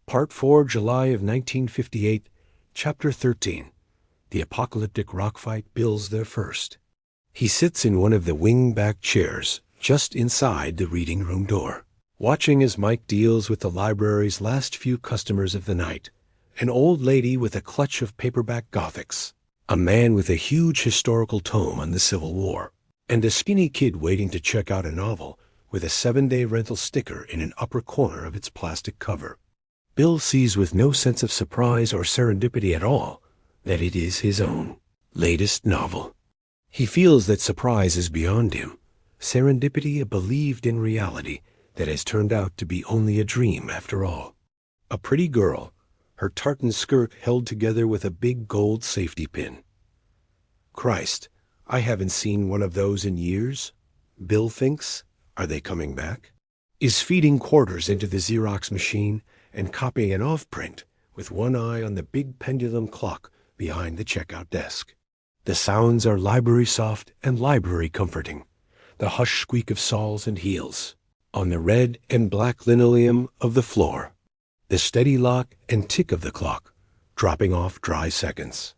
Part 4, July of 1958, Chapter 13. The Apocalyptic Rockfight Bills Their First. He sits in one of the wing-back chairs, just inside the reading room door, watching as Mike deals with the library's last few customers of the night. An old lady with a clutch of paperback Gothics, a man with a huge historical tome on the Civil War, and a skinny kid waiting to check out a novel with a 7-day rental sticker in an upper corner of its plastic cover. Bill sees with no sense of surprise or serendipity at all that it is his own latest novel. He feels that surprise is beyond him, serendipity a believed-in reality that has turned out to be only a dream after all. A pretty girl, her tartan skirt held together with a big gold safety pin. Christ, I haven't seen one of those in years. Bill thinks, are they coming back? Is feeding quarters into the Xerox machine and copying an off-print with one eye on the big pendulum clock behind the checkout desk. The sounds are library soft and library comforting, the hush squeak of soles and heels on the red and black linoleum of the floor, the steady lock and tick of the clock dropping off dry seconds,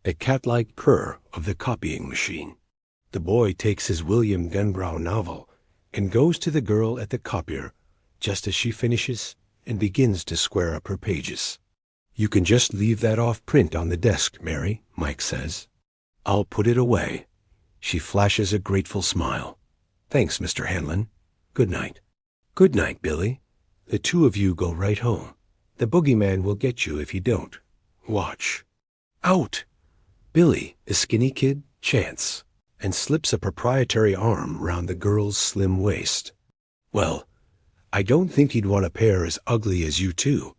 the cat-like purr of the copying machine. The boy takes his William Gunbrow novel and goes to the girl at the copier just as she finishes and begins to square up her pages. You can just leave that off print on the desk, Mary, Mike says. I'll put it away. She flashes a grateful smile. Thanks, Mr. Hanlon. Good night. Good night, Billy. The two of you go right home. The boogeyman will get you if you don't. Watch. Out! Billy, the skinny kid, chants, and slips a proprietary arm round the girl's slim waist. Well, I don't think he'd want a pair as ugly as you two,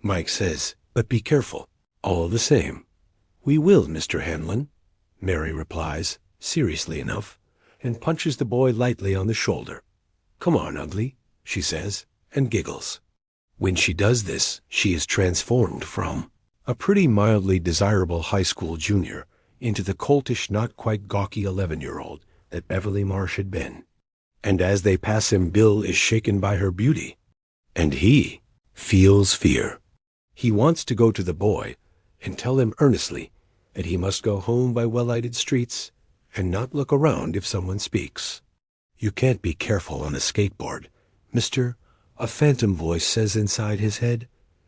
Mike says, but be careful. All the same. We will, Mr. Hanlon, Mary replies, seriously enough, and punches the boy lightly on the shoulder. Come on, ugly, she says, and giggles. When she does this, she is transformed from a pretty mildly desirable high school junior into the coltish, not quite gawky 11-year-old that Beverly Marsh had been. And as they pass him, Bill is shaken by her beauty, and he feels fear. He wants to go to the boy and tell him earnestly that he must go home by well-lighted streets and not look around if someone speaks. You can't be careful on a skateboard, mister, a phantom voice says inside his head,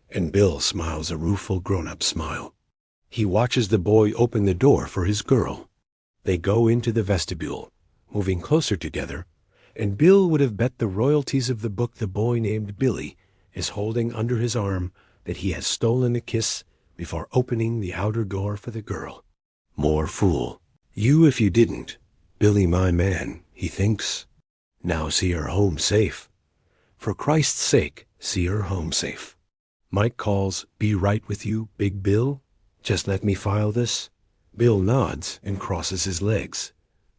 and Bill smiles a rueful grown-up smile. He watches the boy open the door for his girl. They go into the vestibule, moving closer together, and Bill would have bet the royalties of the book the boy named Billy is holding under his arm that he has stolen a kiss before opening the outer door for the girl. More fool. You if you didn't. Billy my man, he thinks. Now see her home safe. For Christ's sake, see her home safe. Mike calls, be right with you, Big Bill. Just let me file this. Bill nods and crosses his legs.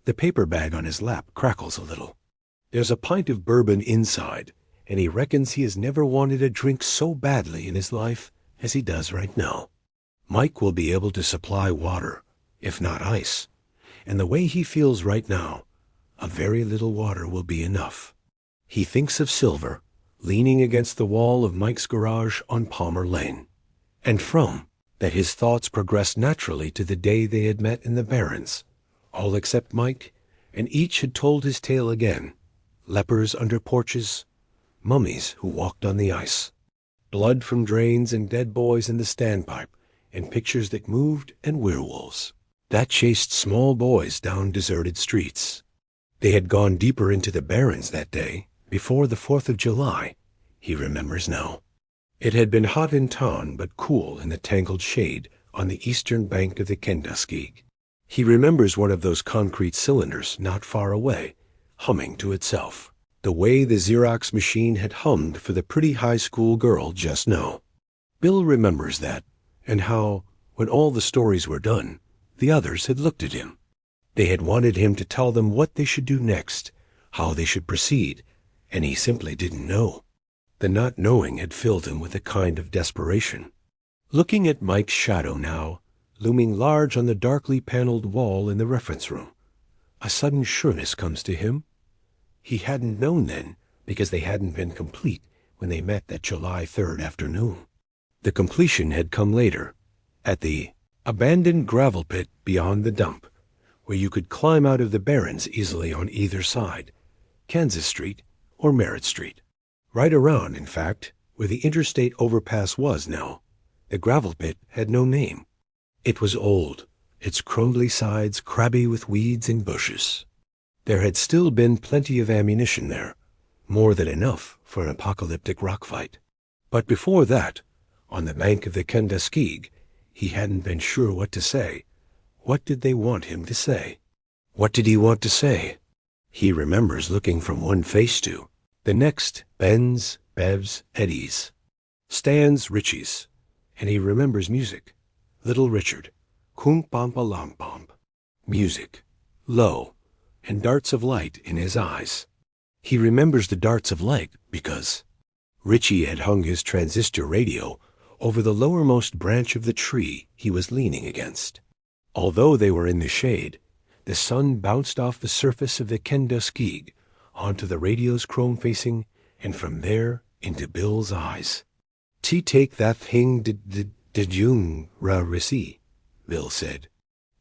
The paper bag on his lap crackles a little. There's a pint of bourbon inside, and he reckons he has never wanted a drink so badly in his life as he does right now. Mike will be able to supply water, if not ice, and the way he feels right now, a very little water will be enough. He thinks of Silver, leaning against the wall of Mike's garage on Palmer Lane, and from that his thoughts progressed naturally to the day they had met in the Barrens, all except Mike, and each had told his tale again. Lepers under porches, mummies who walked on the ice, blood from drains and dead boys in the standpipe, and pictures that moved and werewolves that chased small boys down deserted streets. They had gone deeper into the Barrens that day, before the 4th of July, he remembers now. It had been hot in town, but cool in the tangled shade on the eastern bank of the Kenduskeag. He remembers one of those concrete cylinders not far away, humming to itself, the way the Xerox machine had hummed for the pretty high school girl just now. Bill remembers that, and how, when all the stories were done, the others had looked at him. They had wanted him to tell them what they should do next, how they should proceed, and he simply didn't know. The not knowing had filled him with a kind of desperation. Looking at Mike's shadow now, looming large on the darkly paneled wall in the reference room, a sudden sureness comes to him. He hadn't known then, because they hadn't been complete when they met that July 3rd afternoon. The completion had come later, at the abandoned gravel pit beyond the dump, where you could climb out of the barrens easily on either side, Kansas Street or Merritt Street. Right around, in fact, where the interstate overpass was now. The gravel pit had no name. It was old, its crumbly sides crabby with weeds and bushes. There had still been plenty of ammunition there, more than enough for an apocalyptic rockfight. But before that, on the bank of the Kenduskeag, he hadn't been sure what to say. What did they want him to say? What did he want to say? He remembers looking from one face to the next, Ben's, Bev's, Eddie's, Stan's, Richie's, and he remembers music. Little Richard, Kunk Pampa Long Pomp. Music, low, and darts of light in his eyes. He remembers the darts of light because Richie had hung his transistor radio over the lowermost branch of the tree he was leaning against. Although they were in the shade, the sun bounced off the surface of the Kenduskeag onto the radio's chrome facing, and from there into Bill's eyes. "Ti take that thing did you ra risi," Bill said.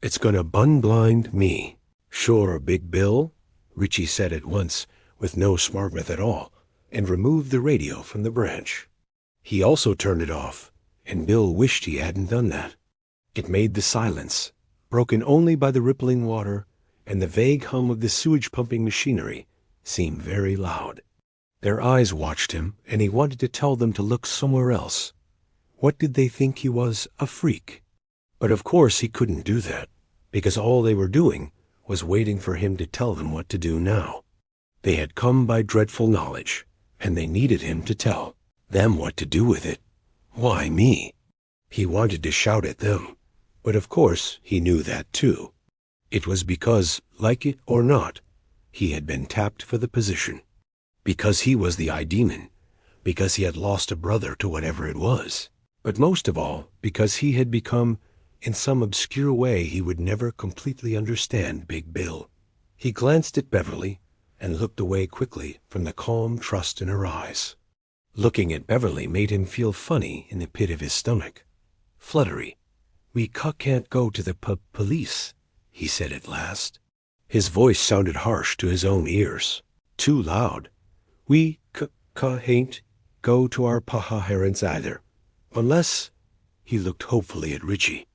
"It's gonna bun blind me." "Sure, Big Bill," Richie said at once, with no smartness at all, and removed the radio from the branch. He also turned it off, and Bill wished he hadn't done that. It made the silence, broken only by the rippling water and the vague hum of the sewage-pumping machinery, seem very loud. Their eyes watched him, and he wanted to tell them to look somewhere else. What did they think he was, a freak? But of course he couldn't do that, because all they were doing was waiting for him to tell them what to do now. They had come by dreadful knowledge, and they needed him to tell them what to do with it. Why me? He wanted to shout at them, but of course he knew that too. It was because, like it or not, he had been tapped for the position. Because he was the I-Demon. Because he had lost a brother to whatever it was. But most of all, because he had become, in some obscure way he would never completely understand, Big Bill. He glanced at Beverly and looked away quickly from the calm trust in her eyes. Looking at Beverly made him feel funny in the pit of his stomach. Fluttery. "We can't go to the police," he said at last. His voice sounded harsh to his own ears. Too loud. "We can't go to our parents either. Unless—" he looked hopefully at Richie.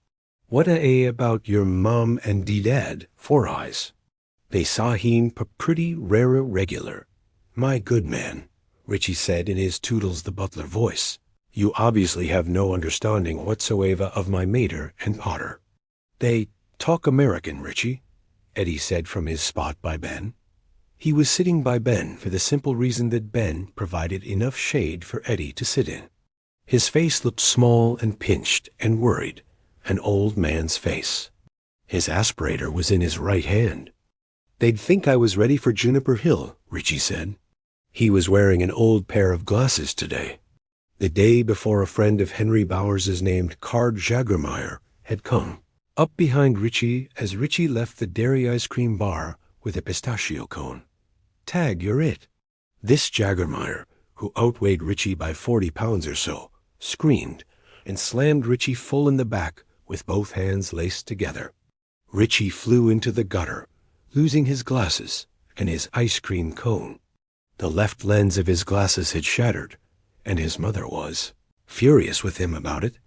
"What about your mom and dad, Four Eyes?" "They saw him pretty rare regular. My good man," Richie said in his Toodles the Butler voice. "You obviously have no understanding whatsoever of my mater and Potter." "They talk American, Richie," Eddie said from his spot by Ben. He was sitting by Ben for the simple reason that Ben provided enough shade for Eddie to sit in. His face looked small and pinched and worried, an old man's face. His aspirator was in his right hand. "They'd think I was ready for Juniper Hill," Richie said. He was wearing an old pair of glasses today. The day before a friend of Henry Bowers's named Card Jagermeyer had come. Up behind Richie as Richie left the Derry ice cream bar with a pistachio cone. "Tag, you're it." This Jagermeyer, who outweighed Richie by 40 pounds or so, screamed and slammed Richie full in the back with both hands laced together. Richie flew into the gutter, losing his glasses and his ice cream cone. The left lens of his glasses had shattered, and his mother was furious with him about it,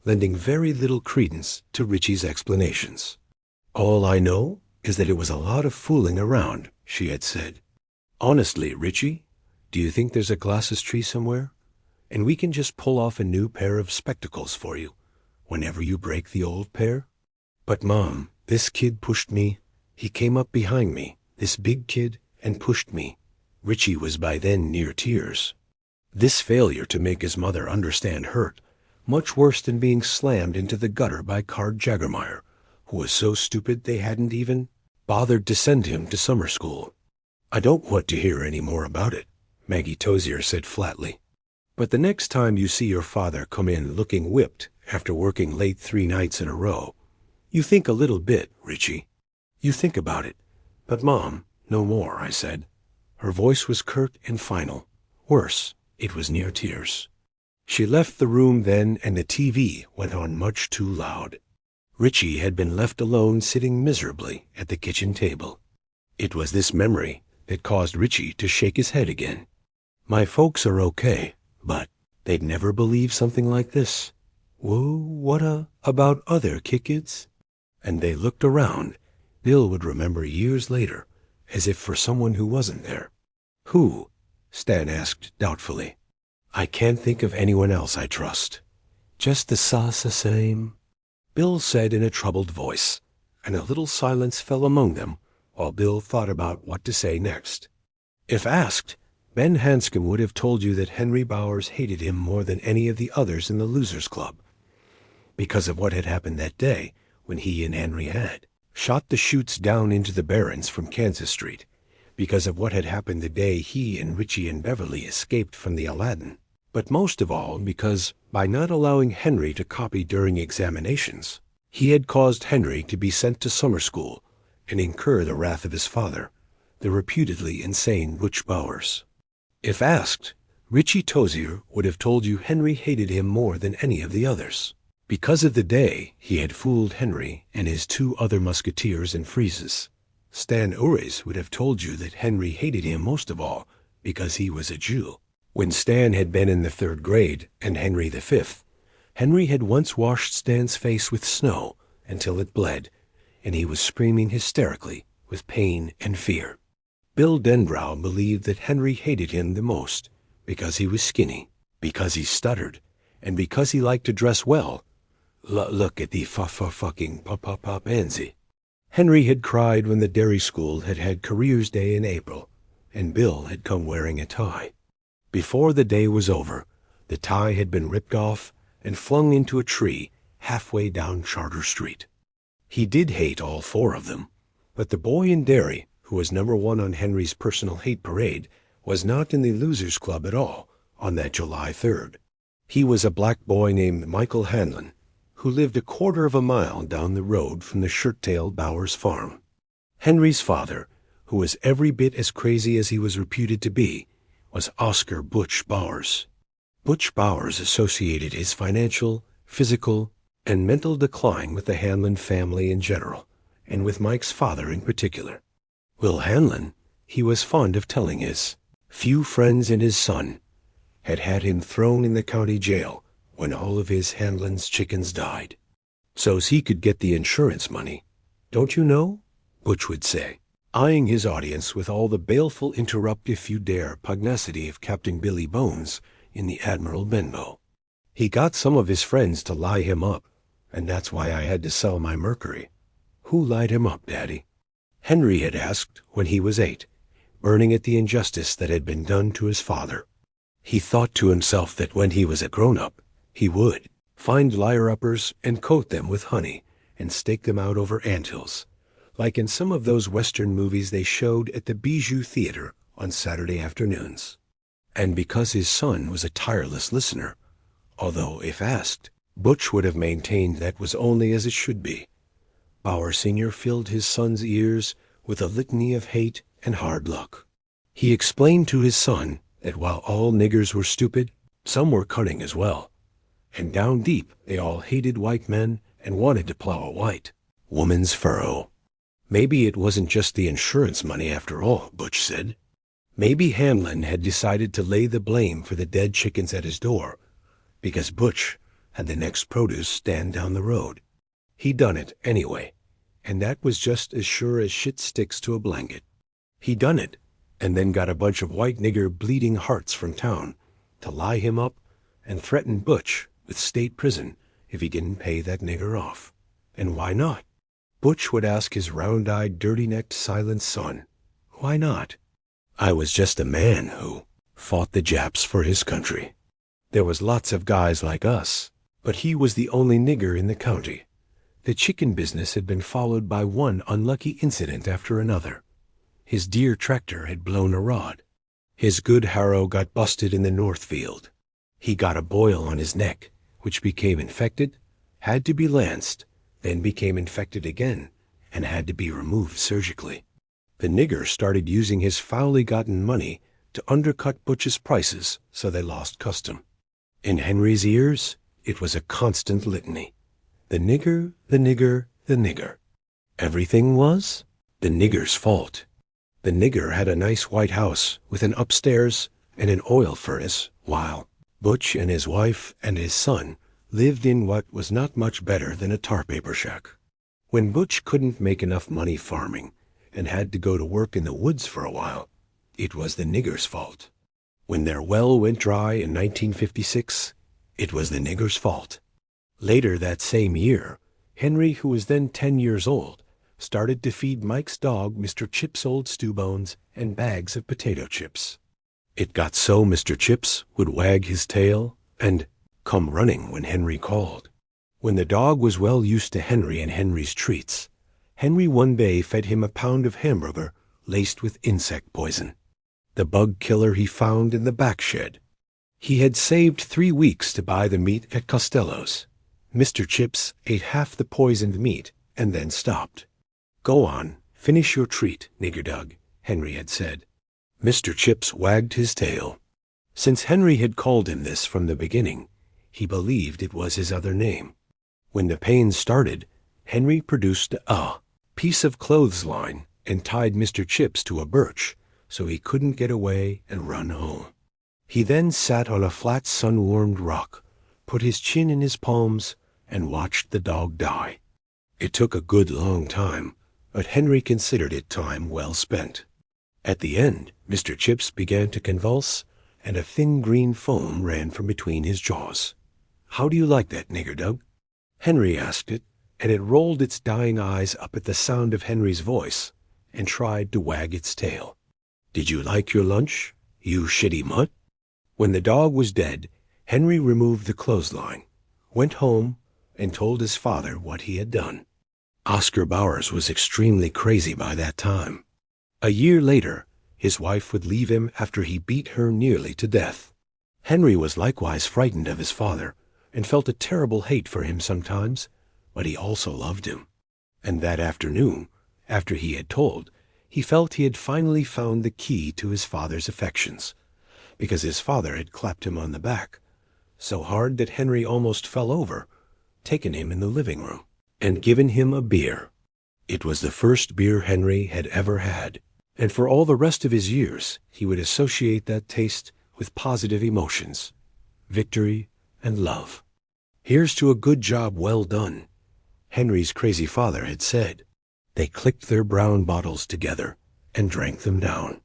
lending very little credence to Richie's explanations. "All I know is that it was a lot of fooling around," she had said. "Honestly, Richie, do you think there's a glasses tree somewhere? And we can just pull off a new pair of spectacles for you, whenever you break the old pair?" "But Mom, this kid pushed me. He came up behind me, this big kid, and pushed me." Richie was by then near tears. This failure to make his mother understand hurt, much worse than being slammed into the gutter by Card Jagermeyer, who was so stupid they hadn't even bothered to send him to summer school. "I don't want to hear any more about it," Maggie Tozier said flatly. "But the next time you see your father come in looking whipped after working late 3 nights in a row, you think a little bit, Richie. You think about it. But Mom, no more," I said. Her voice was curt and final. Worse, It was near tears. She left the room then, and the TV went on much too loud. Richie had been left alone sitting miserably at the kitchen table. It was this memory that caused Richie to shake his head again. My folks are okay, but they'd never believe something like this. Whoa, what about other kids? And they looked around. Bill would remember years later, as if for someone who wasn't there. Who? Stan asked doubtfully. I can't think of anyone else I trust. Just the same. Bill said in a troubled voice, and a little silence fell among them while Bill thought about what to say next. If asked, Ben Hanscom would have told you that Henry Bowers hated him more than any of the others in the Losers Club, because of what had happened that day when he and Henry had shot the chutes down into the Barrens from Kansas Street, because of what had happened the day he and Richie and Beverly escaped from the Aladdin, but most of all because, by not allowing Henry to copy during examinations, he had caused Henry to be sent to summer school and incur the wrath of his father, the reputedly insane Butch Bowers. If asked, Richie Tozier would have told you Henry hated him more than any of the others, because of the day he had fooled Henry and his 2 other musketeers in freezes. Stan Ures would have told you that Henry hated him most of all because he was a Jew. When Stan had been in the 3rd grade and Henry the 5th, Henry had once washed Stan's face with snow until it bled, and he was screaming hysterically with pain and fear. Bill Denbrow believed that Henry hated him the most because he was skinny, because he stuttered, and because he liked to dress well. Look at the fucking pansy. Henry had cried when the Derry school had had Careers Day in April, and Bill had come wearing a tie. Before the day was over, the tie had been ripped off and flung into a tree halfway down Charter Street. He did hate all 4 of them, but the boy in Derry, who was number 1 on Henry's personal hate parade, was not in the Losers Club at all on that July 3rd. He was a black boy named Michael Hanlon, who lived a quarter of a mile down the road from the shirt-tailed Bowers farm. Henry's father, who was every bit as crazy as he was reputed to be, was Oscar Butch Bowers. Butch Bowers associated his financial, physical, and mental decline with the Hanlon family in general, and with Mike's father in particular. Will Hanlon, he was fond of telling his few friends and his son, had had him thrown in the county jail when all of his Hanlon's chickens died, so's he could get the insurance money. Don't you know? Butch would say, eyeing his audience with all the baleful interrupt-if-you-dare pugnacity of Captain Billy Bones in the Admiral Benbow. He got some of his friends to lie him up, and that's why I had to sell my Mercury. Who lied him up, Daddy? Henry had asked when he was 8, burning at the injustice that had been done to his father. He thought to himself that when he was a grown-up, he would find liar-uppers and coat them with honey and stake them out over anthills, like in some of those Western movies they showed at the Bijou Theater on Saturday afternoons. And because his son was a tireless listener, although, if asked, Butch would have maintained that was only as it should be, Bauer Sr. filled his son's ears with a litany of hate and hard luck. He explained to his son that while all niggers were stupid, some were cunning as well, and down deep they all hated white men and wanted to plow a white woman's furrow. Maybe it wasn't just the insurance money after all, Butch said. Maybe Hanlon had decided to lay the blame for the dead chickens at his door, because Butch had the next produce stand down the road. He done it anyway, and that was just as sure as shit sticks to a blanket. He done it, and then got a bunch of white nigger bleeding hearts from town to lie him up and threaten Butch with state prison if he didn't pay that nigger off. And why not? Butch would ask his round-eyed, dirty-necked, silent son, why not? I was just a man who fought the Japs for his country. There was lots of guys like us, but he was the only nigger in the county. The chicken business had been followed by one unlucky incident after another. His deer tractor had blown a rod. His good harrow got busted in the Northfield. He got a boil on his neck, which became infected, had to be lanced, then became infected again, and had to be removed surgically. The nigger started using his foully gotten money to undercut Butch's prices so they lost custom. In Henry's ears, it was a constant litany. The nigger, the nigger, the nigger. Everything was the nigger's fault. The nigger had a nice white house with an upstairs and an oil furnace, while Butch and his wife and his son lived in what was not much better than a tar paper shack. When Butch couldn't make enough money farming and had to go to work in the woods for a while, it was the nigger's fault. When their well went dry in 1956, it was the nigger's fault. Later that same year, Henry, who was then 10 years old, started to feed Mike's dog Mr. Chips Old Stew Bones and bags of potato chips. It got so Mr. Chips would wag his tail and come running when Henry called. When the dog was well used to Henry and Henry's treats, Henry one day fed him a pound of hamburger laced with insect poison, the bug killer he found in the back shed. He had saved 3 weeks to buy the meat at Costello's. Mr. Chips ate half the poisoned meat and then stopped. "Go on, finish your treat, Nigger Doug," Henry had said. Mr. Chips wagged his tail. Since Henry had called him this from the beginning, he believed it was his other name. When the pain started, Henry produced a piece of clothesline and tied Mr. Chips to a birch so he couldn't get away and run home. He then sat on a flat sun-warmed rock, put his chin in his palms, and watched the dog die. It took a good long time, but Henry considered it time well spent. At the end, Mr. Chips began to convulse, and a thin green foam ran from between his jaws. "How do you like that, Nigger Doug?" Henry asked it, and it rolled its dying eyes up at the sound of Henry's voice and tried to wag its tail. "Did you like your lunch, you shitty mutt?" When the dog was dead, Henry removed the clothesline, went home, and told his father what he had done. Oscar Bowers was extremely crazy by that time. A year later, his wife would leave him after he beat her nearly to death. Henry was likewise frightened of his father and felt a terrible hate for him sometimes, but he also loved him. And that afternoon, after he had told, he felt he had finally found the key to his father's affections, because his father had clapped him on the back, so hard that Henry almost fell over, taken him in the living room, and given him a beer. It was the first beer Henry had ever had, and for all the rest of his years he would associate that taste with positive emotions, victory, and love. "Here's to a good job well done," Henry's crazy father had said. They clicked their brown bottles together and drank them down.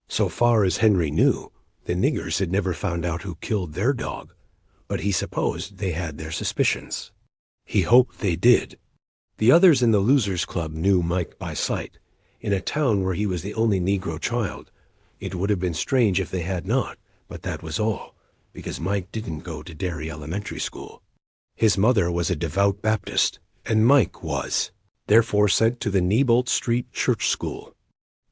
So far as Henry knew, the niggers had never found out who killed their dog, but he supposed they had their suspicions. He hoped they did. The others in the Losers Club knew Mike by sight. In a town where he was the only Negro child, it would have been strange if they had not, but that was all, because Mike didn't go to Derry Elementary School. His mother was a devout Baptist, and Mike was, therefore sent to the Neibolt Street Church School.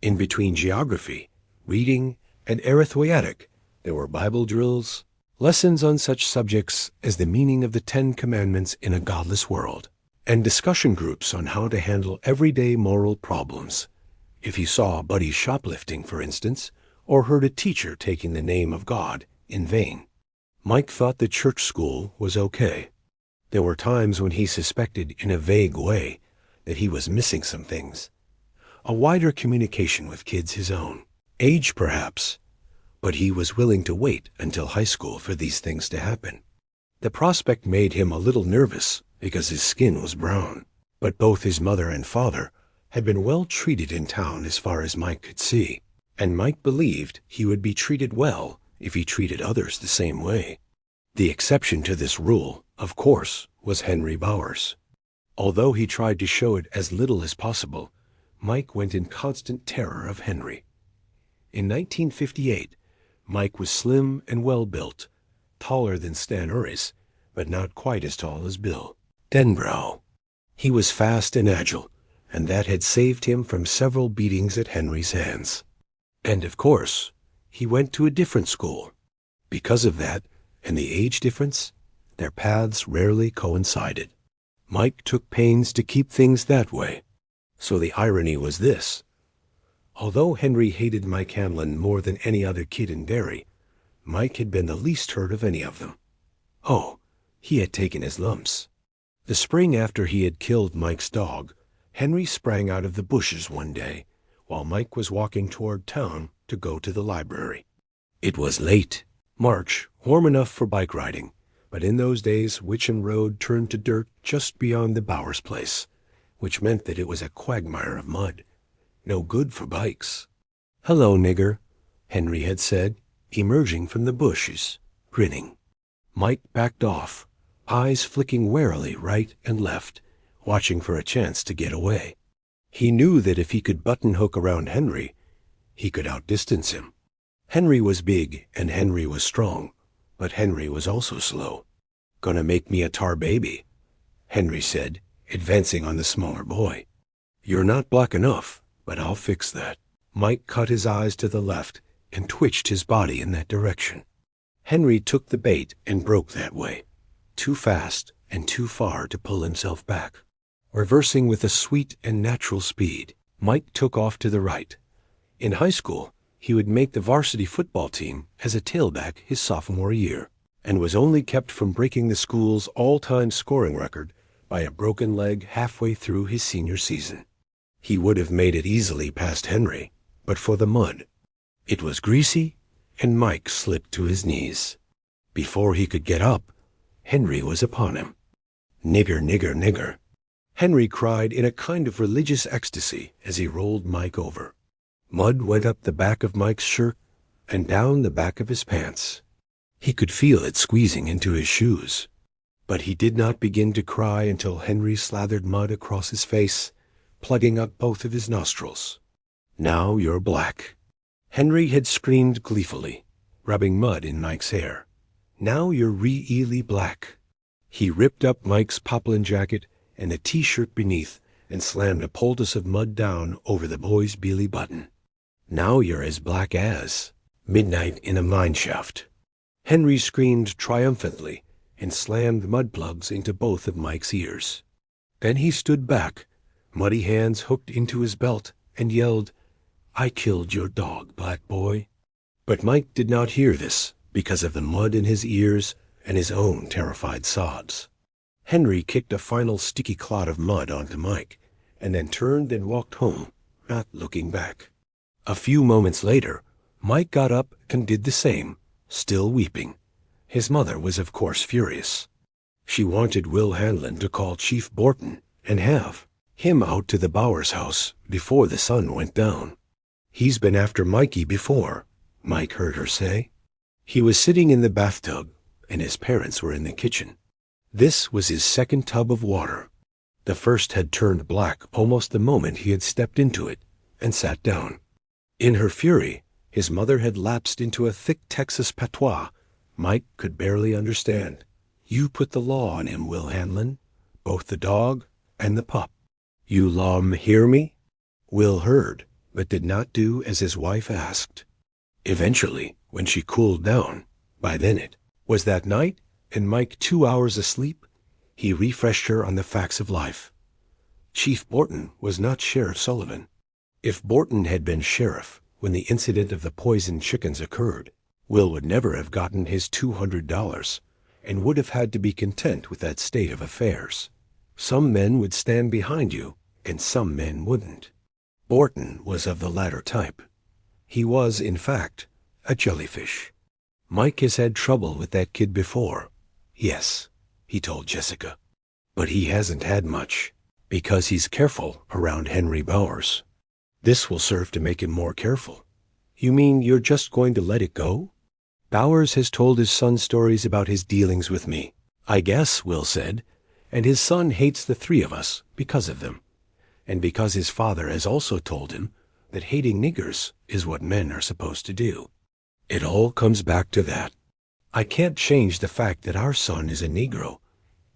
In between geography, reading, and arithmetic, there were Bible drills, lessons on such subjects as the meaning of the 10 Commandments in a godless world, and discussion groups on how to handle everyday moral problems. If he saw buddies shoplifting, for instance, or heard a teacher taking the name of God in vain, Mike thought the church school was okay. There were times when he suspected in a vague way that he was missing some things. A wider communication with kids his own age, perhaps, but he was willing to wait until high school for these things to happen. The prospect made him a little nervous because his skin was brown, but both his mother and father had been well treated in town as far as Mike could see, and Mike believed he would be treated well if he treated others the same way. The exception to this rule, of course, was Henry Bowers. Although he tried to show it as little as possible, Mike went in constant terror of Henry. In 1958, Mike was slim and well-built, taller than Stan Uris, but not quite as tall as Bill Denbrow. He was fast and agile, and that had saved him from several beatings at Henry's hands. And of course, he went to a different school. Because of that, and the age difference, their paths rarely coincided. Mike took pains to keep things that way. So the irony was this: Although Henry hated Mike Hanlon more than any other kid in Derry, Mike had been the least hurt of any of them. Oh, he had taken his lumps. The spring after he had killed Mike's dog, Henry sprang out of the bushes one day while Mike was walking toward town to go to the library. It was late March, warm enough for bike riding, but in those days Witcham Road turned to dirt just beyond the Bowers place, which meant that it was a quagmire of mud. No good for bikes. "Hello, nigger," Henry had said, emerging from the bushes, grinning. Mike backed off, eyes flicking warily right and left, watching for a chance to get away. He knew that if he could button-hook around Henry, he could outdistance him. Henry was big and Henry was strong, but Henry was also slow. "Gonna make me a tar baby," Henry said, advancing on the smaller boy. "You're not black enough, but I'll fix that." Mike cut his eyes to the left and twitched his body in that direction. Henry took the bait and broke that way, too fast and too far to pull himself back. Reversing with a sweet and natural speed, Mike took off to the right. In high school, he would make the varsity football team as a tailback his sophomore year, and was only kept from breaking the school's all-time scoring record by a broken leg halfway through his senior season. He would have made it easily past Henry, but for the mud. It was greasy, and Mike slipped to his knees. Before he could get up, Henry was upon him. "Nigger, nigger, nigger." Henry cried in a kind of religious ecstasy as he rolled Mike over. Mud went up the back of Mike's shirt and down the back of his pants. He could feel it squeezing into his shoes. But he did not begin to cry until Henry slathered mud across his face, plugging up both of his nostrils. "Now you're black." Henry had screamed gleefully, rubbing mud in Mike's hair. "Now you're really black." He ripped up Mike's poplin jacket and a T-shirt beneath and slammed a poultice of mud down over the boy's belly button. "Now you're as black as midnight in a mine shaft." Henry screamed triumphantly and slammed mud plugs into both of Mike's ears. Then he stood back, muddy hands hooked into his belt, and yelled, "I killed your dog, black boy." But Mike did not hear this because of the mud in his ears and his own terrified sobs. Henry kicked a final sticky clod of mud onto Mike, and then turned and walked home, not looking back. A few moments later, Mike got up and did the same, still weeping. His mother was of course furious. She wanted Will Hanlon to call Chief Borton and have him out to the Bowers house before the sun went down. "He's been after Mikey before," Mike heard her say. He was sitting in the bathtub, and his parents were in the kitchen. This was his second tub of water. The first had turned black almost the moment he had stepped into it and sat down. In her fury, his mother had lapsed into a thick Texas patois Mike could barely understand. "You put the law on him, Will Hanlon, both the dog and the pup. You law'm hear me?" Will heard, but did not do as his wife asked. Eventually, when she cooled down, by then it was that night, and Mike 2 hours asleep, he refreshed her on the facts of life. Chief Borton was not Sheriff Sullivan. If Borton had been sheriff when the incident of the poisoned chickens occurred, Will would never have gotten his $200 and would have had to be content with that state of affairs. Some men would stand behind you, and some men wouldn't. Borton was of the latter type. He was, in fact, a jellyfish. "Mike has had trouble with that kid before." "Yes," he told Jessica. "But he hasn't had much, because he's careful around Henry Bowers." "This will serve to make him more careful." "You mean you're just going to let it go?" "Bowers has told his son stories about his dealings with me, I guess," Will said, "and his son hates the three of us because of them, and because his father has also told him that hating niggers is what men are supposed to do. It all comes back to that. I can't change the fact that our son is a Negro,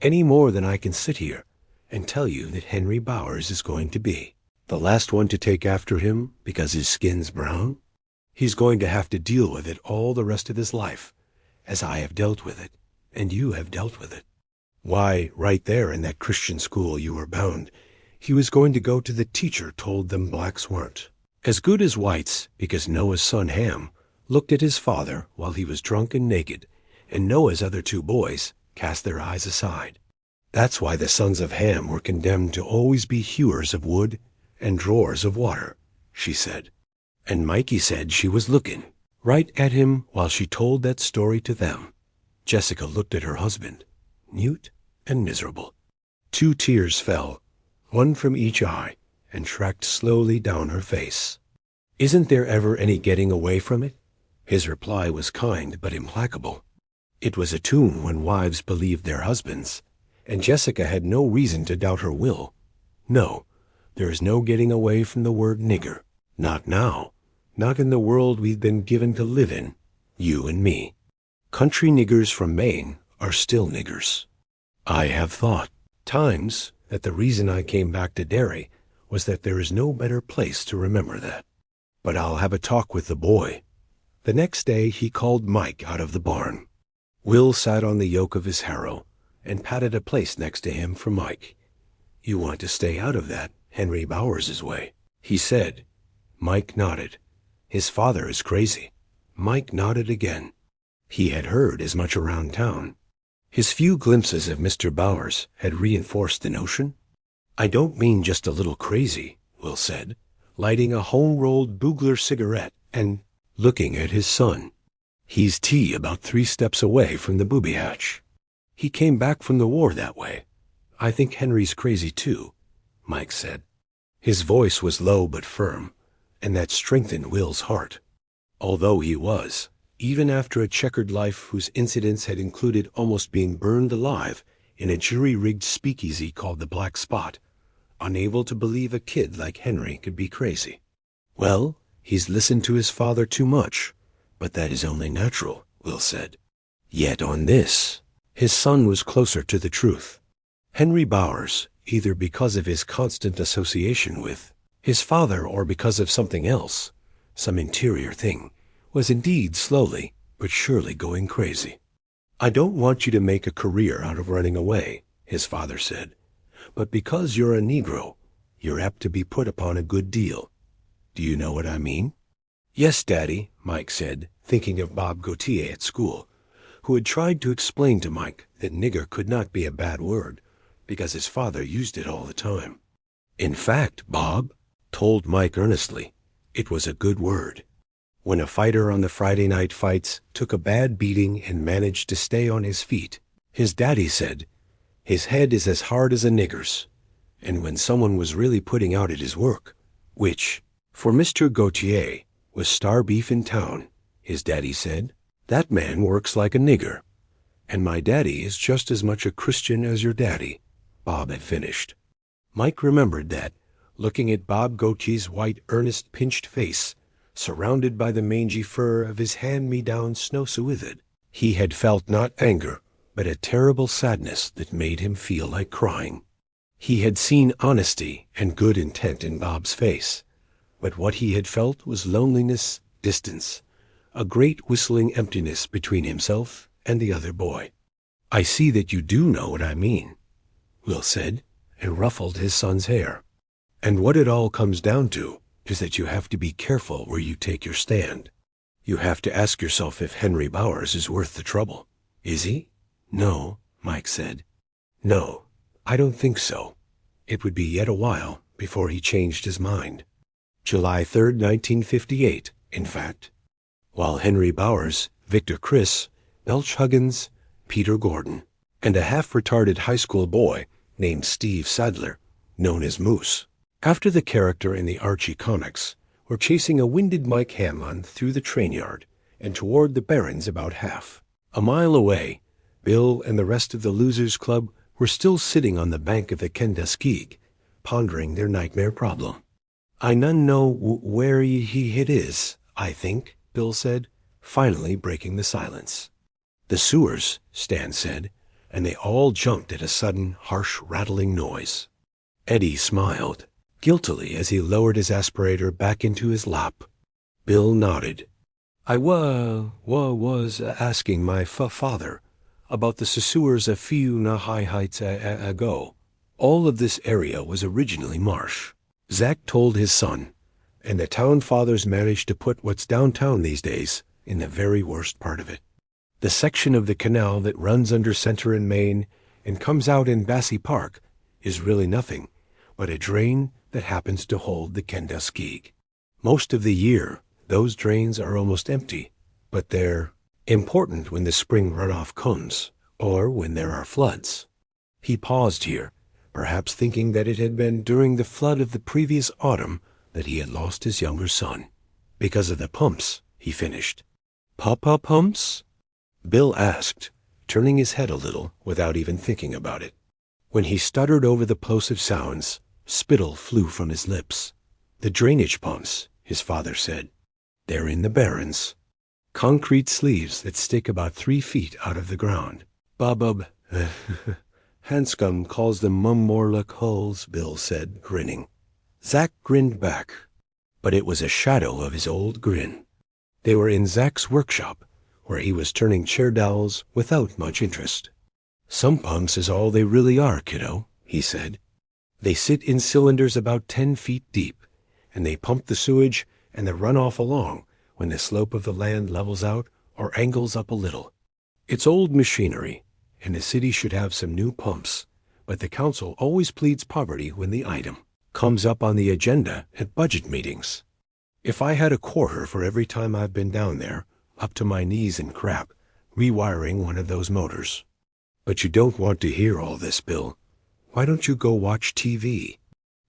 any more than I can sit here and tell you that Henry Bowers is going to be the last one to take after him because his skin's brown. He's going to have to deal with it all the rest of his life, as I have dealt with it, and you have dealt with it. Why, right there in that Christian school you were bound, he was going to go to the teacher told them blacks weren't, As good as whites, because Noah's son Ham looked at his father while he was drunk and naked, and Noah's other two boys cast their eyes aside. That's why the sons of Ham were condemned to always be hewers of wood and drawers of water, she said. And Mikey said she was looking right at him while she told that story to them. Jessica looked at her husband, mute and miserable. 2 tears fell, one from each eye, and tracked slowly down her face. Isn't there ever any getting away from it? His reply was kind but implacable. It was a tune when wives believed their husbands, and Jessica had no reason to doubt her will. No, there is no getting away from the word nigger. Not now. Not in the world we've been given to live in, you and me. Country niggers from Maine are still niggers. I have thought times that the reason I came back to Derry was that there is no better place to remember that. But I'll have a talk with the boy. The next day he called Mike out of the barn. Will sat on the yoke of his harrow and patted a place next to him for Mike. You want to stay out of that Henry Bowers's way, he said. Mike nodded. His father is crazy. Mike nodded again. He had heard as much around town. His few glimpses of Mr. Bowers had reinforced the notion. I don't mean just a little crazy, Will said, lighting a home-rolled Boogler cigarette and looking at his son. He's tea about 3 steps away from the booby hatch. He came back from the war that way. I think Henry's crazy too, Mike said. His voice was low but firm, and that strengthened Will's heart. Although he was, even after a checkered life whose incidents had included almost being burned alive in a jury-rigged speakeasy called the Black Spot, unable to believe a kid like Henry could be crazy. Well, he's listened to his father too much, but that is only natural, Will said. Yet on this, his son was closer to the truth. Henry Bowers, either because of his constant association with his father or because of something else, some interior thing, was indeed slowly but surely going crazy. I don't want you to make a career out of running away, his father said, but because you're a Negro, you're apt to be put upon a good deal. Do you know what I mean? Yes, Daddy, Mike said, thinking of Bob Gautier at school, who had tried to explain to Mike that nigger could not be a bad word because his father used it all the time. In fact, Bob told Mike earnestly, it was a good word. When a fighter on the Friday night fights took a bad beating and managed to stay on his feet, his daddy said, his head is as hard as a nigger's. And when someone was really putting out at his work, which, for Mr. Gautier, was star beef in town, his daddy said, that man works like a nigger. And my daddy is just as much a Christian as your daddy, Bob had finished. Mike remembered that, looking at Bob Gautier's white, earnest, pinched face, surrounded by the mangy fur of his hand-me-down snow-suethed, he had felt not anger, but a terrible sadness that made him feel like crying. He had seen honesty and good intent in Bob's face, but what he had felt was loneliness, distance, a great whistling emptiness between himself and the other boy. I see that you do know what I mean, Will said, and ruffled his son's hair. And what it all comes down to is that you have to be careful where you take your stand. You have to ask yourself if Henry Bowers is worth the trouble. Is he? No, Mike said. No, I don't think so. It would be yet a while before he changed his mind. July 3rd, 1958, in fact. While Henry Bowers, Victor Chris, Belch Huggins, Peter Gordon, and a half-retarded high school boy named Steve Sadler, known as Moose, after the character in the Archie comics, were chasing a winded Mike Hanlon through the train yard and toward the Barrens about half. A mile away, Bill and the rest of the Losers Club were still sitting on the bank of the Kenduskeag, pondering their nightmare problem. I none know where he hid is, I think, Bill said, finally breaking the silence. The sewers, Stan said, and they all jumped at a sudden, harsh, rattling noise. Eddie smiled guiltily as he lowered his aspirator back into his lap. Bill nodded. I was asking my father about the sewers a few high heights ago. All of this area was originally marsh. Zach told his son, And the town fathers managed to put what's downtown these days in the very worst part of it. The section of the canal that runs under Center and Main and comes out in Bassey Park is really nothing but a drain that happens to hold the Kenduskeag. Most of the year, those drains are almost empty, but they're important when the spring runoff comes or when there are floods. He paused here, perhaps thinking that it had been during the flood of the previous autumn that he had lost his younger son. Because of the pumps, he finished. Papa pumps? Bill asked, turning his head a little without even thinking about it. When he stuttered over the plosive sounds, spittle flew from his lips. The drainage pumps, his father said. They're in the barrens. Concrete sleeves that stick about 3 feet out of the ground. Bubub, Hanscom calls them Mummorlock holes, Bill said, grinning. Zack grinned back, but it was a shadow of his old grin. They were in Zack's workshop, where he was turning chair dowels without much interest. Some pumps is all they really are, kiddo, he said. They sit in cylinders about 10 feet deep, and they pump the sewage and the runoff along when the slope of the land levels out or angles up a little. It's old machinery, and the city should have some new pumps, but the council always pleads poverty when the item comes up on the agenda at budget meetings. If I had a quarter for every time I've been down there, up to my knees in crap, rewiring one of those motors. But you don't want to hear all this, Bill. Why don't you go watch TV?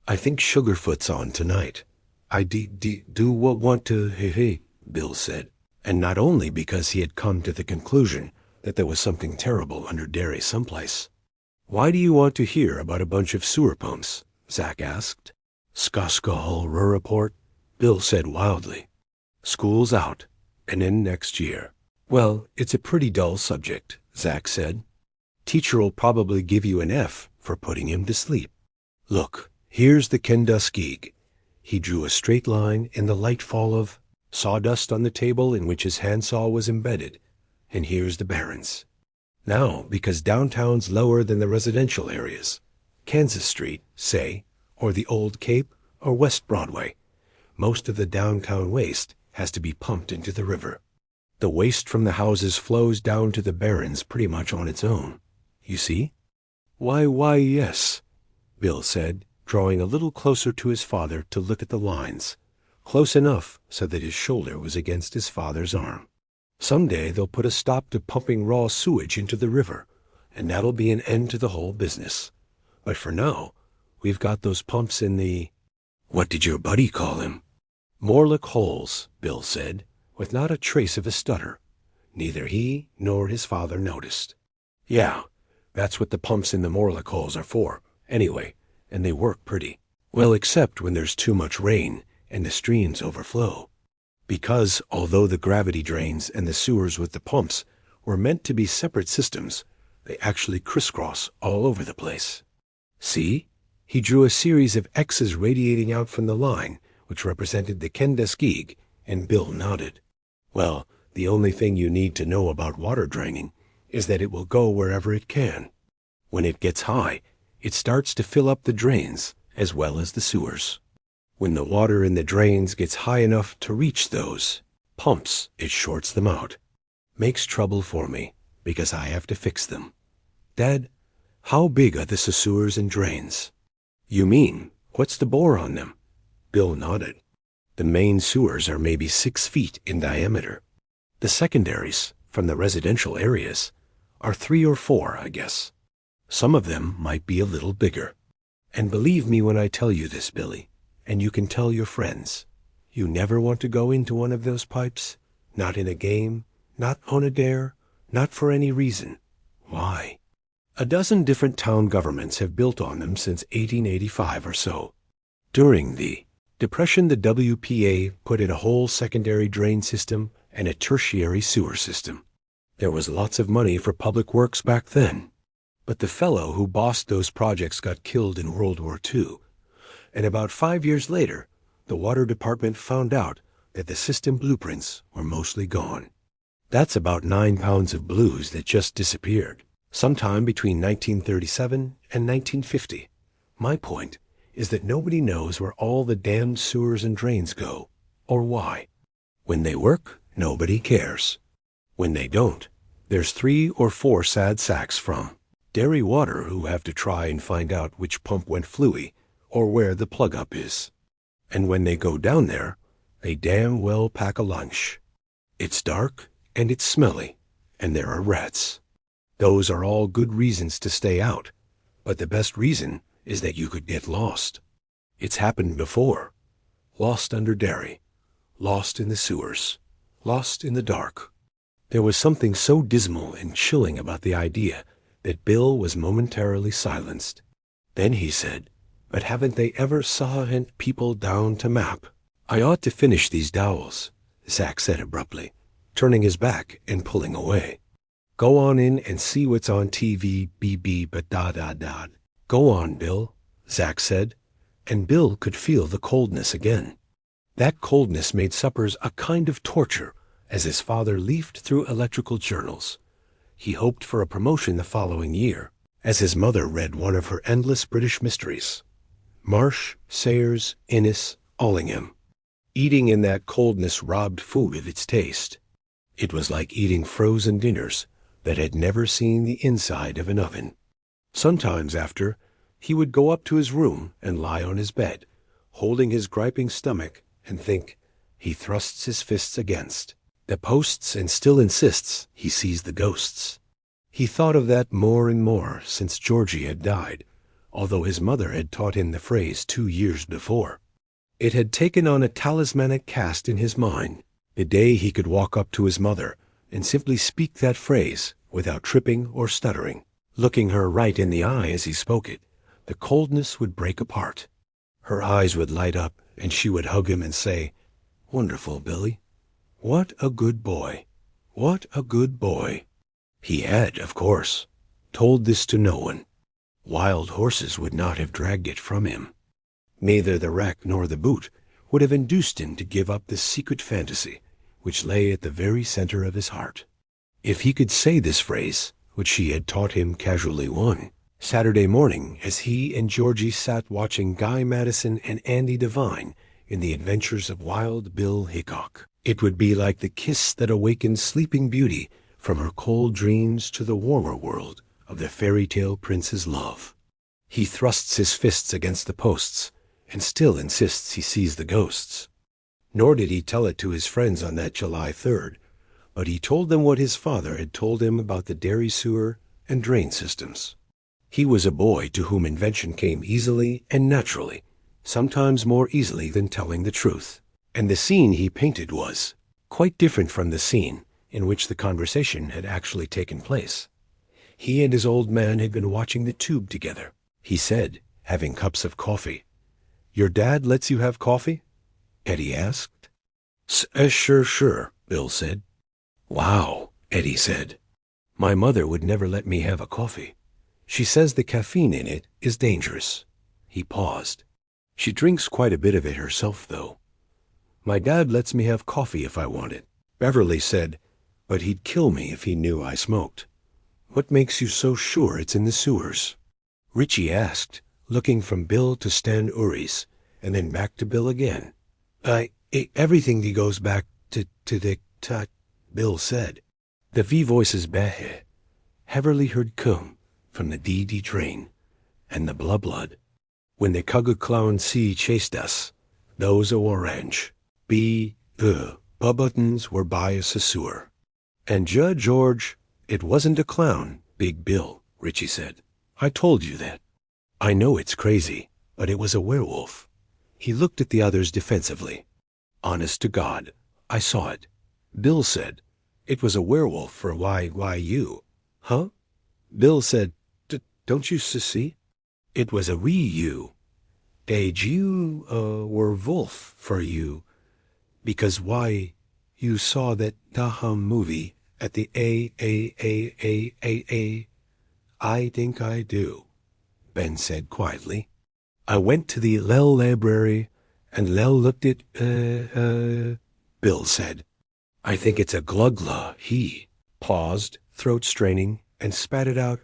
I think Sugarfoot's on tonight. I do want to, Bill said, and not only because he had come to the conclusion that there was something terrible under Derry someplace. Why do you want to hear about a bunch of sewer pumps? Zack asked. Skaskahol report, Bill said wildly. School's out, and in next year. Well, it's a pretty dull subject, Zack said. Teacher'll probably give you an F for putting him to sleep. Look, here's the Kenduskeag. He drew a straight line in the light fall of sawdust on the table in which his handsaw was embedded. And here's the barrens. Now, because downtown's lower than the residential areas, Kansas Street, say, or the Old Cape, or West Broadway, most of the downtown waste has to be pumped into the river. The waste from the houses flows down to the barrens pretty much on its own. You see? Why, yes, Bill said, drawing a little closer to his father to look at the lines, close enough so that his shoulder was against his father's arm. Someday they'll put a stop to pumping raw sewage into the river, and that'll be an end to the whole business. But for now, we've got those pumps in the... What did your buddy call him? Morlock holes, Bill said, with not a trace of a stutter. Neither he nor his father noticed. Yeah, that's what the pumps in the Morlock holes are for, anyway, and they work pretty well, except when there's too much rain and the streams overflow. Because, although the gravity drains and the sewers with the pumps were meant to be separate systems, they actually crisscross all over the place. See? He drew a series of X's radiating out from the line, which represented the Kenduskeag, and Bill nodded. Well, the only thing you need to know about water draining is that it will go wherever it can. When it gets high, it starts to fill up the drains as well as the sewers. When the water in the drains gets high enough to reach those pumps, it shorts them out. Makes trouble for me, because I have to fix them. Dad, how big are the sewers and drains? You mean, what's the bore on them? Bill nodded. The main sewers are maybe 6 feet in diameter. The secondaries, from the residential areas, are 3 or 4, I guess. Some of them might be a little bigger. And believe me when I tell you this, Billy, and you can tell your friends, you never want to go into one of those pipes, not in a game, not on a dare, not for any reason. Why? A dozen different town governments have built on them since 1885 or so. During the Depression, the WPA put in a whole secondary drain system and a tertiary sewer system. There was lots of money for public works back then. But the fellow who bossed those projects got killed in World War II. And about 5 years later, the water department found out that the system blueprints were mostly gone. That's about 9 pounds of blues that just disappeared, sometime between 1937 and 1950. My point is that nobody knows where all the damned sewers and drains go, or why. When they work, nobody cares. When they don't, there's 3 or 4 sad sacks from Derry water who have to try and find out which pump went fluey, or where the plug-up is. And when they go down there, they damn well pack a lunch. It's dark, and it's smelly, and there are rats. Those are all good reasons to stay out, but the best reason is that you could get lost. It's happened before. Lost under Derry. Lost in the sewers. Lost in the dark. There was something so dismal and chilling about the idea that Bill was momentarily silenced. Then he said, "But haven't they ever sent people down to map?" "I ought to finish these dowels," Zack said abruptly, turning his back and pulling away. "Go on in and see what's on TV, BB, but da. "Go on, Bill," Zack said, and Bill could feel the coldness again. That coldness made suppers a kind of torture as his father leafed through electrical journals. He hoped for a promotion the following year, as his mother read one of her endless British mysteries. Marsh, Sayers, Innes, Allingham. Eating in that coldness robbed food of its taste. It was like eating frozen dinners that had never seen the inside of an oven. Sometimes after, he would go up to his room and lie on his bed, holding his griping stomach, and think. He thrusts his fists against the posts and still insists he sees the ghosts. He thought of that more and more since Georgie had died, although his mother had taught him the phrase 2 years before. It had taken on a talismanic cast in his mind. The day he could walk up to his mother and simply speak that phrase without tripping or stuttering, looking her right in the eye as he spoke it, the coldness would break apart. Her eyes would light up and she would hug him and say, "Wonderful, Billy. What a good boy. What a good boy." He had, of course, told this to no one. Wild horses would not have dragged it from him. Neither the rack nor the boot would have induced him to give up this secret fantasy, which lay at the very center of his heart. If he could say this phrase, which she had taught him casually one Saturday morning as he and Georgie sat watching Guy Madison and Andy Devine in the adventures of Wild Bill Hickok, it would be like the kiss that awakened Sleeping Beauty from her cold dreams to the warmer world of the fairy tale prince's love. He thrusts his fists against the posts and still insists he sees the ghosts. Nor did he tell it to his friends on that July 3rd, but he told them what his father had told him about the Derry sewer and drain systems. He was a boy to whom invention came easily and naturally, sometimes more easily than telling the truth. And the scene he painted was quite different from the scene in which the conversation had actually taken place. He and his old man had been watching the tube together. He said, having cups of coffee. "Your dad lets you have coffee?" Eddie asked. Sure, Bill said. "Wow," Eddie said. "My mother would never let me have a coffee. She says the caffeine in it is dangerous." He paused. "She drinks quite a bit of it herself, though. My dad lets me have coffee if I want it." Beverly said, "But he'd kill me if he knew I smoked." "What makes you so sure it's in the sewers?" Richie asked, looking from Bill to Stan Uris, and then back to Bill again. Everything goes back to the Bill said. The V voices bahe, heavily heard come from the DD train, and the blood. When the Cuga Clown C chased us, those are orange. The buttons were by a sewer. "And Judge George, it wasn't a clown, Big Bill," Richie said. "I told you that. I know it's crazy, but it was a werewolf." He looked at the others defensively. "Honest to God, I saw it." Bill said, "It was a werewolf for why you?" "Huh?" Bill said, "Don't you see? It was a wee you. Did you were wolf for you, because why you saw that Daham movie at the A. "I think I do," Ben said quietly. "I went to the Lell library and Lell looked at Bill said. "I think it's a glugla," he paused, throat straining, and spat it out.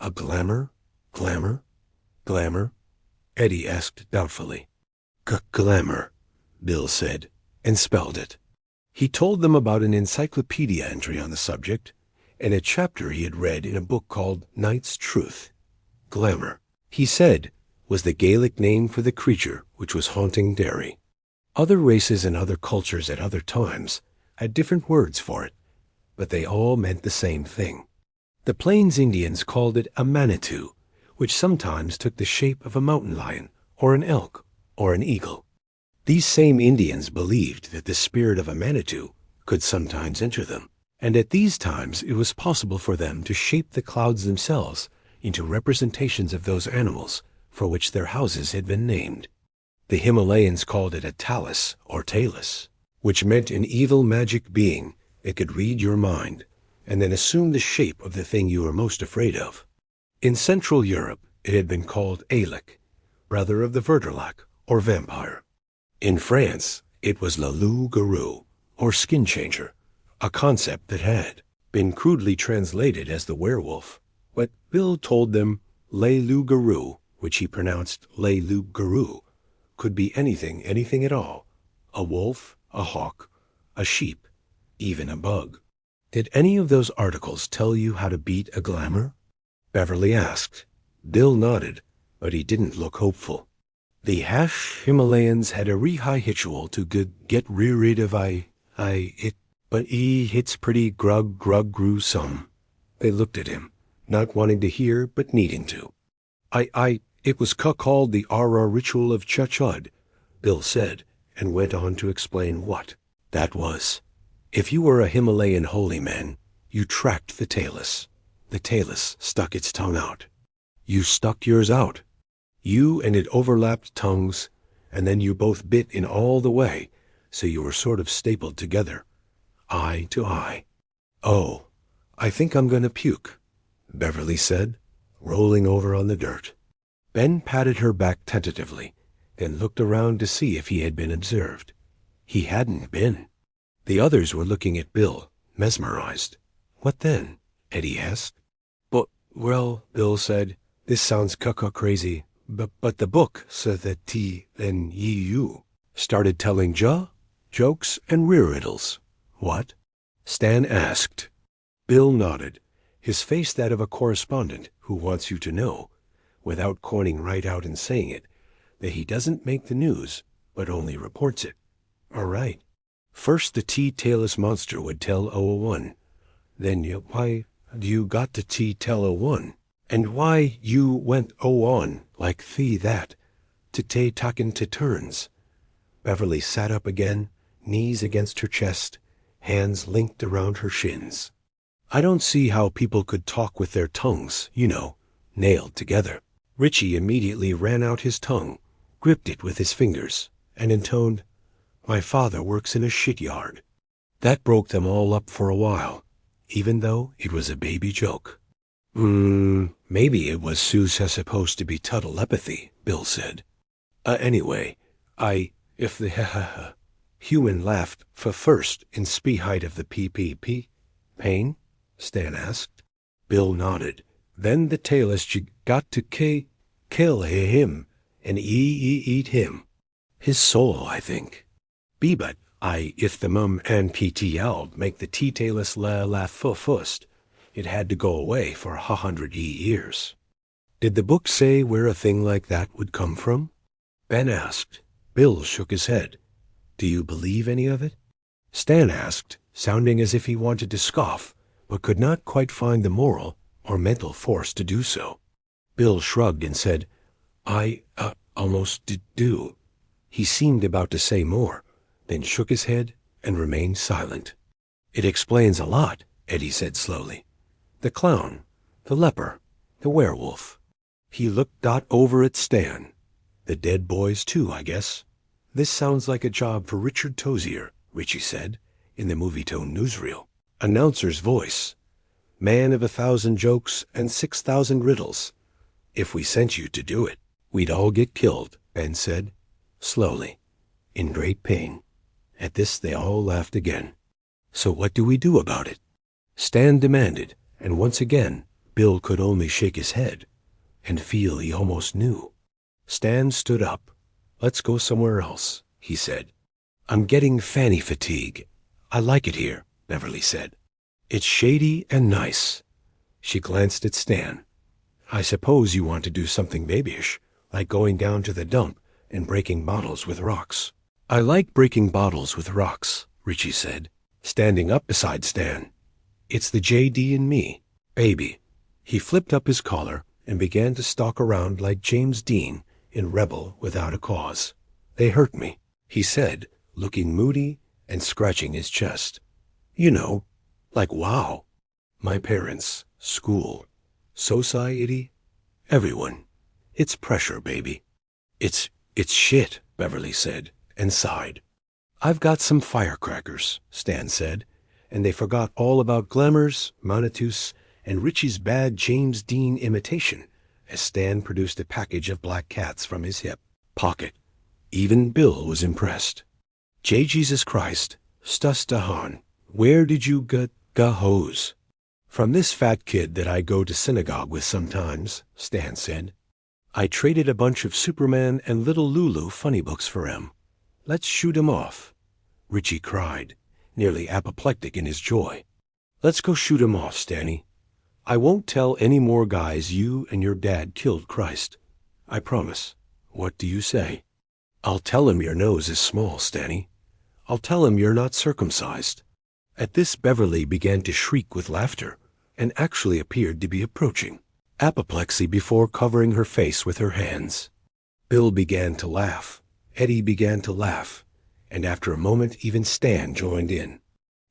"A glamour. Eddie asked doubtfully. Glamour, Bill said, and spelled it. He told them about an encyclopedia entry on the subject, and a chapter he had read in a book called Night's Truth. Glamour, he said, was the Gaelic name for the creature which was haunting Derry. Other races and other cultures at other times had different words for it, but they all meant the same thing. The Plains Indians called it a manitou, which sometimes took the shape of a mountain lion, or an elk, or an eagle. These same Indians believed that the spirit of a manitou could sometimes enter them, and at these times it was possible for them to shape the clouds themselves into representations of those animals for which their houses had been named. The Himalayans called it a talus or talus, which meant an evil magic being that could read your mind and then assume the shape of the thing you were most afraid of. In Central Europe, it had been called Ailek, brother of the Verderlac, or vampire. In France, it was le loup-garou, or skin changer, a concept that had been crudely translated as the werewolf, but Bill told them le loup-garou, which he pronounced le loup-garou, could be anything at all, a wolf, a hawk, a sheep, even a bug. Did any of those articles tell you how to beat a glamour? Beverly asked. Bill nodded, but he didn't look hopeful. The Himalayans had a high ritual to get rid of it, but it's pretty gruesome. They looked at him, not wanting to hear, but needing to. It was called the Ara ritual of Chachud, Bill said, and went on to explain what that was. If you were a Himalayan holy man, you tracked the talus. The talus stuck its tongue out. You stuck yours out. You and it overlapped tongues, and then you both bit in all the way, so you were sort of stapled together, eye to eye. Oh, I think I'm going to puke, Beverly said, rolling over on the dirt. Ben patted her back tentatively, then looked around to see if he had been observed. He hadn't been. The others were looking at Bill, mesmerized. What then? Eddie asked. Well, Bill said, this sounds crazy, but the book said that then you started telling jokes and riddles. What? Stan asked. Bill nodded, his face that of a correspondent who wants you to know, without coining right out and saying it, that he doesn't make the news, but only reports it. All right. First the T-tailless monster would tell 001. Then why you got the T-tell 01? And why you went on like that, to taken to turns. Beverly sat up again, knees against her chest, hands linked around her shins. I don't see how people could talk with their tongues, nailed together. Richie immediately ran out his tongue, gripped it with his fingers, and intoned, My father works in a shit-yard. That broke them all up for a while, even though it was a baby joke. Maybe it was supposed to be telepathy, Bill said. Anyway, if the human laughed first in spite of the PPP. Pain? Stan asked. Bill nodded. Then the tailist got to kill him and eat him. His soul, I think. But if the mum and PTL make the T-tailist laugh first, it had to go away for 100 years. Did the book say where a thing like that would come from? Ben asked. Bill shook his head. Do you believe any of it? Stan asked, sounding as if he wanted to scoff, but could not quite find the moral or mental force to do so. Bill shrugged and said, I almost do. He seemed about to say more, then shook his head and remained silent. It explains a lot, Eddie said slowly. The clown, the leper, the werewolf. He looked over at Stan. The dead boys too, I guess. This sounds like a job for Richard Tozier, Richie said, in the Movietone newsreel. Announcer's voice. Man of 1,000 jokes and 6,000 riddles. If we sent you to do it, we'd all get killed, Ben said, slowly, in great pain. At this they all laughed again. So what do we do about it? Stan demanded, and once again Bill could only shake his head and feel he almost knew. Stan stood up. "Let's go somewhere else," he said. "I'm getting fanny fatigue. I like it here," Beverly said. "It's shady and nice." She glanced at Stan. "I suppose you want to do something babyish, like going down to the dump and breaking bottles with rocks." "I like breaking bottles with rocks," Richie said, standing up beside Stan. "It's the JD in me. Baby." He flipped up his collar and began to stalk around like James Dean in Rebel Without a Cause. "They hurt me," he said, looking moody and scratching his chest. "You know, like wow. My parents, school, society, everyone. It's pressure, baby." It's shit," Beverly said, and sighed. "I've got some firecrackers," Stan said, and they forgot all about Glamour's, Monitus, and Richie's bad James Dean imitation as Stan produced a package of black cats from his hip pocket. Even Bill was impressed. "Jesus Christ, Stus Dahan, where did you get ga hose?" "From this fat kid that I go to synagogue with sometimes," Stan said. "I traded a bunch of Superman and Little Lulu funny books for him. Let's shoot him off." Richie cried, nearly apoplectic in his joy. "Let's go shoot him off, Stanny. I won't tell any more guys you and your dad killed Christ. I promise. What do you say?" "I'll tell him your nose is small, Stanny. I'll tell him you're not circumcised." At this, Beverly began to shriek with laughter and actually appeared to be approaching apoplexy before covering her face with her hands. Bill began to laugh. Eddie began to laugh, and after a moment even Stan joined in.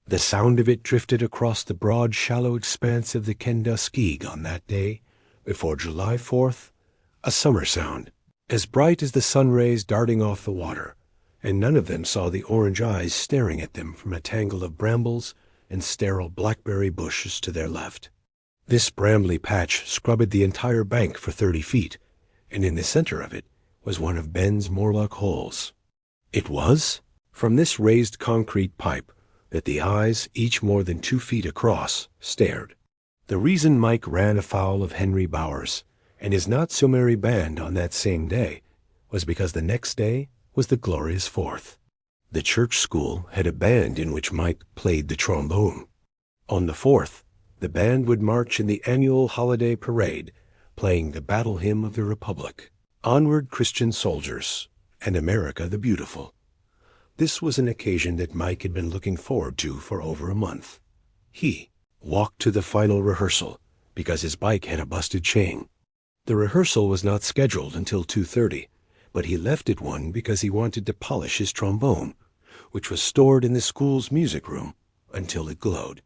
The sound of it drifted across the broad, shallow expanse of the Kenduskeag on that day, before July 4th, a summer sound, as bright as the sun rays darting off the water, and none of them saw the orange eyes staring at them from a tangle of brambles and sterile blackberry bushes to their left. This brambly patch scrubbed the entire bank for 30 feet, and in the center of it was one of Ben's Morlock holes. It was, from this raised concrete pipe, that the eyes, each more than 2 feet across, stared. The reason Mike ran afoul of Henry Bowers and his not-so-merry band on that same day was because the next day was the glorious 4th. The church school had a band in which Mike played the trombone. On the 4th, the band would march in the annual holiday parade, playing the Battle Hymn of the Republic, "Onward, Christian Soldiers," and "America the Beautiful." This was an occasion that Mike had been looking forward to for over a month. He walked to the final rehearsal because his bike had a busted chain. The rehearsal was not scheduled until 2:30, but he left at 1 because he wanted to polish his trombone, which was stored in the school's music room, until it glowed.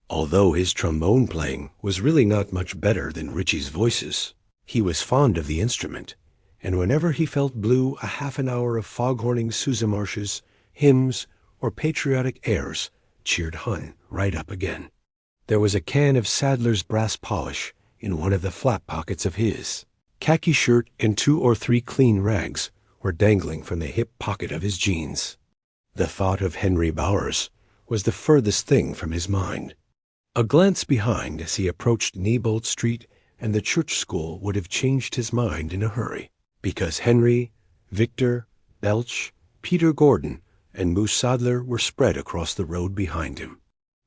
Although his trombone playing was really not much better than Richie's voices, he was fond of the instrument, and whenever he felt blue, a half an hour of foghorning Sousa marshes, hymns, or patriotic airs cheered Hun right up again. There was a can of Sadler's brass polish in one of the flap pockets of his khaki shirt, and 2 or 3 clean rags were dangling from the hip pocket of his jeans. The thought of Henry Bowers was the furthest thing from his mind. A glance behind as he approached Neibolt Street and the church school would have changed his mind in a hurry, because Henry, Victor, Belch, Peter Gordon, and Moose Sadler were spread across the road behind him.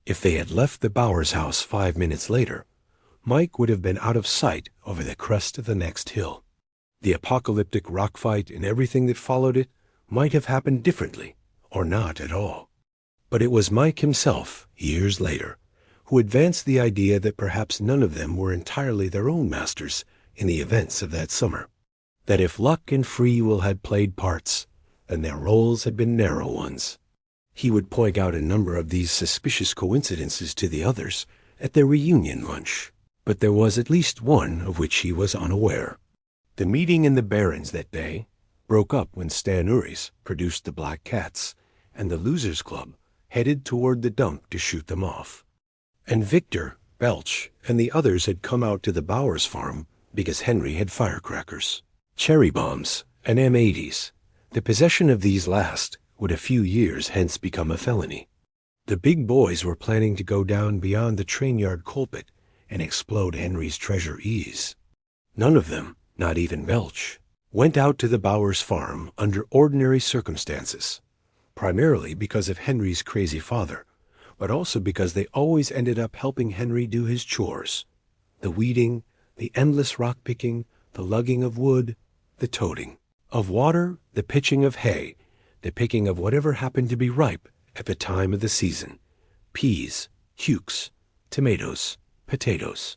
If they had left the Bowers house 5 minutes later, Mike would have been out of sight over the crest of the next hill. The apocalyptic rockfight and everything that followed it might have happened differently, or not at all. But it was Mike himself, years later, who advanced the idea that perhaps none of them were entirely their own masters in the events of that summer. That if luck and free will had played parts, then their roles had been narrow ones. He would point out a number of these suspicious coincidences to the others at their reunion lunch, but there was at least one of which he was unaware. The meeting in the Barrens that day broke up when Stan Uries produced the black cats, and the Losers Club headed toward the dump to shoot them off. And Victor, Belch, and the others had come out to the Bowers farm because Henry had firecrackers, cherry bombs, and M80s. The possession of these last would a few years hence become a felony. The big boys were planning to go down beyond the train yard coal pit and explode Henry's treasure ease. None of them, not even Belch, went out to the Bowers farm under ordinary circumstances, primarily because of Henry's crazy father, but also because they always ended up helping Henry do his chores: the weeding, the endless rock picking, the lugging of wood, the toting of water, the pitching of hay, the picking of whatever happened to be ripe at the time of the season: peas, hukes, tomatoes, potatoes.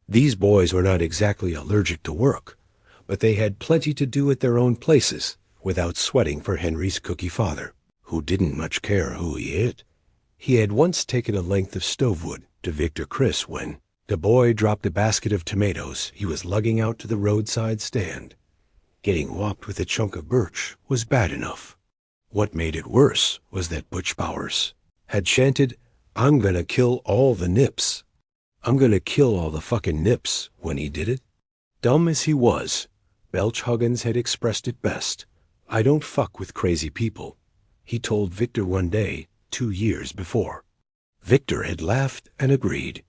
These boys were not exactly allergic to work, but they had plenty to do at their own places without sweating for Henry's cookie father, who didn't much care who he hit. He had once taken a length of stovewood to Victor Chris when the boy dropped a basket of tomatoes he was lugging out to the roadside stand. Getting whopped with a chunk of birch was bad enough. What made it worse was that Butch Bowers had chanted, "I'm gonna kill all the nips. I'm gonna kill all the fucking nips," when he did it. Dumb as he was, Belch Huggins had expressed it best. "I don't fuck with crazy people," he told Victor one day 2 years before. Victor had laughed and agreed,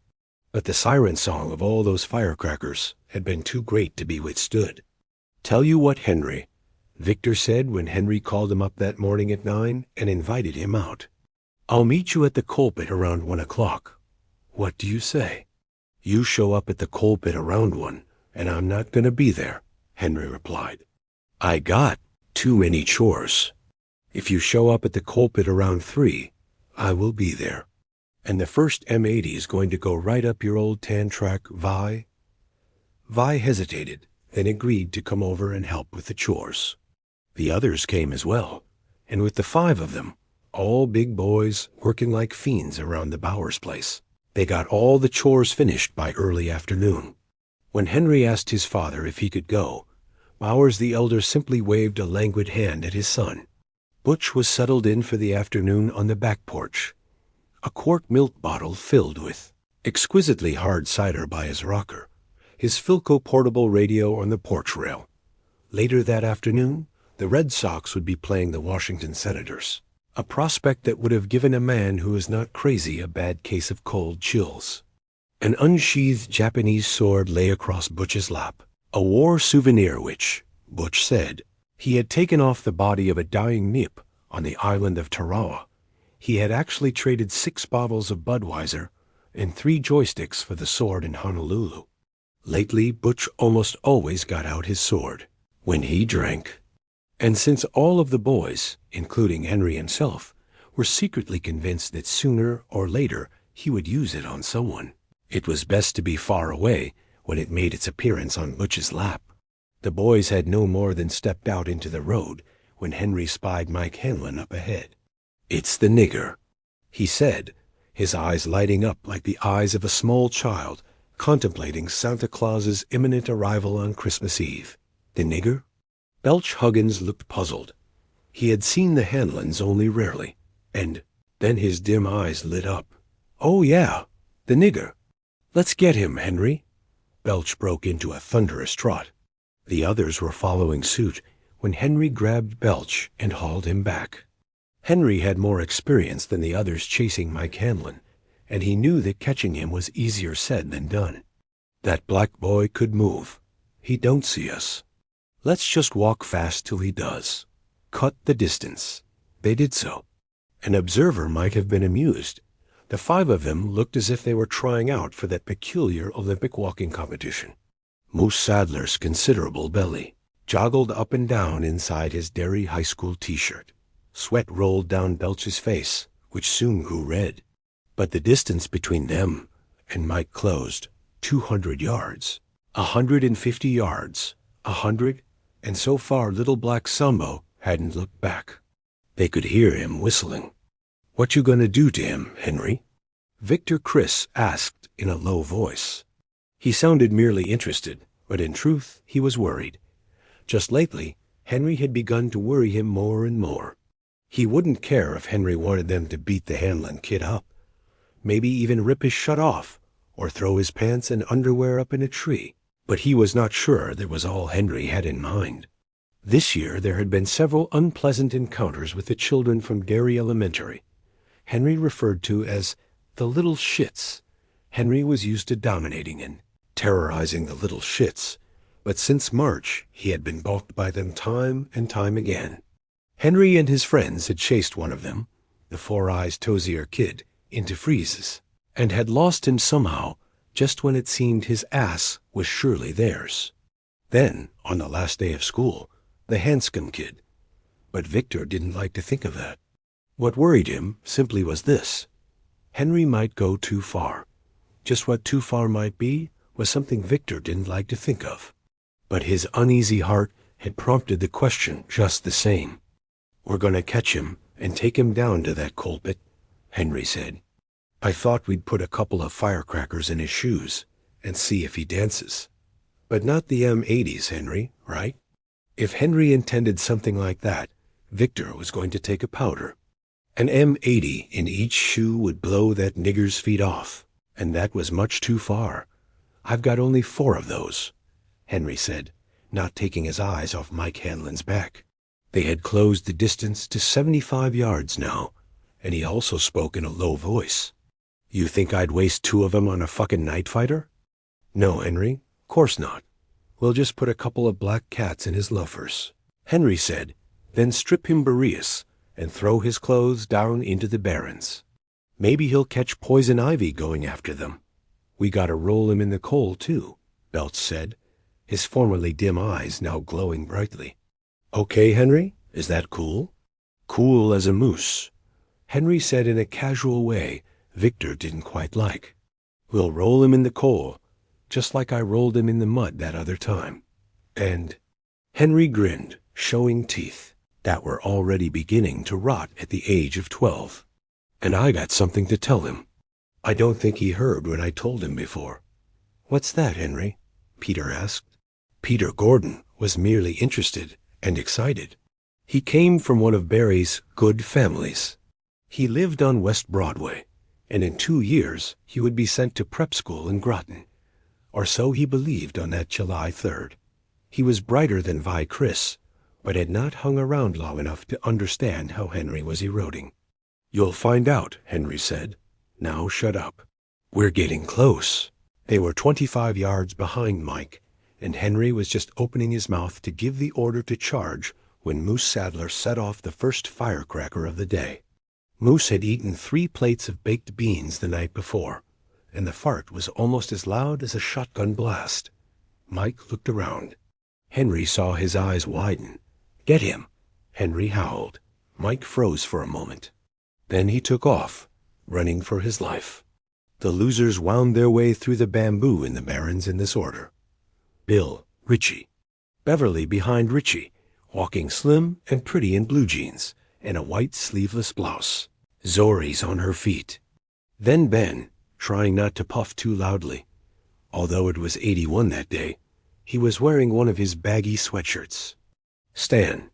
but the siren song of all those firecrackers had been too great to be withstood. "Tell you what, Henry," Victor said when Henry called him up that morning at 9 and invited him out. "I'll meet you at the coal pit around 1 o'clock. What do you say?" "You show up at the coal pit around 1, and I'm not going to be there," Henry replied. "I got too many chores. If you show up at the coal pit around 3, I will be there. And the first M80 is going to go right up your old tan track, Vi." Vi hesitated, then agreed to come over and help with the chores. The others came as well, and with the 5 of them, all big boys working like fiends around the Bowers place, they got all the chores finished by early afternoon. When Henry asked his father if he could go, Bowers the elder simply waved a languid hand at his son. Butch was settled in for the afternoon on the back porch, a quart milk bottle filled with exquisitely hard cider by his rocker, his Philco portable radio on the porch rail. Later that afternoon, the Red Sox would be playing the Washington Senators, a prospect that would have given a man who is not crazy a bad case of cold chills. An unsheathed Japanese sword lay across Butch's lap, a war souvenir which, Butch said, he had taken off the body of a dying Nip on the island of Tarawa. He had actually traded 6 bottles of Budweiser and 3 joysticks for the sword in Honolulu. Lately, Butch almost always got out his sword when he drank. And since all of the boys, including Henry himself, were secretly convinced that sooner or later he would use it on someone, it was best to be far away when it made its appearance on Butch's lap. The boys had no more than stepped out into the road when Henry spied Mike Hanlon up ahead. "It's the nigger," he said, his eyes lighting up like the eyes of a small child contemplating Santa Claus's imminent arrival on Christmas Eve. "The nigger?" Belch Huggins looked puzzled. He had seen the Hanlons only rarely, and then his dim eyes lit up. "Oh yeah, the nigger. Let's get him, Henry." Belch broke into a thunderous trot. The others were following suit when Henry grabbed Belch and hauled him back. Henry had more experience than the others chasing Mike Hanlon, and he knew that catching him was easier said than done. "That black boy could move. He don't see us. Let's just walk fast till he does. Cut the distance." They did so. An observer might have been amused. The 5 of them looked as if they were trying out for that peculiar Olympic walking competition. Moose Sadler's considerable belly joggled up and down inside his Derry high school t-shirt. Sweat rolled down Belch's face, which soon grew red. But the distance between them and Mike closed. 200 yards, 150 yards, 100, and so far little black Sambo hadn't looked back. They could hear him whistling. "What you gonna do to him, Henry?" Victor Chris asked in a low voice. He sounded merely interested, but in truth he was worried. Just lately, Henry had begun to worry him more and more. He wouldn't care if Henry wanted them to beat the Hanlon kid up, maybe even rip his shut off, or throw his pants and underwear up in a tree, but he was not sure that was all Henry had in mind. This year there had been several unpleasant encounters with the children from Derry Elementary. Henry referred to as the little shits. Henry was used to dominating and terrorizing the little shits, but since March he had been balked by them time and time again. Henry and his friends had chased one of them, the Four-Eyes Tozier kid, into freezes, and had lost him somehow just when it seemed his ass was surely theirs. Then, on the last day of school, the Hanscom kid. But Victor didn't like to think of that. What worried him simply was this: Henry might go too far. Just what too far might be was something Victor didn't like to think of. But his uneasy heart had prompted the question just the same. "We're going to catch him and take him down to that coal pit," Henry said. "I thought we'd put a couple of firecrackers in his shoes and see if he dances. But not the M80s, Henry, right?" If Henry intended something like that, Victor was going to take a powder. An M80 in each shoe would blow that nigger's feet off, and that was much too far. "I've got only 4 of those," Henry said, not taking his eyes off Mike Hanlon's back. They had closed the distance to 75 yards now, and he also spoke in a low voice. "You think I'd waste 2 of them on a fucking night fighter?" "No, Henry, course not. We'll just put a couple of black cats in his loafers," Henry said, "then strip him Boreas and throw his clothes down into the barrens. Maybe he'll catch poison ivy going after them. We gotta roll him in the coal, too," Belch said, his formerly dim eyes now glowing brightly. "Okay, Henry? Is that cool?" "Cool as a moose," Henry said in a casual way Victor didn't quite like. "We'll roll him in the coal, just like I rolled him in the mud that other time. And—" Henry grinned, showing teeth that were already beginning to rot at the age of 12. "And I got something to tell him. I don't think he heard when I told him before." "What's that, Henry?" Peter asked. Peter Gordon was merely interested and excited. He came from one of Barry's good families. He lived on West Broadway, and in 2 years he would be sent to prep school in Groton. Or so he believed on that July 3rd. He was brighter than Vi Chris, but had not hung around long enough to understand how Henry was eroding. "You'll find out," Henry said. "Now shut up." "We're getting close." They were 25 yards behind Mike, and Henry was just opening his mouth to give the order to charge when Moose Sadler set off the first firecracker of the day. Moose had eaten 3 plates of baked beans the night before, and the fart was almost as loud as a shotgun blast. Mike looked around. Henry saw his eyes widen. "Get him!" Henry howled. Mike froze for a moment. Then he took off, running for his life. The losers wound their way through the bamboo in the barrens in this order: Bill, Richie, Beverly behind Richie, walking slim and pretty in blue jeans and a white sleeveless blouse. Zori's on her feet. Then Ben, trying not to puff too loudly. Although it was 81 that day, he was wearing one of his baggy sweatshirts. Stan,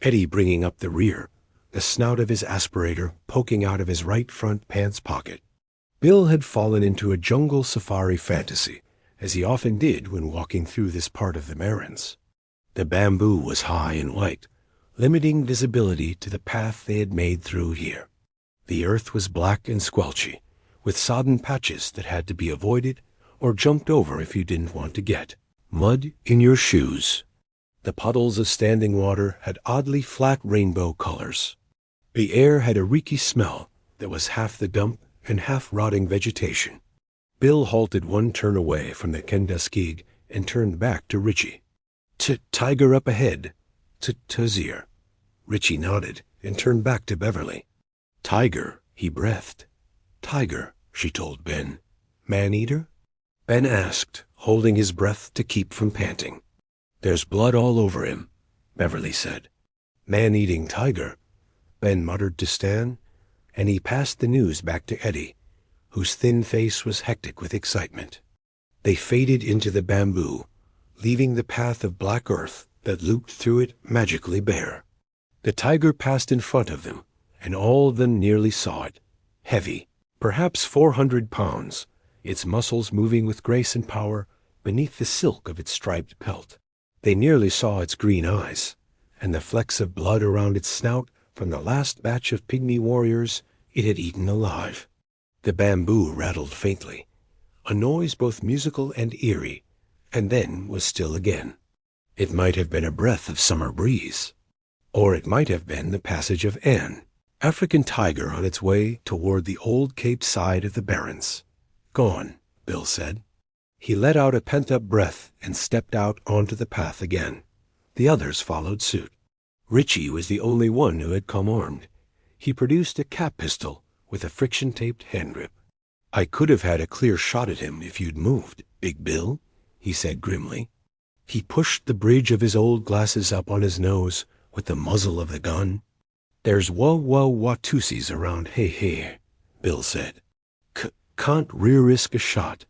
Eddie bringing up the rear, the snout of his aspirator poking out of his right front pants pocket. Bill had fallen into a jungle safari fantasy, as he often did when walking through this part of the Marins. The bamboo was high and white, limiting visibility to the path they had made through here. The earth was black and squelchy, with sodden patches that had to be avoided or jumped over if you didn't want to get mud in your shoes. The puddles of standing water had oddly flat rainbow colors. The air had a reeky smell that was half the dump and half rotting vegetation. Bill halted one turn away from the Kendaskig and turned back to Richie. "Tiger up ahead. Tozier." Richie nodded and turned back to Beverly. "Tiger," he breathed. "Tiger," she told Ben. "Man-eater?" Ben asked, holding his breath to keep from panting. "There's blood all over him," Beverly said. "Man-eating tiger," Ben muttered to Stan, and he passed the news back to Eddie, whose thin face was hectic with excitement. They faded into the bamboo, leaving the path of black earth that looped through it magically bare. The tiger passed in front of them, and all of them nearly saw it. Heavy, perhaps 400 pounds, its muscles moving with grace and power beneath the silk of its striped pelt. They nearly saw its green eyes, and the flecks of blood around its snout from the last batch of pygmy warriors it had eaten alive. The bamboo rattled faintly, a noise both musical and eerie, and then was still again. It might have been a breath of summer breeze, or it might have been the passage of an African tiger on its way toward the old Cape side of the Barrens. Gone, Bill said. He let out a pent-up breath and stepped out onto the path again. The others followed suit. Richie was the only one who had come armed. He produced a cap pistol with a friction-taped hand grip. "I could have had a clear shot at him if you'd moved, Big Bill," he said grimly. He pushed the bridge of his old glasses up on his nose with the muzzle of the gun. "There's Watusis around here," Bill said. "Can't rear-risk a shot.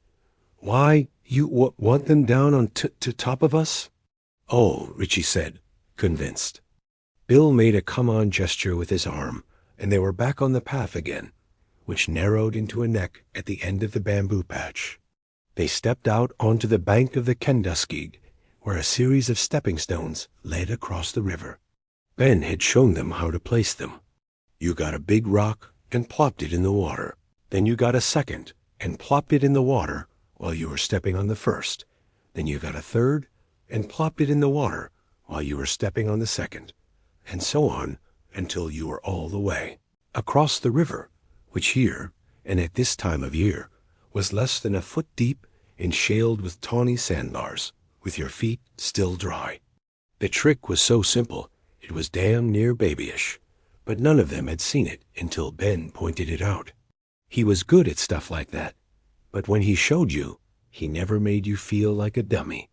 Why, you want them down on top of us?" "Oh," Richie said, convinced. Bill made a come-on gesture with his arm, and they were back on the path again, which narrowed into a neck at the end of the bamboo patch. They stepped out onto the bank of the Kentuskig, where a series of stepping stones led across the river. Ben had shown them how to place them. You got a big rock and plopped it in the water. Then you got a second and plopped it in the water while you were stepping on the first. Then you got a third and plopped it in the water while you were stepping on the second, and so on until you were all the way across the river, which here, and at this time of year, was less than a foot deep and shaled with tawny sandbars, with your feet still dry. The trick was so simple, it was damn near babyish, but none of them had seen it until Ben pointed it out. He was good at stuff like that, but when he showed you, he never made you feel like a dummy.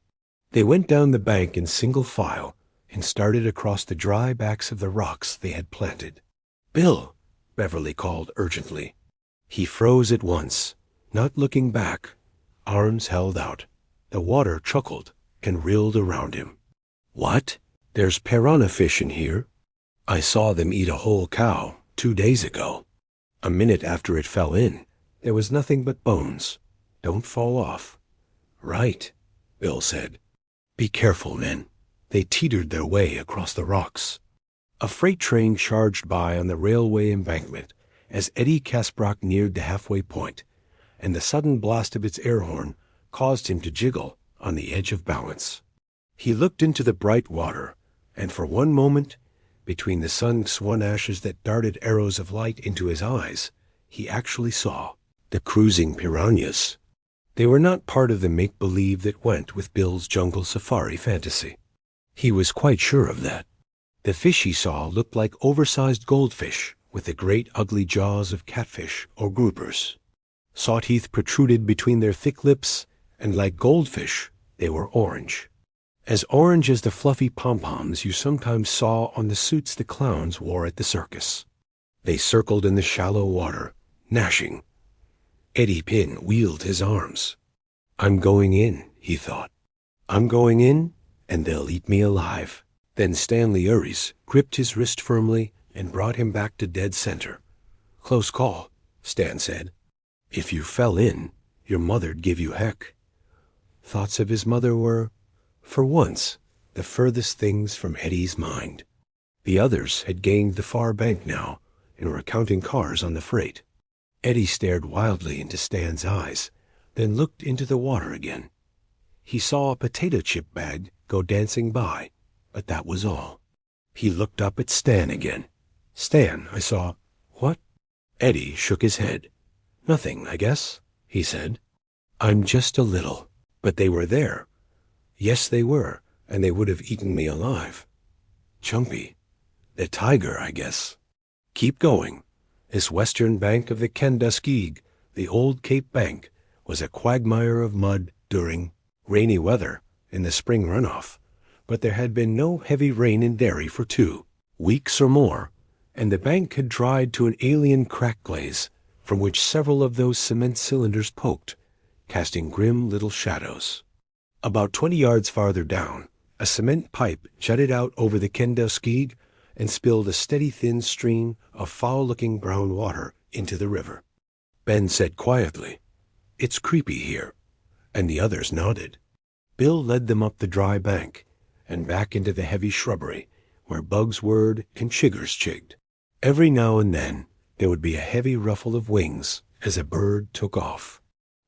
They went down the bank in single file and started across the dry backs of the rocks they had planted. "Bill," Beverly called urgently. He froze at once, not looking back, arms held out. The water chuckled and rilled around him. "What? There's piranha fish in here. I saw them eat a whole cow 2 days ago. A minute after it fell in, there was nothing but bones. Don't fall off." "Right," Bill said. "Be careful, men." They teetered their way across the rocks. A freight train charged by on the railway embankment as Eddie Kaspbrock neared the halfway point, and the sudden blast of its air horn caused him to jiggle on the edge of balance. He looked into the bright water, and for one moment, between the sun-swun ashes that darted arrows of light into his eyes, he actually saw the cruising piranhas. They were not part of the make-believe that went with Bill's jungle safari fantasy. He was quite sure of that. The fish he saw looked like oversized goldfish with the great ugly jaws of catfish or groupers. Sawteeth protruded between their thick lips, and like goldfish, they were orange. As orange as the fluffy pom-poms you sometimes saw on the suits the clowns wore at the circus. They circled in the shallow water, gnashing. Eddie Pinn wheeled his arms. "I'm going in," he thought. "I'm going in, and they'll eat me alive." Then Stanley Uries gripped his wrist firmly and brought him back to dead center. "Close call," Stan said. "If you fell in, your mother'd give you heck." Thoughts of his mother were, for once, the furthest things from Eddie's mind. The others had gained the far bank now and were counting cars on the freight. Eddie stared wildly into Stan's eyes, then looked into the water again. He saw a potato chip bag go dancing by, but that was all. He looked up at Stan again. "Stan, I saw—" "What?" Eddie shook his head. "Nothing, I guess," he said. "I'm just a little." But they were there. Yes, they were, and they would have eaten me alive. Chumpy. The tiger, I guess. Keep going. This western bank of the Kentuskig, the old Cape Bank, was a quagmire of mud during rainy weather in the spring runoff, but there had been no heavy rain in Derry for 2 weeks or more, and the bank had dried to an alien crack glaze from which several of those cement cylinders poked, casting grim little shadows. About 20 yards farther down, a cement pipe jutted out over the Kentuskig and spilled a steady thin stream of foul-looking brown water into the river. Ben said quietly, "It's creepy here," and the others nodded. Bill led them up the dry bank and back into the heavy shrubbery where bugs whirred and chiggers chigged. Every now and then there would be a heavy ruffle of wings as a bird took off.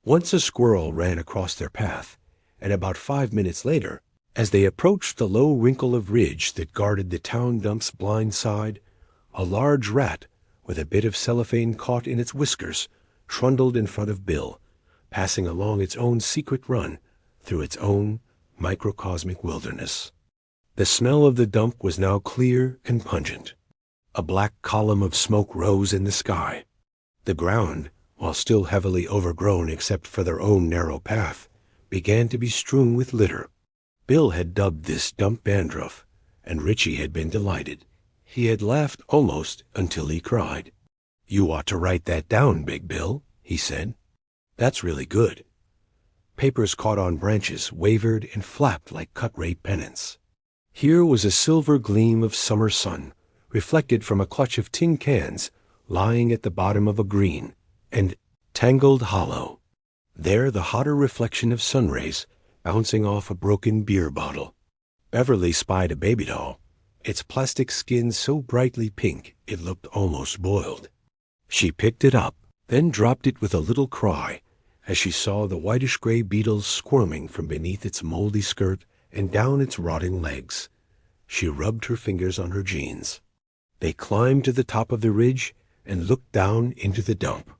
Once a squirrel ran across their path, and about 5 minutes later, as they approached the low wrinkle of ridge that guarded the town dump's blind side, a large rat, with a bit of cellophane caught in its whiskers, trundled in front of Bill, passing along its own secret run through its own microcosmic wilderness. The smell of the dump was now clear and pungent. A black column of smoke rose in the sky. The ground, while still heavily overgrown except for their own narrow path, began to be strewn with litter. Bill had dubbed this dump dandruff, and Richie had been delighted. He had laughed almost until he cried. "You ought to write that down, Big Bill," he said. "That's really good." Papers caught on branches wavered and flapped like cut-rate pennants. Here was a silver gleam of summer sun, reflected from a clutch of tin cans lying at the bottom of a green and tangled hollow. There the hotter reflection of sun rays bouncing off a broken beer bottle. Beverly spied a baby doll, its plastic skin so brightly pink it looked almost boiled. She picked it up, then dropped it with a little cry as she saw the whitish-gray beetles squirming from beneath its moldy skirt and down its rotting legs. She rubbed her fingers on her jeans. They climbed to the top of the ridge and looked down into the dump.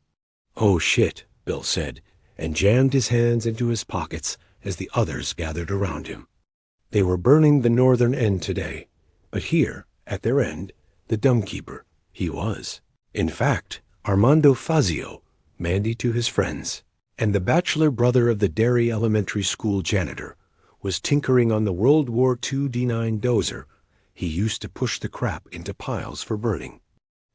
"Oh, shit," Bill said, and jammed his hands into his pockets as the others gathered around him. They were burning the northern end today, but here, at their end, the dumbkeeper, he was, in fact, Armando Fazio, Mandy to his friends, and the bachelor brother of the Derry elementary school janitor, was tinkering on the World War II D9 dozer he used to push the crap into piles for burning.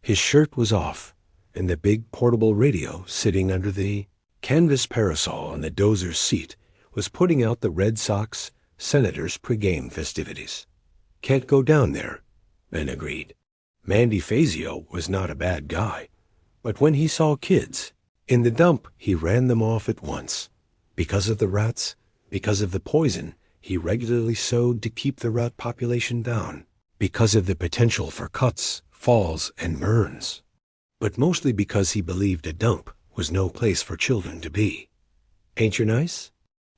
His shirt was off, and the big portable radio sitting under the canvas parasol on the dozer's seat was putting out the Red Sox Senators pregame festivities. "Can't go down there," Ben agreed. Mandy Fazio was not a bad guy, but when he saw kids in the dump, he ran them off at once. Because of the rats, because of the poison he regularly sowed to keep the rat population down, because of the potential for cuts, falls, and burns, but mostly because he believed a dump was no place for children to be. "Ain't you nice?"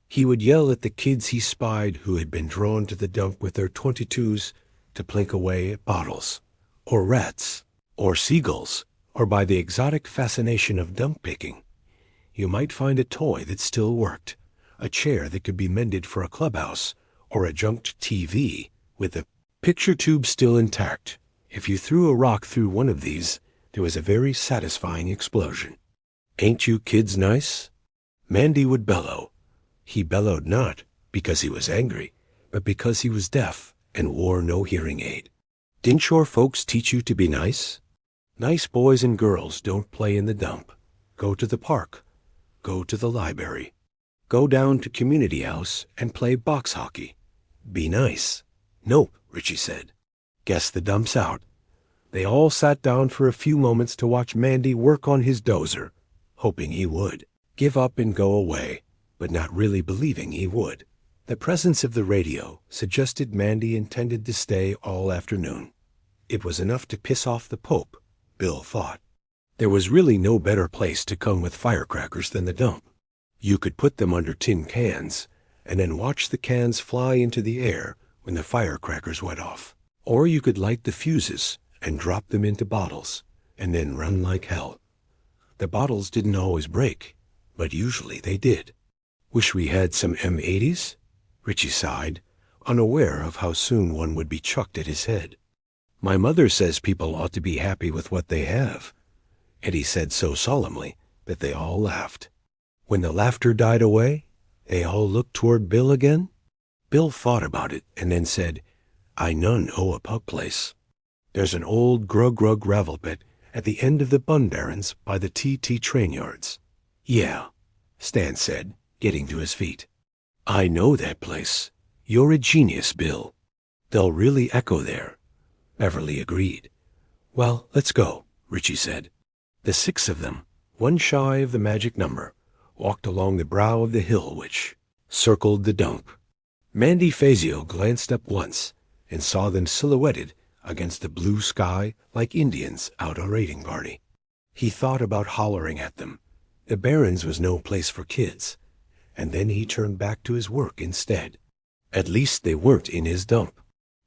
He would yell at the kids he spied who had been drawn to the dump with their .22s to plink away at bottles, or rats, or seagulls, or by the exotic fascination of dump picking. You might find a toy that still worked, a chair that could be mended for a clubhouse, or a junked TV with the picture tube still intact. If you threw a rock through one of these, there was a very satisfying explosion. "Ain't you kids nice?" Mandy would bellow. He bellowed not because he was angry, but because he was deaf and wore no hearing aid. "Didn't your folks teach you to be nice? Nice boys and girls don't play in the dump. Go to the park. Go to the library. Go down to community house and play box hockey. Be nice." "Nope," Richie said. "Guess the dump's out." They all sat down for a few moments to watch Mandy work on his dozer, hoping he would give up and go away, but not really believing he would. The presence of the radio suggested Mandy intended to stay all afternoon. It was enough to piss off the Pope, Bill thought. There was really no better place to come with firecrackers than the dump. You could put them under tin cans, and then watch the cans fly into the air when the firecrackers went off. Or you could light the fuses and drop them into bottles, and then run like hell. The bottles didn't always break, but usually they did. "Wish we had some M80s? Richie sighed, unaware of how soon one would be chucked at his head. "My mother says people ought to be happy with what they have," Eddie said so solemnly that they all laughed. When the laughter died away, they all looked toward Bill again. Bill thought about it and then said, "I none owe a pup place. There's an old grug-rug gravel pit at the end of the bun barrens by the TT train yards." "Yeah," Stan said, getting to his feet. "I know that place. You're a genius, Bill. They'll really echo there," Beverly agreed. "Well, let's go," Richie said. The 6 of them, one shy of the magic number, walked along the brow of the hill which circled the dump. Mandy Fazio glanced up once and saw them silhouetted against the blue sky like Indians out a raiding party. He thought about hollering at them. The Barrens was no place for kids, and then he turned back to his work instead. At least they weren't in his dump.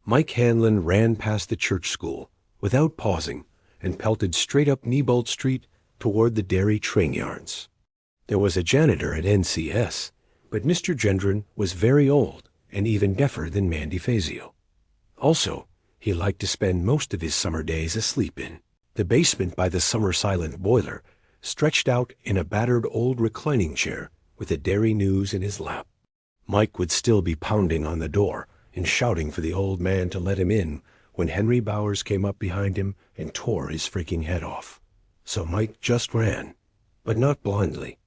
Mike Hanlon ran past the church school without pausing and pelted straight up Neibolt Street toward the Derry train yards. There was a janitor at NCS, but Mr. Gendron was very old and even deafer than Mandy Fazio. Also, he liked to spend most of his summer days asleep in. The basement by the summer-silent boiler stretched out in a battered old reclining chair with the Derry News in his lap. Mike would still be pounding on the door and shouting for the old man to let him in when Henry Bowers came up behind him and tore his freaking head off. So Mike just ran, but not blindly.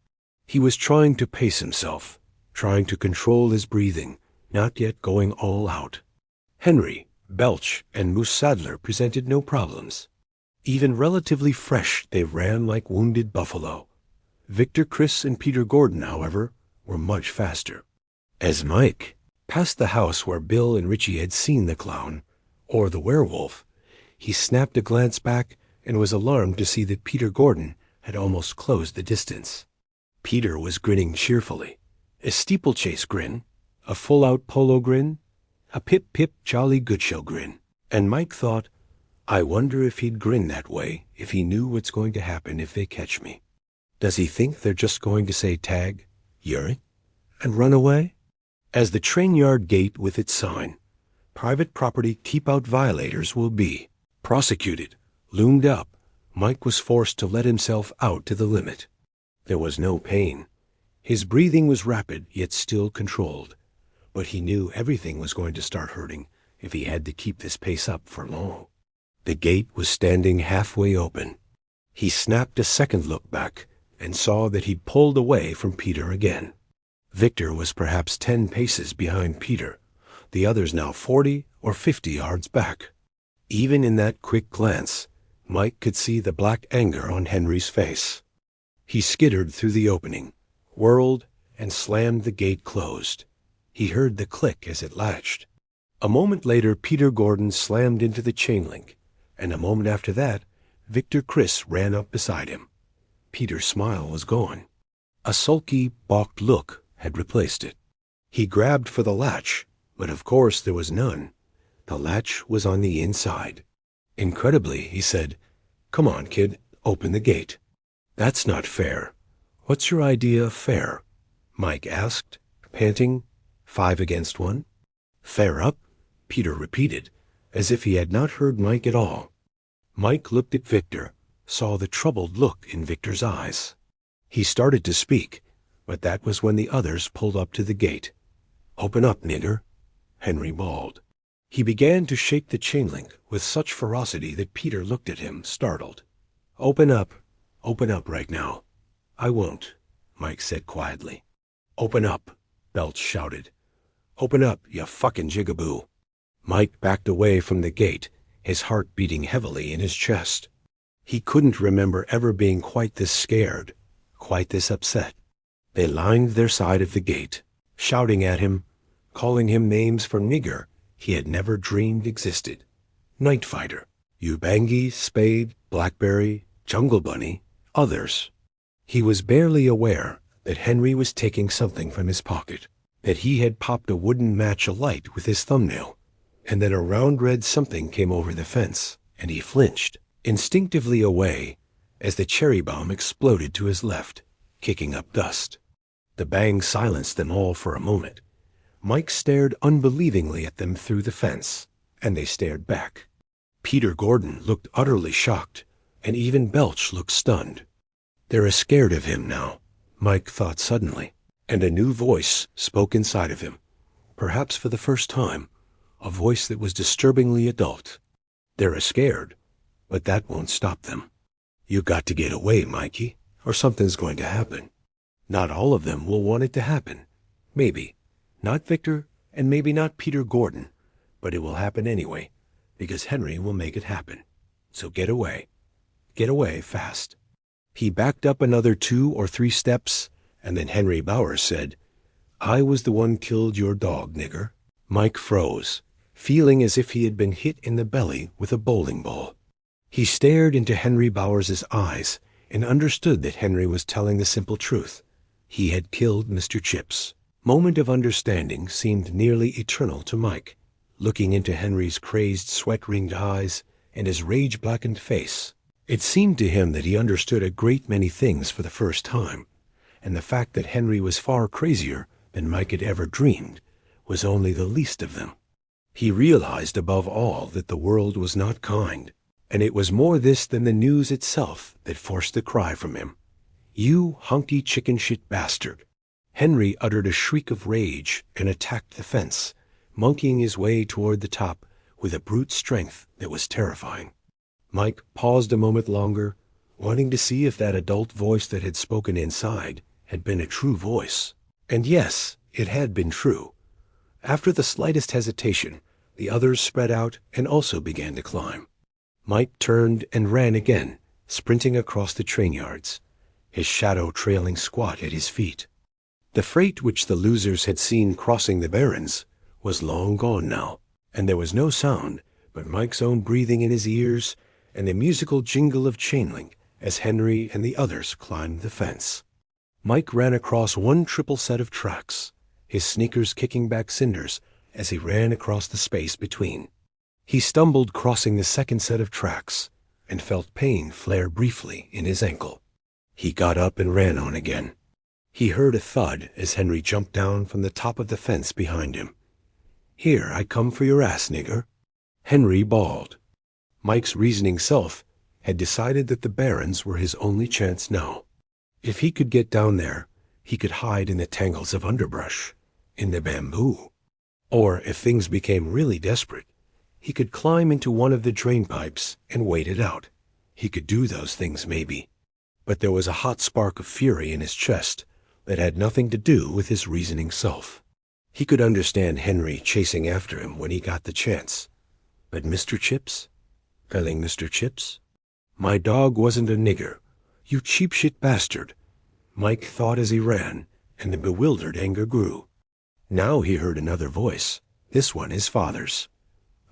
He was trying to pace himself, trying to control his breathing, not yet going all out. Henry, Belch, and Moose Sadler presented no problems. Even relatively fresh, they ran like wounded buffalo. Victor Criss and Peter Gordon, however, were much faster. As Mike passed the house where Bill and Richie had seen the clown, or the werewolf, he snapped a glance back and was alarmed to see that Peter Gordon had almost closed the distance. Peter was grinning cheerfully, a steeplechase grin, a full-out polo grin, a pip-pip jolly good-show grin. And Mike thought, I wonder if he'd grin that way if he knew what's going to happen if they catch me. Does he think they're just going to say tag, Yuri, and run away? As the train yard gate with its sign, private property keep-out violators will be prosecuted, loomed up, Mike was forced to let himself out to the limit. There was no pain. His breathing was rapid yet still controlled, but he knew everything was going to start hurting if he had to keep this pace up for long. The gate was standing halfway open. He snapped a second look back and saw that he'd pulled away from Peter again. Victor was perhaps 10 paces behind Peter, the others now 40 or 50 yards back. Even in that quick glance, Mike could see the black anger on Henry's face. He skittered through the opening, whirled, and slammed the gate closed. He heard the click as it latched. A moment later, Peter Gordon slammed into the chain link, and a moment after that, Victor Criss ran up beside him. Peter's smile was gone. A sulky, balked look had replaced it. He grabbed for the latch, but of course there was none. The latch was on the inside. Incredibly, he said, "Come on, kid, open the gate." "That's not fair." "What's your idea of fair?" Mike asked, panting. 5 against 1? "Fair up?" Peter repeated, as if he had not heard Mike at all. Mike looked at Victor, saw the troubled look in Victor's eyes. He started to speak, but that was when the others pulled up to the gate. "Open up, nigger," Henry bawled. He began to shake the chain link with such ferocity that Peter looked at him, startled. Open up right now." "I won't," Mike said quietly. "Open up," Belch shouted. "Open up, you fucking jigaboo." Mike backed away from the gate, his heart beating heavily in his chest. He couldn't remember ever being quite this scared, quite this upset. They lined their side of the gate, shouting at him, calling him names for nigger he had never dreamed existed. Night Fighter, Ubangi, Spade, Blackberry, Jungle Bunny, others. He was barely aware that Henry was taking something from his pocket, that he had popped a wooden match alight with his thumbnail, and then a round red something came over the fence, and he flinched, instinctively away, as the cherry bomb exploded to his left, kicking up dust. The bang silenced them all for a moment. Mike stared unbelievingly at them through the fence, and they stared back. Peter Gordon looked utterly shocked, and even Belch looked stunned. "They're scared of him now," Mike thought suddenly, and a new voice spoke inside of him, perhaps for the first time, a voice that was disturbingly adult. "They're scared, but that won't stop them. You got to get away, Mikey, or something's going to happen. Not all of them will want it to happen. Maybe. Not Victor, and maybe not Peter Gordon, but it will happen anyway, because Henry will make it happen. So get away. Get away fast." He backed up another 2 or 3 steps, and then Henry Bowers said, "I was the one killed your dog, nigger." Mike froze, feeling as if he had been hit in the belly with a bowling ball. He stared into Henry Bowers's eyes and understood that Henry was telling the simple truth. He had killed Mr. Chips. Moment of understanding seemed nearly eternal to Mike, looking into Henry's crazed, sweat-ringed eyes and his rage-blackened face. It seemed to him that he understood a great many things for the first time, and the fact that Henry was far crazier than Mike had ever dreamed was only the least of them. He realized above all that the world was not kind, and it was more this than the news itself that forced the cry from him. "You hunky chicken-shit bastard!" Henry uttered a shriek of rage and attacked the fence, monkeying his way toward the top with a brute strength that was terrifying. Mike paused a moment longer, wanting to see if that adult voice that had spoken inside had been a true voice. And yes, it had been true. After the slightest hesitation, the others spread out and also began to climb. Mike turned and ran again, sprinting across the train yards, his shadow trailing squat at his feet. The freight which the losers had seen crossing the barrens was long gone now, and there was no sound but Mike's own breathing in his ears and the musical jingle of chain link as Henry and the others climbed the fence. Mike ran across one triple set of tracks, his sneakers kicking back cinders as he ran across the space between. He stumbled crossing the second set of tracks and felt pain flare briefly in his ankle. He got up and ran on again. He heard a thud as Henry jumped down from the top of the fence behind him. "Here, I come for your ass, nigger." Henry bawled. Mike's reasoning self had decided that the barrens were his only chance now. If he could get down there, he could hide in the tangles of underbrush, in the bamboo. Or, if things became really desperate, he could climb into one of the drain pipes and wait it out. He could do those things, maybe. But there was a hot spark of fury in his chest that had nothing to do with his reasoning self. He could understand Henry chasing after him when he got the chance. But Mr. Chips? Telling Mr. Chips? "My dog wasn't a nigger, you cheap shit bastard," Mike thought as he ran, and the bewildered anger grew. Now he heard another voice, this one his father's.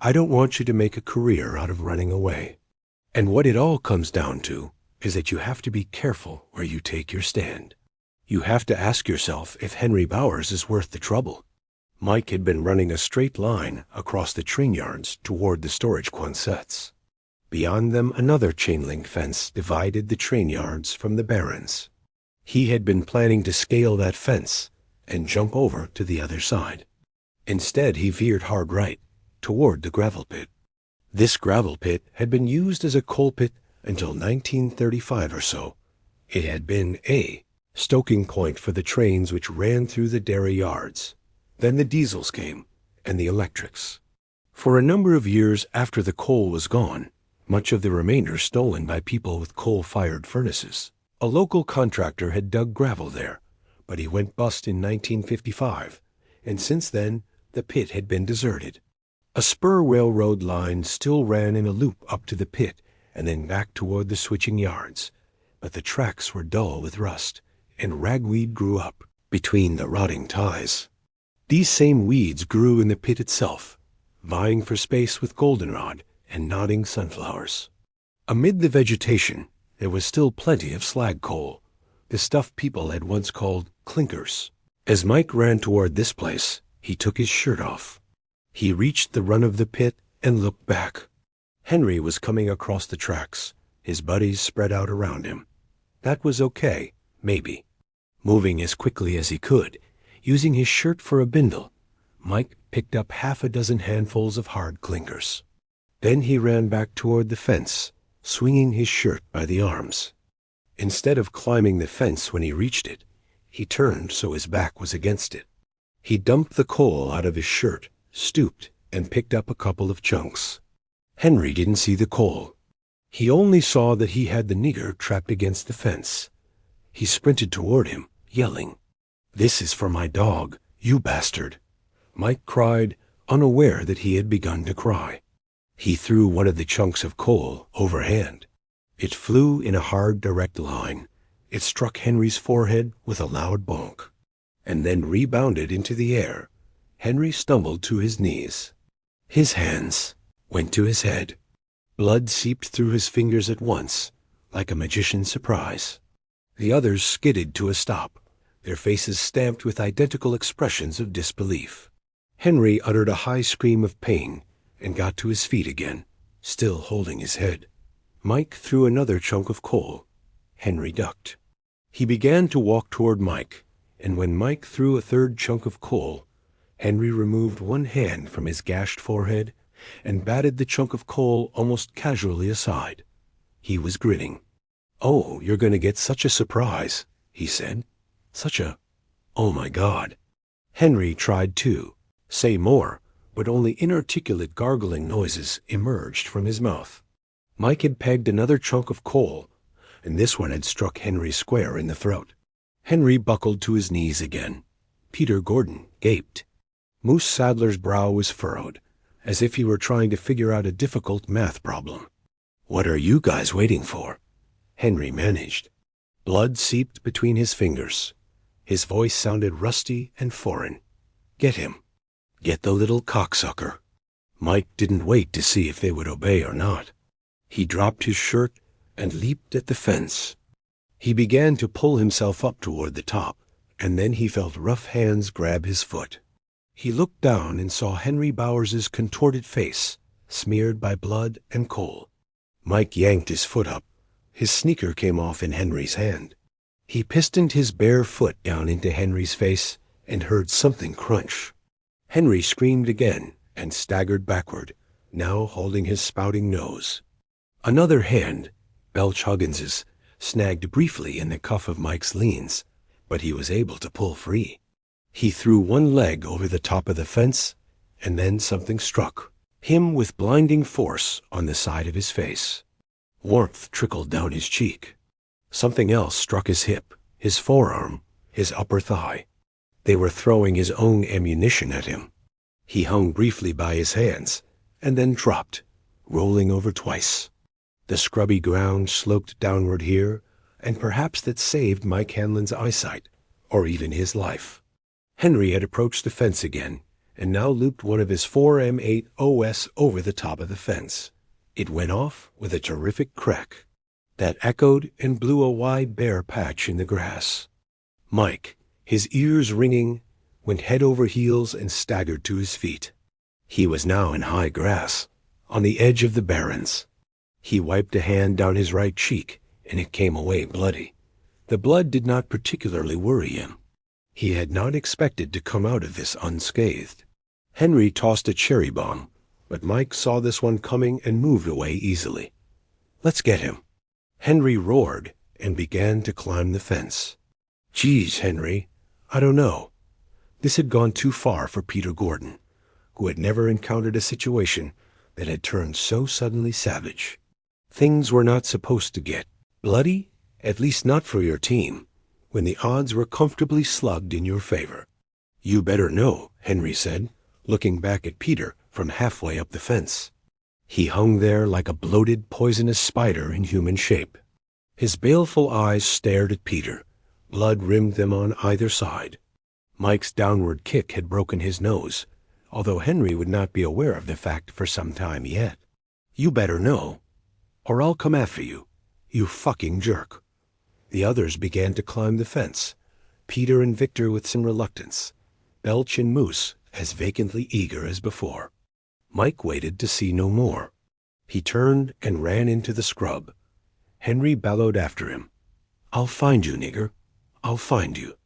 "I don't want you to make a career out of running away. And what it all comes down to is that you have to be careful where you take your stand. You have to ask yourself if Henry Bowers is worth the trouble." Mike had been running a straight line across the train yards toward the storage quonsets. Beyond them, another chain-link fence divided the train yards from the barrens. He had been planning to scale that fence and jump over to the other side. Instead, he veered hard right, toward the gravel pit. This gravel pit had been used as a coal pit until 1935 or so. It had been a stoking point for the trains which ran through the Derry yards. Then the diesels came, and the electrics. For a number of years after the coal was gone, much of the remainder stolen by people with coal-fired furnaces. A local contractor had dug gravel there, but he went bust in 1955, and since then the pit had been deserted. A spur railroad line still ran in a loop up to the pit and then back toward the switching yards, but the tracks were dull with rust, and ragweed grew up between the rotting ties. These same weeds grew in the pit itself, vying for space with goldenrod and nodding sunflowers. Amid the vegetation, there was still plenty of slag coal, the stuff people had once called clinkers. As Mike ran toward this place, he took his shirt off. He reached the run of the pit and looked back. Henry was coming across the tracks, his buddies spread out around him. That was okay, maybe. Moving as quickly as he could, using his shirt for a bindle, Mike picked up half a dozen handfuls of hard clinkers. Then he ran back toward the fence, swinging his shirt by the arms. Instead of climbing the fence when he reached it, he turned so his back was against it. He dumped the coal out of his shirt, stooped, and picked up a couple of chunks. Henry didn't see the coal. He only saw that he had the nigger trapped against the fence. He sprinted toward him, yelling, "This is for my dog, you bastard!" Mike cried, unaware that he had begun to cry. He threw one of the chunks of coal overhand. It flew in a hard, direct line. It struck Henry's forehead with a loud bonk, and then rebounded into the air. Henry stumbled to his knees. His hands went to his head. Blood seeped through his fingers at once, like a magician's surprise. The others skidded to a stop, their faces stamped with identical expressions of disbelief. Henry uttered a high scream of pain and got to his feet again, still holding his head. Mike threw another chunk of coal. Henry ducked. He began to walk toward Mike, and when Mike threw a third chunk of coal, Henry removed one hand from his gashed forehead and batted the chunk of coal almost casually aside. He was grinning. "Oh, you're going to get such a surprise," he said. "Such a... oh my God." Henry tried to say more, but only inarticulate gargling noises emerged from his mouth. Mike had pegged another chunk of coal, and this one had struck Henry square in the throat. Henry buckled to his knees again. Peter Gordon gaped. Moose Sadler's brow was furrowed, as if he were trying to figure out a difficult math problem. "What are you guys waiting for?" Henry managed. Blood seeped between his fingers. His voice sounded rusty and foreign. "Get him. Get the little cocksucker." Mike didn't wait to see if they would obey or not. He dropped his shirt and leaped at the fence. He began to pull himself up toward the top, and then he felt rough hands grab his foot. He looked down and saw Henry Bowers's contorted face, smeared by blood and coal. Mike yanked his foot up. His sneaker came off in Henry's hand. He pistoned his bare foot down into Henry's face and heard something crunch. Henry screamed again and staggered backward, now holding his spouting nose. Another hand, Belch Huggins's, snagged briefly in the cuff of Mike's leans, but he was able to pull free. He threw one leg over the top of the fence, and then something struck him with blinding force on the side of his face. Warmth trickled down his cheek. Something else struck his hip, his forearm, his upper thigh. They were throwing his own ammunition at him. He hung briefly by his hands, and then dropped, rolling over twice. The scrubby ground sloped downward here, and perhaps that saved Mike Hanlon's eyesight, or even his life. Henry had approached the fence again, and now looped one of his 4M8 OS over the top of the fence. It went off with a terrific crack that echoed and blew a wide bare patch in the grass. Mike, his ears ringing, went head over heels and staggered to his feet. He was now in high grass, on the edge of the barrens. He wiped a hand down his right cheek, and it came away bloody. The blood did not particularly worry him. He had not expected to come out of this unscathed. Henry tossed a cherry bomb, but Mike saw this one coming and moved away easily. "Let's get him." Henry roared and began to climb the fence. "Geez, Henry, I don't know." This had gone too far for Peter Gordon, who had never encountered a situation that had turned so suddenly savage. Things were not supposed to get bloody, at least not for your team, when the odds were comfortably slugged in your favor. "You better know," Henry said, looking back at Peter from halfway up the fence. He hung there like a bloated, poisonous spider in human shape. His baleful eyes stared at Peter. Blood rimmed them on either side. Mike's downward kick had broken his nose, although Henry would not be aware of the fact for some time yet. "You better know, or I'll come after you, you fucking jerk." The others began to climb the fence, Peter and Victor with some reluctance, Belch and Moose as vacantly eager as before. Mike waited to see no more. He turned and ran into the scrub. Henry bellowed after him, "I'll find you, nigger. I'll find you."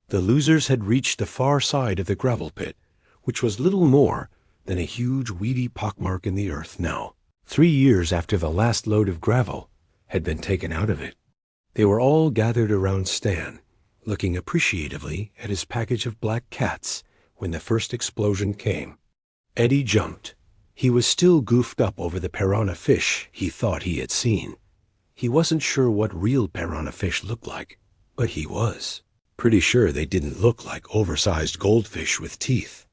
The losers had reached the far side of the gravel pit, which was little more than a huge weedy pockmark in the earth now, 3 years after the last load of gravel had been taken out of it. They were all gathered around Stan, looking appreciatively at his package of black cats when the first explosion came. Eddie jumped. He was still goofed up over the piranha fish he thought he had seen. He wasn't sure what real piranha fish looked like, but he was pretty sure they didn't look like oversized goldfish with teeth.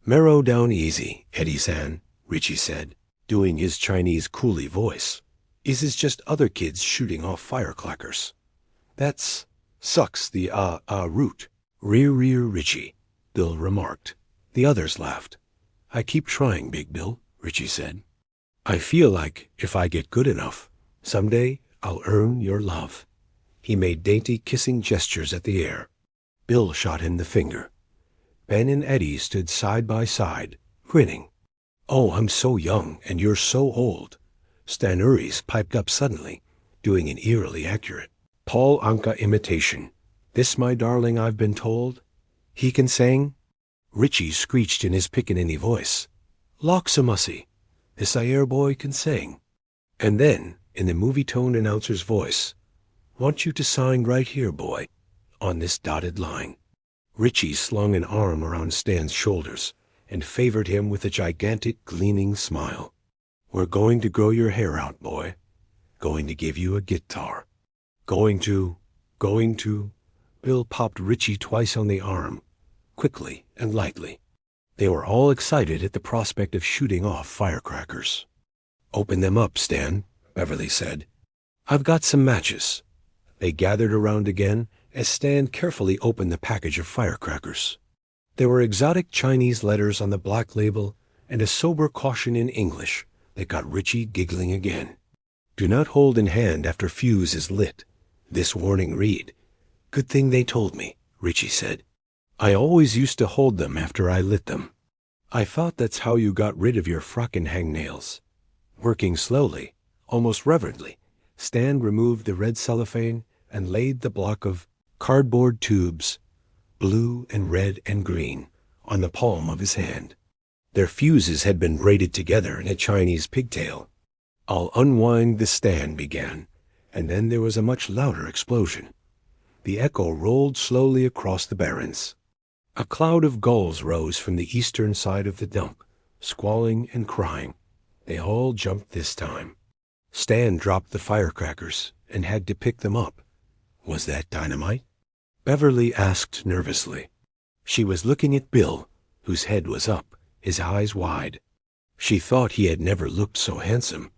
"Marrow down easy, Eddie-san," Richie said, doing his Chinese coolie voice. "Is this just other kids shooting off firecrackers? That's sucks the root." "Rear, Richie," Bill remarked. The others laughed. "I keep trying, Big Bill," Richie said. "I feel like if I get good enough, someday I'll earn your love." He made dainty kissing gestures at the air. Bill shot him the finger. Ben and Eddie stood side by side, grinning. "Oh, I'm so young, and you're so old," Stan Uris piped up suddenly, doing an eerily accurate Paul Anka imitation. "This, my darling, I've been told. He can sing?" Richie screeched in his pickaninny voice. "Loxamussy, this air boy can sing." And then, in the movie-toned announcer's voice, "Want you to sign right here, boy, on this dotted line." Richie slung an arm around Stan's shoulders and favored him with a gigantic, gleaming smile. "We're going to grow your hair out, boy. Going to give you a guitar. Going to... Bill popped Richie twice on the arm, quickly and lightly. They were all excited at the prospect of shooting off firecrackers. "Open them up, Stan," Beverly said. "I've got some matches." They gathered around again as Stan carefully opened the package of firecrackers. There were exotic Chinese letters on the black label and a sober caution in English that got Richie giggling again. "Do not hold in hand after fuse is lit. This warning read." "Good thing they told me," Richie said. "I always used to hold them after I lit them. I thought that's how you got rid of your frockin' hangnails." Working slowly, almost reverently, Stan removed the red cellophane and laid the block of cardboard tubes, blue and red and green, on the palm of his hand. Their fuses had been braided together in a Chinese pigtail. "I'll unwind the stand," began, and then there was a much louder explosion. The echo rolled slowly across the barrens. A cloud of gulls rose from the eastern side of the dump, squalling and crying. They all jumped this time. Stan dropped the firecrackers and had to pick them up. "Was that dynamite?" Beverly asked nervously. She was looking at Bill, whose head was up, his eyes wide. She thought he had never looked so handsome,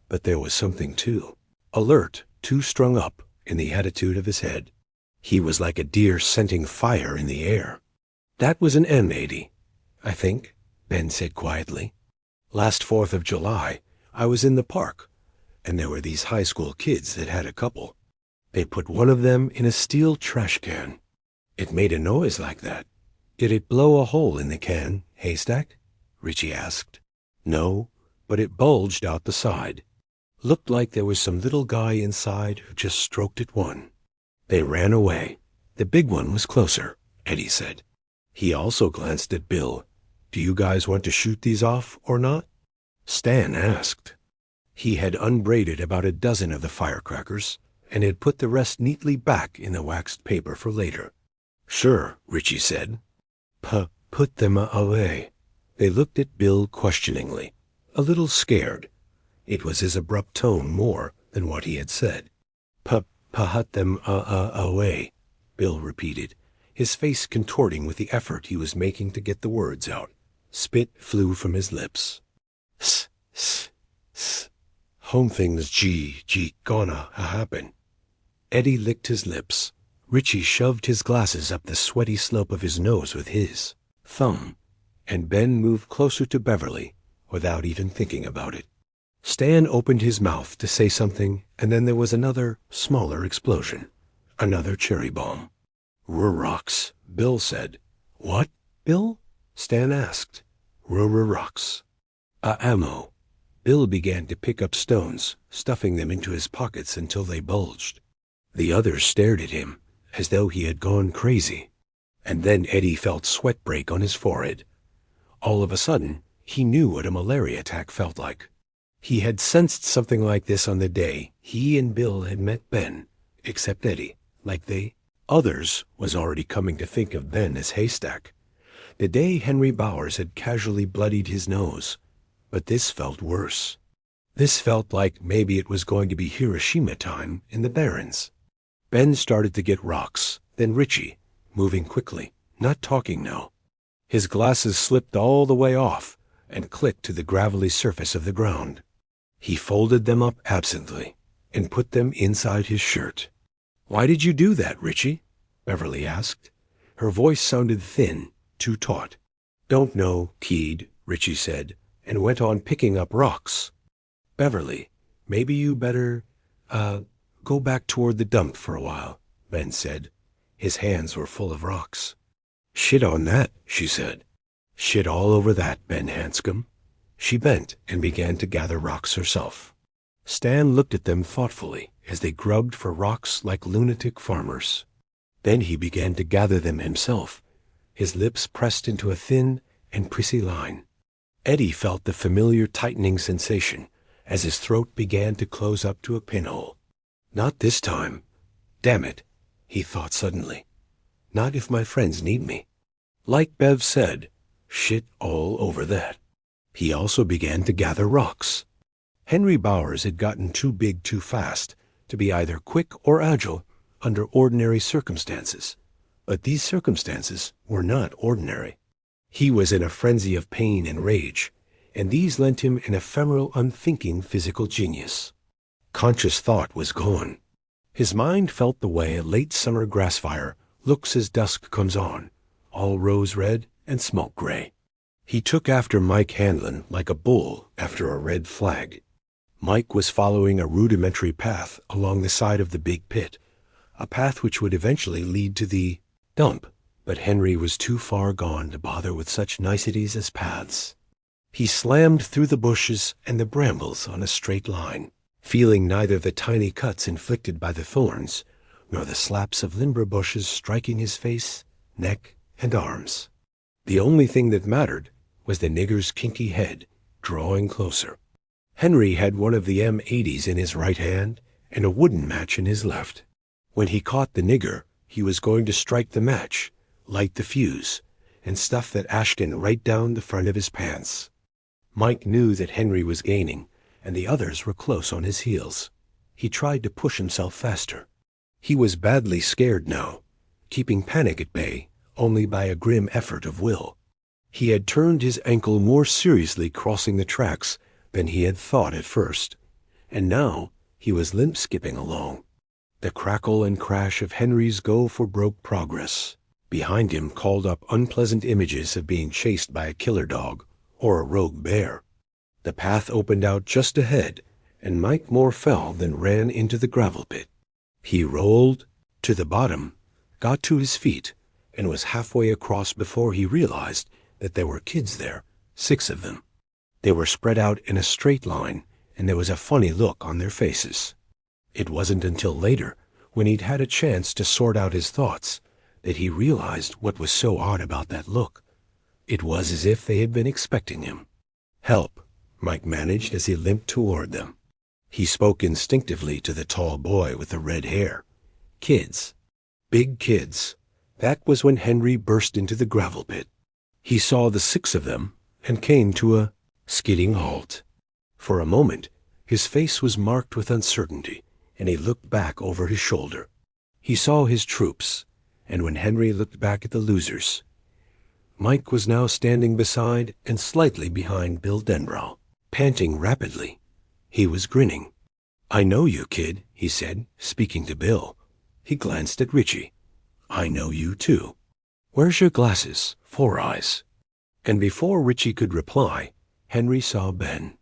but there was something too alert, too strung up, in the attitude of his head. He was like a deer scenting fire in the air. "That was an M80, I think," Ben said quietly. "Last 4th of July, I was in the park, and there were these high school kids that had a couple. They put one of them in a steel trash can. It made a noise like that." "Did it blow a hole in the can, Haystack?" Richie asked. "No, but it bulged out the side. Looked like there was some little guy inside who just stroked at one." They ran away. "The big one was closer," Eddie said. He also glanced at Bill. "Do you guys want to shoot these off or not?" Stan asked. He had unbraided about a dozen of the firecrackers and had put the rest neatly back in the waxed paper for later. "Sure," Richie said. Put them away." They looked at Bill questioningly, a little scared. It was his abrupt tone more than what he had said. Put them away," Bill repeated, his face contorting with the effort he was making to get the words out. Spit flew from his lips. "S. Home things gonna happen." Eddie licked his lips. Richie shoved his glasses up the sweaty slope of his nose with his thumb, and Ben moved closer to Beverly without even thinking about it. Stan opened his mouth to say something, and then there was another, smaller explosion. Another cherry bomb. "Rocks," Bill said. "What, Bill?" Stan asked. "Rocks. Ammo." Bill began to pick up stones, stuffing them into his pockets until they bulged. The others stared at him, as though he had gone crazy. And then Eddie felt sweat break on his forehead. All of a sudden, he knew what a malaria attack felt like. He had sensed something like this on the day he and Bill had met Ben, except Eddie, like others, was already coming to think of Ben as Haystack. The day Henry Bowers had casually bloodied his nose. But this felt worse. This felt like maybe it was going to be Hiroshima time in the Barrens. Ben started to get rocks, then Richie, moving quickly, not talking now. His glasses slipped all the way off and clicked to the gravelly surface of the ground. He folded them up absently and put them inside his shirt. "Why did you do that, Richie?" Beverly asked. Her voice sounded thin, too taut. "Don't know, kid," Richie said, and went on picking up rocks. "Beverly, maybe you better, go back toward the dump for a while," Ben said. His hands were full of rocks. "Shit on that," she said. "Shit all over that, Ben Hanscom." She bent and began to gather rocks herself. Stan looked at them thoughtfully as they grubbed for rocks like lunatic farmers. Then he began to gather them himself, his lips pressed into a thin and prissy line. Eddie felt the familiar tightening sensation as his throat began to close up to a pinhole. Not this time. Damn it, he thought suddenly. Not if my friends need me. Like Bev said, shit all over that. He also began to gather rocks. Henry Bowers had gotten too big too fast to be either quick or agile under ordinary circumstances. But these circumstances were not ordinary. He was in a frenzy of pain and rage, and these lent him an ephemeral, unthinking physical genius. Conscious thought was gone. His mind felt the way a late summer grass fire looks as dusk comes on, all rose-red and smoke-gray. He took after Mike Hanlon like a bull after a red flag. Mike was following a rudimentary path along the side of the big pit, a path which would eventually lead to the dump, but Henry was too far gone to bother with such niceties as paths. He slammed through the bushes and the brambles on a straight line, feeling neither the tiny cuts inflicted by the thorns, nor the slaps of limber bushes striking his face, neck, and arms. The only thing that mattered was the nigger's kinky head, drawing closer. Henry had one of the M80s in his right hand and a wooden match in his left. When he caught the nigger, he was going to strike the match, light the fuse, and stuff that Ashton right down the front of his pants. Mike knew that Henry was gaining, and the others were close on his heels. He tried to push himself faster. He was badly scared now, keeping panic at bay only by a grim effort of will. He had turned his ankle more seriously crossing the tracks than he had thought at first, and now he was limp-skipping along. The crackle and crash of Henry's go-for-broke progress behind him called up unpleasant images of being chased by a killer dog or a rogue bear. The path opened out just ahead, and Mike more fell than ran into the gravel pit. He rolled to the bottom, got to his feet, and was halfway across before he realized that there were kids there, 6 of them. They were spread out in a straight line, and there was a funny look on their faces. It wasn't until later, when he'd had a chance to sort out his thoughts, that he realized what was so odd about that look. It was as if they had been expecting him. "Help," Mike managed as he limped toward them. He spoke instinctively to the tall boy with the red hair. Kids. Big kids. That was when Henry burst into the gravel pit. He saw the 6 of them and came to a skidding halt. For a moment, his face was marked with uncertainty, and he looked back over his shoulder. He saw his troops, and when Henry looked back at the losers, Mike was now standing beside and slightly behind Bill Denbrow, panting rapidly. He was grinning. "I know you, kid," he said, speaking to Bill. He glanced at Richie. "I know you, too. Where's your glasses, 4 Eyes?" And before Richie could reply, Henry saw Ben.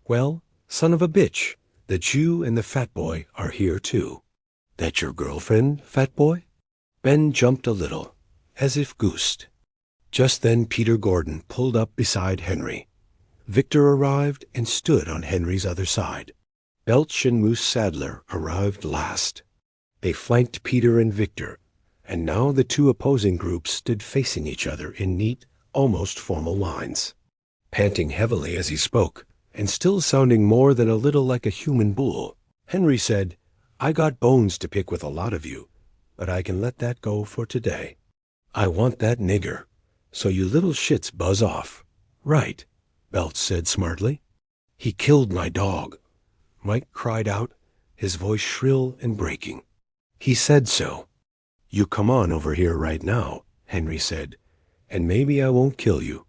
"Well, son of a bitch, the Jew and the fat boy are here, too." "That your girlfriend, fat boy?" Ben jumped a little, as if goosed. Just then Peter Gordon pulled up beside Henry. Victor arrived and stood on Henry's other side. Belch and Moose Sadler arrived last. They flanked Peter and Victor, and now the 2 opposing groups stood facing each other in neat, almost formal lines. Panting heavily as he spoke, and still sounding more than a little like a human bull, Henry said, "I got bones to pick with a lot of you, but I can let that go for today. I want that nigger, so you little shits buzz off." "Right," Belch said smartly. "He killed my dog," Mike cried out, his voice shrill and breaking. "He said so." "You come on over here right now," Henry said, "and maybe I won't kill you."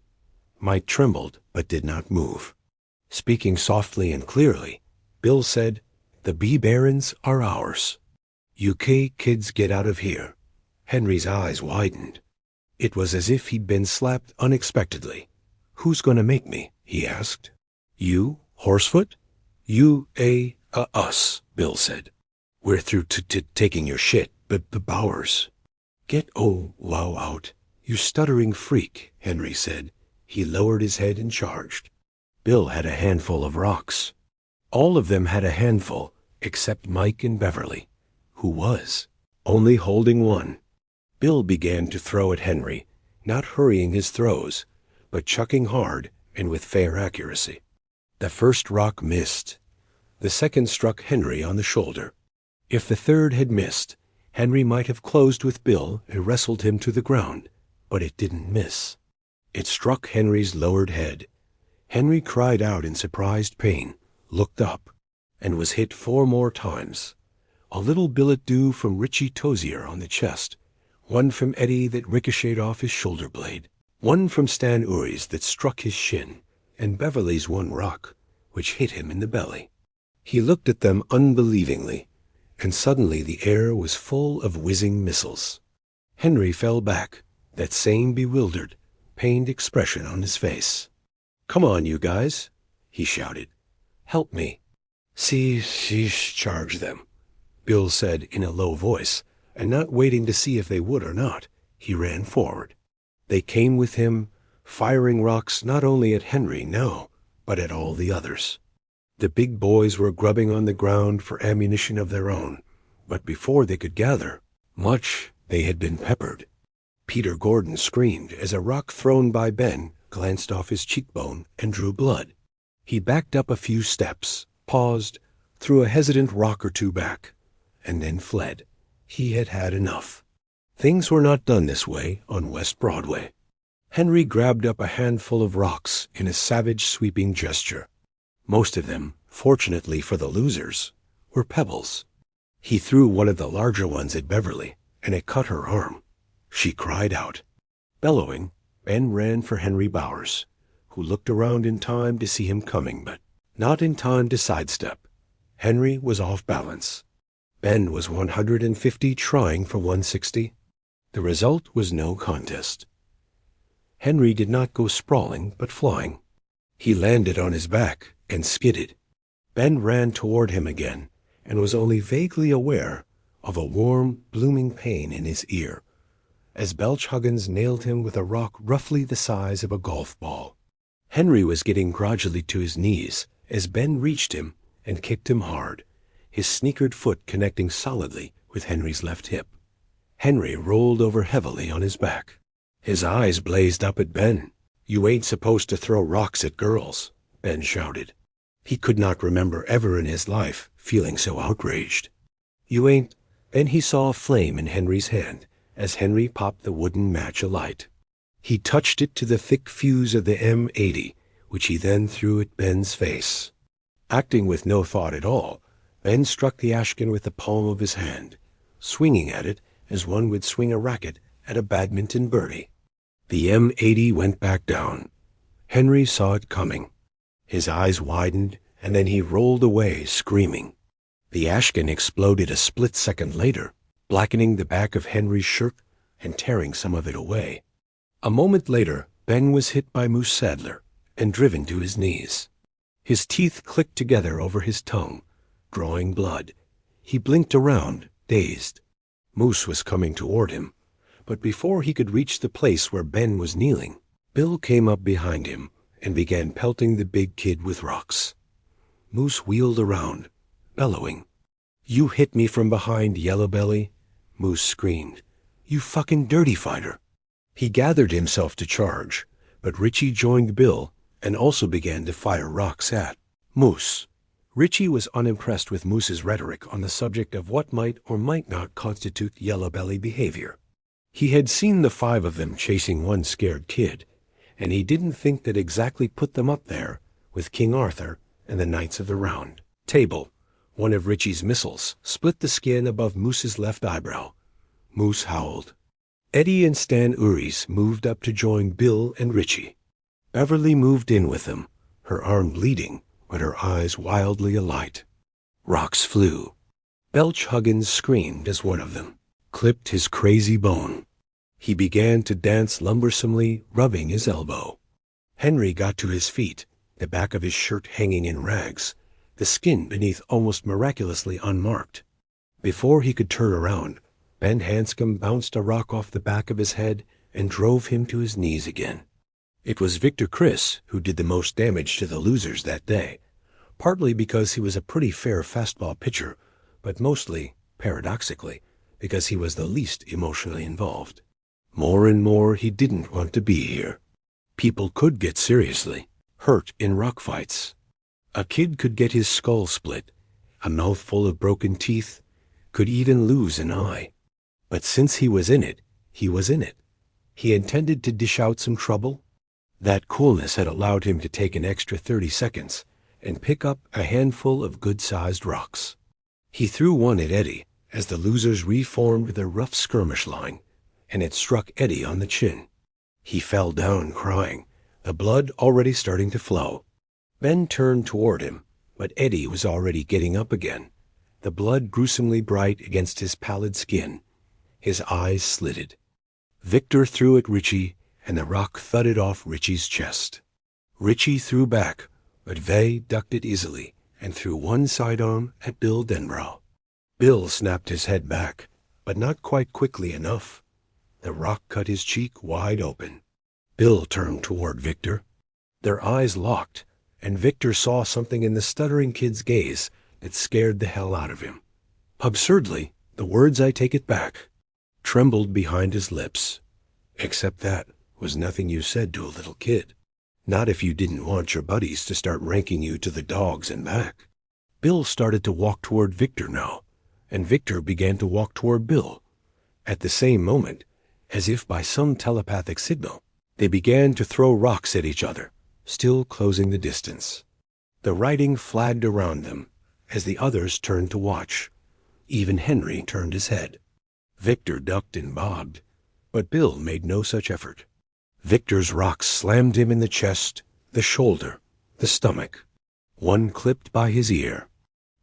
Mike trembled, but did not move. Speaking softly and clearly, Bill said, "The B-Barons are ours. UK kids get out of here." Henry's eyes widened. It was as if he'd been slapped unexpectedly. "Who's going to make me?" he asked. "You, Horsefoot?" Us," Bill said. "We're through taking your shit, but Bowers." "Get wow out, you stuttering freak," Henry said. He lowered his head and charged. Bill had a handful of rocks. All of them had a handful, except Mike and Beverly, who was only holding one. Bill began to throw at Henry, not hurrying his throws, but chucking hard and with fair accuracy. The first rock missed. The second struck Henry on the shoulder. If the third had missed, Henry might have closed with Bill and wrestled him to the ground, but it didn't miss. It struck Henry's lowered head. Henry cried out in surprised pain, looked up, and was hit 4 more times. A little billet doux from Richie Tozier on the chest, one from Eddie that ricocheted off his shoulder blade, one from Stan Uri's that struck his shin, and Beverly's one rock, which hit him in the belly. He looked at them unbelievingly, and suddenly the air was full of whizzing missiles. Henry fell back, that same bewildered, pained expression on his face. "Come on, you guys," he shouted. "Help me." Sheesh, charge them," Bill said in a low voice, and not waiting to see if they would or not, he ran forward. They came with him, firing rocks not only at Henry, no, but at all the others. The big boys were grubbing on the ground for ammunition of their own, but before they could gather much, they had been peppered. Peter Gordon screamed as a rock thrown by Ben glanced off his cheekbone and drew blood. He backed up a few steps, paused, threw a hesitant rock or two back, and then fled. He had had enough. Things were not done this way on West Broadway. Henry grabbed up a handful of rocks in a savage sweeping gesture. Most of them, fortunately for the losers, were pebbles. He threw one of the larger ones at Beverly, and it cut her arm. She cried out. Bellowing, Ben ran for Henry Bowers, who looked around in time to see him coming, but not in time to sidestep. Henry was off balance. Ben was 150 trying for 160. The result was no contest. Henry did not go sprawling, but flying. He landed on his back and skidded. Ben ran toward him again and was only vaguely aware of a warm, blooming pain in his ear, as Belch Huggins nailed him with a rock roughly the size of a golf ball. Henry was getting gradually to his knees as Ben reached him and kicked him hard, his sneakered foot connecting solidly with Henry's left hip. Henry rolled over heavily on his back. His eyes blazed up at Ben. "You ain't supposed to throw rocks at girls," Ben shouted. He could not remember ever in his life feeling so outraged. "You ain't—" Then he saw a flame in Henry's hand as Henry popped the wooden match alight. He touched it to the thick fuse of the M80, which he then threw at Ben's face. Acting with no thought at all, Ben struck the ashkin with the palm of his hand, swinging at it as one would swing a racket at a badminton birdie. The M80 went back down. Henry saw it coming. His eyes widened, and then he rolled away, screaming. The ashkin exploded a split second later, blackening the back of Henry's shirt and tearing some of it away. A moment later, Ben was hit by Moose Sadler and driven to his knees. His teeth clicked together over his tongue, drawing blood. He blinked around, dazed. Moose was coming toward him, but before he could reach the place where Ben was kneeling, Bill came up behind him and began pelting the big kid with rocks. Moose wheeled around, bellowing. "You hit me from behind, Yellow Belly," Moose screamed. "You fucking dirty fighter." He gathered himself to charge, but Richie joined Bill and also began to fire rocks at Moose. Richie was unimpressed with Moose's rhetoric on the subject of what might or might not constitute Yellow Belly behavior. He had seen the 5 of them chasing one scared kid, and he didn't think that exactly put them up there with King Arthur and the Knights of the Round Table. One of Richie's missiles split the skin above Moose's left eyebrow. Moose howled. Eddie and Stan Uri's moved up to join Bill and Richie. Beverly moved in with them, her arm bleeding, but her eyes wildly alight. Rocks flew. Belch Huggins screamed as one of them clipped his crazy bone. He began to dance lumbersomely, rubbing his elbow. Henry got to his feet, the back of his shirt hanging in rags, the skin beneath almost miraculously unmarked. Before he could turn around, Ben Hanscom bounced a rock off the back of his head and drove him to his knees again. It was Victor Chris who did the most damage to the losers that day, partly because he was a pretty fair fastball pitcher, but mostly, paradoxically, because he was the least emotionally involved. More and more he didn't want to be here. People could get seriously hurt in rock fights. A kid could get his skull split, a mouthful of broken teeth, could even lose an eye. But since he was in it, he was in it. He intended to dish out some trouble. That coolness had allowed him to take an extra 30 seconds and pick up a handful of good-sized rocks. He threw one at Eddie as the losers reformed their rough skirmish line, and it struck Eddie on the chin. He fell down crying, the blood already starting to flow. Ben turned toward him, but Eddie was already getting up again, the blood gruesomely bright against his pallid skin. His eyes slitted. Victor threw at Richie, and the rock thudded off Richie's chest. Richie threw back, but Vey ducked it easily and threw one sidearm at Bill Denbrough. Bill snapped his head back, but not quite quickly enough. The rock cut his cheek wide open. Bill turned toward Victor. Their eyes locked, and Victor saw something in the stuttering kid's gaze that scared the hell out of him. Absurdly, the words "I take it back" trembled behind his lips. Except that was nothing you said to a little kid. Not if you didn't want your buddies to start ranking you to the dogs and back. Bill started to walk toward Victor now, and Victor began to walk toward Bill. At the same moment, as if by some telepathic signal, they began to throw rocks at each other, still closing the distance. The writing flagged around them as the others turned to watch. Even Henry turned his head. Victor ducked and bobbed, but Bill made no such effort. Victor's rocks slammed him in the chest, the shoulder, the stomach. One clipped by his ear.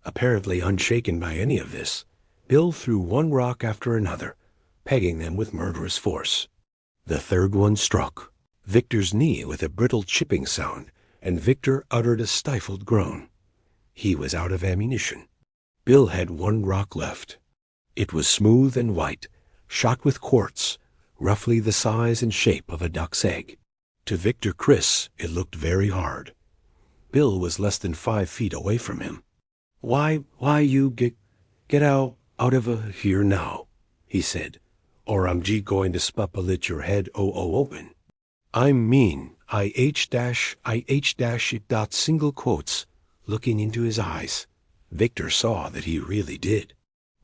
Apparently unshaken by any of this, Bill threw one rock after another, pegging them with murderous force. The third one struck Victor's knee with a brittle chipping sound, and Victor uttered a stifled groan. He was out of ammunition. Bill had one rock left. It was smooth and white, shot with quartz, roughly the size and shape of a duck's egg. To Victor Chris, it looked very hard. Bill was less than 5 feet away from him. Why you get out of here now," he said, "or I'm going to spuppalit your head open. I'm mean, I-H it dot single quotes, looking into his eyes. Victor saw that he really did.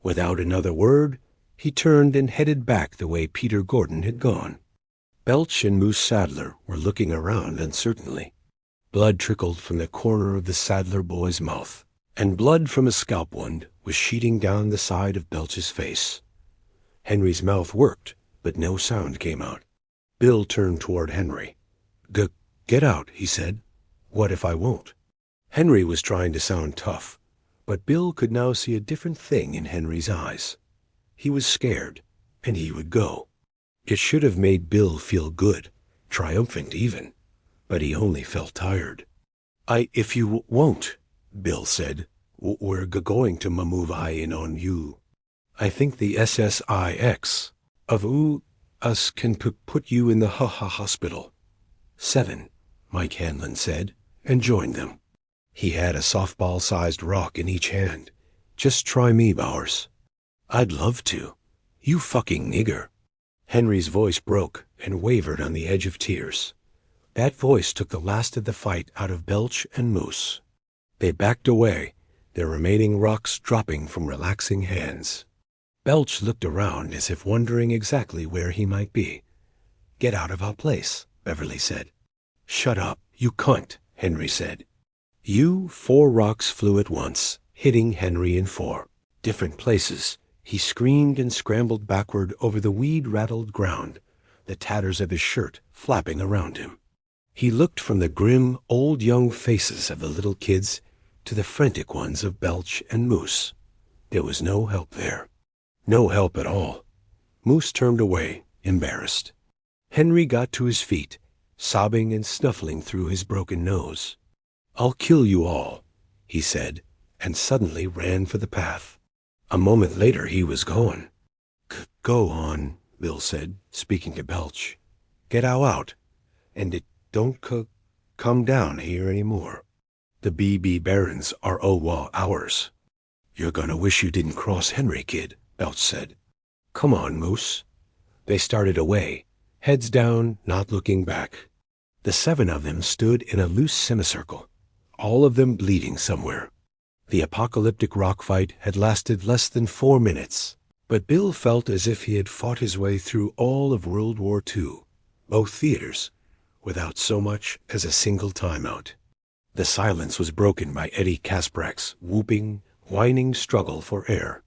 Without another word, he turned and headed back the way Peter Gordon had gone. Belch and Moose Sadler were looking around uncertainly. Blood trickled from the corner of the Sadler boy's mouth, and blood from a scalp wound was sheeting down the side of Belch's face. Henry's mouth worked, but no sound came out. Bill turned toward Henry. Get out," he said. "What if I won't?" Henry was trying to sound tough, but Bill could now see a different thing in Henry's eyes. He was scared, and he would go. It should have made Bill feel good, triumphant even, but he only felt tired. If you won't," Bill said, "we're going to move in on you. I think the SSIX of us can put you in the hospital." 7, Mike Hanlon said, and joined them. He had a softball-sized rock in each hand. "Just try me, Bowers." "I'd love to. You fucking nigger." Henry's voice broke and wavered on the edge of tears. That voice took the last of the fight out of Belch and Moose. They backed away, their remaining rocks dropping from relaxing hands. Belch looked around as if wondering exactly where he might be. "Get out of our place," Beverly said. "Shut up, you cunt," Henry said. 4 rocks flew at once, hitting Henry in 4 different places. He screamed and scrambled backward over the weed-rattled ground, the tatters of his shirt flapping around him. He looked from the grim, old young faces of the little kids to the frantic ones of Belch and Moose. There was no help there. No help at all. Moose turned away, embarrassed. Henry got to his feet, sobbing and snuffling through his broken nose. "I'll kill you all," he said, and suddenly ran for the path. A moment later he was gone. Go on, Bill said, speaking to Belch. Get out, and it don't come down here any more. The BB Barons are ours. You're gonna wish you didn't cross Henry, kid, Belch said. Come on, Moose. They started away, heads down, not looking back. The 7 of them stood in a loose semicircle, all of them bleeding somewhere. The apocalyptic rockfight had lasted less than 4 minutes, but Bill felt as if he had fought his way through all of World War II, both theaters, without so much as a single timeout. The silence was broken by Eddie Kasprak's whooping, whining struggle for air.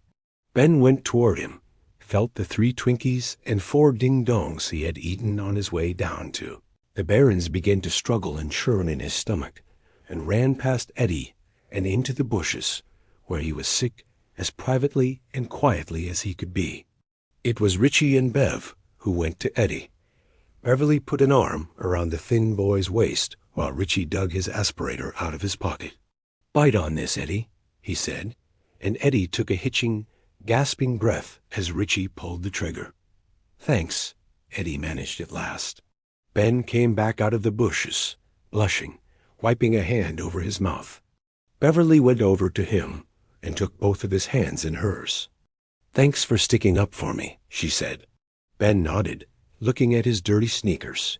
Ben went toward him, felt the 3 Twinkies and 4 ding-dongs he had eaten on his way down to. The Barons began to struggle and churn in his stomach, and ran past Eddie and into the bushes, where he was sick as privately and quietly as he could be. It was Richie and Bev who went to Eddie. Beverly put an arm around the thin boy's waist while Richie dug his aspirator out of his pocket. Bite on this, Eddie, he said, and Eddie took a hitching, gasping breath as Richie pulled the trigger. Thanks, Eddie managed at last. Ben came back out of the bushes, blushing, wiping a hand over his mouth. Beverly went over to him and took both of his hands in hers. Thanks for sticking up for me, she said. Ben nodded, looking at his dirty sneakers.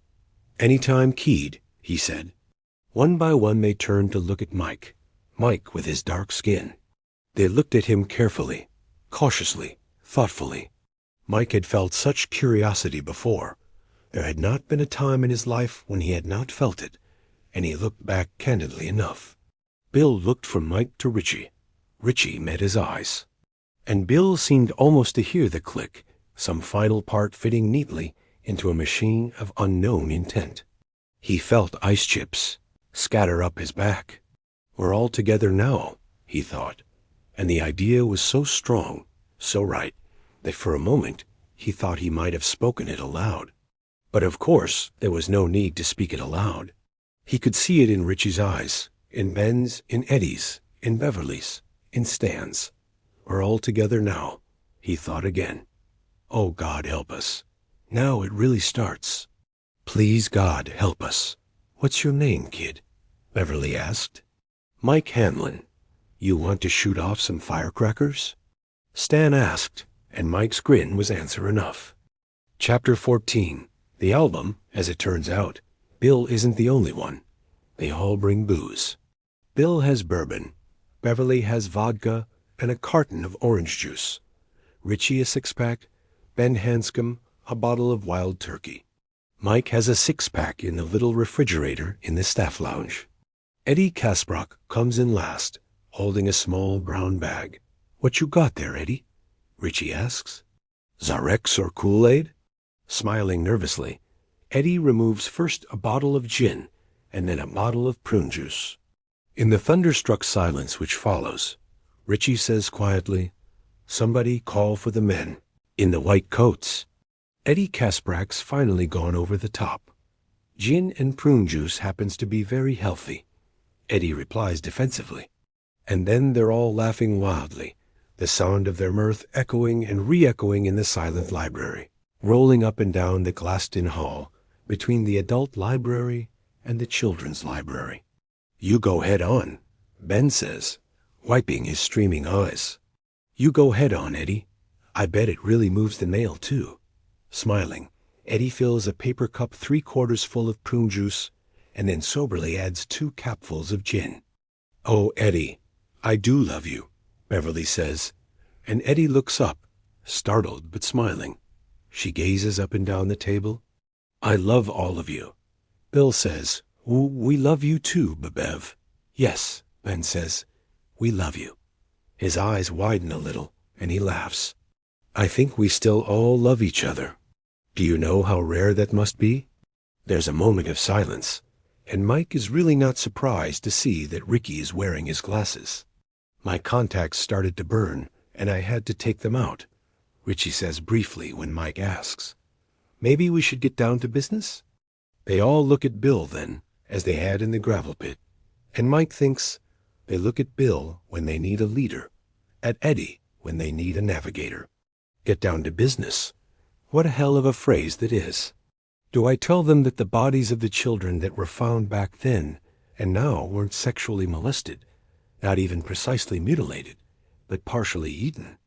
Anytime, kid, he said. One by one they turned to look at Mike with his dark skin. They looked at him carefully, cautiously, thoughtfully. Mike had felt such curiosity before. There had not been a time in his life when he had not felt it, and he looked back candidly enough. Bill looked from Mike to Richie. Richie met his eyes. And Bill seemed almost to hear the click, some final part fitting neatly into a machine of unknown intent. He felt ice chips scatter up his back. We're all together now, he thought, and the idea was so strong, so right, that for a moment he thought he might have spoken it aloud. But of course there was no need to speak it aloud. He could see it in Richie's eyes, in Ben's, in Eddie's, in Beverly's, in Stan's. We're all together now, he thought again. Oh, God help us. Now it really starts. Please, God, help us. What's your name, kid? Beverly asked. Mike Hanlon. You want to shoot off some firecrackers? Stan asked, and Mike's grin was answer enough. Chapter 14. The album, as it turns out, Bill isn't the only one. They all bring booze. Bill has bourbon. Beverly has vodka and a carton of orange juice. Richie a 6-pack. Ben Hanscom a bottle of wild turkey. Mike has a 6-pack in the little refrigerator in the staff lounge. Eddie Kasprak comes in last, holding a small brown bag. What you got there, Eddie? Richie asks. Zarex or Kool-Aid? Smiling nervously, Eddie removes first a bottle of gin and then a bottle of prune juice. In the thunderstruck silence which follows, Richie says quietly, Somebody call for the men in the white coats. Eddie Kasprak's finally gone over the top. Gin and prune juice happens to be very healthy, Eddie replies defensively. And then they're all laughing wildly, the sound of their mirth echoing and re-echoing in the silent library, rolling up and down the glassed-in hall between the adult library and the children's library. You go head on, Ben says, wiping his streaming eyes. You go head on, Eddie. I bet it really moves the nail, too. Smiling, Eddie fills a paper cup 3/4 full of prune juice and then soberly adds 2 capfuls of gin. Oh, Eddie, I do love you, Beverly says, and Eddie looks up, startled but smiling. She gazes up and down the table. I love all of you. Bill says, We love you too, Bev. Yes, Ben says, we love you. His eyes widen a little, and he laughs. I think we still all love each other. Do you know how rare that must be? There's a moment of silence, and Mike is really not surprised to see that Ricky is wearing his glasses. My contacts started to burn, and I had to take them out, Richie says briefly when Mike asks. Maybe we should get down to business? They all look at Bill then, as they had in the gravel pit, and Mike thinks they look at Bill when they need a leader, at Eddie when they need a navigator. Get down to business. What a hell of a phrase that is. Do I tell them that the bodies of the children that were found back then and now weren't sexually molested, not even precisely mutilated, but partially eaten?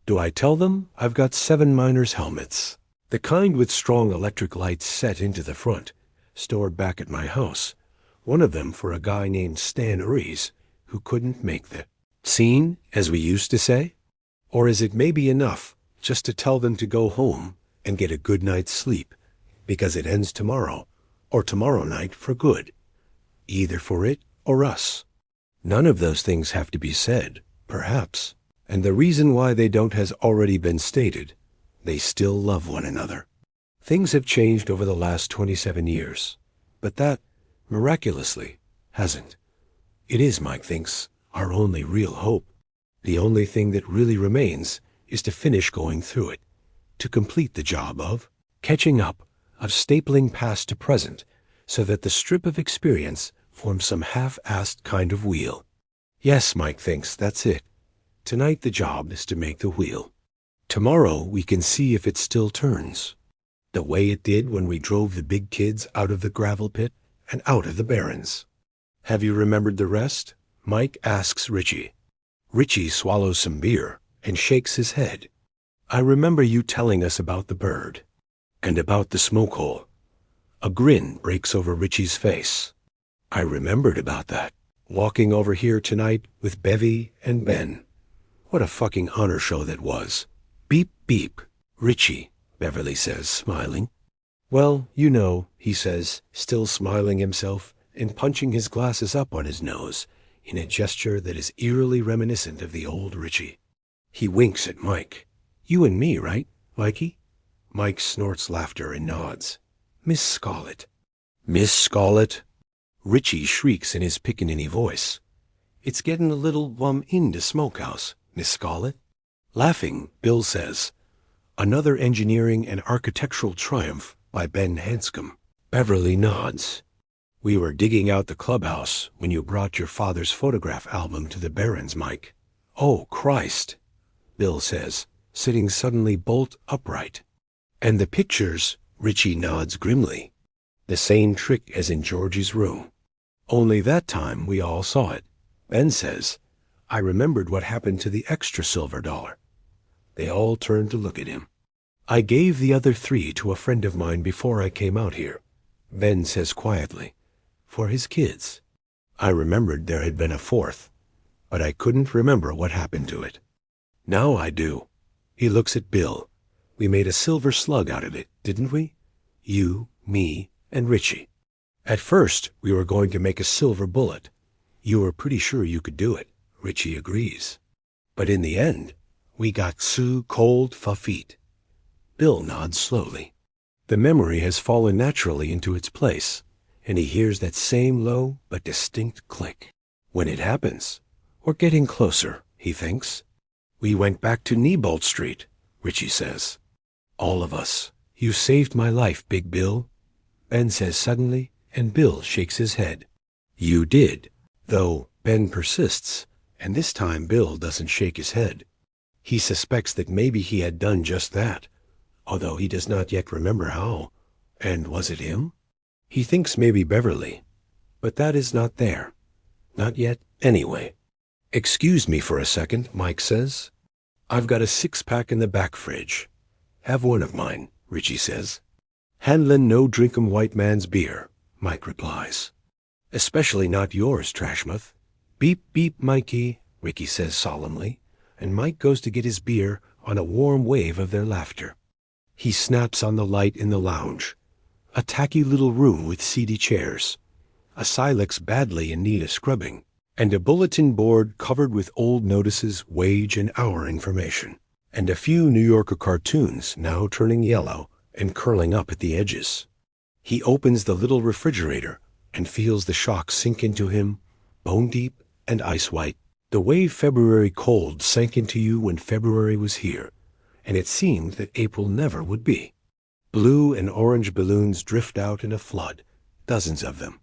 Do I tell them I've got 7 miners' helmets, the kind with strong electric lights set into the front, stored back at my house, one of them for a guy named Stan Uries, who couldn't make the scene, as we used to say? Or is it maybe enough just to tell them to go home and get a good night's sleep, because it ends tomorrow, or tomorrow night for good, either for it or us? None of those things have to be said, perhaps, and the reason why they don't has already been stated. They still love one another. Things have changed over the last 27 years, but that, miraculously, hasn't. It is, Mike thinks, our only real hope. The only thing that really remains is to finish going through it, to complete the job of catching up, of stapling past to present, so that the strip of experience forms some half-assed kind of wheel. Yes, Mike thinks, that's it. Tonight the job is to make the wheel. Tomorrow we can see if it still turns, the way it did when we drove the big kids out of the gravel pit and out of the barrens. Have you remembered the rest? Mike asks Richie. Richie swallows some beer and shakes his head. I remember you telling us about the bird and about the smoke hole. A grin breaks over Richie's face. I remembered about that. Walking over here tonight with Bevy and Ben. What a fucking honor show that was. Beep, beep. Richie, Beverly says, smiling. Well, you know, he says, still smiling himself and punching his glasses up on his nose in a gesture that is eerily reminiscent of the old Richie. He winks at Mike. You and me, right, Mikey? Mike snorts laughter and nods. Miss Scarlett. Miss Scarlett? Richie shrieks in his pickaninny voice. It's getting a little into Smokehouse, Miss Scarlett. Laughing, Bill says, another engineering and architectural triumph by Ben Hanscom. Beverly nods. We were digging out the clubhouse when you brought your father's photograph album to the Barrens, Mike. Oh, Christ, Bill says, sitting suddenly bolt upright. And the pictures, Richie nods grimly. The same trick as in Georgie's room. Only that time we all saw it. Ben says, I remembered what happened to the extra silver dollar. They all turned to look at him. I gave the other 3 to a friend of mine before I came out here, Ben says quietly, for his kids. I remembered there had been a 4th, but I couldn't remember what happened to it. Now I do. He looks at Bill. We made a silver slug out of it, didn't we? You, me, and Richie. At first, we were going to make a silver bullet. You were pretty sure you could do it, Richie agrees. But in the end, we got so cold for feet. Bill nods slowly. The memory has fallen naturally into its place, and he hears that same low but distinct click. When it happens, we're getting closer, he thinks. We went back to Neibolt Street, Richie says. All of us. You saved my life, Big Bill, Ben says suddenly, and Bill shakes his head. You did, though Ben persists, and this time Bill doesn't shake his head. He suspects that maybe he had done just that, although he does not yet remember how. And was it him? He thinks maybe Beverly, but that is not there. Not yet, anyway. Excuse me for a second, Mike says. I've got a 6-pack in the back fridge. Have one of mine, Richie says. Handlin' no drinkum white man's beer, Mike replies. Especially not yours, Trashmouth. Beep, beep, Mikey, Ricky says solemnly, and Mike goes to get his beer on a warm wave of their laughter. He snaps on the light in the lounge. A tacky little room with seedy chairs, a Silex badly in need of scrubbing, and a bulletin board covered with old notices, wage and hour information, and a few New Yorker cartoons now turning yellow and curling up at the edges. He opens the little refrigerator and feels the shock sink into him, bone deep and ice white, the way February cold sank into you when February was here, and it seemed that April never would be. Blue and orange balloons drift out in a flood, dozens of them,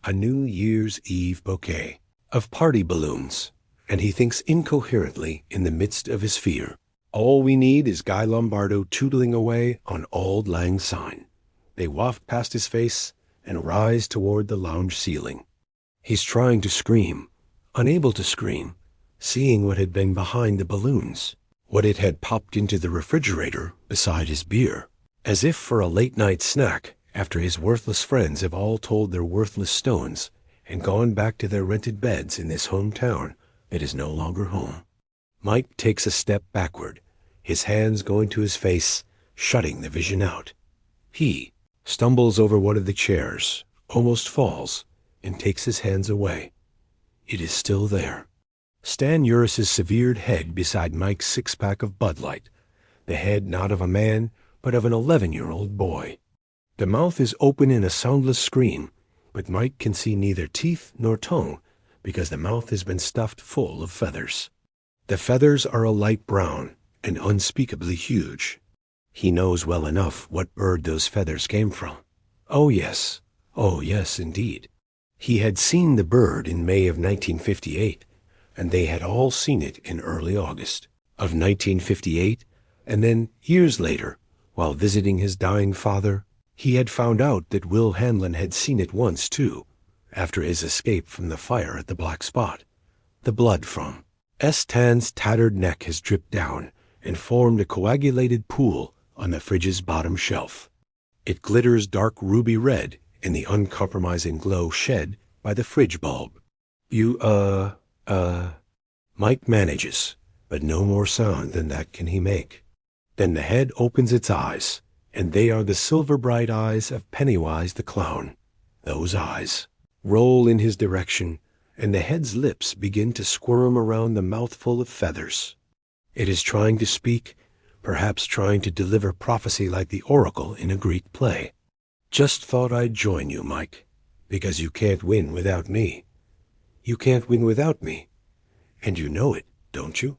a New Year's Eve bouquet of party balloons, and he thinks incoherently in the midst of his fear. All we need is Guy Lombardo tootling away on Auld Lang Syne. They waft past his face and rise toward the lounge ceiling. He's trying to scream, unable to scream, seeing what had been behind the balloons, what it had popped into the refrigerator beside his beer, as if for a late-night snack after his worthless friends have all told their worthless stones and gone back to their rented beds in this hometown that is no longer home. Mike takes a step backward, his hands going to his face, shutting the vision out. He stumbles over one of the chairs, almost falls, and takes his hands away. It is still there. Stan Uris's severed head beside Mike's six-pack of Bud Light, the head not of a man, but of an 11-year-old boy. The mouth is open in a soundless scream, but Mike can see neither teeth nor tongue because the mouth has been stuffed full of feathers. The feathers are a light brown and unspeakably huge. He knows well enough what bird those feathers came from. Oh yes, indeed. He had seen the bird in May of 1958, and they had all seen it in early August of 1958, and then, years later, while visiting his dying father, he had found out that Will Hanlon had seen it once too, after his escape from the fire at the Black Spot. The blood from Stan's tattered neck has dripped down and formed a coagulated pool on the fridge's bottom shelf. It glitters dark ruby red in the uncompromising glow shed by the fridge bulb. Mike manages, but no more sound than that can he make. Then the head opens its eyes, and they are the silver-bright eyes of Pennywise the clown. Those eyes roll in his direction, and the head's lips begin to squirm around the mouthful of feathers. It is trying to speak, perhaps trying to deliver prophecy like the oracle in a Greek play. Just thought I'd join you, Mike, because you can't win without me. You can't win without me, and you know it, don't you?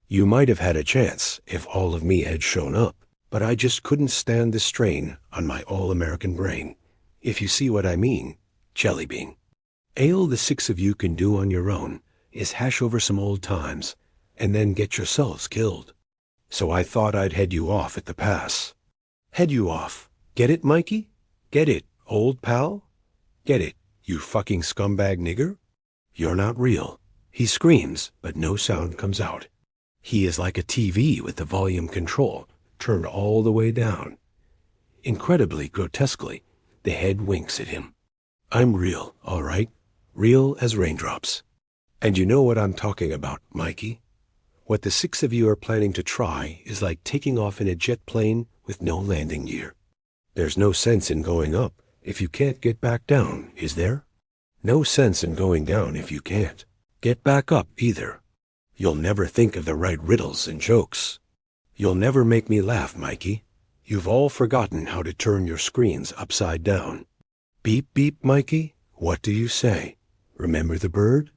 You might have had a chance if all of me had shown up, but I just couldn't stand the strain on my all-American brain, if you see what I mean, Jellybean. All the six of you can do on your own is hash over some old times and then get yourselves killed. So I thought I'd head you off at the pass. Head you off. Get it, Mikey? Get it, old pal? Get it, you fucking scumbag nigger? You're not real. He screams, but no sound comes out. He is like a TV with the volume control turned all the way down. Incredibly, grotesquely, the head winks at him. I'm real, all right? Real as raindrops. And you know what I'm talking about, Mikey? What the six of you are planning to try is like taking off in a jet plane with no landing gear. There's no sense in going up if you can't get back down, is there? No sense in going down if you can't get back up either. You'll never think of the right riddles and jokes. You'll never make me laugh, Mikey. You've all forgotten how to turn your screens upside down. Beep, beep, Mikey. What do you say? Remember the bird?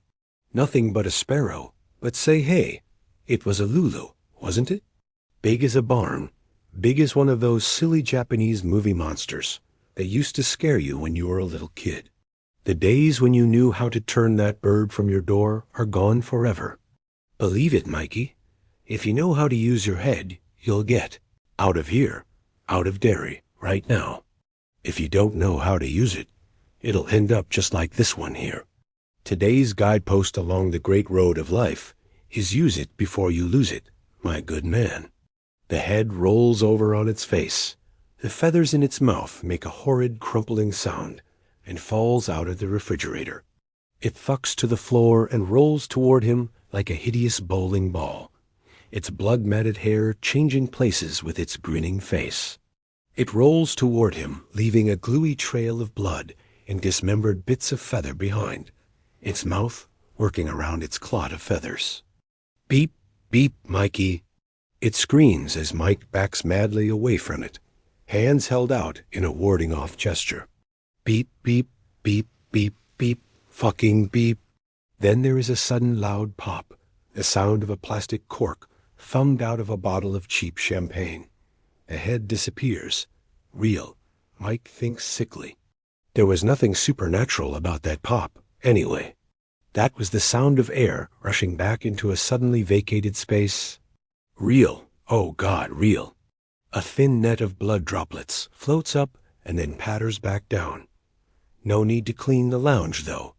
Nothing but a sparrow. But say, hey, it was a Lulu, wasn't it? Big as a barn. Big as one of those silly Japanese movie monsters that used to scare you when you were a little kid. The days when you knew how to turn that bird from your door are gone forever. Believe it, Mikey. If you know how to use your head, you'll get out of here, out of Derry, right now. If you don't know how to use it, it'll end up just like this one here. Today's guidepost along the great road of life is use it before you lose it, my good man. The head rolls over on its face. The feathers in its mouth make a horrid crumpling sound and falls out of the refrigerator. It thucks to the floor and rolls toward him like a hideous bowling ball, its blood-matted hair changing places with its grinning face. It rolls toward him, leaving a gluey trail of blood and dismembered bits of feather behind, its mouth working around its clot of feathers. Beep, beep, Mikey. It screams as Mike backs madly away from it, hands held out in a warding-off gesture. Beep, beep, beep, beep, beep, fucking beep. Then there is a sudden loud pop, the sound of a plastic cork thumbed out of a bottle of cheap champagne. The head disappears. Real. Mike thinks sickly. There was nothing supernatural about that pop, anyway. That was the sound of air rushing back into a suddenly vacated space. Real, Oh God, real. A thin net of blood droplets floats up and then patters back down. No need to clean the lounge, though.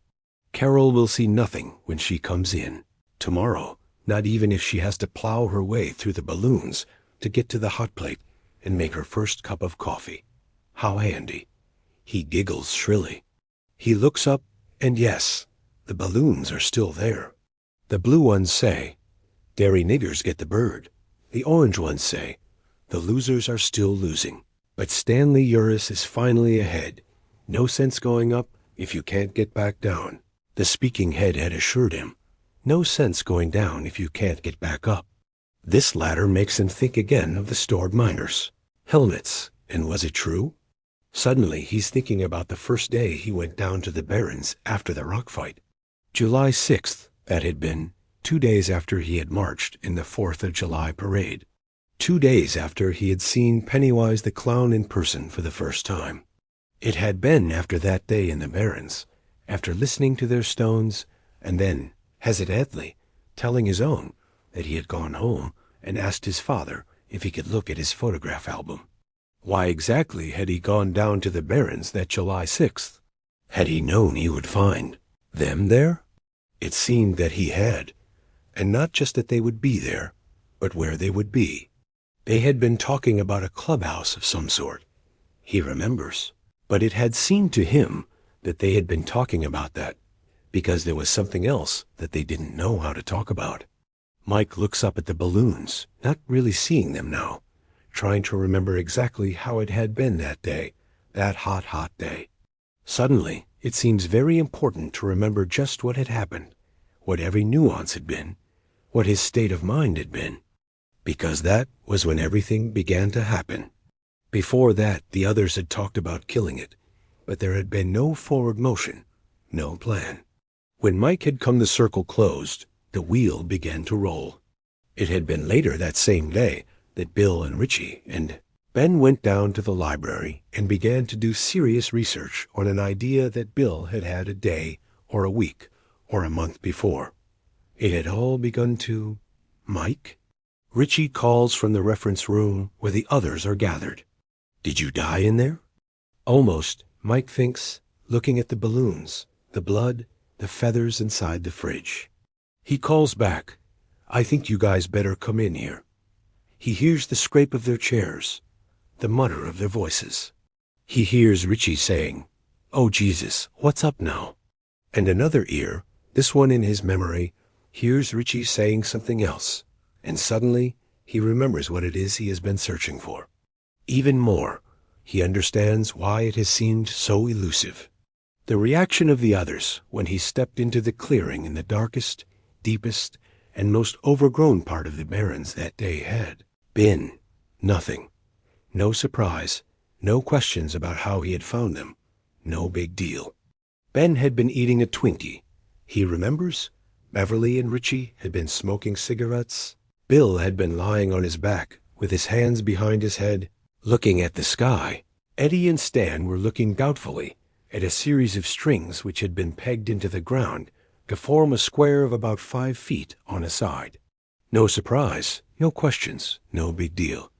Carol will see nothing when she comes in. Tomorrow, not even if she has to plow her way through the balloons to get to the hot plate and make her first cup of coffee. How handy. He giggles shrilly. He looks up, and yes, the balloons are still there. The blue ones say, "Derry niggers get the bird." The orange ones say, "The losers are still losing." But Stanley Uris is finally ahead. No sense going up if you can't get back down. The speaking head had assured him. No sense going down if you can't get back up. This latter makes him think again of the stored miners. Helmets, and was it true? Suddenly he's thinking about the first day he went down to the Barrens after the rock fight. July 6th, that had been, 2 days after he had marched in the 4th of July parade. 2 days after he had seen Pennywise the clown in person for the first time. It had been after that day in the Barrens, after listening to their stones, and then, hesitantly, telling his own that he had gone home and asked his father if he could look at his photograph album. Why exactly had he gone down to the Barrens that July 6th? Had he known he would find them there? It seemed that he had, and not just that they would be there, but where they would be. They had been talking about a clubhouse of some sort. He remembers. But it had seemed to him that they had been talking about that, because there was something else that they didn't know how to talk about. Mike looks up at the balloons, not really seeing them now, trying to remember exactly how it had been that day, that hot, hot day. Suddenly, it seems very important to remember just what had happened, what every nuance had been, what his state of mind had been, because that was when everything began to happen. Before that, the others had talked about killing it, but there had been no forward motion, no plan. When Mike had come the circle closed, the wheel began to roll. It had been later that same day that Bill and Richie and Ben went down to the library and began to do serious research on an idea that Bill had had a day or a week or a month before. It had all begun to... Mike? Richie calls from the reference room where the others are gathered. Did you die in there? Almost, Mike thinks, looking at the balloons, the blood, the feathers inside the fridge. He calls back, I think you guys better come in here. He hears the scrape of their chairs, the mutter of their voices. He hears Richie saying, Oh Jesus, what's up now? And another ear, this one in his memory, hears Richie saying something else, and suddenly he remembers what it is he has been searching for. Even more, he understands why it has seemed so elusive. The reaction of the others when he stepped into the clearing in the darkest, deepest, and most overgrown part of the Barrens that day had been nothing. No surprise, no questions about how he had found them, no big deal. Ben had been eating a Twinkie. He remembers. Beverly and Richie had been smoking cigarettes. Bill had been lying on his back with his hands behind his head, looking at the sky. Eddie and Stan were looking doubtfully at a series of strings which had been pegged into the ground to form a square of about 5 feet on a side. No surprise, no questions, no big deal.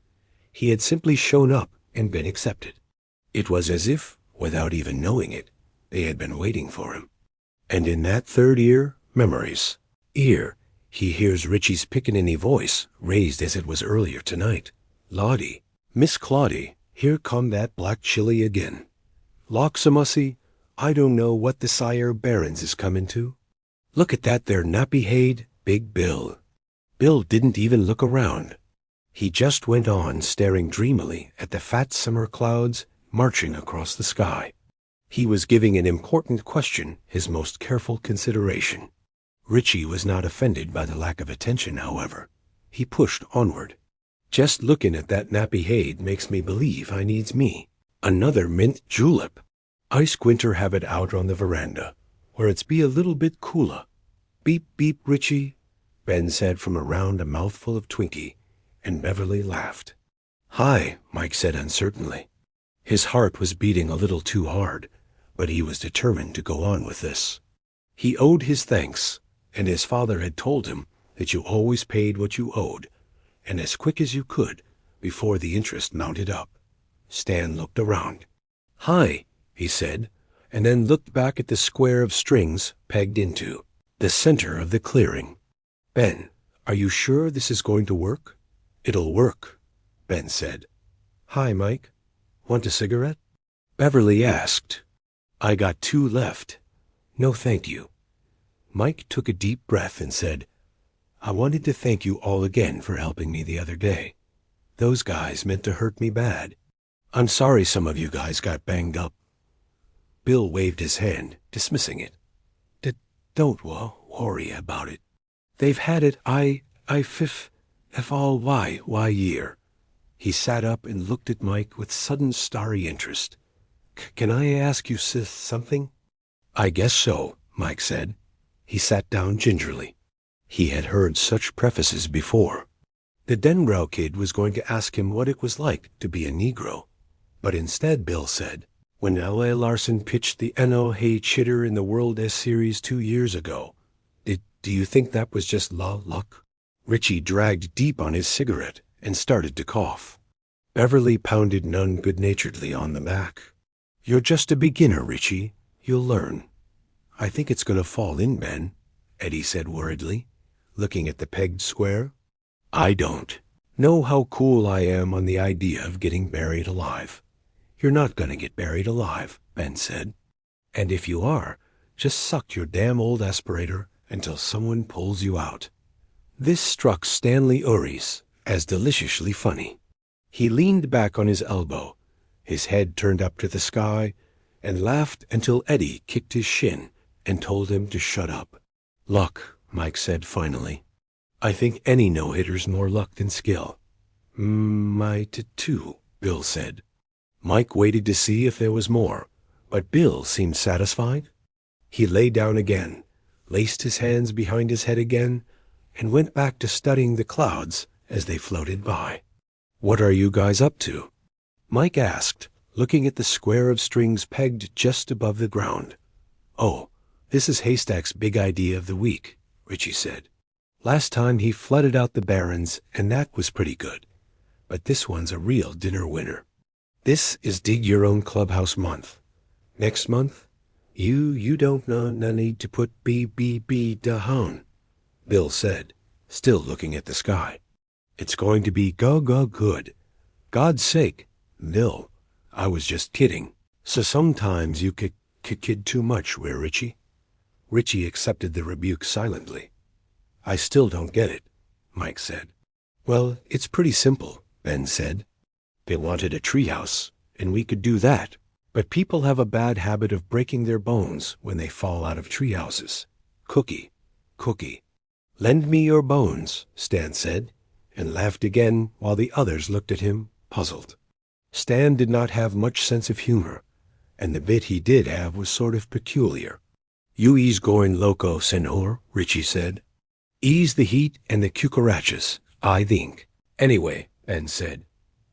He had simply shown up and been accepted. It was as if, without even knowing it, they had been waiting for him. And in that third ear, memories. Ear, he hears Richie's pickaninny voice, raised as it was earlier tonight. Lottie, Miss Claudie, here come that black chili again. Loxamussy, I don't know what the sire Barrens is comin' to. Look at that there nappy-hayed Big Bill. Bill didn't even look around. He just went on staring dreamily at the fat summer clouds marching across the sky. He was giving an important question his most careful consideration. Richie was not offended by the lack of attention, however. He pushed onward. Just looking at that nappy-hayed makes me believe I needs me. Another mint julep. I squinter have it out on the veranda, where it's be a little bit cooler. Beep, beep, Richie, Ben said from around a mouthful of Twinkie, and Beverly laughed. Hi, Mike said uncertainly. His heart was beating a little too hard, but he was determined to go on with this. He owed his thanks, and his father had told him that you always paid what you owed, and as quick as you could, before the interest mounted up. Stan looked around. "Hi," he said, and then looked back at the square of strings pegged into the center of the clearing. "Ben, are you sure this is going to work?" "It'll work," Ben said. "Hi, Mike. Want a cigarette?" Beverly asked. "I got 2 left." "No, thank you." Mike took a deep breath and said, "I wanted to thank you all again for helping me the other day. Those guys meant to hurt me bad. I'm sorry some of you guys got banged up." Bill waved his hand, dismissing it. Don't worry about it. They've had it all why year." He sat up and looked at Mike with sudden starry interest. "Can I ask you something?" "I guess so," Mike said. He sat down gingerly. He had heard such prefaces before. The Denbrow kid was going to ask him what it was like to be a Negro. But instead Bill said, "When L.A. Larson pitched the NOH hitter in the World S Series 2 years ago, do you think that was just luck?" Richie dragged deep on his cigarette and started to cough. Beverly pounded none good-naturedly on the back. "You're just a beginner, Richie. You'll learn." "I think it's going to fall in, Ben," Eddie said worriedly, looking at the pegged square. "I don't know how cool I am on the idea of getting buried alive." "You're not going to get buried alive," Ben said. "And if you are, just suck your damn old aspirator until someone pulls you out." This struck Stanley Uries as deliciously funny. He leaned back on his elbow, his head turned up to the sky, and laughed until Eddie kicked his shin and told him to shut up. "Luck," Mike said finally. "I think any no-hitter's more luck than skill." "My too," Bill said. Mike waited to see if there was more, but Bill seemed satisfied. He lay down again, laced his hands behind his head again, and went back to studying the clouds as they floated by. "What are you guys up to?" Mike asked, looking at the square of strings pegged just above the ground. "Oh, this is Haystack's big idea of the week," Richie said. "Last time he flooded out the Barrens, and that was pretty good. But this one's a real dinner winner. This is Dig Your Own Clubhouse month. Next month, you don't need to put B down," Bill said, still looking at the sky. "It's going to be go good. God's sake, Bill, I was just kidding. So sometimes you kid too much, where Richie?" Richie accepted the rebuke silently. "I still don't get it," Mike said. "Well, it's pretty simple," Ben said. "They wanted a treehouse, and we could do that. But people have a bad habit of breaking their bones when they fall out of treehouses. Cookie. "Lend me your bones," Stan said, and laughed again while the others looked at him, puzzled. Stan did not have much sense of humor, and the bit he did have was sort of peculiar. "You ease going loco, senor," Richie said. "Ease the heat and the cucarachas, I think." "Anyway," Ben said,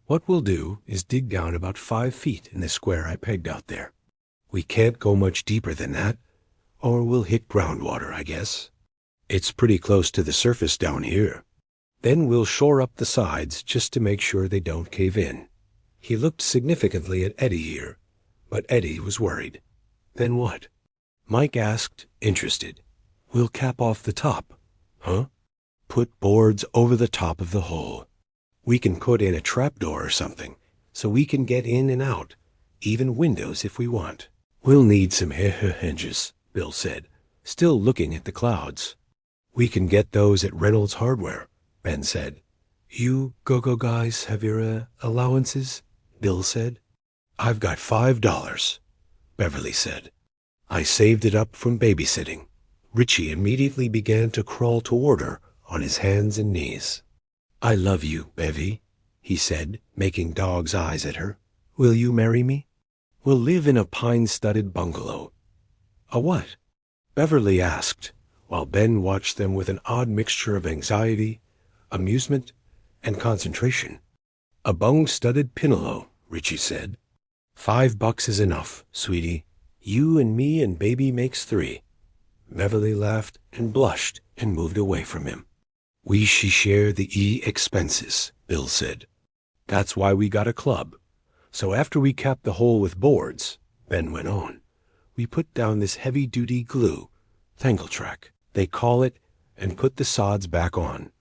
"what we'll do is dig down about 5 feet in the square I pegged out there. We can't go much deeper than that, or we'll hit groundwater, I guess. It's pretty close to the surface down here. Then we'll shore up the sides just to make sure they don't cave in." He looked significantly at Eddie here, but Eddie was worried. "Then what?" Mike asked, interested. "We'll cap off the top." "Huh?" "Put boards over the top of the hole. We can put in a trapdoor or something, so we can get in and out, even windows if we want." "We'll need some hinges," Bill said, still looking at the clouds. "We can get those at Reynolds Hardware," Ben said. "You go guys have your allowances?" Bill said. "I've got $5, Beverly said. "I saved it up from babysitting." Richie immediately began to crawl toward her on his hands and knees. "I love you, Bevy," he said, making dog's eyes at her. "Will you marry me? We'll live in a pine-studded bungalow." "A what?" Beverly asked, while Ben watched them with an odd mixture of anxiety, amusement, and concentration. "A bung-studded pinnalow," Richie said. $5 is enough, sweetie. You and me and baby makes 3. Beverly laughed and blushed and moved away from him. We share the expenses, Bill said. That's why we got a club. So after we capped the hole with boards, Ben went on, we put down this heavy-duty glue, Tangletrack, they call it, and put the sods back on.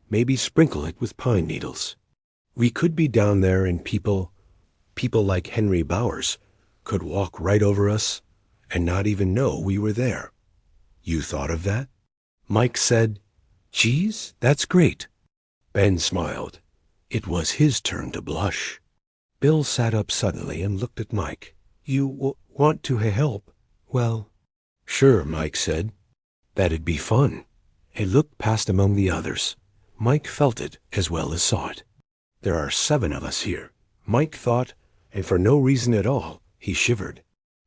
Maybe sprinkle it with pine needles. We could be down there and people like Henry Bowers could walk right over us and not even know we were there. You thought of that? Mike said, Geez, that's great. Ben smiled. It was his turn to blush. Bill sat up suddenly and looked at Mike. You want to help? Well, sure, Mike said. That'd be fun. He looked past among the others. Mike felt it as well as saw it. There are 7 of us here, Mike thought, and for no reason at all, he shivered.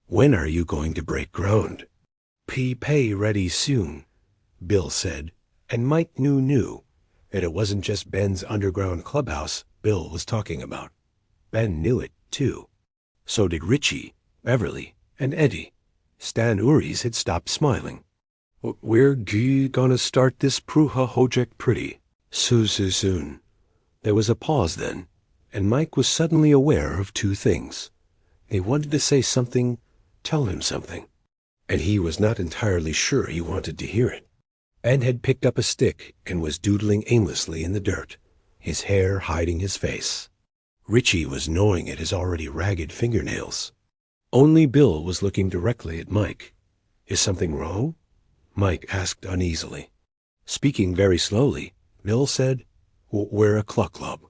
When are you going to break ground? Pay ready soon, Bill said, and Mike knew that it wasn't just Ben's underground clubhouse Bill was talking about. Ben knew it, too. So did Richie, Beverly, and Eddie. Stan Uries had stopped smiling. We're gonna start this project pretty soon. There was a pause then, and Mike was suddenly aware of 2 things. He wanted to say something, tell him something, and he was not entirely sure he wanted to hear it. Ben had picked up a stick and was doodling aimlessly in the dirt, his hair hiding his face. Richie was gnawing at his already ragged fingernails. Only Bill was looking directly at Mike. Is something wrong? Mike asked uneasily. Speaking very slowly, Bill said, We're a club.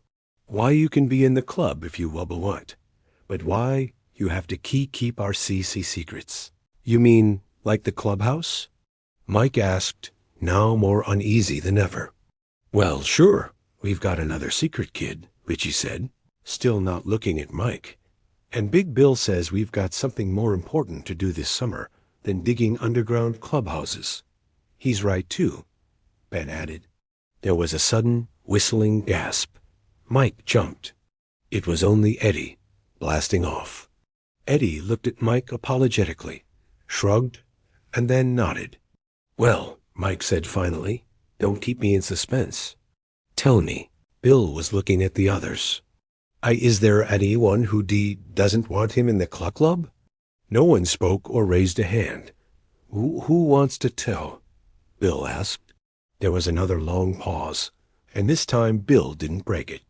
Why you can be in the club if you want, but why you have to keep our CC secrets. You mean like the clubhouse? Mike asked, now more uneasy than ever. Well, sure, we've got another secret, kid, Richie said, still not looking at Mike. And Big Bill says we've got something more important to do this summer than digging underground clubhouses. He's right, too, Ben added. There was a sudden, whistling gasp. Mike jumped. It was only Eddie, blasting off. Eddie looked at Mike apologetically, shrugged, and then nodded. Well, Mike said finally, don't keep me in suspense. Tell me. Bill was looking at the others. Is there anyone who doesn't want him in the club? No one spoke or raised a hand. Who wants to tell? Bill asked. There was another long pause, and this time Bill didn't break it.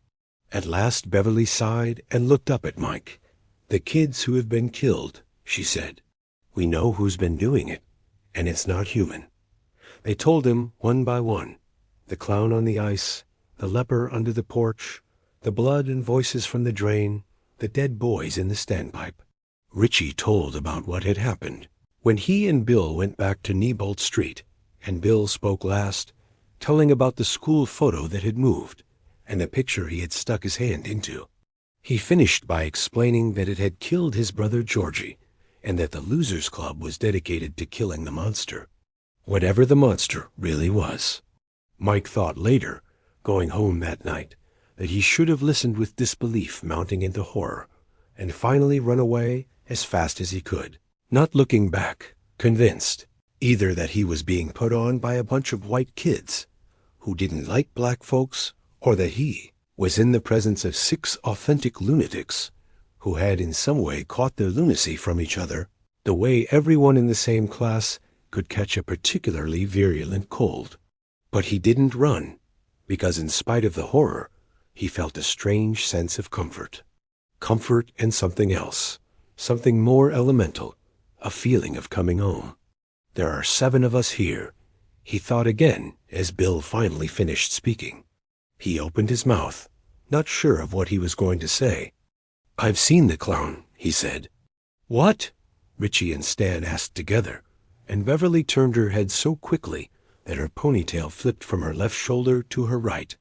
At last Beverly sighed and looked up at Mike. The kids who have been killed, she said. We know who's been doing it, and it's not human. They told him one by one. The clown on the ice, the leper under the porch, the blood and voices from the drain, the dead boys in the standpipe. Richie told about what had happened. When he and Bill went back to Neibolt Street, and Bill spoke last, telling about the school photo that had moved, and the picture he had stuck his hand into. He finished by explaining that it had killed his brother Georgie, and that the Losers Club was dedicated to killing the monster. Whatever the monster really was. Mike thought later, going home that night, that he should have listened with disbelief mounting into horror, and finally run away as fast as he could, not looking back, convinced, either that he was being put on by a bunch of white kids who didn't like black folks, or that he was in the presence of 6 authentic lunatics who had in some way caught their lunacy from each other, the way everyone in the same class could catch a particularly virulent cold. But he didn't run, because in spite of the horror, he felt a strange sense of comfort. Comfort and something else, something more elemental, a feeling of coming home. There are 7 of us here, he thought again as Bill finally finished speaking. He opened his mouth, not sure of what he was going to say. I've seen the clown, he said. What? Richie and Stan asked together, and Beverly turned her head so quickly that her ponytail flipped from her left shoulder to her right.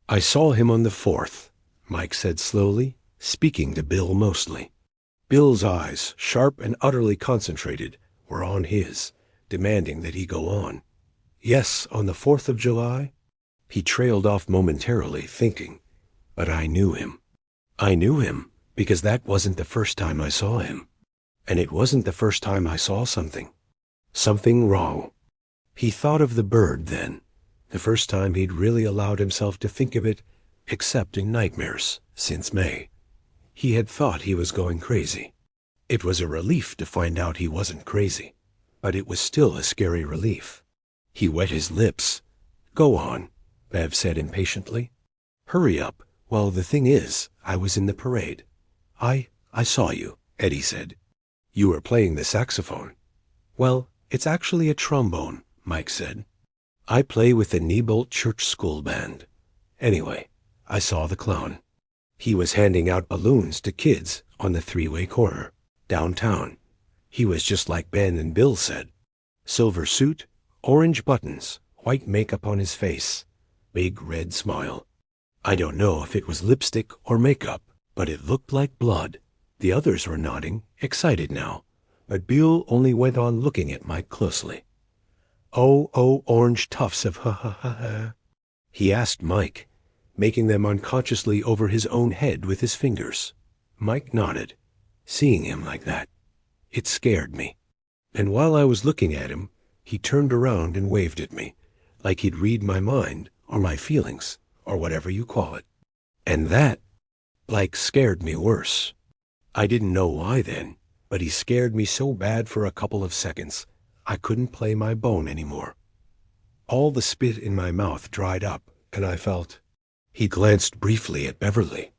I saw him on the 4th, Mike said slowly, speaking to Bill mostly. Bill's eyes, sharp and utterly concentrated, were on his, demanding that he go on. Yes, on the 4th of July? He trailed off momentarily, thinking, but I knew him. I knew him because that wasn't the first time I saw him. And it wasn't the first time I saw something. Something wrong. He thought of the bird then, The first time he'd really allowed himself to think of it, except in nightmares, since May. He had thought he was going crazy. It was a relief to find out he wasn't crazy, but it was still a scary relief. He wet his lips. "Go on," Bev said impatiently. "Hurry up. Well, the thing is, I was in the parade." I saw you," Eddie said. "You were playing the saxophone." "Well, it's actually a trombone," Mike said. "I play with the Neibolt Church School Band. Anyway, I saw the clown. He was handing out balloons to kids on the three-way corner, downtown. He was just like Ben and Bill said. Silver suit, orange buttons, white makeup on his face, big red smile. I don't know if it was lipstick or makeup, but it looked like blood. The others were nodding, excited now, but Bill only went on looking at Mike closely. Oh, orange tufts of ha, he asked Mike, making them unconsciously over his own head with his fingers. Mike nodded, seeing him like that. It scared me. And while I was looking at him, he turned around and waved at me, like he'd read my mind, or my feelings, or whatever you call it. And that, scared me worse. I didn't know why then, but he scared me so bad for a couple of seconds, I couldn't play my bone anymore. All the spit in my mouth dried up, and I felt... He glanced briefly at Beverly.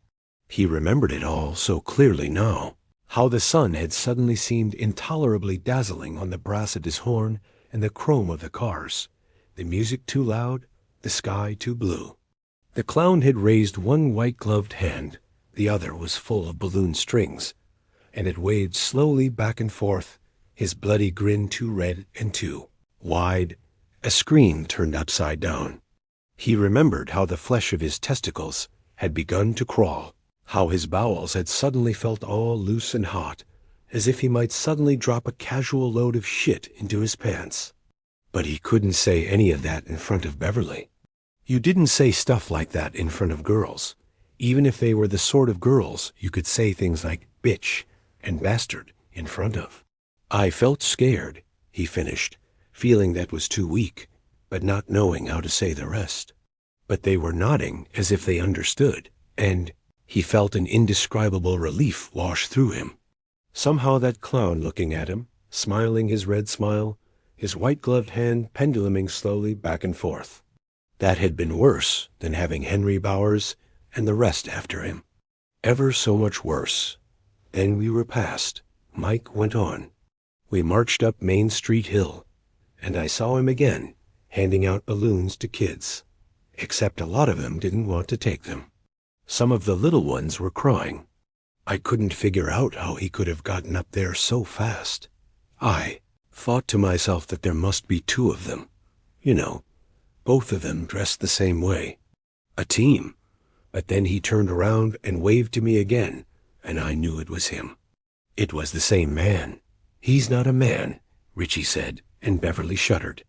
He remembered it all so clearly now. How the sun had suddenly seemed intolerably dazzling on the brass of his horn and the chrome of the cars, the music too loud, the sky too blue. The clown had raised one white-gloved hand, the other was full of balloon strings, and it waved slowly back and forth, his bloody grin too red and too wide, a screen turned upside down. He remembered how the flesh of his testicles had begun to crawl, how his bowels had suddenly felt all loose and hot, as if he might suddenly drop a casual load of shit into his pants. But he couldn't say any of that in front of Beverly. You didn't say stuff like that in front of girls, even if they were the sort of girls you could say things like bitch and bastard in front of. I felt scared, he finished, feeling that was too weak, but not knowing how to say the rest. But they were nodding as if they understood, and he felt an indescribable relief wash through him. Somehow that clown looking at him, smiling his red smile, his white-gloved hand penduluming slowly back and forth. That had been worse than having Henry Bowers and the rest after him. Ever so much worse. Then we were past. Mike went on. We marched up Main Street Hill, and I saw him again, handing out balloons to kids. Except a lot of them didn't want to take them. Some of the little ones were crying. I couldn't figure out how he could have gotten up there so fast. I thought to myself that there must be two of them. You know, both of them dressed the same way. A team. But then he turned around and waved to me again, and I knew it was him. It was the same man. He's not a man, Richie said, and Beverly shuddered.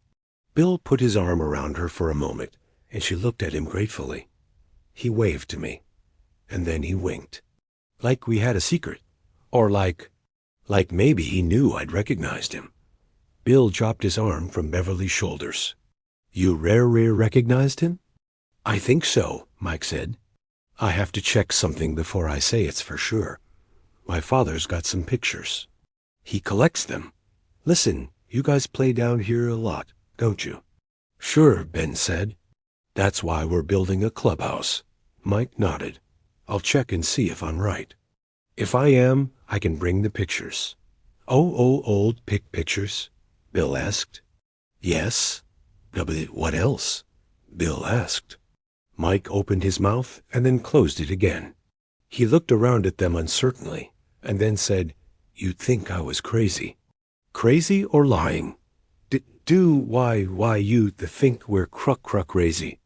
Bill put his arm around her for a moment, and she looked at him gratefully. He waved to me, and then he winked. Like we had a secret, or like maybe he knew I'd recognized him. Bill dropped his arm from Beverly's shoulders. You rare recognized him? I think so, Mike said. I have to check something before I say it's for sure. My father's got some pictures. He collects them. Listen, you guys play down here a lot, don't you? Sure, Ben said. That's why we're building a clubhouse. Mike nodded. I'll check and see if I'm right. If I am, I can bring the pictures. Oh, old pictures? Bill asked. Yes. What else? Bill asked. Mike opened his mouth and then closed it again. He looked around at them uncertainly and then said, You'd think I was crazy. Crazy or lying? Why you think we're crazy?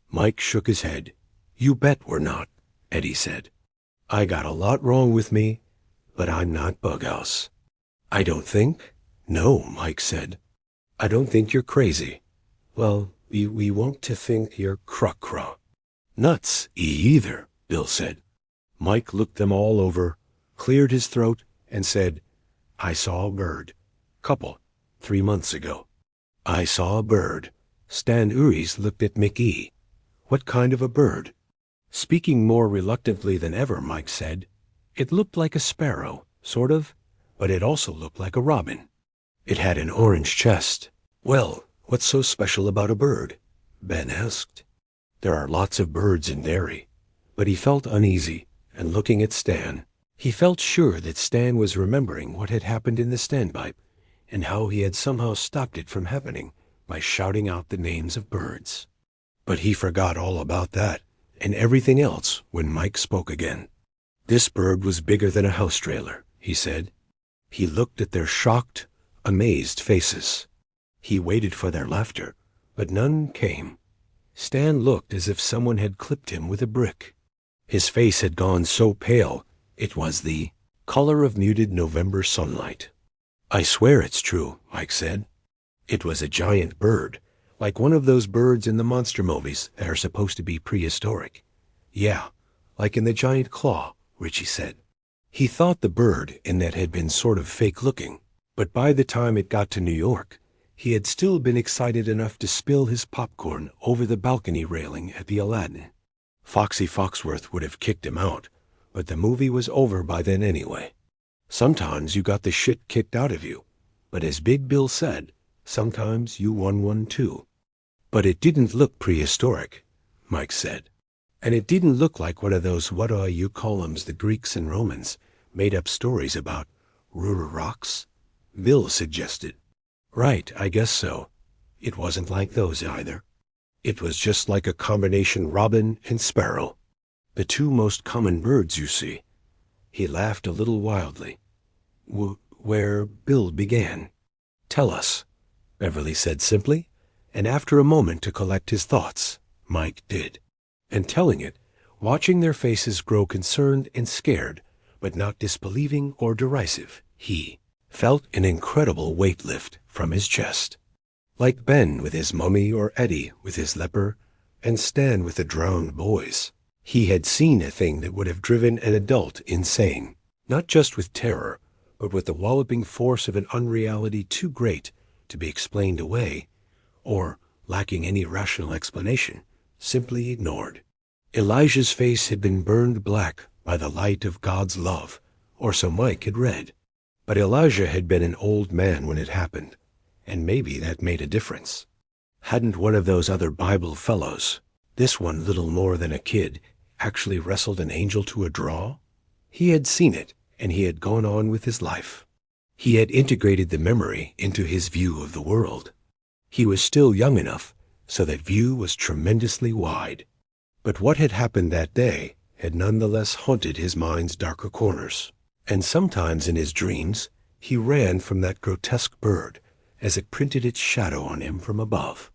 Mike shook his head. You bet we're not, Eddie said. I got a lot wrong with me, but I'm not Bughouse. I don't think? No, Mike said. I don't think you're crazy. Well, we want to think you're cruh. Nuts, either, Bill said. Mike looked them all over, cleared his throat, and said, I saw a bird. 3 months ago. I saw a bird. Stan Uries looked at Mickey. What kind of a bird? Speaking more reluctantly than ever, Mike said. It looked like a sparrow, sort of, but it also looked like a robin. It had an orange chest. Well, what's so special about a bird? Ben asked. There are lots of birds in Derry. But he felt uneasy, and looking at Stan, he felt sure that Stan was remembering what had happened in the standpipe, and how he had somehow stopped it from happening by shouting out the names of birds. But he forgot all about that, and everything else, when Mike spoke again. This bird was bigger than a house trailer, he said. He looked at their shocked, amazed faces. He waited for their laughter, but none came. Stan looked as if someone had clipped him with a brick. His face had gone so pale, it was the color of muted November sunlight. I swear it's true, Mike said. It was a giant bird, like one of those birds in the monster movies that are supposed to be prehistoric. Yeah, like in The Giant Claw, Richie said. He thought the bird in that had been sort of fake-looking, but by the time it got to New York, he had still been excited enough to spill his popcorn over the balcony railing at the Aladdin. Foxy Foxworth would have kicked him out, but the movie was over by then anyway. Sometimes you got the shit kicked out of you, but as Big Bill said, sometimes you won one too. But it didn't look prehistoric, Mike said. And it didn't look like one of those what-do-you-call-ems the Greeks and Romans made up stories about Rura rocks, Bill suggested. Right, I guess so. It wasn't like those either. It was just like a combination robin and sparrow. The two most common birds, you see. He laughed a little wildly. Where Bill began. Tell us, Beverly said simply, and after a moment to collect his thoughts, Mike did. And telling it, watching their faces grow concerned and scared, but not disbelieving or derisive, he felt an incredible weight lift from his chest. Like Ben with his mummy or Eddie with his leper, and Stan with the drowned boys. He had seen a thing that would have driven an adult insane, not just with terror, but with the walloping force of an unreality too great to be explained away, or, lacking any rational explanation, simply ignored. Elijah's face had been burned black by the light of God's love, or so Mike had read. But Elijah had been an old man when it happened, and maybe that made a difference. Hadn't one of those other Bible fellows, this one little more than a kid, actually wrestled an angel to a draw? He had seen it, and he had gone on with his life. He had integrated the memory into his view of the world. He was still young enough, so that view was tremendously wide. But what had happened that day had nonetheless haunted his mind's darker corners. And sometimes in his dreams, he ran from that grotesque bird as it printed its shadow on him from above.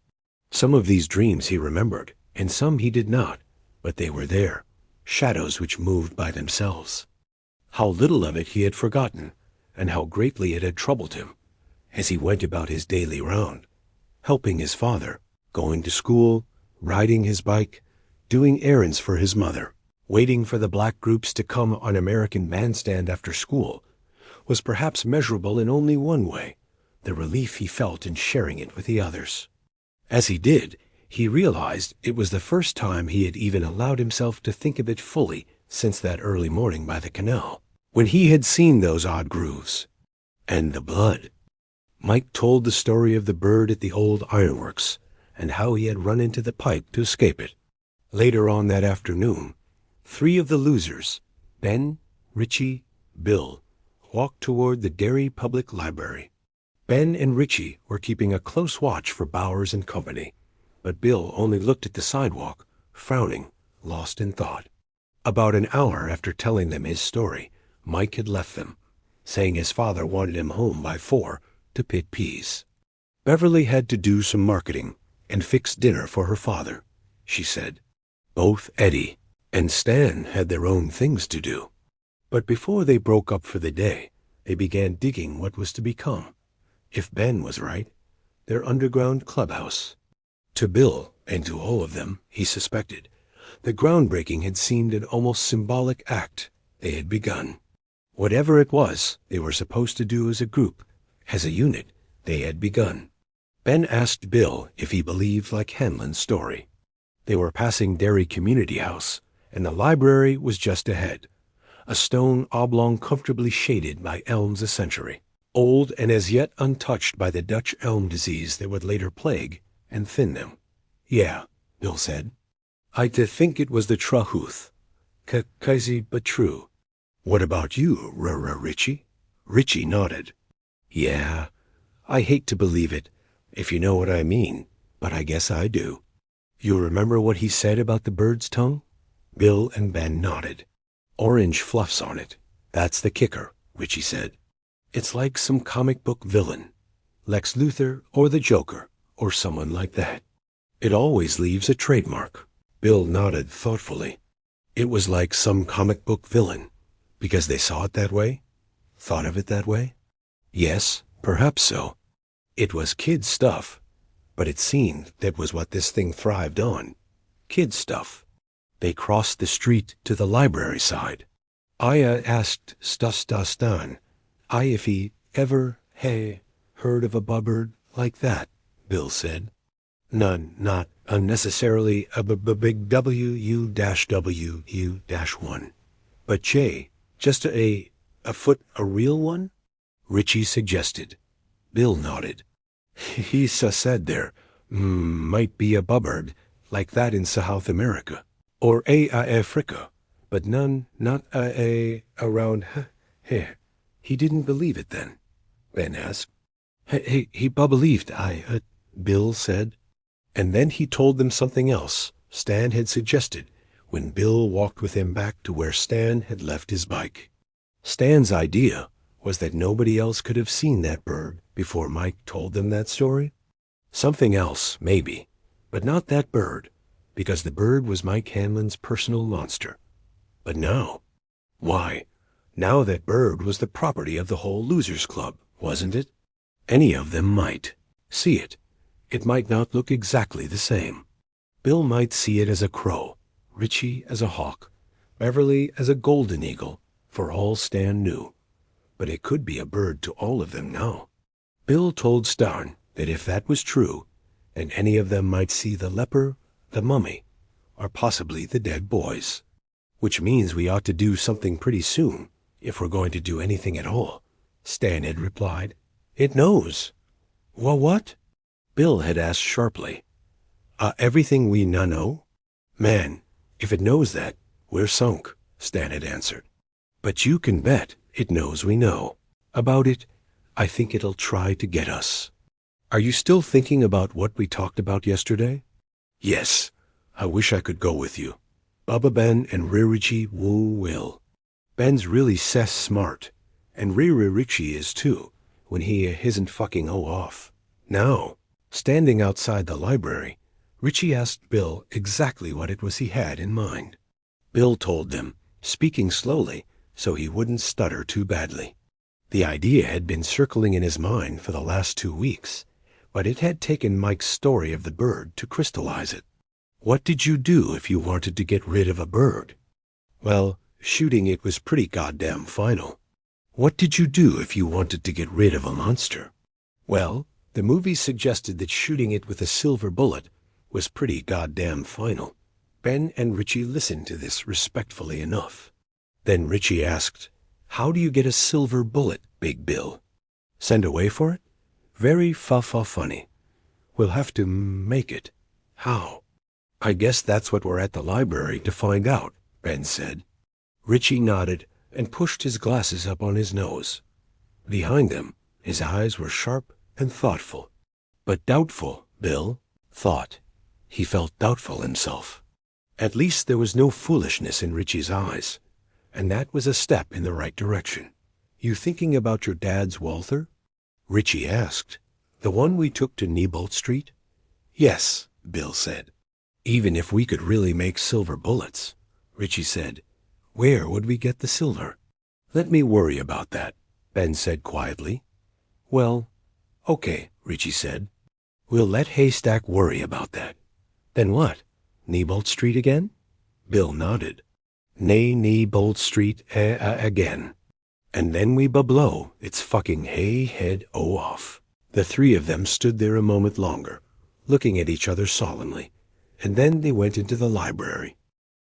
Some of these dreams he remembered, and some he did not, but they were there, shadows which moved by themselves. How little of it he had forgotten, and how greatly it had troubled him, as he went about his daily round, helping his father, going to school, riding his bike, doing errands for his mother, waiting for the black groups to come on American Bandstand after school, was perhaps measurable in only one way, the relief he felt in sharing it with the others. As he did, he realized it was the first time he had even allowed himself to think of it fully since that early morning by the canal, when he had seen those odd grooves. And the blood. Mike told the story of the bird at the old ironworks, and how he had run into the pipe to escape it. Later on that afternoon, 3 of the losers, Ben, Richie, Bill, walked toward the Derry Public Library. Ben and Richie were keeping a close watch for Bowers and company, but Bill only looked at the sidewalk, frowning, lost in thought. About an hour after telling them his story, Mike had left them, saying his father wanted him home by 4 to pit peas. Beverly had to do some marketing and fix dinner for her father, she said. Both Eddie and Stan had their own things to do. But before they broke up for the day, they began digging what was to become, if Ben was right, their underground clubhouse. To Bill, and to all of them, he suspected, the groundbreaking had seemed an almost symbolic act they had begun. Whatever it was they were supposed to do as a group, as a unit, they had begun. Ben asked Bill if he believed like Hanlon's story. They were passing Derry Community House, and the library was just ahead, a stone oblong comfortably shaded by elms a century, old and as yet untouched by the Dutch elm disease that would later plague and thin them. Yeah, Bill said. I did think it was the truth. Crazy but true. What about you, Richie? Richie nodded. Yeah, I hate to believe it, if you know what I mean, but I guess I do. You remember what he said about the bird's tongue? Bill and Ben nodded. Orange fluffs on it. That's the kicker, Richie said. It's like some comic book villain. Lex Luthor or the Joker, or someone like that. It always leaves a trademark. Bill nodded thoughtfully. It was like some comic book villain, because they saw it that way? Thought of it that way? Yes, perhaps so. It was kid stuff, but it seemed that was what this thing thrived on. Kid stuff. They crossed the street to the library side. I asked Stan if he ever heard of a bubbird like that, Bill said. None, not unnecessarily a big W-U-1. But Jay, just a real one? Richie suggested. Bill nodded. He said there might be a bubbird like that in South America, or Africa, but none, not around here. He didn't believe it then, Ben asked. He believed Bill said. And then he told them something else Stan had suggested when Bill walked with him back to where Stan had left his bike. Stan's idea was that nobody else could have seen that bird before Mike told them that story. Something else, maybe, but not that bird, because the bird was Mike Hanlon's personal monster. But now, why, now that bird was the property of the whole Losers Club, wasn't it? Any of them might see it. It might not look exactly the same. Bill might see it as a crow, Richie as a hawk, Beverly as a golden eagle, for all Stan knew. But it could be a bird to all of them now. Bill told Stan that if that was true, and any of them might see the leper, the mummy, or possibly the dead boys. Which means we ought to do something pretty soon, if we're going to do anything at all, Stan had replied. It knows. Well, what? Bill had asked sharply. Everything we know? Man, if it knows that, we're sunk, Stan had answered. But you can bet it knows we know. About it, I think it'll try to get us. Are you still thinking about what we talked about yesterday? Yes, I wish I could go with you. Bubba Ben and Richie will. Ben's really smart, and Richie is too, when he isn't fucking off. Now, standing outside the library, Richie asked Bill exactly what it was he had in mind. Bill told them, speaking slowly so he wouldn't stutter too badly. The idea had been circling in his mind for the last 2 weeks, but it had taken Mike's story of the bird to crystallize it. What did you do if you wanted to get rid of a bird? Well, shooting it was pretty goddamn final. What did you do if you wanted to get rid of a monster? Well, the movie suggested that shooting it with a silver bullet was pretty goddamn final. Ben and Richie listened to this respectfully enough. Then Richie asked, How do you get a silver bullet, Big Bill? Send away for it? Very funny. We'll have to make it. How? I guess that's what we're at the library to find out, Ben said. Richie nodded and pushed his glasses up on his nose. Behind them, his eyes were sharp and thoughtful. But doubtful, Bill thought. He felt doubtful himself. At least there was no foolishness in Richie's eyes, and that was a step in the right direction. You thinking about your dad's Walther? Richie asked. The one we took to Neibolt Street? Yes, Bill said. Even if we could really make silver bullets, Richie said, where would we get the silver? Let me worry about that, Ben said quietly. Well, okay, Richie said. We'll let Haystack worry about that. Then what? Neibolt Street again? Bill nodded. Neibolt Street again. And then we blow its fucking hay head off. The three of them stood there a moment longer, looking at each other solemnly, and then they went into the library.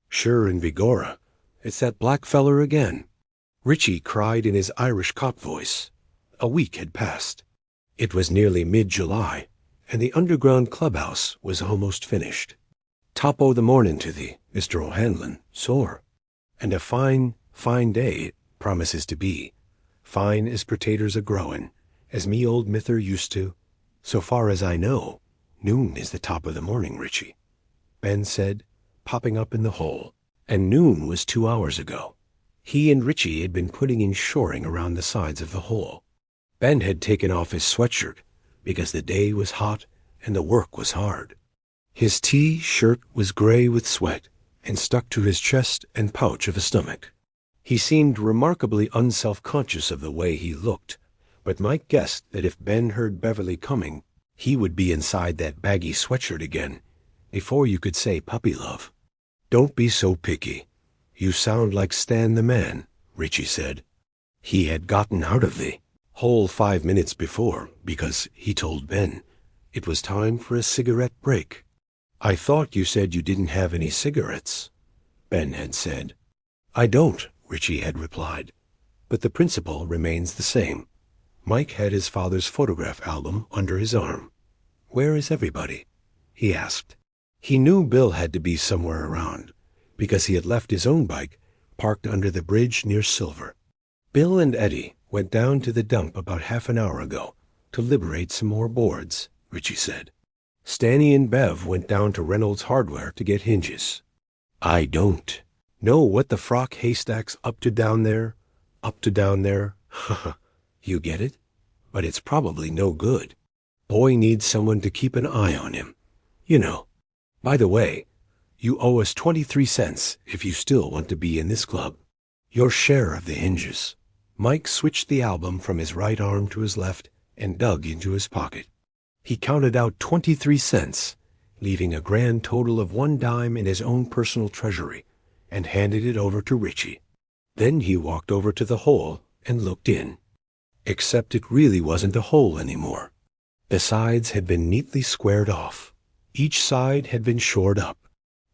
"Sure and begorra, it's that black feller again," Richie cried in his Irish cop voice. A week had passed. It was nearly mid-July, and the underground clubhouse was almost finished. "Top o' the morning to thee, Mr. O'Hanlon, sore. And a fine, fine day it promises to be. Fine as potatoes a-growin', as me old mither used to. So far as I know, noon is the top of the morning, Richie," Ben said, popping up in the hole. And noon was 2 hours ago. He and Richie had been putting in shoring around the sides of the hole. Ben had taken off his sweatshirt because the day was hot and the work was hard. His T-shirt was gray with sweat and stuck to his chest and pouch of a stomach. He seemed remarkably unself-conscious of the way he looked, but Mike guessed that if Ben heard Beverly coming, he would be inside that baggy sweatshirt again, before you could say puppy love. "Don't be so picky. You sound like Stan the Man," Richie said. He had gotten out of the hole 5 minutes before because, he told Ben, it was time for a cigarette break. "I thought you said you didn't have any cigarettes," Ben had said. "I don't," Richie had replied, "but the principle remains the same." Mike had his father's photograph album under his arm. "Where is everybody?" he asked. He knew Bill had to be somewhere around, because he had left his own bike parked under the bridge near Silver. "Bill and Eddie went down to the dump about half an hour ago to liberate some more boards," Richie said. "Stanny and Bev went down to Reynolds Hardware to get hinges." "I don't know what the frock haystack's up to down there. Up to down there. You get it? But it's probably no good. Boy needs someone to keep an eye on him. You know. By the way, you owe us 23 cents if you still want to be in this club. Your share of the hinges." Mike switched the album from his right arm to his left and dug into his pocket. He counted out 23 cents, leaving a grand total of 1 dime in his own personal treasury, and handed it over to Richie. Then he walked over to the hole and looked in. Except it really wasn't a hole anymore. The sides had been neatly squared off. Each side had been shored up.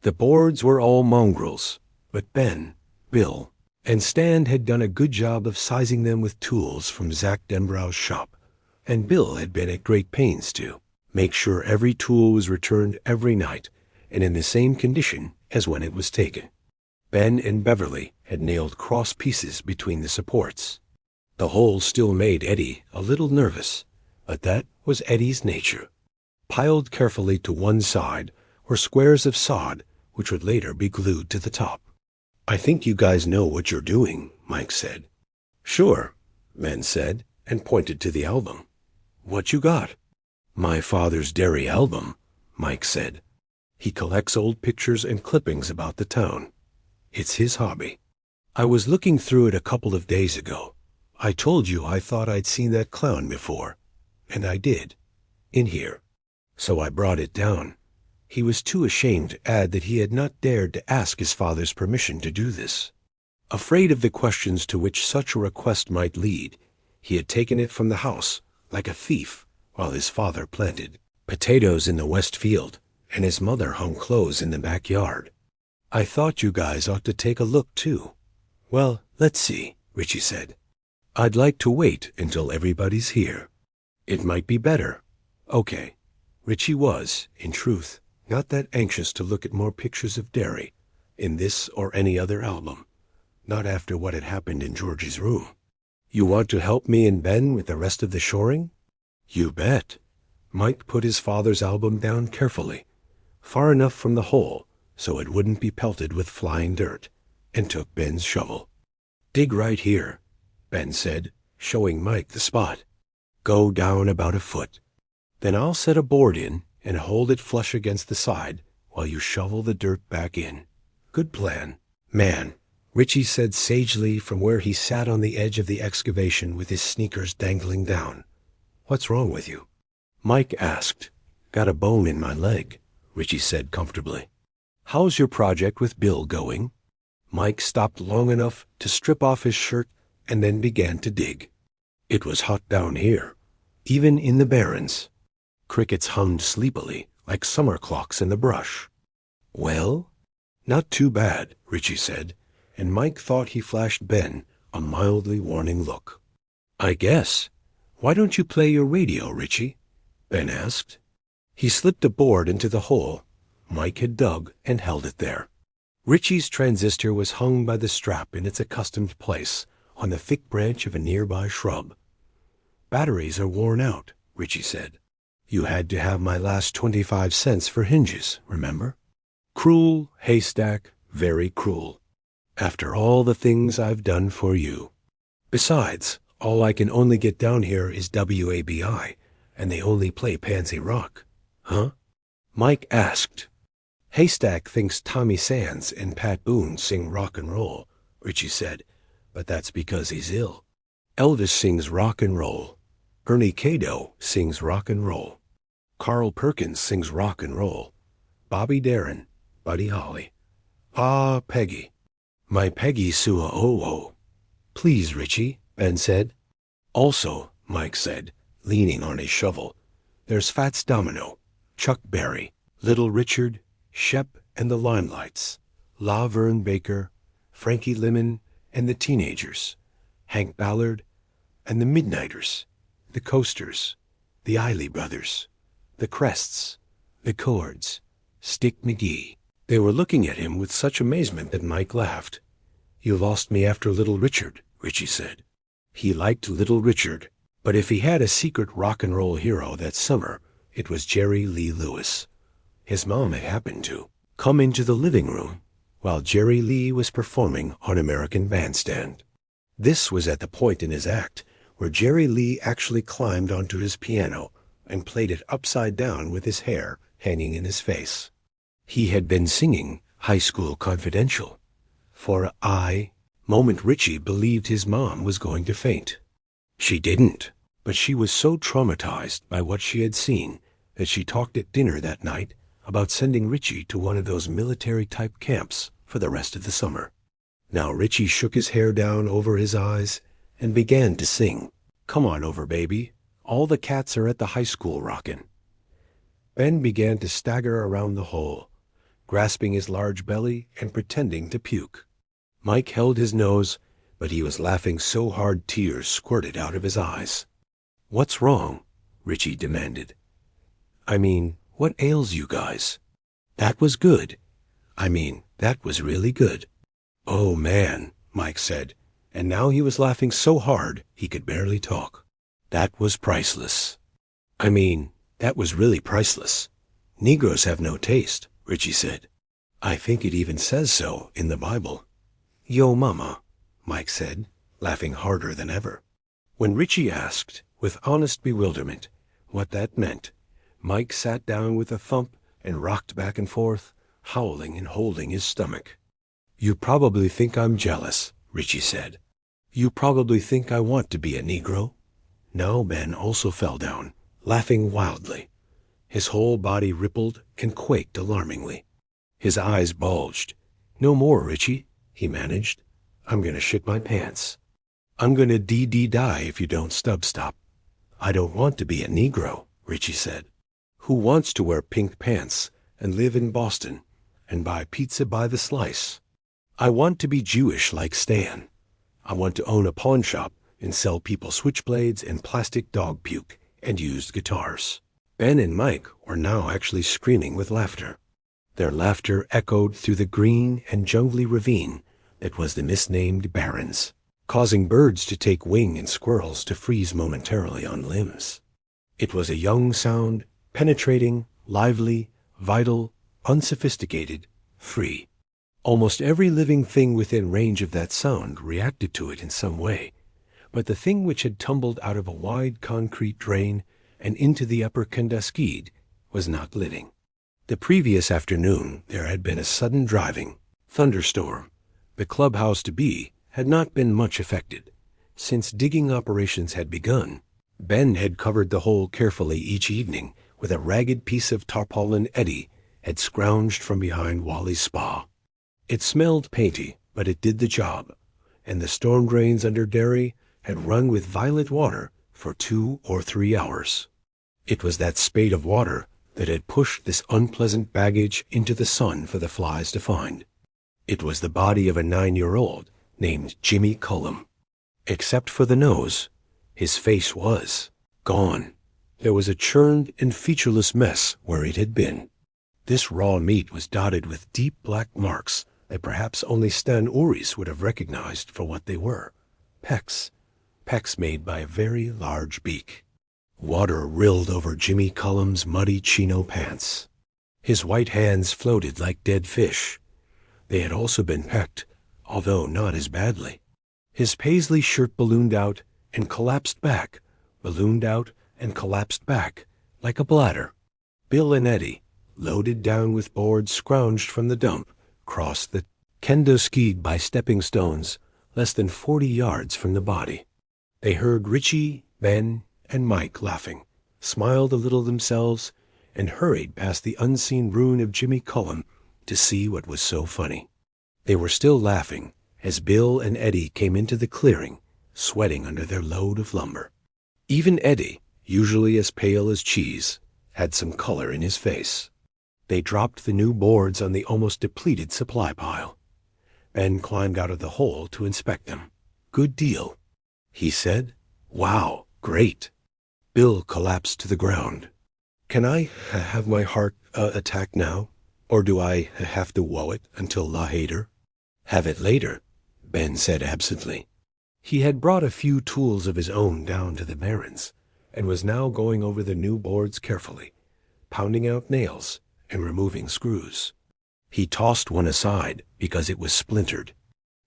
The boards were all mongrels, but Ben, Bill, and Stan had done a good job of sizing them with tools from Zach Denbrow's shop, and Bill had been at great pains to make sure every tool was returned every night and in the same condition as when it was taken. Ben and Beverly had nailed cross pieces between the supports. The hole still made Eddie a little nervous, but that was Eddie's nature. Piled carefully to one side were squares of sod which would later be glued to the top. "I think you guys know what you're doing," Mike said. "Sure," Ben said, and pointed to the album. "What you got?" "My father's Derry album," Mike said. "He collects old pictures and clippings about the town. It's his hobby. I was looking through it a couple of days ago. I told you I thought I'd seen that clown before, and I did, in here. So I brought it down." He was too ashamed to add that he had not dared to ask his father's permission to do this. Afraid of the questions to which such a request might lead, he had taken it from the house like a thief while his father planted potatoes in the west field and his mother hung clothes in the backyard. "I thought you guys ought to take a look, too." "Well, let's see," Richie said. "I'd like to wait until everybody's here. It might be better." Okay. Richie was, in truth, not that anxious to look at more pictures of Derry, in this or any other album, not after what had happened in Georgie's room. "You want to help me and Ben with the rest of the shoring?" "You bet." Mike put his father's album down carefully, far enough from the hole so it wouldn't be pelted with flying dirt, and took Ben's shovel. "Dig right here," Ben said, showing Mike the spot. "Go down about a foot. Then I'll set a board in and hold it flush against the side while you shovel the dirt back in. Good plan." "Man," Richie said sagely from where he sat on the edge of the excavation with his sneakers dangling down. "What's wrong with you?" Mike asked. "Got a bone in my leg," Richie said comfortably. "How's your project with Bill going?" Mike stopped long enough to strip off his shirt and then began to dig. "It was hot down here. even in the barrens. Crickets hummed sleepily, like summer clocks in the brush. "Well?" "Not too bad," Richie said, and Mike thought he flashed Ben a mildly warning look. "I guess. Why don't you play your radio, Richie?" Ben asked. He slipped a board into the hole Mike had dug and held it there. Richie's transistor was hung by the strap in its accustomed place on the thick branch of a nearby shrub. "Batteries are worn out," Richie said. "You had to have my last 25 cents for hinges, remember? Cruel, Haystack, very cruel. After all the things I've done for you. Besides, all I can only get down here is WABI, and they only play Pansy Rock." "Huh?" Mike asked. "Haystack thinks Tommy Sands and Pat Boone sing rock and roll," Richie said, "but that's because he's ill. Elvis sings rock and roll. Ernie Cado sings rock and roll. Carl Perkins sings rock and roll. Bobby Darin, Buddy Holly. Ah, Peggy. My Peggy Sua Oh. Please, Richie," Ben said. "Also," Mike said, leaning on his shovel, "there's Fats Domino, Chuck Berry, Little Richard, Shep and the Limelights, La Verne Baker, Frankie Lemon and the Teenagers, Hank Ballard and the Midnighters, the Coasters, the Eiley Brothers, the Crests, the Chords, Stick McGee." They were looking at him with such amazement that Mike laughed. "You lost me after Little Richard," Richie said. He liked Little Richard, but if he had a secret rock and roll hero that summer, it was Jerry Lee Lewis. His mom had happened to come into the living room while Jerry Lee was performing on American Bandstand. This was at the point in his act where Jerry Lee actually climbed onto his piano and played it upside down with his hair hanging in his face. He had been singing High School Confidential. For a moment Richie believed his mom was going to faint. She didn't, but she was so traumatized by what she had seen that she talked at dinner that night about sending Richie to one of those military-type camps for the rest of the summer. Now Richie shook his hair down over his eyes and began to sing, "Come on over, baby. All the cats are at the high school rockin'." Ben began to stagger around the hole, grasping his large belly and pretending to puke. Mike held his nose, but he was laughing so hard tears squirted out of his eyes. "What's wrong?" Richie demanded. "I mean, what ails you guys?" "That was good. That was really good." "Oh, man," Mike said, and now he was laughing so hard he could barely talk. "That was priceless. That was really priceless. Negroes have no taste," Richie said. "I think it even says so in the Bible." "Yo mama," Mike said, laughing harder than ever. When Richie asked, with honest bewilderment, what that meant, Mike sat down with a thump and rocked back and forth, howling and holding his stomach. "You probably think I'm jealous," Richie said. "You probably think I want to be a Negro." Now Ben also fell down, laughing wildly. His whole body rippled and quaked alarmingly. His eyes bulged. "No more, Richie," he managed. "I'm going to shit my pants. I'm going to die if you don't stop. I don't want to be a Negro," Richie said. "Who wants to wear pink pants and live in Boston and buy pizza by the slice? I want to be Jewish like Stan. I want to own a pawn shop and sell people switchblades and plastic dog puke and used guitars." Ben and Mike were now actually screaming with laughter. Their laughter echoed through the green and jungly ravine that was the misnamed Barrens, causing birds to take wing and squirrels to freeze momentarily on limbs. It was a young sound, penetrating, lively, vital, unsophisticated, free. Almost every living thing within range of that sound reacted to it in some way, but the thing which had tumbled out of a wide concrete drain and into the upper Kenduskeag was not living. The previous afternoon there had been a sudden driving thunderstorm. The clubhouse-to-be had not been much affected. Since digging operations had begun, Ben had covered the hole carefully each evening with a ragged piece of tarpaulin Eddie had scrounged from behind Wally's spa. It smelled painty, but it did the job, and the storm drains under Derry had run with violet water for 2 or 3 hours. It was that spate of water that had pushed this unpleasant baggage into the sun for the flies to find. It was the body of a 9-year-old named Jimmy Cullum. Except for the nose, his face was gone. There was a churned and featureless mess where it had been. This raw meat was dotted with deep black marks that perhaps only Stan Uris would have recognized for what they were. Pecks made by a very large beak. Water rilled over Jimmy Cullum's muddy chino pants. His white hands floated like dead fish. They had also been pecked, although not as badly. His paisley shirt ballooned out and collapsed back, ballooned out and collapsed back, like a bladder. Bill and Eddie, loaded down with boards scrounged from the dump, crossed the kendo skied by stepping stones less than 40 yards from the body. They heard Richie, Ben, and Mike laughing, smiled a little themselves, and hurried past the unseen ruin of Jimmy Cullum to see what was so funny. They were still laughing as Bill and Eddie came into the clearing, sweating under their load of lumber. Even Eddie, usually as pale as cheese, had some color in his face. They dropped the new boards on the almost depleted supply pile. Ben climbed out of the hole to inspect them. "Good deal," he said. "Wow, great." Bill collapsed to the ground. "Can I have my heart attack now? Or do I have to woe it until later?" "Have it later," Ben said absently. He had brought a few tools of his own down to the barrens, and was now going over the new boards carefully, pounding out nails and removing screws. He tossed one aside because it was splintered.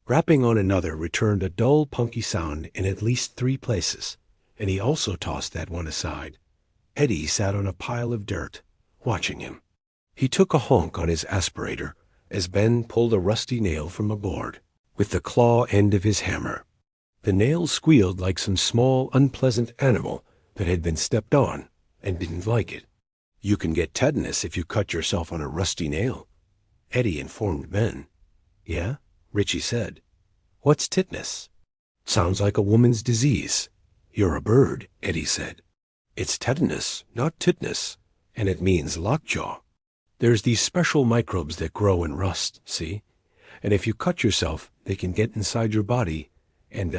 Rapping on another returned a dull, punky sound in at least 3 places, and he also tossed that one aside. Eddie sat on a pile of dirt, watching him. He took a honk on his aspirator as Ben pulled a rusty nail from a board with the claw end of his hammer. The nail squealed like some small, unpleasant animal that had been stepped on and didn't like it. "You can get tetanus if you cut yourself on a rusty nail," Eddie informed Ben. "Yeah?" Richie said. "What's tetanus?" "Sounds like a woman's disease." "You're a bird," Eddie said. "It's tetanus, not titnus, and it means lockjaw. There's these special microbes that grow in rust, see? And if you cut yourself, they can get inside your body and,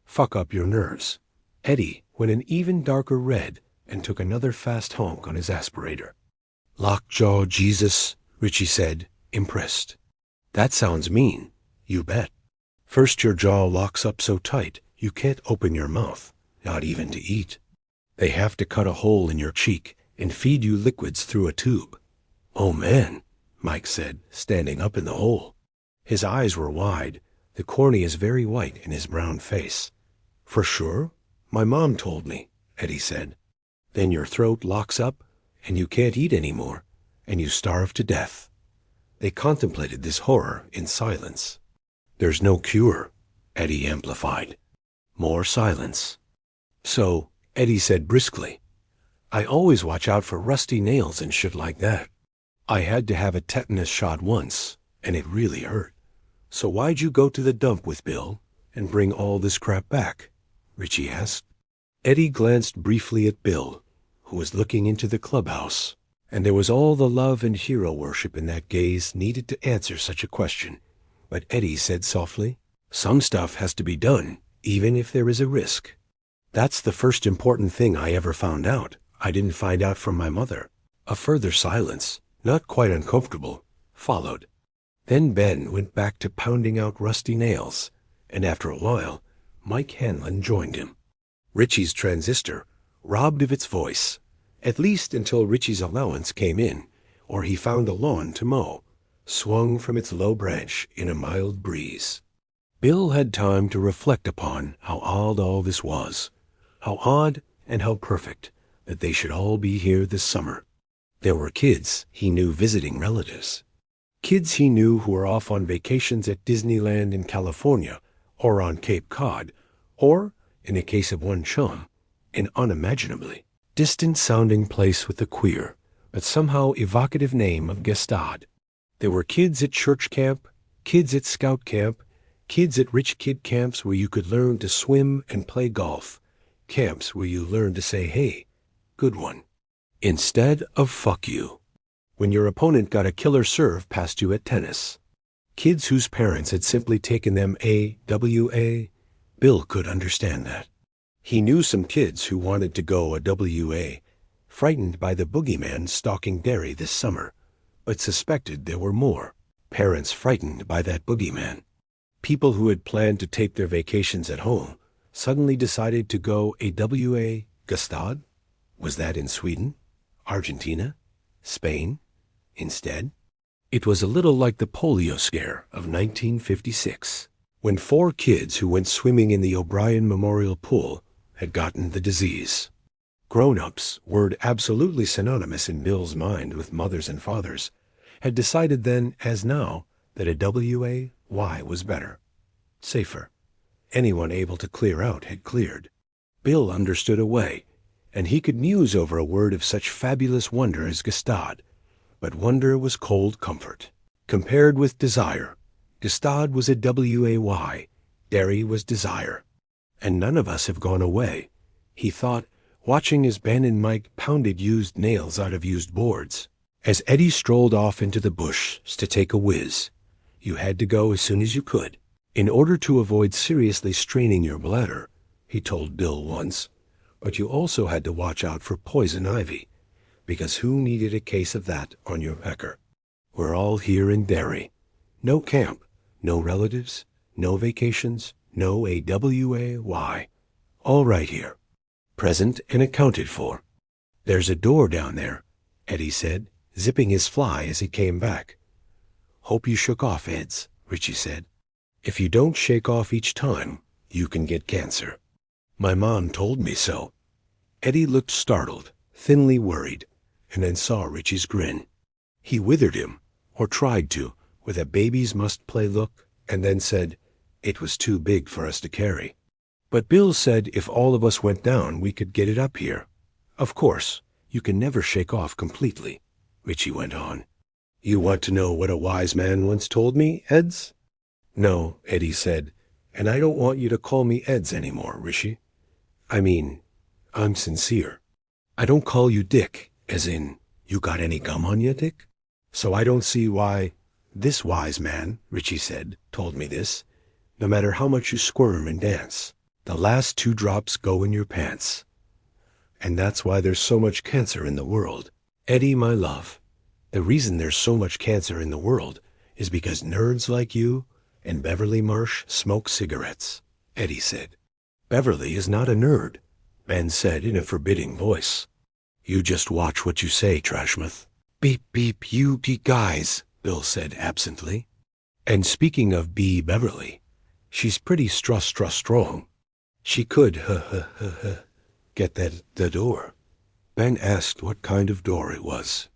fuck up your nerves." Eddie went an even darker red and took another fast honk on his aspirator. "Lockjaw Jesus," Richie said, impressed. "That sounds mean. You bet. First your jaw locks up so tight you can't open your mouth, not even to eat. They have to cut a hole in your cheek and feed you liquids through a tube." "Oh man," Mike said, standing up in the hole. His eyes were wide, the corneas very white in his brown face. "For sure? My mom told me," Eddie said. "Then your throat locks up and you can't eat anymore, and you starve to death." They contemplated this horror in silence. "There's no cure," Eddie amplified. More silence. "So," Eddie said briskly, "I always watch out for rusty nails and shit like that. I had to have a tetanus shot once, and it really hurt. So why'd you go to the dump with Bill and bring all this crap back?" Richie asked. Eddie glanced briefly at Bill, who was looking into the clubhouse, and there was all the love and hero worship in that gaze needed to answer such a question. But Eddie said softly, "Some stuff has to be done, even if there is a risk. That's the first important thing I ever found out. I didn't find out from my mother." A further silence, not quite uncomfortable, followed. Then Ben went back to pounding out rusty nails, and after a while, Mike Hanlon joined him. Richie's transistor, robbed of its voice, at least until Richie's allowance came in, or he found a lawn to mow, swung from its low branch in a mild breeze. Bill had time to reflect upon how odd all this was, how odd and how perfect that they should all be here this summer. There were kids he knew visiting relatives. Kids he knew who were off on vacations at Disneyland in California or on Cape Cod, or, in the case of one chum, an unimaginably distant-sounding place with the queer, but somehow evocative name of Gestad. There were kids at church camp, kids at scout camp, kids at rich kid camps where you could learn to swim and play golf, camps where you learn to say, hey, good one, instead of fuck you, when your opponent got a killer serve past you at tennis. Kids whose parents had simply taken them AWA, Bill could understand that. He knew some kids who wanted to go a WA, frightened by the boogeyman stalking Derry this summer, but suspected there were more parents frightened by that boogeyman. People who had planned to take their vacations at home suddenly decided to go a WA Gestad? Was that in Sweden, Argentina, Spain, instead? It was a little like the polio scare of 1956, when 4 kids who went swimming in the O'Brien Memorial Pool had gotten the disease. Grown-ups, word absolutely synonymous in Bill's mind with mothers and fathers, had decided then as now that a WAY was better, safer. Anyone able to clear out had cleared. Bill understood a way, and he could muse over a word of such fabulous wonder as Gestad, but wonder was cold comfort. Compared with desire, Gestad was a WAY, Derry was desire. And none of us have gone away, he thought, watching as Ben and Mike pounded used nails out of used boards. As Eddie strolled off into the bush to take a whiz, you had to go as soon as you could, in order to avoid seriously straining your bladder, he told Bill once, but you also had to watch out for poison ivy, because who needed a case of that on your pecker? We're all here in Derry. No camp, no relatives, no vacations, no AWAY. All right here. Present and accounted for. There's a door down there, Eddie said, zipping his fly as he came back. Hope you shook off, Eds, Richie said. If you don't shake off each time, you can get cancer. My mom told me so. Eddie looked startled, thinly worried, and then saw Richie's grin. He withered him, or tried to, with a baby's must-play look, and then said, it was too big for us to carry. But Bill said if all of us went down, we could get it up here. Of course, you can never shake off completely, Richie went on. You want to know what a wise man once told me, Eds? No, Eddie said, and I don't want you to call me Eds anymore, Richie. I mean, I'm sincere. I don't call you Dick, as in, you got any gum on you, Dick? So I don't see why this wise man, Richie said, told me this. No matter how much you squirm and dance, the last 2 drops go in your pants. And that's why there's so much cancer in the world. Eddie, my love, the reason there's so much cancer in the world is because nerds like you and Beverly Marsh smoke cigarettes, Eddie said. Beverly is not a nerd, Ben said in a forbidding voice. You just watch what you say, Trashmouth. Beep, beep, you guys, Bill said absently. And speaking of B. Beverly, she's pretty strong. She could, get that the door. Ben asked what kind of door it was.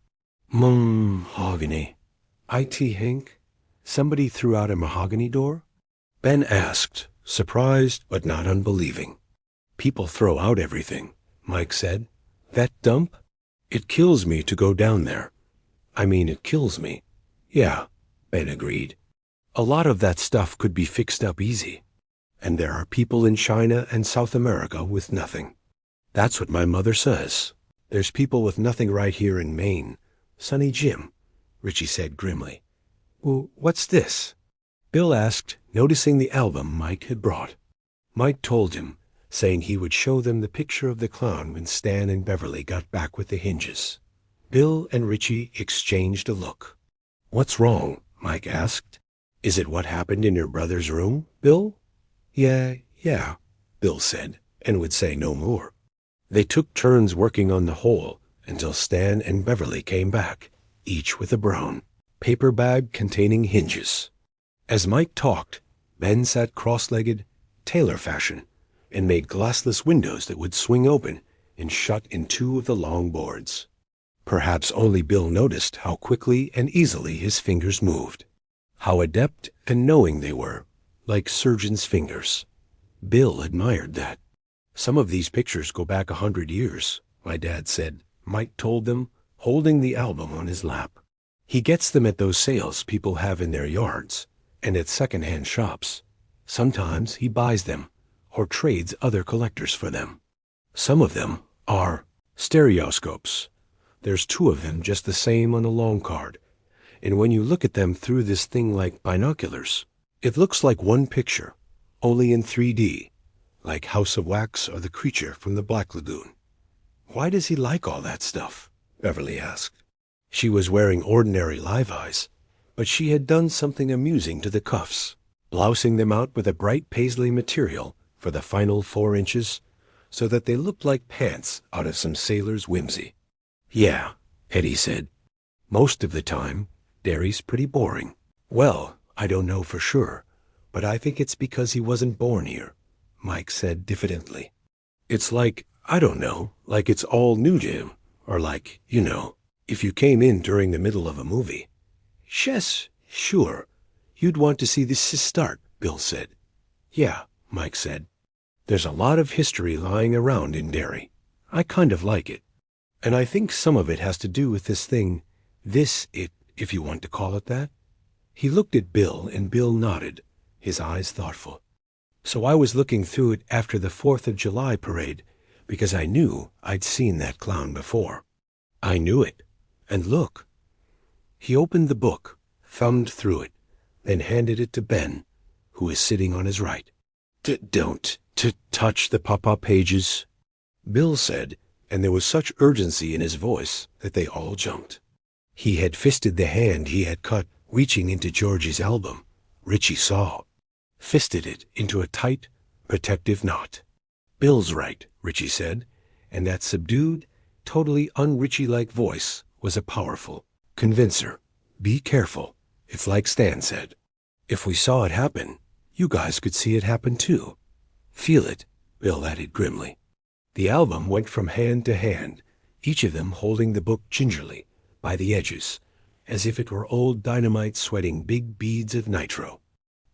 Mahogany. IT Hank? Somebody threw out a mahogany door? Ben asked, surprised but not unbelieving. People throw out everything, Mike said. That dump? It kills me to go down there. I mean, it kills me. Yeah, Ben agreed. A lot of that stuff could be fixed up easy. And there are people in China and South America with nothing. That's what my mother says. There's people with nothing right here in Maine. Sonny Jim, Richie said grimly. Well, what's this? Bill asked, noticing the album Mike had brought. Mike told him, saying he would show them the picture of the clown when Stan and Beverly got back with the hinges. Bill and Richie exchanged a look. What's wrong? Mike asked. Is it what happened in your brother's room, Bill? Yeah, Bill said, and would say no more. They took turns working on the hole until Stan and Beverly came back, each with a brown paper bag containing hinges. As Mike talked, Ben sat cross-legged, tailor fashion, and made glassless windows that would swing open and shut in 2 of the long boards. Perhaps only Bill noticed how quickly and easily his fingers moved, how adept and knowing they were, like surgeons' fingers. Bill admired that. Some of these pictures go back 100 years, my dad said. Mike told them, holding the album on his lap. He gets them at those sales people have in their yards and at second-hand shops. Sometimes he buys them or trades other collectors for them. Some of them are stereoscopes. There's 2 of them just the same on the long card. And when you look at them through this thing like binoculars, it looks like one picture, only in 3D, like House of Wax or the creature from the Black Lagoon. Why does he like all that stuff? Beverly asked. She was wearing ordinary live eyes, but she had done something amusing to the cuffs, blousing them out with a bright paisley material for the final 4 inches, so that they looked like pants out of some sailor's whimsy. Yeah, Eddie said. Most of the time, Derry's pretty boring. Well, I don't know for sure, but I think it's because he wasn't born here, Mike said diffidently. It's like, I don't know, like it's all new to him, or like, if you came in during the middle of a movie. Yes, sure. You'd want to see this start, Bill said. Yeah, Mike said. There's a lot of history lying around in Derry. I kind of like it. And I think some of it has to do with this thing, if you want to call it that. He looked at Bill, and Bill nodded, his eyes thoughtful. So I was looking through it after the 4th of July parade, because I knew I'd seen that clown before. I knew it. And look. He opened the book, thumbed through it, then handed it to Ben, who was sitting on his right. Don't touch the pop-up pages, Bill said, and there was such urgency in his voice that they all jumped. He had fisted the hand he had cut, reaching into Georgie's album. Richie saw. Fisted it into a tight, protective knot. Bill's right, Richie said, and that subdued, totally un-Richie-like voice was a powerful convincer. Be careful. It's like Stan said. If we saw it happen, you guys could see it happen too. Feel it, Bill added grimly. The album went from hand to hand, each of them holding the book gingerly, by the edges, as if it were old dynamite sweating big beads of nitro.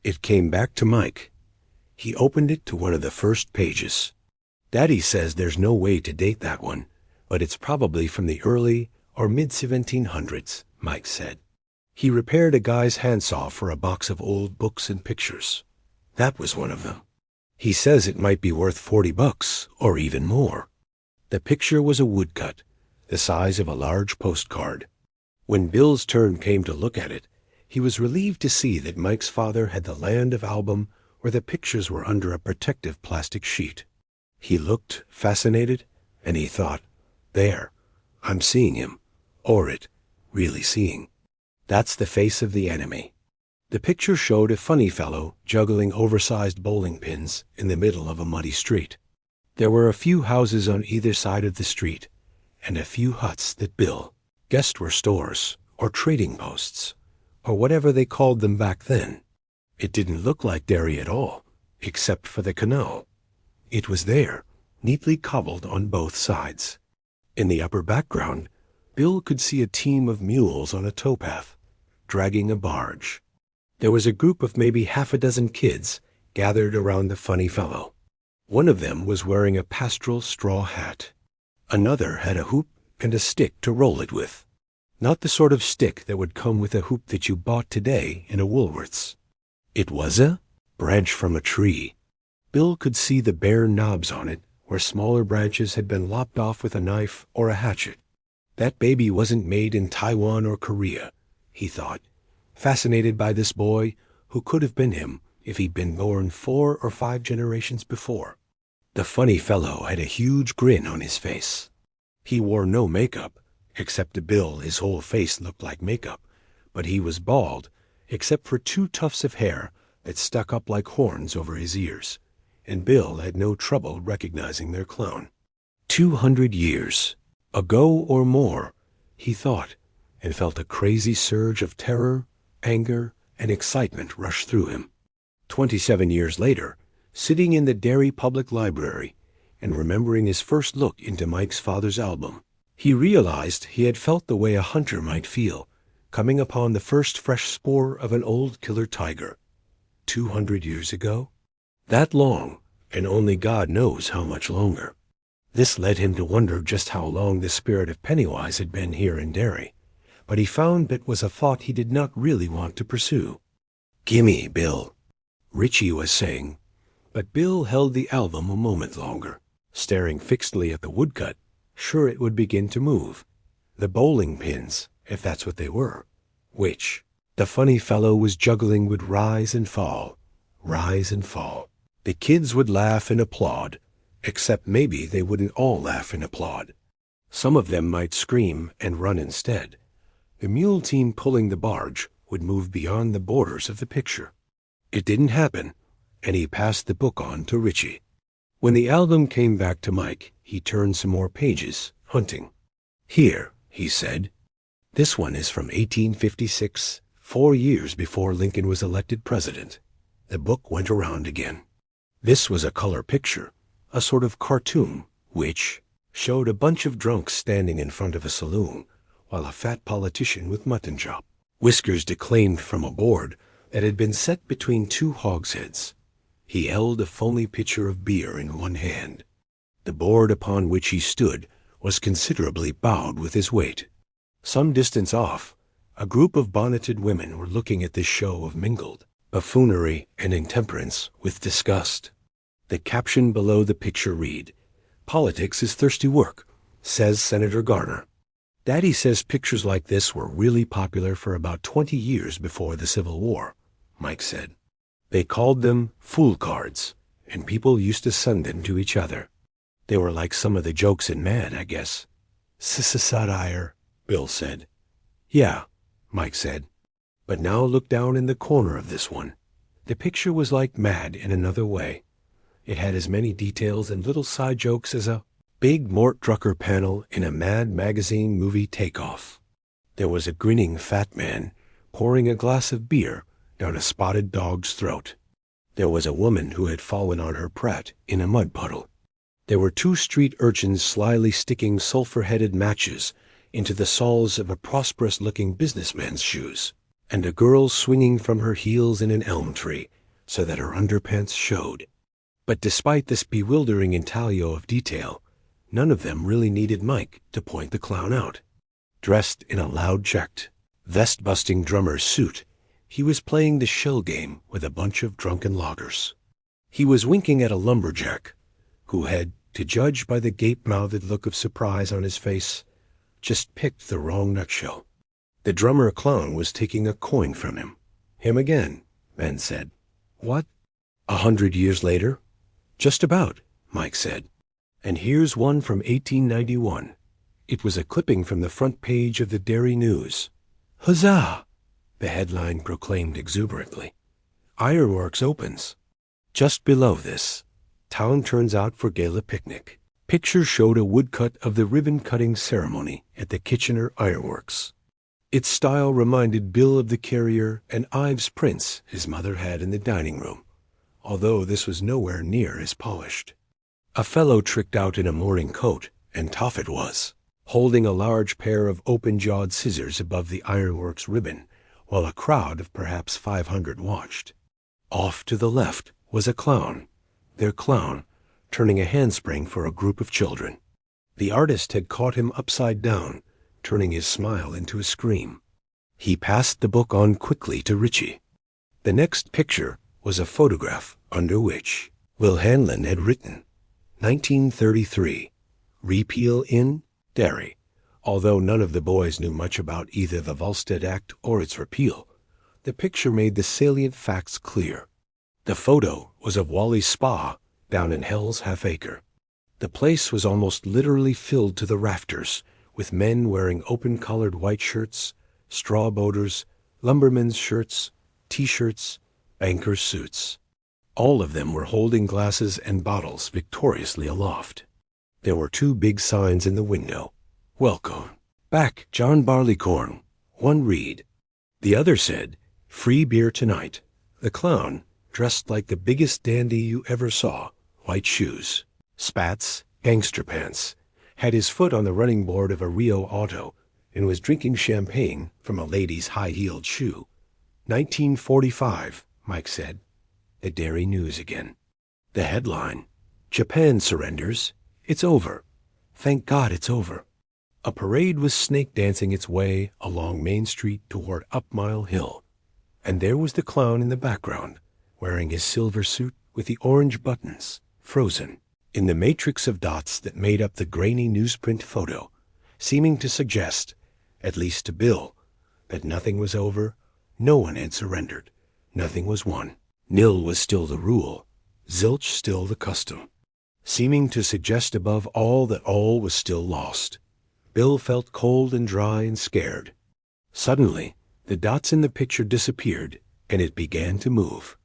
It came back to Mike. He opened it to one of the first pages. Daddy says there's no way to date that one, but it's probably from the early or mid-1700s, Mike said. He repaired a guy's handsaw for a box of old books and pictures. That was one of them. He says it might be worth $40 or even more. The picture was a woodcut, the size of a large postcard. When Bill's turn came to look at it, he was relieved to see that Mike's father had the land of album where the pictures were under a protective plastic sheet. He looked fascinated, and he thought, there, I'm seeing him, or it, really seeing. That's the face of the enemy. The picture showed a funny fellow juggling oversized bowling pins in the middle of a muddy street. There were a few houses on either side of the street, and a few huts that Bill guessed were stores or trading posts, or whatever they called them back then. It didn't look like Derry at all, except for the canal. It was there, neatly cobbled on both sides. In the upper background, Bill could see a team of mules on a towpath, dragging a barge. There was a group of maybe half a dozen kids gathered around the funny fellow. One of them was wearing a pastoral straw hat. Another had a hoop and a stick to roll it with. Not the sort of stick that would come with a hoop that you bought today in a Woolworth's. It was a branch from a tree. Bill could see the bare knobs on it where smaller branches had been lopped off with a knife or a hatchet. That baby wasn't made in Taiwan or Korea, he thought, fascinated by this boy who could have been him if he'd been born 4 or 5 generations before. The funny fellow had a huge grin on his face. He wore no makeup, except to Bill his whole face looked like makeup, but he was bald, except for 2 tufts of hair that stuck up like horns over his ears, and Bill had no trouble recognizing their clown. 200 years ago or more, he thought, and felt a crazy surge of terror, anger, and excitement rush through him. 27 years later, sitting in the Derry Public Library and remembering his first look into Mike's father's album, he realized he had felt the way a hunter might feel, coming upon the first fresh spoor of an old killer tiger. 200 years ago? That long, and only God knows how much longer. This led him to wonder just how long the spirit of Pennywise had been here in Derry, but he found it was a thought he did not really want to pursue. "Gimme, Bill," Richie was saying, but Bill held the album a moment longer. staring fixedly at the woodcut, sure it would begin to move. The bowling pins, if that's what they were, which the funny fellow was juggling, would rise and fall, rise and fall. The kids would laugh and applaud, except maybe they wouldn't all laugh and applaud. Some of them might scream and run instead. The mule team pulling the barge would move beyond the borders of the picture. It didn't happen, and he passed the book on to Richie. When the album came back to Mike, he turned some more pages, hunting. "Here," he said. "This one is from 1856, 4 years before Lincoln was elected president." The book went around again. This was a color picture, a sort of cartoon, which showed a bunch of drunks standing in front of a saloon, while a fat politician with mutton chop whiskers declaimed from a board that had been set between two hogsheads. He held a foamy pitcher of beer in one hand. The board upon which he stood was considerably bowed with his weight. Some distance off, a group of bonneted women were looking at this show of mingled buffoonery and intemperance with disgust. The caption below the picture read, "Politics is thirsty work, says Senator Garner." Daddy says pictures like this were really popular for about 20 years before the Civil War, Mike said. They called them fool cards, and people used to send them to each other. They were like some of the jokes in Mad, I guess. Satire, Bill said. Yeah, Mike said. But now look down in the corner of this one. The picture was like Mad in another way. It had as many details and little side jokes as a big Mort Drucker panel in a Mad magazine movie takeoff. There was a grinning fat man pouring a glass of beer down a spotted dog's throat. There was a woman who had fallen on her prat in a mud puddle. There were 2 street urchins slyly sticking sulphur-headed matches into the soles of a prosperous-looking businessman's shoes, and a girl swinging from her heels in an elm tree so that her underpants showed. But despite this bewildering intaglio of detail, none of them really needed Mike to point the clown out. Dressed in a loud-checked, vest-busting drummer's suit, he was playing the shell game with a bunch of drunken loggers. He was winking at a lumberjack, who had, to judge by the gape-mouthed look of surprise on his face, just picked the wrong nutshell. The drummer clown was taking a coin from him. Him again, Ben said. What? 100 years later? Just about, Mike said. And here's one from 1891. It was a clipping from the front page of the Derry News. Huzzah! The headline proclaimed exuberantly. Ironworks opens. Just below this, town turns out for gala picnic. Picture showed a woodcut of the ribbon-cutting ceremony at the Kitchener Ironworks. Its style reminded Bill of the carrier and Ives prints his mother had in the dining room, although this was nowhere near as polished. A fellow tricked out in a morning coat, and tough it was, holding a large pair of open-jawed scissors above the ironworks ribbon, while a crowd of perhaps 500 watched. Off to the left was a clown, their clown, turning a handspring for a group of children. The artist had caught him upside down, turning his smile into a scream. He passed the book on quickly to Richie. The next picture was a photograph under which Will Hanlon had written, 1933, Repeal in Derry. Although none of the boys knew much about either the Volstead Act or its repeal, the picture made the salient facts clear. The photo was of Wally's Spa down in Hell's Half-Acre. The place was almost literally filled to the rafters with men wearing open-collared white shirts, straw boaters, lumbermen's shirts, T-shirts, bankers' suits. All of them were holding glasses and bottles victoriously aloft. There were 2 big signs in the window. Welcome. Back, John Barleycorn. One read. The other said, Free beer tonight. The clown, dressed like the biggest dandy you ever saw, white shoes, spats, gangster pants, had his foot on the running board of a Rio auto, and was drinking champagne from a lady's high-heeled shoe. 1945, Mike said. The Derry News again. The headline, Japan surrenders. It's over. Thank God it's over. A parade was snake dancing its way along Main Street toward Up Mile Hill, and there was the clown in the background, wearing his silver suit with the orange buttons, frozen. in the matrix of dots that made up the grainy newsprint photo, seeming to suggest, at least to Bill, that nothing was over, no one had surrendered, nothing was won. Nil was still the rule, zilch still the custom, seeming to suggest above all that all was still lost. Bill felt cold and dry and scared. Suddenly, the dots in the picture disappeared, and it began to move.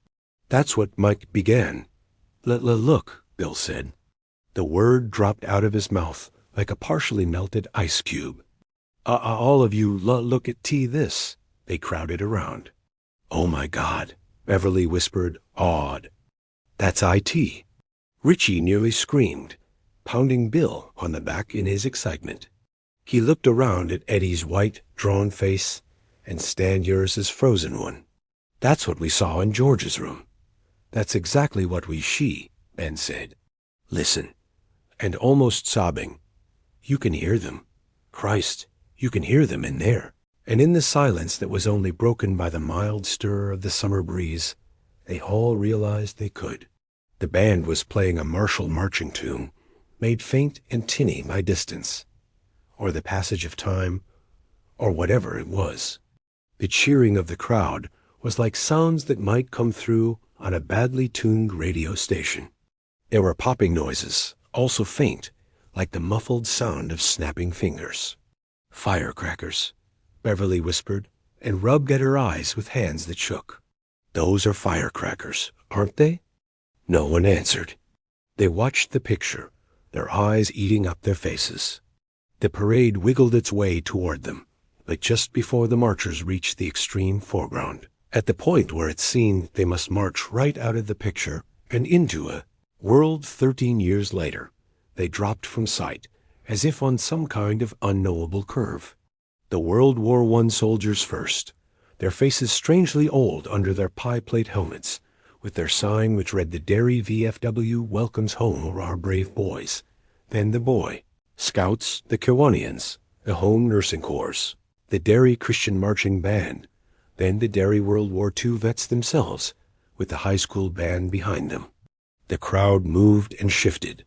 That's what Mike began. Look, Bill said. The word dropped out of his mouth like a partially melted ice cube. All of you look at this. They crowded around. Oh my God, Beverly whispered, awed. That's IT. Richie nearly screamed, pounding Bill on the back in his excitement. He looked around at Eddie's white, drawn face and Stan Uris's frozen one. That's what we saw in George's room. That's exactly what Ben said. Listen. And almost sobbing. You can hear them. Christ, you can hear them in there. And in the silence that was only broken by the mild stir of the summer breeze, they all realized they could. The band was playing a martial marching tune, made faint and tinny by distance, or the passage of time, or whatever it was. The cheering of the crowd was like sounds that might come through on a badly tuned radio station. There were popping noises, also faint, like the muffled sound of snapping fingers. Firecrackers, Beverly whispered, and rubbed at her eyes with hands that shook. Those are firecrackers, aren't they? No one answered. They watched the picture, their eyes eating up their faces. The parade wiggled its way toward them, but just before the marchers reached the extreme foreground, at the point where it seemed they must march right out of the picture and into a world 13 years later, they dropped from sight, as if on some kind of unknowable curve. The World War I soldiers first, their faces strangely old under their pie-plate helmets, with their sign which read the Derry VFW welcomes home our brave boys. Then the boy, Scouts, the Kiwanians, the Home Nursing Corps, the Derry Christian Marching Band, then the Derry World War II vets themselves, with the high school band behind them. The crowd moved and shifted.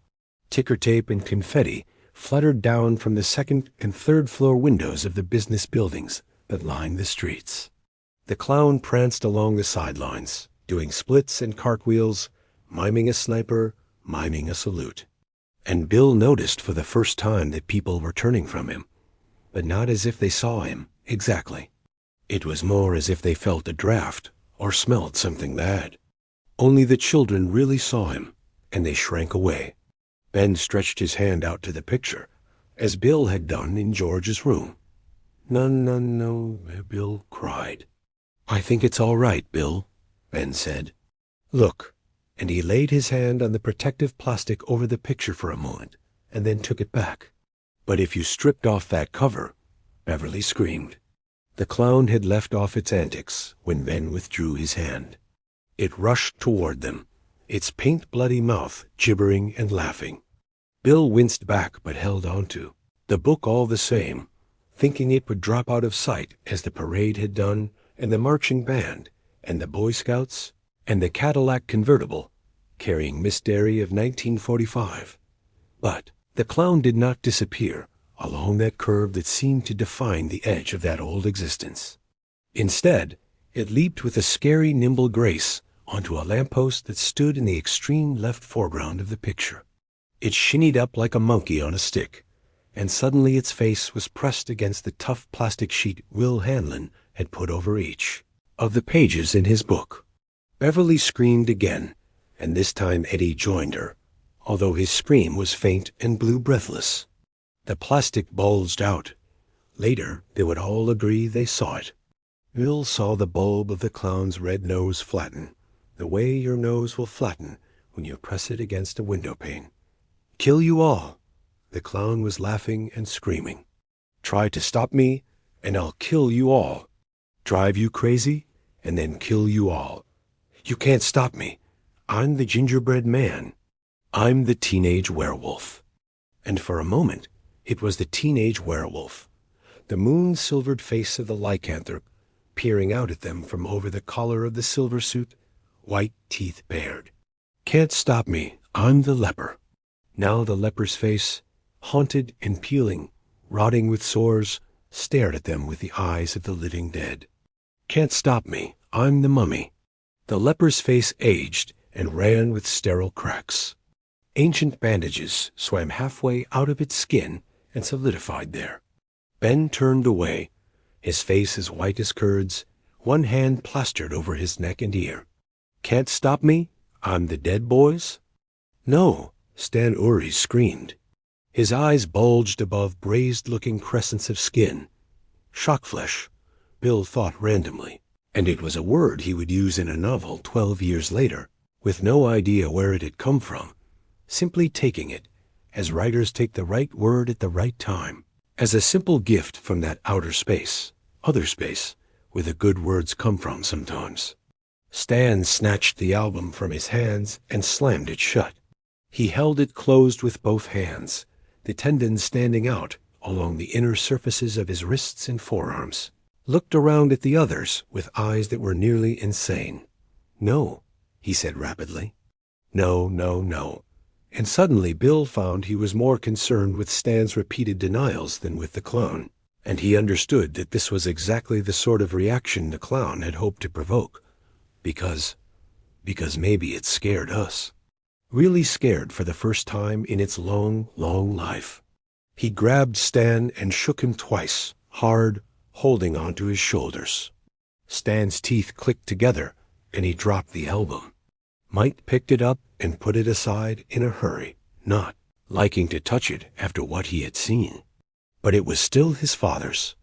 Ticker tape and confetti fluttered down from the second and third floor windows of the business buildings that lined the streets. The clown pranced along the sidelines, doing splits and cartwheels, miming a sniper, miming a salute. And Bill noticed for the first time that people were turning from him, but not as if they saw him, exactly. It was more as if they felt a draft or smelled something bad. Only the children really saw him, and they shrank away. Ben stretched his hand out to the picture, as Bill had done in George's room. No, Bill cried. I think it's all right, Bill, Ben said. Look, and he laid his hand on the protective plastic over the picture for a moment, and then took it back. But if you stripped off that cover, Beverly screamed. The clown had left off its antics when Ben withdrew his hand. It rushed toward them, its paint-bloody mouth gibbering and laughing. Bill winced back but held on to the book all the same, thinking it would drop out of sight as the parade had done, and the marching band, and the Boy Scouts, and the Cadillac convertible, carrying Miss Derry of 1945. But the clown did not disappear along that curve that seemed to define the edge of that old existence. Instead, it leaped with a scary, nimble grace onto a lamppost that stood in the extreme left foreground of the picture. It shinnied up like a monkey on a stick, and suddenly its face was pressed against the tough plastic sheet Will Hanlon had put over each of the pages in his book. Beverly screamed again, and this time Eddie joined her, although his scream was faint and blew breathless. The plastic bulged out. Later, they would all agree they saw it. Will saw the bulb of the clown's red nose flatten, the way your nose will flatten when you press it against a window pane. Kill you all. The clown was laughing and screaming. Try to stop me, and I'll kill you all. Drive you crazy, and then kill you all. You can't stop me. I'm the gingerbread man. I'm the teenage werewolf. And for a moment, it was the teenage werewolf, the moon-silvered face of the lycanthrope, peering out at them from over the collar of the silver suit, white teeth bared. Can't stop me. I'm the leper. Now the leper's face, haunted and peeling, rotting with sores, stared at them with the eyes of the living dead. "Can't stop me. I'm the mummy." The leper's face aged and ran with sterile cracks. Ancient bandages swam halfway out of its skin and solidified there. Ben turned away, his face as white as curds, one hand plastered over his neck and ear. "Can't stop me? I'm the dead boys?" "No," Stan Uri screamed. His eyes bulged above braised-looking crescents of skin. Shockflesh, Bill thought randomly, and it was a word he would use in a novel 12 years later, with no idea where it had come from, simply taking it, as writers take the right word at the right time, as a simple gift from that outer space, other space, where the good words come from sometimes. Stan snatched the album from his hands and slammed it shut. He held it closed with both hands, the tendons standing out along the inner surfaces of his wrists and forearms, looked around at the others with eyes that were nearly insane. "No," he said rapidly. "No, no, no." And suddenly Bill found he was more concerned with Stan's repeated denials than with the clown, and he understood that this was exactly the sort of reaction the clown had hoped to provoke, because maybe it scared us. Really scared for the first time in its long, long life. He grabbed Stan and shook him twice, hard, holding onto his shoulders. Stan's teeth clicked together, and he dropped the album. Mike picked it up and put it aside in a hurry, not liking to touch it after what he had seen. But it was still his father's,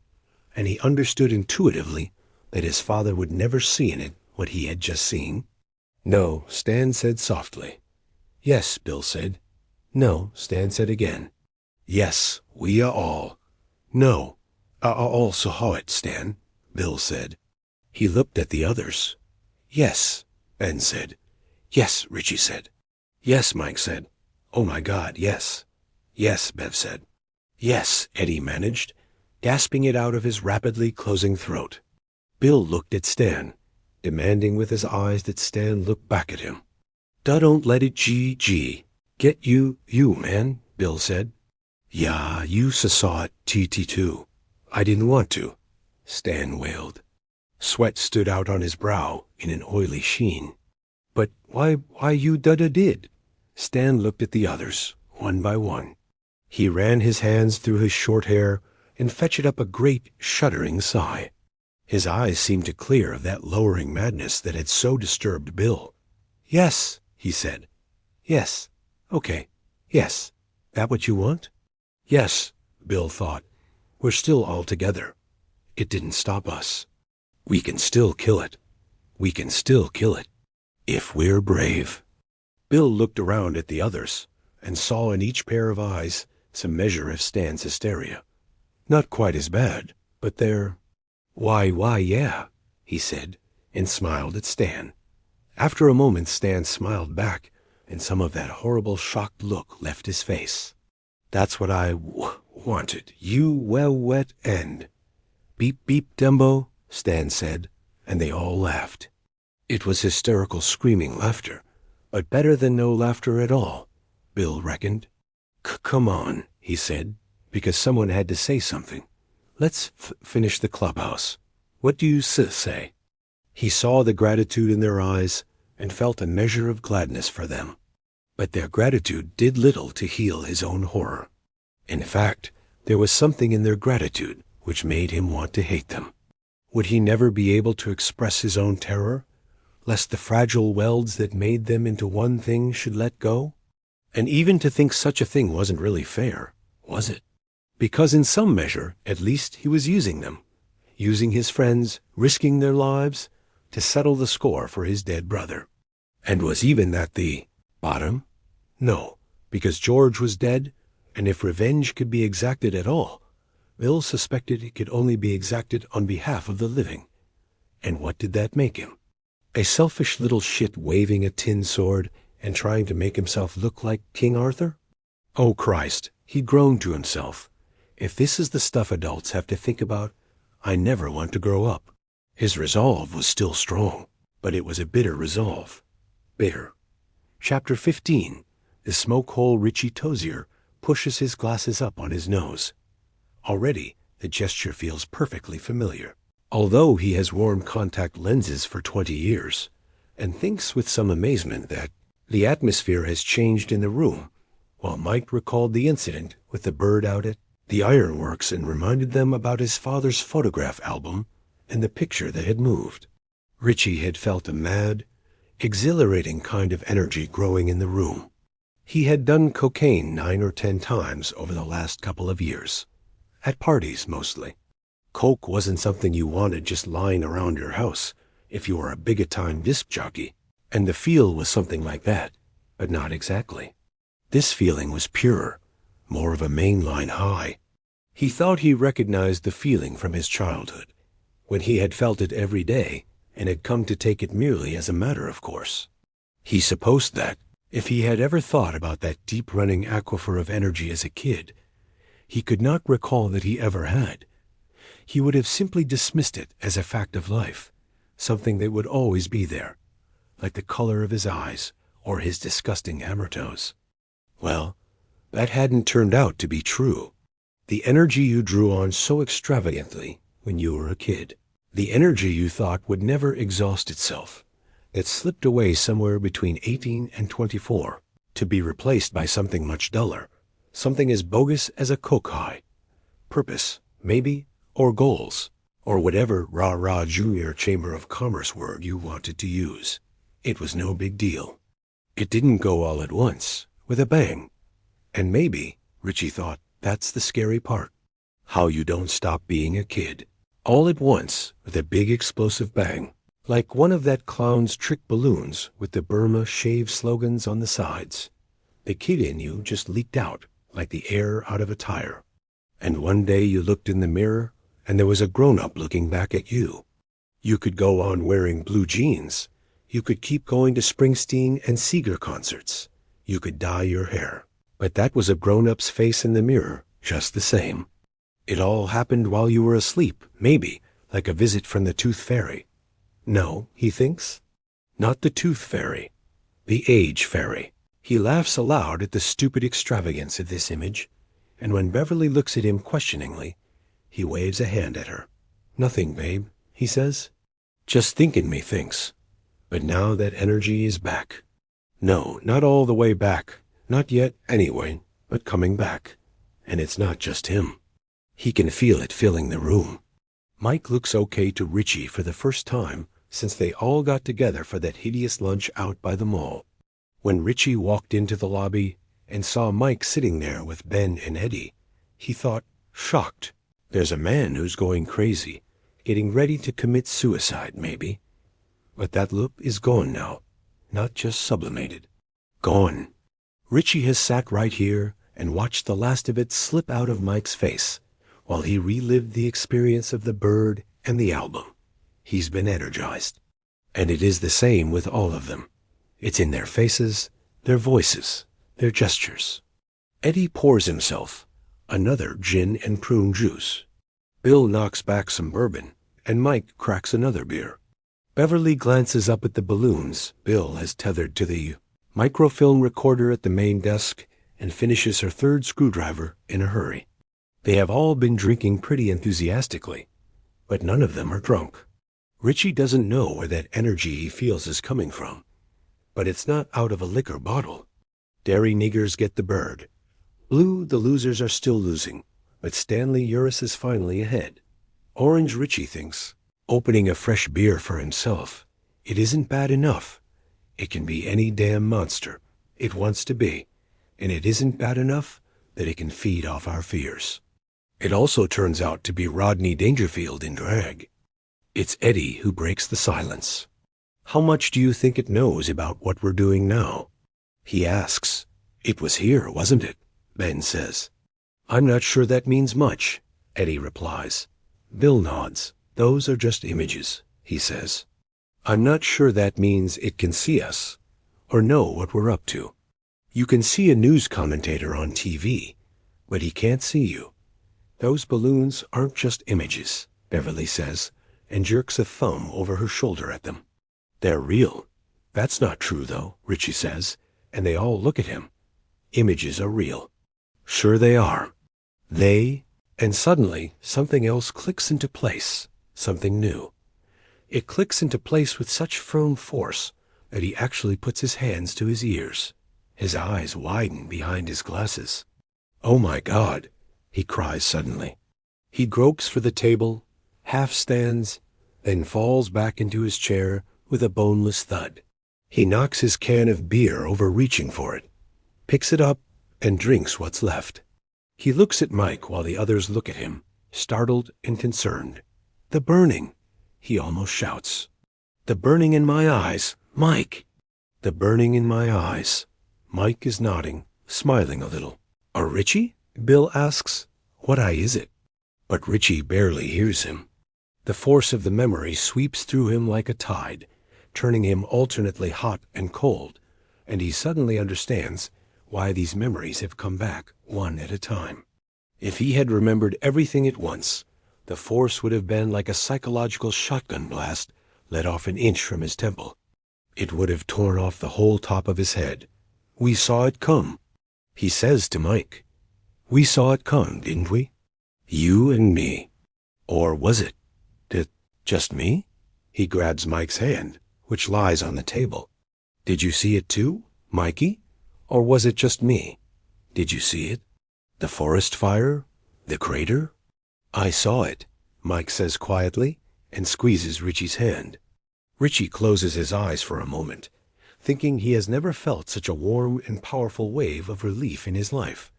and he understood intuitively that his father would never see in it what he had just seen. "No," Stan said softly. "Yes," Bill said. "No," Stan said again. "Yes, we are all." "No, I all saw it, Stan," Bill said. He looked at the others. "Yes," Ben said. "Yes," Richie said. "Yes," Mike said. "Oh my God, yes." "Yes," Bev said. "Yes," Eddie managed, gasping it out of his rapidly closing throat. Bill looked at Stan, demanding with his eyes that Stan look back at him. Don't let it get you, man," Bill said. "Yeah, you saw it, too. I didn't want to," Stan wailed. Sweat stood out on his brow in an oily sheen. "But why you did?" Stan looked at the others, one by one. He ran his hands through his short hair and fetched up a great, shuddering sigh. His eyes seemed to clear of that lowering madness that had so disturbed Bill. "Yes," he said. "Yes. Okay. Yes. That what you want?" "Yes," Bill thought. "We're still all together. It didn't stop us. We can still kill it. We can still kill it. If we're brave." Bill looked around at the others and saw in each pair of eyes some measure of Stan's hysteria. Not quite as bad, but they're... Why, yeah, he said, and smiled at Stan. After a moment, Stan smiled back, and some of that horrible shocked look left his face. "That's what I wanted. You wet end." "Beep, beep, Dumbo," Stan said, and they all laughed. It was hysterical screaming laughter, but better than no laughter at all, Bill reckoned. "Come on," he said, because someone had to say something. "Let's finish the clubhouse. What do you say?" He saw the gratitude in their eyes and felt a measure of gladness for them. But their gratitude did little to heal his own horror. In fact, there was something in their gratitude which made him want to hate them. Would he never be able to express his own terror, lest the fragile welds that made them into one thing should let go? And even to think such a thing wasn't really fair, was it? Because in some measure, at least, he was using them, using his friends, risking their lives, to settle the score for his dead brother. And was even that the bottom? No, because George was dead, and if revenge could be exacted at all, Bill suspected it could only be exacted on behalf of the living. And what did that make him? A selfish little shit waving a tin sword and trying to make himself look like King Arthur? Oh Christ, he groaned to himself. If this is the stuff adults have to think about, I never want to grow up. His resolve was still strong, but it was a bitter resolve. Bitter. Chapter 15. The smoke hole Richie Tozier pushes his glasses up on his nose. Already, the gesture feels perfectly familiar. Although he has worn contact lenses for 20 years, and thinks with some amazement that the atmosphere has changed in the room, while Mike recalled the incident with the bird out at the ironworks and reminded them about his father's photograph album and the picture that had moved. Richie had felt a mad, exhilarating kind of energy growing in the room. He had done cocaine 9 or 10 times over the last couple of years, at parties mostly. Coke wasn't something you wanted just lying around your house if you were a big-a-time disc jockey, and the feel was something like that, but not exactly. This feeling was purer, more of a mainline high. He thought he recognized the feeling from his childhood, when he had felt it every day and had come to take it merely as a matter of course. He supposed that, if he had ever thought about that deep-running aquifer of energy as a kid, he could not recall that he ever had. He would have simply dismissed it as a fact of life, something that would always be there, like the color of his eyes or his disgusting hammer toes. Well, that hadn't turned out to be true. The energy you drew on so extravagantly when you were a kid, the energy you thought would never exhaust itself, that slipped away somewhere between 18 and 24 to be replaced by something much duller, something as bogus as a coke high. Purpose, maybe, or goals, or whatever rah-rah junior Chamber of Commerce word you wanted to use. It was no big deal. It didn't go all at once, with a bang. And maybe, Richie thought, that's the scary part. How you don't stop being a kid. All at once, with a big explosive bang. Like one of that clown's trick balloons with the Burma Shave slogans on the sides. The kid in you just leaked out, like the air out of a tire. And one day you looked in the mirror, and there was a grown-up looking back at you. You could go on wearing blue jeans. You could keep going to Springsteen and Seeger concerts. You could dye your hair. But that was a grown-up's face in the mirror, just the same. It all happened while you were asleep, maybe, like a visit from the Tooth Fairy. No, he thinks. Not the Tooth Fairy. The Age Fairy. He laughs aloud at the stupid extravagance of this image, and when Beverly looks at him questioningly, he waves a hand at her. Nothing, babe, he says. Just thinking me thinks. But now that energy is back. No, not all the way back. Not yet, anyway, but coming back. And it's not just him. He can feel it filling the room. Mike looks okay to Richie for the first time since they all got together for that hideous lunch out by the mall. When Richie walked into the lobby and saw Mike sitting there with Ben and Eddie, he thought, shocked. There's a man who's going crazy, getting ready to commit suicide, maybe. But that look is gone now, not just sublimated. Gone. Richie has sat right here and watched the last of it slip out of Mike's face, while he relived the experience of the bird and the album. He's been energized. And it is the same with all of them. It's in their faces, their voices, their gestures. Eddie pours himself another gin and prune juice. Bill knocks back some bourbon, and Mike cracks another beer. Beverly glances up at the balloons Bill has tethered to the microfilm recorder at the main desk and finishes her third screwdriver in a hurry. They have all been drinking pretty enthusiastically, but none of them are drunk. Richie doesn't know where that energy he feels is coming from, but it's not out of a liquor bottle. Derry niggers get the bird. Blue, the losers are still losing, but Stanley Uris is finally ahead. Orange, Richie thinks, opening a fresh beer for himself. It isn't bad enough. It can be any damn monster it wants to be, and it isn't bad enough that it can feed off our fears. It also turns out to be Rodney Dangerfield in drag. It's Eddie who breaks the silence. How much do you think it knows about what we're doing now? He asks. It was here, wasn't it? Ben says. I'm not sure that means much, Eddie replies. Bill nods. Those are just images, he says. I'm not sure that means it can see us, or know what we're up to. You can see a news commentator on TV, but he can't see you. Those balloons aren't just images, Beverly says, and jerks a thumb over her shoulder at them. They're real. That's not true, though, Richie says, and they all look at him. Images are real. Sure they are. And suddenly something else clicks into place, something new. It clicks into place with such firm force that he actually puts his hands to his ears. His eyes widen behind his glasses. "Oh my God," he cries suddenly. He gropes for the table, half stands, then falls back into his chair with a boneless thud. He knocks his can of beer over reaching for it, picks it up, and drinks what's left. He looks at Mike while the others look at him, startled and concerned. "The burning," he almost shouts. "The burning in my eyes, Mike!" The burning in my eyes. Mike is nodding, smiling a little. "Richie?" Bill asks. "What eye is it?" But Richie barely hears him. The force of the memory sweeps through him like a tide, turning him alternately hot and cold, and he suddenly understands why these memories have come back one at a time. If he had remembered everything at once, the force would have been like a psychological shotgun blast let off an inch from his temple. It would have torn off the whole top of his head. "We saw it come," he says to Mike. "We saw it come, didn't we? You and me. Or was it just me?" He grabs Mike's hand, which lies on the table. "Did you see it too, Mikey? Or was it just me? Did you see it? The forest fire? The crater?" "I saw it," Mike says quietly, and squeezes Richie's hand. Richie closes his eyes for a moment, thinking he has never felt such a warm and powerful wave of relief in his life.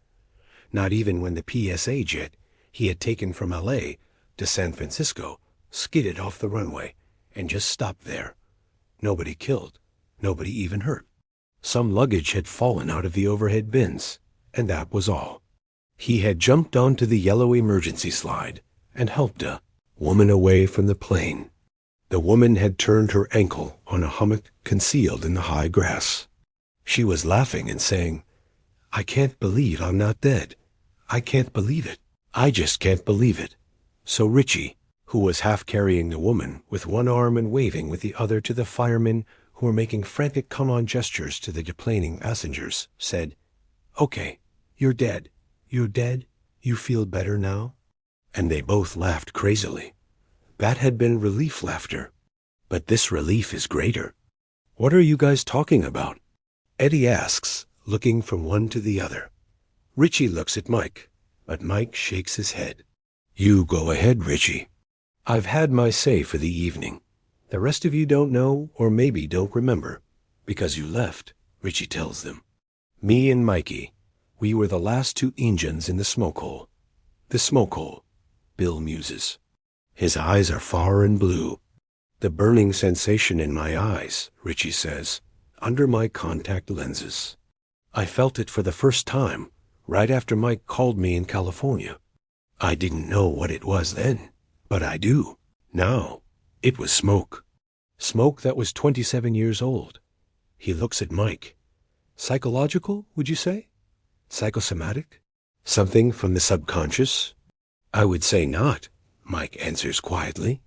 Not even when the PSA jet he had taken from L.A. to San Francisco skidded off the runway and just stopped there. Nobody killed, nobody even hurt. Some luggage had fallen out of the overhead bins, and that was all. He had jumped onto the yellow emergency slide and helped a woman away from the plane. The woman had turned her ankle on a hummock concealed in the high grass. She was laughing and saying, "I can't believe I'm not dead. I can't believe it. I just can't believe it." So Richie, who was half carrying the woman with one arm and waving with the other to the firemen who were making frantic come-on gestures to the deplaning passengers, said, "Okay, you're dead. You're dead. You feel better now?" And they both laughed crazily. That had been relief laughter. But this relief is greater. "What are you guys talking about?" Eddie asks, looking from one to the other. Richie looks at Mike, but Mike shakes his head. "You go ahead, Richie. I've had my say for the evening. The rest of you don't know, or maybe don't remember, because you left," Richie tells them. "Me and Mikey, we were the last two Injuns in the smoke hole." "The smoke hole," Bill muses. His eyes are far and blue. "The burning sensation in my eyes," Richie says, "under my contact lenses. I felt it for the first time right after Mike called me in California. I didn't know what it was then, but I do now. It was smoke. Smoke that was 27 years old." He looks at Mike. "Psychological, would you say? Psychosomatic? Something from the subconscious?" "I would say not," Mike answers quietly.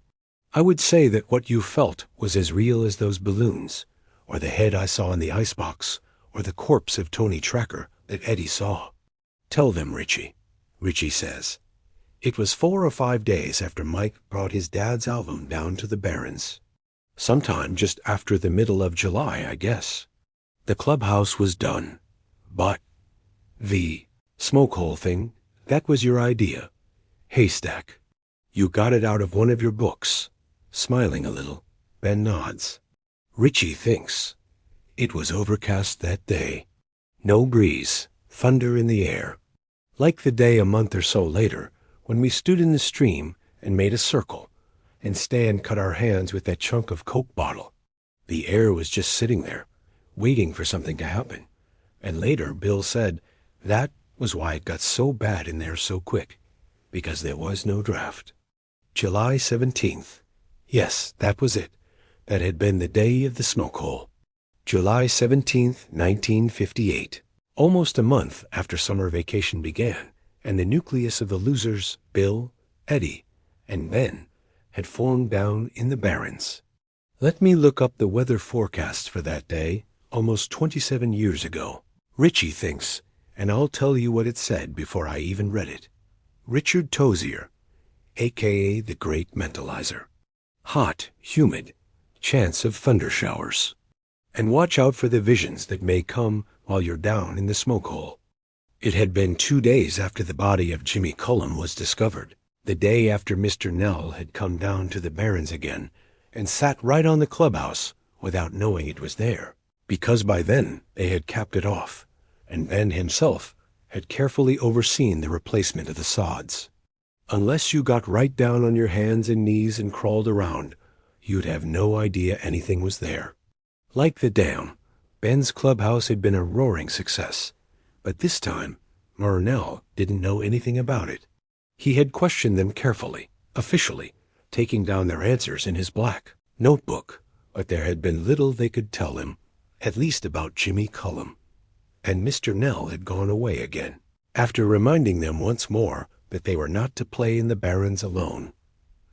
"I would say that what you felt was as real as those balloons, or the head I saw in the icebox, or the corpse of Tony Tracker that Eddie saw." "Tell them, Richie," Richie says. "It was 4 or 5 days after Mike brought his dad's album down to the Barrens. Sometime just after the middle of July, I guess. The clubhouse was done. But the smoke hole thing, that was your idea. Haystack. You got it out of one of your books." Smiling a little, Ben nods. Richie thinks. It was overcast that day. No breeze, thunder in the air. Like the day a month or so later, when we stood in the stream and made a circle, and Stan cut our hands with that chunk of Coke bottle. The air was just sitting there, waiting for something to happen. And later Bill said that was why it got so bad in there so quick, because there was no draft. July 17th. Yes, that was it. That had been the day of the smoke hole. July 17th, 1958. Almost a month after summer vacation began, and the nucleus of the losers, Bill, Eddie, and Ben, had formed down in the Barrens. Let me look up the weather forecast for that day, almost 27 years ago. Richie thinks and I'll tell you what it said before I even read it. Richard Tozier, a.k.a. the Great Mentalizer. Hot, humid, chance of thunder showers. And watch out for the visions that may come while you're down in the smoke hole. It had been 2 days after the body of Jimmy Cullum was discovered, the day after Mr. Nell had come down to the Barrens again and sat right on the clubhouse without knowing it was there, because by then they had capped it off, and Ben himself had carefully overseen the replacement of the sods. Unless you got right down on your hands and knees and crawled around, you'd have no idea anything was there. Like the dam, Ben's clubhouse had been a roaring success, but this time Murnell didn't know anything about it. He had questioned them carefully, officially, taking down their answers in his black notebook, but there had been little they could tell him, at least about Jimmy Cullum. And Mr. Nell had gone away again, after reminding them once more that they were not to play in the Barrens alone.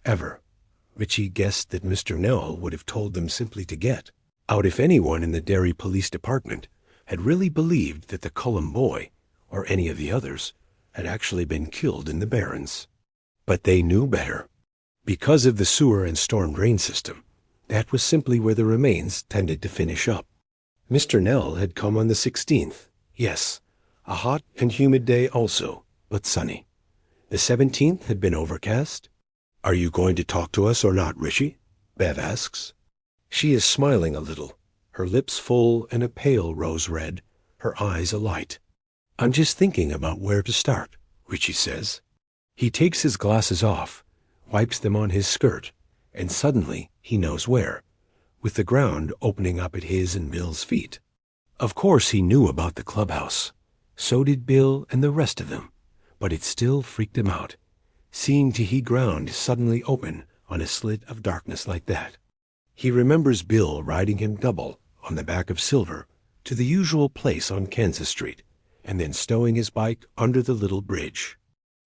Ever. Richie guessed that Mr. Nell would have told them simply to get out if anyone in the Derry Police Department had really believed that the Cullum boy, or any of the others, had actually been killed in the Barrens. But they knew better. Because of the sewer and storm drain system, that was simply where the remains tended to finish up. Mr. Nell had come on the 16th. Yes, a hot and humid day also, but sunny. The 17th had been overcast. "Are you going to talk to us or not, Richie?" Bev asks. She is smiling a little, her lips full and a pale rose red, her eyes alight. "I'm just thinking about where to start," Richie says. He takes his glasses off, wipes them on his skirt, and suddenly he knows where, with the ground opening up at his and Bill's feet. Of course he knew about the clubhouse. So did Bill and the rest of them, but it still freaked him out, seeing Tahee ground suddenly open on a slit of darkness like that. He remembers Bill riding him double on the back of Silver to the usual place on Kansas Street, and then stowing his bike under the little bridge.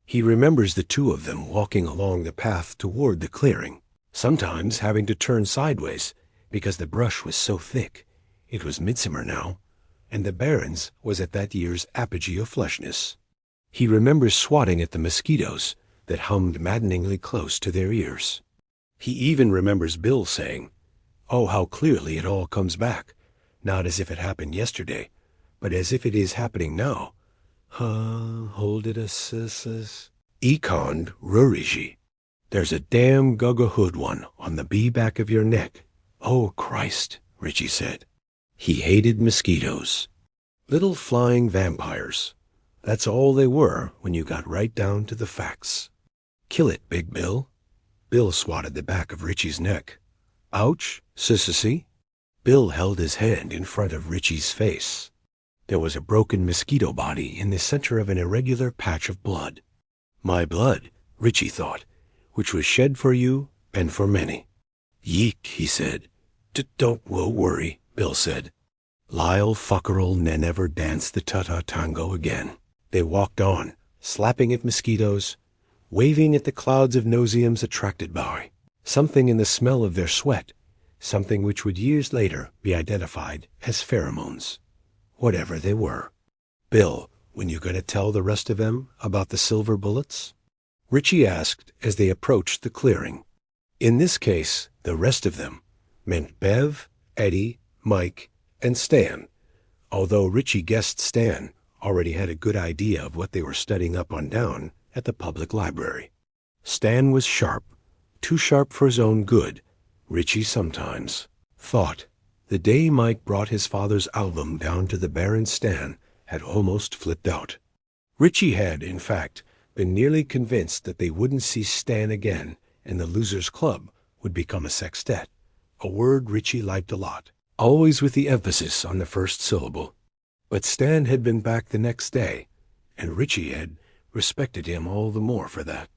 He remembers the two of them walking along the path toward the clearing, sometimes having to turn sideways because the brush was so thick. It was midsummer now, and the Barrens was at that year's apogee of fleshness. He remembers swatting at the mosquitoes that hummed maddeningly close to their ears. He even remembers Bill saying, "Oh, how clearly it all comes back, not as if it happened yesterday, but as if it is happening now. Hold it Econd Rurigi. There's a damn guggahood one on the bee back of your neck. Oh, Christ," Richie said. He hated mosquitoes. Little flying vampires. That's all they were when you got right down to the facts. "Kill it, Big Bill." Bill swatted the back of Richie's neck. "Ouch, sissy." Bill held his hand in front of Richie's face. There was a broken mosquito body in the center of an irregular patch of blood. My blood, Richie thought, which was shed for you and for many. "Yeek," he said. Don't worry," Bill said. Lyle Fucker'll never dance the ta-ta tango again. They walked on, slapping at mosquitoes, waving at the clouds of nauseums attracted by something in the smell of their sweat, something which would years later be identified as pheromones, whatever they were. "Bill, when you going to tell the rest of them about the silver bullets?" Richie asked as they approached the clearing. In this case, the rest of them meant Bev, Eddie, Mike, and Stan, although Richie guessed Stan already had a good idea of what they were studying up on down at the public library. Stan was sharp, too sharp for his own good, Richie sometimes thought. The day Mike brought his father's album down to the Baron Stan had almost flipped out. Richie had, in fact, been nearly convinced that they wouldn't see Stan again and the Losers Club would become a sextet, a word Richie liked a lot, always with the emphasis on the first syllable. But Stan had been back the next day, and Richie had respected him all the more for that.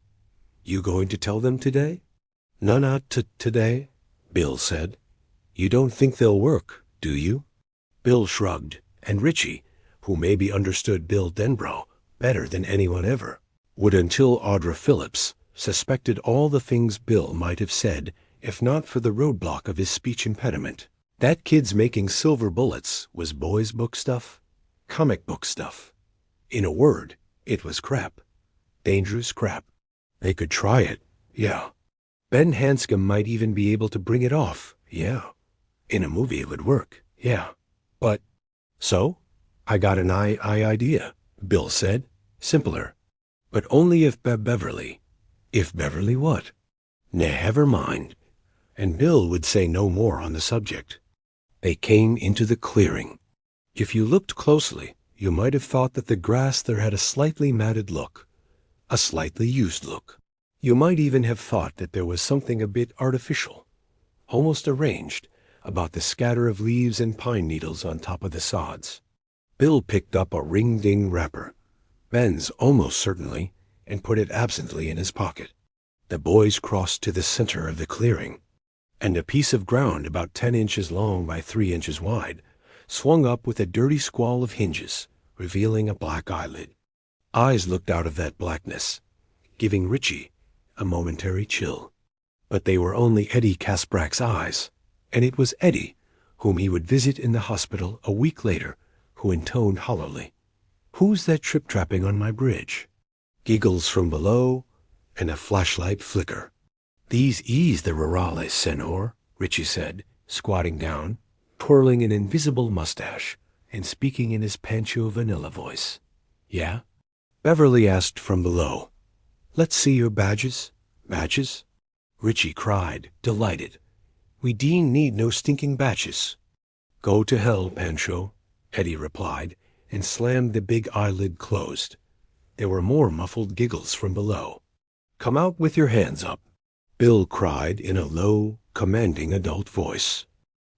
"You going to tell them today?" "No, not today," Bill said. "You don't think they'll work, do you?" Bill shrugged, and Richie, who maybe understood Bill Denbrough better than anyone ever, would until Audra Phillips suspected all the things Bill might have said if not for the roadblock of his speech impediment. That kid's making silver bullets was boys' book stuff, comic book stuff. In a word, it was crap. Dangerous crap. They could try it, yeah. Ben Hanscom might even be able to bring it off, yeah. In a movie it would work, yeah. But, so? I got an idea, Bill said. Simpler. But only if Beverly. If Beverly what? Never mind. And Bill would say no more on the subject. They came into the clearing. If you looked closely, you might have thought that the grass there had a slightly matted look, a slightly used look. You might even have thought that there was something a bit artificial, almost arranged, about the scatter of leaves and pine needles on top of the sods. Bill picked up a ring-ding wrapper, Ben's almost certainly, and put it absently in his pocket. The boys crossed to the center of the clearing, and a piece of ground about 10 inches long by 3 inches wide swung up with a dirty squall of hinges, revealing a black eyelid. Eyes looked out of that blackness, giving Richie a momentary chill. But they were only Eddie Kasprack's eyes, and it was Eddie, whom he would visit in the hospital a week later, who intoned hollowly, "Who's that trip-trapping on my bridge?" Giggles from below, and a flashlight flicker. "These ease the rurales, senor," Richie said, squatting down, twirling an invisible mustache, and speaking in his Pancho Vanilla voice. "Yeah?" Beverly asked from below. "Let's see your badges." "Badges?" Richie cried, delighted. "We need no stinking badges." "Go to hell, Pancho," Eddie replied, and slammed the big eyelid closed. There were more muffled giggles from below. "Come out with your hands up," Bill cried in a low, commanding adult voice.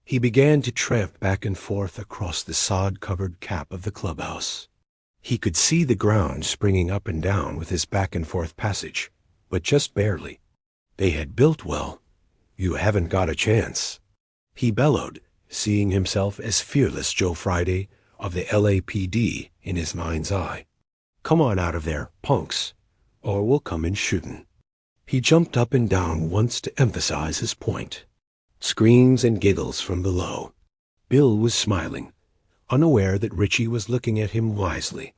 He began to tramp back and forth across the sod-covered cap of the clubhouse. He could see the ground springing up and down with his back-and-forth passage, but just barely. They had built well. You haven't got a chance. He bellowed, seeing himself as fearless Joe Friday of the LAPD in his mind's eye. "Come on out of there, punks, or we'll come in shootin'." He jumped up and down once to emphasize his point. Screams and giggles from below. Bill was smiling, unaware that Richie was looking at him wisely,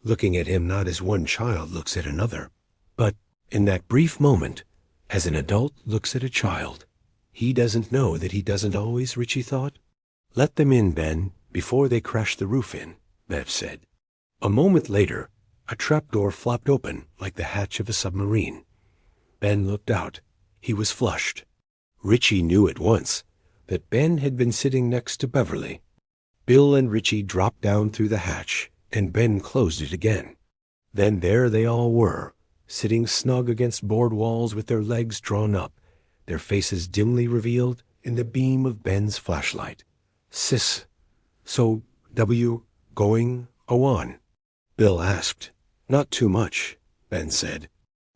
looking at him not as one child looks at another, but, in that brief moment, as an adult looks at a child. He doesn't know that he doesn't always, Richie thought. "Let them in, Ben, before they crash the roof in," Bev said. A moment later, a trapdoor flopped open like the hatch of a submarine. Ben looked out. He was flushed. Richie knew at once that Ben had been sitting next to Beverly. Bill and Richie dropped down through the hatch, and Ben closed it again. Then there they all were, sitting snug against board walls with their legs drawn up, their faces dimly revealed in the beam of Ben's flashlight. So, going on?" Bill asked. "Not too much," Ben said.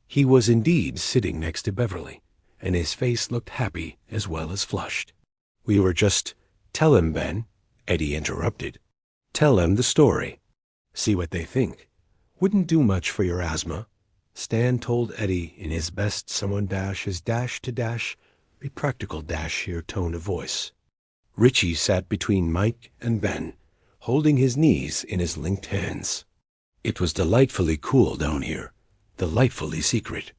He was indeed sitting next to Beverly, and his face looked happy as well as flushed. "We were just—" "Tell him, Ben," Eddie interrupted. "Tell him the story. See what they think. Wouldn't do much for your asthma." Stan told Eddie in his best someone his be practical here tone of voice. Richie sat between Mike and Ben, holding his knees in his linked hands. It was delightfully cool down here, delightfully secret.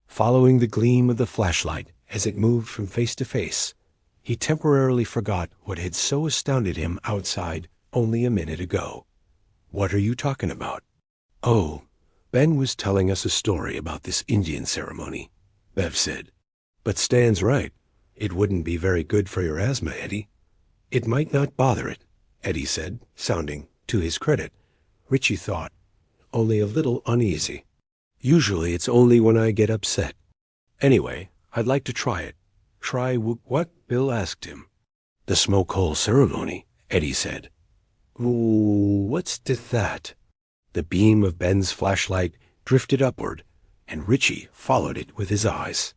Following the gleam of the flashlight as it moved from face to face, he temporarily forgot what had so astounded him outside only a minute ago. "What are you talking about?" "Oh, Ben was telling us a story about this Indian ceremony," Bev said. "But Stan's right. It wouldn't be very good for your asthma, Eddie." "It might not bother it," Eddie said, sounding, to his credit, Richie thought, only a little uneasy. "Usually it's only when I get upset. Anyway, I'd like to try it." "Try what?" Bill asked him. "The smoke hole ceremony," Eddie said. "Ooh, what's that?" The beam of Ben's flashlight drifted upward, and Richie followed it with his eyes.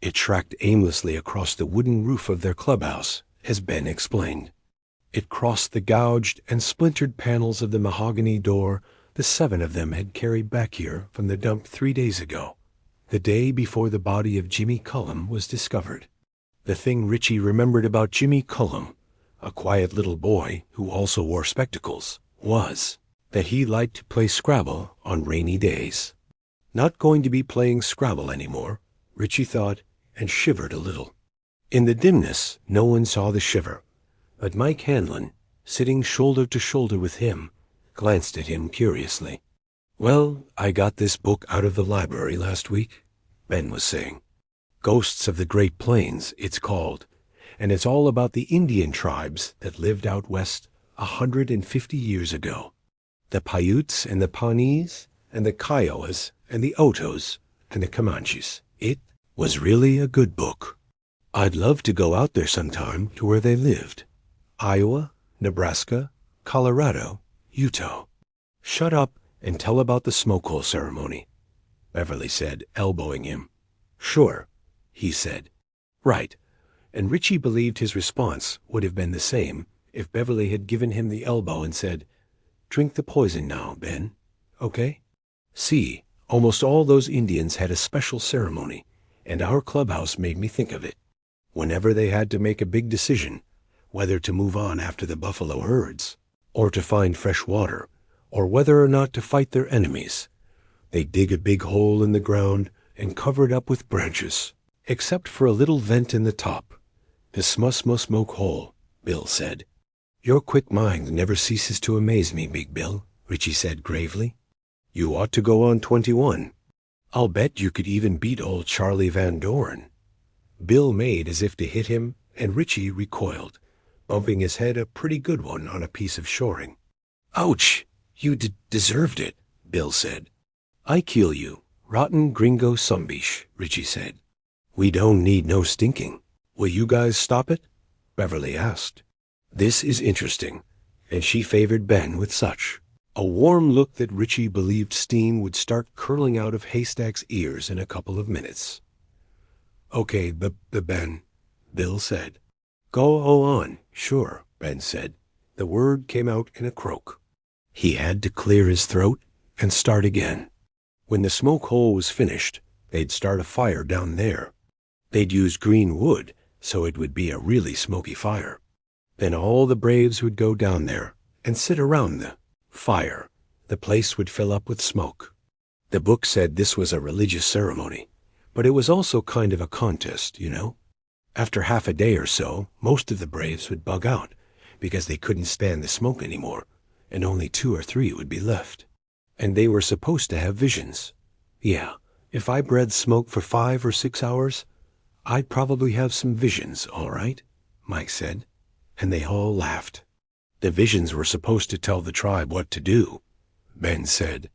It tracked aimlessly across the wooden roof of their clubhouse, as Ben explained. It crossed the gouged and splintered panels of the mahogany door the 7 of them had carried back here from the dump 3 days ago, the day before the body of Jimmy Cullum was discovered. The thing Richie remembered about Jimmy Cullum, a quiet little boy who also wore spectacles, was that he liked to play Scrabble on rainy days. Not going to be playing Scrabble anymore, Richie thought, and shivered a little. In the dimness, no one saw the shiver, but Mike Hanlon, sitting shoulder to shoulder with him, glanced at him curiously. "Well, I got this book out of the library last week," Ben was saying. "Ghosts of the Great Plains," it's called, and it's all about the Indian tribes that lived out west 150 years ago. The Paiutes and the Pawnees and the Kiowas and the Otos and the Comanches. It was really a good book. I'd love to go out there sometime to where they lived. Iowa, Nebraska, Colorado, Utah. "Shut up and tell about the smoke hole ceremony," Beverly said, elbowing him. "Sure," he said. Right, and Richie believed his response would have been the same if Beverly had given him the elbow and said, "Drink the poison now, Ben, okay?" See, almost all those Indians had a special ceremony, and our clubhouse made me think of it. Whenever they had to make a big decision, whether to move on after the buffalo herds, or to find fresh water, or whether or not to fight their enemies, they'd dig a big hole in the ground and cover it up with branches, except for a little vent in the top. "The smoke hole," Bill said. "Your quick mind never ceases to amaze me, Big Bill," Richie said gravely. "You ought to go on 21. I'll bet you could even beat old Charlie Van Doren." Bill made as if to hit him, and Richie recoiled, bumping his head a pretty good one on a piece of shoring. "Ouch! You deserved it," Bill said. "I kill you, rotten gringo sumbish," Richie said. "We don't need no stinking. Will you guys stop it?" Beverly asked. This is interesting, and she favored Ben with such a warm look that Richie believed steam would start curling out of Haystack's ears in a couple of minutes. "Okay, the Ben," Bill said. "Go on, sure," Ben said. The word came out in a croak. He had to clear his throat and start again. When the smoke hole was finished, they'd start a fire down there. They'd use green wood, so it would be a really smoky fire. Then all the braves would go down there and sit around the fire. The place would fill up with smoke. The book said this was a religious ceremony, but it was also kind of a contest, you know. After half a day or so, most of the braves would bug out because they couldn't stand the smoke anymore, and only 2 or 3 would be left. And they were supposed to have visions. Yeah, if I bred smoke for 5 or 6 hours, I'd probably have some visions, all right, Mike said, and they all laughed. The visions were supposed to tell the tribe what to do, Ben said.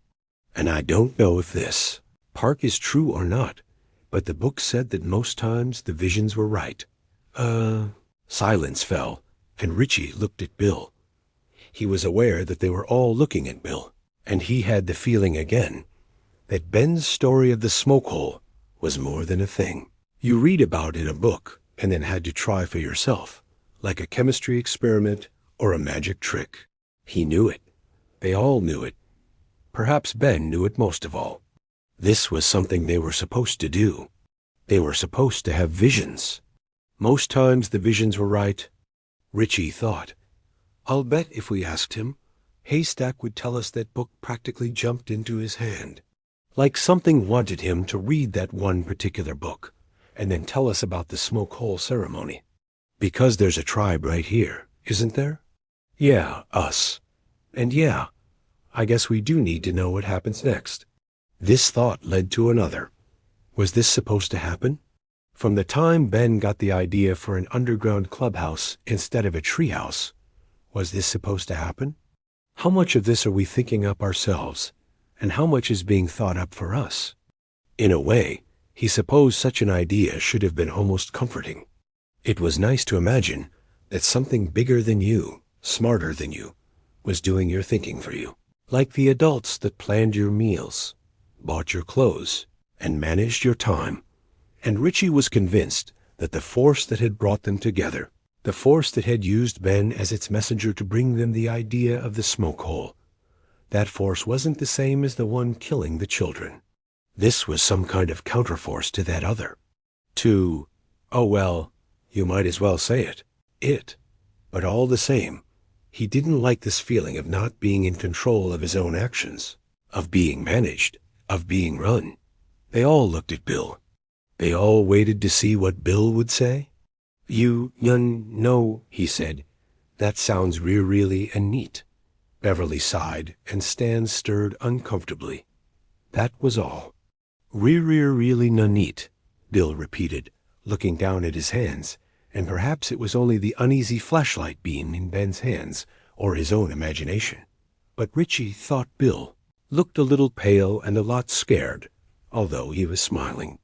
And I don't know if this part is true or not, but the book said that most times the visions were right. Silence fell, and Richie looked at Bill. He was aware that they were all looking at Bill, and he had the feeling again that Ben's story of the smoke hole was more than a thing you read about in a book and then had to try for yourself, like a chemistry experiment or a magic trick. He knew it. They all knew it. Perhaps Ben knew it most of all. This was something they were supposed to do. They were supposed to have visions. Most times the visions were right, Richie thought. I'll bet if we asked him, Haystack would tell us that book practically jumped into his hand. Like something wanted him to read that one particular book, and then tell us about the smoke hole ceremony. Because there's a tribe right here, isn't there? Yeah, us. And yeah, I guess we do need to know what happens next. This thought led to another. Was this supposed to happen? From the time Ben got the idea for an underground clubhouse instead of a treehouse, was this supposed to happen? How much of this are we thinking up ourselves, and how much is being thought up for us? In a way, he supposed such an idea should have been almost comforting. It was nice to imagine that something bigger than you, smarter than you, was doing your thinking for you, like the adults that planned your meals, bought your clothes, and managed your time. And Richie was convinced that the force that had brought them together, the force that had used Ben as its messenger to bring them the idea of the smoke hole, that force wasn't the same as the one killing the children. This was some kind of counterforce to that other. To, oh well, you might as well say it. But all the same, He didn't like this feeling of not being in control of his own actions, of being managed, of being run. They all looked at Bill. They all waited to see what Bill would say. No, he said. That sounds really and neat. Beverly sighed, and Stan stirred uncomfortably. That was all. Really neat, Bill repeated, looking down at his hands, and perhaps it was only the uneasy flashlight beam in Ben's hands, or his own imagination. But Richie thought Bill looked a little pale and a lot scared, although he was smiling.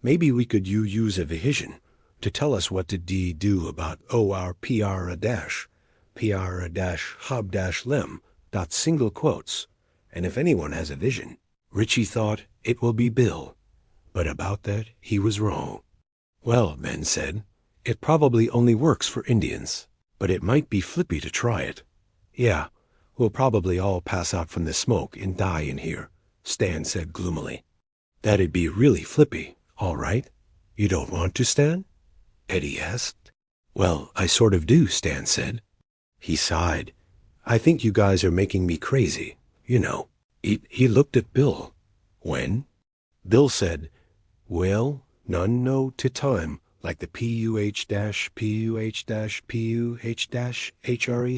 Maybe we could use a vision to tell us what to do about our PR-hob-lem, single quotes, and if anyone has a vision, Richie thought it will be Bill. But about that, he was wrong. Well, Ben said, it probably only works for Indians, but it might be flippy to try it. Yeah, we'll probably all pass out from the smoke and die in here, Stan said gloomily. That'd be really flippy, all right. You don't want to, Stan? Eddie asked. Well, I sort of do, Stan said. He sighed. I think you guys are making me crazy, you know. He looked at Bill. When? Bill said, well, none no to time, like the PUH-HRE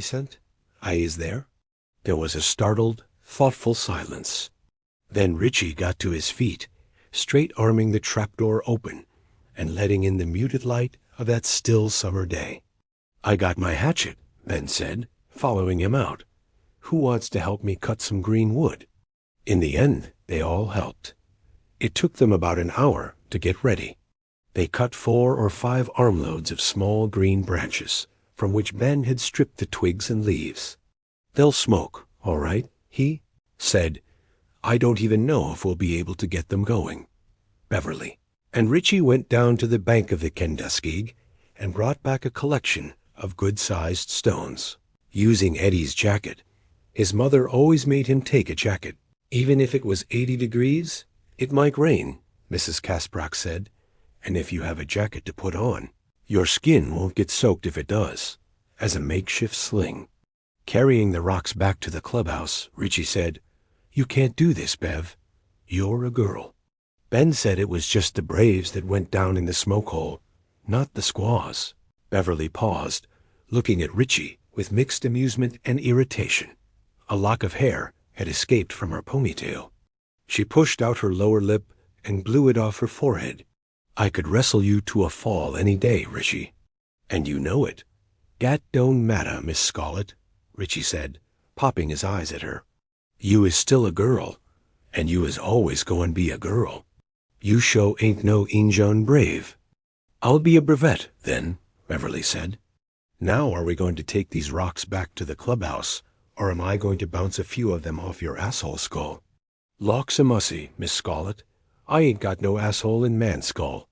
sent. I is there? There was a startled, thoughtful silence. Then Richie got to his feet, straight-arming the trapdoor open and letting in the muted light of that still summer day. I got my hatchet, Ben said, following him out. Who wants to help me cut some green wood? In the end, they all helped. It took them about an hour to get ready. They cut 4 or 5 armloads of small green branches, from which Ben had stripped the twigs and leaves. They'll smoke, all right, he said. I don't even know if we'll be able to get them going. Beverly. And Richie went down to the bank of the Kenduskeag and brought back a collection of good-sized stones. Using Eddie's jacket. His mother always made him take a jacket. Even if it was 80 degrees, it might rain, Mrs. Kasprak said, and if you have a jacket to put on, your skin won't get soaked if it does, as a makeshift sling. Carrying the rocks back to the clubhouse, Richie said, You can't do this, Bev. You're a girl. Ben said it was just the braves that went down in the smoke hole, not the squaws. Beverly paused, looking at Richie with mixed amusement and irritation. A lock of hair had escaped from her ponytail. She pushed out her lower lip and blew it off her forehead. I could wrestle you to a fall any day, Richie. And you know it. Gat don't matter, Miss Scarlet, Richie said, popping his eyes at her. You is still a girl, and you is always goin' be a girl. You show ain't no Injun brave. I'll be a brevet, then, Beverly said. Now are we going to take these rocks back to the clubhouse, or am I going to bounce a few of them off your asshole skull? Lawks-a-mussy, Miss Scarlet. I ain't got no asshole in man skull.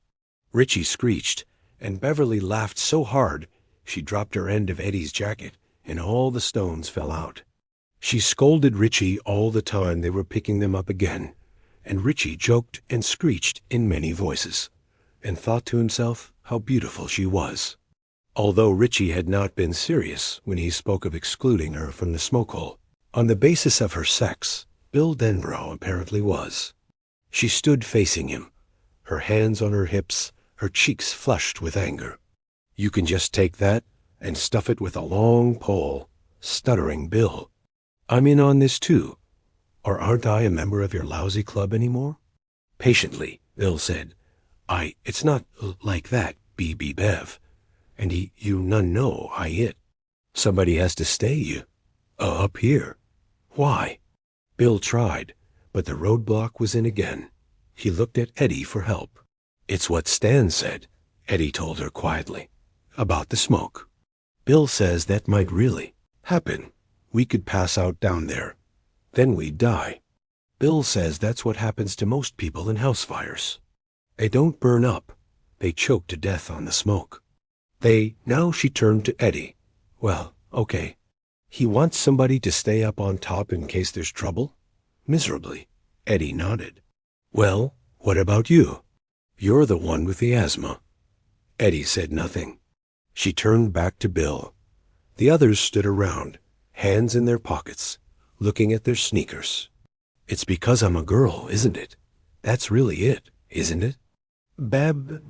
Richie screeched, and Beverly laughed so hard she dropped her end of Eddie's jacket, and all the stones fell out. She scolded Richie all the time they were picking them up again, and Richie joked and screeched in many voices, and thought to himself how beautiful she was. Although Richie had not been serious when he spoke of excluding her from the smoke hole, on the basis of her sex, Bill Denbrough apparently was. She stood facing him, her hands on her hips, her cheeks flushed with anger. You can just take that and stuff it with a long pole, stuttering Bill. I'm in on this too. Or aren't I a member of your lousy club anymore? Patiently, Bill said, it's not like that, B.B. Bev. And you none know I it. Somebody has to stay you. Up here. Why? Bill tried, but the roadblock was in again. He looked at Eddie for help. It's what Stan said, Eddie told her quietly, about the smoke. Bill says that might really happen. We could pass out down there. Then we'd die. Bill says that's what happens to most people in house fires. They don't burn up. They choke to death on the smoke. Now she turned to Eddie. Well, okay. He wants somebody to stay up on top in case there's trouble? Miserably. Eddie nodded. Well, what about you? You're the one with the asthma. Eddie said nothing. She turned back to Bill. The others stood around, hands in their pockets, looking at their sneakers. "It's because I'm a girl, isn't it? That's really it, isn't it?" Bab.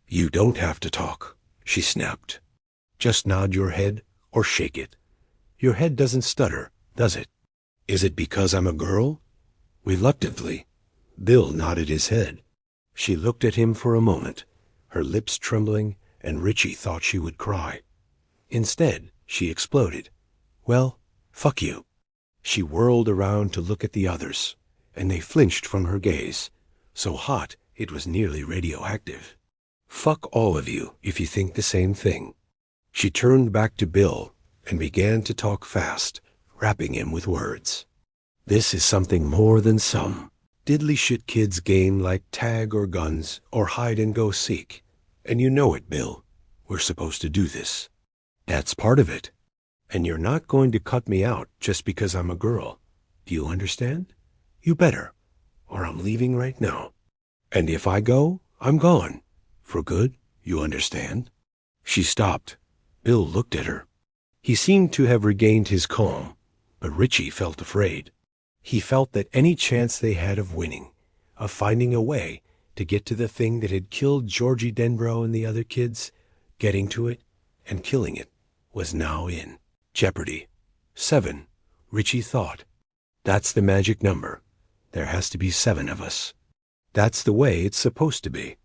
"You don't have to talk," she snapped. "Just nod your head or shake it. Your head doesn't stutter, does it? Is it because I'm a girl?" Reluctantly, Bill nodded his head. She looked at him for a moment, her lips trembling, and Richie thought she would cry. Instead, she exploded. "Well, fuck you." She whirled around to look at the others, and they flinched from her gaze, so hot it was nearly radioactive. "Fuck all of you if you think the same thing." She turned back to Bill and began to talk fast, wrapping him with words. "This is something more than some diddly shit kids game like tag or guns or hide and go seek. And you know it, Bill. We're supposed to do this. That's part of it. And you're not going to cut me out just because I'm a girl. Do you understand? You better, or I'm leaving right now. And if I go, I'm gone. For good, you understand?" She stopped. Bill looked at her. He seemed to have regained his calm, but Richie felt afraid. He felt that any chance they had of winning, of finding a way to get to the thing that had killed Georgie Denbrough and the other kids, getting to it and killing it, was now in jeopardy. 7, Richie thought. That's the magic number. There has to be 7 of us. That's the way it's supposed to be.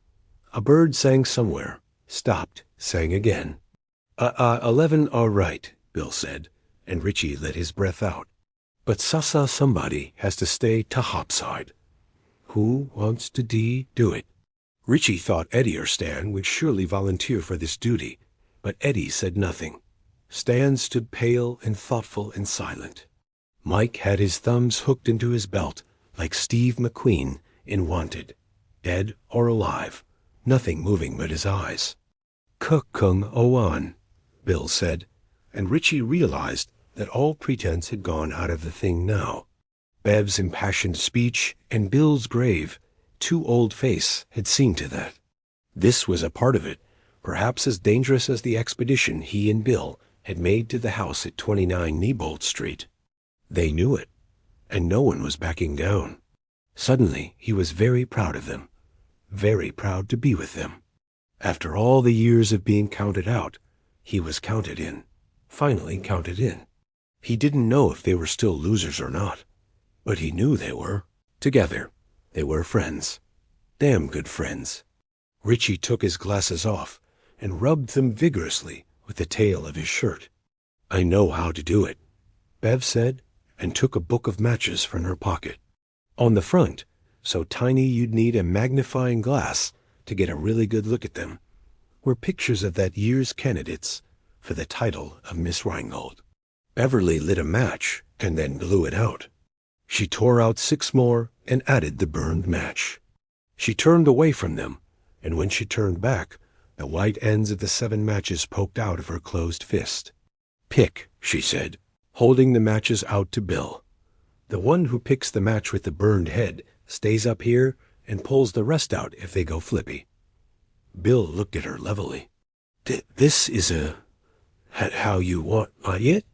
A bird sang somewhere, stopped, sang again. 11 are right, Bill said, and Richie let his breath out. But somebody has to stay to Hopside. Who wants to do it? Richie thought Eddie or Stan would surely volunteer for this duty, but Eddie said nothing. Stan stood pale and thoughtful and silent. Mike had his thumbs hooked into his belt like Steve McQueen in Wanted, dead or alive, nothing moving but his eyes. "Kung Owan," Bill said, and Richie realized that all pretense had gone out of the thing now. Bev's impassioned speech and Bill's grave, too old face had seen to that. This was a part of it, perhaps as dangerous as the expedition he and Bill had made to the house at 29 Neibolt Street. They knew it, and no one was backing down. Suddenly, he was very proud of them, very proud to be with them. After all the years of being counted out, he was counted in, finally counted in. He didn't know if they were still losers or not, but he knew they were. Together, they were friends. Damn good friends. Richie took his glasses off and rubbed them vigorously with the tail of his shirt. "I know how to do it," Bev said, and took a book of matches from her pocket. On the front, so tiny you'd need a magnifying glass to get a really good look at them, were pictures of that year's candidates for the title of Miss Rheingold. Beverly lit a match and then blew it out. She tore out 6 more and added the burned match. She turned away from them, and when she turned back, the white ends of the 7 matches poked out of her closed fist. "Pick," she said, holding the matches out to Bill. "The one who picks the match with the burned head stays up here and pulls the rest out if they go flippy." Bill looked at her levelly. "This is how you want it?"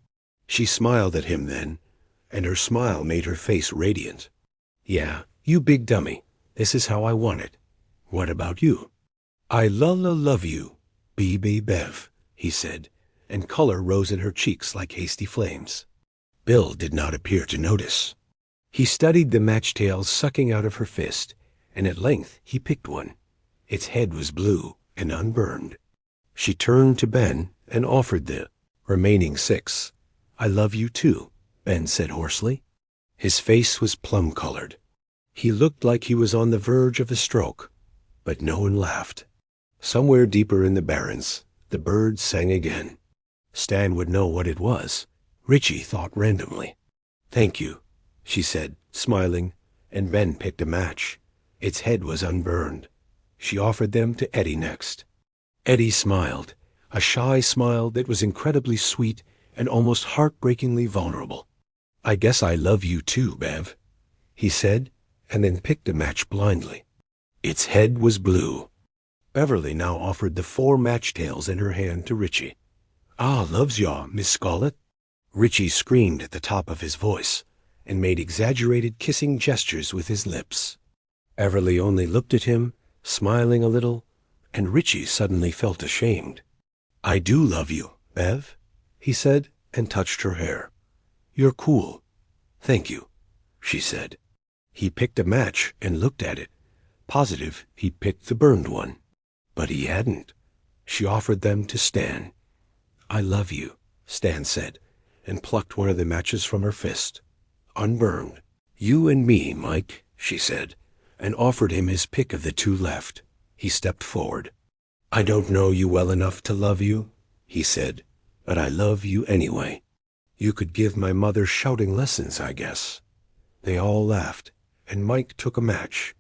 She smiled at him then, and her smile made her face radiant. "Yeah, you big dummy. This is how I want it. What about you?" "I love you, B.B. Bev," he said, and color rose in her cheeks like hasty flames. Bill did not appear to notice. He studied the match tails sucking out of her fist, and at length he picked one. Its head was blue and unburned. She turned to Ben and offered the remaining 6. "I love you too," Ben said hoarsely. His face was plum-colored. He looked like he was on the verge of a stroke, but no one laughed. Somewhere deeper in the barrens, the birds sang again. Stan would know what it was, Richie thought randomly. "Thank you," she said, smiling, and Ben picked a match. Its head was unburned. She offered them to Eddie next. Eddie smiled, a shy smile that was incredibly sweet and almost heartbreakingly vulnerable. "I guess I love you too, Bev," he said, and then picked a match blindly. Its head was blue. Beverly now offered the 4 match tails in her hand to Richie. "Ah, loves yaw, Miss Scarlett." Richie screamed at the top of his voice and made exaggerated kissing gestures with his lips. Beverly only looked at him, smiling a little, and Richie suddenly felt ashamed. "I do love you, Bev," he said, and touched her hair. "You're cool." "Thank you," she said. He picked a match and looked at it, positive he picked the burned one. But he hadn't. She offered them to Stan. "I love you," Stan said, and plucked one of the matches from her fist. Unburned. "You and me, Mike," she said, and offered him his pick of the two left. He stepped forward. "I don't know you well enough to love you," he said, "but I love you anyway. You could give my mother shouting lessons, I guess." They all laughed, and Mike took a match.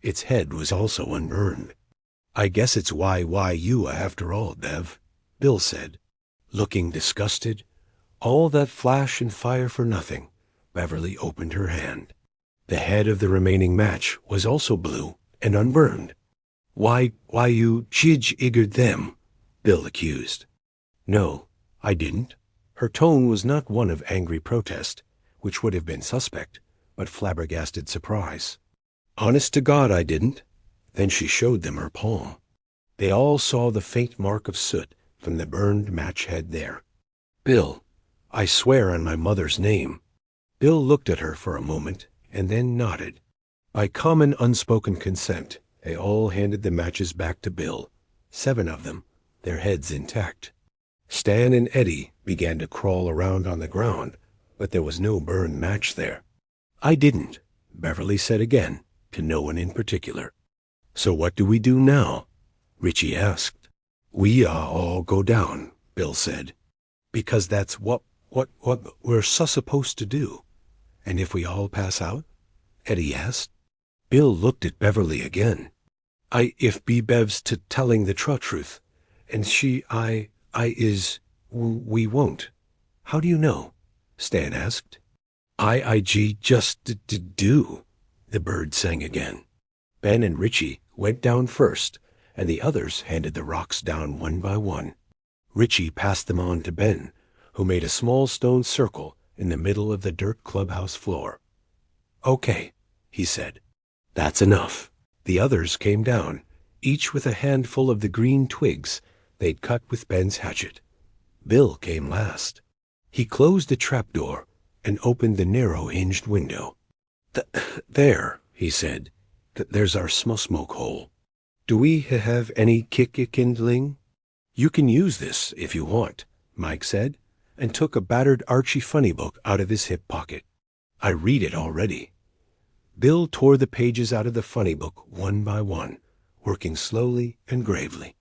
Its head was also unburned. "I guess it's YYU after all, Bev," Bill said. Looking disgusted, all that flash and fire for nothing, Beverly opened her hand. The head of the remaining match was also blue and unburned. Why you jiggered them?" Bill accused. "No, I didn't." Her tone was not one of angry protest, which would have been suspect, but flabbergasted surprise. "Honest to God, I didn't." Then she showed them her palm. They all saw the faint mark of soot from the burned match head there. "Bill, I swear on my mother's name." Bill looked at her for a moment and then nodded. By common unspoken consent, they all handed the matches back to Bill, 7 of them, their heads intact. Stan and Eddie began to crawl around on the ground, but there was no burned match there. "I didn't," Beverly said again, to no one in particular. "So what do we do now?" Richie asked. "We all go down," Bill said. "Because that's what we're supposed to do." "And if we all pass out?" Eddie asked. Bill looked at Beverly again. If Bev's telling the truth, and we won't." "How do you know?" Stan asked. I just do," the bird sang again. Ben and Richie went down first, and the others handed the rocks down one by one. Richie passed them on to Ben, who made a small stone circle in the middle of the dirt clubhouse floor. "Okay," he said. "That's enough." The others came down, each with a handful of the green twigs they'd cut with Ben's hatchet. Bill came last. He closed the trapdoor and opened the narrow hinged window. There," he said, "there's our smoke hole. Do we have any kindling?" "You can use this if you want," Mike said, and took a battered Archie funny book out of his hip pocket. "I read it already." Bill tore the pages out of the funny book one by one, working slowly and gravely.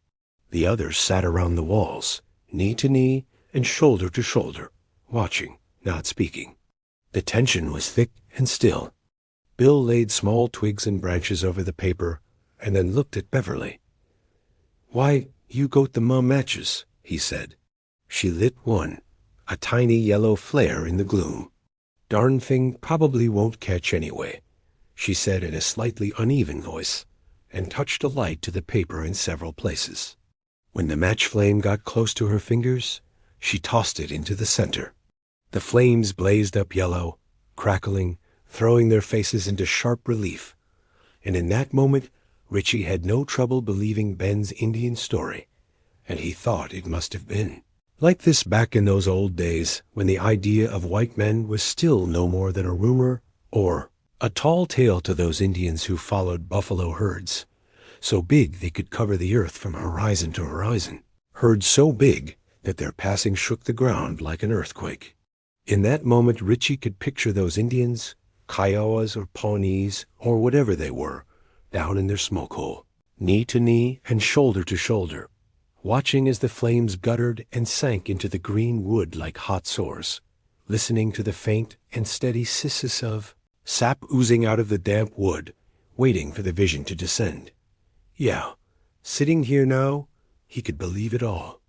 The others sat around the walls, knee to knee and shoulder to shoulder, watching, not speaking. The tension was thick and still. Bill laid small twigs and branches over the paper and then looked at Beverly. "Why, you got the matches," he said. She lit one, a tiny yellow flare in the gloom. "Darn thing probably won't catch anyway," she said in a slightly uneven voice, and touched a light to the paper in several places. When the match flame got close to her fingers, she tossed it into the center. The flames blazed up yellow, crackling, throwing their faces into sharp relief. And in that moment, Richie had no trouble believing Ben's Indian story, and he thought it must have been like this back in those old days when the idea of white men was still no more than a rumor or a tall tale to those Indians who followed buffalo herds, so big they could cover the earth from horizon to horizon, herds so big that their passing shook the ground like an earthquake. In that moment, Richie could picture those Indians, Kiowas or Pawnees or whatever they were, down in their smoke hole, knee to knee and shoulder to shoulder, watching as the flames guttered and sank into the green wood like hot sores, listening to the faint and steady hiss of sap oozing out of the damp wood, waiting for the vision to descend. Yeah, sitting here now, he could believe it all.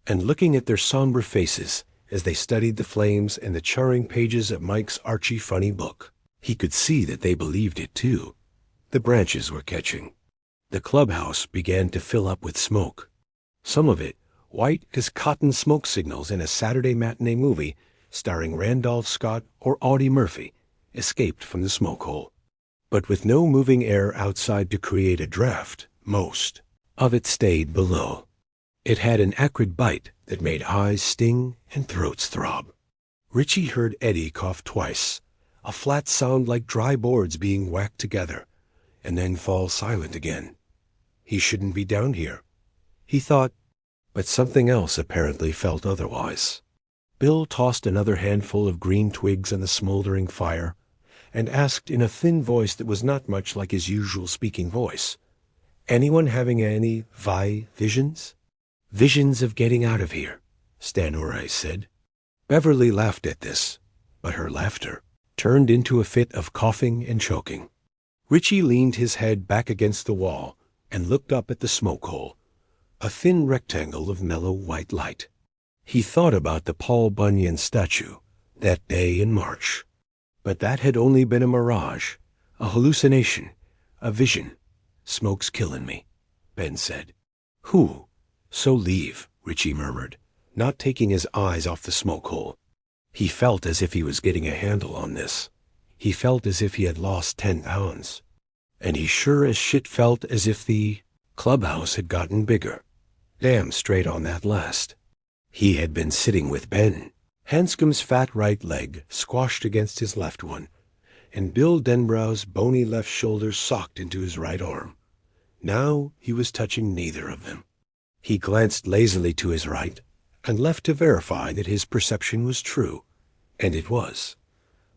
And looking at their somber faces as they studied the flames and the charring pages of Mike's Archie funny book, he could see that they believed it too. The branches were catching. The clubhouse began to fill up with smoke. Some of it, white as cotton smoke signals in a Saturday matinee movie, starring Randolph Scott or Audie Murphy, escaped from the smoke hole. But with no moving air outside to create a draft, most of it stayed below. It had an acrid bite that made eyes sting and throats throb. Richie heard Eddie cough twice, a flat sound like dry boards being whacked together, and then fall silent again. He shouldn't be down here, he thought, but something else apparently felt otherwise. Bill tossed another handful of green twigs on the smoldering fire and asked in a thin voice that was not much like his usual speaking voice, "Anyone having any visions?" "Visions of getting out of here," Stan Uray said. Beverly laughed at this, but her laughter turned into a fit of coughing and choking. Richie leaned his head back against the wall and looked up at the smoke hole, a thin rectangle of mellow white light. He thought about the Paul Bunyan statue that day in March. But that had only been a mirage, a hallucination, a vision. "Smoke's killing me," Ben said. "Who? So leave," Richie murmured, not taking his eyes off the smoke hole. He felt as if he was getting a handle on this. He felt as if he had lost 10 pounds. And he sure as shit felt as if the clubhouse had gotten bigger. Damn straight on that last. He had been sitting with Ben, Hanscom's fat right leg squashed against his left one, and Bill Denbrow's bony left shoulder socked into his right arm. Now he was touching neither of them. He glanced lazily to his right and left to verify that his perception was true, and it was.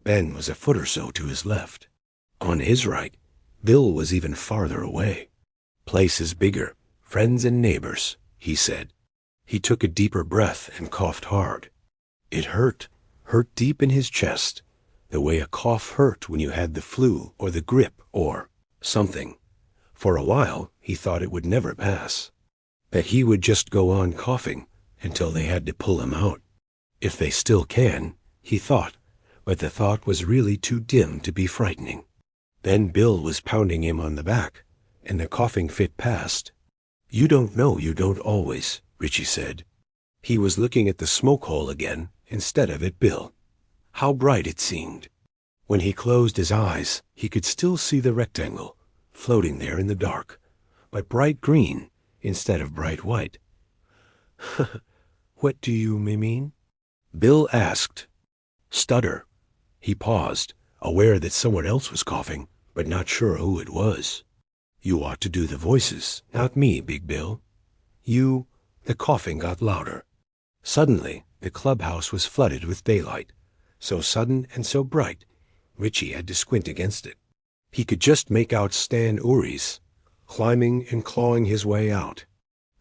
Ben was a foot or so to his left. On his right, Bill was even farther away. "Place is bigger, friends and neighbors," he said. He took a deeper breath and coughed hard. It hurt deep in his chest, the way a cough hurt when you had the flu or the grip or something. For a while, he thought it would never pass, that he would just go on coughing until they had to pull him out. If they still can, he thought, but the thought was really too dim to be frightening. Then Bill was pounding him on the back, and the coughing fit passed. "You don't know you don't always," Richie said. He was looking at the smoke hole again instead of at Bill. How bright it seemed. When he closed his eyes, he could still see the rectangle, floating there in the dark, but bright green instead of bright white. "What do you mean?" Bill asked. "Stutter." He paused, aware that someone else was coughing, but not sure who it was. "You ought to do the voices, not me, Big Bill." "You—" The coughing got louder. Suddenly, the clubhouse was flooded with daylight, so sudden and so bright, Richie had to squint against it. He could just make out Stan Uray's, climbing and clawing his way out.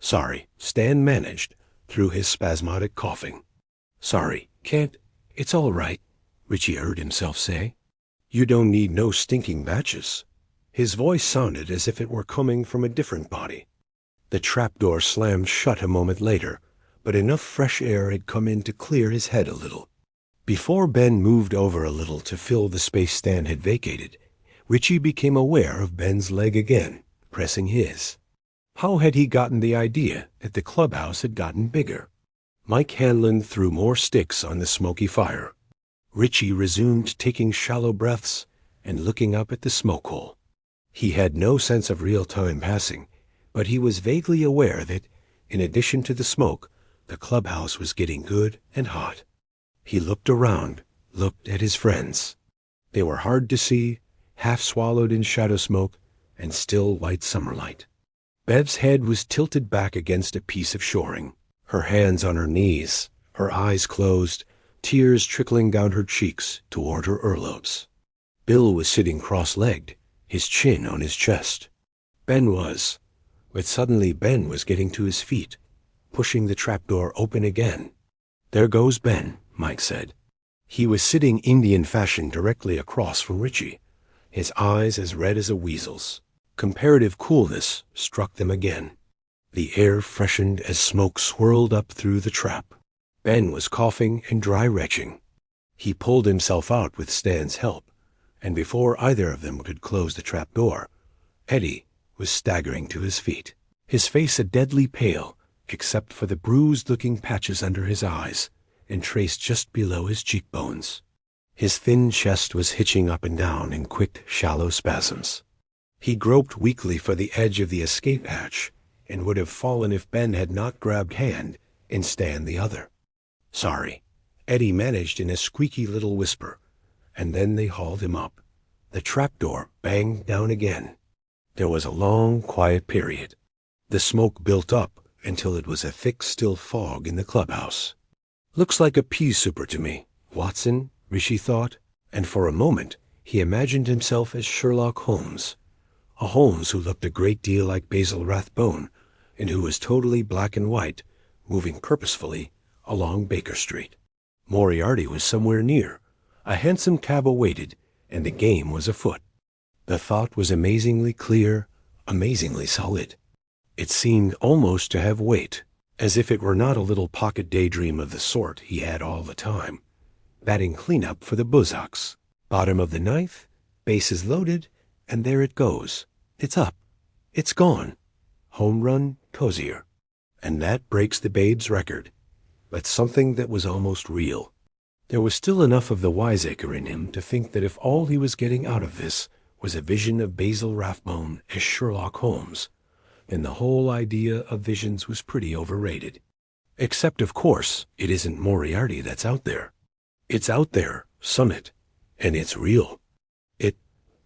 "Sorry," Stan managed, through his spasmodic coughing. "Sorry, can't, it's all right," Richie heard himself say. "You don't need no stinking batches." His voice sounded as if it were coming from a different body. The trapdoor slammed shut a moment later, but enough fresh air had come in to clear his head a little. Before Ben moved over a little to fill the space Stan had vacated, Richie became aware of Ben's leg again, pressing his. How had he gotten the idea that the clubhouse had gotten bigger? Mike Hanlon threw more sticks on the smoky fire. Richie resumed taking shallow breaths and looking up at the smoke hole. He had no sense of real time passing, but he was vaguely aware that, in addition to the smoke, the clubhouse was getting good and hot. He looked around, looked at his friends. They were hard to see, half swallowed in shadow smoke and still white summerlight. Bev's head was tilted back against a piece of shoring, her hands on her knees, her eyes closed, tears trickling down her cheeks toward her earlobes. Bill was sitting cross-legged, his chin on his chest. Ben was, but suddenly Ben was getting to his feet, pushing the trapdoor open again. "There goes Ben," Mike said. He was sitting Indian fashion directly across from Richie, his eyes as red as a weasel's. Comparative coolness struck them again. The air freshened as smoke swirled up through the trap. Ben was coughing and dry retching. He pulled himself out with Stan's help, and before either of them could close the trap door, Eddie was staggering to his feet, his face a deadly pale, except for the bruised-looking patches under his eyes, and traced just below his cheekbones. His thin chest was hitching up and down in quick, shallow spasms. He groped weakly for the edge of the escape hatch, and would have fallen if Ben had not grabbed hand and Stan the other. "Sorry," Eddie managed in a squeaky little whisper, and then they hauled him up. The trapdoor banged down again. There was a long, quiet period. The smoke built up until it was a thick, still fog in the clubhouse. "Looks like a pea souper to me, Watson," Rishi thought, and for a moment he imagined himself as Sherlock Holmes. A Holmes who looked a great deal like Basil Rathbone, and who was totally black and white, moving purposefully along Baker Street. Moriarty was somewhere near. A hansom cab awaited, and the game was afoot. The thought was amazingly clear, amazingly solid. It seemed almost to have weight, as if it were not a little pocket daydream of the sort he had all the time. Batting cleanup for the Buzzocks. Bottom of the ninth, bases loaded, and there it goes. It's up. It's gone. Home run, Tozier. And that breaks the Babe's record. But something that was almost real. There was still enough of the wiseacre in him to think that if all he was getting out of this was a vision of Basil Rathbone as Sherlock Holmes, then the whole idea of visions was pretty overrated. Except, of course, it isn't Moriarty that's out there. It's out there, Summit, and it's real.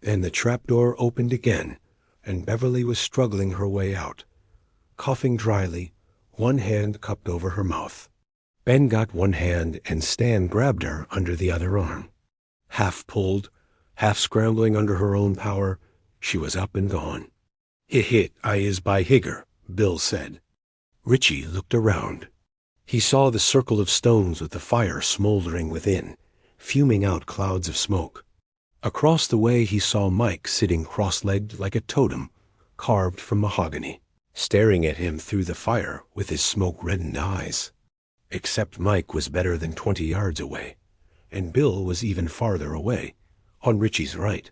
And the trapdoor opened again, and Beverly was struggling her way out, coughing dryly, one hand cupped over her mouth. Ben got one hand, and Stan grabbed her under the other arm. Half pulled, half scrambling under her own power, she was up and gone. "Hit, I is by Higger," Bill said. Richie looked around. He saw the circle of stones with the fire smoldering within, fuming out clouds of smoke. Across the way he saw Mike sitting cross-legged like a totem, carved from mahogany, staring at him through the fire with his smoke-reddened eyes. Except Mike was better than 20 yards away, and Bill was even farther away, on Richie's right.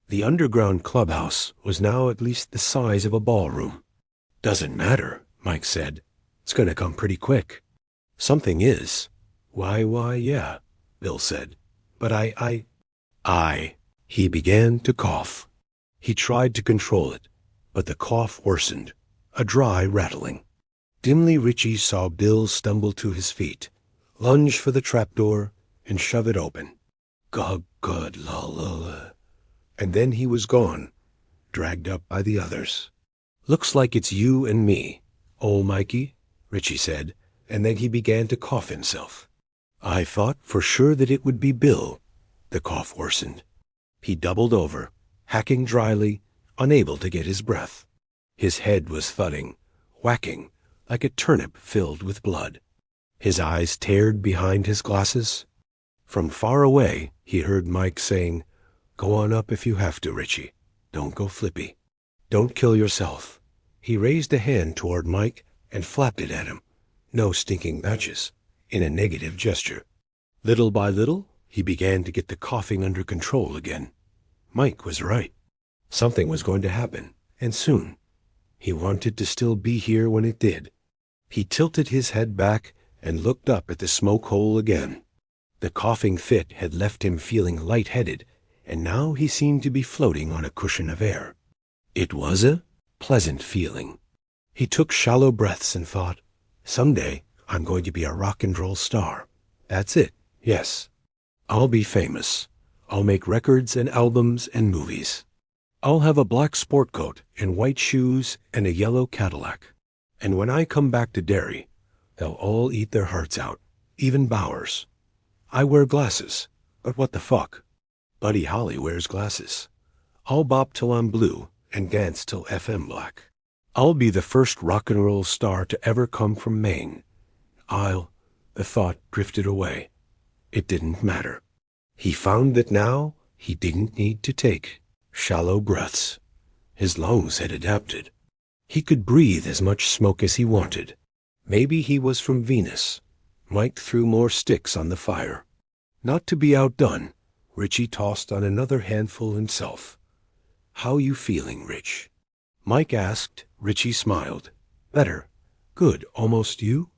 The underground clubhouse was now at least the size of a ballroom. "Doesn't matter," Mike said. "It's going to come pretty quick." "Something is." Why, yeah," Bill said. "But I... He began to cough. He tried to control it, but the cough worsened, a dry rattling. Dimly Richie saw Bill stumble to his feet, lunge for the trapdoor, and shove it open. Good, la. And then he was gone, dragged up by the others. "Looks like it's you and me, old Mikey," Richie said, and then he began to cough himself. "I thought for sure that it would be Bill." The cough worsened. He doubled over, hacking dryly, unable to get his breath. His head was thudding, whacking, like a turnip filled with blood. His eyes teared behind his glasses. From far away he heard Mike saying, "Go on up if you have to, Richie. Don't go flippy. Don't kill yourself." He raised a hand toward Mike and flapped it at him. No stinking matches, in a negative gesture. Little by little, he began to get the coughing under control again. Mike was right. Something was going to happen, and soon. He wanted to still be here when it did. He tilted his head back and looked up at the smoke hole again. The coughing fit had left him feeling light-headed, and now he seemed to be floating on a cushion of air. It was a pleasant feeling. He took shallow breaths and thought, "Someday I'm going to be a rock and roll star. That's it, yes. I'll be famous. I'll make records and albums and movies. I'll have a black sport coat and white shoes and a yellow Cadillac. And when I come back to Derry, they'll all eat their hearts out, even Bowers. I wear glasses, but what the fuck? Buddy Holly wears glasses. I'll bop till I'm blue and dance till FM black. I'll be the first rock and roll star to ever come from Maine. The thought drifted away. It didn't matter. He found that now he didn't need to take shallow breaths. His lungs had adapted. He could breathe as much smoke as he wanted. Maybe he was from Venus. Mike threw more sticks on the fire. Not to be outdone, Richie tossed on another handful himself. "How you feeling, Rich?" Mike asked. Richie smiled. "Better. Good, almost you?"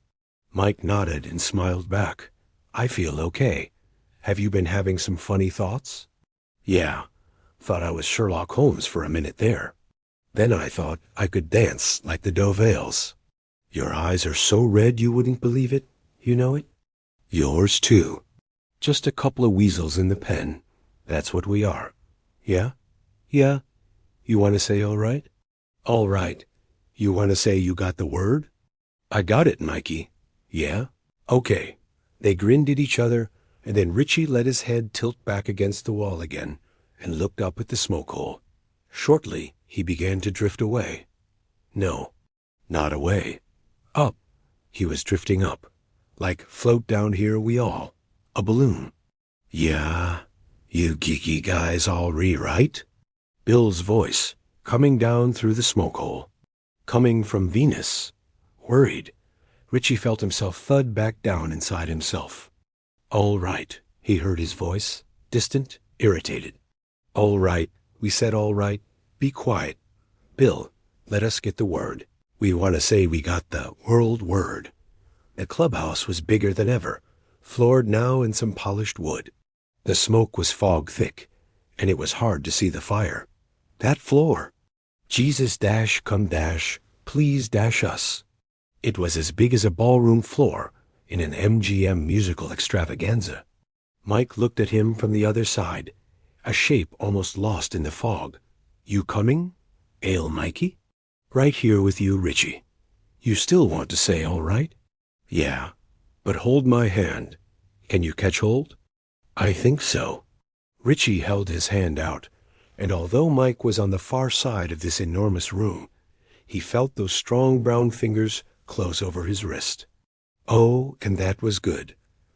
Mike nodded and smiled back. I feel okay. Have you been having some funny thoughts? Yeah. Thought I was Sherlock Holmes for a minute there. Then I thought I could dance like the Dovales. Your eyes are so red you wouldn't believe it. You know it? Yours too. Just a couple of weasels in the pen. That's what we are. Yeah? Yeah? You want to say all right? All right. You want to say you got the word? I got it, Mikey. Yeah? Okay. They grinned at each other, and then Richie let his head tilt back against the wall again and looked up at the smoke hole. Shortly, he began to drift away. No, not away. Up. He was drifting up. Like float down here we all. A balloon. Yeah, you geeky guys all right? Bill's voice, coming down through the smoke hole. Coming from Venus. Worried, Richie felt himself thud back down inside himself. All right, he heard his voice, distant, irritated. All right, we said all right. Be quiet. Bill, let us get the word. We want to say we got the world word. The clubhouse was bigger than ever, floored now in some polished wood. The smoke was fog thick, and it was hard to see the fire. That floor. Jesus dash come dash, please dash us. It was as big as a ballroom floor in an MGM musical extravaganza. Mike looked at him from the other side, a shape almost lost in the fog. You coming? Ale Mikey? Right here with you, Richie. You still want to say all right? Yeah, but hold my hand. Can you catch hold? I think so. Richie held his hand out, and although Mike was on the far side of this enormous room, he felt those strong brown fingers close over his wrist. Oh, and that was good.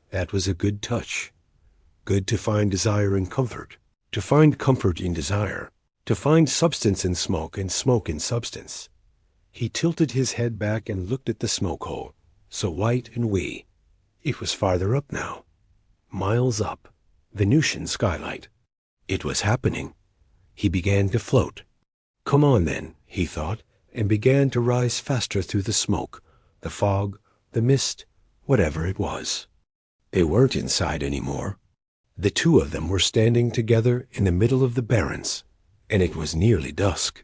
That was a good touch. Good to find desire in comfort, to find comfort in desire, to find substance in smoke and smoke in substance. He tilted his head back and looked at the smoke hole, so white and wee. It was farther up now. Miles up. Venusian skylight. It was happening. He began to float. Come on then, he thought, and began to rise faster through the smoke, the fog, the mist, whatever it was. They weren't inside anymore. The two of them were standing together in the middle of the barrens, and it was nearly dusk.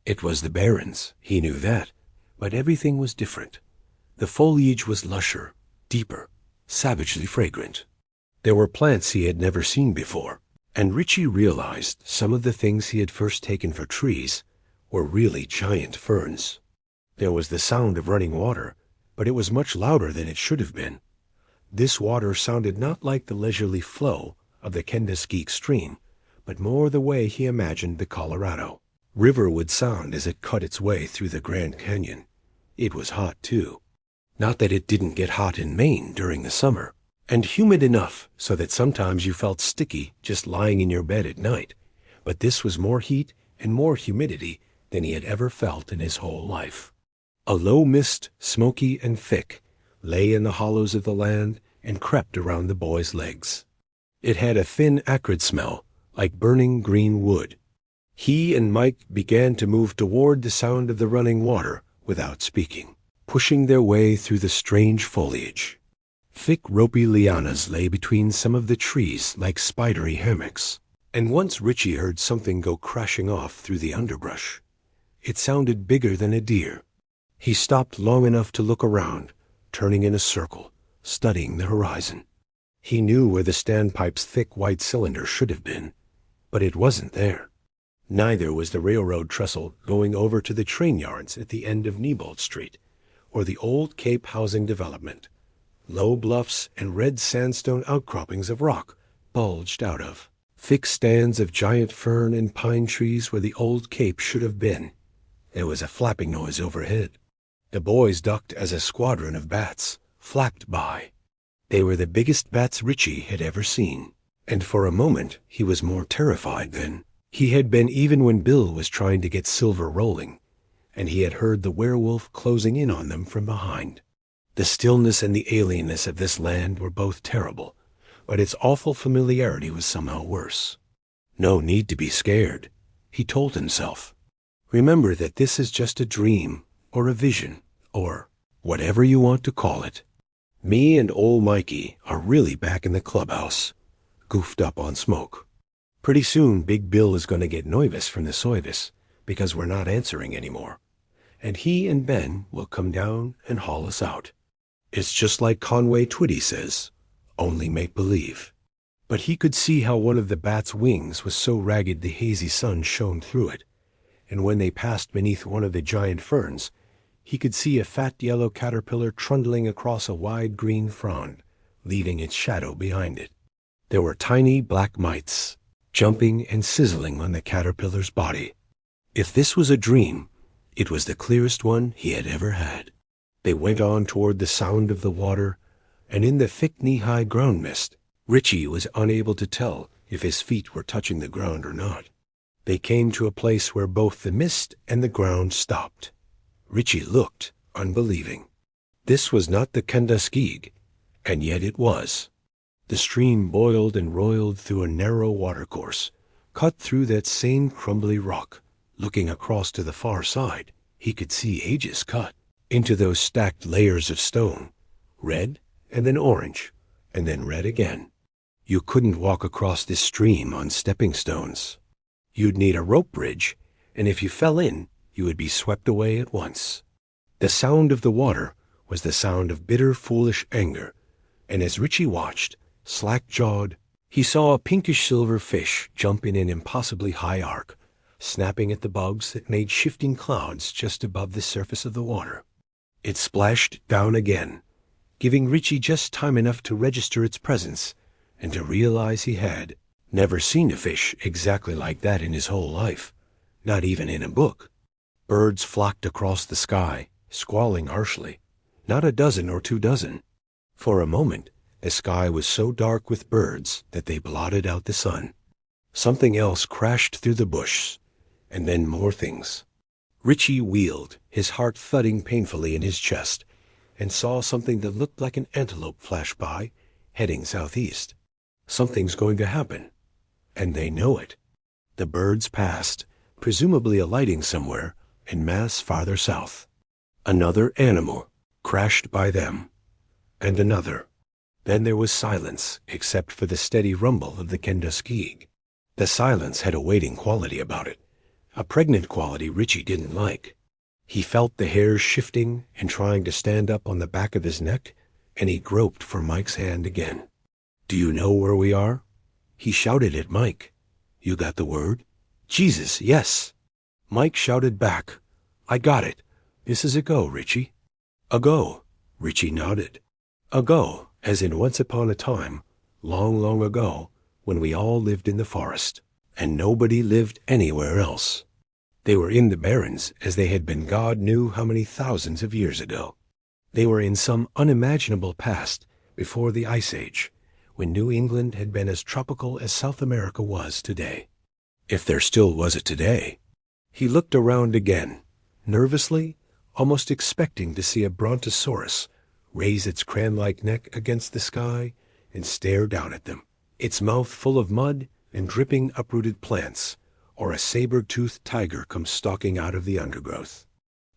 It was the barrens, he knew that, but everything was different. The foliage was lusher, deeper, savagely fragrant. There were plants he had never seen before, and Richie realized some of the things he had first taken for trees were really giant ferns. There was the sound of running water, but it was much louder than it should have been. This water sounded not like the leisurely flow of the Kenduskeag stream, but more the way he imagined the Colorado River would sound as it cut its way through the Grand Canyon. It was hot, too. Not that it didn't get hot in Maine during the summer, and humid enough so that sometimes you felt sticky just lying in your bed at night, but this was more heat and more humidity than he had ever felt in his whole life. A low mist, smoky and thick, lay in the hollows of the land and crept around the boy's legs. It had a thin, acrid smell, like burning green wood. He and Mike began to move toward the sound of the running water without speaking, pushing their way through the strange foliage. Thick, ropey lianas lay between some of the trees like spidery hammocks, and once Richie heard something go crashing off through the underbrush. It sounded bigger than a deer. He stopped long enough to look around, turning in a circle, studying the horizon. He knew where the standpipe's thick white cylinder should have been, but it wasn't there. Neither was the railroad trestle going over to the train yards at the end of Neibolt Street, or the old Cape housing development. Low bluffs and red sandstone outcroppings of rock bulged out of. Thick stands of giant fern and pine trees where the old Cape should have been. There was a flapping noise overhead. The boys ducked as a squadron of bats flapped by. They were the biggest bats Richie had ever seen, and for a moment he was more terrified than he had been even when Bill was trying to get Silver rolling, and he had heard the werewolf closing in on them from behind. The stillness and the alienness of this land were both terrible, but its awful familiarity was somehow worse. No need to be scared, he told himself. Remember that this is just a dream, or a vision, or whatever you want to call it. Me and old Mikey are really back in the clubhouse, goofed up on smoke. Pretty soon Big Bill is going to get nervous from the service because we're not answering anymore. And he and Ben will come down and haul us out. It's just like Conway Twitty says, only make believe. But he could see how one of the bat's wings was so ragged the hazy sun shone through it. And when they passed beneath one of the giant ferns, he could see a fat yellow caterpillar trundling across a wide green frond, leaving its shadow behind it. There were tiny black mites, jumping and sizzling on the caterpillar's body. If this was a dream, it was the clearest one he had ever had. They went on toward the sound of the water, and in the thick knee-high ground mist, Richie was unable to tell if his feet were touching the ground or not. They came to a place where both the mist and the ground stopped. Richie looked, unbelieving. This was not the Kenduskeag, and yet it was. The stream boiled and roiled through a narrow watercourse, cut through that same crumbly rock. Looking across to the far side, he could see ages cut into those stacked layers of stone, red and then orange, and then red again. You couldn't walk across this stream on stepping stones. You'd need a rope bridge, and if you fell in, you would be swept away at once. The sound of the water was the sound of bitter, foolish anger, and as Richie watched, slack-jawed, he saw a pinkish-silver fish jump in an impossibly high arc, snapping at the bugs that made shifting clouds just above the surface of the water. It splashed down again, giving Richie just time enough to register its presence and to realize he had never seen a fish exactly like that in his whole life, not even in a book. Birds flocked across the sky, squalling harshly, not a dozen or 2 dozen. For a moment, the sky was so dark with birds that they blotted out the sun. Something else crashed through the bush, and then more things. Richie wheeled, his heart thudding painfully in his chest, and saw something that looked like an antelope flash by, heading southeast. Something's going to happen, and they know it. The birds passed, presumably alighting somewhere, en masse farther south. Another animal crashed by them, and another. Then there was silence, except for the steady rumble of the Kenduskeag. The silence had a waiting quality about it, a pregnant quality Richie didn't like. He felt the hairs shifting and trying to stand up on the back of his neck, and he groped for Mike's hand again. "Do you know where we are?" He shouted at Mike. "You got the word?" "Jesus, yes." Mike shouted back, "I got it. This is a go, Richie." "A go," Richie nodded. "A go, as in once upon a time, long, long ago, when we all lived in the forest, and nobody lived anywhere else. They were in the barrens as they had been God knew how many thousands of years ago. They were in some unimaginable past before the Ice Age, when New England had been as tropical as South America was today. If there still was a today. He looked around again, nervously, almost expecting to see a brontosaurus raise its cran-like neck against the sky and stare down at them, its mouth full of mud and dripping uprooted plants, or a saber-toothed tiger come stalking out of the undergrowth.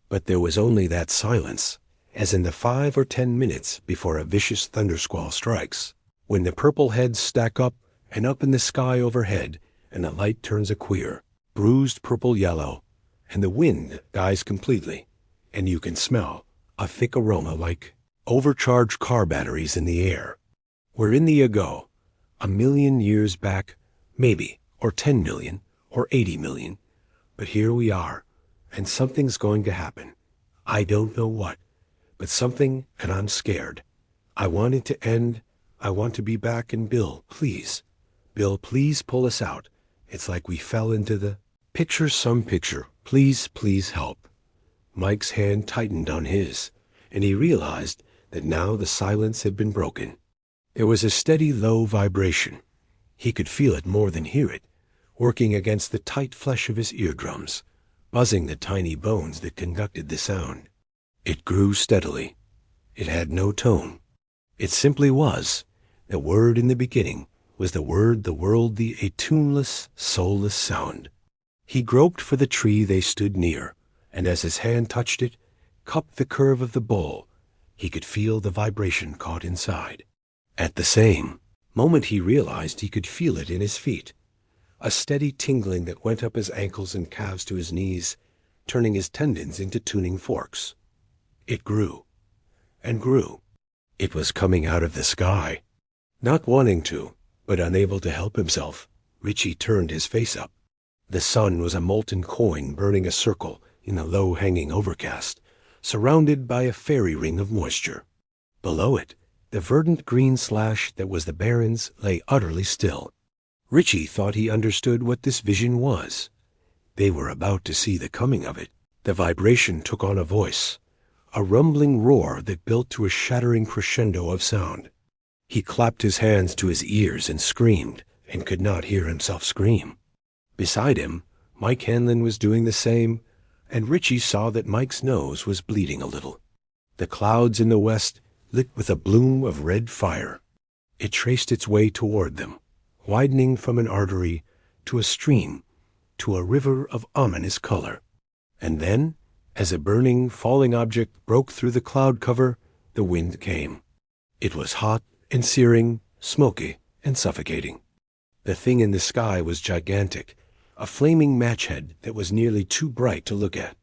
But there was only that silence, as in the 5 or 10 minutes before a vicious thundersquall strikes, when the purple heads stack up and up in the sky overhead, and the light turns a queer, bruised purple-yellow, and the wind dies completely, and you can smell a thick aroma like overcharged car batteries in the air. We're in the ago, 1,000,000 years back, maybe, or 10 million, or 80 million, but here we are, and something's going to happen. I don't know what, but something, and I'm scared. I want it to end. I want to be back, and Bill, please. Bill, please pull us out. It's like we fell into the picture, some picture. Please, please help. Mike's hand tightened on his, and he realized that now the silence had been broken. There was a steady, low vibration. He could feel it more than hear it, working against the tight flesh of his eardrums, buzzing the tiny bones that conducted the sound. It grew steadily. It had no tone. It simply was. The word in the beginning was the word the world, a tuneless, soulless sound. He groped for the tree they stood near, and as his hand touched it, cupped the curve of the bowl, He could feel the vibration caught inside. At the same moment he realized he could feel it in his feet, a steady tingling that went up his ankles and calves to his knees, turning his tendons into tuning forks. It grew and grew. It was coming out of the sky. Not wanting to, but unable to help himself, Richie turned his face up. The sun was a molten coin burning a circle in a low-hanging overcast, surrounded by a fairy ring of moisture. Below it, the verdant green slash that was the Barrens lay utterly still. Richie thought he understood what this vision was. They were about to see the coming of it. The vibration took on a voice, a rumbling roar that built to a shattering crescendo of sound. He clapped his hands to his ears and screamed, and could not hear himself scream. Beside him, Mike Hanlon was doing the same, and Richie saw that Mike's nose was bleeding a little. The clouds in the west lit with a bloom of red fire. It traced its way toward them, widening from an artery to a stream, to a river of ominous color. And then, as a burning, falling object broke through the cloud cover, the wind came. It was hot and searing, smoky and suffocating. The thing in the sky was gigantic, a flaming matchhead that was nearly too bright to look at.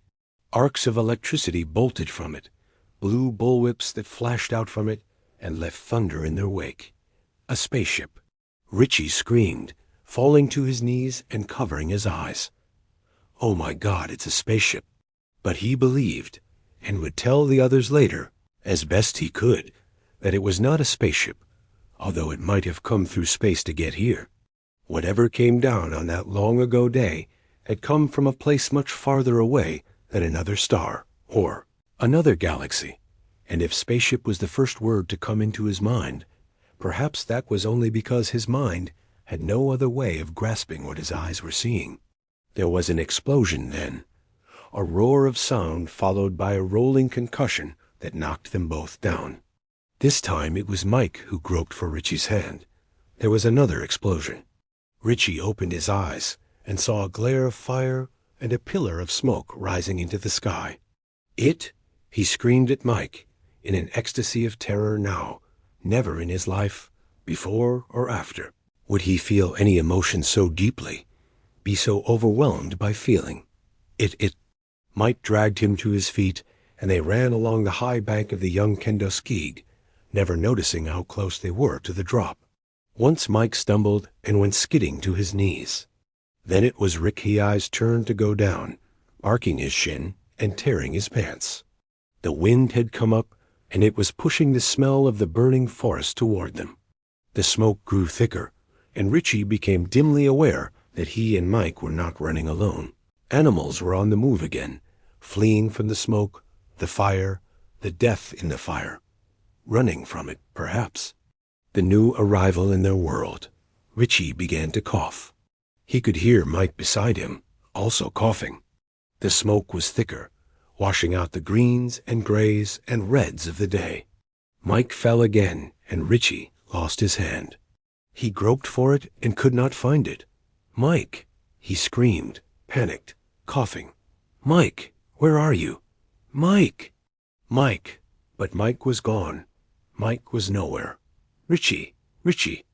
Arcs of electricity bolted from it, blue bullwhips that flashed out from it and left thunder in their wake. A spaceship. Richie screamed, falling to his knees and covering his eyes. Oh my God, it's a spaceship. But he believed, and would tell the others later, as best he could, that it was not a spaceship, although it might have come through space to get here. Whatever came down on that long-ago day had come from a place much farther away than another star, or another galaxy, and if spaceship was the first word to come into his mind, perhaps that was only because his mind had no other way of grasping what his eyes were seeing. There was an explosion then, a roar of sound followed by a rolling concussion that knocked them both down. This time it was Mike who groped for Richie's hand. There was another explosion. Richie opened his eyes and saw a glare of fire and a pillar of smoke rising into the sky. He screamed at Mike, in an ecstasy of terror now. Never in his life, before or after, would he feel any emotion so deeply, be so overwhelmed by feeling. Mike dragged him to his feet, and they ran along the high bank of the young Kenduskeag, never noticing how close they were to the drop. Once Mike stumbled and went skidding to his knees. Then it was Rick Hiai's turn to go down, barking his shin and tearing his pants. The wind had come up, and it was pushing the smell of the burning forest toward them. The smoke grew thicker, and Richie became dimly aware that he and Mike were not running alone. Animals were on the move again, fleeing from the smoke, the fire, the death in the fire. Running from it, perhaps. The new arrival in their world. Richie began to cough. He could hear Mike beside him, also coughing. The smoke was thicker, washing out the greens and grays and reds of the day. Mike fell again, and Richie lost his hand. He groped for it and could not find it. "Mike!" he screamed, panicked, coughing. "Mike, where are you? Mike!" Mike! But Mike was gone. Mike was nowhere. Richie! Richie!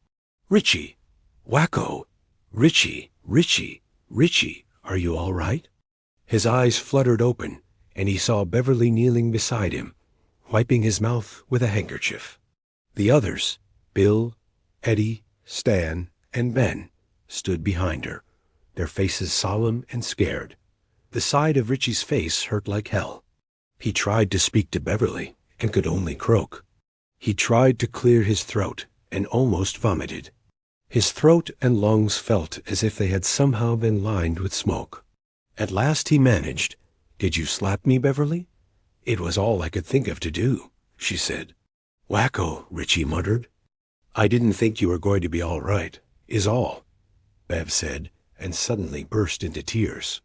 Richie! Wacko! Richie! Richie! Richie! Are you all right? His eyes fluttered open, and he saw Beverly kneeling beside him, wiping his mouth with a handkerchief. The others, Bill, Eddie, Stan, and Ben, stood behind her, their faces solemn and scared. The side of Richie's face hurt like hell. He tried to speak to Beverly, and could only croak. He tried to clear his throat, and almost vomited. His throat and lungs felt as if they had somehow been lined with smoke. At last he managed, "Did you slap me, Beverly?" "It was all I could think of to do," she said. "Wacko," Richie muttered. "I didn't think you were going to be all right, is all," Bev said, and suddenly burst into tears.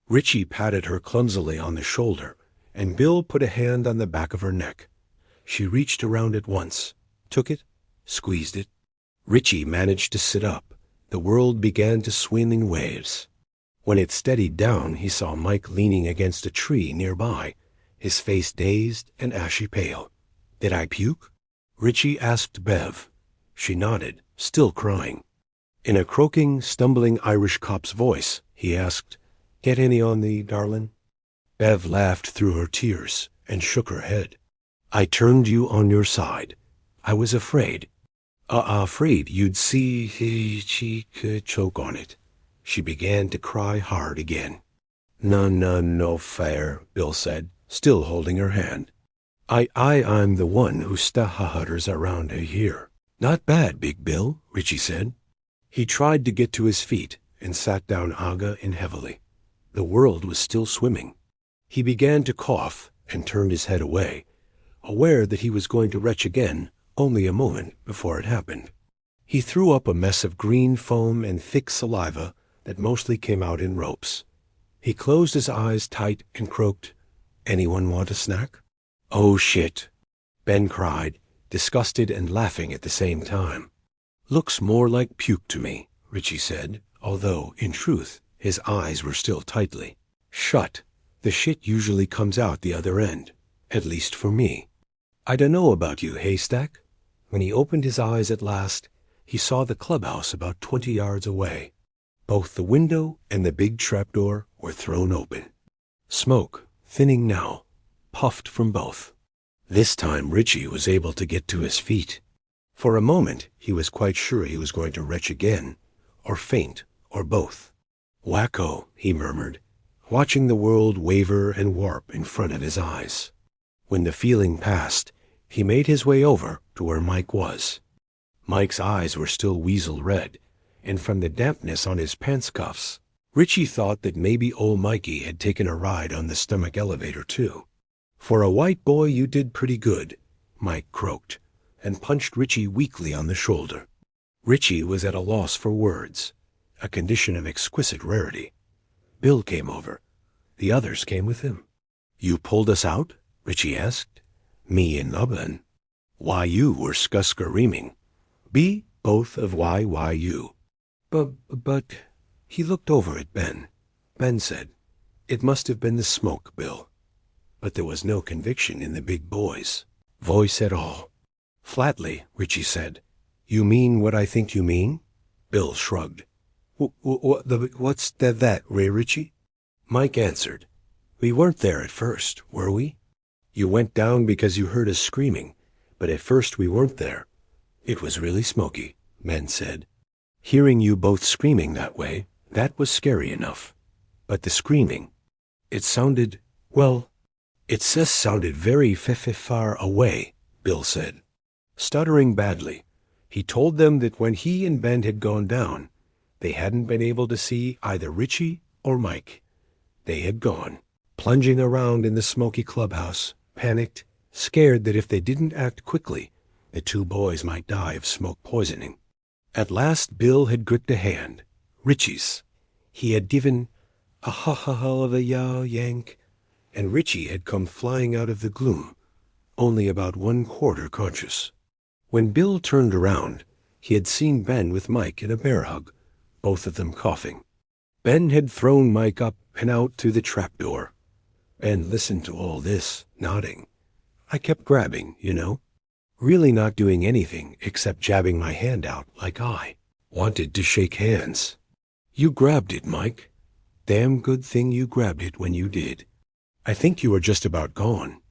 Richie patted her clumsily on the shoulder, and Bill put a hand on the back of her neck. She reached around it once, took it, squeezed it. Richie managed to sit up. The world began to swim in waves. When it steadied down, he saw Mike leaning against a tree nearby, his face dazed and ashy pale. Did I puke? Richie asked Bev. She nodded, still crying. In a croaking, stumbling Irish cop's voice, he asked, "Get any on thee, darlin'?" Bev laughed through her tears and shook her head. "I turned you on your side. I was afraid. Afraid you'd see she could choke on it." She began to cry hard again. No fair," Bill said, still holding her hand. I'm the one who hutters around here. "Not bad, Big Bill," Richie said. He tried to get to his feet and sat down aga and heavily. The world was still swimming. He began to cough and turned his head away, aware that he was going to retch again only a moment before it happened. He threw up a mess of green foam and thick saliva that mostly came out in ropes. He closed his eyes tight and croaked, "Anyone want a snack?" "Oh, shit," Ben cried, disgusted and laughing at the same time. "Looks more like puke to me," Richie said, although, in truth, his eyes were still tightly shut. The shit usually comes out the other end, at least for me. "I dunno about you, Haystack." When he opened his eyes at last, he saw the clubhouse about 20 yards away. Both the window and the big trapdoor were thrown open. Smoke, thinning now, puffed from both. This time Richie was able to get to his feet. For a moment he was quite sure he was going to retch again, or faint, or both. "Wacko," he murmured, watching the world waver and warp in front of his eyes. When the feeling passed, he made his way over to where Mike was. Mike's eyes were still weasel red, and from the dampness on his pants cuffs, Richie thought that maybe old Mikey had taken a ride on the stomach elevator too. "For a white boy you did pretty good," Mike croaked, and punched Richie weakly on the shoulder. Richie was at a loss for words, a condition of exquisite rarity. Bill came over. The others came with him. "You pulled us out?" Richie asked. "Me and Nubbin." "Why you were screaming. Be both of why you." But he looked over at Ben. Ben said, "It must have been the smoke, Bill." But there was no conviction in the big boy's voice at all. Flatly, Richie said, "You mean what I think you mean?" Bill shrugged. What's that, Ray Richie?" Mike answered, "We weren't there at first, were we? You went down because you heard us screaming, but at first we weren't there. It was really smoky," Ben said. "Hearing you both screaming that way, that was scary enough. But the screaming, it sounded, well, it just sounded very far away," Bill said. Stuttering badly, he told them that when he and Ben had gone down, they hadn't been able to see either Richie or Mike. They had gone, plunging around in the smoky clubhouse, panicked, scared that if they didn't act quickly, the two boys might die of smoke poisoning. At last Bill had gripped a hand, Richie's. He had given a ha-ha-ha of a yank, and Richie had come flying out of the gloom, only about 1/4 conscious. When Bill turned around, he had seen Ben with Mike in a bear hug, both of them coughing. Ben had thrown Mike up and out through the trapdoor. Ben listened to all this, nodding. I kept grabbing, really not doing anything except jabbing my hand out like I wanted to shake hands. "You grabbed it, Mike. Damn good thing you grabbed it when you did. I think you were just about gone.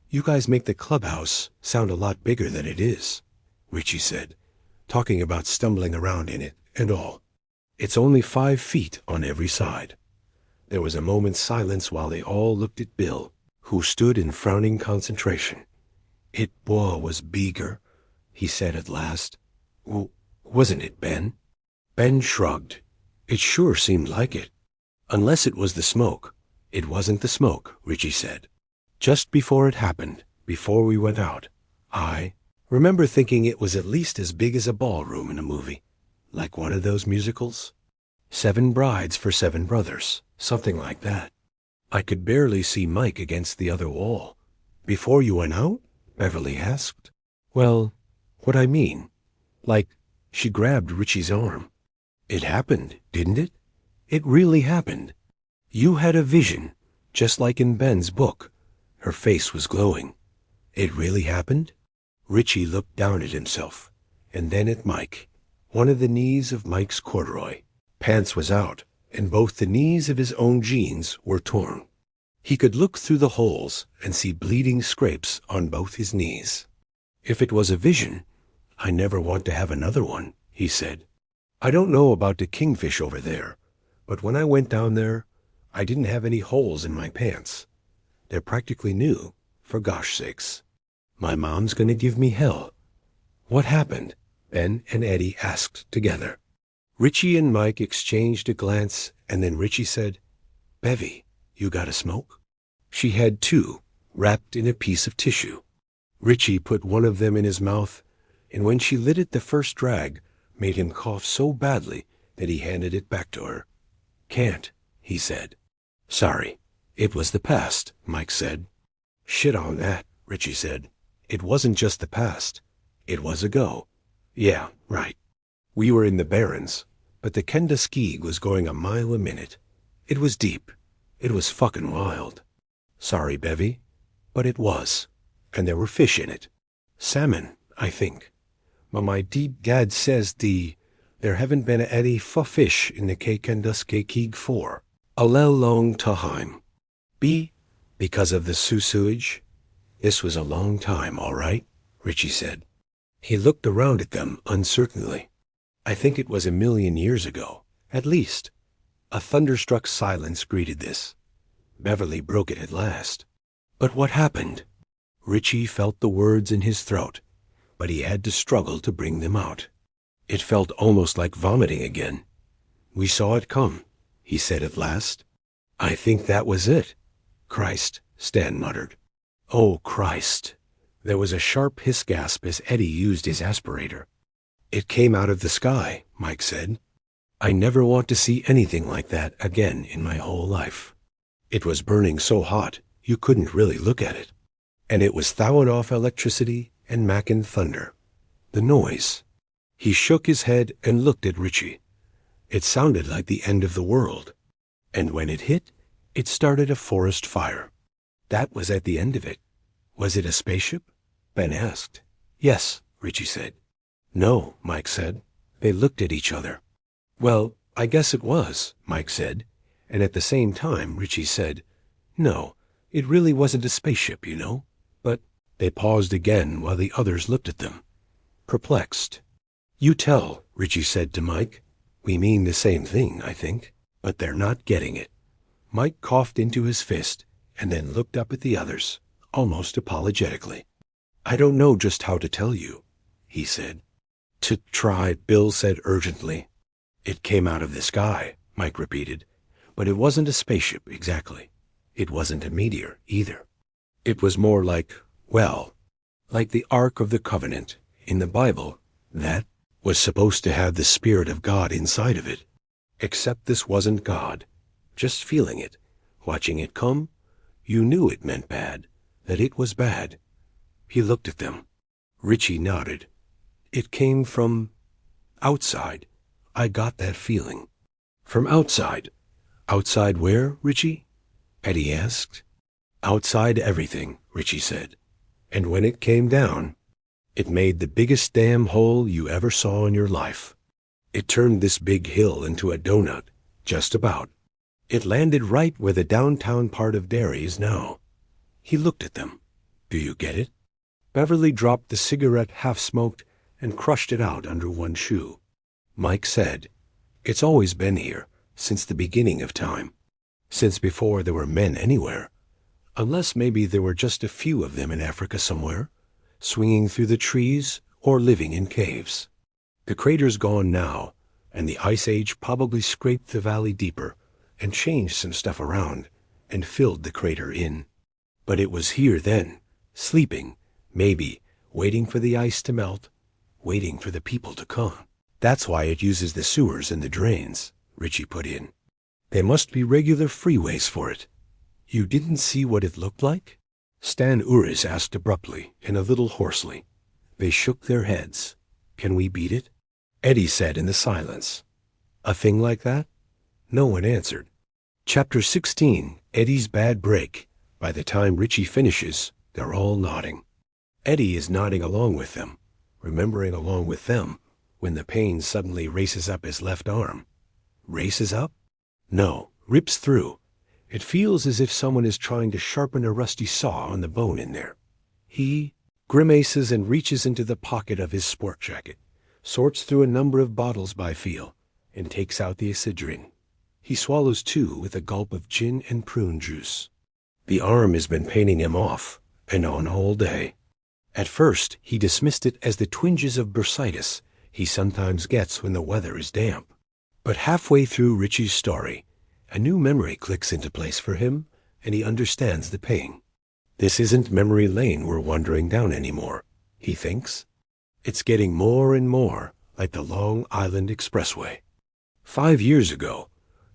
You guys make the clubhouse sound a lot bigger than it is," Richie said, talking about stumbling around in it and all. "It's only 5 feet on every side." There was a moment's silence while they all looked at Bill, who stood in frowning concentration. "It was bigger," he said at last. Wasn't it, Ben?" Ben shrugged. "It sure seemed like it. Unless it was the smoke." "It wasn't the smoke," Richie said. "Just before it happened, before we went out, I remember thinking it was at least as big as a ballroom in a movie, like one of those musicals. 7 Brides for 7 Brothers, something like that. I could barely see Mike against the other wall." "Before you went out?" Beverly asked. "Well, what I mean, like she grabbed Richie's arm. It happened, didn't it? It really happened. You had a vision, just like in Ben's book." Her face was glowing. It really happened? Richie looked down at himself, and then at Mike. One of the knees of Mike's corduroy pants was out, and both the knees of his own jeans were torn. He could look through the holes and see bleeding scrapes on both his knees. If it was a vision, I never want to have another one, he said. I don't know about the kingfish over there, but when I went down there, I didn't have any holes in my pants. They're practically new, for gosh sakes. My mom's going to give me hell. What happened? Ben and Eddie asked together. Richie and Mike exchanged a glance, and then Richie said, Bevy, you got a smoke? She had two, wrapped in a piece of tissue. Richie put one of them in his mouth, and when she lit it, the first drag made him cough so badly that he handed it back to her. Can't, he said. Sorry, it was the past, Mike said. Shit on that, Richie said. It wasn't just the past. It was a go. Yeah, right. We were in the Barrens, but the Kenduskeag was going a mile a minute. It was deep. It was fucking wild. Sorry, Bevy, but it was. And there were fish in it. Salmon, I think. But my deep dad says there haven't been any fish in the Kenduskeag for a long time. Because of the sewage? This was a long time, all right, Richie said. He looked around at them uncertainly. I think it was 1,000,000 years ago, at least. A thunderstruck silence greeted this. Beverly broke it at last. But what happened? Richie felt the words in his throat, but he had to struggle to bring them out. It felt almost like vomiting again. We saw it come, he said at last. I think that was it. Christ, Stan muttered. Oh, Christ. There was a sharp hiss gasp as Eddie used his aspirator. It came out of the sky, Mike said. I never want to see anything like that again in my whole life. It was burning so hot you couldn't really look at it. And it was thawing off electricity and macking thunder. The noise. He shook his head and looked at Richie. It sounded like the end of the world. And when it hit, it started a forest fire. That was at the end of it. Was it a spaceship? Ben asked. Yes, Richie said. No, Mike said. They looked at each other. Well, I guess it was, Mike said. And at the same time, Richie said, no, it really wasn't a spaceship, you know. But they paused again while the others looked at them, perplexed. You tell, Richie said to Mike. We mean the same thing, I think, but they're not getting it. Mike coughed into his fist and then looked up at the others, almost apologetically. I don't know just how to tell you, he said. To try, Bill said urgently. It came out of the sky, Mike repeated, but it wasn't a spaceship exactly. It wasn't a meteor either. It was more like, well, like the Ark of the Covenant in the Bible that was supposed to have the Spirit of God inside of it. Except this wasn't God. Just feeling it, watching it come, you knew it meant bad, that it was bad. He looked at them. Richie nodded. It came from outside. I got that feeling. From outside. Outside where, Richie? Eddie asked. Outside everything, Richie said. And when it came down, it made the biggest damn hole you ever saw in your life. It turned this big hill into a donut, just about. It landed right where the downtown part of Derry is now. He looked at them. Do you get it? Beverly dropped the cigarette half-smoked and crushed it out under one shoe. Mike said, It's always been here, since the beginning of time. Since before there were men anywhere. Unless maybe there were just a few of them in Africa somewhere, swinging through the trees or living in caves. The crater's gone now, and the Ice Age probably scraped the valley deeper and changed some stuff around and filled the crater in. But it was here then, sleeping, maybe, waiting for the ice to melt, waiting for the people to come. That's why it uses the sewers and the drains, Richie put in. There must be regular freeways for it. You didn't see what it looked like? Stan Uris asked abruptly and a little hoarsely. They shook their heads. Can we beat it? Eddie said in the silence. A thing like that? No one answered. Chapter 16, Eddie's Bad Break. By the time Richie finishes, they're all nodding. Eddie is nodding along with them, remembering along with them, when the pain suddenly races up his left arm. Races up? No, rips through. It feels as if someone is trying to sharpen a rusty saw on the bone in there. He grimaces and reaches into the pocket of his sport jacket, sorts through a number of bottles by feel, and takes out the Isidrin. He swallows two with a gulp of gin and prune juice. The arm has been paining him off and on all day. At first, he dismissed it as the twinges of bursitis he sometimes gets when the weather is damp. But halfway through Richie's story, a new memory clicks into place for him, and he understands the pain. This isn't memory lane we're wandering down anymore, he thinks. It's getting more and more like the Long Island Expressway. 5 years ago,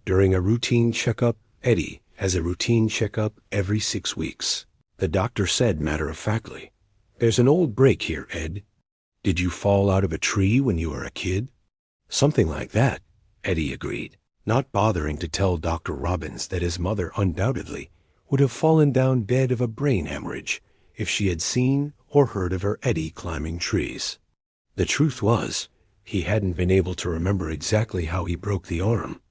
during a routine checkup, Eddie has a routine checkup every 6 weeks. The doctor said matter-of-factly, "There's an old break here, Ed. Did you fall out of a tree when you were a kid?" "Something like that," Eddie agreed, not bothering to tell Dr. Robbins that his mother undoubtedly would have fallen down dead of a brain hemorrhage if she had seen or heard of her Eddie climbing trees. The truth was, he hadn't been able to remember exactly how he broke the arm.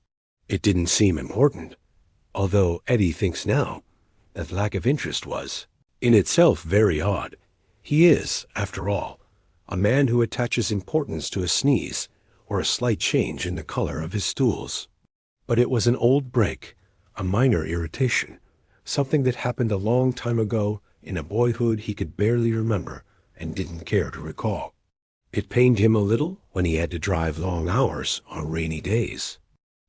It didn't seem important, although Eddie thinks now that lack of interest was, in itself, very odd. He is, after all, a man who attaches importance to a sneeze or a slight change in the color of his stools. But it was an old break, a minor irritation, something that happened a long time ago in a boyhood he could barely remember and didn't care to recall. It pained him a little when he had to drive long hours on rainy days.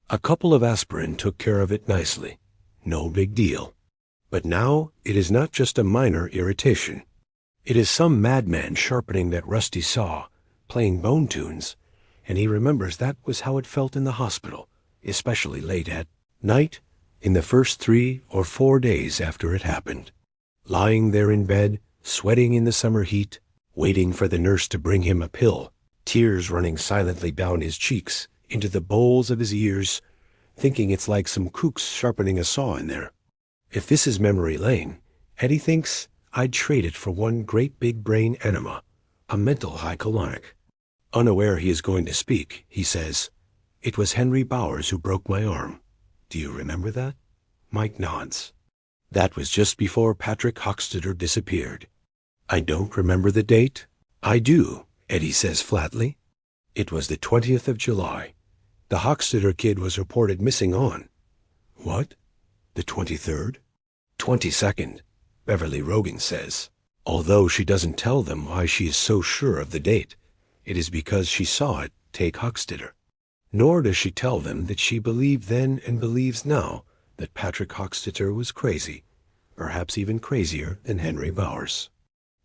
A couple of aspirin took care of it nicely. No big deal. But now it is not just a minor irritation. It is some madman sharpening that rusty saw, playing bone tunes, and he remembers that was how it felt in the hospital, especially late at night, in the first 3 or 4 days after it happened. Lying there in bed, sweating in the summer heat, waiting for the nurse to bring him a pill, tears running silently down his cheeks, into the bowls of his ears, thinking it's like some kooks sharpening a saw in there. If this is memory lane, Eddie thinks I'd trade it for one great big brain enema, a mental high colonic. Unaware he is going to speak, he says, "It was Henry Bowers who broke my arm. Do you remember that?" Mike nods. "That was just before Patrick Hockstetter disappeared." "I don't remember the date." "I do," Eddie says flatly. "It was the 20th of July. The Hockstetter kid was reported missing on—" "What? The 23rd?" "22nd, Beverly Rogan says. Although she doesn't tell them why she is so sure of the date, it is because she saw it take Hockstetter. Nor does she tell them that she believed then and believes now that Patrick Hockstetter was crazy, perhaps even crazier than Henry Bowers.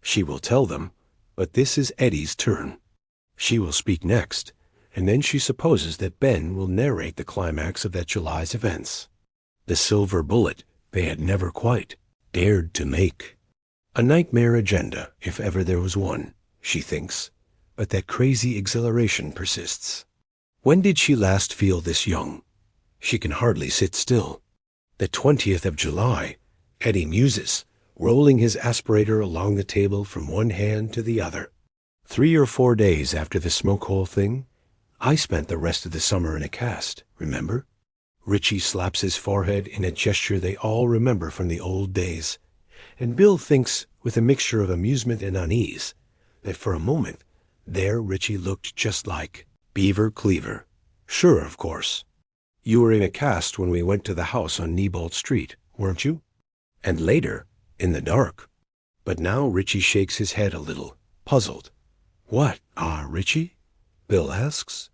She will tell them, but this is Eddie's turn. She will speak next, and then she supposes that Ben will narrate the climax of that July's events. The silver bullet they had never quite dared to make. A nightmare agenda, if ever there was one, she thinks, but that crazy exhilaration persists. When did she last feel this young? She can hardly sit still. The 20th of July, Eddie muses, rolling his aspirator along the table from one hand to the other. 3 or 4 days after the smoke hole thing, I spent the rest of the summer in a cast, remember? Richie slaps his forehead in a gesture they all remember from the old days, and Bill thinks, with a mixture of amusement and unease, that for a moment there Richie looked just like Beaver Cleaver. Sure, of course. You were in a cast when we went to the house on Neibolt Street, weren't you? And later, in the dark. But now Richie shakes his head a little, puzzled. What, Richie? Bill asks.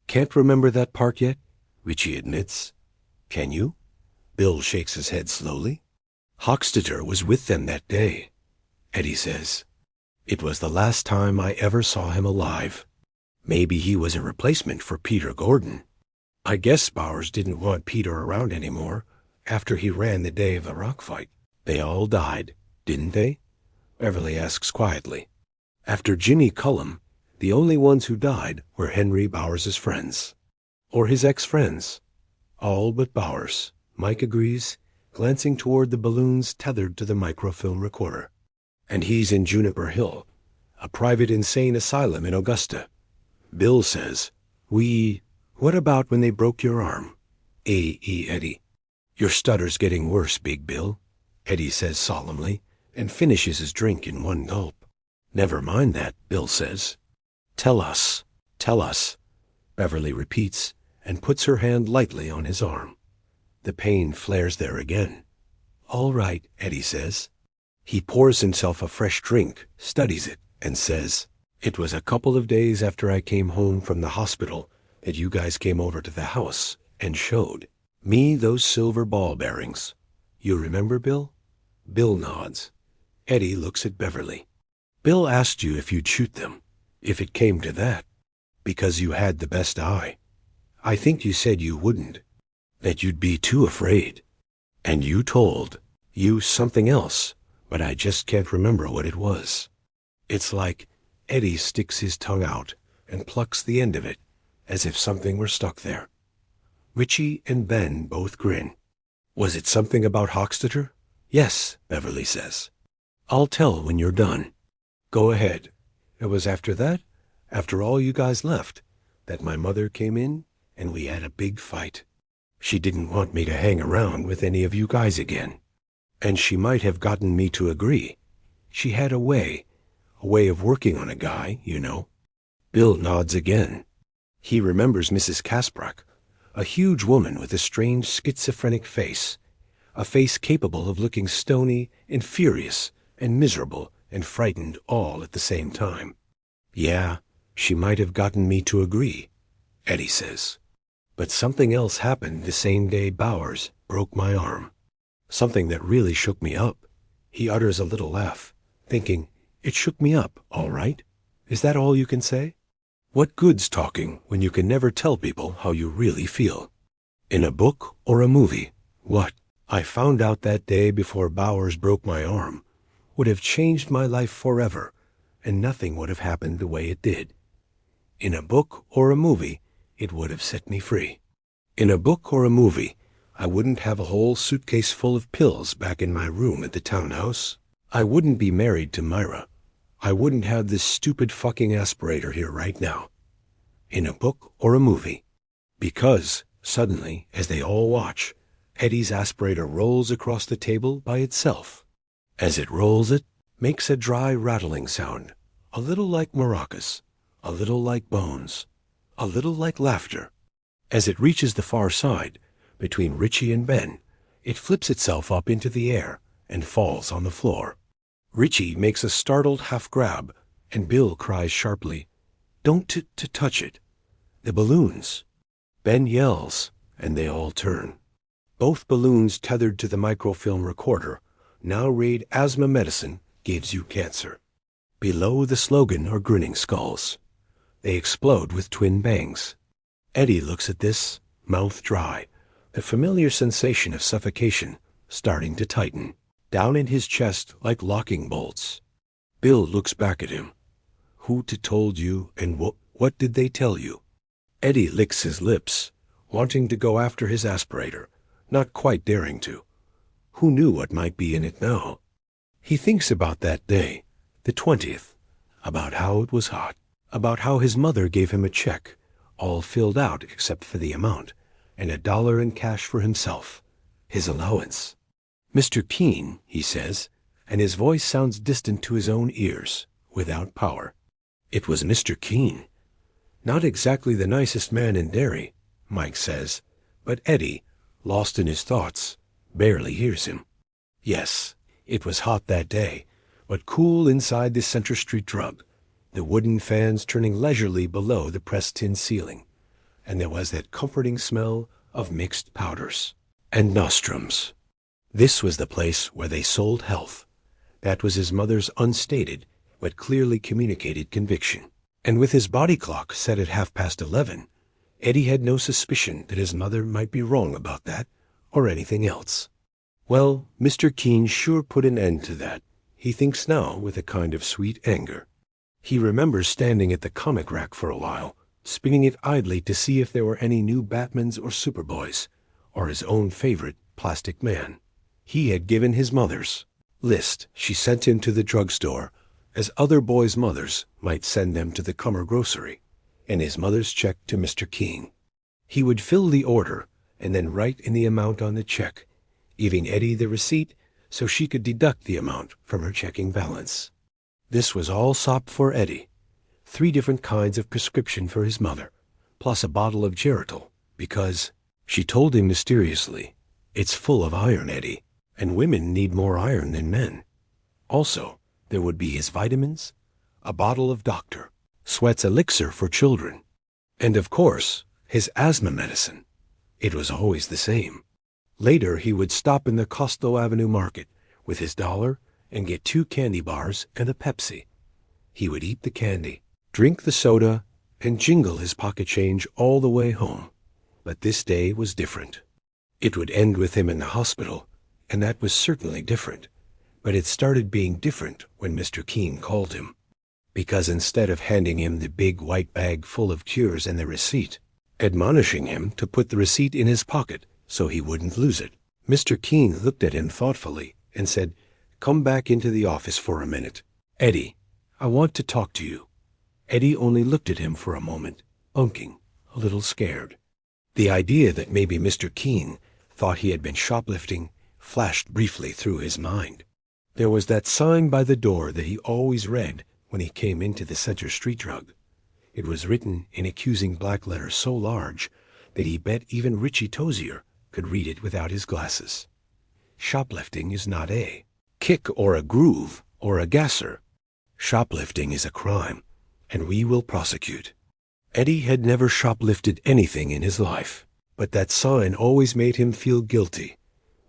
Can't remember that part yet, Richie admits. Can you? Bill shakes his head slowly. Hockstetter was with them that day, Eddie says. It was the last time I ever saw him alive. Maybe he was a replacement for Peter Gordon. I guess Bowers didn't want Peter around anymore after he ran the day of the rock fight. They all died, didn't they? Beverly asks quietly. After Jimmy Cullum, the only ones who died were Henry Bowers's friends. Or his ex-friends. All but Bowers, Mike agrees, glancing toward the balloons tethered to the microfilm recorder. And he's in Juniper Hill, a private insane asylum in Augusta. Bill says, what about when they broke your arm? Eddie. Your stutter's getting worse, Big Bill, Eddie says solemnly, and finishes his drink in one gulp. Never mind that, Bill says. Tell us, Beverly repeats, and puts her hand lightly on his arm. The pain flares there again. All right, Eddie says. He pours himself a fresh drink, studies it, and says, it was a couple of days after I came home from the hospital that you guys came over to the house and showed me those silver ball bearings. You remember, Bill? Bill nods. Eddie looks at Beverly. Bill asked you if you'd shoot them, if it came to that, because you had the best eye. I think you said you wouldn't, that you'd be too afraid. And you told you something else, but I just can't remember what it was. It's like Eddie sticks his tongue out and plucks the end of it, as if something were stuck there. Richie and Ben both grin. Was it something about Hockstetter? Yes, Beverly says. I'll tell when you're done. Go ahead. It was after that, after all you guys left, that my mother came in and we had a big fight. She didn't want me to hang around with any of you guys again. And she might have gotten me to agree. She had a way of working on a guy, you know. Bill nods again. He remembers Mrs. Kasprak, a huge woman with a strange schizophrenic face, a face capable of looking stony and furious and miserable and frightened all at the same time. Yeah, she might have gotten me to agree, Eddie says. But something else happened the same day Bowers broke my arm. Something that really shook me up. He utters a little laugh, thinking, it shook me up, all right. Is that all you can say? What good's talking when you can never tell people how you really feel? In a book or a movie, what I found out that day before Bowers broke my arm would have changed my life forever, and nothing would have happened the way it did. In a book or a movie, it would have set me free. In a book or a movie, I wouldn't have a whole suitcase full of pills back in my room at the townhouse. I wouldn't be married to Myra. I wouldn't have this stupid fucking aspirator here right now. In a book or a movie. Because, suddenly, as they all watch, Eddie's aspirator rolls across the table by itself. As it rolls, it makes a dry rattling sound, a little like maracas, a little like bones, a little like laughter. As it reaches the far side, between Richie and Ben, it flips itself up into the air and falls on the floor. Richie makes a startled half grab, and Bill cries sharply, Don't touch it. The balloons. Ben yells, and they all turn. Both balloons tethered to the microfilm recorder now read asthma medicine gives you cancer. Below the slogan are grinning skulls. They explode with twin bangs. Eddie looks at this, mouth dry, the familiar sensation of suffocation starting to tighten, down in his chest like locking bolts. Bill looks back at him. Who told you, and what did they tell you? Eddie licks his lips, wanting to go after his aspirator, not quite daring to. Who knew what might be in it now? He thinks about that day, the 20th, about how it was hot, about how his mother gave him a check, all filled out except for the amount, and $1 in cash for himself, his allowance. Mr. Keene, he says, and his voice sounds distant to his own ears, without power. It was Mr. Keene. Not exactly the nicest man in Derry, Mike says, but Eddie, lost in his thoughts, barely hears him. Yes, it was hot that day, but cool inside the Center Street drug, the wooden fans turning leisurely below the pressed tin ceiling, and there was that comforting smell of mixed powders and nostrums. This was the place where they sold health. That was his mother's unstated but clearly communicated conviction. And with his body clock set at 11:30, Eddie had no suspicion that his mother might be wrong about that or anything else. Well, Mr. Keene sure put an end to that, he thinks now with a kind of sweet anger. He remembers standing at the comic rack for a while, spinning it idly to see if there were any new Batmans or Superboys, or his own favorite Plastic Man. He had given his mother's list she sent him to the drugstore, as other boys' mothers might send them to the Cummer grocery, and his mother's check to Mr. Keene. He would fill the order and then write in the amount on the check, giving Eddie the receipt so she could deduct the amount from her checking balance. This was all sop for Eddie. 3 different kinds of prescription for his mother, plus a bottle of Geritol, because, she told him mysteriously, it's full of iron, Eddie, and women need more iron than men. Also, there would be his vitamins, a bottle of Dr. Sweat's elixir for children, and of course, his asthma medicine. It was always the same. Later, he would stop in the Costello Avenue Market with his $1 and get 2 candy bars and a Pepsi. He would eat the candy, drink the soda, and jingle his pocket change all the way home. But this day was different. It would end with him in the hospital, and that was certainly different. But it started being different when Mr. Keene called him. Because instead of handing him the big white bag full of cures and the receipt, admonishing him to put the receipt in his pocket so he wouldn't lose it, Mr. Keene looked at him thoughtfully and said, "Come back into the office for a minute. Eddie, I want to talk to you." Eddie only looked at him for a moment, unking, a little scared. The idea that maybe Mr. Keene thought he had been shoplifting flashed briefly through his mind. There was that sign by the door that he always read when he came into the Center Street Drug. It was written in accusing black letters so large that he bet even Richie Tozier could read it without his glasses. Shoplifting is not a kick or a groove or a gasser. Shoplifting is a crime, and we will prosecute. Eddie had never shoplifted anything in his life, but that sign always made him feel guilty,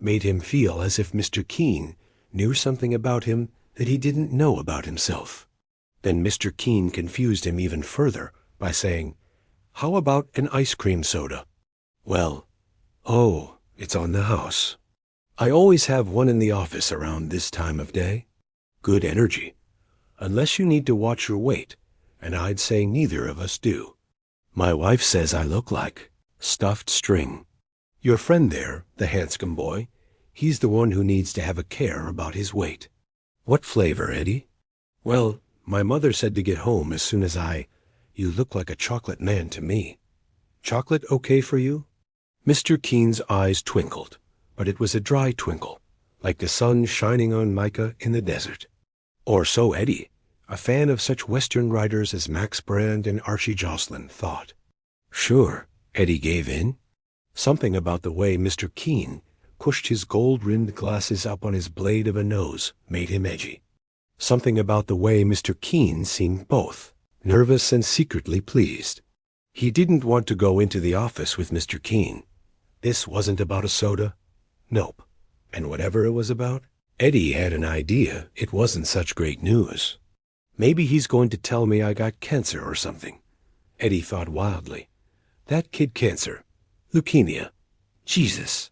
made him feel as if Mr. Keene knew something about him that he didn't know about himself. Then Mr. Keene confused him even further by saying, "How about an ice cream soda?" "Well, oh, it's on the house. I always have one in the office around this time of day. Good energy. Unless you need to watch your weight, and I'd say neither of us do. My wife says I look like stuffed string. Your friend there, the Hanscom boy, he's the one who needs to have a care about his weight." "What flavor, Eddie?" "Well, my mother said to get home as soon as you look like a chocolate man to me. Chocolate okay for you?" Mr. Keene's eyes twinkled, but it was a dry twinkle, like the sun shining on mica in the desert. Or so Eddie, a fan of such Western writers as Max Brand and Archie Jocelyn, thought. Sure, Eddie gave in. Something about the way Mr. Keene pushed his gold-rimmed glasses up on his blade of a nose made him edgy. Something about the way Mr. Keene seemed both nervous and secretly pleased. He didn't want to go into the office with Mr. Keene. This wasn't about a soda. Nope. And whatever it was about, Eddie had an idea it wasn't such great news. Maybe he's going to tell me I got cancer or something. Eddie thought wildly. That kid cancer. Leukemia. Jesus.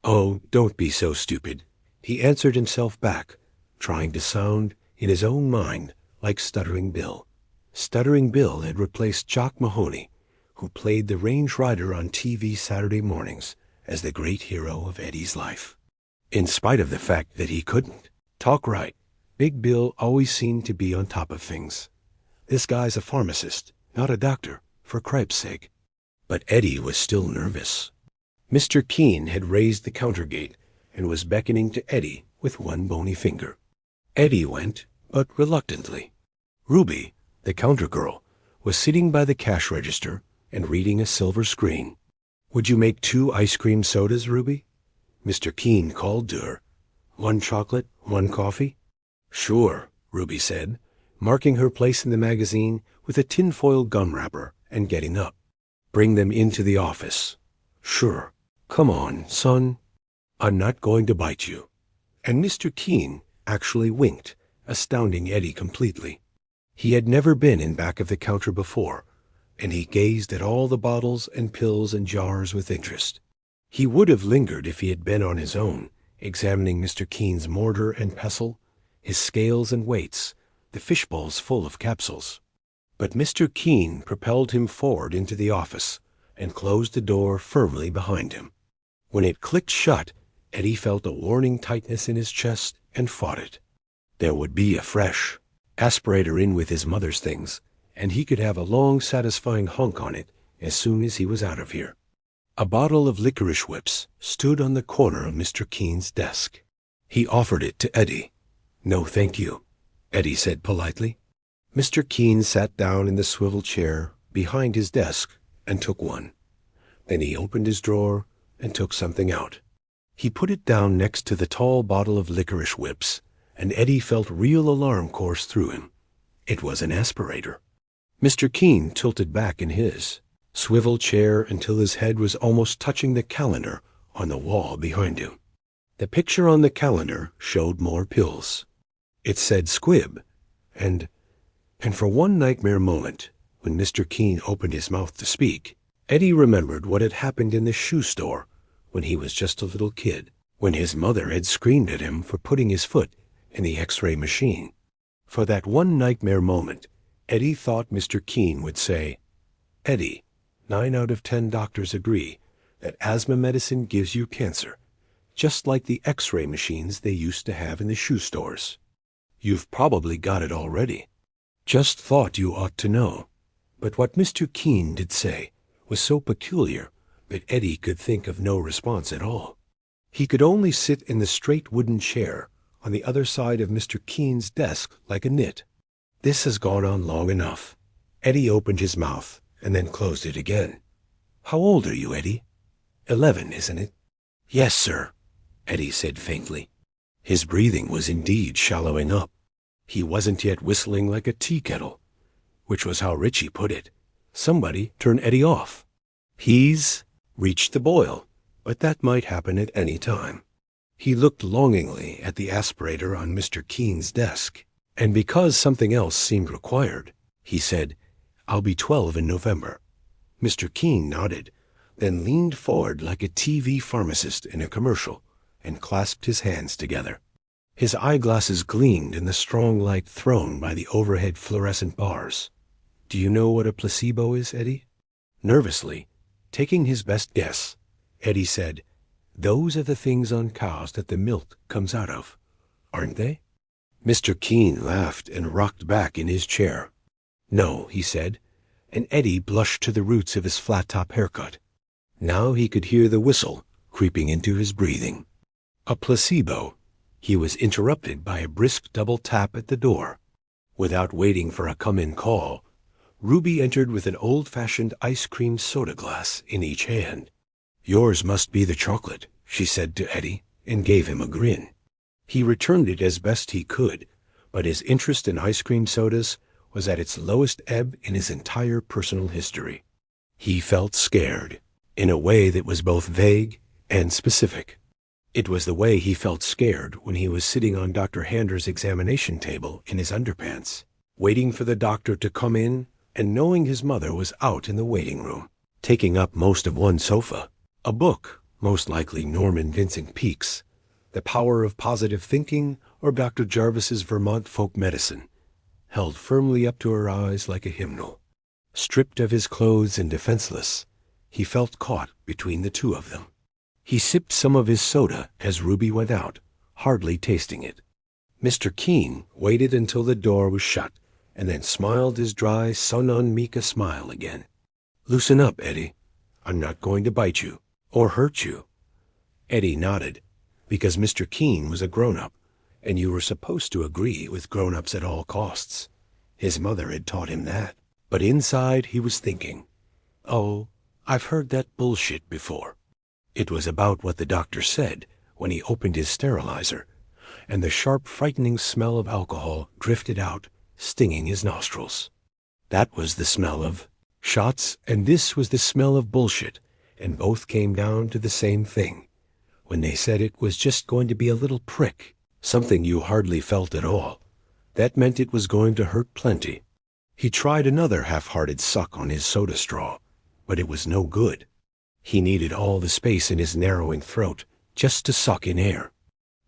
Oh, don't be so stupid. He answered himself back, trying to sound, in his own mind, like Stuttering Bill. Stuttering Bill had replaced Jock Mahoney, who played the range rider on TV Saturday mornings, as the great hero of Eddie's life. In spite of the fact that he couldn't talk right, Big Bill always seemed to be on top of things. This guy's a pharmacist, not a doctor, for cripe's sake. But Eddie was still nervous. Mr. Keene had raised the counter gate and was beckoning to Eddie with one bony finger. Eddie went, but reluctantly. Ruby, the counter girl, was sitting by the cash register and reading a silver screen. "Would you make 2 ice cream sodas, Ruby?" Mr. Keene called to her. "1 chocolate, 1 coffee?" "Sure," Ruby said, marking her place in the magazine with a tinfoil gum wrapper and getting up. "Bring them into the office." "Sure. Come on, son. I'm not going to bite you." And Mr. Keene actually winked, astounding Eddie completely. He had never been in back of the counter before, and he gazed at all the bottles and pills and jars with interest. He would have lingered if he had been on his own, examining Mr. Keene's mortar and pestle, his scales and weights, the fishbowls full of capsules. But Mr. Keene propelled him forward into the office and closed the door firmly behind him. When it clicked shut, Eddie felt a warning tightness in his chest and fought it. There would be a fresh aspirator in with his mother's things, and he could have a long, satisfying hunk on it as soon as he was out of here. A bottle of licorice whips stood on the corner of Mr. Keen's desk. He offered it to Eddie. "No, thank you," Eddie said politely. Mr. Keen sat down in the swivel chair behind his desk and took one. Then he opened his drawer and took something out. He put it down next to the tall bottle of licorice whips, and Eddie felt real alarm course through him. It was an aspirator. Mr. Keen tilted back in his swivel chair until his head was almost touching the calendar on the wall behind him. The picture on the calendar showed more pills. It said squib, and for one nightmare moment, when Mr. Keen opened his mouth to speak, Eddie remembered what had happened in the shoe store when he was just a little kid, when his mother had screamed at him for putting his foot in the X-ray machine. For that one nightmare moment, Eddie thought Mr. Keen would say, "Eddie, 9 out of 10 doctors agree that asthma medicine gives you cancer, just like the X-ray machines they used to have in the shoe stores. You've probably got it already. Just thought you ought to know." But what Mr. Keen did say was so peculiar that Eddie could think of no response at all. He could only sit in the straight wooden chair on the other side of Mr. Keen's desk like a nit. This has gone on long enough. Eddie opened his mouth and then closed it again. "How old are you, Eddie?" 11, isn't it?" "Yes, sir," Eddie said faintly. His breathing was indeed shallowing up. He wasn't yet whistling like a tea kettle, which was how Richie put it. Somebody turn Eddie off. He's reached the boil, but that might happen at any time. He looked longingly at the aspirator on Mr. Keen's desk, and because something else seemed required, he said, "I'll be 12 in November." Mr. Keen nodded, then leaned forward like a TV pharmacist in a commercial and clasped his hands together. His eyeglasses gleamed in the strong light thrown by the overhead fluorescent bars. "Do you know what a placebo is, Eddie?" Nervously, taking his best guess, Eddie said, "Those are the things on cows that the milk comes out of, aren't they?" Mr. Keen laughed and rocked back in his chair. "No," he said, and Eddie blushed to the roots of his flat-top haircut. Now he could hear the whistle creeping into his breathing. A placebo. He was interrupted by a brisk double tap at the door. Without waiting for a come-in call, Ruby entered with an old-fashioned ice cream soda glass in each hand. "Yours must be the chocolate," she said to Eddie, and gave him a grin. He returned it as best he could, but his interest in ice cream sodas was at its lowest ebb in his entire personal history. He felt scared, in a way that was both vague and specific. It was the way he felt scared when he was sitting on Dr. Hander's examination table in his underpants, waiting for the doctor to come in and knowing his mother was out in the waiting room, taking up most of one sofa. A book, most likely Norman Vincent Peake's, The Power of Positive Thinking, or Dr. Jarvis's Vermont Folk Medicine, held firmly up to her eyes like a hymnal. Stripped of his clothes and defenseless, he felt caught between the two of them. He sipped some of his soda as Ruby went out, hardly tasting it. Mr. Keen waited until the door was shut, and then smiled his dry, sun-on-Mika smile again. "Loosen up, Eddie. I'm not going to bite you, or hurt you." Eddie nodded, because Mr. Keen was a grown-up, and you were supposed to agree with grown-ups at all costs. His mother had taught him that. But inside he was thinking, "Oh, I've heard that bullshit before." It was about what the doctor said when he opened his sterilizer, and the sharp, frightening smell of alcohol drifted out, stinging his nostrils. That was the smell of shots, and this was the smell of bullshit, and both came down to the same thing. When they said it was just going to be a little prick, something you hardly felt at all, that meant it was going to hurt plenty. He tried another half-hearted suck on his soda straw, but it was no good. He needed all the space in his narrowing throat just to suck in air.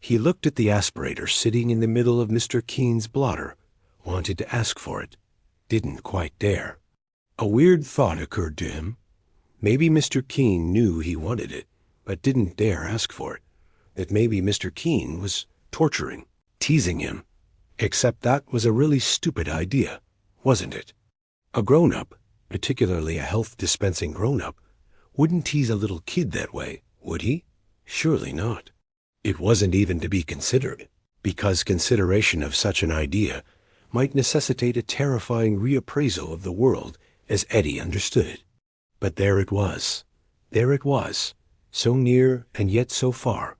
He looked at the aspirator sitting in the middle of Mr. Keen's blotter, wanted to ask for it, didn't quite dare. A weird thought occurred to him. Maybe Mr. Keen knew he wanted it, but didn't dare ask for it, that maybe Mr. Keen was torturing, teasing him. Except that was a really stupid idea, wasn't it? A grown-up, particularly a health-dispensing grown-up, wouldn't tease a little kid that way, would he? Surely not. It wasn't even to be considered, because consideration of such an idea might necessitate a terrifying reappraisal of the world as Eddie understood it. But there it was, so near and yet so far,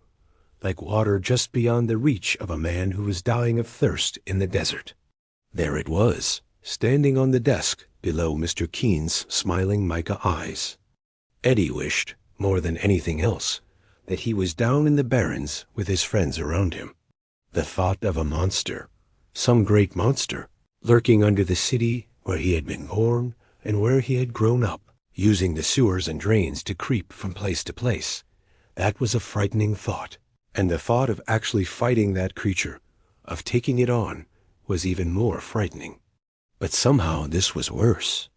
like water just beyond the reach of a man who was dying of thirst in the desert. There it was, standing on the desk below Mr. Keen's smiling mica eyes. Eddie wished, more than anything else, that he was down in the barrens with his friends around him. The thought of a monster, some great monster, lurking under the city where he had been born and where he had grown up, using the sewers and drains to creep from place to place, that was a frightening thought. And the thought of actually fighting that creature, of taking it on, was even more frightening. But somehow this was worse.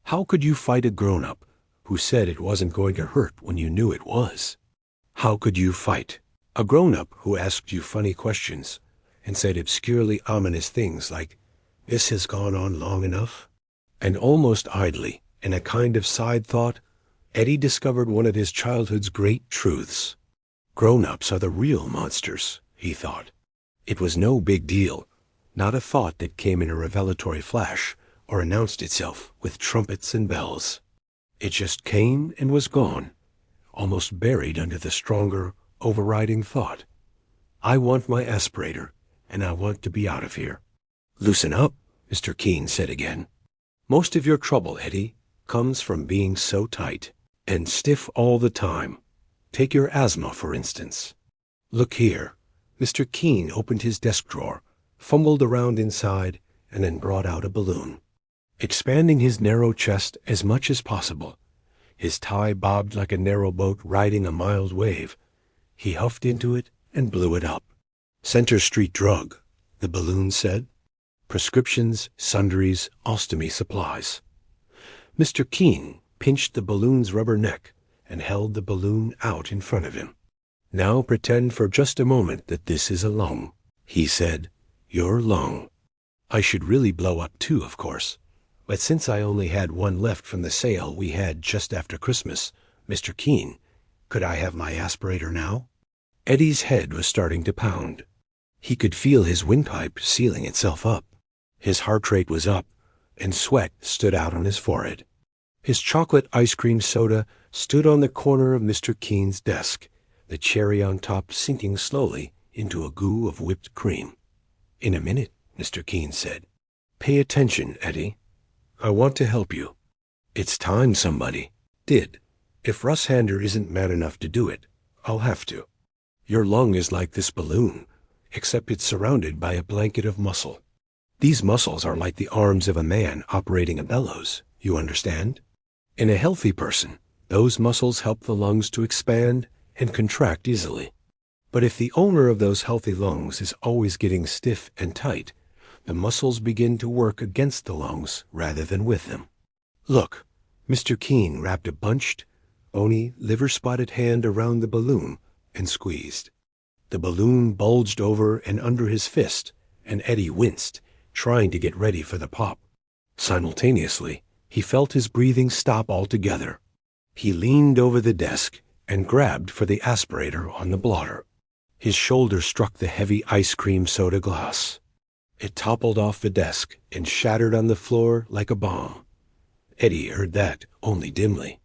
How could you fight a grown-up who said it wasn't going to hurt when you knew it was? How could you fight a grown-up who asked you funny questions and said obscurely ominous things like, "This has gone on long enough"? And almost idly, in a kind of side thought, Eddie discovered one of his childhood's great truths. Grown-ups are the real monsters, he thought. It was no big deal, not a thought that came in a revelatory flash or announced itself with trumpets and bells. It just came and was gone, almost buried under the stronger, overriding thought. I want my aspirator, and I want to be out of here. Loosen up, Mr. Keen said again. Most of your trouble, Eddie, comes from being so tight and stiff all the time. Take your asthma, for instance. Look here. Mr. Keen opened his desk drawer, fumbled around inside, and then brought out a balloon. Expanding his narrow chest as much as possible, his tie bobbed like a narrow boat riding a mild wave. He huffed into it and blew it up. Center Street drug, the balloon said. Prescriptions, sundries, ostomy supplies. Mr. Keen pinched the balloon's rubber neck and held the balloon out in front of him. Now pretend for just a moment that this is a lung, he said. Your lung. I should really blow up too, of course. But since I only had one left from the sale we had just after Christmas, Mr. Keen, could I have my aspirator now? Eddie's head was starting to pound. He could feel his windpipe sealing itself up. His heart rate was up, and sweat stood out on his forehead. His chocolate ice cream soda stood on the corner of Mr. Keen's desk, the cherry on top sinking slowly into a goo of whipped cream. In a minute, Mr. Keen said. Pay attention, Eddie. I want to help you. It's time somebody did. If Russ Hander isn't mad enough to do it, I'll have to. Your lung is like this balloon, except it's surrounded by a blanket of muscle. These muscles are like the arms of a man operating a bellows, you understand? In a healthy person, those muscles help the lungs to expand and contract easily. But if the owner of those healthy lungs is always getting stiff and tight, the muscles begin to work against the lungs rather than with them. Look, Mr. Keen wrapped a bunched, bony, liver-spotted hand around the balloon and squeezed. The balloon bulged over and under his fist, and Eddie winced, trying to get ready for the pop. Simultaneously, he felt his breathing stop altogether. He leaned over the desk and grabbed for the aspirator on the blotter. His shoulder struck the heavy ice cream soda glass. It toppled off the desk and shattered on the floor like a bomb. Eddie heard that only dimly.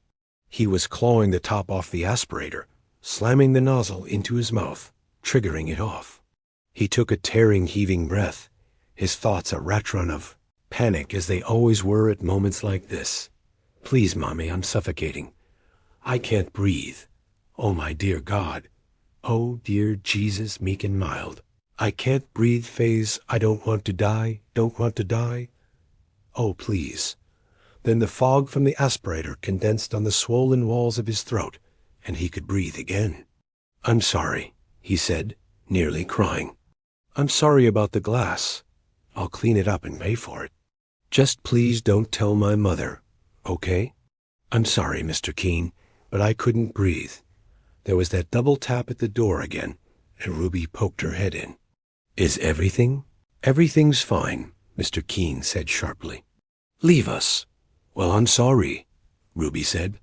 He was clawing the top off the aspirator, slamming the nozzle into his mouth, triggering it off. He took a tearing, heaving breath, his thoughts a rat run of panic as they always were at moments like this. Please, Mommy, I'm suffocating. I can't breathe. Oh, my dear God. Oh, dear Jesus, meek and mild. I can't breathe, Faze. I don't want to die. Don't want to die. Oh, please. Then the fog from the aspirator condensed on the swollen walls of his throat, and he could breathe again. I'm sorry, he said, nearly crying. I'm sorry about the glass. I'll clean it up and pay for it. Just please don't tell my mother, okay? I'm sorry, Mr. Keen, but I couldn't breathe. There was that double tap at the door again, and Ruby poked her head in. "Is everything?" "Everything's fine," Mr. Keene said sharply. "Leave us." "Well, I'm sorry," Ruby said.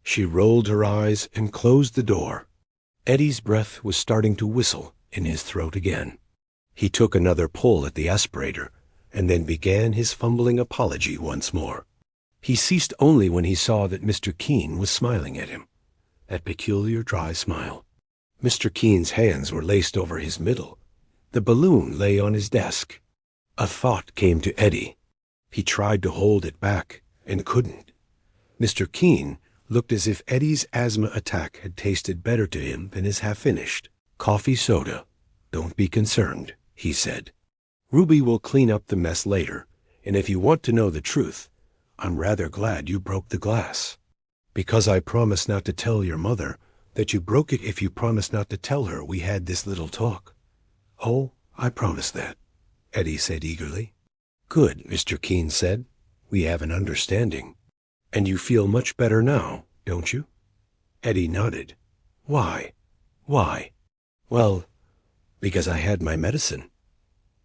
She rolled her eyes and closed the door. Eddie's breath was starting to whistle in his throat again. He took another pull at the aspirator, and then began his fumbling apology once more. He ceased only when he saw that Mr. Keene was smiling at him, that peculiar dry smile. Mr. Keene's hands were laced over his middle. The balloon lay on his desk. A thought came to Eddie. He tried to hold it back and couldn't. Mr. Keene looked as if Eddie's asthma attack had tasted better to him than his half-finished coffee soda. "Don't be concerned," he said. "Ruby will clean up the mess later, and if you want to know the truth, I'm rather glad you broke the glass. Because I promised not to tell your mother that you broke it if you promised not to tell her we had this little talk." "Oh, I promised that," Eddie said eagerly. "Good," Mr. Keene said. "We have an understanding. And you feel much better now, don't you?" Eddie nodded. "Why? Why?" "Well, because I had my medicine."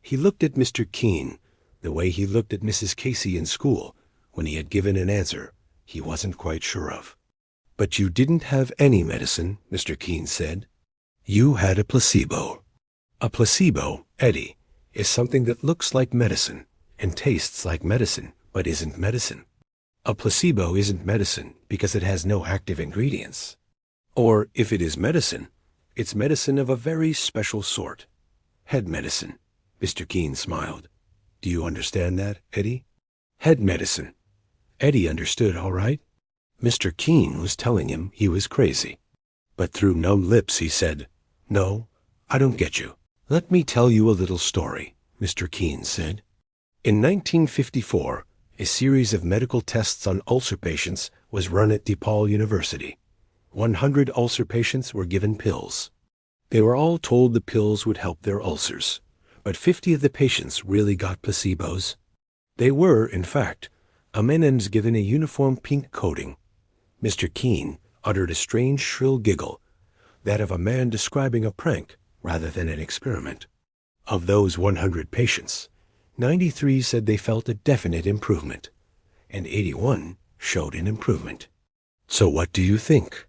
He looked at Mr. Keene the way he looked at Mrs. Casey in school when he had given an answer he wasn't quite sure of. "But you didn't have any medicine," Mr. Keene said. "You had a placebo." A placebo, Eddie, is something that looks like medicine and tastes like medicine, but isn't medicine. A placebo isn't medicine because it has no active ingredients. Or if it is medicine, it's medicine of a very special sort. Head medicine. Mr. Keene smiled. "Do you understand that, Eddie?" Head medicine. Eddie understood all right. Mr. Keene was telling him he was crazy. But through numb lips he said, "No, I don't get you." "Let me tell you a little story," Mr. Keene said. In 1954, a series of medical tests on ulcer patients was run at DePaul University. 100 ulcer patients were given pills. They were all told the pills would help their ulcers, but 50 of the patients really got placebos. They were, in fact, M&Ms given a uniform pink coating. Mr. Keene uttered a strange shrill giggle, that of a man describing a prank rather than an experiment. Of those 100 patients, 93 said they felt a definite improvement, and 81 showed an improvement. So what do you think?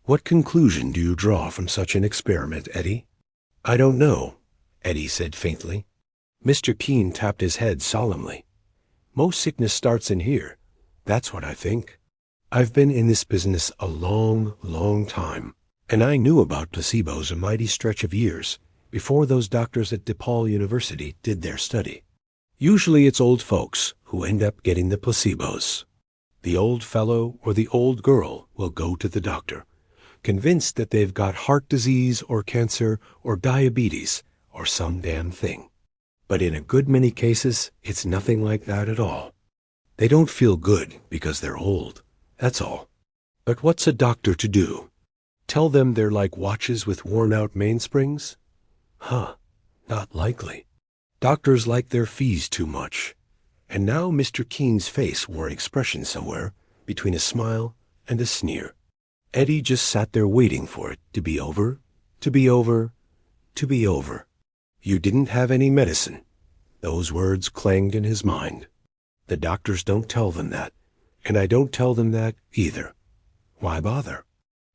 What conclusion do you draw from such an experiment, Eddie? "I don't know," Eddie said faintly. Mr. Keene tapped his head solemnly. "Most sickness starts in here. That's what I think. I've been in this business a long, long time, and I knew about placebos a mighty stretch of years before those doctors at DePaul University did their study. Usually it's old folks who end up getting the placebos. The old fellow or the old girl will go to the doctor, convinced that they've got heart disease or cancer or diabetes or some damn thing. But in a good many cases, it's nothing like that at all. They don't feel good because they're old, that's all. But what's a doctor to do? Tell them they're like watches with worn-out mainsprings? Huh, not likely. Doctors like their fees too much." And now Mr. Keene's face wore an expression somewhere between a smile and a sneer. Eddie just sat there waiting for it to be over, to be over, to be over. You didn't have any medicine. Those words clanged in his mind. The doctors don't tell them that, and I don't tell them that either. Why bother?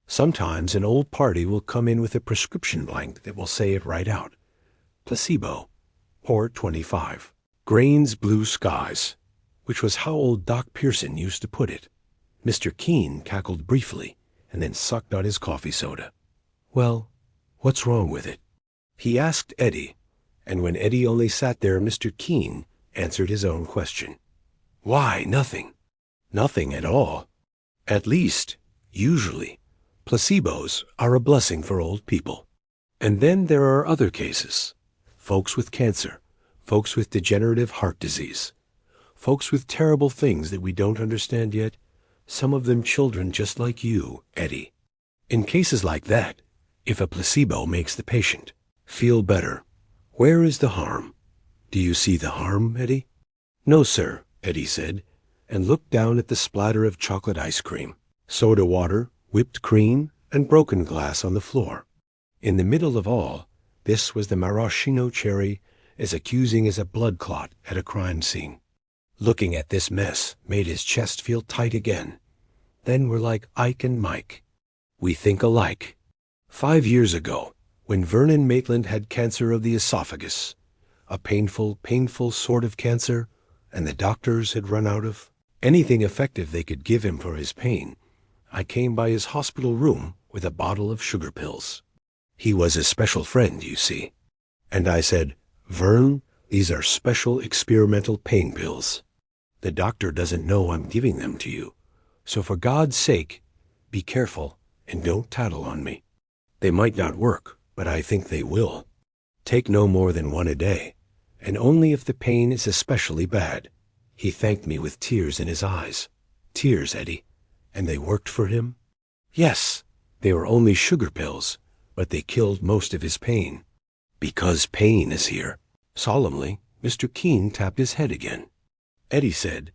Sometimes an old party will come in with a prescription blank that will say it right out. Placebo. Or 25. Grains, blue skies, which was how old Doc Pearson used to put it. Mr. Keene cackled briefly and then sucked on his coffee soda. "Well, what's wrong with it?" He asked Eddie, and when Eddie only sat there, Mr. Keene answered his own question. "Why, nothing. Nothing at all. At least, usually, placebos are a blessing for old people. And then there are other cases. Folks with cancer, folks with degenerative heart disease, folks with terrible things that we don't understand yet, some of them children just like you, Eddie. In cases like that, if a placebo makes the patient feel better, where is the harm? Do you see the harm, Eddie?" "No, sir," Eddie said, and looked down at the splatter of chocolate ice cream, soda water, whipped cream, and broken glass on the floor. In the middle of all, this was the maraschino cherry as accusing as a blood clot at a crime scene. Looking at this mess made his chest feel tight again. Then we're like Ike and Mike. We think alike. 5 years ago, when Vernon Maitland had cancer of the esophagus, a painful, painful sort of cancer, and the doctors had run out of anything effective they could give him for his pain, I came by his hospital room with a bottle of sugar pills. He was a special friend, you see. And I said, "Vern, these are special experimental pain pills. The doctor doesn't know I'm giving them to you. So for God's sake, be careful and don't tattle on me. They might not work, but I think they will. Take no more than one a day, and only if the pain is especially bad." He thanked me with tears in his eyes. Tears, Eddie. And they worked for him? Yes, they were only sugar pills, but they killed most of his pain. Because pain is here. Solemnly, Mr. Keene tapped his head again. Eddie said,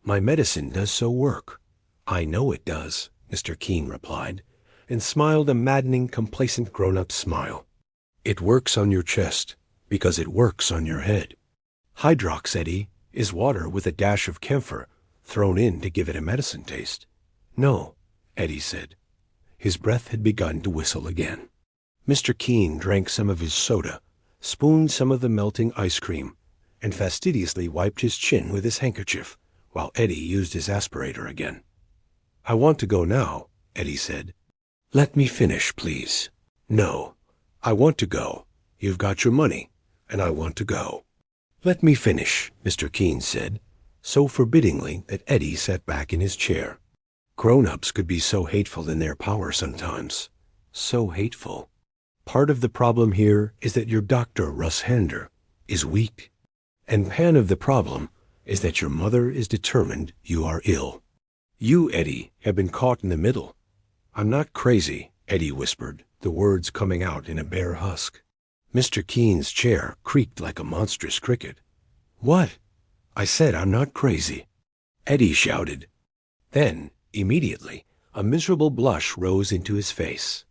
"My medicine does so work." "I know it does," Mr. Keene replied, and smiled a maddening, complacent grown-up smile. "It works on your chest, because it works on your head. Hydrox, Eddie, is water with a dash of camphor thrown in to give it a medicine taste." "No," Eddie said. His breath had begun to whistle again. Mr. Keene drank some of his soda, spooned some of the melting ice cream, and fastidiously wiped his chin with his handkerchief, while Eddie used his aspirator again. "I want to go now," Eddie said. "Let me finish, please." "No, I want to go. You've got your money, and I want to go." "Let me finish," Mr. Keene said, so forbiddingly that Eddie sat back in his chair. Grown-ups could be so hateful in their power sometimes. So hateful. Part of the problem here is that your doctor, Russ Hander, is weak. And part of the problem is that your mother is determined you are ill. You, Eddie, have been caught in the middle. "I'm not crazy," Eddie whispered, the words coming out in a bare husk. Mr. Keene's chair creaked like a monstrous cricket. "What?" "I said I'm not crazy," Eddie shouted. Then, immediately, a miserable blush rose into his face.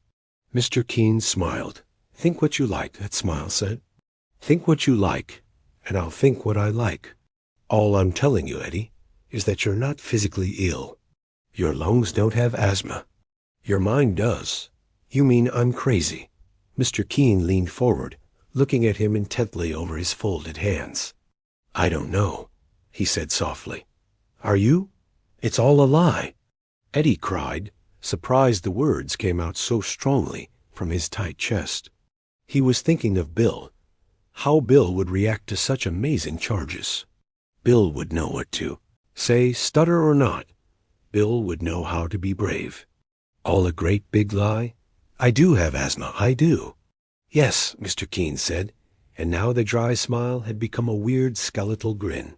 Mr. Keene smiled. "Think what you like," that smile said. "Think what you like, and I'll think what I like. All I'm telling you, Eddie, is that you're not physically ill. Your lungs don't have asthma. Your mind does." "You mean I'm crazy?" Mr. Keene leaned forward, looking at him intently over his folded hands. "I don't know," he said softly. "Are you? It's all a lie," Eddie cried, surprised the words came out so strongly from his tight chest. He was thinking of Bill. How Bill would react to such amazing charges. Bill would know what to say, stutter or not. Bill would know how to be brave. All a great big lie? "I do have asthma, I do." "Yes," Mr. Keene said, and now the dry smile had become a weird skeletal grin.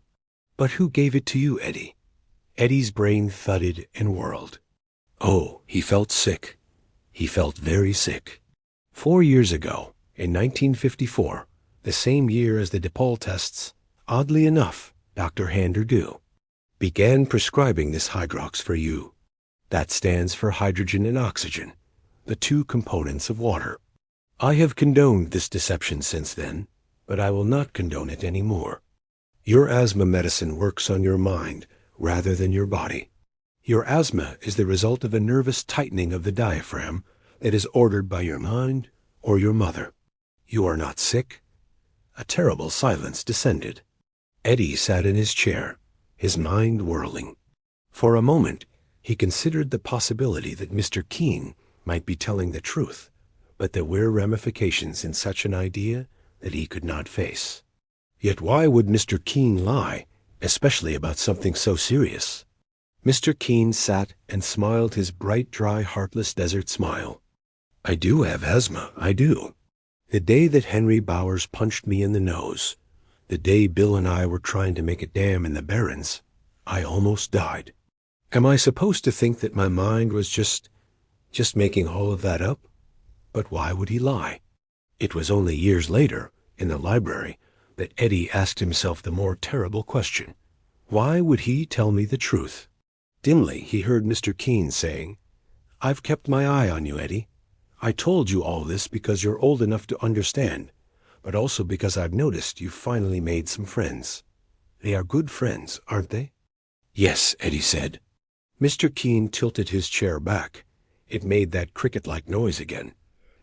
"But who gave it to you, Eddie?" Eddie's brain thudded and whirled. Oh, he felt sick. He felt very sick. 4 years ago, in 1954, the same year as the DePaul tests, oddly enough, Dr. Hander began prescribing this hydrox for you. That stands for hydrogen and oxygen, the two components of water. I have condoned this deception since then, but I will not condone it any more. Your asthma medicine works on your mind rather than your body. Your asthma is the result of a nervous tightening of the diaphragm that is ordered by your mind or your mother. You are not sick." A terrible silence descended. Eddie sat in his chair, his mind whirling. For a moment, he considered the possibility that Mr. Keene might be telling the truth, but there were ramifications in such an idea that he could not face. Yet why would Mr. Keene lie, especially about something so serious? Mr. Keene sat and smiled his bright, dry, heartless desert smile. "I do have asthma, I do. The day that Henry Bowers punched me in the nose, the day Bill and I were trying to make a dam in the Barrens, I almost died. Am I supposed to think that my mind was just making all of that up? But why would he lie?" It was only years later, in the library, that Eddie asked himself the more terrible question. Why would he tell me the truth? Dimly he heard Mr. Keene saying, I've kept my eye on you, Eddie. I told you all this because you're old enough to understand, but also because I've noticed you've finally made some friends. They are good friends, aren't they?" "Yes," Eddie said. Mr. Keene tilted his chair back. It made that cricket-like noise again,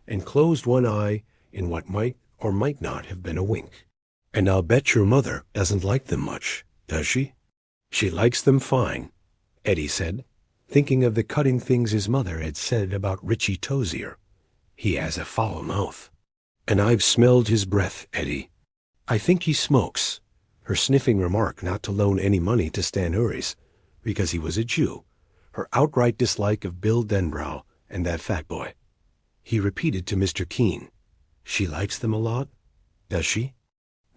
and closed one eye in what might or might not have been a wink. "And I'll bet your mother doesn't like them much, does she?" "She likes them fine," Eddie said, thinking of the cutting things his mother had said about Richie Tozier. "He has a foul mouth. And I've smelled his breath, Eddie. I think he smokes," her sniffing remark not to loan any money to Stan Ury's, because he was a Jew, her outright dislike of Bill Denbrough and that fat boy. He repeated to Mr. Keene, "She likes them a lot, does she?"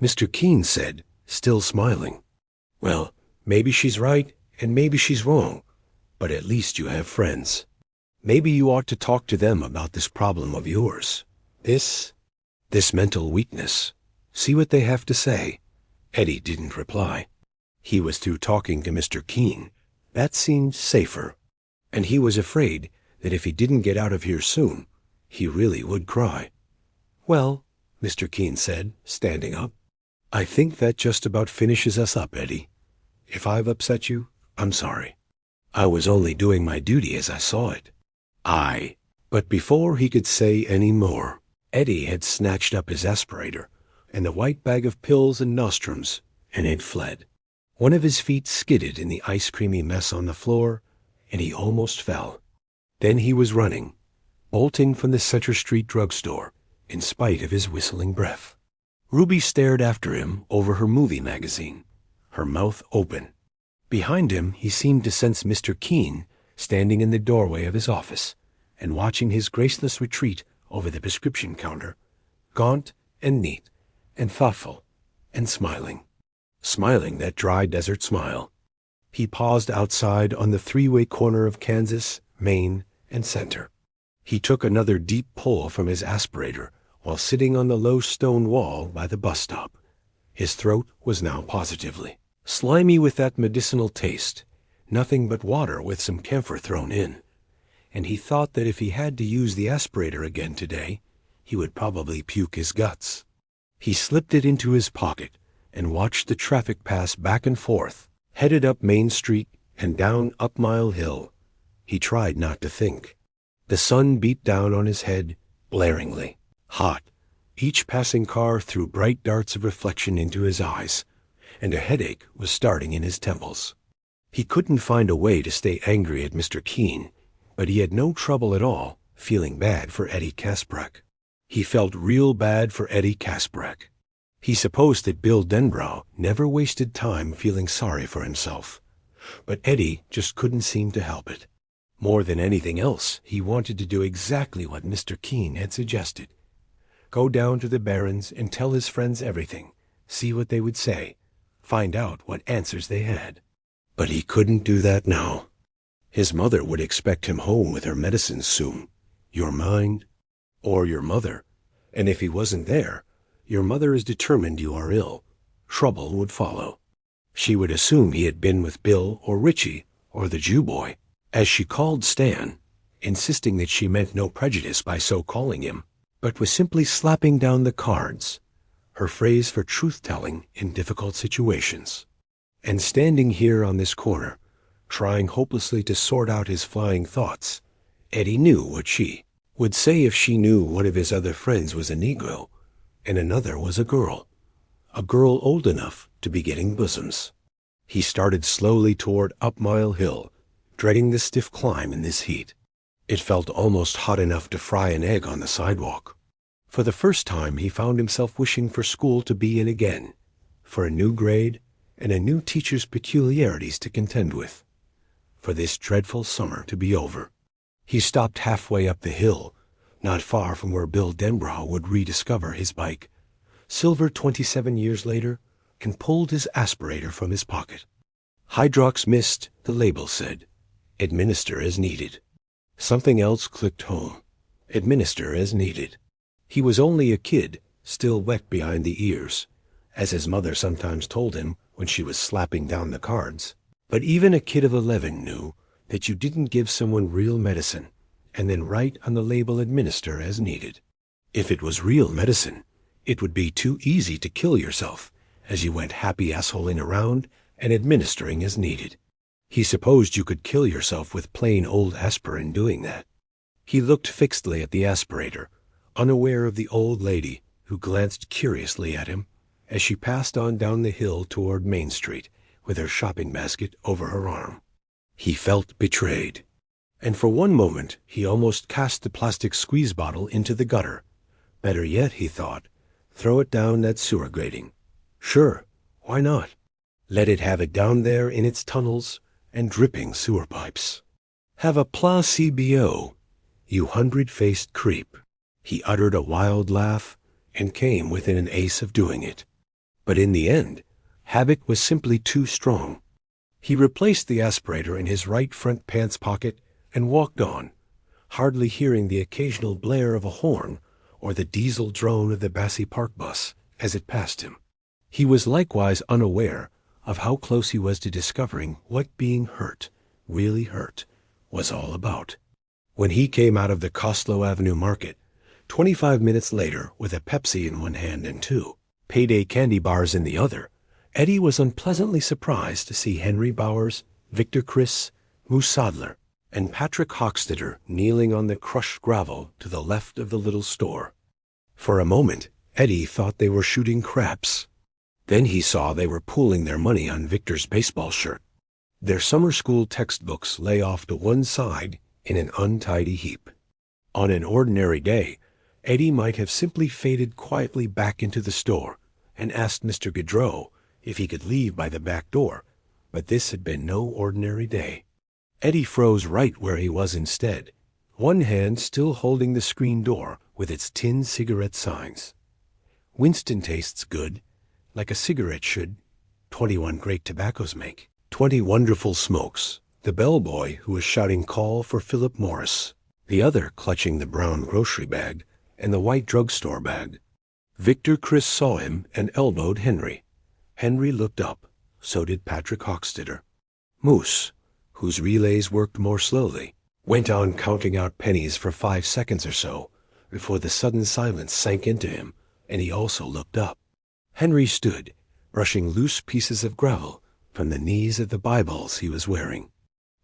Mr. Keene said, still smiling, "Well, maybe she's right and maybe she's wrong, but at least you have friends. Maybe you ought to talk to them about this problem of yours. This mental weakness. See what they have to say." Eddie didn't reply. He was through talking to Mr. Keene. That seemed safer. And he was afraid that if he didn't get out of here soon, he really would cry. "Well," Mr. Keene said, standing up, "I think that just about finishes us up, Eddie. If I've upset you, I'm sorry. I was only doing my duty as I saw it." "Aye." But before he could say any more, Eddie had snatched up his aspirator and the white bag of pills and nostrums, and had fled. One of his feet skidded in the ice-creamy mess on the floor, and he almost fell. Then he was running, bolting from the Center Street drugstore, in spite of his whistling breath. Ruby stared after him over her movie magazine, her mouth open. Behind him he seemed to sense Mr. Keene standing in the doorway of his office and watching his graceless retreat over the prescription counter, gaunt and neat and thoughtful and smiling that dry desert smile. He paused outside on the three-way corner of Kansas, Maine, and Center. He took another deep pull from his aspirator while sitting on the low stone wall by the bus stop. His throat was now positively slimy with that medicinal taste, nothing but water with some camphor thrown in, and he thought that if he had to use the aspirator again today, he would probably puke his guts. He slipped it into his pocket and watched the traffic pass back and forth, headed up Main Street and down Up Mile Hill. He tried not to think. The sun beat down on his head, blaringly, hot. Each passing car threw bright darts of reflection into his eyes, and a headache was starting in his temples. He couldn't find a way to stay angry at Mr. Keene, but he had no trouble at all feeling bad for Eddie Kasprak. He felt real bad for Eddie Kasprak. He supposed that Bill Denbrough never wasted time feeling sorry for himself, but Eddie just couldn't seem to help it. More than anything else, he wanted to do exactly what Mr. Keene had suggested. Go down to the Barrens and tell his friends everything, see what they would say, find out what answers they had. But he couldn't do that now. His mother would expect him home with her medicines soon. Your mind, or your mother. And if he wasn't there, your mother is determined you are ill. Trouble would follow. She would assume he had been with Bill or Richie or the Jew boy, as she called Stan, insisting that she meant no prejudice by so calling him, but was simply slapping down the cards, her phrase for truth-telling in difficult situations. And standing here on this corner, trying hopelessly to sort out his flying thoughts, Eddie knew what she would say if she knew one of his other friends was a Negro and another was a girl old enough to be getting bosoms. He started slowly toward Up Mile Hill, dreading the stiff climb in this heat. It felt almost hot enough to fry an egg on the sidewalk. For the first time he found himself wishing for school to be in again, for a new grade and a new teacher's peculiarities to contend with, for this dreadful summer to be over. He stopped halfway up the hill, not far from where Bill Denbrough would rediscover his bike, silver 27 years later, and pulled his aspirator from his pocket. Hydrox Mist, the label said. Administer as needed. Something else clicked home. Administer as needed. He was only a kid, still wet behind the ears, as his mother sometimes told him when she was slapping down the cards. But even a kid of 11 knew that you didn't give someone real medicine and then write on the label administer as needed. If it was real medicine, it would be too easy to kill yourself as you went happy assholing around and administering as needed. He supposed you could kill yourself with plain old aspirin doing that. He looked fixedly at the aspirator, unaware of the old lady who glanced curiously at him as she passed on down the hill toward Main Street with her shopping basket over her arm. He felt betrayed, and for one moment he almost cast the plastic squeeze bottle into the gutter. Better yet, he thought, throw it down that sewer grating. Sure, why not? Let it have it down there in its tunnels and dripping sewer pipes. Have a placebo, you 100-faced creep. He uttered a wild laugh and came within an ace of doing it. But in the end, habit was simply too strong. He replaced the aspirator in his right front pants pocket and walked on, hardly hearing the occasional blare of a horn or the diesel drone of the Bassey Park bus as it passed him. He was likewise unaware of how close he was to discovering what being hurt, really hurt, was all about. When he came out of the Costlow Avenue Market, 25 minutes later, with a Pepsi in one hand and 2 payday candy bars in the other, Eddie was unpleasantly surprised to see Henry Bowers, Victor Criss, Moose Sadler, and Patrick Hockstetter kneeling on the crushed gravel to the left of the little store. For a moment, Eddie thought they were shooting craps. Then he saw they were pooling their money on Victor's baseball shirt. Their summer school textbooks lay off to one side in an untidy heap. On an ordinary day, Eddie might have simply faded quietly back into the store and asked Mr. Gaudreau if he could leave by the back door, but this had been no ordinary day. Eddie froze right where he was instead, one hand still holding the screen door with its tin cigarette signs. Winston tastes good, like a cigarette should. 21 great tobaccos make. 20 wonderful smokes. The bellboy who was shouting call for Philip Morris, the other clutching the brown grocery bag and the white drugstore bag. Victor Criss saw him and elbowed Henry. Henry looked up. So did Patrick Hockstetter. Moose, whose relays worked more slowly, went on counting out pennies for 5 seconds or so before the sudden silence sank into him, and he also looked up. Henry stood, brushing loose pieces of gravel from the knees of the Bibles he was wearing.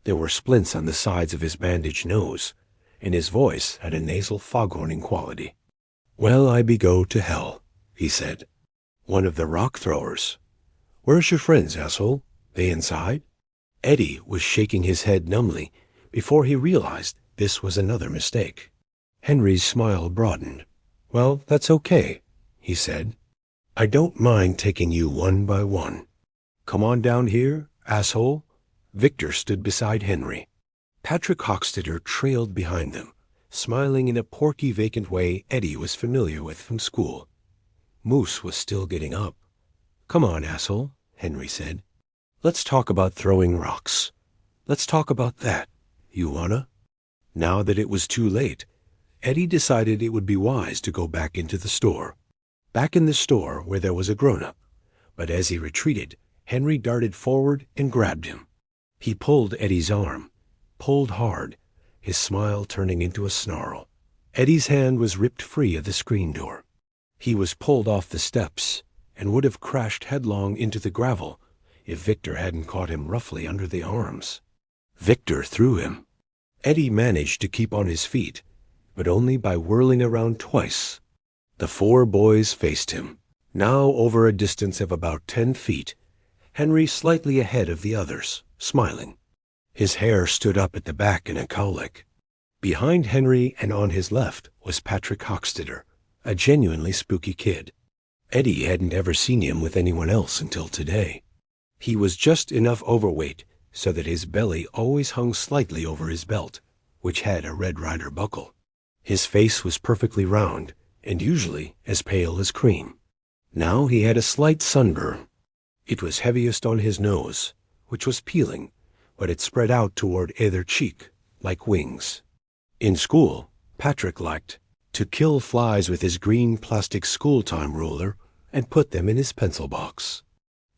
There were splints on the sides of his bandaged nose, and his voice had a nasal foghorning quality. "Well, I be go to hell," he said. "One of the rock throwers. Where's your friends, asshole? They inside?" Eddie was shaking his head numbly before he realized this was another mistake. Henry's smile broadened. "Well, that's okay," he said. "I don't mind taking you one by one. Come on down here, asshole." Victor stood beside Henry. Patrick Hockstetter trailed behind them, smiling in a porky, vacant way Eddie was familiar with from school. Moose was still getting up. "Come on, asshole," Henry said. "Let's talk about throwing rocks. Let's talk about that. You wanna?" Now that it was too late, Eddie decided it would be wise to go back into the store. Back in the store where there was a grown-up. But as he retreated, Henry darted forward and grabbed him. He pulled Eddie's arm, pulled hard, his smile turning into a snarl. Eddie's hand was ripped free of the screen door. He was pulled off the steps and would have crashed headlong into the gravel if Victor hadn't caught him roughly under the arms. Victor threw him. Eddie managed to keep on his feet, but only by whirling around twice. The 4 boys faced him, now over a distance of about 10 feet, Henry slightly ahead of the others, smiling. His hair stood up at the back in a cowlick. Behind Henry and on his left was Patrick Hockstetter, a genuinely spooky kid. Eddie hadn't ever seen him with anyone else until today. He was just enough overweight so that his belly always hung slightly over his belt, which had a Red Ryder buckle. His face was perfectly round and usually as pale as cream. Now he had a slight sunburn. It was heaviest on his nose, which was peeling, but it spread out toward either cheek like wings. In school, Patrick liked to kill flies with his green plastic school-time ruler and put them in his pencil box.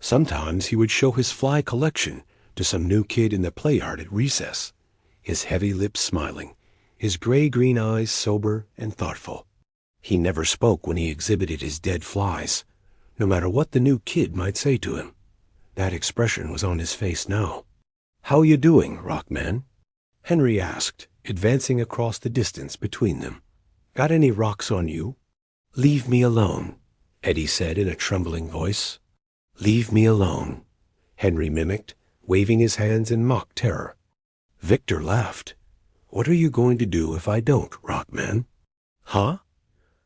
Sometimes he would show his fly collection to some new kid in the play yard at recess, his heavy lips smiling, his gray-green eyes sober and thoughtful. He never spoke when he exhibited his dead flies, no matter what the new kid might say to him. That expression was on his face now. "How you doing, Rockman?" Henry asked, advancing across the distance between them. "Got any rocks on you?" "Leave me alone," Eddie said in a trembling voice. "Leave me alone," Henry mimicked, waving his hands in mock terror. Victor laughed. "What are you going to do if I don't, Rockman?" "Huh?"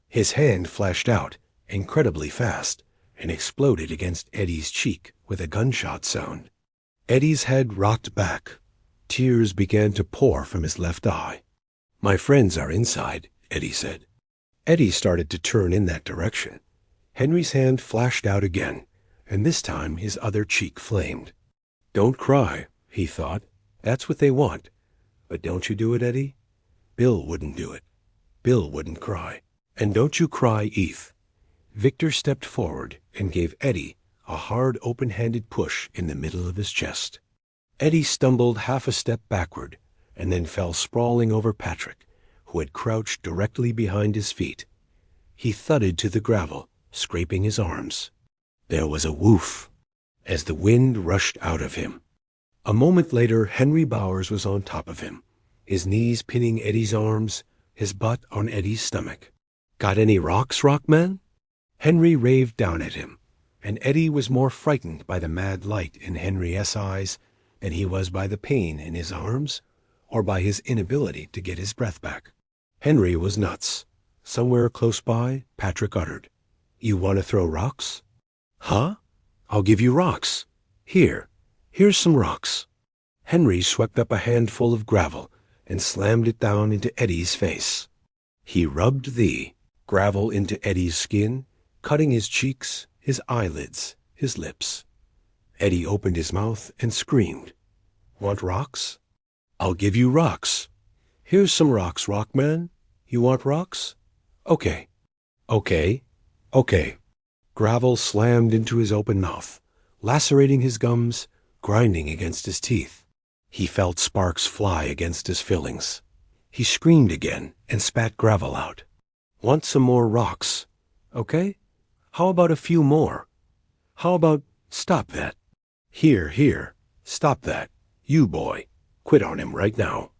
His hand flashed out, incredibly fast, and exploded against Eddie's cheek with a gunshot sound. Eddie's head rocked back. Tears began to pour from his left eye. "My friends are inside," Eddie said. Eddie started to turn in that direction. Henry's hand flashed out again, and this time his other cheek flamed. "Don't cry," he thought. "That's what they want. But don't you do it, Eddie. Bill wouldn't do it. Bill wouldn't cry. And don't you cry, Eth." Victor stepped forward and gave Eddie a hard, open-handed push in the middle of his chest. Eddie stumbled half a step backward and then fell sprawling over Patrick, who had crouched directly behind his feet. He thudded to the gravel, scraping his arms. There was a woof as the wind rushed out of him. A moment later, Henry Bowers was on top of him, his knees pinning Eddie's arms, his butt on Eddie's stomach. "Got any rocks, Rockman?" Henry raved down at him, and Eddie was more frightened by the mad light in Henry's eyes than he was by the pain in his arms or by his inability to get his breath back. Henry was nuts. Somewhere close by, Patrick uttered, "You want to throw rocks?" "Huh? I'll give you rocks. Here's some rocks." Henry swept up a handful of gravel and slammed it down into Eddie's face. He rubbed the gravel into Eddie's skin, cutting his cheeks, his eyelids, his lips. Eddie opened his mouth and screamed. "Want rocks? I'll give you rocks. Here's some rocks, Rockman. You want rocks? Okay. Gravel slammed into his open mouth, lacerating his gums, grinding against his teeth. He felt sparks fly against his fillings. He screamed again and spat gravel out. "Want some more rocks? Okay? How about a few more? How about stop that? Here, stop that. You boy, quit on him right now.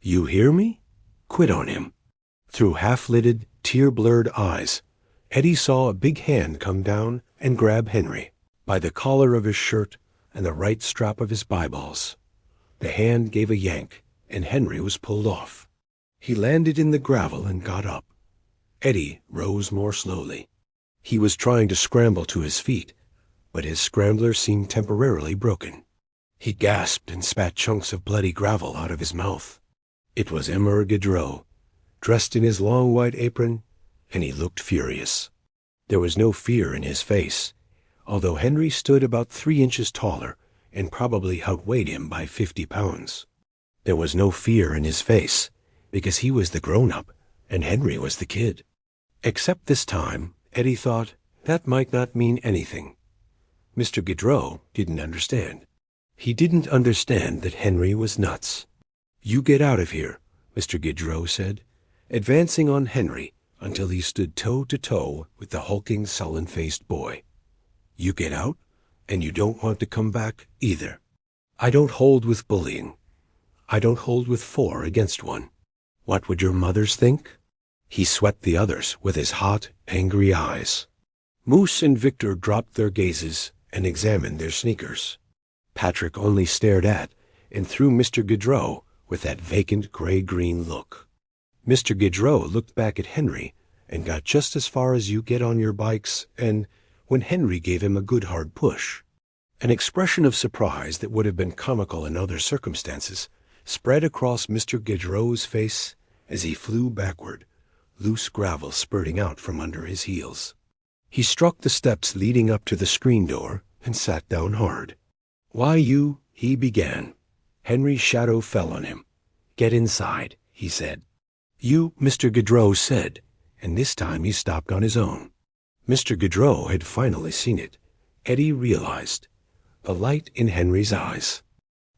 You hear me? Quit on him." Through half-lidded, tear-blurred eyes, Eddie saw a big hand come down and grab Henry by the collar of his shirt and the right strap of his eyeballs. The hand gave a yank, and Henry was pulled off. He landed in the gravel and got up. Eddie rose more slowly. He was trying to scramble to his feet, but his scrambler seemed temporarily broken. He gasped and spat chunks of bloody gravel out of his mouth. It was Emmer Gaudreau, dressed in his long white apron, and he looked furious. There was no fear in his face, although Henry stood about 3 inches taller and probably outweighed him by 50 pounds. There was no fear in his face, because he was the grown-up and Henry was the kid. Except this time, Eddie thought, that might not mean anything. Mr. Gaudreau didn't understand. He didn't understand that Henry was nuts. "You get out of here," Mr. Gaudreau said, advancing on Henry until he stood toe-to-toe with the hulking, sullen-faced boy. "You get out, and you don't want to come back either. I don't hold with bullying. I don't hold with 4 against 1. What would your mothers think?" He swept the others with his hot, angry eyes. Moose and Victor dropped their gazes and examined their sneakers. Patrick only stared at and through Mr. Gaudreau with that vacant gray-green look. Mr. Gaudreau looked back at Henry and got just as far as you get on your bikes, and when Henry gave him a good hard push. An expression of surprise that would have been comical in other circumstances spread across Mr. Gaudreau's face as he flew backward, loose gravel spurting out from under his heels. He struck the steps leading up to the screen door and sat down hard. "Why, he began. Henry's shadow fell on him. "Get inside," he said. "You," Mr. Gaudreau said, and this time he stopped on his own. Mr. Gaudreau had finally seen it. Eddie realized the light in Henry's eyes.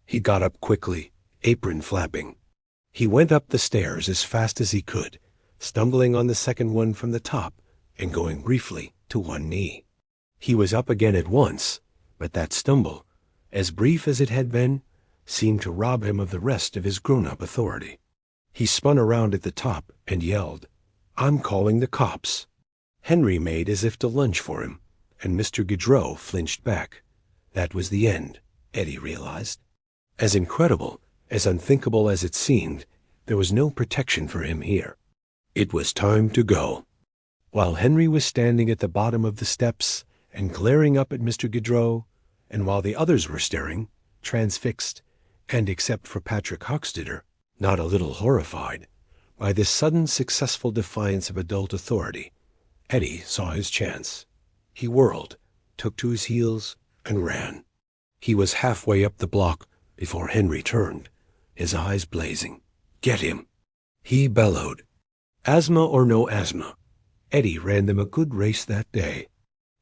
He got up quickly, apron flapping. He went up the stairs as fast as he could, stumbling on the second one from the top and going briefly to one knee. He was up again at once, but that stumble, as brief as it had been, seemed to rob him of the rest of his grown-up authority. He spun around at the top and yelled, "I'm calling the cops." Henry made as if to lunge for him, and Mr. Gaudreau flinched back. That was the end, Eddie realized. As incredible, as unthinkable as it seemed, there was no protection for him here. It was time to go. While Henry was standing at the bottom of the steps and glaring up at Mr. Gaudreau, and while the others were staring, transfixed, and except for Patrick Hockstetter, not a little horrified, by this sudden successful defiance of adult authority, Eddie saw his chance. He whirled, took to his heels, and ran. He was halfway up the block before Henry turned, his eyes blazing. "Get him!" he bellowed. Asthma or no asthma, Eddie ran them a good race that day.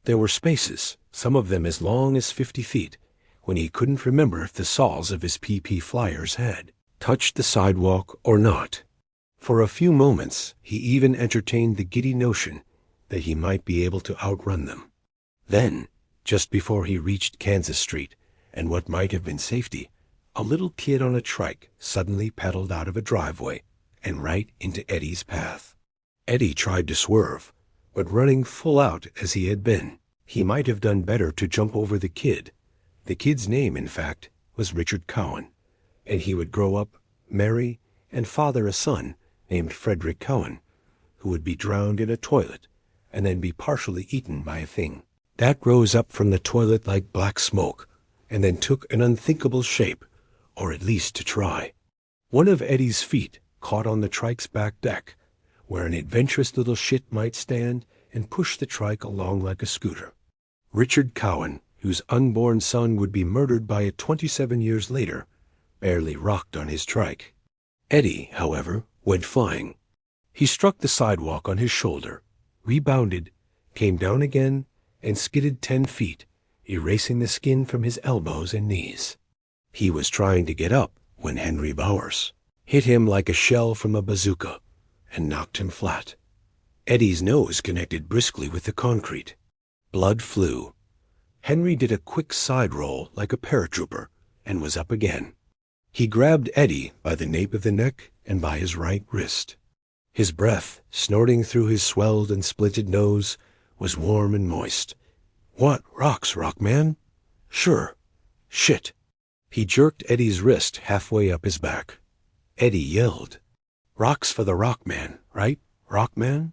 There were spaces, some of them as long as 50 feet, when he couldn't remember if the soles of his PP Flyer's had touched the sidewalk or not. For a few moments he even entertained the giddy notion that he might be able to outrun them. Then, just before he reached Kansas Street and what might have been safety, a little kid on a trike suddenly pedaled out of a driveway and right into Eddie's path. Eddie tried to swerve, but running full out as he had been, he might have done better to jump over the kid. The kid's name, in fact, was Richard Cowan, and he would grow up, marry, and father a son named Frederick Cowan, who would be drowned in a toilet and then be partially eaten by a thing that rose up from the toilet like black smoke and then took an unthinkable shape, or at least to try. One of Eddie's feet caught on the trike's back deck, where an adventurous little shit might stand and push the trike along like a scooter. Richard Cowan, whose unborn son would be murdered by it 27 years later, barely rocked on his trike. Eddie, however, went flying. He struck the sidewalk on his shoulder, rebounded, came down again, and skidded 10 feet, erasing the skin from his elbows and knees. He was trying to get up when Henry Bowers hit him like a shell from a bazooka and knocked him flat. Eddie's nose connected briskly with the concrete. Blood flew. Henry did a quick side roll like a paratrooper and was up again. He grabbed Eddie by the nape of the neck and by his right wrist. His breath, snorting through his swelled and splinted nose, was warm and moist. "What, rocks, Rockman?" "Sure." "Shit." He jerked Eddie's wrist halfway up his back. Eddie yelled, "Rocks for the Rockman, right, Rockman?"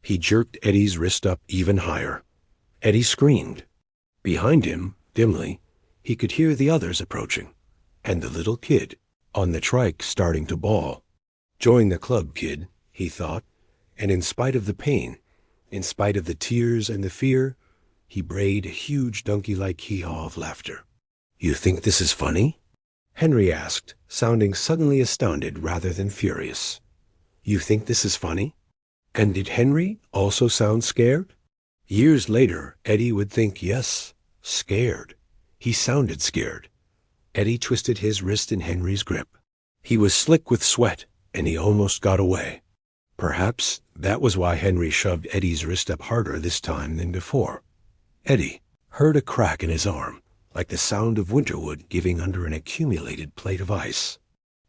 He jerked Eddie's wrist up even higher. Eddie screamed. Behind him, dimly, he could hear the others approaching, and the little kid on the trike starting to bawl. Join the club, kid, he thought, and in spite of the pain, in spite of the tears and the fear, he brayed a huge donkey-like hee-haw of laughter. "You think this is funny?" Henry asked, sounding suddenly astounded rather than furious. "You think this is funny?" And did Henry also sound scared? Years later, Eddie would think, yes, scared. He sounded scared. Eddie twisted his wrist in Henry's grip. He was slick with sweat, and he almost got away. Perhaps that was why Henry shoved Eddie's wrist up harder this time than before. Eddie heard a crack in his arm, like the sound of winterwood giving under an accumulated plate of ice.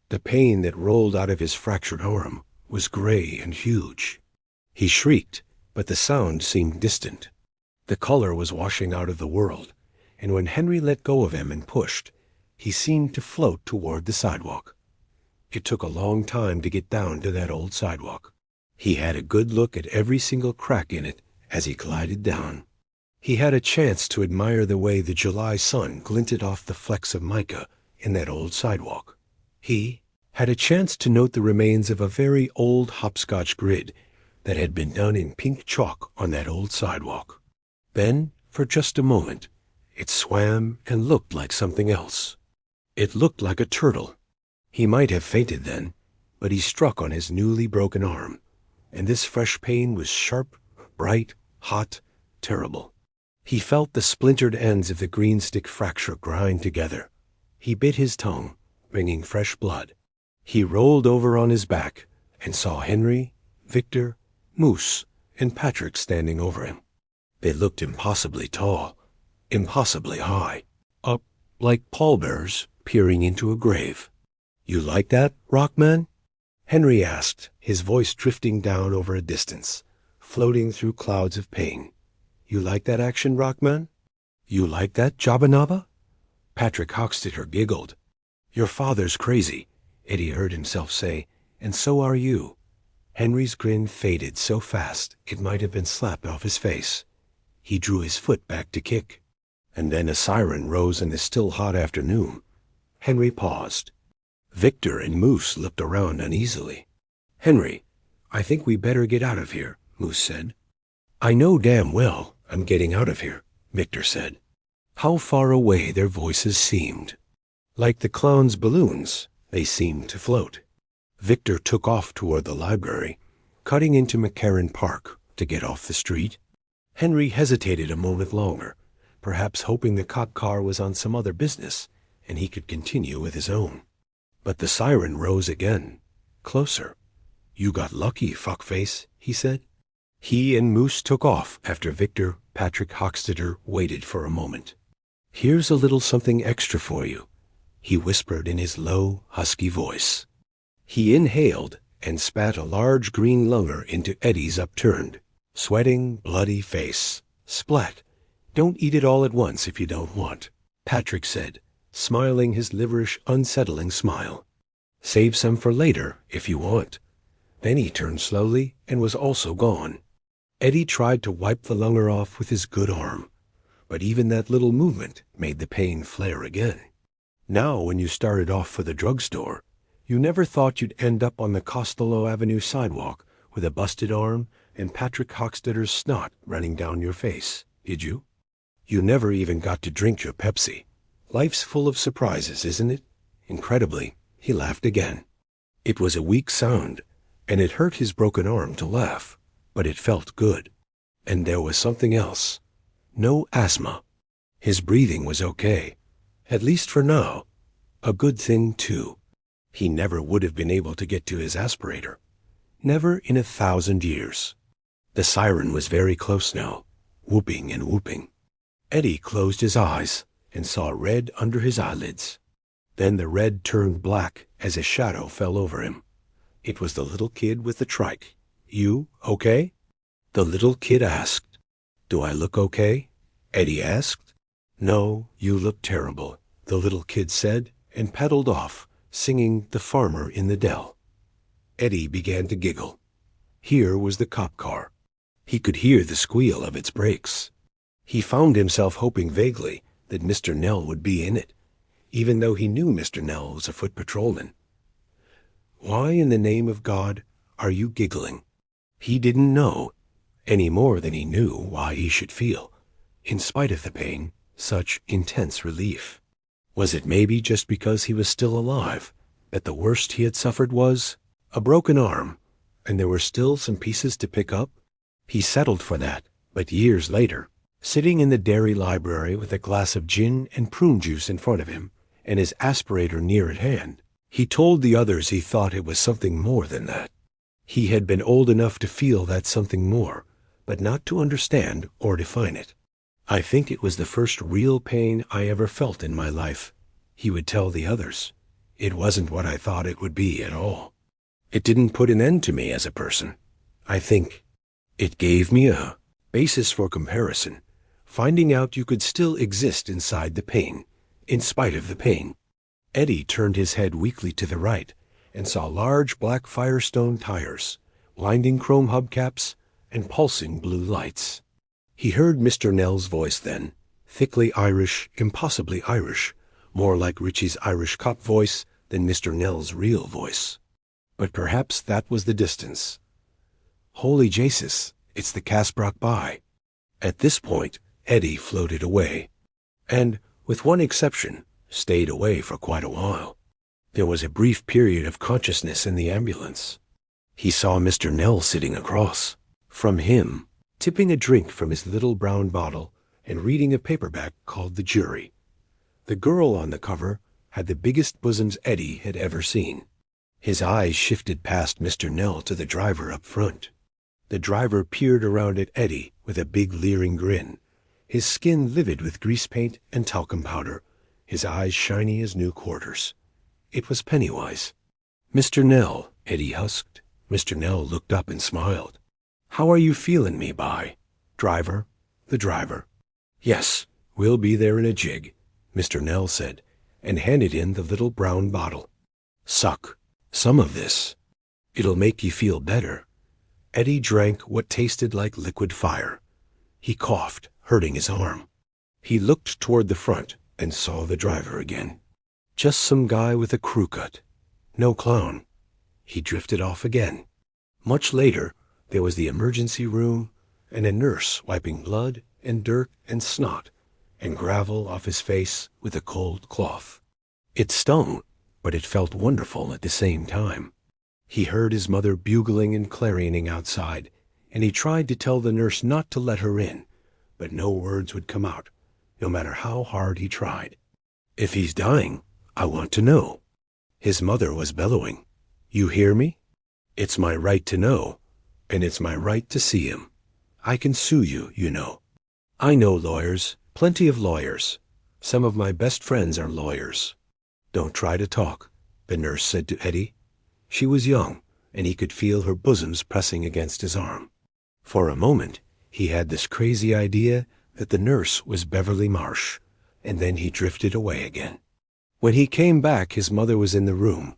The pain that rolled out of his fractured arm was gray and huge. He shrieked, but the sound seemed distant. The color was washing out of the world, and when Henry let go of him and pushed, he seemed to float toward the sidewalk. It took a long time to get down to that old sidewalk. He had a good look at every single crack in it as he glided down. He had a chance to admire the way the July sun glinted off the flecks of mica in that old sidewalk. He had a chance to note the remains of a very old hopscotch grid that had been done in pink chalk on that old sidewalk. Then, for just a moment, it swam and looked like something else. It looked like a turtle. He might have fainted then, but he struck on his newly broken arm, and this fresh pain was sharp, bright, hot, terrible. He felt the splintered ends of the green stick fracture grind together. He bit his tongue, bringing fresh blood. He rolled over on his back and saw Henry, Victor, Moose, and Patrick standing over him. They looked impossibly tall, impossibly high, up like pallbearers peering into a grave. "You like that, Rockman?" Henry asked, his voice drifting down over a distance, floating through clouds of pain. "You like that action, Rockman? You like that, Jabba-Nabba?" Patrick Hockstetter giggled. "Your father's crazy," Eddie heard himself say, "and so are you." Henry's grin faded so fast it might have been slapped off his face. He drew his foot back to kick. And then a siren rose in the still hot afternoon. Henry paused. Victor and Moose looked around uneasily. "Henry, I think we better get out of here," Moose said. "I know damn well I'm getting out of here," Victor said. How far away their voices seemed. Like the clown's balloons, they seemed to float. Victor took off toward the library, cutting into McCarran Park to get off the street. Henry hesitated a moment longer, perhaps hoping the cop car was on some other business, and he could continue with his own. But the siren rose again, closer. "You got lucky, fuckface," he said. He and Moose took off after Victor Patrick Hockstetter waited for a moment. "Here's a little something extra for you," he whispered in his low, husky voice. He inhaled and spat a large green lunger into Eddie's upturned, sweating, bloody face. Splat. "Don't eat it all at once if you don't want," Patrick said, smiling his liverish, unsettling smile. "Save some for later if you want." Then he turned slowly and was also gone. Eddie tried to wipe the lunger off with his good arm, but even that little movement made the pain flare again. Now when you started off for the drugstore, you never thought you'd end up on the Costello Avenue sidewalk with a busted arm and Patrick Hockstetter's snot running down your face, did you? You never even got to drink your Pepsi. Life's full of surprises, isn't it? Incredibly, he laughed again. It was a weak sound, and it hurt his broken arm to laugh, but it felt good. And there was something else. No asthma. His breathing was okay, at least for now. A good thing, too. He never would have been able to get to his aspirator. Never in 1,000 years. The siren was very close now, whooping and whooping. Eddie closed his eyes and saw red under his eyelids. Then the red turned black as a shadow fell over him. It was the little kid with the trike. "You okay?" The little kid asked. "Do I look okay?" Eddie asked. "No, you look terrible," the little kid said, and pedaled off, singing "The Farmer in the Dell." Eddie began to giggle. Here was the cop car. He could hear the squeal of its brakes. He found himself hoping vaguely that Mr. Nell would be in it, even though he knew Mr. Nell was a foot patrolman. Why in the name of God are you giggling? He didn't know, any more than he knew why he should feel, in spite of the pain, such intense relief. Was it maybe just because he was still alive, that the worst he had suffered was a broken arm, and there were still some pieces to pick up? He settled for that, but years later, sitting in the Derry library with a glass of gin and prune juice in front of him, and his aspirator near at hand, he told the others he thought it was something more than that. He had been old enough to feel that something more, but not to understand or define it. "I think it was the first real pain I ever felt in my life," he would tell the others. "It wasn't what I thought it would be at all. It didn't put an end to me as a person. I think it gave me a basis for comparison, finding out you could still exist inside the pain, in spite of the pain." Eddie turned his head weakly to the right and saw large black Firestone tires, blinding chrome hubcaps, and pulsing blue lights. He heard Mr. Nell's voice then, thickly Irish, impossibly Irish, more like Richie's Irish cop voice than Mr. Nell's real voice. But perhaps that was the distance. "Holy Jesus, it's the Casbrook By." At this point, Eddie floated away, and, with one exception, stayed away for quite a while. There was a brief period of consciousness in the ambulance. He saw Mr. Nell sitting across from him, tipping a drink from his little brown bottle and reading a paperback called The Jury. The girl on the cover had the biggest bosoms Eddie had ever seen. His eyes shifted past Mr. Nell to the driver up front. The driver peered around at Eddie with a big leering grin, his skin livid with grease paint and talcum powder, his eyes shiny as new quarters. It was Pennywise. "Mr. Nell," Eddie husked. Mr. Nell looked up and smiled. "How are you feeling me by, driver?" The driver. "Yes, we'll be there in a jig," Mr. Nell said, and handed in the little brown bottle. "Suck some of this. It'll make you feel better." Eddie drank what tasted like liquid fire. He coughed, hurting his arm. He looked toward the front and saw the driver again. Just some guy with a crew cut. No clown. He drifted off again. Much later, there was the emergency room and a nurse wiping blood and dirt and snot and gravel off his face with a cold cloth. It stung, but it felt wonderful at the same time. He heard his mother bugling and clarioning outside, and he tried to tell the nurse not to let her in, but no words would come out, no matter how hard he tried. "If he's dying, I want to know." His mother was bellowing. "You hear me? It's my right to know, and it's my right to see him. I can sue you, you know. I know lawyers, plenty of lawyers. Some of my best friends are lawyers." "Don't try to talk," the nurse said to Eddie. She was young, and he could feel her bosoms pressing against his arm. For a moment, he had this crazy idea that the nurse was Beverly Marsh, and then he drifted away again. When he came back, his mother was in the room,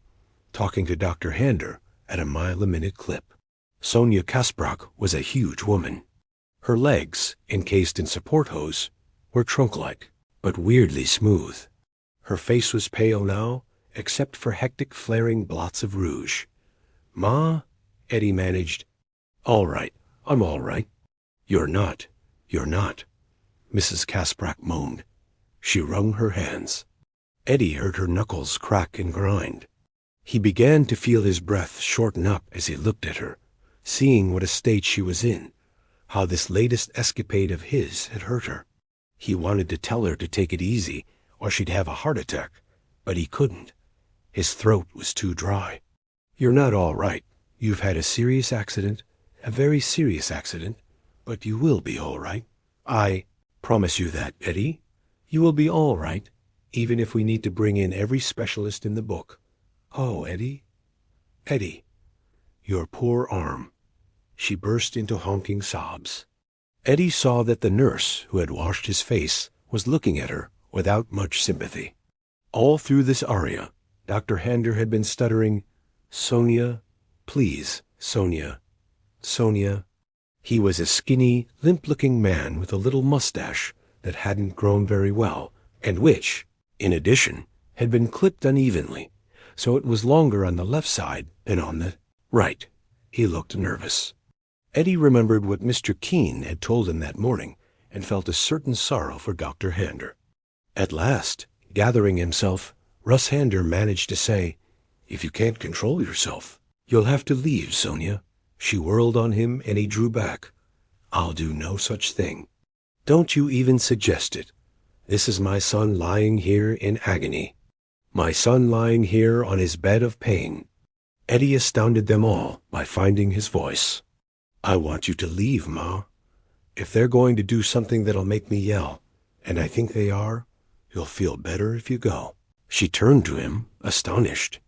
talking to Dr. Hander at a mile-a-minute clip. Sonia Kasbrak was a huge woman. Her legs, encased in support hose, were trunk-like, but weirdly smooth. Her face was pale now, except for hectic flaring blots of rouge. "Ma," Eddie managed. "All right, I'm all right." You're not, Mrs. Kasbrak moaned. She wrung her hands. Eddie heard her knuckles crack and grind. He began to feel his breath shorten up as he looked at her, seeing what a state she was in, how this latest escapade of his had hurt her. He wanted to tell her to take it easy, or she'd have a heart attack, but he couldn't. His throat was too dry. "You're not all right. You've had a serious accident, a very serious accident, but you will be all right. I promise you that, Eddie. You will be all right, even if we need to bring in every specialist in the book. Oh, Eddie, Eddie, your poor arm." She burst into honking sobs. Eddie saw that the nurse, who had washed his face, was looking at her without much sympathy. All through this aria, Dr. Hander had been stuttering, "Sonia, please, Sonia, Sonia." He was a skinny, limp-looking man with a little mustache that hadn't grown very well, and which, in addition, had been clipped unevenly, so it was longer on the left side than on the right. He looked nervous. Eddie remembered what Mr. Keene had told him that morning and felt a certain sorrow for Dr. Hander. At last, gathering himself, Russ Hander managed to say, "If you can't control yourself, you'll have to leave, Sonia." She whirled on him and he drew back. "I'll do no such thing. Don't you even suggest it. This is my son lying here in agony. My son lying here on his bed of pain." Eddie astounded them all by finding his voice. "I want you to leave, Ma. If they're going to do something that'll make me yell, and I think they are, you'll feel better if you go." She turned to him, astonished,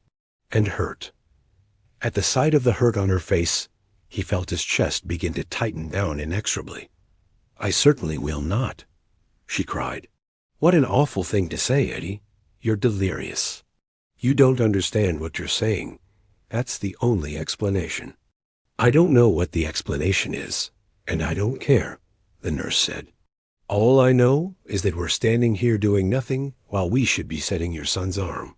and hurt. At the sight of the hurt on her face, he felt his chest begin to tighten down inexorably. "I certainly will not," she cried. "What an awful thing to say, Eddie. You're delirious. You don't understand what you're saying. That's the only explanation." "I don't know what the explanation is, and I don't care," the nurse said. "All I know is that we're standing here doing nothing while we should be setting your son's arm."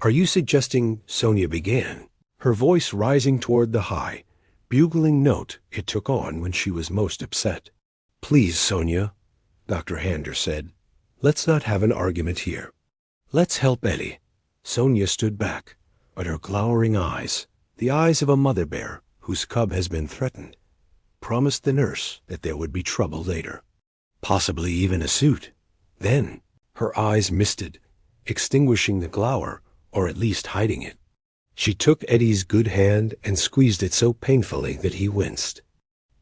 "Are you suggesting," Sonia began, her voice rising toward the high, bugling note it took on when she was most upset. "Please, Sonia," Dr. Hander said, "let's not have an argument here. Let's help Eddie." Sonia stood back, but her glowering eyes, the eyes of a mother bear whose cub has been threatened, promised the nurse that there would be trouble later. Possibly even a suit. Then her eyes misted, extinguishing the glower, or at least hiding it. She took Eddie's good hand and squeezed it so painfully that he winced.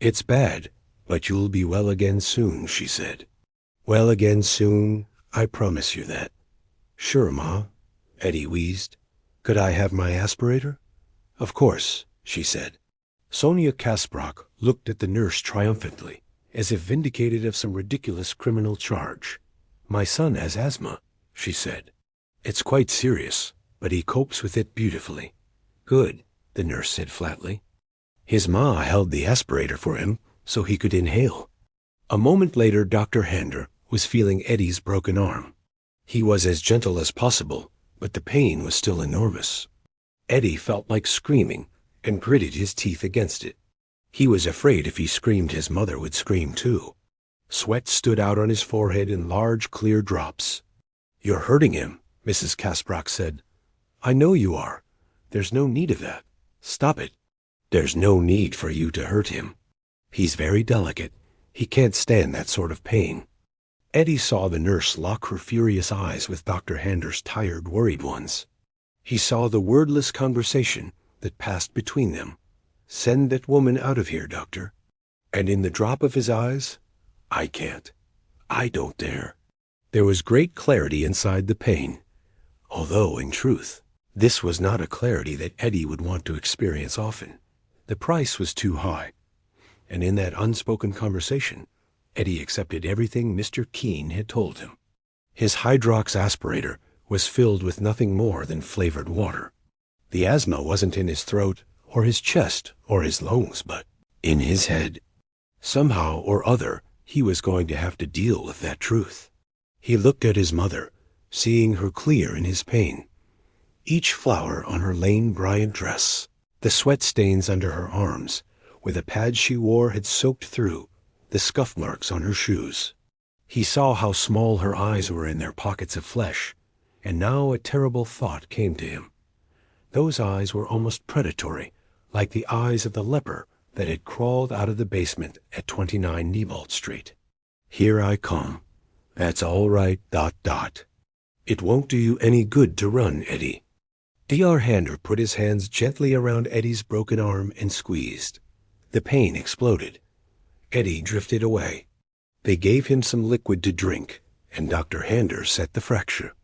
"It's bad, but you'll be well again soon," she said. "Well again soon, I promise you that." "Sure, Ma," Eddie wheezed. "Could I have my aspirator?" "Of course," she said. Sonia Kasbrock looked at the nurse triumphantly, as if vindicated of some ridiculous criminal charge. "My son has asthma," she said. "It's quite serious, but he copes with it beautifully." "Good," the nurse said flatly. His ma held the aspirator for him so he could inhale. A moment later, Dr. Hander was feeling Eddie's broken arm. He was as gentle as possible, but the pain was still enormous. Eddie felt like screaming and gritted his teeth against it. He was afraid if he screamed his mother would scream too. Sweat stood out on his forehead in large clear drops. "You're hurting him," Mrs. Kasbrock said. "I know you are. There's no need of that. Stop it." "There's no need for you to hurt him. He's very delicate. He can't stand that sort of pain." Eddie saw the nurse lock her furious eyes with Dr. Hander's tired, worried ones. He saw the wordless conversation that passed between them. "Send that woman out of here, doctor." And in the drop of his eyes, "I can't. I don't dare." There was great clarity inside the pain, although, in truth, this was not a clarity that Eddie would want to experience often. The price was too high, and in that unspoken conversation, Eddie accepted everything Mr. Keene had told him. His Hydrox aspirator was filled with nothing more than flavored water. The asthma wasn't in his throat or his chest or his lungs, but in his head. Somehow or other, he was going to have to deal with that truth. He looked at his mother, seeing her clear in his pain. Each flower on her Lane Bryant dress, the sweat stains under her arms, where the pads she wore had soaked through, the scuff marks on her shoes. He saw how small her eyes were in their pockets of flesh, and now a terrible thought came to him. Those eyes were almost predatory, like the eyes of the leper that had crawled out of the basement at 29 Niebald Street. "Here I come. That's all right, ... It won't do you any good to run, Eddie." Dr. Hander put his hands gently around Eddie's broken arm and squeezed. The pain exploded. Eddie drifted away. They gave him some liquid to drink, and Dr. Hander set the fracture.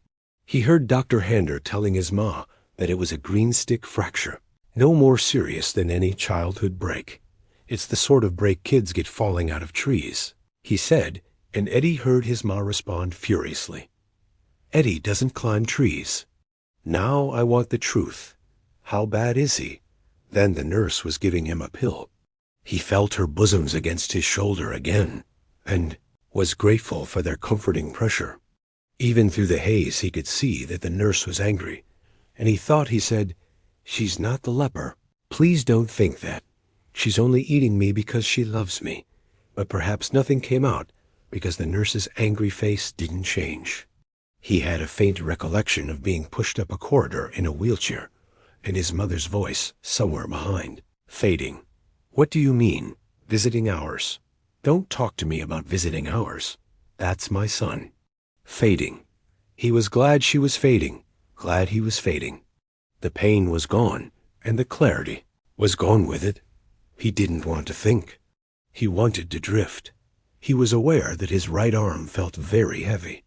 He heard Dr. Hander telling his ma that it was a green stick fracture, no more serious than any childhood break. "It's the sort of break kids get falling out of trees," he said, and Eddie heard his ma respond furiously. "Eddie doesn't climb trees." "Now I want the truth. How bad is he?" Then the nurse was giving him a pill. He felt her bosoms against his shoulder again, and was grateful for their comforting pressure. Even through the haze he could see that the nurse was angry, and he thought he said, "She's not the leper. Please don't think that. She's only eating me because she loves me." But perhaps nothing came out because the nurse's angry face didn't change. He had a faint recollection of being pushed up a corridor in a wheelchair, and his mother's voice somewhere behind, fading. "What do you mean, visiting hours? Don't talk to me about visiting hours. That's my son." Fading. He was glad she was fading, glad he was fading. The pain was gone, and the clarity was gone with it. He didn't want to think. He wanted to drift. He was aware that his right arm felt very heavy.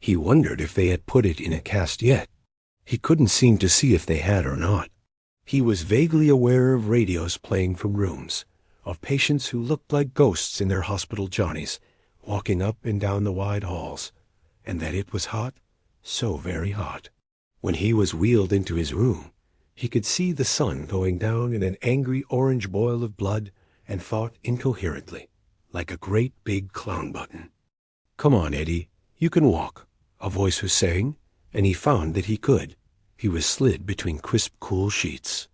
He wondered if they had put it in a cast yet. He couldn't seem to see if they had or not. He was vaguely aware of radios playing from rooms, of patients who looked like ghosts in their hospital johnnies, walking up and down the wide halls, and that it was hot, so very hot. When he was wheeled into his room, he could see the sun going down in an angry orange boil of blood, and thought incoherently, like a great big clown button. "Come on, Eddie, you can walk," a voice was saying, and he found that he could. He was slid between crisp, cool sheets.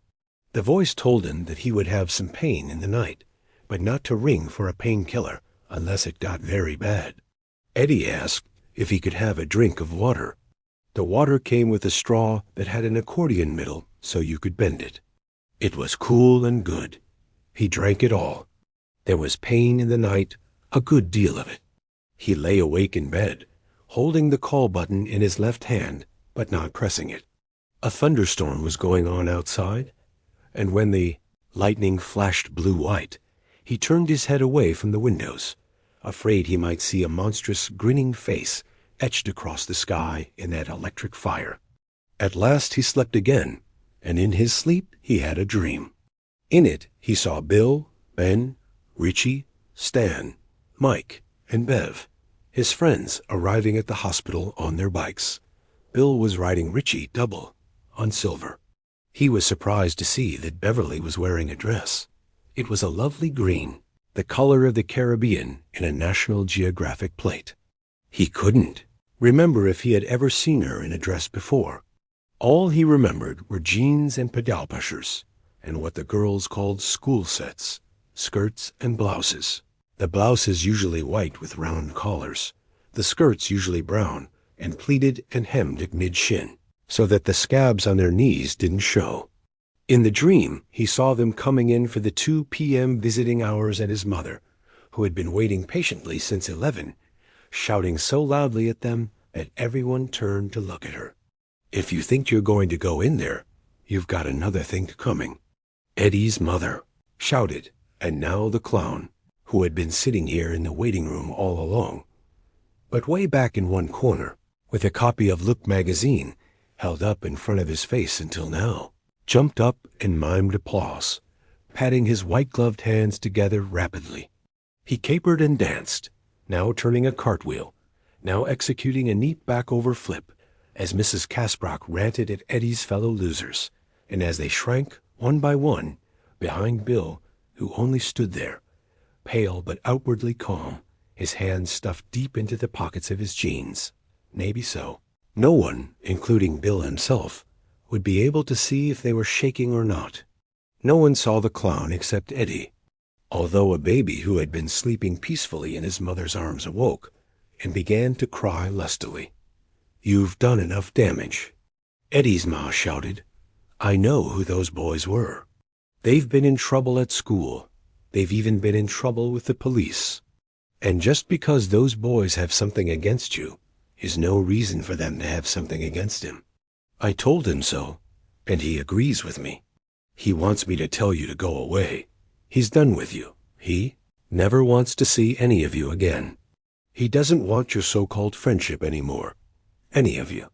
The voice told him that he would have some pain in the night, but not to ring for a painkiller unless it got very bad. Eddie asked if he could have a drink of water. The water came with a straw that had an accordion middle so you could bend it. It was cool and good. He drank it all. There was pain in the night, a good deal of it. He lay awake in bed, holding the call button in his left hand, but not pressing it. A thunderstorm was going on outside, and when the lightning flashed blue-white, he turned his head away from the windows, afraid he might see a monstrous grinning face etched across the sky in that electric fire. At last he slept again, and in his sleep he had a dream. In it he saw Bill, Ben, Richie, Stan, Mike, and Bev, his friends, arriving at the hospital on their bikes. Bill was riding Richie double, on silver. He was surprised to see that Beverly was wearing a dress. It was a lovely green, the color of the Caribbean in a National Geographic plate. He couldn't remember if he had ever seen her in a dress before. All he remembered were jeans and pedal pushers, and what the girls called school sets, skirts and blouses. The blouses usually white with round collars, the skirts usually brown and pleated and hemmed at mid-shin, so that the scabs on their knees didn't show. In the dream, he saw them coming in for the 2 p.m. visiting hours at his mother, who had been waiting patiently since 11, shouting so loudly at them that everyone turned to look at her. If you think you're going to go in there, you've got another thing coming. Eddie's mother shouted, and now the clown, who had been sitting here in the waiting room all along, but way back in one corner, with a copy of Look magazine held up in front of his face until now, jumped up and mimed applause, patting his white-gloved hands together rapidly. He capered and danced, now turning a cartwheel, now executing a neat back-over flip, as Mrs. Casbrack ranted at Eddie's fellow losers, and as they shrank, one by one, behind Bill, who only stood there, pale but outwardly calm, his hands stuffed deep into the pockets of his jeans. Maybe so. No one, including Bill himself, would be able to see if they were shaking or not. No one saw the clown except Eddie, although a baby who had been sleeping peacefully in his mother's arms awoke and began to cry lustily. "You've done enough damage." Eddie's ma shouted, "I know who those boys were. They've been in trouble at school. They've even been in trouble with the police. And just because those boys have something against you is no reason for them to have something against him. I told him so, and he agrees with me. He wants me to tell you to go away. He's done with you. He never wants to see any of you again. He doesn't want your so-called friendship anymore. Any of you.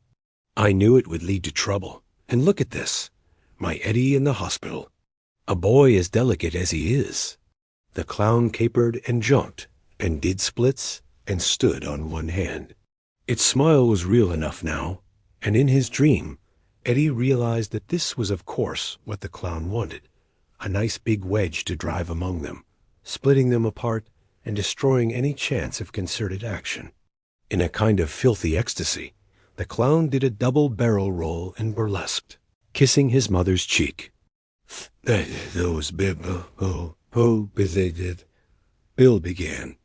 I knew it would lead to trouble. And look at this. My Eddie in the hospital. A boy as delicate as he is." The clown capered and jumped, and did splits, and stood on one hand. Its smile was real enough now, and in his dream, Eddie realized that this was of course what the clown wanted, a nice big wedge to drive among them, splitting them apart and destroying any chance of concerted action. In a kind of filthy ecstasy, the clown did a double barrel roll and burlesqued, kissing his mother's cheek. "Those Bill began.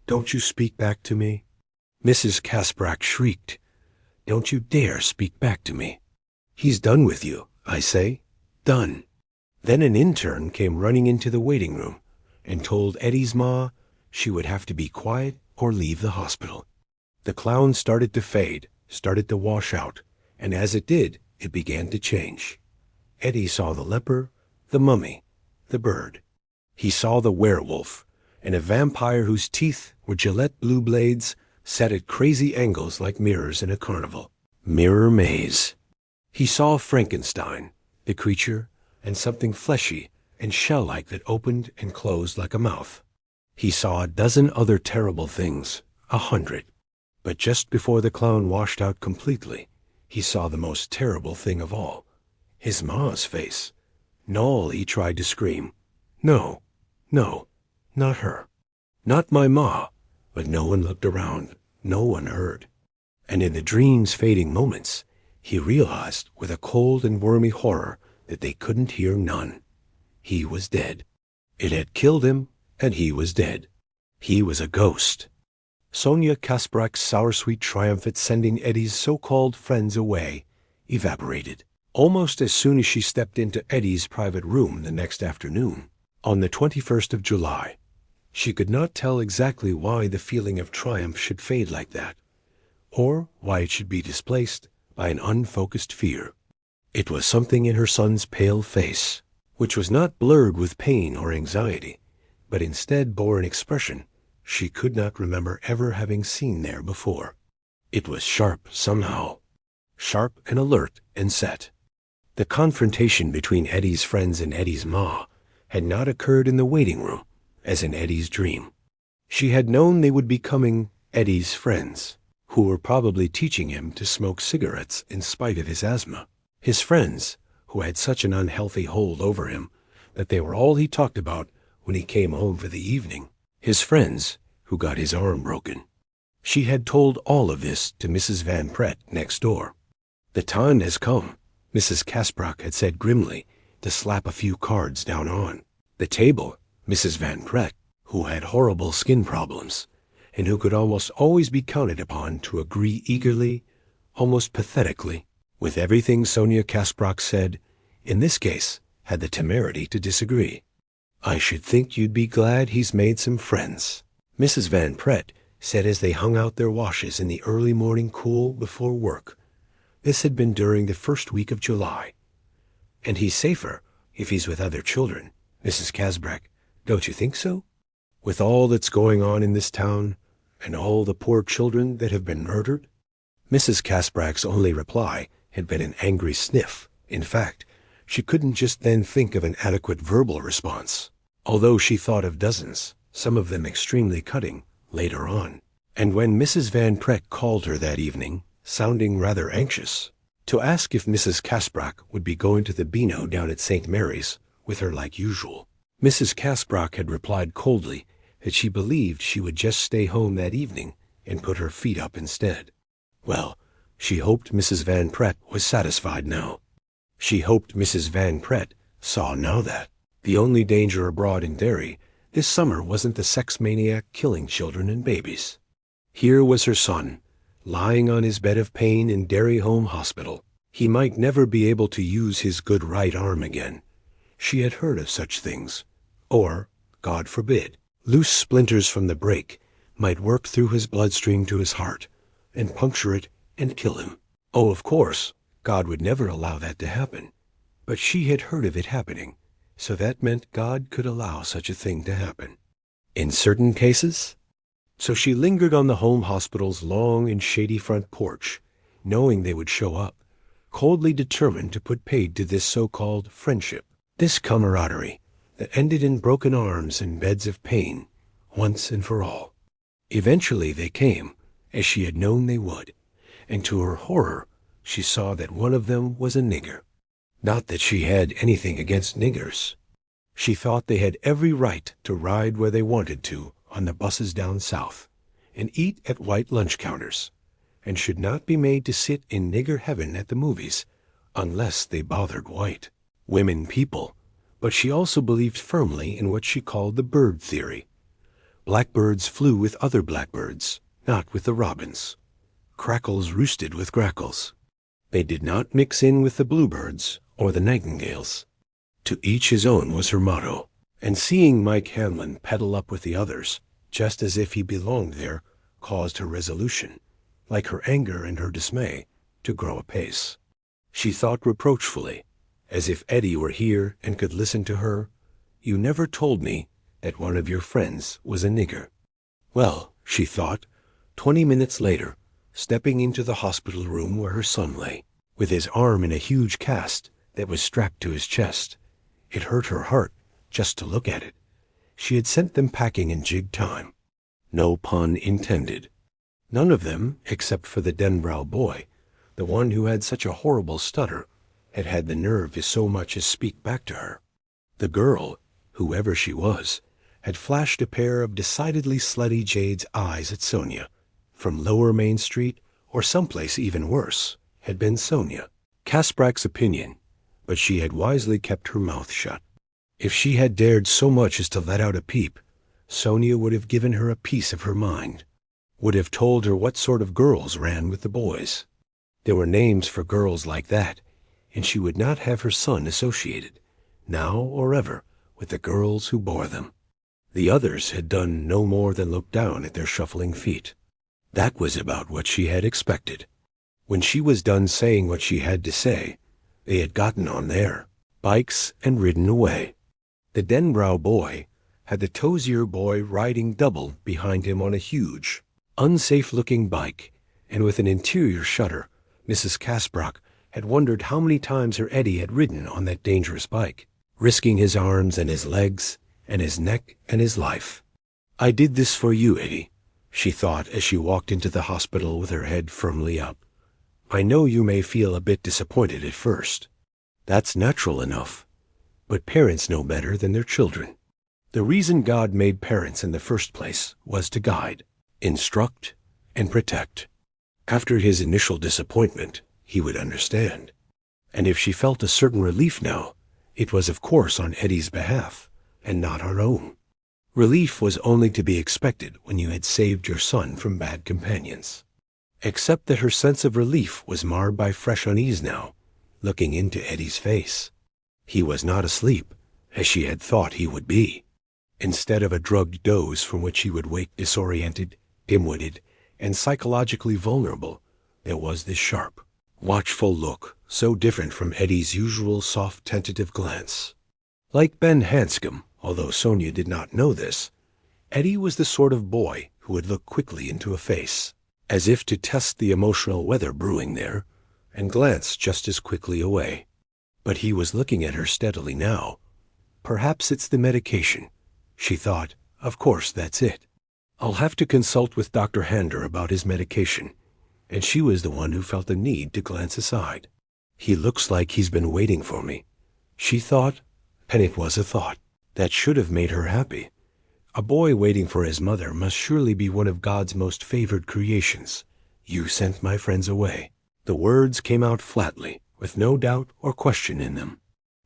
"Don't you speak back to me?" Mrs. Casbrack shrieked. "Don't you dare speak back to me. He's done with you, I say. Done." Then an intern came running into the waiting room and told Eddie's ma she would have to be quiet or leave the hospital. The clown started to fade, started to wash out, and as it did, it began to change. Eddie saw the leper, the mummy, the bird. He saw the werewolf, and a vampire whose teeth were Gillette blue blades set at crazy angles like mirrors in a carnival. Mirror maze. He saw Frankenstein, the creature, and something fleshy and shell-like that opened and closed like a mouth. He saw a dozen other terrible things, 100. But just before the clown washed out completely, he saw the most terrible thing of all. His ma's face. "No," he tried to scream. No, not her. Not my ma. But no one looked around. No one heard. And in the dream's fading moments, he realized with a cold and wormy horror that they couldn't hear none. He was dead. It had killed him, and he was dead. He was a ghost. Sonia Casbrack's sour-sweet triumph at sending Eddie's so-called friends away evaporated almost as soon as she stepped into Eddie's private room the next afternoon, on the 21st of July. She could not tell exactly why the feeling of triumph should fade like that, or why it should be displaced by an unfocused fear. It was something in her son's pale face, which was not blurred with pain or anxiety, but instead bore an expression she could not remember ever having seen there before. It was sharp somehow, sharp and alert and set. The confrontation between Eddie's friends and Eddie's ma had not occurred in the waiting room, as in Eddie's dream. She had known they would be coming Eddie's friends, who were probably teaching him to smoke cigarettes in spite of his asthma. His friends, who had such an unhealthy hold over him that they were all he talked about when he came home for the evening. His friends, who got his arm broken. She had told all of this to Mrs. Van Pret next door. "The time has come," Mrs. Casbrock had said grimly, to slap a few cards down on the table. Mrs. Van Pret, who had horrible skin problems, and who could almost always be counted upon to agree eagerly, almost pathetically, with everything Sonia Casbrock said, in this case had the temerity to disagree. "I should think you'd be glad he's made some friends," Mrs. Van Pret said as they hung out their washes in the early morning cool before work. This had been during the first week of July. "And he's safer if he's with other children, Mrs. Casbrock, don't you think so? With all that's going on in this town, and all the poor children that have been murdered?" Mrs. Casbrock's only reply had been an angry sniff. In fact, she couldn't just then think of an adequate verbal response, although she thought of dozens, some of them extremely cutting, later on. And when Mrs. Van Pret called her that evening, sounding rather anxious, to ask if Mrs. Casbrock would be going to the Beano down at St. Mary's with her like usual, Mrs. Casbrock had replied coldly that she believed she would just stay home that evening and put her feet up instead. Well, she hoped Mrs. Van Pret was satisfied now. She hoped Mrs. Van Pret saw now that the only danger abroad in Derry this summer wasn't the sex maniac killing children and babies. Here was her son, lying on his bed of pain in Derry Home Hospital. He might never be able to use his good right arm again. She had heard of such things. Or, God forbid, loose splinters from the break might work through his bloodstream to his heart and puncture it and kill him. Oh, of course, God would never allow that to happen. But she had heard of it happening, so that meant God could allow such a thing to happen. In certain cases? So she lingered on the home hospital's long and shady front porch, knowing they would show up, coldly determined to put paid to this so-called friendship, this camaraderie that ended in broken arms and beds of pain, once and for all. Eventually they came, as she had known they would, and to her horror she saw that one of them was a nigger. Not that she had anything against niggers. She thought they had every right to ride where they wanted to on the buses down south, and eat at white lunch counters, and should not be made to sit in nigger heaven at the movies, unless they bothered white women people. But she also believed firmly in what she called the bird theory. Blackbirds flew with other blackbirds, not with the robins. Crackles roosted with grackles. They did not mix in with the bluebirds or the nightingales. To each his own was her motto, and seeing Mike Hanlon pedal up with the others, just as if he belonged there, caused her resolution, like her anger and her dismay, to grow apace. She thought reproachfully, as if Eddie were here and could listen to her, "You never told me that one of your friends was a nigger." Well, she thought, 20 minutes later, stepping into the hospital room where her son lay, with his arm in a huge cast that was strapped to his chest. It hurt her heart just to look at it. She had sent them packing in jig time. No pun intended. None of them, except for the Denbrow boy, the one who had such a horrible stutter, had had the nerve to so much as speak back to her. The girl, whoever she was, had flashed a pair of decidedly slutty jade's eyes at Sonia. From Lower Main Street, or someplace even worse, had been Sonia. Casbrock's opinion, but she had wisely kept her mouth shut. If she had dared so much as to let out a peep, Sonia would have given her a piece of her mind, would have told her what sort of girls ran with the boys. There were names for girls like that, and she would not have her son associated, now or ever, with the girls who bore them. The others had done no more than look down at their shuffling feet. That was about what she had expected. When she was done saying what she had to say, They had gotten on their bikes and ridden away. The Denbrow boy had the Tozier boy riding double behind him on a huge, unsafe-looking bike, and with an interior shudder, Mrs. Casbrock had wondered how many times her Eddie had ridden on that dangerous bike, risking his arms and his legs and his neck and his life. "I did this for you, Eddie," she thought as she walked into the hospital with her head firmly up. "I know you may feel a bit disappointed at first. That's natural enough. But parents know better than their children. The reason God made parents in the first place was to guide, instruct, and protect. After his initial disappointment, he would understand. And if she felt a certain relief now, it was of course on Eddie's behalf, and not her own. Relief was only to be expected when you had saved your son from bad companions. Except that her sense of relief was marred by fresh unease now, looking into Eddie's face. He was not asleep, as she had thought he would be. Instead of a drugged doze from which he would wake disoriented, dim-witted, and psychologically vulnerable, there was this sharp, watchful look, so different from Eddie's usual soft, tentative glance. Like Ben Hanscom, although Sonia did not know this, Eddie was the sort of boy who would look quickly into a face, as if to test the emotional weather brewing there, and glance just as quickly away. But he was looking at her steadily now. Perhaps it's the medication, she thought. Of course, that's it. I'll have to consult with Dr. Hander about his medication. And she was the one who felt the need to glance aside. He looks like he's been waiting for me, she thought, and it was a thought that should have made her happy. A boy waiting for his mother must surely be one of God's most favored creations. You sent my friends away. The words came out flatly, with no doubt or question in them.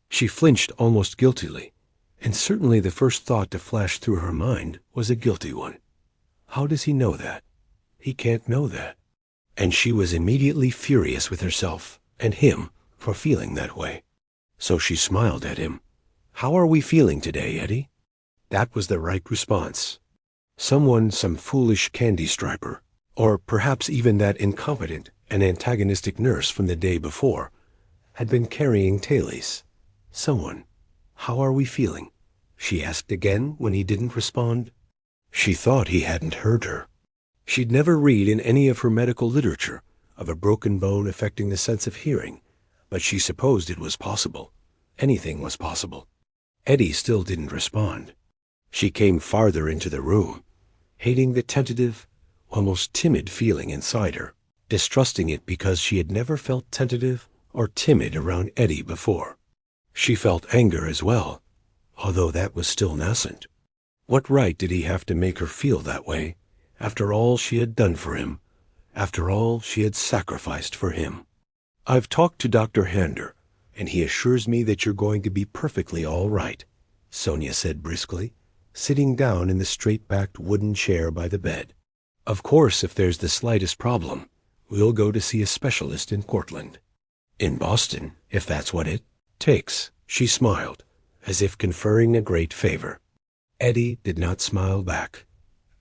She flinched almost guiltily, and certainly the first thought to flash through her mind was a guilty one. How does he know that? He can't know that. And she was immediately furious with herself and him for feeling that way. So she smiled at him. "How are we feeling today, Eddie?" That was the right response. Some foolish candy striper, or perhaps even that incompetent and antagonistic nurse from the day before, had been carrying tailies. Someone. "How are we feeling?" she asked again when he didn't respond. She thought he hadn't heard her. She'd never read in any of her medical literature of a broken bone affecting the sense of hearing, but she supposed it was possible. Anything was possible. Eddie still didn't respond. She came farther into the room, hating the tentative, almost timid feeling inside her, distrusting it because she had never felt tentative or timid around Eddie before. She felt anger as well, although that was still nascent. What right did he have to make her feel that way, after all she had done for him, after all she had sacrificed for him? "I've talked to Dr. Hander, and he assures me that you're going to be perfectly all right," Sonia said briskly, sitting down in the straight-backed wooden chair by the bed. "Of course, if there's the slightest problem, we'll go to see a specialist in Cortland. In Boston, if that's what it takes," she smiled, as if conferring a great favor. Eddie did not smile back,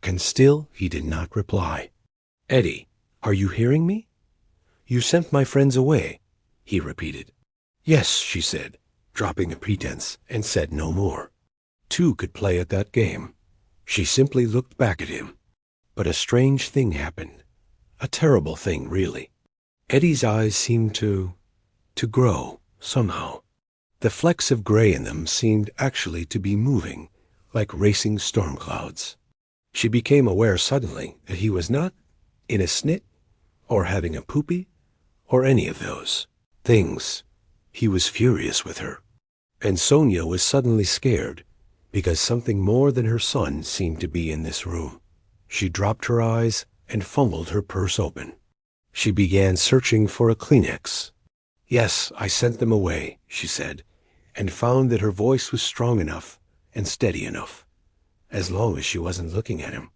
and still he did not reply. "Eddie, are you hearing me?" "You sent my friends away," he repeated. "Yes," she said, dropping a pretense, and said no more. Two could play at that game. She simply looked back at him. But a strange thing happened. A terrible thing, really. Eddie's eyes seemed to grow, somehow. The flecks of gray in them seemed actually to be moving, like racing storm clouds. She became aware suddenly that he was not in a snit, or having a poopy, or any of those things. He was furious with her. And Sonia was suddenly scared, because something more than her son seemed to be in this room. She dropped her eyes and fumbled her purse open. She began searching for a Kleenex. "Yes, I sent them away," she said, and found that her voice was strong enough and steady enough, as long as she wasn't looking at him.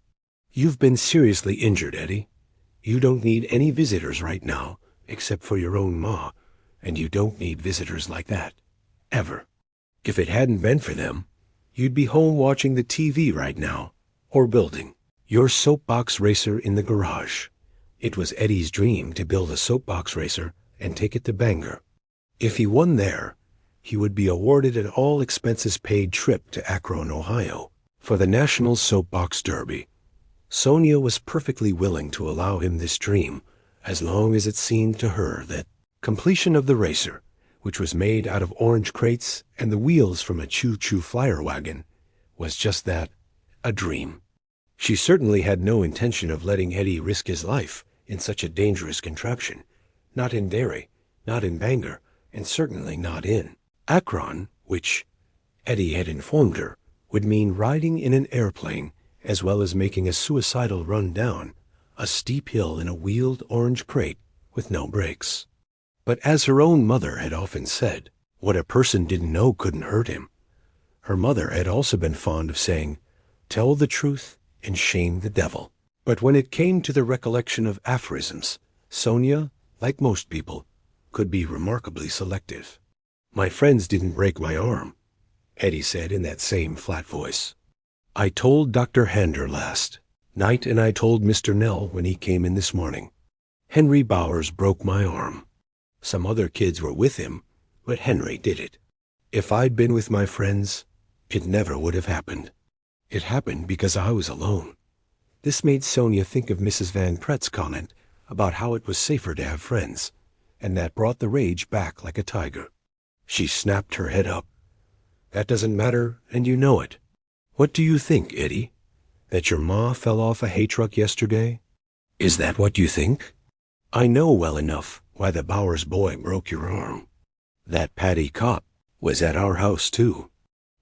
"You've been seriously injured, Eddie. You don't need any visitors right now, except for your own ma, and you don't need visitors like that. Ever. If it hadn't been for them, you'd be home watching the TV right now, or building your soapbox racer in the garage." It was Eddie's dream to build a soapbox racer and take it to Bangor. If he won there, he would be awarded an all-expenses-paid trip to Akron, Ohio, for the National Soapbox Derby. Sonia was perfectly willing to allow him this dream, as long as it seemed to her that completion of the racer, which was made out of orange crates and the wheels from a choo-choo flyer wagon, was just that, a dream. She certainly had no intention of letting Eddie risk his life in such a dangerous contraption, not in Derry, not in Bangor, and certainly not in Akron, which, Eddie had informed her, would mean riding in an airplane as well as making a suicidal run down a steep hill in a wheeled orange crate with no brakes. But as her own mother had often said, what a person didn't know couldn't hurt him. Her mother had also been fond of saying, "Tell the truth and shame the devil." But when it came to the recollection of aphorisms, Sonia, like most people, could be remarkably selective. "My friends didn't break my arm," Eddie said in that same flat voice. "I told Dr. Hander last night, and I told Mr. Nell when he came in this morning. Henry Bowers broke my arm. Some other kids were with him, but Henry did it. If I'd been with my friends, it never would have happened. It happened because I was alone." This made Sonia think of Mrs. Van Pret's comment about how it was safer to have friends, and that brought the rage back like a tiger. She snapped her head up. "That doesn't matter, and you know it. What do you think, Eddie? That your ma fell off a hay truck yesterday? Is that what you think? I know well enough why the Bowers boy broke your arm. That Paddy cop was at our house, too.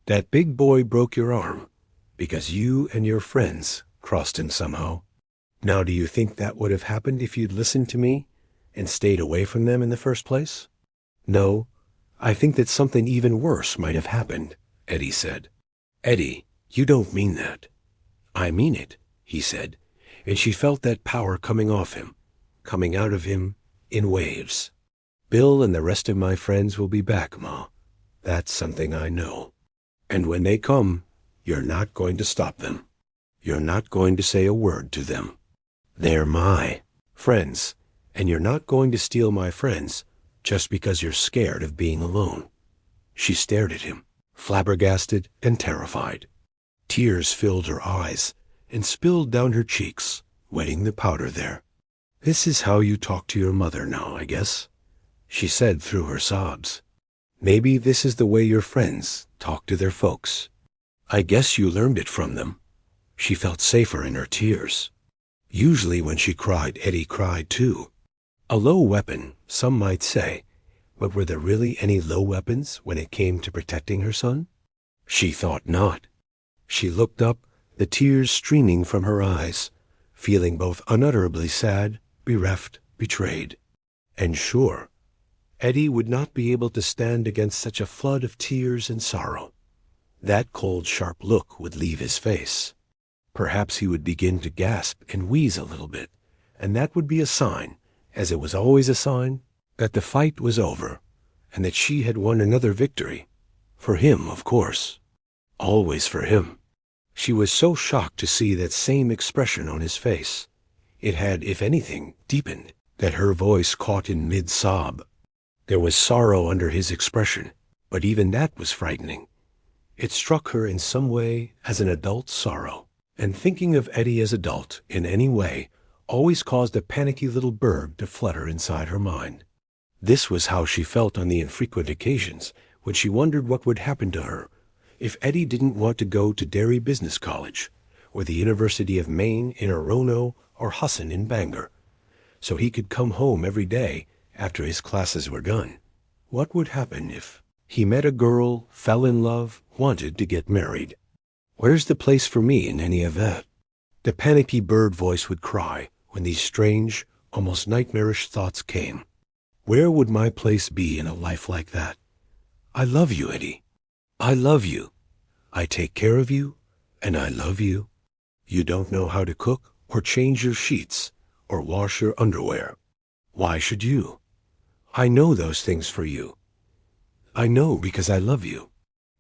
That big boy broke your arm because you and your friends crossed him somehow. Now, do you think that would have happened if you'd listened to me and stayed away from them in the first place? No, I think that something even worse might have happened," Eddie said. "Eddie, you don't mean that." "I mean it," he said, and she felt that power coming off him, coming out of him in waves. "Bill and the rest of my friends will be back, Ma. That's something I know. And when they come, you're not going to stop them. You're not going to say a word to them. They're my friends, and you're not going to steal my friends just because you're scared of being alone." She stared at him, flabbergasted and terrified. Tears filled her eyes and spilled down her cheeks, wetting the powder there. "This is how you talk to your mother now, I guess," she said through her sobs. "Maybe this is the way your friends talk to their folks. I guess you learned it from them." She felt safer in her tears. Usually when she cried, Eddie cried too. A low weapon, some might say, but were there really any low weapons when it came to protecting her son? She thought not. She looked up, the tears streaming from her eyes, feeling both unutterably sad, bereft, betrayed. And sure, Eddie would not be able to stand against such a flood of tears and sorrow. That cold, sharp look would leave his face. Perhaps he would begin to gasp and wheeze a little bit, and that would be a sign, as it was always a sign, that the fight was over, and that she had won another victory. For him, of course. Always for him. She was so shocked to see that same expression on his face. It had, if anything, deepened, that her voice caught in mid-sob. There was sorrow under his expression, but even that was frightening. It struck her in some way as an adult sorrow, and thinking of Eddie as adult in any way always caused a panicky little bird to flutter inside her mind. This was how she felt on the infrequent occasions when she wondered what would happen to her if Eddie didn't want to go to Derry Business College, or the University of Maine in Orono or Hassan in Bangor, so he could come home every day after his classes were done. What would happen if he met a girl, fell in love, wanted to get married? Where's the place for me in any of that? The panicky bird voice would cry when these strange, almost nightmarish thoughts came. Where would my place be in a life like that? I love you, Eddie. I love you. I take care of you, and I love you. You don't know how to cook or change your sheets or wash your underwear. Why should you? I know those things for you. I know because I love you.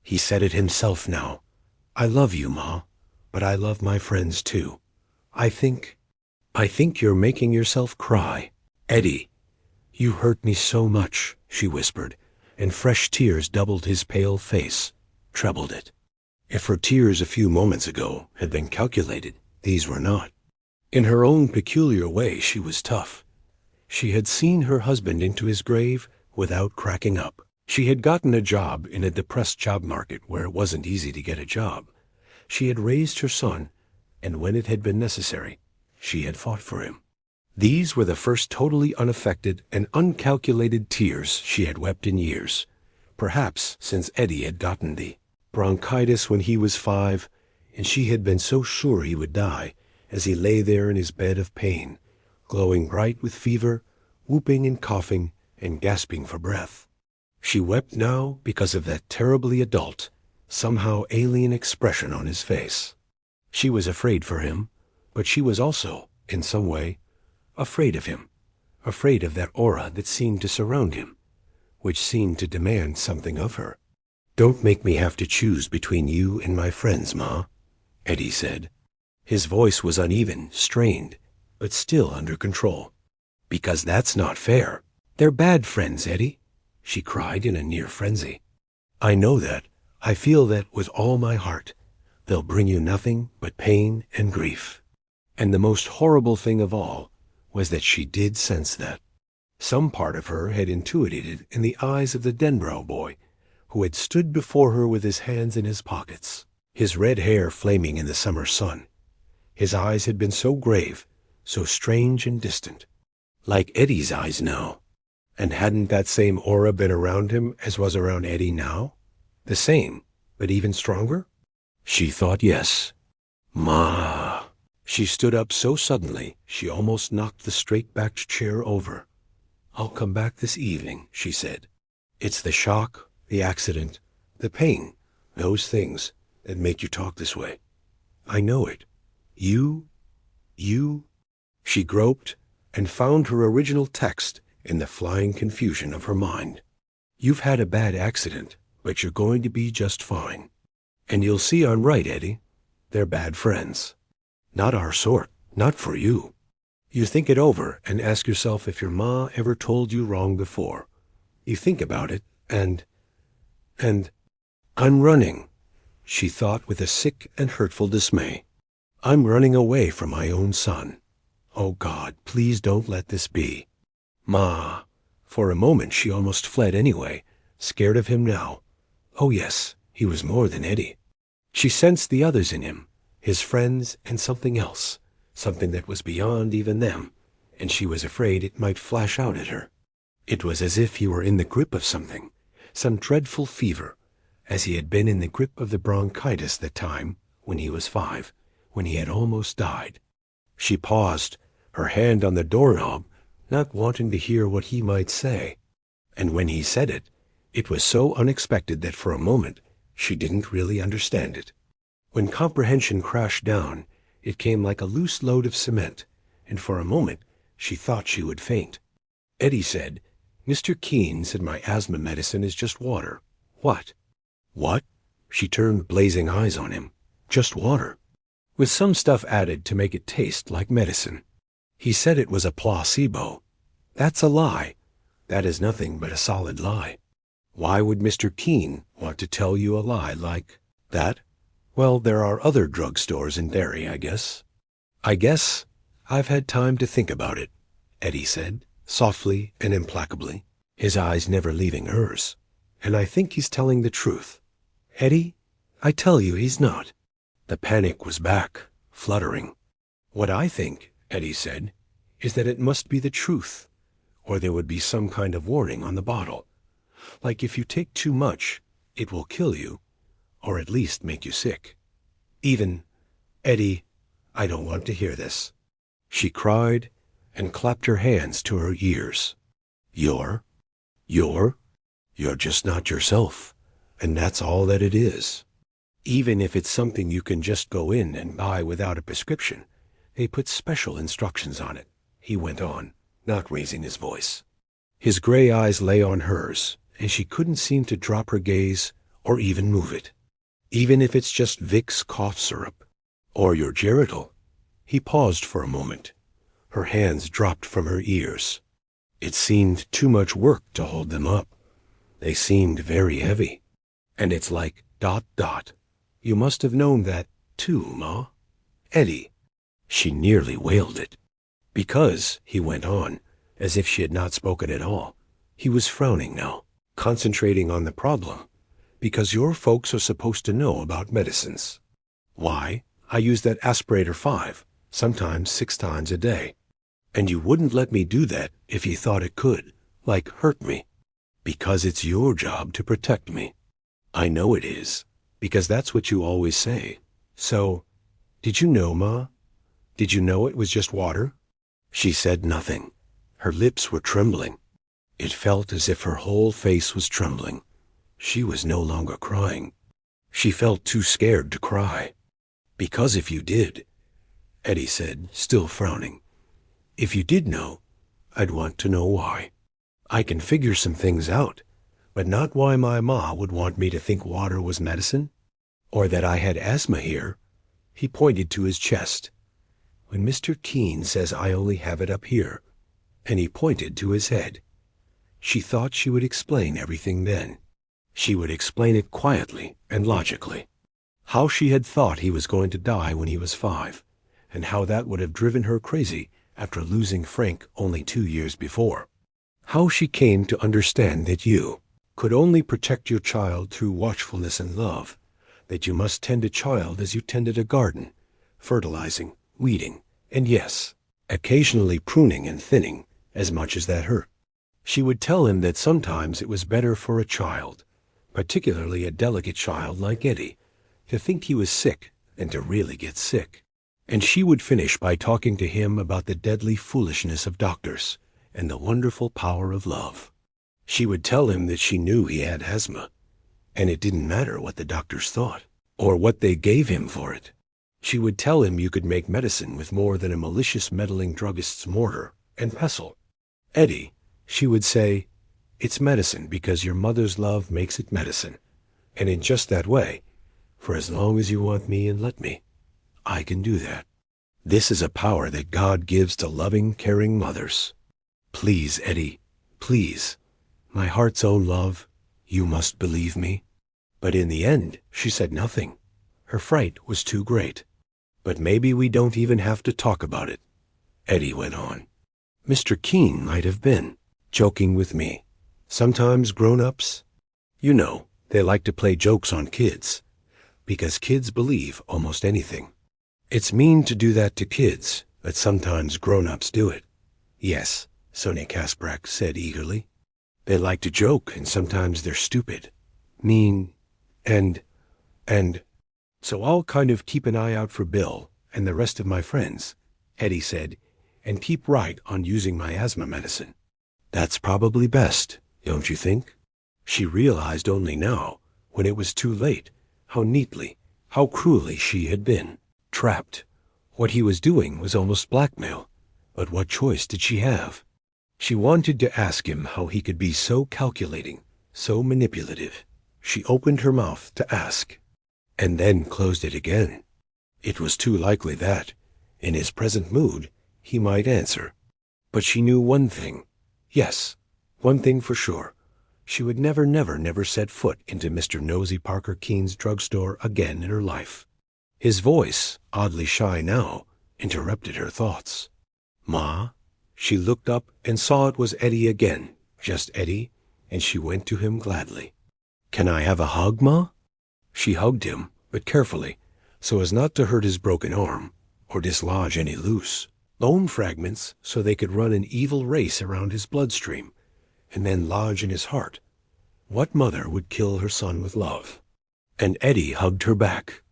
He said it himself now. I love you, Ma, but I love my friends too. I think you're making yourself cry. Eddie, you hurt me so much, she whispered, and fresh tears doubled his pale face, trebled it. If her tears a few moments ago had been calculated, these were not. In her own peculiar way, she was tough. She had seen her husband into his grave without cracking up. She had gotten a job in a depressed job market where it wasn't easy to get a job. She had raised her son, and when it had been necessary, she had fought for him. These were the first totally unaffected and uncalculated tears she had wept in years, perhaps since Eddie had gotten the bronchitis when he was 5, and she had been so sure he would die as he lay there in his bed of pain, glowing bright with fever, whooping and coughing and gasping for breath. She wept now because of that terribly adult, somehow alien expression on his face. She was afraid for him, but she was also, in some way, afraid of him, afraid of that aura that seemed to surround him, which seemed to demand something of her. "Don't make me have to choose between you and my friends, Ma," Eddie said. His voice was uneven, strained, but still under control. "Because that's not fair. They're bad friends, Eddie," she cried in a near frenzy. "I know that. I feel that with all my heart. They'll bring you nothing but pain and grief." And the most horrible thing of all was that she did sense that. Some part of her had intuited it in the eyes of the Denbrough boy, who had stood before her with his hands in his pockets, his red hair flaming in the summer sun. His eyes had been so grave, so strange and distant, like Eddie's eyes now. And hadn't that same aura been around him as was around Eddie now? The same, but even stronger? She thought yes. Ma. She stood up so suddenly she almost knocked the straight-backed chair over. "I'll come back this evening," she said. "It's the shock, the accident, the pain, those things that make you talk this way. I know it. You. She groped and found her original text in the flying confusion of her mind. "You've had a bad accident, but you're going to be just fine. And you'll see I'm right, Eddie. They're bad friends. Not our sort, not for you. You think it over and ask yourself if your ma ever told you wrong before. You think about it, and I'm running," she thought with a sick and hurtful dismay. "I'm running away from my own son. Oh, God, please don't let this be. Ma." For a moment she almost fled anyway, scared of him now. Oh yes, he was more than Eddie. She sensed the others in him, his friends, and something else, something that was beyond even them, and she was afraid it might flash out at her. It was as if he were in the grip of something, some dreadful fever, as he had been in the grip of the bronchitis that time when he was 5, when he had almost died. She paused, her hand on the doorknob, not wanting to hear what he might say. And when he said it, it was so unexpected that for a moment she didn't really understand it. When comprehension crashed down, it came like a loose load of cement, and for a moment she thought she would faint. Eddie said, "Mr. Keene said my asthma medicine is just water." "What?" "What?" She turned blazing eyes on him. "Just water, with some stuff added to make it taste like medicine. He said it was a placebo. That's a lie. That is nothing but a solid lie. Why would Mr. Keene want to tell you a lie like that? Well, there are other drugstores in Derry, I guess." "I guess I've had time to think about it," Eddie said, softly and implacably, his eyes never leaving hers. "And I think he's telling the truth." "Eddie, I tell you he's not." The panic was back, fluttering. "What I think," Eddie said, "is that it must be the truth, or there would be some kind of warning on the bottle. Like if you take too much, it will kill you, or at least make you sick. Even, Eddie, I don't want to hear this." She cried and clapped her hands to her ears. You're just not yourself, and that's all that it is. Even if it's something you can just go in and buy without a prescription, they put special instructions on it," he went on, not raising his voice. His gray eyes lay on hers, and she couldn't seem to drop her gaze or even move it. "Even if it's just Vicks cough syrup, or your Geritol." He paused for a moment. Her hands dropped from her ears. It seemed too much work to hold them up. They seemed very heavy. And it's like ... You must have known that, too, Ma. Eddie. She nearly wailed it. Because, he went on, as if she had not spoken at all, he was frowning now, concentrating on the problem. Because your folks are supposed to know about medicines. Why, I use that aspirator 5, sometimes 6 times a day. And you wouldn't let me do that if you thought it could, like hurt me. Because it's your job to protect me. I know it is, because that's what you always say. So, did you know, Ma? Did you know it was just water? She said nothing. Her lips were trembling. It felt as if her whole face was trembling. She was no longer crying. She felt too scared to cry. Because if you did, Eddie said, still frowning, if you did know, I'd want to know why. I can figure some things out, but not why my ma would want me to think water was medicine, or that I had asthma here. He pointed to his chest. When Mr. Keene says I only have it up here, and he pointed to his head. She thought she would explain everything then. She would explain it quietly and logically. How she had thought he was going to die when he was 5, and how that would have driven her crazy after losing Frank only 2 years before. How she came to understand that you could only protect your child through watchfulness and love, that you must tend a child as you tended a garden, fertilizing, weeding, and yes, occasionally pruning and thinning, as much as that hurt. She would tell him that sometimes it was better for a child, particularly a delicate child like Eddie, to think he was sick and to really get sick. And she would finish by talking to him about the deadly foolishness of doctors and the wonderful power of love. She would tell him that she knew he had asthma, and it didn't matter what the doctors thought, or what they gave him for it. She would tell him you could make medicine with more than a malicious meddling druggist's mortar and pestle. Eddie, she would say, it's medicine because your mother's love makes it medicine, and in just that way, for as long as you want me and let me, I can do that. This is a power that God gives to loving, caring mothers. Please, Eddie, please, my heart's own love, you must believe me. But in the end, she said nothing. Her fright was too great. But maybe we don't even have to talk about it, Eddie went on. Mr. Keene might have been joking with me. Sometimes grown-ups, you know, they like to play jokes on kids, because kids believe almost anything. It's mean to do that to kids, but sometimes grown-ups do it. Yes, Sonia Kasprak said eagerly. They like to joke, and sometimes they're stupid, mean, and so I'll kind of keep an eye out for Bill and the rest of my friends, Eddie said, and keep right on using my asthma medicine. That's probably best, don't you think? She realized only now, when it was too late, how neatly, how cruelly she had been trapped. What he was doing was almost blackmail, but what choice did she have? She wanted to ask him how he could be so calculating, so manipulative. She opened her mouth to ask, and then closed it again. It was too likely that, in his present mood, he might answer. But she knew one thing. Yes, one thing for sure. She would never set foot into Mr. Nosy Parker Keene's drugstore again in her life. His voice, oddly shy now, interrupted her thoughts. Ma? She looked up and saw it was Eddie again, just Eddie, and she went to him gladly. Can I have a hug, Ma? She hugged him, but carefully, so as not to hurt his broken arm, or dislodge any loose bone fragments so they could run an evil race around his bloodstream, and then lodge in his heart. What mother would kill her son with love? And Eddie hugged her back.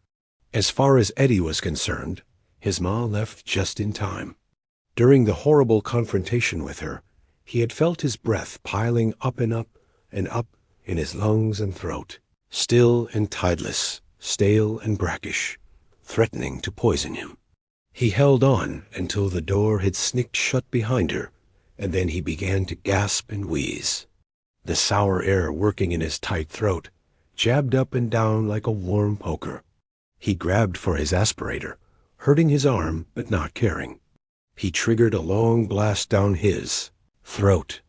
As far as Eddie was concerned, his ma left just in time. During the horrible confrontation with her, he had felt his breath piling up and up and up in his lungs and throat, still and tideless, stale and brackish, threatening to poison him. He held on until the door had snicked shut behind her, and then he began to gasp and wheeze. The sour air working in his tight throat jabbed up and down like a warm poker. He grabbed for his aspirator, hurting his arm but not caring. He triggered a long blast down his throat.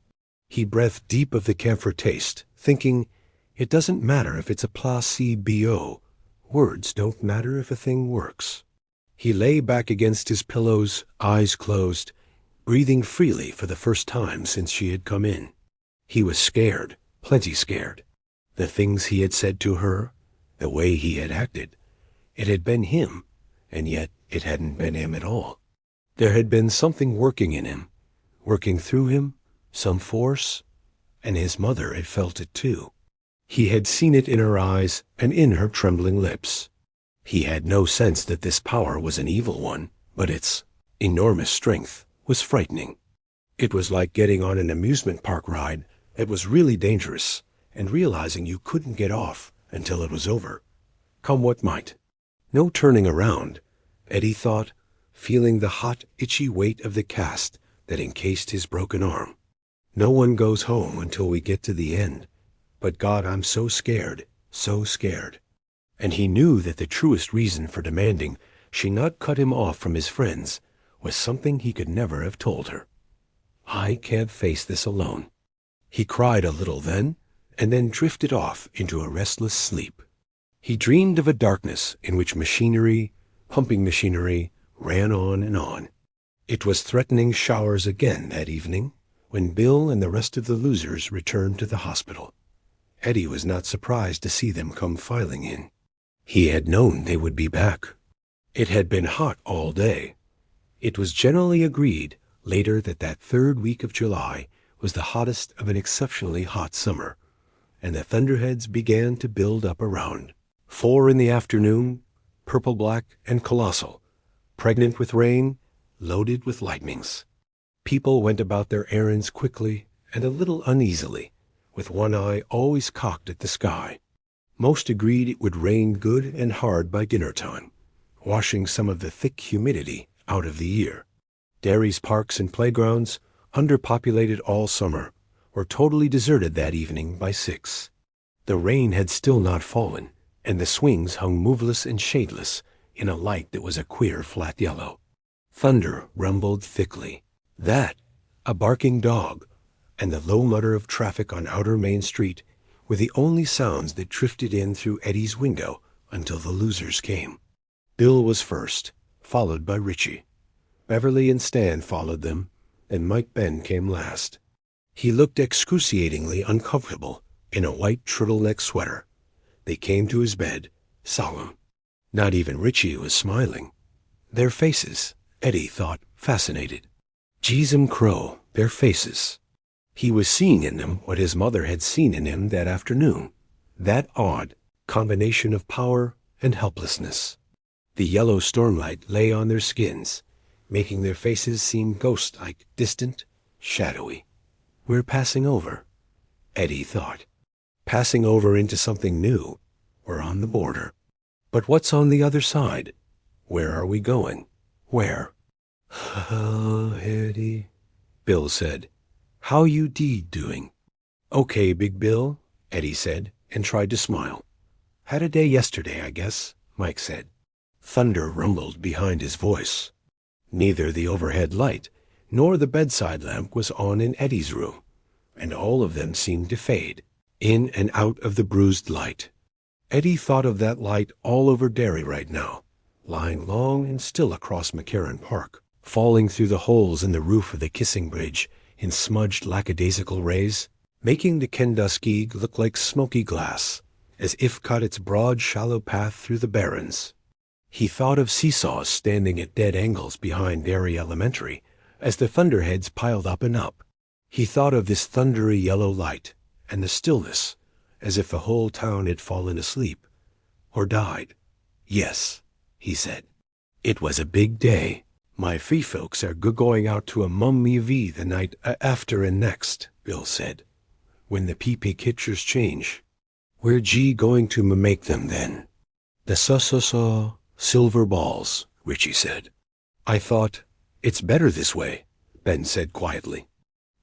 He breathed deep of the camphor taste thinking, it doesn't matter if it's a placebo. Words don't matter if a thing works. He lay back against his pillows, eyes closed, breathing freely for the first time since she had come in. He was scared, plenty scared. The things he had said to her, the way he had acted, it had been him, and yet it hadn't been him at all. There had been something working in him, working through him, some force, and his mother had felt it too. He had seen it in her eyes and in her trembling lips. He had no sense that this power was an evil one, but its enormous strength was frightening. It was like getting on an amusement park ride that was really dangerous and realizing you couldn't get off until it was over, come what might. No turning around, Eddie thought, feeling the hot, itchy weight of the cast that encased his broken arm. No one goes home until we get to the end. But God, I'm so scared, so scared. And he knew that the truest reason for demanding she not cut him off from his friends was something he could never have told her. I can't face this alone. He cried a little then, and then drifted off into a restless sleep. He dreamed of a darkness in which machinery, pumping machinery, ran on and on. It was threatening showers again that evening, when Bill and the rest of the losers returned to the hospital. Eddie was not surprised to see them come filing in. He had known they would be back. It had been hot all day. It was generally agreed later that that third week of July was the hottest of an exceptionally hot summer, and the thunderheads began to build up around. 4 in the afternoon, purple-black and colossal, pregnant with rain, loaded with lightnings. People went about their errands quickly and a little uneasily, with one eye always cocked at the sky. Most agreed it would rain good and hard by dinner time, washing some of the thick humidity out of the air. Derry's parks and playgrounds, underpopulated all summer, were totally deserted that evening by 6. The rain had still not fallen, and the swings hung moveless and shadeless in a light that was a queer flat yellow. Thunder rumbled thickly. That, a barking dog, and the low mutter of traffic on Outer Main Street were the only sounds that drifted in through Eddie's window until the losers came. Bill was first, followed by Richie. Beverly and Stan followed them, and Mike Ben came last. He looked excruciatingly uncomfortable in a white turtleneck sweater. They came to his bed, solemn. Not even Richie was smiling. Their faces, Eddie thought, fascinated. Jeezum Crow, their faces. He was seeing in them what his mother had seen in him that afternoon, that odd combination of power and helplessness. The yellow stormlight lay on their skins, making their faces seem ghost-like, distant, shadowy. We're passing over, Eddie thought. Passing over into something new. We're on the border. But what's on the other side? Where are we going? Where? Eddie, Bill said. How you doing? Okay, Big Bill, Eddie said, and tried to smile. Had a day yesterday, I guess, Mike said. Thunder rumbled behind his voice. Neither the overhead light nor the bedside lamp was on in Eddie's room, and all of them seemed to fade, in and out of the bruised light. Eddie thought of that light all over Derry right now, lying long and still across McCarran Park, falling through the holes in the roof of the Kissing Bridge in smudged lackadaisical rays, making the Kenduskeag look like smoky glass, as if cut its broad, shallow path through the barrens. He thought of seesaws standing at dead angles behind Derry Elementary as the thunderheads piled up and up. He thought of this thundery yellow light and the stillness, as if the whole town had fallen asleep, or died. Yes, he said. It was a big day. My free folks are going out to a mummy V the night after and next, Bill said. When the PP pictures change. We're going to make them then. The silver balls, Richie said. I thought, it's better this way, Ben said quietly.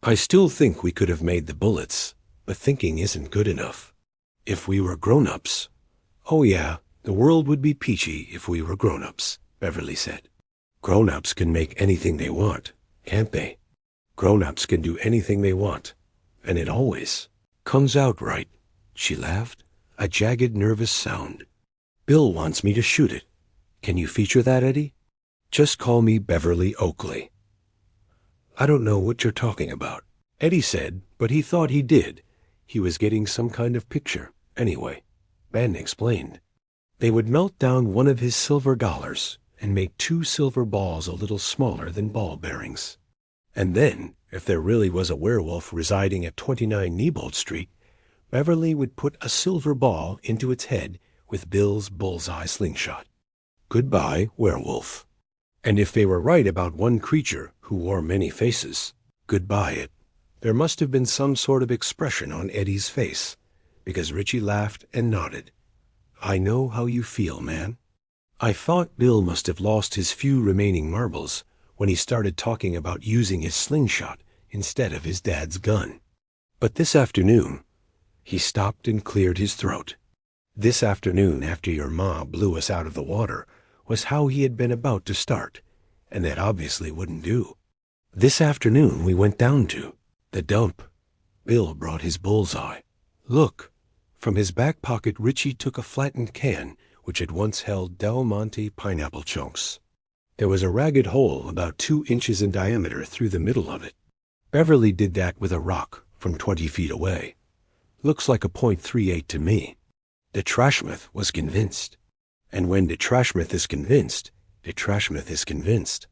I still think we could have made the bullets, but thinking isn't good enough. If we were grown-ups. Oh yeah, the world would be peachy if we were grown-ups, Beverly said. Grown-ups can make anything they want, can't they? Grown-ups can do anything they want, and it always Comes out right, she laughed, a jagged, nervous sound. Bill wants me to shoot it. Can you feature that, Eddie? Just call me Beverly Oakley. I don't know what you're talking about, Eddie said, but he thought he did. He was getting some kind of picture, anyway. Ben explained. They would melt down one of his silver dollars and make 2 silver balls a little smaller than ball bearings. And then, if there really was a werewolf residing at 29 Neibolt Street, Beverly would put a silver ball into its head with Bill's bullseye slingshot. Goodbye, werewolf. And if they were right about one creature who wore many faces, goodbye it. There must have been some sort of expression on Eddie's face, because Richie laughed and nodded. I know how you feel, man. I thought Bill must have lost his few remaining marbles when he started talking about using his slingshot instead of his dad's gun. But this afternoon, he stopped and cleared his throat. This afternoon, after your ma blew us out of the water, was how he had been about to start, and that obviously wouldn't do. This afternoon we went down to the dump. Bill brought his bullseye. Look. From his back pocket, Richie took a flattened can which had once held Del Monte pineapple chunks. There was a ragged hole about 2 inches in diameter through the middle of it. Beverly did that with a rock from 20 feet away. Looks like a .38 to me. The trashmith was convinced. And when the trashmith is convinced, the trashmith is convinced.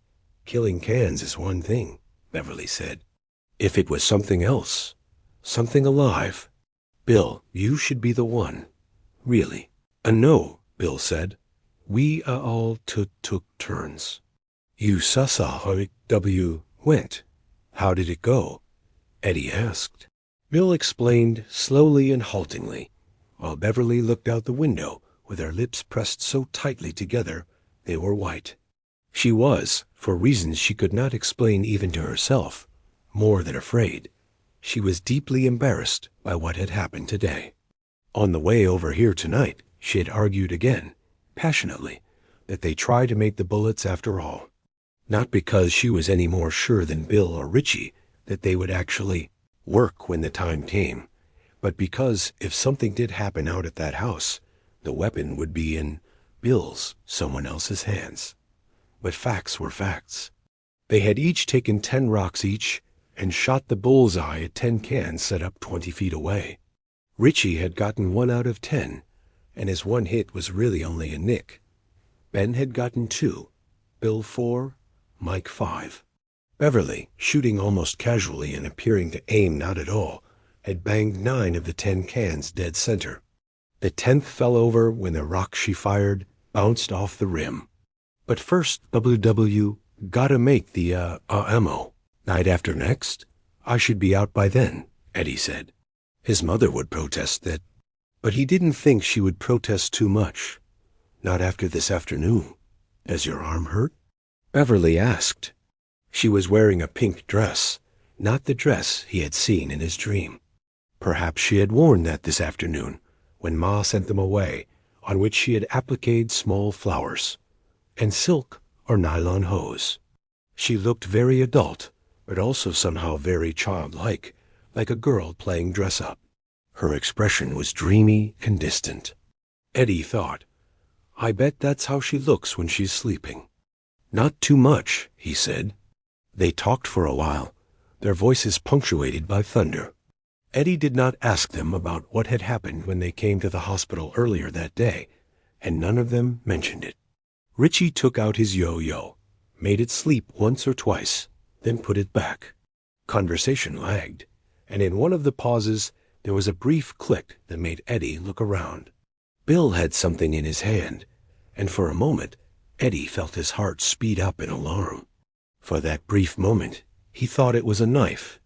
Killing cans is one thing, Beverly said. If it was something else, something alive, Bill, you should be the one. Really. No, Bill said. We all took turns. You saw how it went. How did it go? Eddie asked. Bill explained slowly and haltingly, while Beverly looked out the window with her lips pressed so tightly together they were white. She was, for reasons she could not explain even to herself, more than afraid. She was deeply embarrassed by what had happened today. On the way over here tonight, she had argued again, passionately, that they try to make the bullets after all. Not because she was any more sure than Bill or Richie that they would actually work when the time came, but because if something did happen out at that house, the weapon would be in Bill's, someone else's hands. But facts were facts. They had each taken 10 rocks each and shot the bullseye at 10 cans set up 20 feet away. Richie had gotten 1 out of 10, and his one hit was really only a nick. Ben had gotten 2, Bill 4, Mike 5. Beverly, shooting almost casually and appearing to aim not at all, had banged 9 of the 10 cans dead center. The 10th fell over when the rock she fired bounced off the rim. But first, WW gotta make the ammo. Night after next, I should be out by then, Eddie said. His mother would protest that, but he didn't think she would protest too much. Not after this afternoon. Does your arm hurt? Beverly asked. She was wearing a pink dress, not the dress he had seen in his dream. Perhaps she had worn that this afternoon, when Ma sent them away, on which she had appliqued small flowers, and silk or nylon hose. She looked very adult, but also somehow very childlike, like a girl playing dress-up. Her expression was dreamy and distant. Eddie thought, I bet that's how she looks when she's sleeping. Not too much, he said. They talked for a while, their voices punctuated by thunder. Eddie did not ask them about what had happened when they came to the hospital earlier that day, and none of them mentioned it. Richie took out his yo-yo, made it sleep once or twice, then put it back. Conversation lagged, and in one of the pauses there was a brief click that made Eddie look around. Bill had something in his hand, and for a moment Eddie felt his heart speed up in alarm. For that brief moment he thought it was a knife.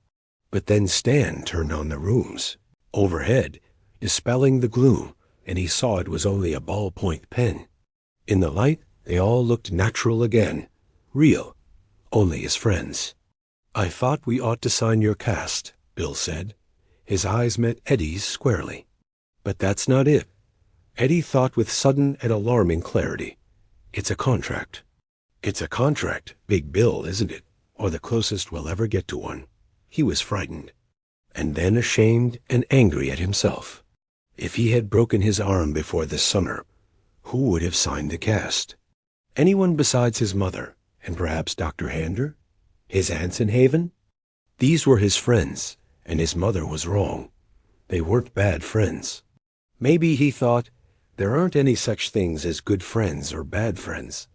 But then Stan turned on the rooms, overhead, dispelling the gloom, and he saw it was only a ballpoint pen. In the light, they all looked natural again, real, only as friends. I thought we ought to sign your cast, Bill said. His eyes met Eddie's squarely. But that's not it. Eddie thought with sudden and alarming clarity. It's a contract. It's a contract, Big Bill, isn't it? Or the closest we'll ever get to one. He was frightened. and then ashamed and angry at himself. If he had broken his arm before this summer, who would have signed the cast? Anyone besides his mother, and perhaps Dr. Hander? His aunts in Haven? These were his friends, and his mother was wrong. They weren't bad friends. Maybe, he thought, there aren't any such things as good friends or bad friends.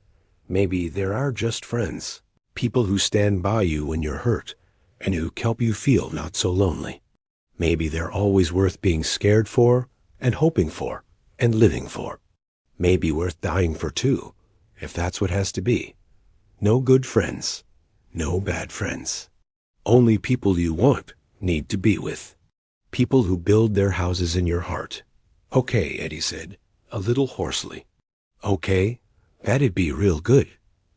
Maybe there are just friends, people who stand by you when you're hurt, and who help you feel not so lonely. Maybe they're always worth being scared for, and hoping for, and living for. Maybe worth dying for too, if that's what has to be. No good friends, no bad friends. Only people you want need to be with. People who build their houses in your heart. Okay, Eddie said, a little hoarsely. Okay, that'd be real good.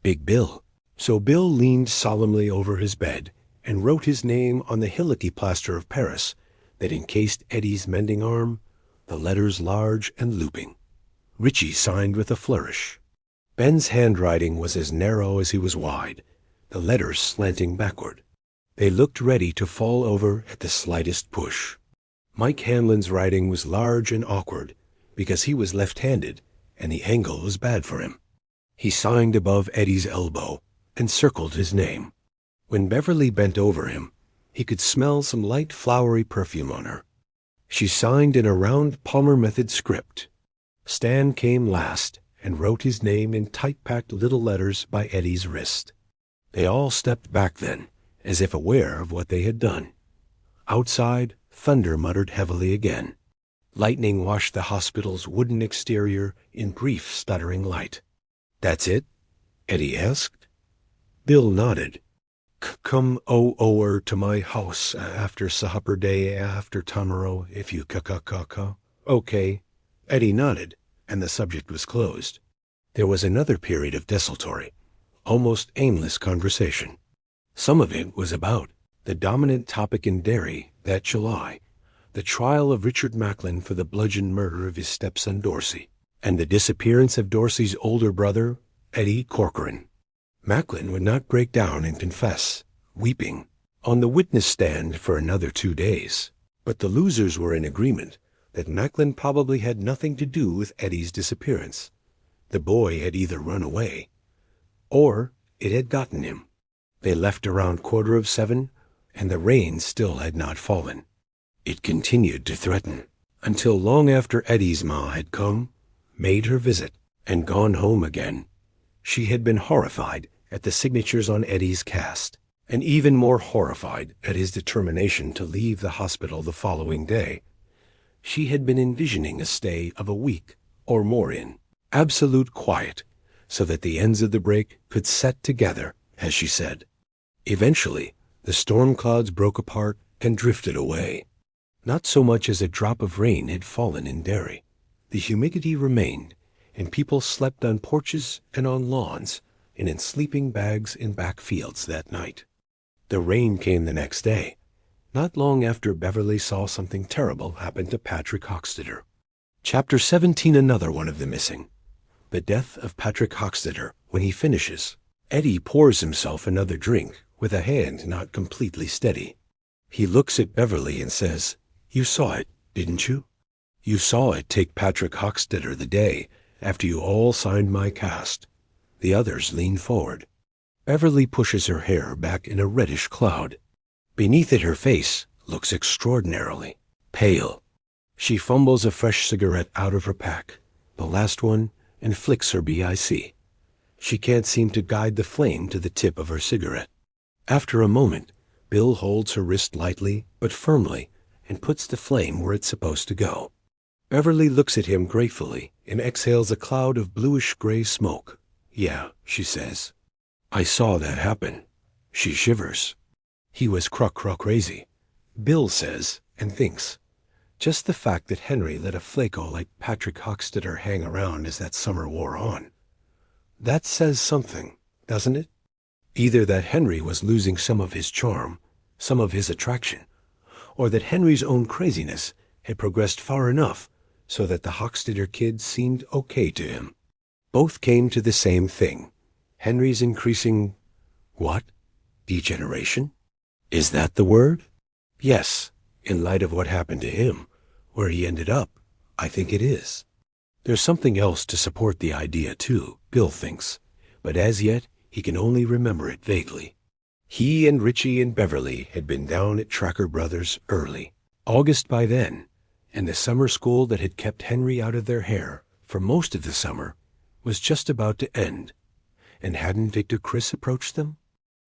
Big Bill. So Bill leaned solemnly over his bed and wrote his name on the hillocky plaster of Paris that encased Eddie's mending arm, the letters large and looping. Richie signed with a flourish. Ben's handwriting was as narrow as he was wide, the letters slanting backward. They looked ready to fall over at the slightest push. Mike Hanlon's writing was large and awkward because he was left-handed and the angle was bad for him. He signed above Eddie's elbow and circled his name. When Beverly bent over him, he could smell some light flowery perfume on her. She signed in a round Palmer Method script. Stan came last and wrote his name in tight-packed little letters by Eddie's wrist. They all stepped back then, as if aware of what they had done. Outside, thunder muttered heavily again. Lightning washed the hospital's wooden exterior in brief stuttering light. That's it? Eddie asked. Bill nodded. Come over to my house after supper day after tomorrow, if you ca. Okay. Eddie nodded, and the subject was closed. There was another period of desultory, almost aimless conversation. Some of it was about the dominant topic in Derry that July, the trial of Richard Macklin for the bludgeon murder of his stepson Dorsey, and the disappearance of Dorsey's older brother, Eddie Corcoran. Macklin would not break down and confess, weeping, on the witness stand for another 2 days. But the losers were in agreement that Macklin probably had nothing to do with Eddie's disappearance. The boy had either run away, or it had gotten him. They left around 7:15, and the rain still had not fallen. It continued to threaten, until long after Eddie's ma had come, made her visit, and gone home again. She had been horrified at the signatures on Eddie's cast, and even more horrified at his determination to leave the hospital the following day. She had been envisioning a stay of a week or more in absolute quiet, so that the ends of the break could set together, as she said. Eventually, the storm clouds broke apart and drifted away. Not so much as a drop of rain had fallen in Derry. The humidity remained, and people slept on porches and on lawns and in sleeping bags in back fields that night. The rain came the next day, not long after Beverly saw something terrible happen to Patrick Hockstetter. Chapter 17, another one of the missing. The death of Patrick Hockstetter. When he finishes, Eddie pours himself another drink with a hand not completely steady. He looks at Beverly and says, "You saw it, didn't you? You saw it take Patrick Hockstetter the day after you all signed my cast." The others lean forward. Beverly pushes her hair back in a reddish cloud. Beneath it her face looks extraordinarily pale. She fumbles a fresh cigarette out of her pack, the last one, and flicks her BIC. She can't seem to guide the flame to the tip of her cigarette. After a moment, Bill holds her wrist lightly but firmly and puts the flame where it's supposed to go. Beverly looks at him gratefully and exhales a cloud of bluish-gray smoke. "Yeah," she says. "I saw that happen." She shivers. He was crazy, Bill says, and thinks. Just the fact that Henry let a flaco like Patrick Hockstetter hang around as that summer wore on. That says something, doesn't it? Either that Henry was losing some of his charm, some of his attraction, or that Henry's own craziness had progressed far enough so that the Hockstetter kid seemed okay to him. Both came to the same thing. Henry's increasing, what? Degeneration? Is that the word? Yes, In light of what happened to him, where he ended up, I think it is. There's something else to support the idea, too, Bill thinks, but as yet he can only remember it vaguely. He and Richie and Beverly had been down at Tracker Brothers early, August by then, and the summer school that had kept Henry out of their hair for most of the summer was just about to end. And hadn't Victor Chris approached them?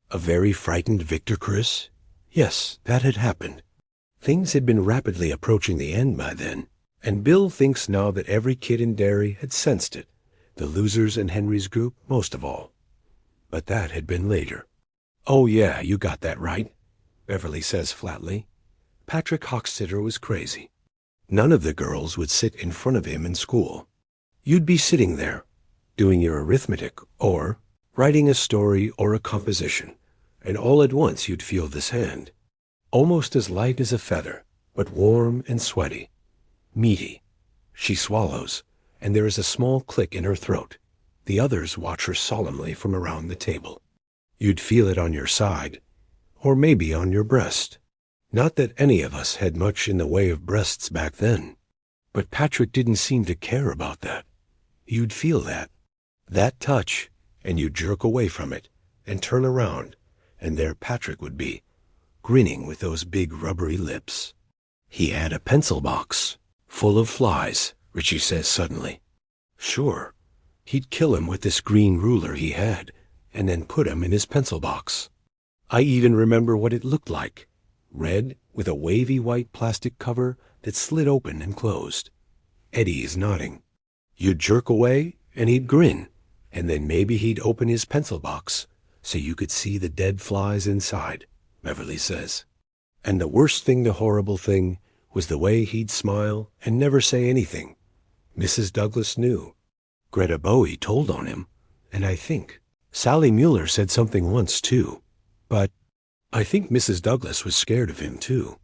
A very frightened Victor Chris? Yes, that had happened. Things had been rapidly approaching the end by then, and Bill thinks now that every kid in Derry had sensed it, the losers in Henry's group most of all. But that had been later. Oh yeah, you got that right, Beverly says flatly. Patrick Hockstetter was crazy. None of the girls would sit in front of him in school. You'd be sitting there, doing your arithmetic, or writing a story or a composition, and all at once you'd feel this hand, almost as light as a feather, but warm and sweaty, meaty. She swallows, and there is a small click in her throat. The others watch her solemnly from around the table. You'd feel it on your side, or maybe on your breast. Not that any of us had much in the way of breasts back then, but Patrick didn't seem to care about that. You'd feel that touch, and you'd jerk away from it, and turn around, and there Patrick would be, grinning with those big rubbery lips. He had a pencil box, full of flies, Richie says suddenly. Sure, he'd kill him with this green ruler he had, and then put him in his pencil box. I even remember what it looked like. Red, with a wavy white plastic cover that slid open and closed. Eddie is nodding. You'd jerk away, and he'd grin, and then maybe he'd open his pencil box so you could see the dead flies inside, Beverly says. And the worst thing, the horrible thing, was the way he'd smile and never say anything. Mrs. Douglas knew. Greta Bowie told on him, and I think Sally Mueller said something once, too. But I think Mrs. Douglas was scared of him, too.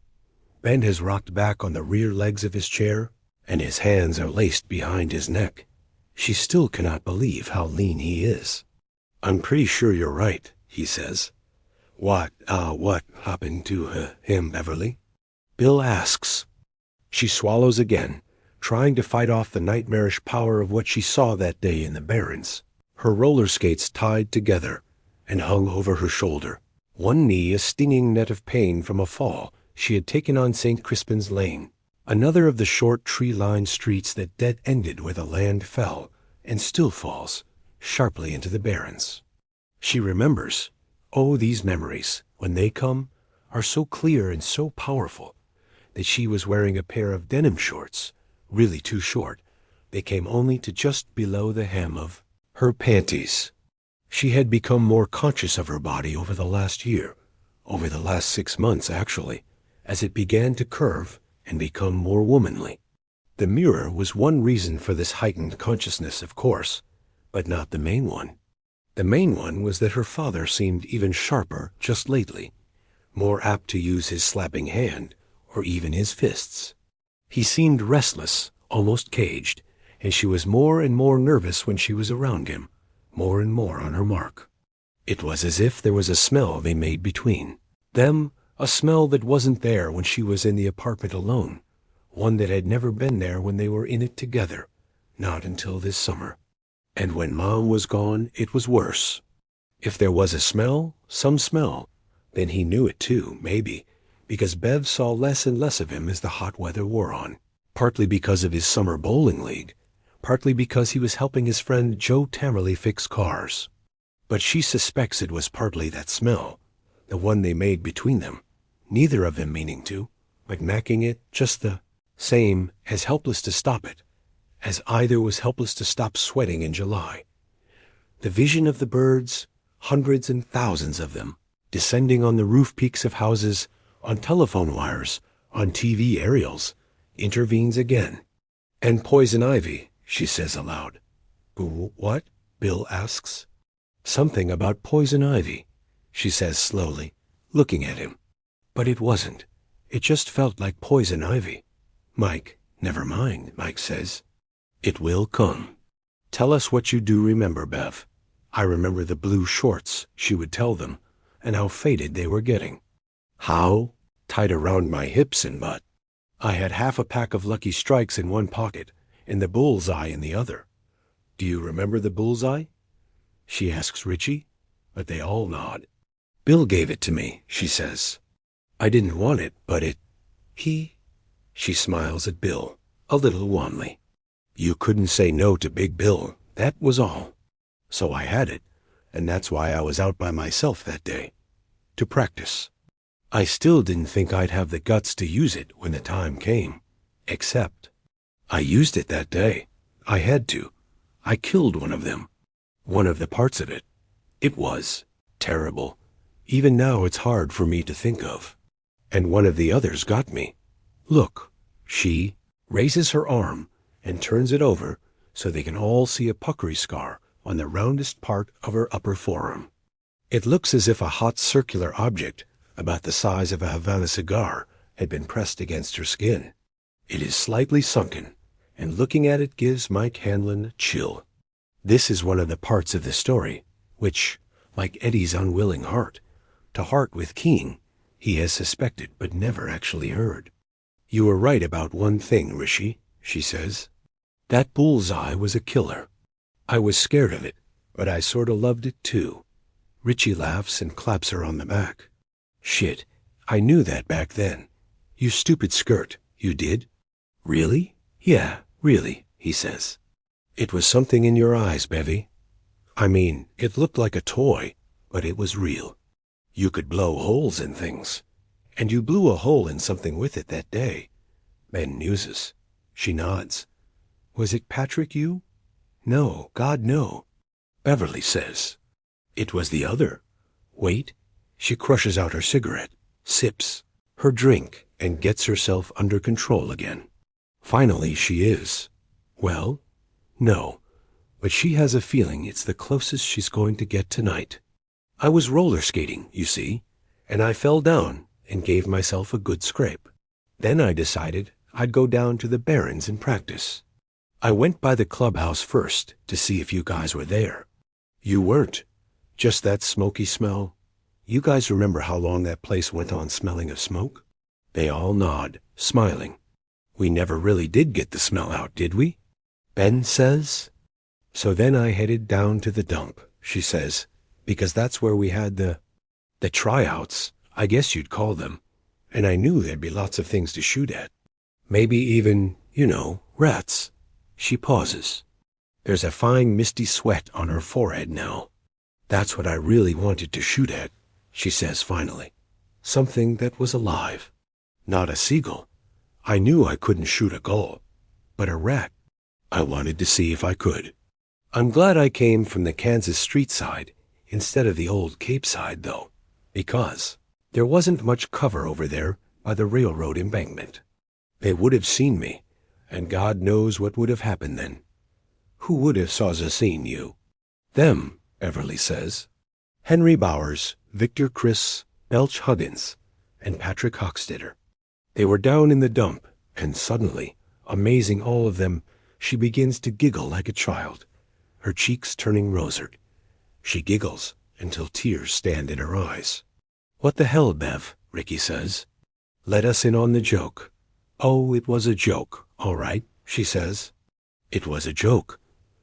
Ben has rocked back on the rear legs of his chair, and his hands are laced behind his neck. She still cannot believe how lean he is. I'm pretty sure you're right, he says. What happened to him, Beverly? Bill asks. She swallows again, trying to fight off the nightmarish power of what she saw that day in the Barrens. Her roller skates tied together and hung over her shoulder. One knee a stinging net of pain from a fall she had taken on St. Crispin's Lane, another of the short tree-lined streets that dead-ended where the land fell and still falls sharply into the Barrens. She remembers. Oh, these memories, when they come, are so clear and so powerful, that she was wearing a pair of denim shorts, really too short. They came only to just below the hem of her panties. She had become more conscious of her body over the last year, over the last 6 months actually, as it began to curve and become more womanly. The mirror was one reason for this heightened consciousness, of course, but not the main one. The main one was that her father seemed even sharper just lately, more apt to use his slapping hand or even his fists. He seemed restless, almost caged, and she was more and more nervous when she was around him, more and more on her mark. It was as if there was a smell they made between them, a smell that wasn't there when she was in the apartment alone, one that had never been there when they were in it together, not until this summer. And when Mom was gone, it was worse. If there was a smell, some smell, then he knew it too, maybe, because Bev saw less and less of him as the hot weather wore on, partly because of his summer bowling league, partly because he was helping his friend Joe Tamerley fix cars. But she suspects it was partly that smell, the one they made between them, neither of them meaning to, but macking it just the same, as helpless to stop it, as either was helpless to stop sweating in July. The vision of the birds, hundreds and thousands of them, descending on the roof peaks of houses, on telephone wires, on TV aerials, intervenes again. And poison ivy, she says aloud. What? Bill asks. Something about poison ivy, she says slowly, looking at him. But it wasn't. It just felt like poison ivy. Mike, never mind, Mike says. It will come. Tell us what you do remember, Bev. I remember the blue shorts, she would tell them, and how faded they were getting. How tied around my hips and butt. I had half a pack of Lucky Strikes in one pocket and the Bullseye in the other. Do you remember the Bullseye? She asks Richie, but they all nod. Bill gave it to me, she says. I didn't want it, but she smiles at Bill, a little wanly. You couldn't say no to Big Bill, that was all. So I had it, and that's why I was out by myself that day. To practice. I still didn't think I'd have the guts to use it when the time came. Except, I used it that day. I had to. I killed one of them. One of the parts of it. It was terrible. Even now it's hard for me to think of. And one of the others got me. Look, she raises her arm and turns it over so they can all see a puckery scar on the roundest part of her upper forearm. It looks as if a hot circular object about the size of a Havana cigar had been pressed against her skin. It is slightly sunken, and looking at it gives Mike Hanlon a chill. This is one of the parts of the story which, like Eddie's unwilling heart, to heart with King, he has suspected but never actually heard. You were right about one thing, Rishi, she says. That Bullseye was a killer. I was scared of it, but I sorta loved it too. Richie laughs and claps her on the back. Shit, I knew that back then. You stupid skirt, you did? Really? Yeah, really, he says. It was something in your eyes, Bevy. I mean, it looked like a toy, but it was real. You could blow holes in things. And you blew a hole in something with it that day. Ben muses. She nods. Was it Patrick, you? No, God, no. Beverly says. It was the other. Wait. She crushes out her cigarette, sips her drink, and gets herself under control again. Finally, she is. Well, no, but she has a feeling it's the closest she's going to get tonight. I was roller skating, you see, and I fell down and gave myself a good scrape. Then I decided I'd go down to the Barrens and practice. I went by the clubhouse first to see if you guys were there. You weren't. Just that smoky smell. You guys remember how long that place went on smelling of smoke? They all nod, smiling. We never really did get the smell out, did we? Ben says. So then I headed down to the dump, she says, because that's where we had the tryouts, I guess you'd call them. And I knew there'd be lots of things to shoot at. Maybe even, rats. She pauses. There's a fine misty sweat on her forehead now. That's what I really wanted to shoot at, she says finally. Something that was alive. Not a seagull. I knew I couldn't shoot a gull. But a rat. I wanted to see if I could. I'm glad I came from the Kansas street side instead of the old Cape side, though, because there wasn't much cover over there by the railroad embankment. They would have seen me, and God knows what would have happened then. Who would have seen you? Them, Everly says. Henry Bowers, Victor Chris, Belch Huggins, and Patrick Hockstetter. They were down in the dump, and suddenly, amazing all of them, she begins to giggle like a child, her cheeks turning rosard. She giggles until tears stand in her eyes. What the hell, Bev, Ricky says. Let us in on the joke. Oh, it was a joke, all right, she says. It was a joke,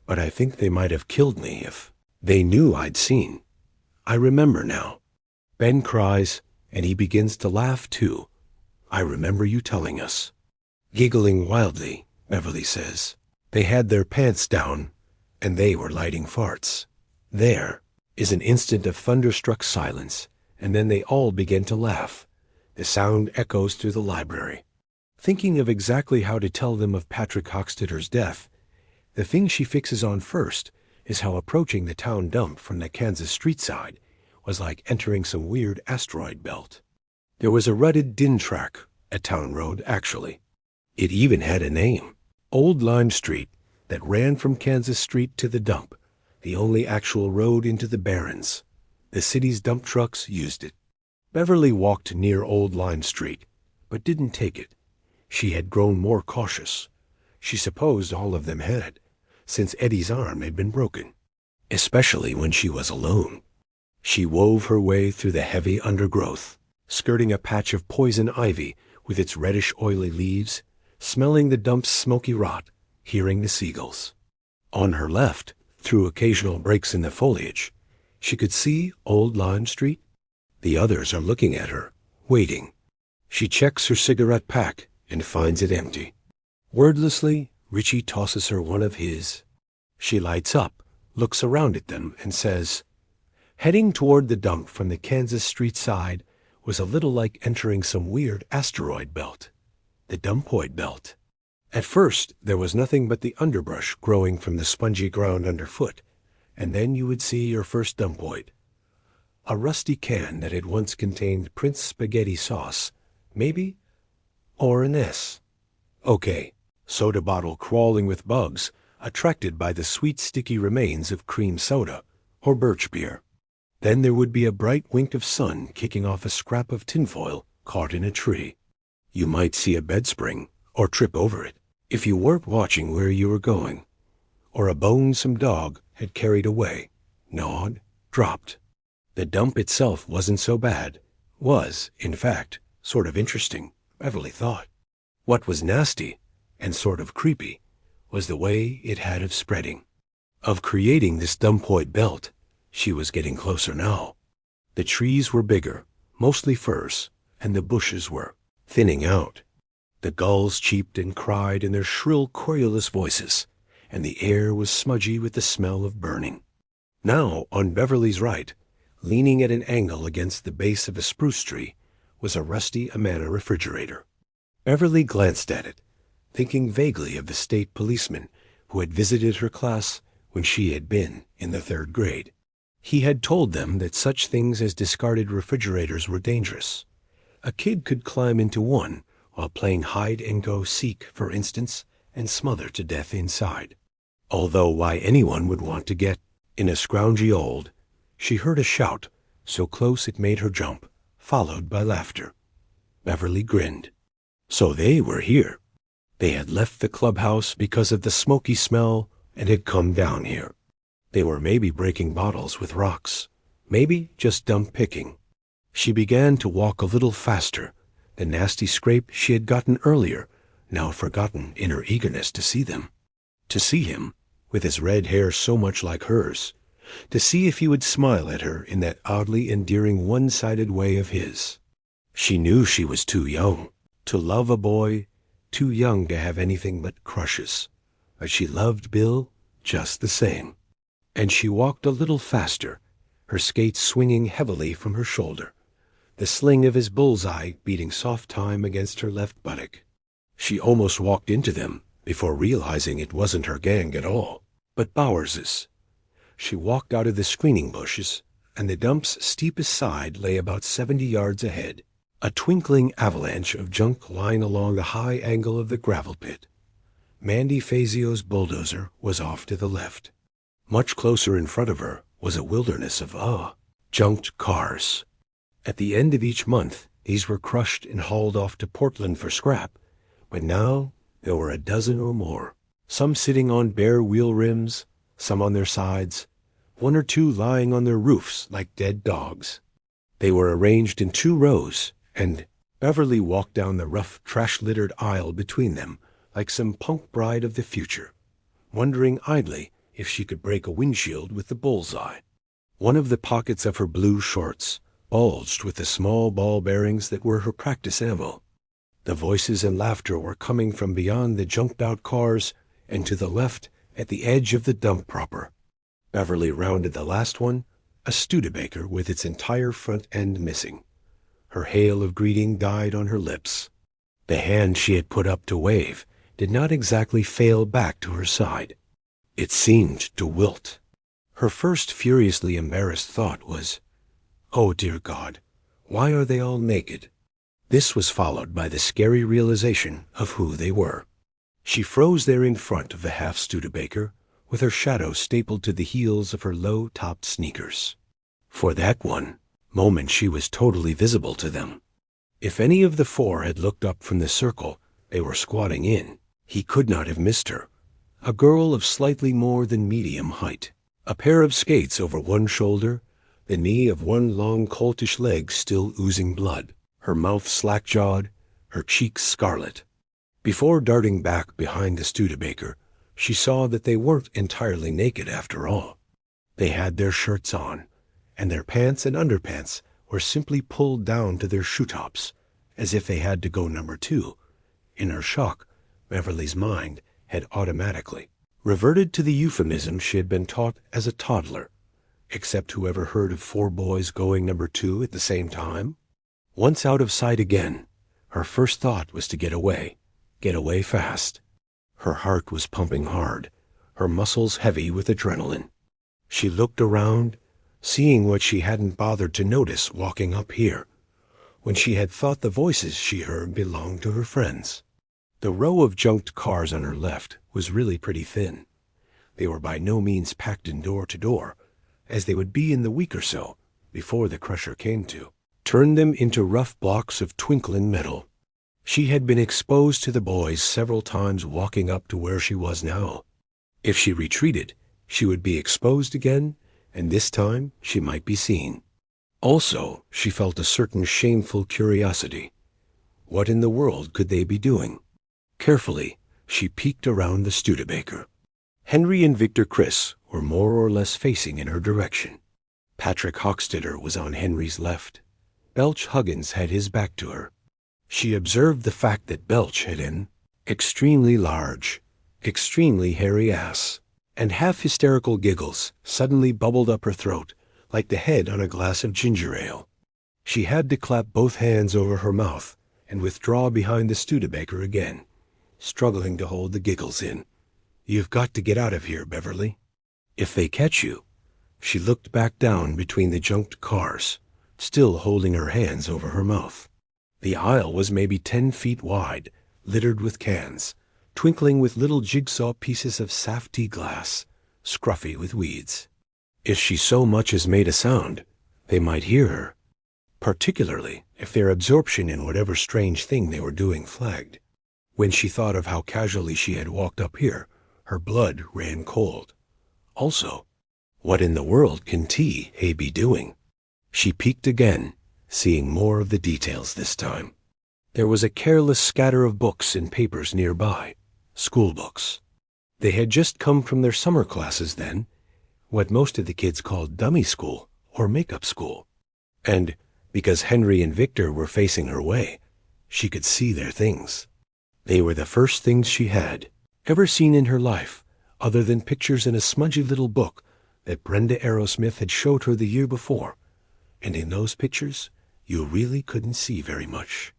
but I think they might have killed me if they knew I'd seen. I remember now. Ben cries, and he begins to laugh too. I remember you telling us. Giggling wildly, Beverly says. They had their pants down, and they were lighting farts. There is an instant of thunderstruck silence, and then they all begin to laugh. The sound echoes through the library. Thinking of exactly how to tell them of Patrick Hockstetter's death, the thing she fixes on first is how approaching the town dump from the Kansas street side was like entering some weird asteroid belt. There was a rutted din track at Town Road, actually. It even had a name, Old Lime Street, that ran from Kansas Street to the dump, the only actual road into the Barrens. The city's dump trucks used it. Beverly walked near Old Lime Street, but didn't take it. She had grown more cautious. She supposed all of them had, since Eddie's arm had been broken, especially when she was alone. She wove her way through the heavy undergrowth, skirting a patch of poison ivy with its reddish oily leaves, smelling the dump's smoky rot, hearing the seagulls. On her left, through occasional breaks in the foliage, she could see Old Lime Street. The others are looking at her, waiting. She checks her cigarette pack and finds it empty. Wordlessly, Richie tosses her one of his. She lights up, looks around at them, and says, "Heading toward the dump from the Kansas Street side was a little like entering some weird asteroid belt. The Dumpoid Belt. At first, there was nothing but the underbrush growing from the spongy ground underfoot, and then you would see your first dumpoid. A rusty can that had once contained Prince spaghetti sauce, maybe, or an S. Okay, soda bottle crawling with bugs, attracted by the sweet sticky remains of cream soda or birch beer. Then there would be a bright wink of sun kicking off a scrap of tinfoil caught in a tree. You might see a bed spring or trip over it if you weren't watching where you were going, or a bone some dog had carried away, gnawed, dropped. The dump itself wasn't so bad, was, in fact, sort of interesting, Beverly thought. What was nasty, and sort of creepy, was the way it had of spreading, of creating this dumpoid belt. She was getting closer now. The trees were bigger, mostly firs, and the bushes were thinning out. The gulls cheeped and cried in their shrill, querulous voices, and the air was smudgy with the smell of burning. Now, on Beverly's right, leaning at an angle against the base of a spruce tree, was a rusty Amana refrigerator. Beverly glanced at it, thinking vaguely of the state policeman who had visited her class when she had been in the 3rd grade. He had told them that such things as discarded refrigerators were dangerous. A kid could climb into one while playing hide-and-go-seek, for instance, and smother to death inside. Although why anyone would want to get in a scroungy old, she heard a shout, so close it made her jump, followed by laughter. Beverly grinned. So they were here. They had left the clubhouse because of the smoky smell and had come down here. They were maybe breaking bottles with rocks, maybe just dump picking. She began to walk a little faster, the nasty scrape she had gotten earlier, now forgotten in her eagerness to see them. To see him, with his red hair so much like hers, to see if he would smile at her in that oddly endearing one-sided way of his. She knew she was too young to love a boy, too young to have anything but crushes, but she loved Bill just the same. And she walked a little faster, her skates swinging heavily from her shoulder, the sling of his bullseye beating soft time against her left buttock. She almost walked into them before realizing it wasn't her gang at all, but Bowers's. She walked out of the screening bushes, and the dump's steepest side lay about 70 yards ahead, a twinkling avalanche of junk lying along the high angle of the gravel pit. Mandy Fazio's bulldozer was off to the left. Much closer in front of her was a wilderness of junked cars. At the end of each month, these were crushed and hauled off to Portland for scrap, but now there were a dozen or more, some sitting on bare wheel rims, some on their sides, one or two lying on their roofs like dead dogs. They were arranged in 2 rows, and Beverly walked down the rough, trash-littered aisle between them like some punk bride of the future, wondering idly if she could break a windshield with the bullseye. One of the pockets of her blue shorts bulged with the small ball bearings that were her practice ammo. The voices and laughter were coming from beyond the junked-out cars and to the left at the edge of the dump proper. Beverly rounded the last one, a Studebaker with its entire front end missing. Her hail of greeting died on her lips. The hand she had put up to wave did not exactly fail back to her side. It seemed to wilt. Her first furiously embarrassed thought was, "Oh, dear God, why are they all naked?" This was followed by the scary realization of who they were. She froze there in front of the half-Studebaker, with her shadow stapled to the heels of her low-topped sneakers. For that one moment she was totally visible to them. If any of the 4 had looked up from the circle they were squatting in, he could not have missed her. A girl of slightly more than medium height, a pair of skates over one shoulder, the knee of one long coltish leg still oozing blood, her mouth slack-jawed, her cheeks scarlet. Before darting back behind the Studebaker, she saw that they weren't entirely naked after all. They had their shirts on, and their pants and underpants were simply pulled down to their shoe-tops, as if they had to go number 2. In her shock, Beverly's mind had automatically reverted to the euphemism she had been taught as a toddler. Except whoever heard of 4 boys going number 2 at the same time? Once out of sight again, her first thought was to get away fast. Her heart was pumping hard, her muscles heavy with adrenaline. She looked around, seeing what she hadn't bothered to notice walking up here, when she had thought the voices she heard belonged to her friends. The row of junked cars on her left was really pretty thin. They were by no means packed in door to door, as they would be in the week or so before the crusher came to turn them into rough blocks of twinkling metal. She had been exposed to the boys several times walking up to where she was now. If she retreated, she would be exposed again, and this time she might be seen. Also, she felt a certain shameful curiosity. What in the world could they be doing? Carefully, she peeked around the Studebaker. Henry and Victor Criss were more or less facing in her direction. Patrick Hockstetter was on Henry's left. Belch Huggins had his back to her. She observed the fact that Belch had an extremely large, extremely hairy ass, and half-hysterical giggles suddenly bubbled up her throat like the head on a glass of ginger ale. She had to clap both hands over her mouth and withdraw behind the Studebaker again, struggling to hold the giggles in. "You've got to get out of here, Beverly. If they catch you." She looked back down between the junked cars, still holding her hands over her mouth. The aisle was maybe 10 feet wide, littered with cans, twinkling with little jigsaw pieces of safety glass, scruffy with weeds. If she so much as made a sound, they might hear her, particularly if their absorption in whatever strange thing they were doing flagged. When she thought of how casually she had walked up here, her blood ran cold. Also, what in the world can T.A. be doing? She peeked again, seeing more of the details this time. There was a careless scatter of books and papers nearby, school books. They had just come from their summer classes then, what most of the kids called dummy school or makeup school. And because Henry and Victor were facing her way, she could see their things. They were the first things she had ever seen in her life, other than pictures in a smudgy little book that Brenda Aerosmith had showed her the year before. And in those pictures, you really couldn't see very much.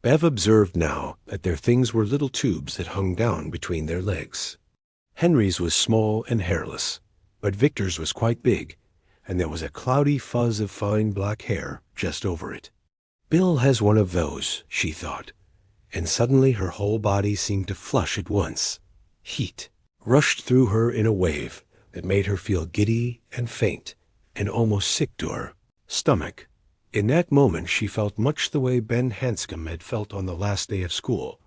Bev observed now that their things were little tubes that hung down between their legs. Henry's was small and hairless, but Victor's was quite big, and there was a cloudy fuzz of fine black hair just over it. Bill has one of those, she thought, and suddenly her whole body seemed to flush at once. Heat rushed through her in a wave that made her feel giddy and faint and almost sick to her stomach. In that moment she felt much the way Ben Hanscom had felt on the last day of school,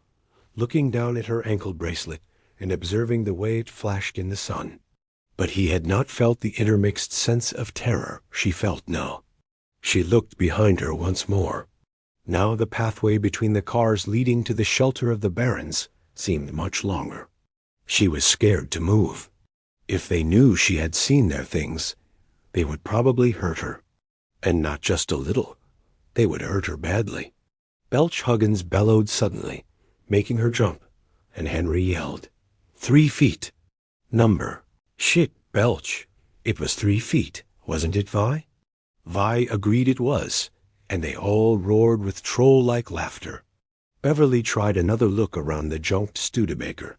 looking down at her ankle bracelet and observing the way it flashed in the sun. But he had not felt the intermixed sense of terror she felt now. She looked behind her once more. Now the pathway between the cars leading to the shelter of the Barrens seemed much longer. She was scared to move. If they knew she had seen their things, they would probably hurt her. And not just a little. They would hurt her badly. Belch Huggins bellowed suddenly, making her jump, and Henry yelled, 3 feet. Number. Shit, Belch. It was 3 feet, wasn't it, Vi? Vi agreed it was, and they all roared with troll-like laughter. Beverly tried another look around the junked Studebaker.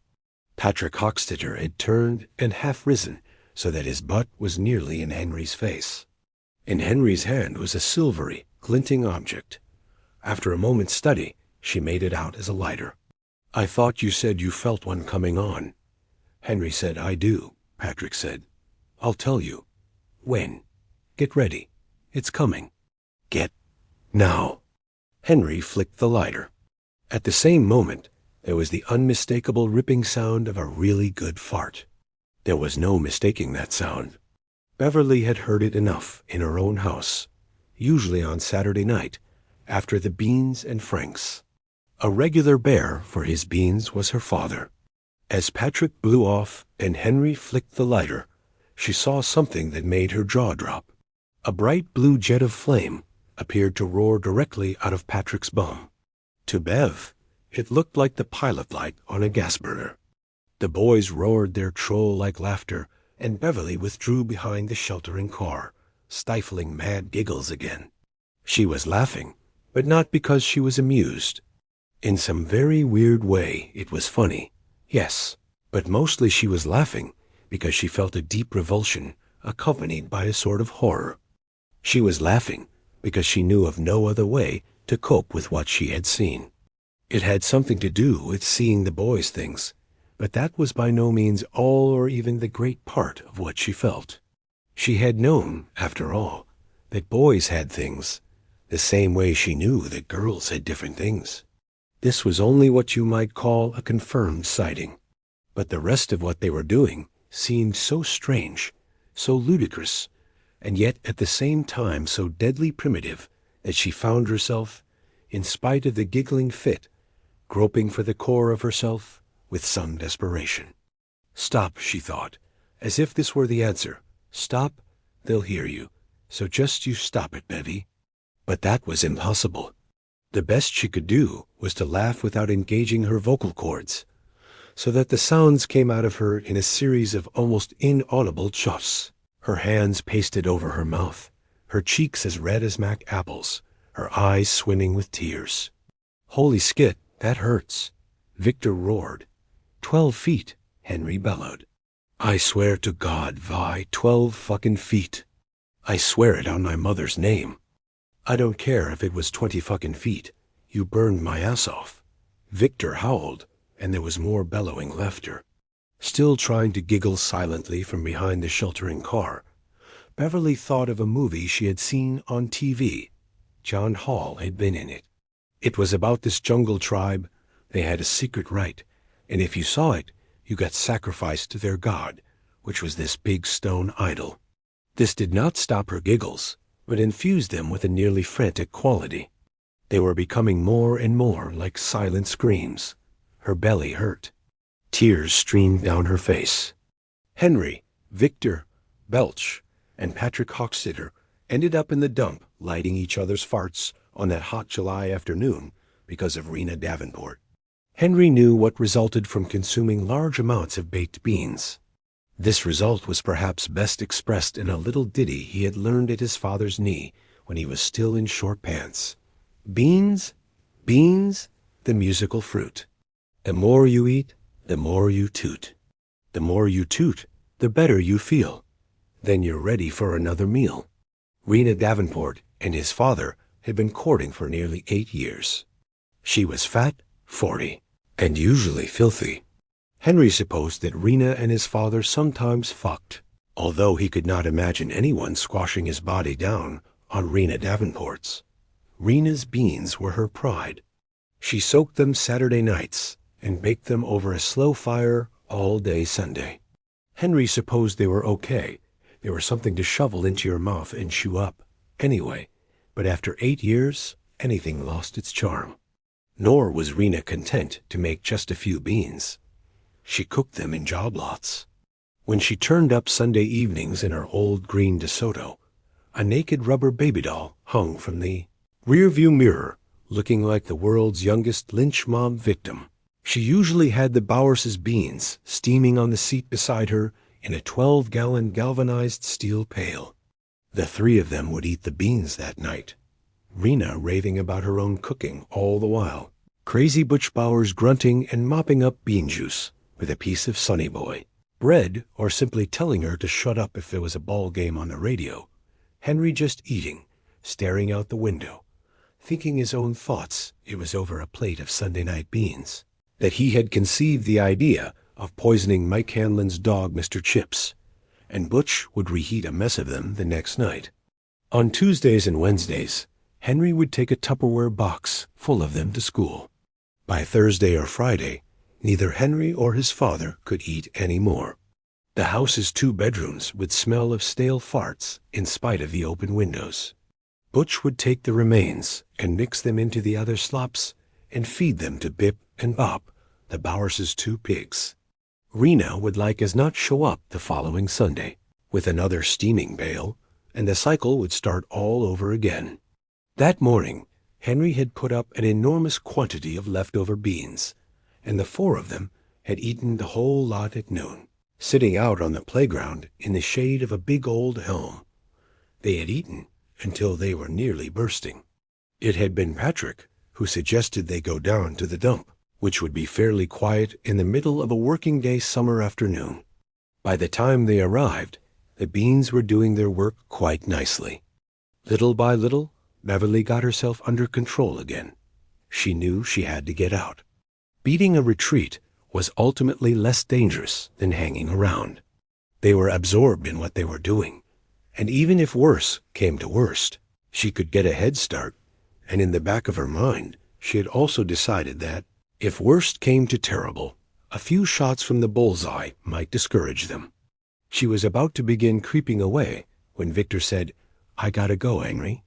Patrick Hockstetter had turned and half risen so that his butt was nearly in Henry's face. In Henry's hand was a silvery, glinting object. After a moment's study, she made it out as a lighter. "I thought you said you felt one coming on." Henry said, "I do," Patrick said. "I'll tell you." "When?" "Get ready. It's coming." "Get now." Henry flicked the lighter. At the same moment, there was the unmistakable ripping sound of a really good fart. There was no mistaking that sound. Beverly had heard it enough in her own house, usually on Saturday night, after the Beans and Franks. A regular bear for his beans was her father. As Patrick blew off and Henry flicked the lighter, she saw something that made her jaw drop. A bright blue jet of flame appeared to roar directly out of Patrick's bum. To Bev, it looked like the pilot light on a gas burner. The boys roared their troll-like laughter, and Beverly withdrew behind the sheltering car, stifling mad giggles again. She was laughing, but not because she was amused. In some very weird way, it was funny, yes, but mostly she was laughing because she felt a deep revulsion accompanied by a sort of horror. She was laughing because she knew of no other way to cope with what she had seen. It had something to do with seeing the boys' things, but that was by no means all or even the great part of what she felt. She had known, after all, that boys had things, the same way she knew that girls had different things. This was only what you might call a confirmed sighting, but the rest of what they were doing seemed so strange, so ludicrous, and yet at the same time so deadly primitive that she found herself, in spite of the giggling fit, groping for the core of herself with some desperation. Stop, she thought, as if this were the answer. Stop, they'll hear you, so just you stop it, Bevy. But that was impossible. The best she could do was to laugh without engaging her vocal cords, so that the sounds came out of her in a series of almost inaudible chuffs, her hands pasted over her mouth, her cheeks as red as Mac apples, her eyes swimming with tears. Holy skit, that hurts, Victor roared. 12 feet, Henry bellowed. I swear to God, Vi, 12 fucking feet. I swear it on my mother's name. I don't care if it was 20 fucking feet. You burned my ass off. Victor howled, and there was more bellowing laughter. Still trying to giggle silently from behind the sheltering car, Beverly thought of a movie she had seen on TV. John Hall had been in it. It was about this jungle tribe. They had a secret rite, and if you saw it, you got sacrificed to their god, which was this big stone idol. This did not stop her giggles, but infused them with a nearly frantic quality. They were becoming more and more like silent screams. Her belly hurt. Tears streamed down her face. Henry, Victor, Belch, and Patrick Hockstetter ended up in the dump lighting each other's farts on that hot July afternoon because of Rena Davenport. Henry knew what resulted from consuming large amounts of baked beans. This result was perhaps best expressed in a little ditty he had learned at his father's knee when he was still in short pants. Beans, beans, the musical fruit. The more you eat, the more you toot. The more you toot, the better you feel. Then you're ready for another meal. Rena Davenport and his father had been courting for nearly 8 years. She was fat, 40, and usually filthy. Henry supposed that Rena and his father sometimes fucked, although he could not imagine anyone squashing his body down on Rena Davenport's. Rena's beans were her pride. She soaked them Saturday nights and baked them over a slow fire all day Sunday. Henry supposed they were okay. They were something to shovel into your mouth and chew up. Anyway, but after 8 years, anything lost its charm. Nor was Rena content to make just a few beans. She cooked them in job lots. When she turned up Sunday evenings in her old green DeSoto, a naked rubber baby doll hung from the rearview mirror, looking like the world's youngest lynch mob victim. She usually had the Bowers's beans steaming on the seat beside her in a 12-gallon galvanized steel pail. The 3 of them would eat the beans that night, Rena raving about her own cooking all the while, Crazy Butch Bowers grunting and mopping up bean juice with a piece of Sonny Boy. Bread, or simply telling her to shut up if there was a ball game on the radio. Henry just eating, staring out the window, thinking his own thoughts it was over a plate of Sunday night beans, that he had conceived the idea of poisoning Mike Hanlon's dog, Mr. Chips, and Butch would reheat a mess of them the next night. On Tuesdays and Wednesdays, Henry would take a Tupperware box full of them to school. By Thursday or Friday, neither Henry or his father could eat any more. The house is 2 bedrooms with smell of stale farts in spite of the open windows. Butch would take the remains and mix them into the other slops and feed them to Bip and Bop, the Bowerses' 2 pigs. Rena would like as not show up the following Sunday with another steaming pail, and the cycle would start all over again. That morning, Henry had put up an enormous quantity of leftover beans, and the 4 of them had eaten the whole lot at noon, sitting out on the playground in the shade of a big old elm. They had eaten until they were nearly bursting. It had been Patrick who suggested they go down to the dump, which would be fairly quiet in the middle of a working day summer afternoon. By the time they arrived, the beans were doing their work quite nicely. Little by little, Beverly got herself under control again. She knew she had to get out. Beating a retreat was ultimately less dangerous than hanging around. They were absorbed in what they were doing, and even if worse came to worst, she could get a head start, and in the back of her mind, she had also decided that, if worst came to terrible, a few shots from the Bullseye might discourage them. She was about to begin creeping away when Victor said, "I gotta go, Henry.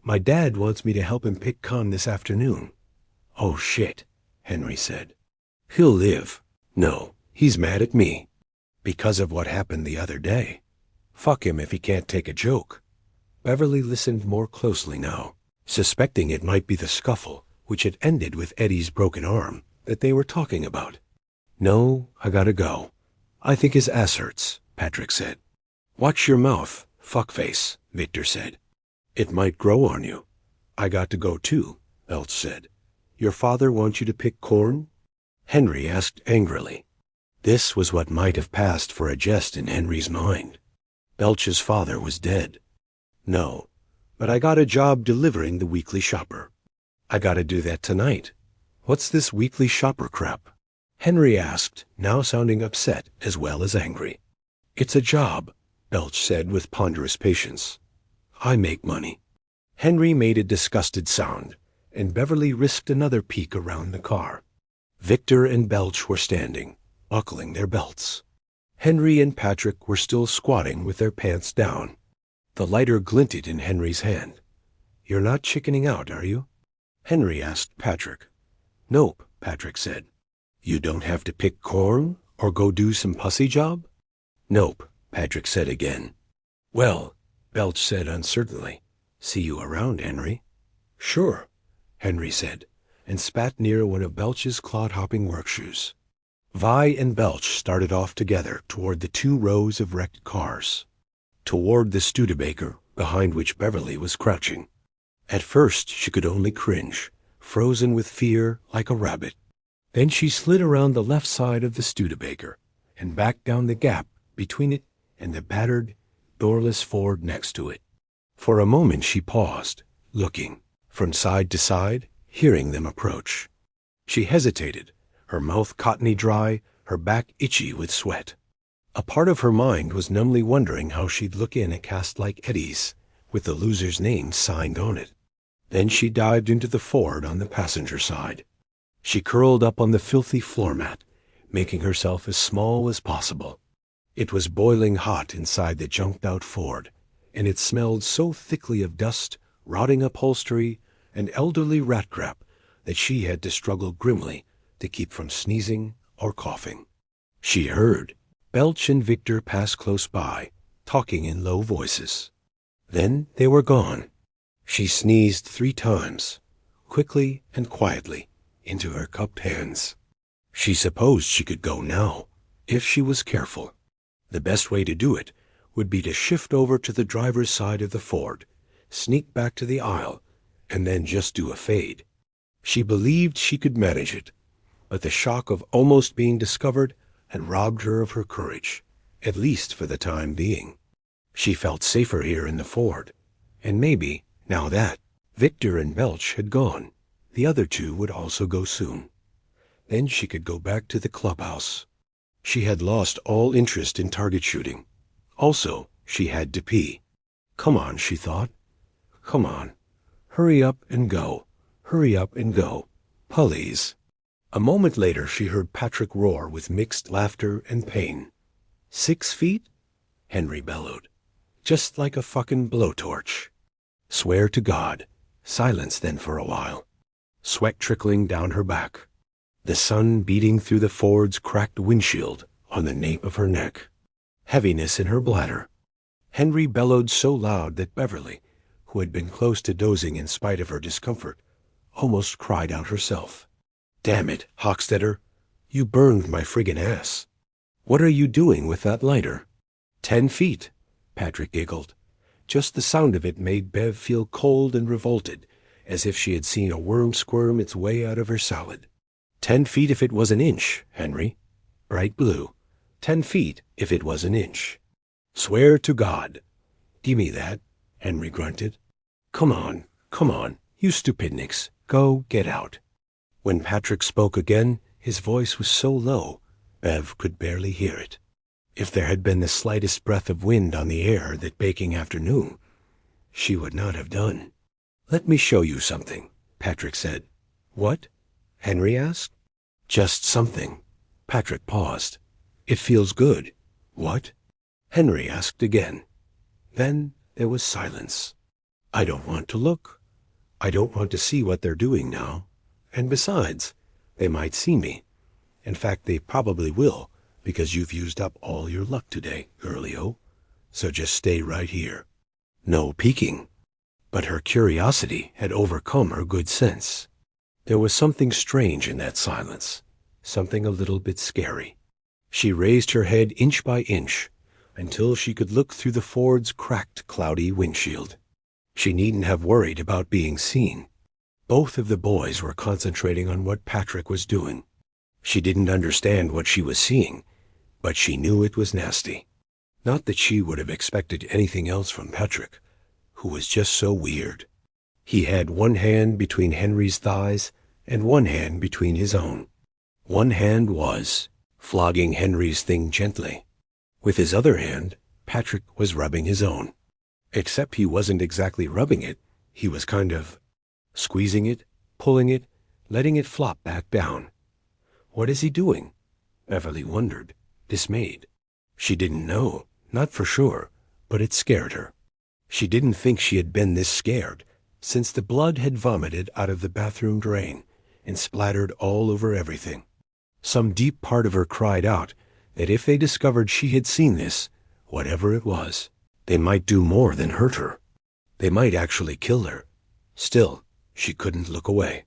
My dad wants me to help him pick con this afternoon." "Oh shit," Henry said. "He'll live." "No, he's mad at me. Because of what happened the other day. Fuck him if he can't take a joke." Beverly listened more closely now, suspecting it might be the scuffle, which had ended with Eddie's broken arm, that they were talking about. "No, I gotta go. I think his ass hurts," Patrick said. "Watch your mouth, fuckface," Victor said. "It might grow on you." "I got to go too," Belch said. "Your father wants you to pick corn?" Henry asked angrily. This was what might have passed for a jest in Henry's mind. Belch's father was dead. "No, but I got a job delivering the weekly shopper." "I gotta do that tonight." "What's this weekly shopper crap?" Henry asked, now sounding upset as well as angry. "It's a job," Belch said with ponderous patience. "I make money." Henry made a disgusted sound, and Beverly risked another peek around the car. Victor and Belch were standing, buckling their belts. Henry and Patrick were still squatting with their pants down. The lighter glinted in Henry's hand. "You're not chickening out, are you?" Henry asked Patrick. "Nope," Patrick said. "You don't have to pick corn or go do some pussy job?" "Nope," Patrick said again. "Well," Belch said uncertainly, "see you around, Henry." "Sure," Henry said, and spat near one of Belch's clod-hopping work shoes. Vi and Belch started off together toward the 2 rows of wrecked cars, toward the Studebaker behind which Beverly was crouching. At first she could only cringe, frozen with fear like a rabbit. Then she slid around the left side of the Studebaker and back down the gap between it and the battered, doorless Ford next to it. For a moment she paused, looking from side to side, hearing them approach. She hesitated, her mouth cottony dry, her back itchy with sweat. A part of her mind was numbly wondering how she'd look in a cast like Eddie's, with the loser's name signed on it. Then she dived into the Ford on the passenger side. She curled up on the filthy floor mat, making herself as small as possible. It was boiling hot inside the junked-out Ford, and it smelled so thickly of dust, rotting upholstery, and elderly rat crap that she had to struggle grimly to keep from sneezing or coughing. She heard Belch and Victor pass close by, talking in low voices. Then they were gone. She sneezed 3 times, quickly and quietly, into her cupped hands. She supposed she could go now, if she was careful. The best way to do it would be to shift over to the driver's side of the Ford, sneak back to the aisle, and then just do a fade. She believed she could manage it, but the shock of almost being discovered had robbed her of her courage, at least for the time being. She felt safer here in the Ford, and maybe, now that Victor and Belch had gone, the other 2 would also go soon. Then she could go back to the clubhouse. She had lost all interest in target shooting. Also, she had to pee. Come on, she thought. Come on. Hurry up and go. Hurry up and go. Please. A moment later she heard Patrick roar with mixed laughter and pain. 6 feet? Henry bellowed. Just like a fucking blowtorch. Swear to God. Silence then for a while. Sweat trickling down her back. The sun beating through the Ford's cracked windshield on the nape of her neck. Heaviness in her bladder. Henry bellowed so loud that Beverly, who had been close to dozing in spite of her discomfort, almost cried out herself. Damn it, Hockstetter. You burned my friggin' ass. What are you doing with that lighter? 10 feet, Patrick giggled. Just the sound of it made Bev feel cold and revolted, as if she had seen a worm squirm its way out of her salad. 10 feet if it was an inch, Henry. Bright blue. 10 feet if it was an inch. Swear to God. Gimme that, Henry grunted. Come on, you stupidniks. Go get out. When Patrick spoke again, his voice was so low, Bev could barely hear it. If there had been the slightest breath of wind on the air that baking afternoon, she would not have done. Let me show you something, Patrick said. What? Henry asked. Just something. Patrick paused. It feels good. What? Henry asked again. Then there was silence. I don't want to look. I don't want to see what they're doing now. And besides, they might see me. In fact, they probably will, because you've used up all your luck today, girlio. So just stay right here. No peeking. But her curiosity had overcome her good sense. There was something strange in that silence, something a little bit scary. She raised her head inch by inch until she could look through the Ford's cracked, cloudy windshield. She needn't have worried about being seen. Both of the boys were concentrating on what Patrick was doing. She didn't understand what she was seeing, but she knew it was nasty. Not that she would have expected anything else from Patrick, who was just so weird. He had one hand between Henry's thighs and one hand between his own. One hand was flogging Henry's thing gently. With his other hand, Patrick was rubbing his own. Except he wasn't exactly rubbing it, he was kind of squeezing it, pulling it, letting it flop back down. What is he doing? Beverly wondered, dismayed. She didn't know, not for sure, but it scared her. She didn't think she had been this scared since the blood had vomited out of the bathroom drain and splattered all over everything. Some deep part of her cried out that if they discovered she had seen this, whatever it was, they might do more than hurt her. They might actually kill her. Still, she couldn't look away.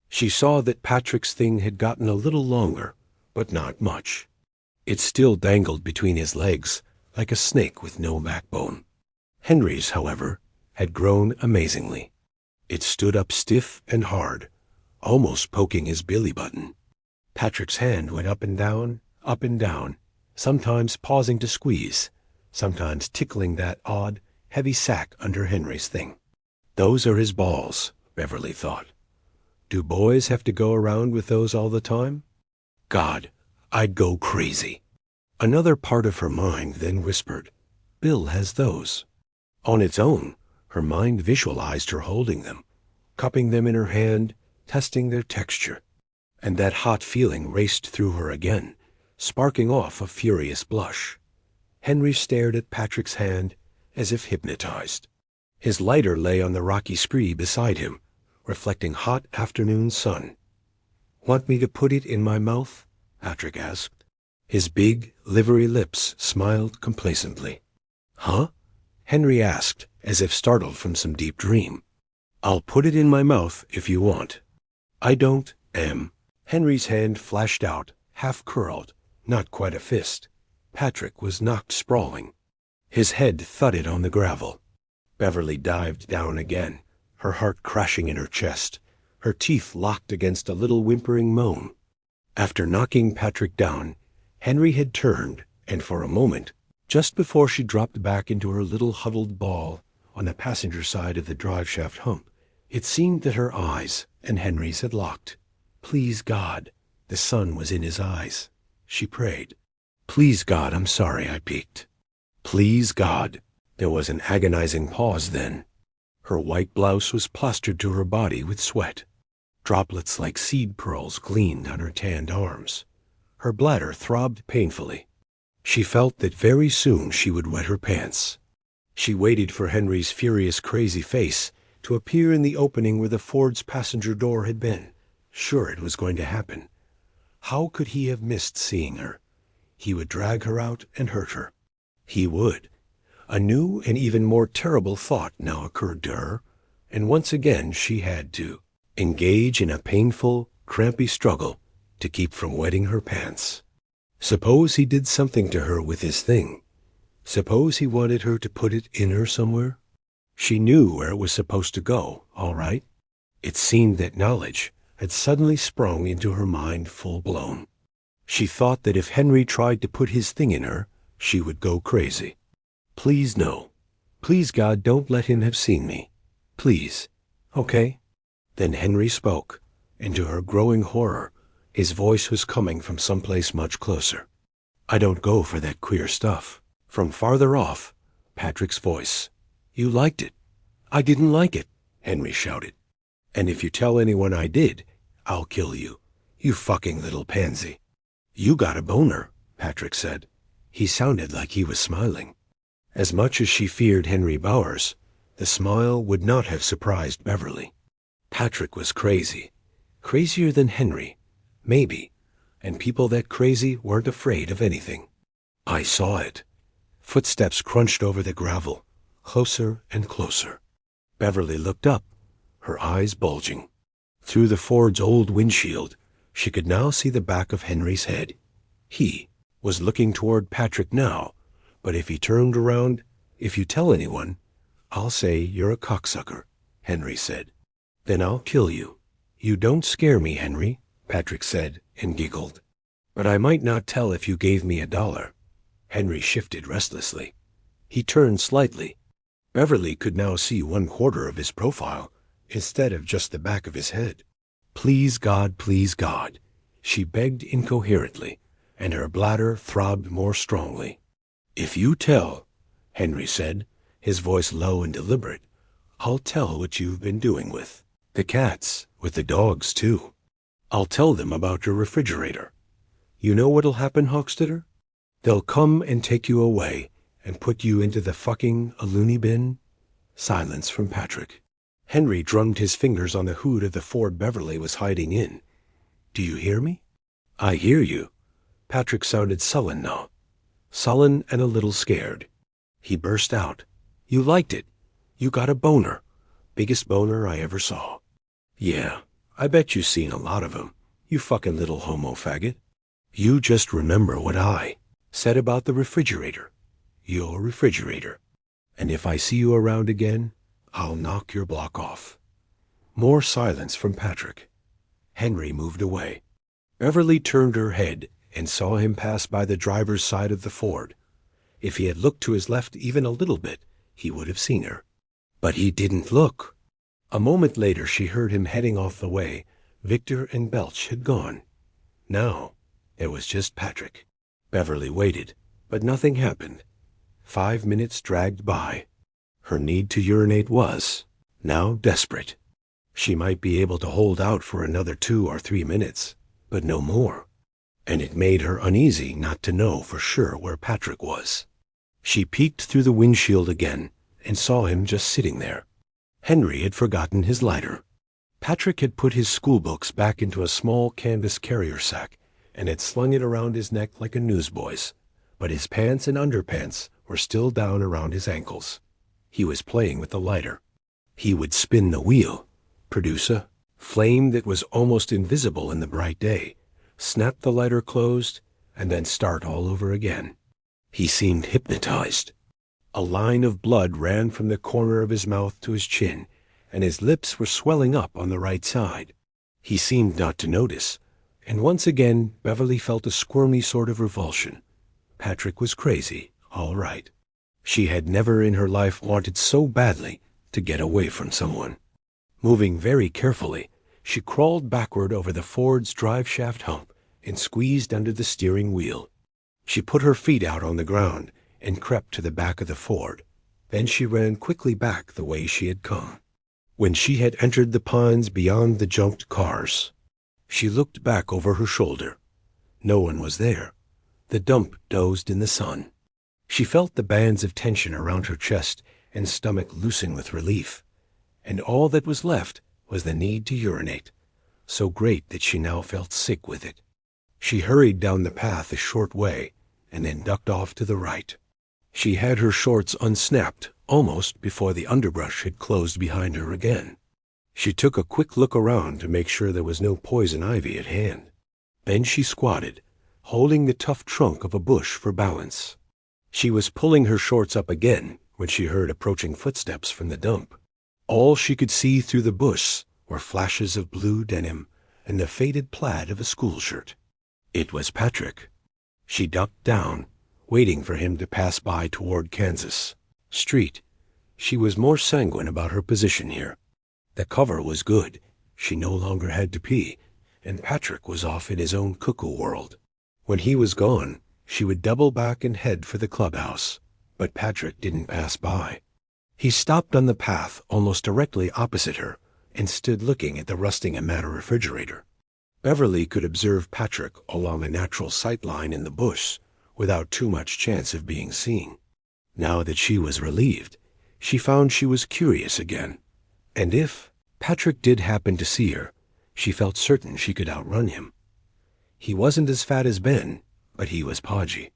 She saw that Patrick's thing had gotten a little longer, but not much. It still dangled between his legs like a snake with no backbone. Henry's, however, had grown amazingly. It stood up stiff and hard, almost poking his belly button. Patrick's hand went up and down, sometimes pausing to squeeze, sometimes tickling that odd, heavy sack under Henry's thing. Those are his balls, Beverly thought. Do boys have to go around with those all the time? God, I'd go crazy. Another part of her mind then whispered, Bill has those. On its own, her mind visualized her holding them, cupping them in her hand, testing their texture. And that hot feeling raced through her again, sparking off a furious blush. Henry stared at Patrick's hand as if hypnotized. His lighter lay on the rocky scree beside him, reflecting hot afternoon sun. Want me to put it in my mouth? Patrick asked. His big, livery lips smiled complacently. Huh? Henry asked, as if startled from some deep dream. I'll put it in my mouth if you want. I don't, Henry's hand flashed out, half-curled, not quite a fist. Patrick was knocked sprawling. His head thudded on the gravel. Beverly dived down again, her heart crashing in her chest, her teeth locked against a little whimpering moan. After knocking Patrick down, Henry had turned, and for a moment, just before she dropped back into her little huddled ball on the passenger side of the driveshaft hump, it seemed that her eyes and Henry's had locked. Please God, the sun was in his eyes. She prayed. Please God, I'm sorry I peeked. Please God. There was an agonizing pause then. Her white blouse was plastered to her body with sweat. Droplets like seed pearls gleamed on her tanned arms. Her bladder throbbed painfully. She felt that very soon she would wet her pants. She waited for Henry's furious, crazy face to appear in the opening where the Ford's passenger door had been. Sure it was going to happen. How could he have missed seeing her? He would drag her out and hurt her. He would. A new and even more terrible thought now occurred to her, and once again she had to engage in a painful, crampy struggle to keep from wetting her pants. Suppose he did something to her with his thing. Suppose he wanted her to put it in her somewhere? She knew where it was supposed to go, all right. It seemed that knowledge had suddenly sprung into her mind full-blown. She thought that if Henry tried to put his thing in her, she would go crazy. Please no. Please God, don't let him have seen me. Please. Okay? Then Henry spoke, and to her growing horror, his voice was coming from someplace much closer. I don't go for that queer stuff. From farther off, Patrick's voice. You liked it. I didn't like it, Henry shouted. And if you tell anyone I did, I'll kill you. You fucking little pansy. You got a boner, Patrick said. He sounded like he was smiling. As much as she feared Henry Bowers, the smile would not have surprised Beverly. Patrick was crazy. Crazier than Henry, maybe. And people that crazy weren't afraid of anything. I saw it. Footsteps crunched over the gravel, closer and closer. Beverly looked up, her eyes bulging. Through the Ford's old windshield, she could now see the back of Henry's head. He was looking toward Patrick now, but if he turned around, if you tell anyone, I'll say you're a cocksucker, Henry said. Then I'll kill you. You don't scare me, Henry, Patrick said and giggled. But I might not tell if you gave me $1. Henry shifted restlessly. He turned slightly. Beverly could now see 1/4 of his profile, instead of just the back of his head. Please God, she begged incoherently, and her bladder throbbed more strongly. If you tell, Henry said, his voice low and deliberate, I'll tell what you've been doing with the cats, with the dogs too. I'll tell them about your refrigerator. You know what'll happen, Hockstetter? They'll come and take you away and put you into the fucking loony bin. Silence from Patrick. Henry drummed his fingers on the hood of the Ford Beverly was hiding in. Do you hear me? I hear you. Patrick sounded sullen now. Sullen and a little scared. He burst out. You liked it. You got a boner. Biggest boner I ever saw. Yeah, I bet you seen a lot of 'em. You fucking little homo faggot. You just remember what I said about the refrigerator. Your refrigerator. And if I see you around again, I'll knock your block off. More silence from Patrick. Henry moved away. Beverly turned her head and saw him pass by the driver's side of the Ford. If he had looked to his left even a little bit, he would have seen her. But he didn't look. A moment later she heard him heading off the way. Victor and Belch had gone. Now it was just Patrick. Beverly waited, but nothing happened. 5 minutes dragged by. Her need to urinate was now desperate. She might be able to hold out for another 2 or 3 minutes, but no more. And it made her uneasy not to know for sure where Patrick was. She peeked through the windshield again and saw him just sitting there. Henry had forgotten his lighter. Patrick had put his schoolbooks back into a small canvas carrier sack and had slung it around his neck like a newsboy's, but his pants and underpants were still down around his ankles. He was playing with the lighter. He would spin the wheel, produce a flame that was almost invisible in the bright day, snap the lighter closed, and then start all over again. He seemed hypnotized. A line of blood ran from the corner of his mouth to his chin, and his lips were swelling up on the right side. He seemed not to notice, and once again Beverly felt a squirmy sort of revulsion. Patrick was crazy, all right. She had never in her life wanted so badly to get away from someone. Moving very carefully, she crawled backward over the Ford's drive shaft hump and squeezed under the steering wheel. She put her feet out on the ground and crept to the back of the Ford. Then she ran quickly back the way she had come. When she had entered the pines beyond the junked cars, she looked back over her shoulder. No one was there. The dump dozed in the sun. She felt the bands of tension around her chest and stomach loosen with relief, and all that was left was the need to urinate, so great that she now felt sick with it. She hurried down the path a short way and then ducked off to the right. She had her shorts unsnapped almost before the underbrush had closed behind her again. She took a quick look around to make sure there was no poison ivy at hand. Then she squatted, holding the tough trunk of a bush for balance. She was pulling her shorts up again when she heard approaching footsteps from the dump. All she could see through the bush were flashes of blue denim and the faded plaid of a school shirt. It was Patrick. She ducked down, waiting for him to pass by toward Kansas Street. She was more sanguine about her position here. The cover was good. She no longer had to pee, and Patrick was off in his own cuckoo world. When he was gone, she would double back and head for the clubhouse, but Patrick didn't pass by. He stopped on the path almost directly opposite her and stood looking at the rusting Amata refrigerator. Beverly could observe Patrick along a natural sight line in the bush without too much chance of being seen. Now that she was relieved, she found she was curious again. And if Patrick did happen to see her, she felt certain she could outrun him. He wasn't as fat as Ben, but he was podgy.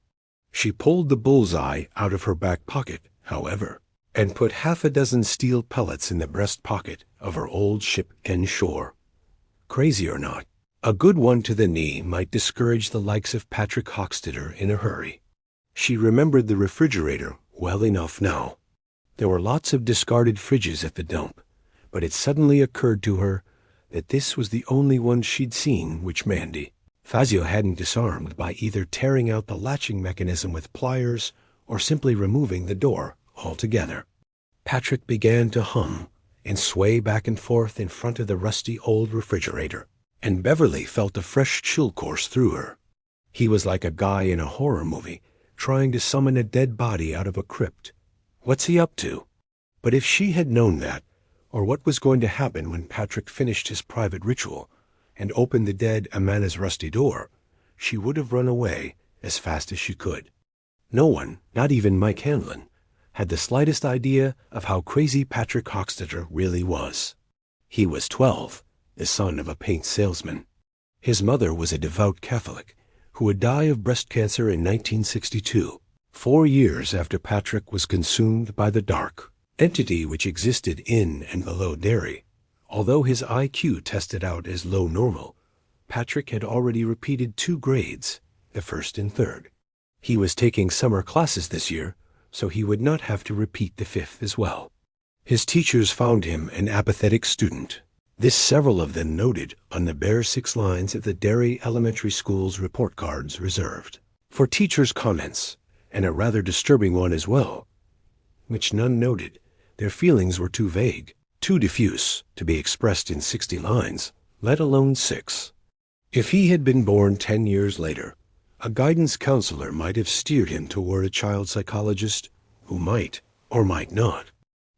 She pulled the Bullseye out of her back pocket, however, and put 6 steel pellets in the breast pocket of her old ship Shore. Crazy or not, a good one to the knee might discourage the likes of Patrick Hockstetter in a hurry. She remembered the refrigerator well enough now. There were lots of discarded fridges at the dump, but it suddenly occurred to her that this was the only one she'd seen which Mandy Fazio hadn't disarmed by either tearing out the latching mechanism with pliers or simply removing the door altogether. Patrick began to hum and sway back and forth in front of the rusty old refrigerator, and Beverly felt a fresh chill course through her. He was like a guy in a horror movie trying to summon a dead body out of a crypt. What's he up to? But if she had known that, or what was going to happen when Patrick finished his private ritual and opened the dead Amana's rusty door, she would have run away as fast as she could. No one, not even Mike Hanlon, had the slightest idea of how crazy Patrick Hockstetter really was. He was 12, the son of a paint salesman. His mother was a devout Catholic who would die of breast cancer in 1962, 4 years after Patrick was consumed by the dark entity which existed in and below Derry. Although his IQ tested out as low normal, Patrick had already repeated 2 grades, the first and third. He was taking summer classes this year, so he would not have to repeat the 5th as well. His teachers found him an apathetic student. This several of them noted on the bare 6 lines of the Derry Elementary School's report cards reserved for teachers' comments, and a rather disturbing one as well, which none noted. Their feelings were too vague, too diffuse to be expressed in 60 lines, let alone 6. If he had been born 10 years later, a guidance counselor might have steered him toward a child psychologist who might, or might not.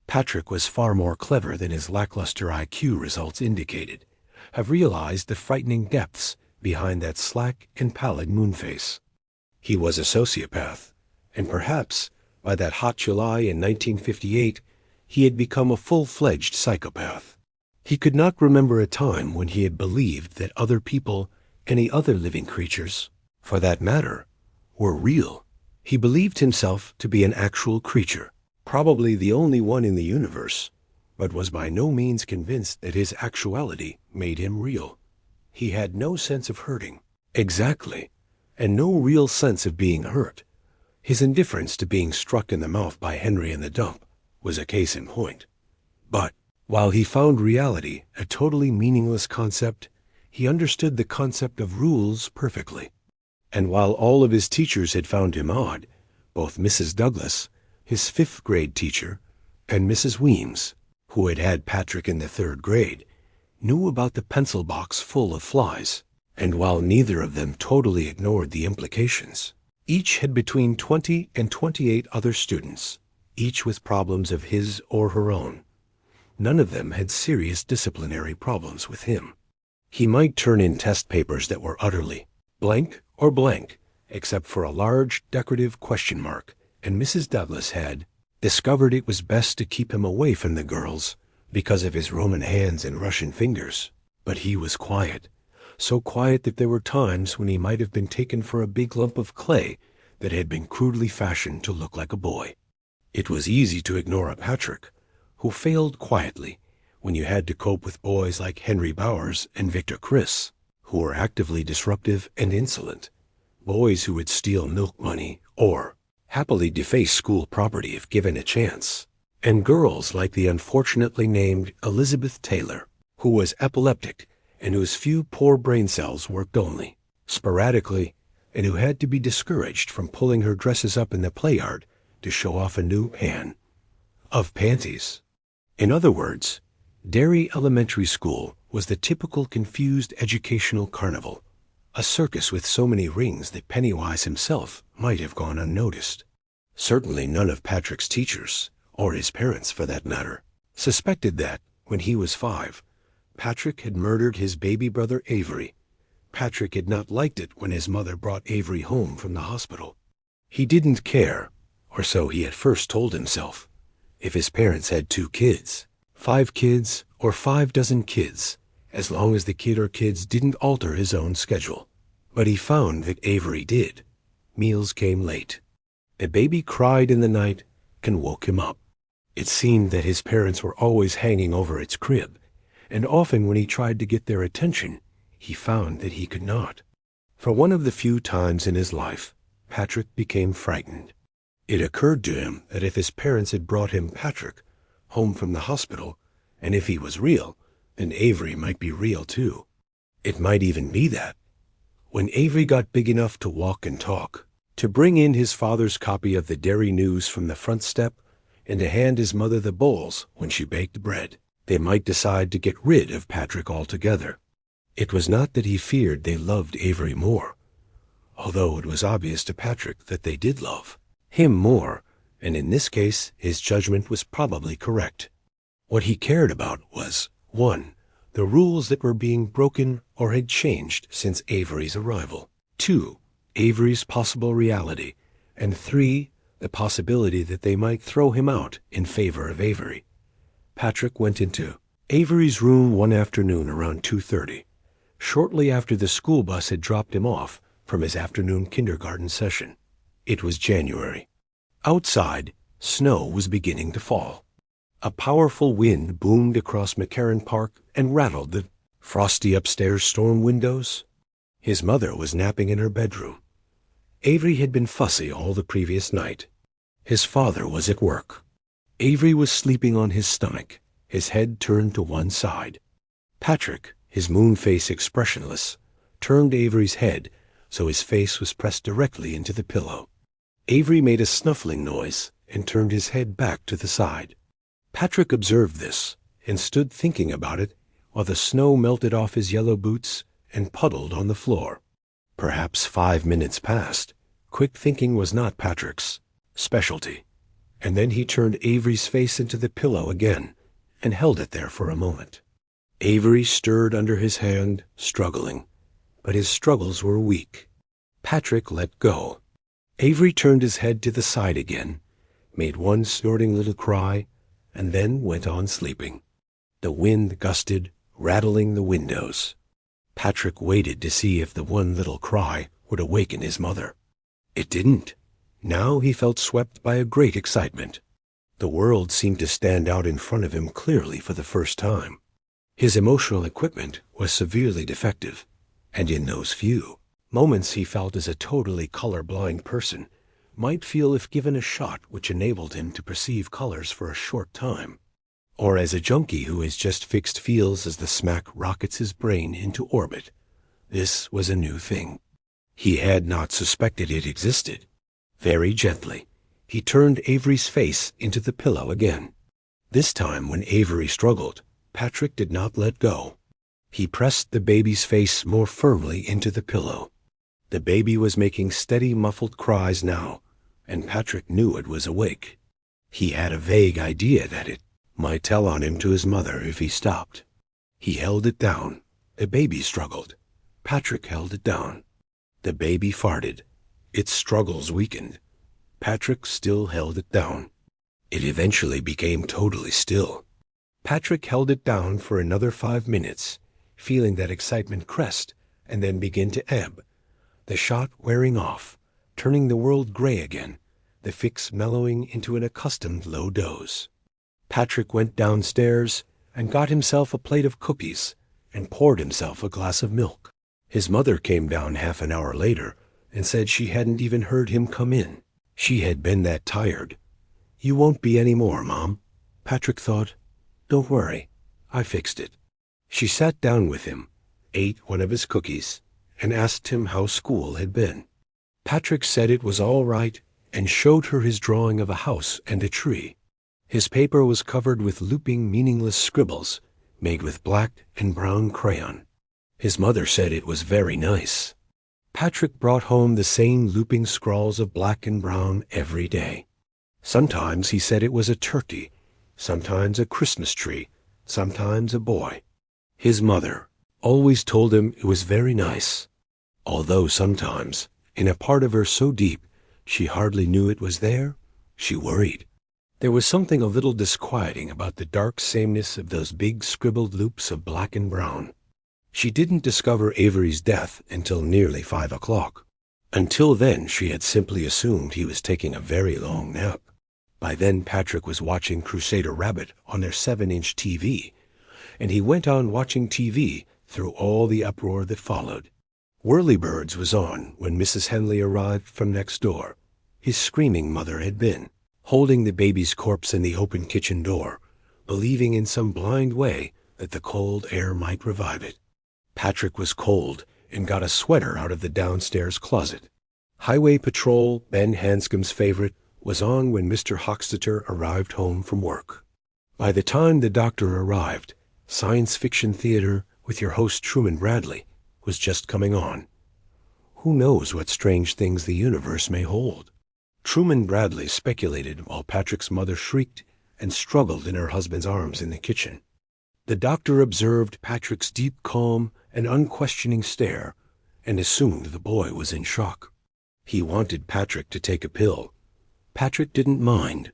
Patrick was far more clever than his lackluster IQ results indicated, have realized the frightening depths behind that slack and pallid moonface. He was a sociopath, and perhaps, by that hot July in 1958, he had become a full-fledged psychopath. He could not remember a time when he had believed that other people, any other living creatures, for that matter, were real. He believed himself to be an actual creature, probably the only one in the universe, but was by no means convinced that his actuality made him real. He had no sense of hurting. Exactly, and no real sense of being hurt. His indifference to being struck in the mouth by Henry in the dump was a case in point. But while he found reality a totally meaningless concept, he understood the concept of rules perfectly. And while all of his teachers had found him odd, both Mrs. Douglas, his 5th grade teacher, and Mrs. Weems, who had had Patrick in the 3rd grade, knew about the pencil box full of flies. And while neither of them totally ignored the implications, each had between 20 and 28 other students, each with problems of his or her own. None of them had serious disciplinary problems with him. He might turn in test papers that were utterly blank or blank, except for a large decorative question mark, and Mrs. Douglas had discovered it was best to keep him away from the girls because of his Roman hands and Russian fingers. But he was quiet, so quiet that there were times when he might have been taken for a big lump of clay that had been crudely fashioned to look like a boy. It was easy to ignore a Patrick, who failed quietly when you had to cope with boys like Henry Bowers and Victor Criss, who were actively disruptive and insolent, boys who would steal milk money or happily deface school property if given a chance, and girls like the unfortunately named Elizabeth Taylor, who was epileptic and whose few poor brain cells worked only sporadically, and who had to be discouraged from pulling her dresses up in the play yard to show off a new pan of panties. In other words, Derry Elementary School was the typical confused educational carnival, a circus with so many rings that Pennywise himself might have gone unnoticed. Certainly none of Patrick's teachers, or his parents for that matter, suspected that, when he was 5, Patrick had murdered his baby brother Avery. Patrick had not liked it when his mother brought Avery home from the hospital. He didn't care, or so he at first told himself, if his parents had 2 kids, 5 kids, or 5 dozen kids, as long as the kid or kids didn't alter his own schedule. But he found that Avery did. Meals came late. A baby cried in the night and woke him up. It seemed that his parents were always hanging over its crib, and often when he tried to get their attention, he found that he could not. For one of the few times in his life, Patrick became frightened. It occurred to him that if his parents had brought him Patrick home from the hospital, and if he was real, then Avery might be real too. It might even be that, when Avery got big enough to walk and talk, to bring in his father's copy of the Derry News from the front step, and to hand his mother the bowls when she baked bread, they might decide to get rid of Patrick altogether. It was not that he feared they loved Avery more, although it was obvious to Patrick that they did love him more, and in this case his judgment was probably correct. What he cared about was, 1, the rules that were being broken or had changed since Avery's arrival, 2, Avery's possible reality, and 3, the possibility that they might throw him out in favor of Avery. Patrick went into Avery's room one afternoon around 2:30, shortly after the school bus had dropped him off from his afternoon kindergarten session. It was January. Outside, snow was beginning to fall. A powerful wind boomed across McCarran Park and rattled the frosty upstairs storm windows. His mother was napping in her bedroom. Avery had been fussy all the previous night. His father was at work. Avery was sleeping on his stomach, his head turned to one side. Patrick, his moon face expressionless, turned Avery's head so his face was pressed directly into the pillow. Avery made a snuffling noise and turned his head back to the side. Patrick observed this and stood thinking about it while the snow melted off his yellow boots and puddled on the floor. Perhaps 5 minutes passed. Quick thinking was not Patrick's specialty. And then he turned Avery's face into the pillow again and held it there for a moment. Avery stirred under his hand, struggling, but his struggles were weak. Patrick let go. Avery turned his head to the side again, made one snorting little cry, and then went on sleeping. The wind gusted, rattling the windows. Patrick waited to see if the one little cry would awaken his mother. It didn't. Now he felt swept by a great excitement. The world seemed to stand out in front of him clearly for the first time. His emotional equipment was severely defective, and in those few moments he felt as a totally color-blind person might feel if given a shot which enabled him to perceive colors for a short time, or as a junkie who is just fixed feels as the smack rockets his brain into orbit. This was a new thing. He had not suspected it existed. Very gently, he turned Avery's face into the pillow again. This time when Avery struggled, Patrick did not let go. He pressed the baby's face more firmly into the pillow. The baby was making steady, muffled cries now, and Patrick knew it was awake. He had a vague idea that it might tell on him to his mother if he stopped. He held it down. The baby struggled. Patrick held it down. The baby farted, Its struggles weakened. Patrick still held it down. It eventually became totally still. Patrick held it down for another 5 minutes, feeling that excitement crest and then begin to ebb, the shot wearing off, turning the world gray again, the fix mellowing into an accustomed low doze. Patrick went downstairs and got himself a plate of cookies and poured himself a glass of milk. His mother came down half an hour later and said she hadn't even heard him come in. She had been that tired. "You won't be any more, Mom." Patrick thought, "Don't worry, I fixed it." She sat down with him, ate one of his cookies, and asked him how school had been. Patrick said it was all right and showed her his drawing of a house and a tree. His paper was covered with looping, meaningless scribbles made with black and brown crayon. His mother said it was very nice. Patrick brought home the same looping scrawls of black and brown every day. Sometimes he said it was a turkey, sometimes a Christmas tree, sometimes a boy. His mother always told him it was very nice, although sometimes, in a part of her so deep she hardly knew it was there, she worried. There was something a little disquieting about the dark sameness of those big scribbled loops of black and brown. She didn't discover Avery's death until nearly 5 o'clock. Until then, she had simply assumed he was taking a very long nap. By then, Patrick was watching Crusader Rabbit on their 7-inch TV, and he went on watching TV through all the uproar that followed. Whirlybirds was on when Mrs. Henley arrived from next door. His screaming mother had been, holding the baby's corpse in the open kitchen door, believing in some blind way that the cold air might revive it. Patrick was cold and got a sweater out of the downstairs closet. Highway Patrol, Ben Hanscom's favorite, was on when Mr. Hockstetter arrived home from work. By the time the doctor arrived, science fiction theater with your host Truman Bradley was just coming on. Who knows what strange things the universe may hold? Truman Bradley speculated while Patrick's mother shrieked and struggled in her husband's arms in the kitchen. The doctor observed Patrick's deep calm and unquestioning stare and assumed the boy was in shock. He wanted Patrick to take a pill. Patrick didn't mind.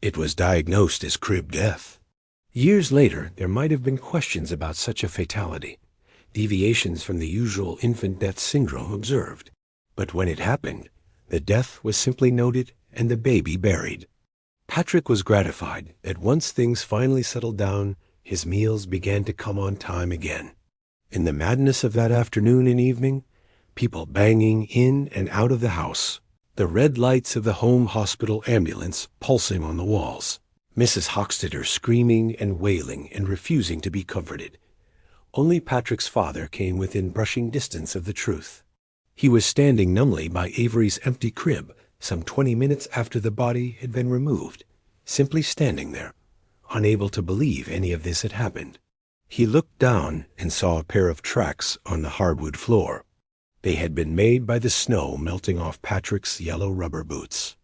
It was diagnosed as crib death. Years later, there might have been questions about such a fatality, deviations from the usual infant death syndrome observed. But when it happened, the death was simply noted and the baby buried. Patrick was gratified that once things finally settled down, his meals began to come on time again. In the madness of that afternoon and evening, people banging in and out of the house, the red lights of the home hospital ambulance pulsing on the walls, Mrs. Hockstetter screaming and wailing and refusing to be comforted. Only Patrick's father came within brushing distance of the truth. He was standing numbly by Avery's empty crib some 20 minutes after the body had been removed, simply standing there, unable to believe any of this had happened. He looked down and saw a pair of tracks on the hardwood floor. They had been made by the snow melting off Patrick's yellow rubber boots.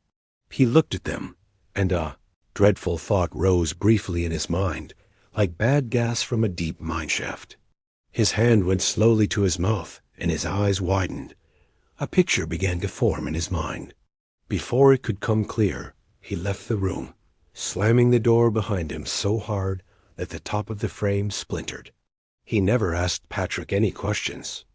He looked at them, and a dreadful thought rose briefly in his mind, like bad gas from a deep mineshaft. His hand went slowly to his mouth, and his eyes widened. A picture began to form in his mind. Before it could come clear, he left the room, slamming the door behind him so hard that the top of the frame splintered. He never asked Patrick any questions.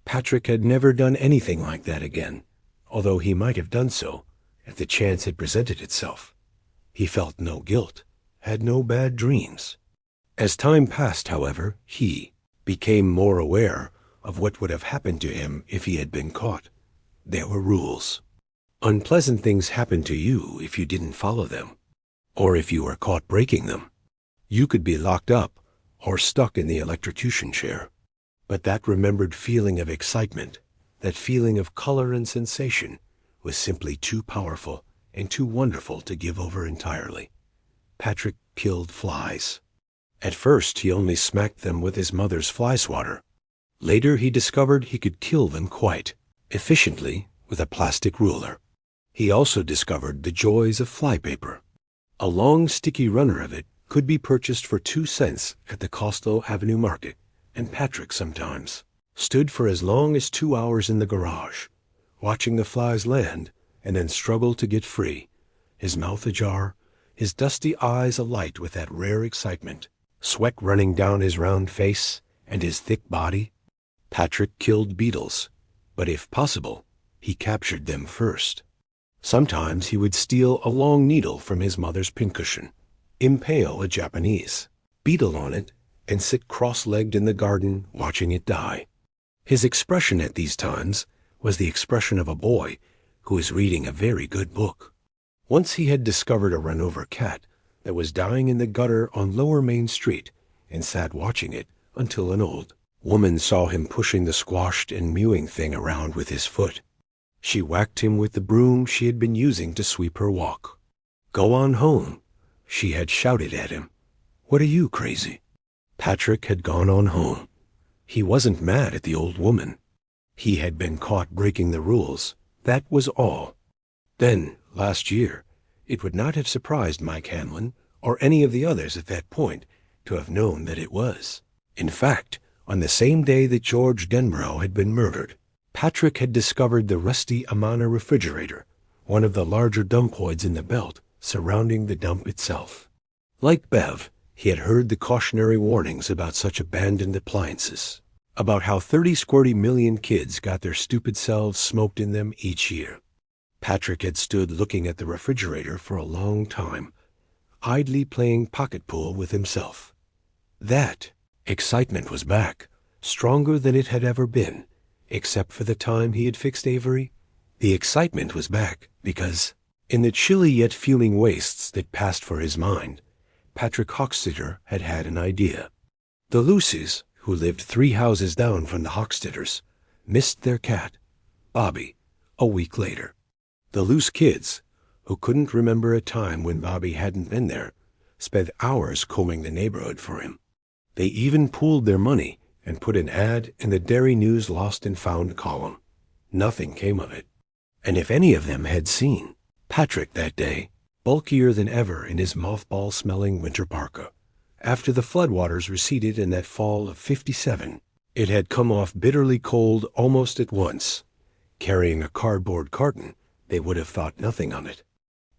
Patrick had never done anything like that again, although he might have done so if the chance had presented itself. He felt no guilt, had no bad dreams. As time passed, however, he became more aware of what would have happened to him if he had been caught. There were rules. Unpleasant things happened to you if you didn't follow them, or if you were caught breaking them. You could be locked up or stuck in the electrocution chair. But that remembered feeling of excitement, that feeling of color and sensation, was simply too powerful and too wonderful to give over entirely. Patrick killed flies. At first, he only smacked them with his mother's fly swatter. Later, he discovered he could kill them quite efficiently with a plastic ruler. He also discovered the joys of flypaper. A long, sticky runner of it could be purchased for 2 cents at the Costello Avenue Market, and Patrick sometimes stood for as long as 2 hours in the garage, watching the flies land and then struggle to get free, his mouth ajar, his dusty eyes alight with that rare excitement, sweat running down his round face and his thick body. Patrick killed beetles, but if possible, he captured them first. Sometimes he would steal a long needle from his mother's pincushion, impale a Japanese beetle on it, and sit cross-legged in the garden watching it die. His expression at these times was the expression of a boy who is reading a very good book. Once he had discovered a run-over cat that was dying in the gutter on Lower Main Street and sat watching it until an old woman saw him pushing the squashed and mewing thing around with his foot. She whacked him with the broom she had been using to sweep her walk. "Go on home," she had shouted at him. "What are you, crazy?" Patrick had gone on home. He wasn't mad at the old woman. He had been caught breaking the rules. That was all. Then, last year, it would not have surprised Mike Hamlin or any of the others at that point to have known that it was. In fact, on the same day that George Denbrough had been murdered, Patrick had discovered the rusty Amana refrigerator, one of the larger dumpoids in the belt surrounding the dump itself. Like Bev, he had heard the cautionary warnings about such abandoned appliances, about how 30 million kids got their stupid selves smoked in them each year. Patrick had stood looking at the refrigerator for a long time, idly playing pocket pool with himself. That excitement was back, stronger than it had ever been, except for the time he had fixed Avery. The excitement was back because, in the chilly yet fuming wastes that passed for his mind, Patrick Hockstetter had had an idea. The Lucys, who lived 3 houses down from the Hockstetters, missed their cat, Bobby, a week later. The Luce kids, who couldn't remember a time when Bobby hadn't been there, spent hours combing the neighborhood for him. They even pooled their money and put an ad in the Derry News Lost and Found column. Nothing came of it. And if any of them had seen Patrick that day, bulkier than ever in his mothball-smelling winter parka, after the floodwaters receded in that fall of '57, it had come off bitterly cold almost at once. Carrying a cardboard carton, they would have thought nothing of it.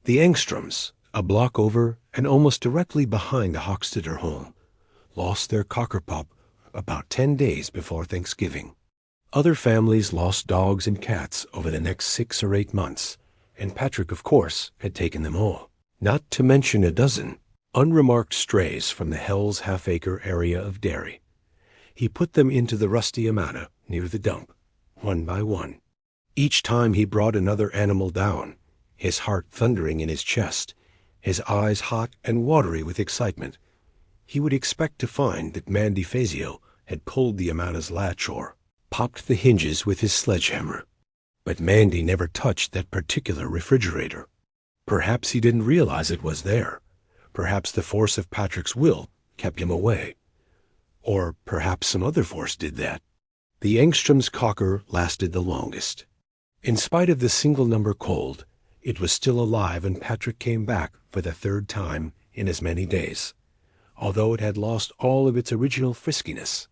The Angstroms, a block over and almost directly behind the Hockstetter home, lost their cocker pup about 10 days before Thanksgiving. Other families lost dogs and cats over the next 6 or 8 months, and Patrick, of course, had taken them all, not to mention a dozen unremarked strays from the Hell's half-acre area of Derry. He put them into the rusty Amana near the dump, one by one. Each time he brought another animal down, his heart thundering in his chest, his eyes hot and watery with excitement, he would expect to find that Mandy Fazio had pulled the Amana's latch or popped the hinges with his sledgehammer. But Mandy never touched that particular refrigerator. Perhaps he didn't realize it was there. Perhaps the force of Patrick's will kept him away. Or perhaps some other force did that. The Engstrom's cocker lasted the longest. In spite of the single-number cold, it was still alive when Patrick came back for the 3rd time in as many days. Although it had lost all of its original friskiness,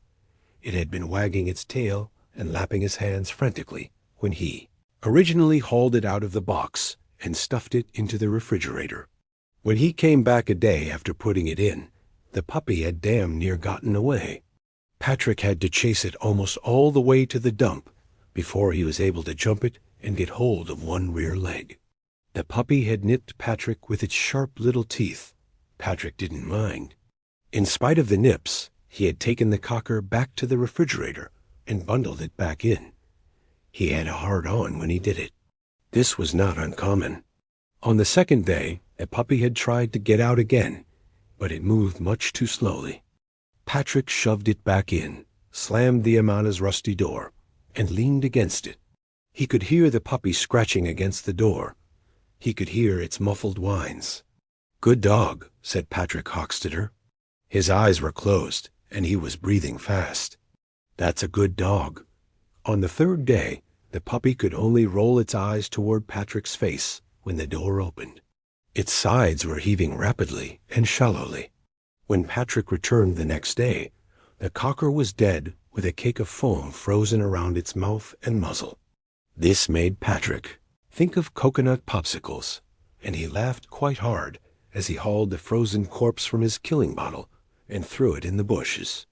it had been wagging its tail and lapping his hands frantically when he originally hauled it out of the box and stuffed it into the refrigerator. When he came back a day after putting it in, the puppy had damn near gotten away. Patrick had to chase it almost all the way to the dump before he was able to jump it and get hold of one rear leg. The puppy had nipped Patrick with its sharp little teeth. Patrick didn't mind. In spite of the nips, he had taken the cocker back to the refrigerator and bundled it back in. He had a hard-on when he did it. This was not uncommon. On the 2nd day, the puppy had tried to get out again, but it moved much too slowly. Patrick shoved it back in, slammed the Amana's rusty door, and leaned against it. He could hear the puppy scratching against the door. He could hear its muffled whines. "Good dog," said Patrick Hockstetter. His eyes were closed, and he was breathing fast. "That's a good dog." On the 3rd day, the puppy could only roll its eyes toward Patrick's face when the door opened. Its sides were heaving rapidly and shallowly. When Patrick returned the next day, the cocker was dead with a cake of foam frozen around its mouth and muzzle. This made Patrick think of coconut popsicles, and he laughed quite hard as he hauled the frozen corpse from his killing bottle and threw it in the bushes.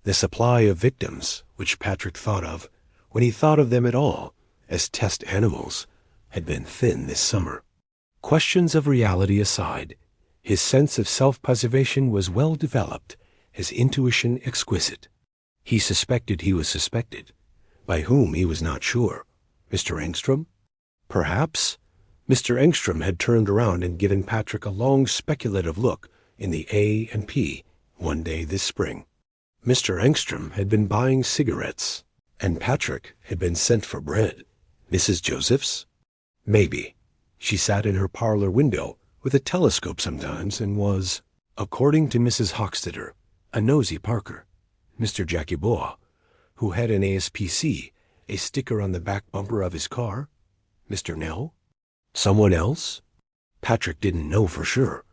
The supply of victims, which Patrick thought of, when he thought of them at all, as test animals, had been thin this summer. Questions of reality aside, his sense of self-preservation was well developed, his intuition exquisite. He suspected he was suspected. By whom he was not sure. Mr. Engstrom? Perhaps. Mr. Engstrom had turned around and given Patrick a long speculative look in the A&P one day this spring. Mr. Engstrom had been buying cigarettes, and Patrick had been sent for bread. Mrs. Joseph's? Maybe. She sat in her parlor window with a telescope sometimes and was, according to Mrs. Hockstetter, a nosy Parker. Mr. Jackie Bois, who had an ASPC, a sticker on the back bumper of his car. Mr. Nell? Someone else? Patrick didn't know for sure,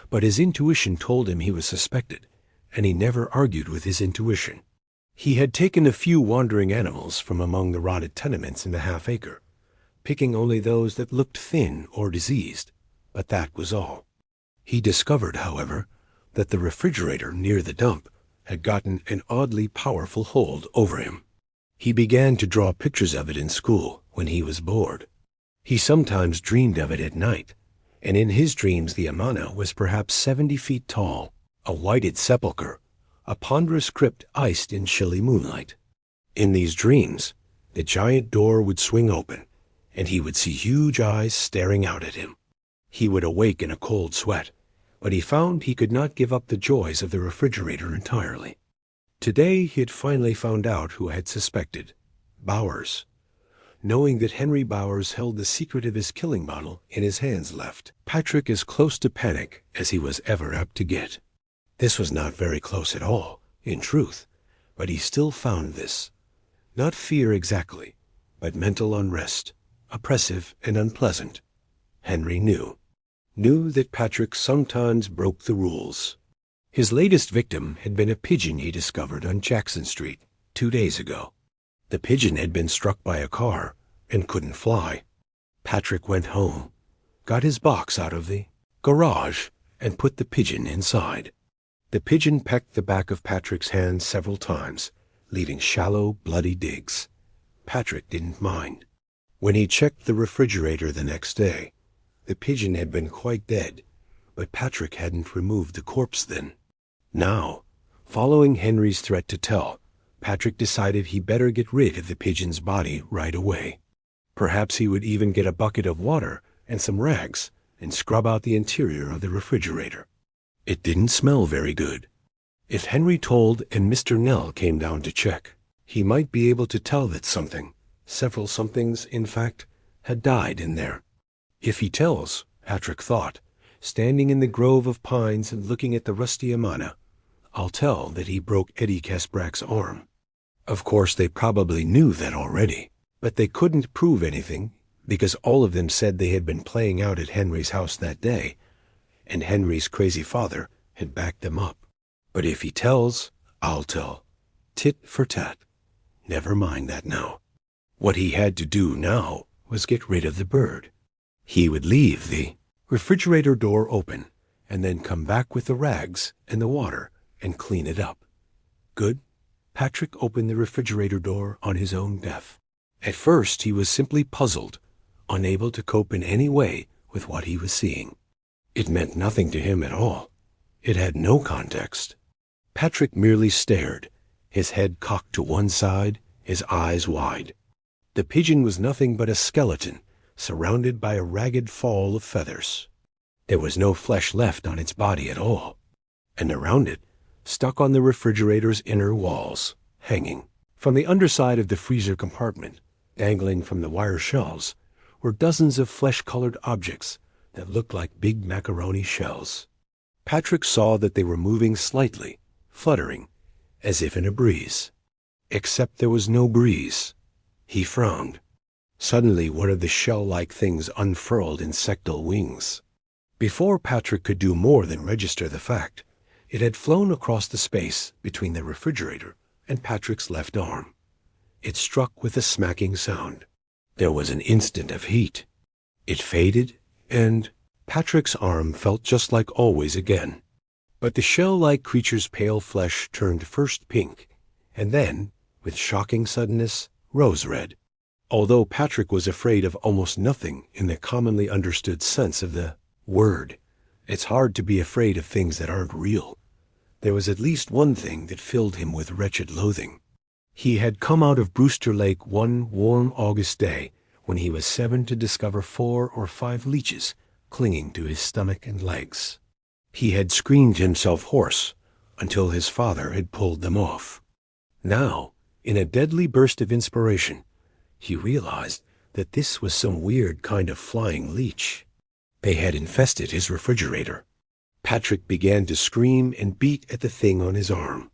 but his intuition told him he was suspected, and he never argued with his intuition. He had taken a few wandering animals from among the rotted tenements in the half-acre, picking only those that looked thin or diseased, but that was all. He discovered, however, that the refrigerator near the dump had gotten an oddly powerful hold over him. He began to draw pictures of it in school when he was bored. He sometimes dreamed of it at night, and in his dreams the Amana was perhaps 70 feet tall, a whited sepulchre, a ponderous crypt iced in chilly moonlight. In these dreams, the giant door would swing open, and he would see huge eyes staring out at him. He would awake in a cold sweat, but he found he could not give up the joys of the refrigerator entirely. Today he had finally found out who had suspected. Bowers. Knowing that Henry Bowers held the secret of his killing bottle in his hands left Patrick as close to panic as he was ever apt to get. This was not very close at all, in truth, but he still found this. Not fear exactly, but mental unrest, oppressive and unpleasant. Henry knew that Patrick sometimes broke the rules. His latest victim had been a pigeon he discovered on Jackson Street 2 days ago. The pigeon had been struck by a car and couldn't fly. Patrick went home, got his box out of the garage, and put the pigeon inside. The pigeon pecked the back of Patrick's hand several times, leaving shallow, bloody digs. Patrick didn't mind. When he checked the refrigerator the next day, the pigeon had been quite dead, but Patrick hadn't removed the corpse then. Now, following Henry's threat to tell, Patrick decided he better get rid of the pigeon's body right away. Perhaps he would even get a bucket of water and some rags and scrub out the interior of the refrigerator. It didn't smell very good. If Henry told and Mr. Nell came down to check, he might be able to tell that several somethings, in fact, had died in there. If he tells, Patrick thought, standing in the grove of pines and looking at the rusty Amana, I'll tell that he broke Eddie Kasbrack's arm. Of course, they probably knew that already, but they couldn't prove anything because all of them said they had been playing out at Henry's house that day, and Henry's crazy father had backed them up. But if he tells, I'll tell. Tit for tat. Never mind that now. What he had to do now was get rid of the bird. He would leave the refrigerator door open and then come back with the rags and the water and clean it up. Good. Patrick opened the refrigerator door on his own death. At first he was simply puzzled, unable to cope in any way with what he was seeing. It meant nothing to him at all. It had no context. Patrick merely stared, his head cocked to one side, his eyes wide. The pigeon was nothing but a skeleton, surrounded by a ragged fall of feathers. There was no flesh left on its body at all, and around it, stuck on the refrigerator's inner walls, hanging from the underside of the freezer compartment, dangling from the wire shelves, were dozens of flesh-colored objects that looked like big macaroni shells. Patrick saw that they were moving slightly, fluttering, as if in a breeze. Except there was no breeze. He frowned. Suddenly one of the shell-like things unfurled insectal wings. Before Patrick could do more than register the fact, it had flown across the space between the refrigerator and Patrick's left arm. It struck with a smacking sound. There was an instant of heat. It faded, and Patrick's arm felt just like always again. But the shell-like creature's pale flesh turned first pink, and then, with shocking suddenness, rose-red. Although Patrick was afraid of almost nothing in the commonly understood sense of the word, it's hard to be afraid of things that aren't real. There was at least one thing that filled him with wretched loathing. He had come out of Brewster Lake one warm August day when he was 7 to discover 4 or 5 leeches clinging to his stomach and legs. He had screamed himself hoarse until his father had pulled them off. Now, in a deadly burst of inspiration, he realized that this was some weird kind of flying leech. They had infested his refrigerator. Patrick began to scream and beat at the thing on his arm.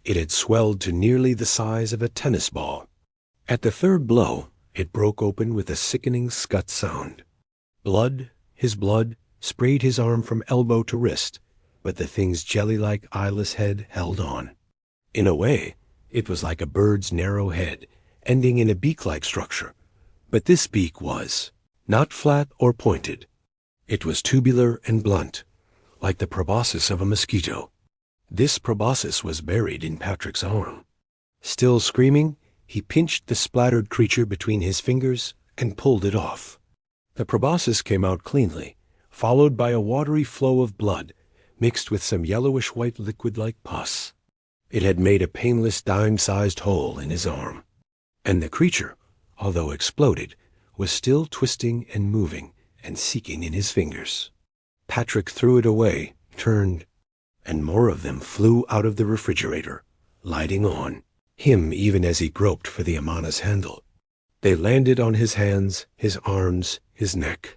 It had swelled to nearly the size of a tennis ball. At the third blow, it broke open with a sickening scut sound. His blood, sprayed his arm from elbow to wrist, but the thing's jelly-like eyeless head held on. In a way, it was like a bird's narrow head, ending in a beak-like structure, but this beak was not flat or pointed. It was tubular and blunt, like the proboscis of a mosquito. This proboscis was buried in Patrick's arm. Still screaming, he pinched the splattered creature between his fingers and pulled it off. The proboscis came out cleanly, followed by a watery flow of blood, mixed with some yellowish-white liquid like pus. It had made a painless dime-sized hole in his arm. And the creature, although exploded, was still twisting and moving and seeking in his fingers. Patrick threw it away, turned, and more of them flew out of the refrigerator, lighting on him even as he groped for the Amana's handle. They landed on his hands, his arms, his neck.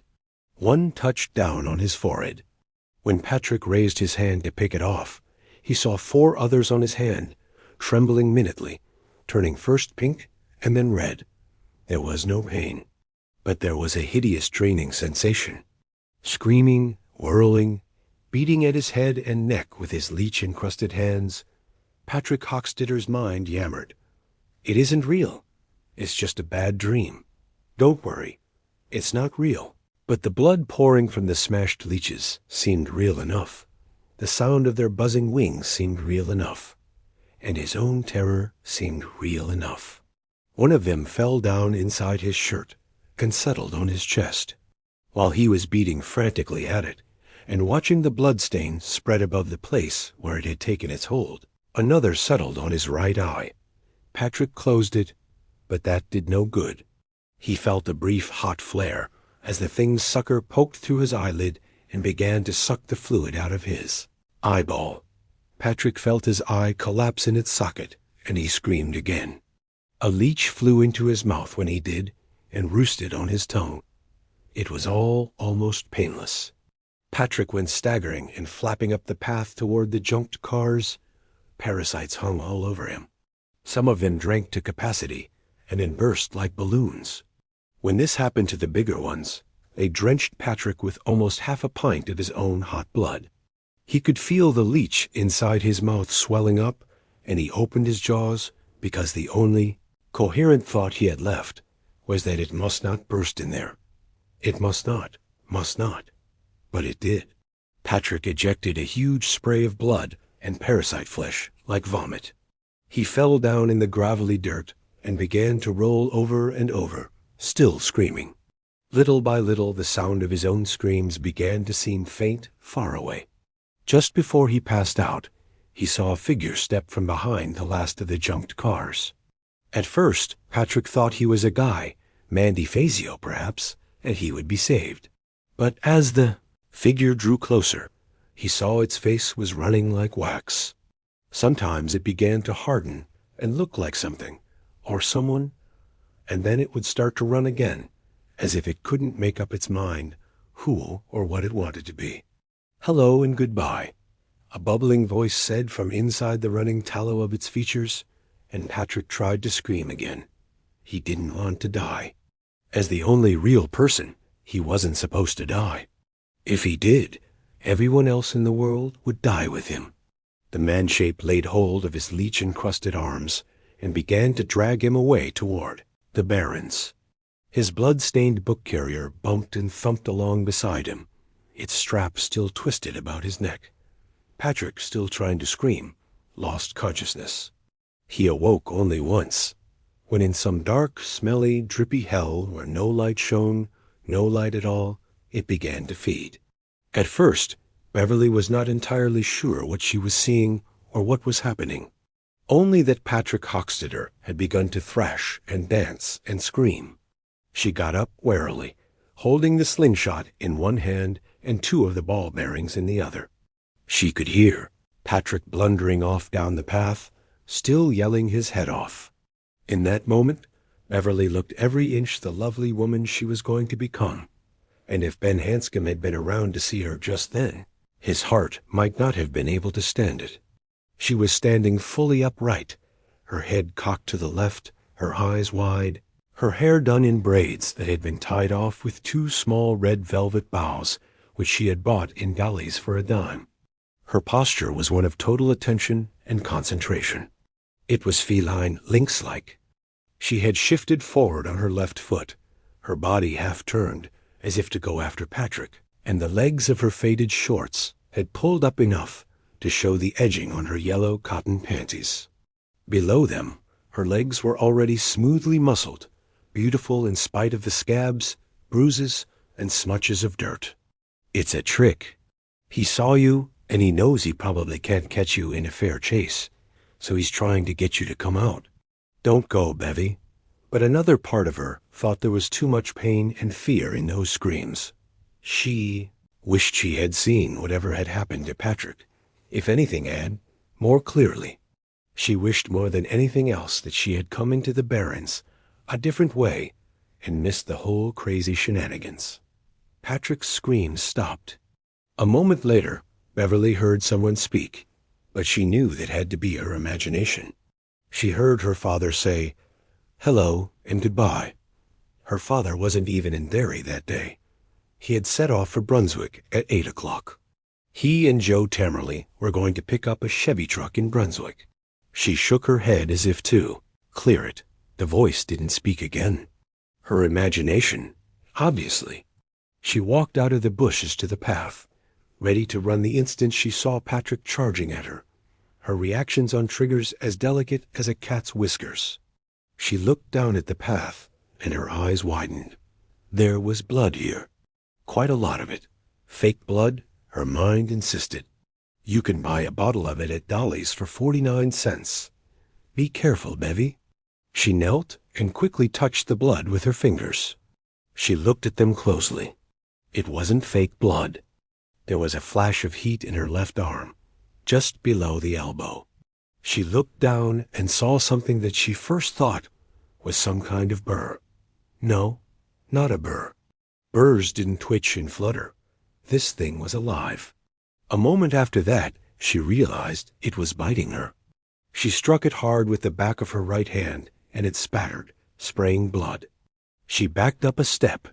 One touched down on his forehead. When Patrick raised his hand to pick it off, he saw 4 others on his hand, trembling minutely, turning first pink and then red. There was no pain, but there was a hideous draining sensation. Screaming, whirling, beating at his head and neck with his leech-encrusted hands, Patrick Hockstetter's mind yammered. It isn't real. It's just a bad dream. Don't worry. It's not real. But the blood pouring from the smashed leeches seemed real enough. The sound of their buzzing wings seemed real enough. And his own terror seemed real enough. One of them fell down inside his shirt and settled on his chest. While he was beating frantically at it and watching the bloodstain spread above the place where it had taken its hold, another settled on his right eye. Patrick closed it, but that did no good. He felt a brief hot flare as the thing's sucker poked through his eyelid and began to suck the fluid out of his eyeball. Patrick felt his eye collapse in its socket, and he screamed again. A leech flew into his mouth when he did, and roosted on his tongue. It was all almost painless. Patrick went staggering and flapping up the path toward the junked cars. Parasites hung all over him. Some of them drank to capacity and then burst like balloons. When this happened to the bigger ones, they drenched Patrick with almost half a pint of his own hot blood. He could feel the leech inside his mouth swelling up, and he opened his jaws because the only coherent thought he had left was that it must not burst in there. It must not. But it did. Patrick ejected a huge spray of blood and parasite flesh like vomit. He fell down in the gravelly dirt and began to roll over and over, still screaming. Little by little, the sound of his own screams began to seem faint, far away. Just before he passed out, he saw a figure step from behind the last of the junked cars. At first, Patrick thought he was a guy, Mandy Fazio perhaps, and he would be saved. But as the figure drew closer, he saw its face was running like wax. Sometimes it began to harden and look like something, or someone, and then it would start to run again, as if it couldn't make up its mind who or what it wanted to be. Hello and goodbye, a bubbling voice said from inside the running tallow of its features, and Patrick tried to scream again. He didn't want to die. As the only real person, he wasn't supposed to die. If he did, everyone else in the world would die with him. The man-shape laid hold of his leech-encrusted arms and began to drag him away toward the barrens. His blood-stained book carrier bumped and thumped along beside him, its strap still twisted about his neck. Patrick, still trying to scream, lost consciousness. He awoke only once, when in some dark, smelly, drippy hell where no light shone, no light at all, it began to feed. At first, Beverly was not entirely sure what she was seeing or what was happening. Only that Patrick Hockstetter had begun to thrash and dance and scream. She got up warily, holding the slingshot in one hand and 2 of the ball bearings in the other. She could hear Patrick blundering off down the path, still yelling his head off. In that moment, Beverly looked every inch the lovely woman she was going to become, and if Ben Hanscom had been around to see her just then, his heart might not have been able to stand it. She was standing fully upright, her head cocked to the left, her eyes wide, her hair done in braids that had been tied off with 2 small red velvet bows, which she had bought in Dolly's for a dime. Her posture was one of total attention and concentration. It was feline, lynx-like. She had shifted forward on her left foot, her body half turned, as if to go after Patrick, and the legs of her faded shorts had pulled up enough to show the edging on her yellow cotton panties. Below them, her legs were already smoothly muscled, beautiful in spite of the scabs, bruises, and smutches of dirt. It's a trick. He saw you, and he knows he probably can't catch you in a fair chase, so he's trying to get you to come out. Don't go, Bevy. But another part of her thought there was too much pain and fear in those screams. She wished she had seen whatever had happened to Patrick, if anything had, more clearly. She wished more than anything else that she had come into the Barrens a different way and missed the whole crazy shenanigans. Patrick's screams stopped. A moment later, Beverly heard someone speak, but she knew that had to be her imagination. She heard her father say, "Hello and goodbye." Her father wasn't even in Derry that day. He had set off for Brunswick at 8 o'clock. He and Joe Tamerley were going to pick up a Chevy truck in Brunswick. She shook her head as if to clear it. The voice didn't speak again. Her imagination, obviously. She walked out of the bushes to the path, ready to run the instant she saw Patrick charging at her, her reactions on triggers as delicate as a cat's whiskers. She looked down at the path, and her eyes widened. There was blood here. Quite a lot of it. Fake blood, her mind insisted. You can buy a bottle of it at Dolly's for 49 cents. Be careful, Bevy. She knelt and quickly touched the blood with her fingers. She looked at them closely. It wasn't fake blood. There was a flash of heat in her left arm, just below the elbow. She looked down and saw something that she first thought was some kind of burr. No, not a burr. Burrs didn't twitch and flutter. This thing was alive. A moment after that, she realized it was biting her. She struck it hard with the back of her right hand, and it spattered, spraying blood. She backed up a step,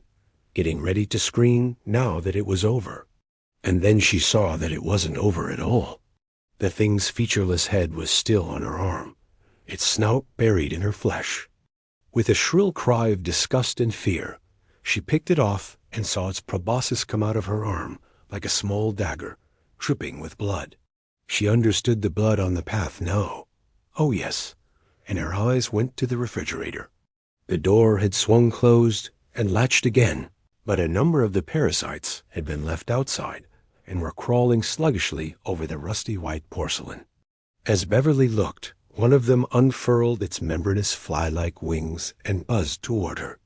getting ready to scream now that it was over. And then she saw that it wasn't over at all. The thing's featureless head was still on her arm, its snout buried in her flesh. With a shrill cry of disgust and fear, she picked it off and saw its proboscis come out of her arm like a small dagger, dripping with blood. She understood the blood on the path now. Oh, yes. And her eyes went to the refrigerator. The door had swung closed and latched again, but a number of the parasites had been left outside and were crawling sluggishly over the rusty white porcelain. As Beverly looked, one of them unfurled its membranous fly-like wings and buzzed toward her.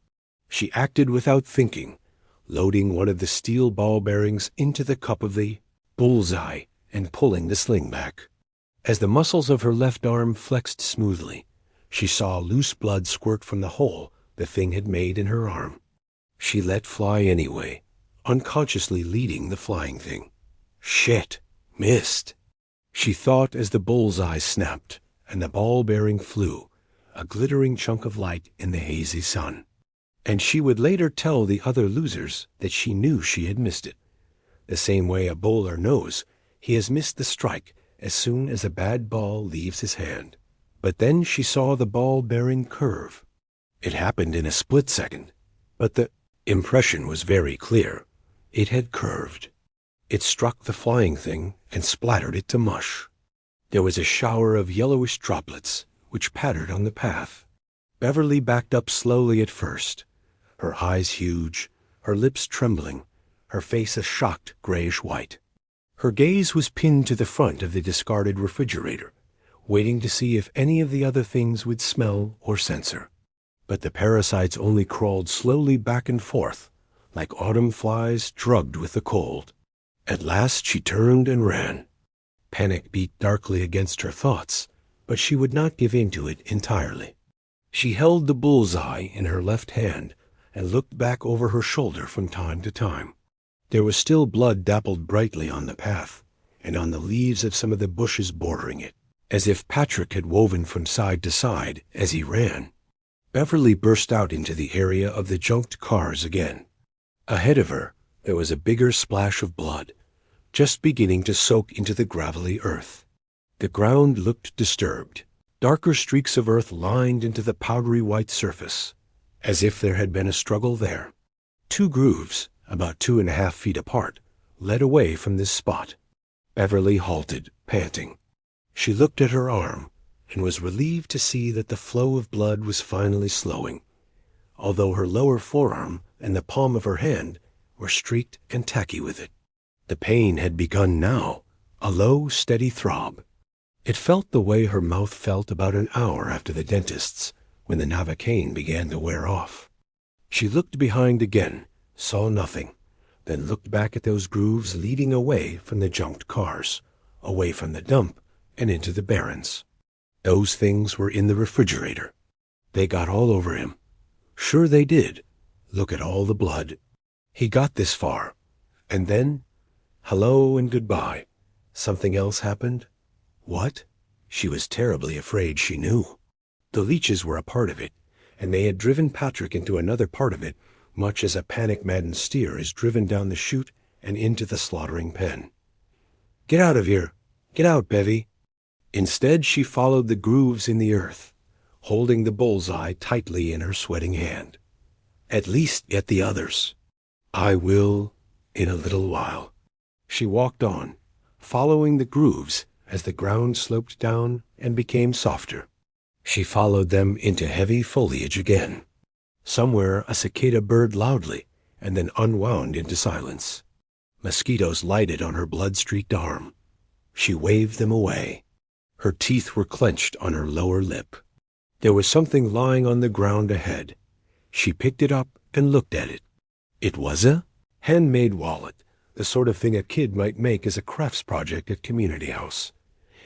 She acted without thinking, loading one of the steel ball bearings into the cup of the Bullseye and pulling the sling back. As the muscles of her left arm flexed smoothly, she saw loose blood squirt from the hole the thing had made in her arm. She let fly anyway, unconsciously leading the flying thing. Shit! Missed! She thought as the bullseye snapped and the ball bearing flew, a glittering chunk of light in the hazy sun. And she would later tell the other losers that she knew she had missed it, the same way a bowler knows he has missed the strike as soon as a bad ball leaves his hand. But then she saw the ball bearing curve. It happened in a split second, But the impression was very clear. It had curved. It struck the flying thing and splattered it to mush. There was a shower of yellowish droplets, which pattered on the path. Beverly backed up slowly at first, her eyes huge, her lips trembling, her face a shocked grayish-white. Her gaze was pinned to the front of the discarded refrigerator, waiting to see if any of the other things would smell or sense her. But the parasites only crawled slowly back and forth, like autumn flies drugged with the cold. At last she turned and ran. Panic beat darkly against her thoughts, but she would not give in to it entirely. She held the bullseye in her left hand and looked back over her shoulder from time to time. There was still blood dappled brightly on the path and on the leaves of some of the bushes bordering it, as if Patrick had woven from side to side as he ran. Beverly burst out into the area of the junked cars again. Ahead of her, there was a bigger splash of blood, just beginning to soak into the gravelly earth. The ground looked disturbed. Darker streaks of earth lined into the powdery white surface, as if there had been a struggle there. 2 grooves, about 2.5 feet apart, led away from this spot. Beverly halted, panting. She looked at her arm and was relieved to see that the flow of blood was finally slowing, although her lower forearm and the palm of her hand were streaked and tacky with it. The pain had begun now, a low, steady throb. It felt the way her mouth felt about an hour after the dentist's, when the Novocaine began to wear off. She looked behind again, saw nothing, then looked back at those grooves leading away from the junked cars, away from the dump and into the barrens. Those things were in the refrigerator. They got all over him. Sure they did. Look at all the blood. He got this far. And then, hello and goodbye. Something else happened? What? She was terribly afraid she knew. The leeches were a part of it, and they had driven Patrick into another part of it, much as a panic-maddened steer is driven down the chute and into the slaughtering pen. Get out of here! Get out, Bevy! Instead, she followed the grooves in the earth, holding the bullseye tightly in her sweating hand. At least get the others. I will in a little while. She walked on, following the grooves as the ground sloped down and became softer. She followed them into heavy foliage again. Somewhere a cicada bird loudly and then unwound into silence. Mosquitoes lighted on her blood-streaked arm. She waved them away. Her teeth were clenched on her lower lip. There was something lying on the ground ahead. She picked it up and looked at it. It was a handmade wallet, the sort of thing a kid might make as a crafts project at community house.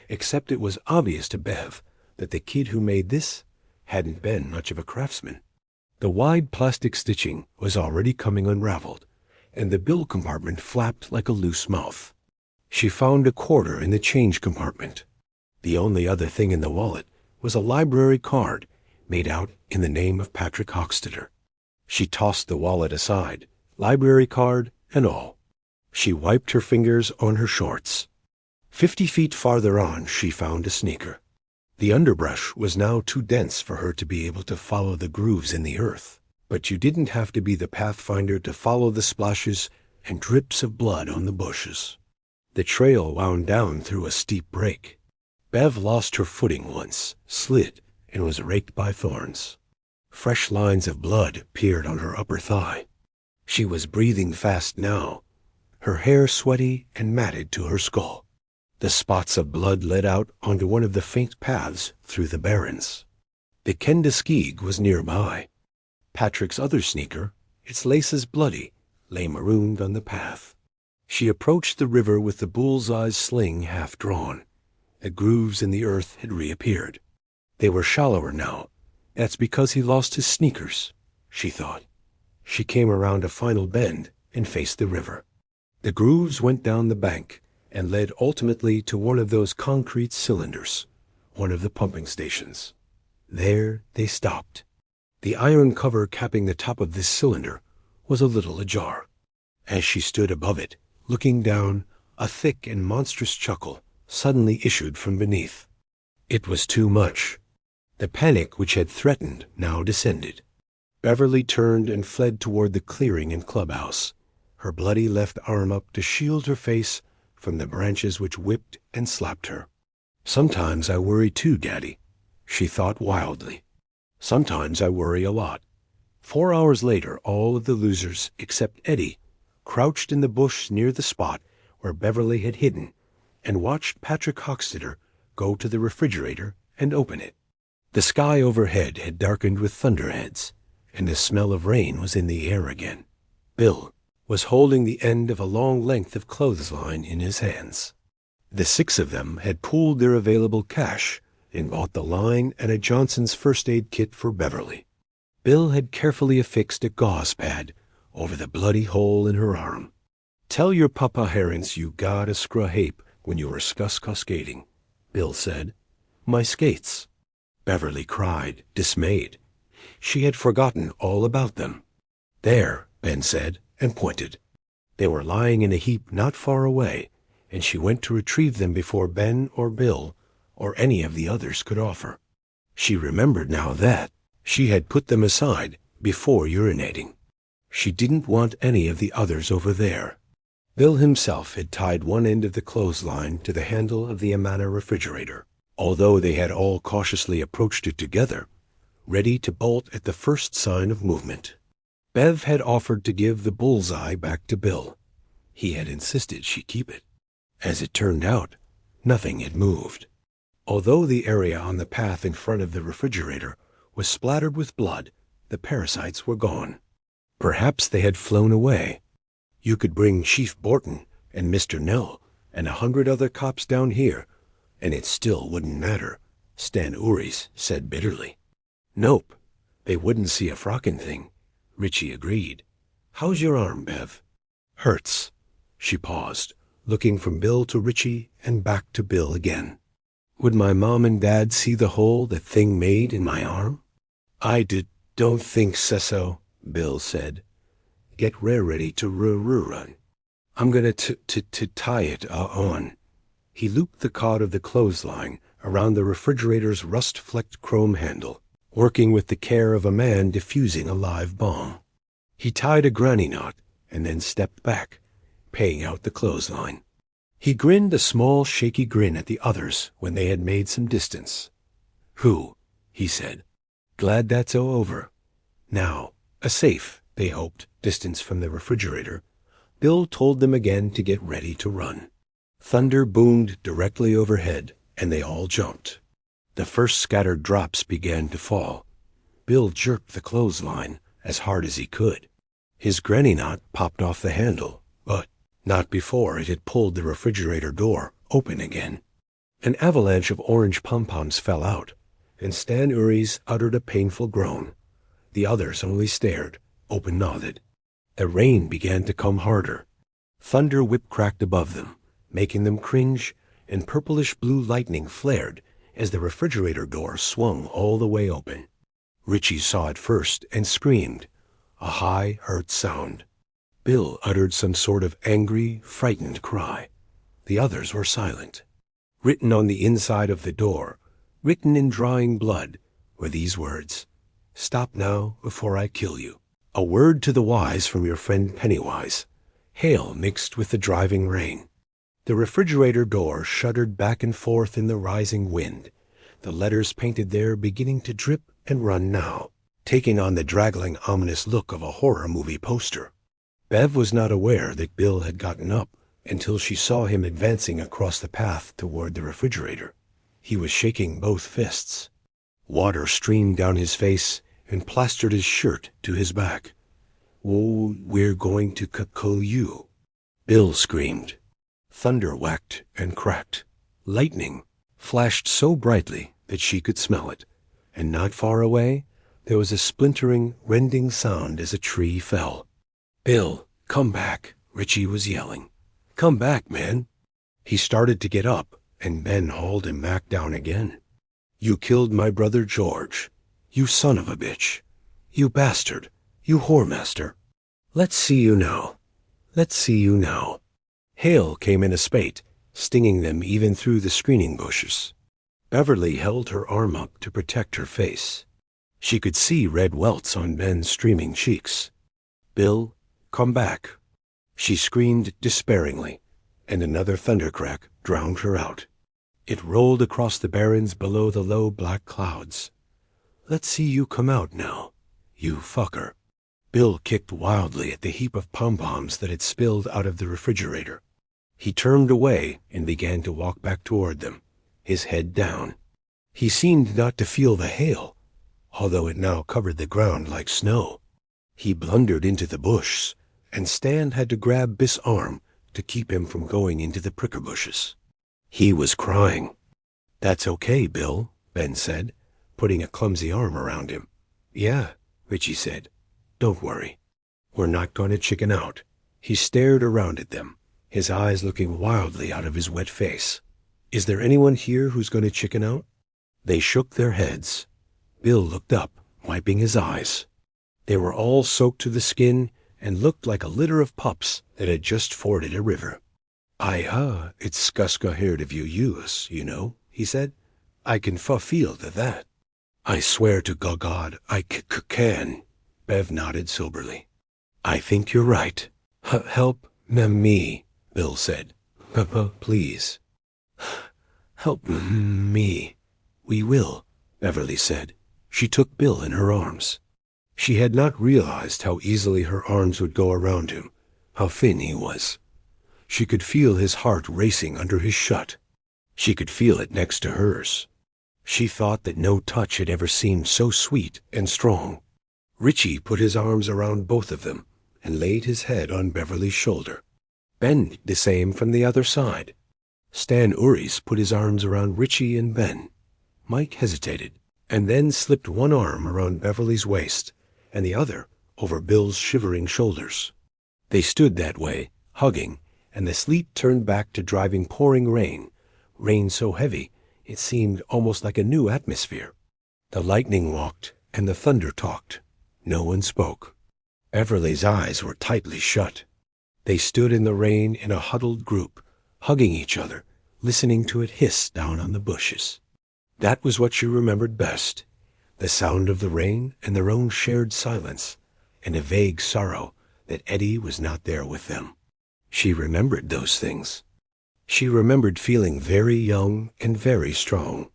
Except it was obvious to Bev that the kid who made this hadn't been much of a craftsman. The wide plastic stitching was already coming unraveled, and the bill compartment flapped like a loose mouth. She found a quarter in the change compartment. The only other thing in the wallet was a library card made out in the name of Patrick Hockstetter. She tossed the wallet aside, library card and all. She wiped her fingers on her shorts. 50 feet farther on, she found a sneaker. The underbrush was now too dense for her to be able to follow the grooves in the earth, but you didn't have to be the pathfinder to follow the splashes and drips of blood on the bushes. The trail wound down through a steep break. Bev lost her footing once, slid, and was raked by thorns. Fresh lines of blood appeared on her upper thigh. She was breathing fast now, her hair sweaty and matted to her skull. The spots of blood led out onto one of the faint paths through the barrens. The Kenduskeag was nearby. Patrick's other sneaker, its laces bloody, lay marooned on the path. She approached the river with the bullseye's sling half drawn. The grooves in the earth had reappeared. They were shallower now. That's because he lost his sneakers, she thought. She came around a final bend and faced the river. The grooves went down the bank and led ultimately to one of those concrete cylinders, one of the pumping stations. There they stopped. The iron cover capping the top of this cylinder was a little ajar. As she stood above it, looking down, a thick and monstrous chuckle suddenly issued from beneath. It was too much. The panic which had threatened now descended. Beverly turned and fled toward the clearing and clubhouse, her bloody left arm up to shield her face from the branches which whipped and slapped her. "Sometimes I worry too, Daddy," she thought wildly. "Sometimes I worry a lot." 4 hours later, all of the losers, except Eddie, crouched in the bush near the spot where Beverly had hidden and watched Patrick Hockstetter go to the refrigerator and open it. The sky overhead had darkened with thunderheads, and the smell of rain was in the air again. Bill was holding the end of a long length of clothesline in his hands. The 6 of them had pooled their available cash and bought the line and a Johnson's first aid kit for Beverly. Bill had carefully affixed a gauze pad over the bloody hole in her arm. "Tell your papa Herons you got a screw hape when you were cascading," Bill said. "My skates." Beverly cried, dismayed. She had forgotten all about them. "There," Ben said, and pointed. They were lying in a heap not far away, and she went to retrieve them before Ben or Bill or any of the others could offer. She remembered now that she had put them aside before urinating. She didn't want any of the others over there. Bill himself had tied one end of the clothesline to the handle of the Amana refrigerator, although they had all cautiously approached it together, ready to bolt at the first sign of movement. Bev had offered to give the Bullseye back to Bill. He had insisted she keep it. As it turned out, nothing had moved. Although the area on the path in front of the refrigerator was splattered with blood, the parasites were gone. Perhaps they had flown away. You could bring Chief Borton and Mr. Nell and 100 other cops down here, and it still wouldn't matter, Stan Uris said bitterly. "Nope, they wouldn't see a frockin' thing," Richie agreed. "How's your arm, Bev?" "Hurts." She paused, looking from Bill to Richie and back to Bill again. "Would my mom and dad see the hole that thing made in my arm?" "Don't think so," Bill said. "Get ready to run. I'm gonna tie it on." He looped the cod of the clothesline around the refrigerator's rust-flecked chrome handle, working with the care of a man diffusing a live bomb. He tied a granny knot and then stepped back, paying out the clothesline. He grinned a small, shaky grin at the others when they had made some distance. "Who?" he said. "Glad that's over. Now, a safe, they hoped, distance from the refrigerator. Bill told them again to get ready to run. Thunder boomed directly overhead, and they all jumped. The first scattered drops began to fall. Bill jerked the clothesline as hard as he could. His granny knot popped off the handle, but not before it had pulled the refrigerator door open again. An avalanche of orange pom-poms fell out, and Stan Uris uttered a painful groan. The others only stared, open-mouthed. The rain began to come harder. Thunder whip-cracked above them, making them cringe, and purplish-blue lightning flared as the refrigerator door swung all the way open. Richie saw it first and screamed, a high, hurt sound. Bill uttered some sort of angry, frightened cry. The others were silent. Written on the inside of the door, written in drying blood, were these words: "Stop now before I kill you." A word to the wise from your friend Pennywise. Hail mixed with the driving rain. The refrigerator door shuddered back and forth in the rising wind, the letters painted there beginning to drip and run now, taking on the draggling, ominous look of a horror movie poster. Bev was not aware that Bill had gotten up until she saw him advancing across the path toward the refrigerator. He was shaking both fists. Water streamed down his face and plastered his shirt to his back. "Oh, we're going to kill you," Bill screamed. Thunder whacked and cracked. Lightning flashed so brightly that she could smell it, and not far away there was a splintering, rending sound as a tree fell. "Bill, come back," Richie was yelling. "Come back, man." He started to get up, and Ben hauled him back down again. "You killed my brother George. You son of a bitch. You bastard. You whoremaster. Let's see you now. Let's see you now." Hail came in a spate, stinging them even through the screening bushes. Beverly held her arm up to protect her face. She could see red welts on Ben's streaming cheeks. "Bill, come back." She screamed despairingly, and another thundercrack drowned her out. It rolled across the barrens below the low black clouds. "Let's see you come out now, you fucker." Bill kicked wildly at the heap of pom-poms that had spilled out of the refrigerator. He turned away and began to walk back toward them, his head down. He seemed not to feel the hail, although it now covered the ground like snow. He blundered into the bush, and Stan had to grab Biff's arm to keep him from going into the pricker bushes. He was crying. "That's okay, Bill," Ben said, putting a clumsy arm around him. "Yeah," Richie said. "Don't worry. We're not going to chicken out." He stared around at them, his eyes looking wildly out of his wet face. "Is there anyone here who's going to chicken out?" They shook their heads. Bill looked up, wiping his eyes. They were all soaked to the skin and looked like a litter of pups that had just forded a river. It's skuska-haired of you, you know," he said. "I can feel to that." "I swear to God, I can," Bev nodded soberly. "I think you're right." "Help me," Bill said. "Please. Help me." "We will," Beverly said. She took Bill in her arms. She had not realized how easily her arms would go around him, how thin he was. She could feel his heart racing under his shut. She could feel it next to hers. She thought that no touch had ever seemed so sweet and strong. Richie put his arms around both of them and laid his head on Beverly's shoulder. Ben did the same from the other side. Stan Uris put his arms around Richie and Ben. Mike hesitated, and then slipped one arm around Beverly's waist and the other over Bill's shivering shoulders. They stood that way, hugging, and the sleet turned back to driving pouring rain so heavy it seemed almost like a new atmosphere. The lightning walked and the thunder talked. No one spoke. Beverly's eyes were tightly shut. They stood in the rain in a huddled group, hugging each other, listening to it hiss down on the bushes. That was what she remembered best, the sound of the rain and their own shared silence, and a vague sorrow that Eddie was not there with them. She remembered those things. She remembered feeling very young and very strong.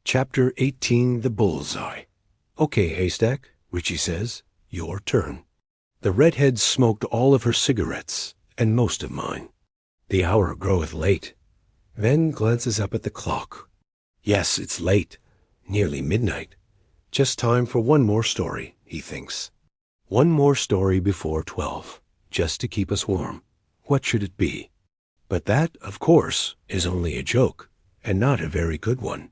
Chapter 18, The Bullseye. "Okay, Haystack," Richie says, "your turn." The redhead smoked all of her cigarettes, and most of mine. "The hour groweth late." Then glances up at the clock. "Yes, it's late. Nearly midnight. Just time for one more story," he thinks. One more story before 12, just to keep us warm. What should it be? But that, of course, is only a joke, and not a very good one.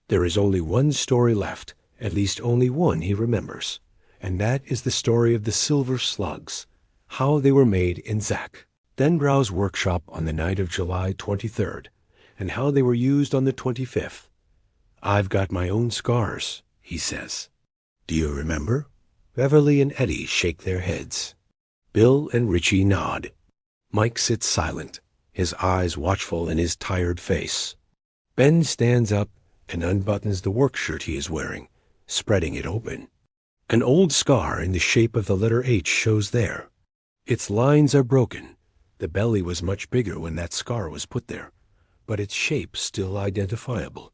There is only one story left, at least only one he remembers, and that is the story of the silver slugs, how they were made in Zach, Denbrow's workshop on the night of July 23rd, and how they were used on the 25th. "I've got my own scars," he says. "Do you remember?" Beverly and Eddie shake their heads. Bill and Richie nod. Mike sits silent, his eyes watchful in his tired face. Ben stands up and unbuttons the work shirt he is wearing, spreading it open. An old scar in the shape of the letter H shows there. Its lines are broken. The belly was much bigger when that scar was put there, but its shape still identifiable.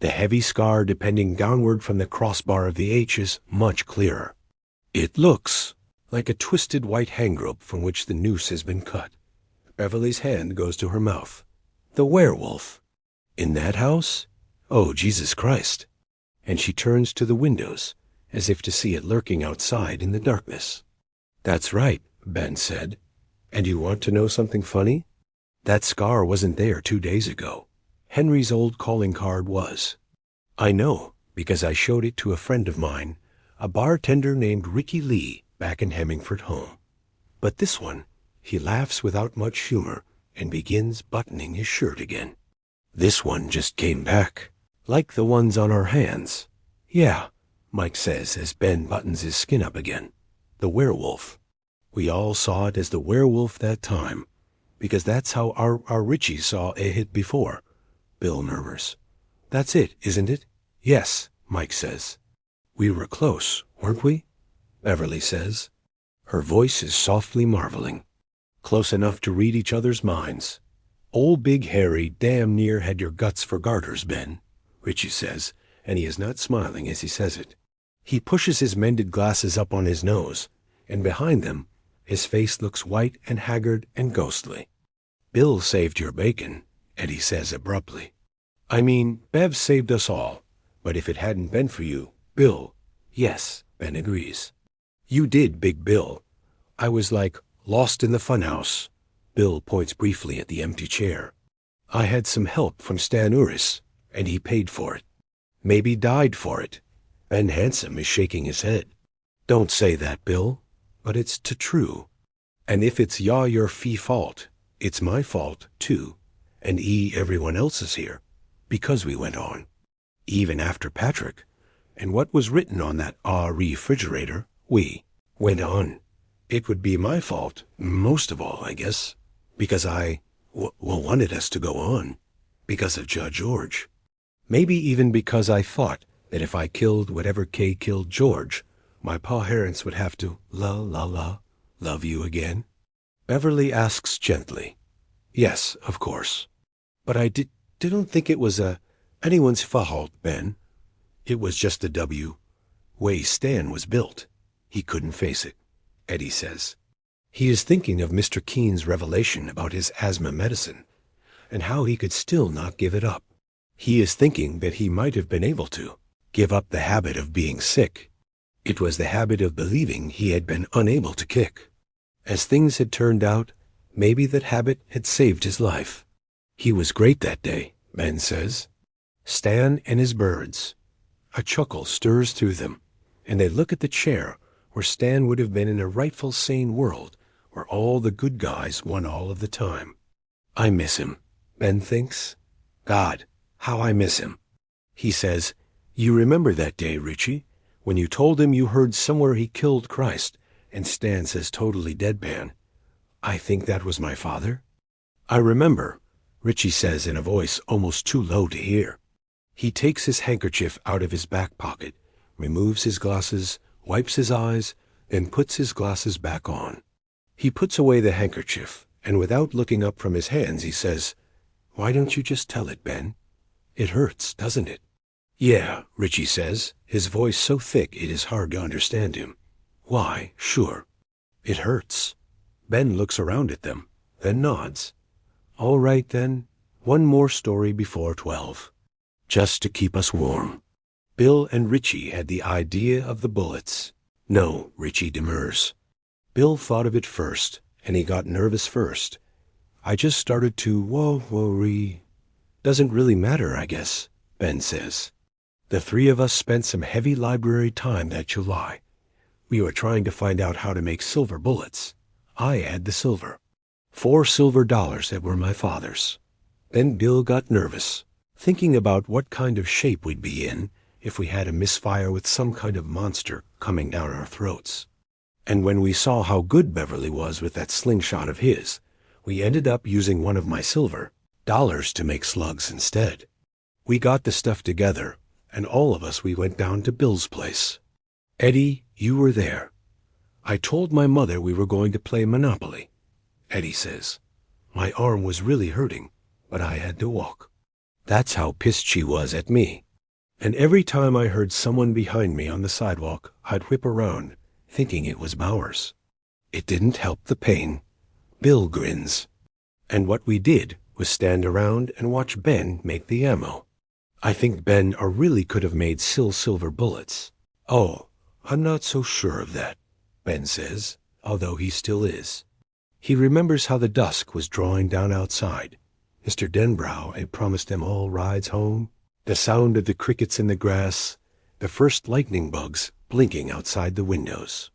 The heavy scar depending downward from the crossbar of the H is much clearer. It looks like a twisted white hangrope from which the noose has been cut. Beverly's hand goes to her mouth. The werewolf. In that house? Oh, Jesus Christ. And she turns to the windows, as if to see it lurking outside in the darkness. "That's right," Ben said. "And you want to know something funny? That scar wasn't there 2 days ago. Henry's old calling card was. I know, because I showed it to a friend of mine, a bartender named Ricky Lee back in Hemmingford home. But this one," he laughs without much humor and begins buttoning his shirt again. "This one just came back, like the ones on our hands." "Yeah," Mike says as Ben buttons his skin up again. "The werewolf. We all saw it as the werewolf that time, because that's how our Richie saw a hit before," Bill murmurs. "That's it, isn't it?" "Yes," Mike says. We were close, weren't we? Beverly says. Her voice is softly marveling. Close enough to read each other's minds. Old Big Harry damn near had your guts for garters, Ben, Richie says, and he is not smiling as he says it. He pushes his mended glasses up on his nose, and behind them, his face looks white and haggard and ghostly. Bill saved your bacon, Eddie says abruptly. I mean, Bev saved us all, but if it hadn't been for you, Bill. Yes, Ben agrees. You did, Big Bill. I was like lost in the funhouse. Bill points briefly at the empty chair. I had some help from Stan Uris, and he paid for it. Maybe died for it. Ben Handsome is shaking his head. Don't say that, Bill, but it's true. And if it's your fee fault, it's my fault, too. And everyone else is here, because we went on. Even after Patrick, and what was written on that refrigerator, we went on. It would be my fault, most of all, I guess, because I wanted us to go on, because of Judge George. Maybe even because I thought that if I killed whatever Kay killed George, my parents would have to love you again. Beverly asks gently. Yes, of course. But I didn't think it was anyone's fault, Ben. It was just the way Stan was built. He couldn't face it, Eddie says. He is thinking of Mr. Keene's revelation about his asthma medicine, and how he could still not give it up. He is thinking that he might have been able to give up the habit of being sick. It was the habit of believing he had been unable to kick. As things had turned out, maybe that habit had saved his life. He was great that day, Ben says. Stan and his birds. A chuckle stirs through them, and they look at the chair where Stan would have been in a rightful sane world where all the good guys won all of the time. I miss him, Ben thinks. God, how I miss him. He says, you remember that day, Richie, when you told him you heard somewhere he killed Christ, and Stan says totally deadpan, I think that was my father? I remember, Richie says in a voice almost too low to hear. He takes his handkerchief out of his back pocket, removes his glasses, wipes his eyes, and puts his glasses back on. He puts away the handkerchief, and without looking up from his hands, he says, why don't you just tell it, Ben? It hurts, doesn't it? Yeah, Richie says, his voice so thick it is hard to understand him. Why, sure. It hurts. Ben looks around at them, then nods. All right, then, one more story before 12. Just to keep us warm. Bill and Richie had the idea of the bullets. No, Richie demurs. Bill thought of it first, and he got nervous first. I just started to worry. Doesn't really matter, I guess, Ben says. The three of us spent some heavy library time that July. We were trying to find out how to make silver bullets. I had the silver. 4 silver dollars that were my father's. Then Bill got nervous, thinking about what kind of shape we'd be in if we had a misfire with some kind of monster coming down our throats. And when we saw how good Beverly was with that slingshot of his, we ended up using one of my silver dollars to make slugs instead. We got the stuff together, and all of us we went down to Bill's place. Eddie, you were there. I told my mother we were going to play Monopoly. Eddie says, my arm was really hurting, but I had to walk. That's how pissed she was at me. And every time I heard someone behind me on the sidewalk, I'd whip around, thinking it was Bowers. It didn't help the pain. Bill grins. And what we did was stand around and watch Ben make the ammo. I think Ben really could have made silver bullets. Oh, I'm not so sure of that, Ben says, although he still is. He remembers how the dusk was drawing down outside. Mr. Denbrough had promised them all rides home, the sound of the crickets in the grass, the first lightning bugs blinking outside the windows.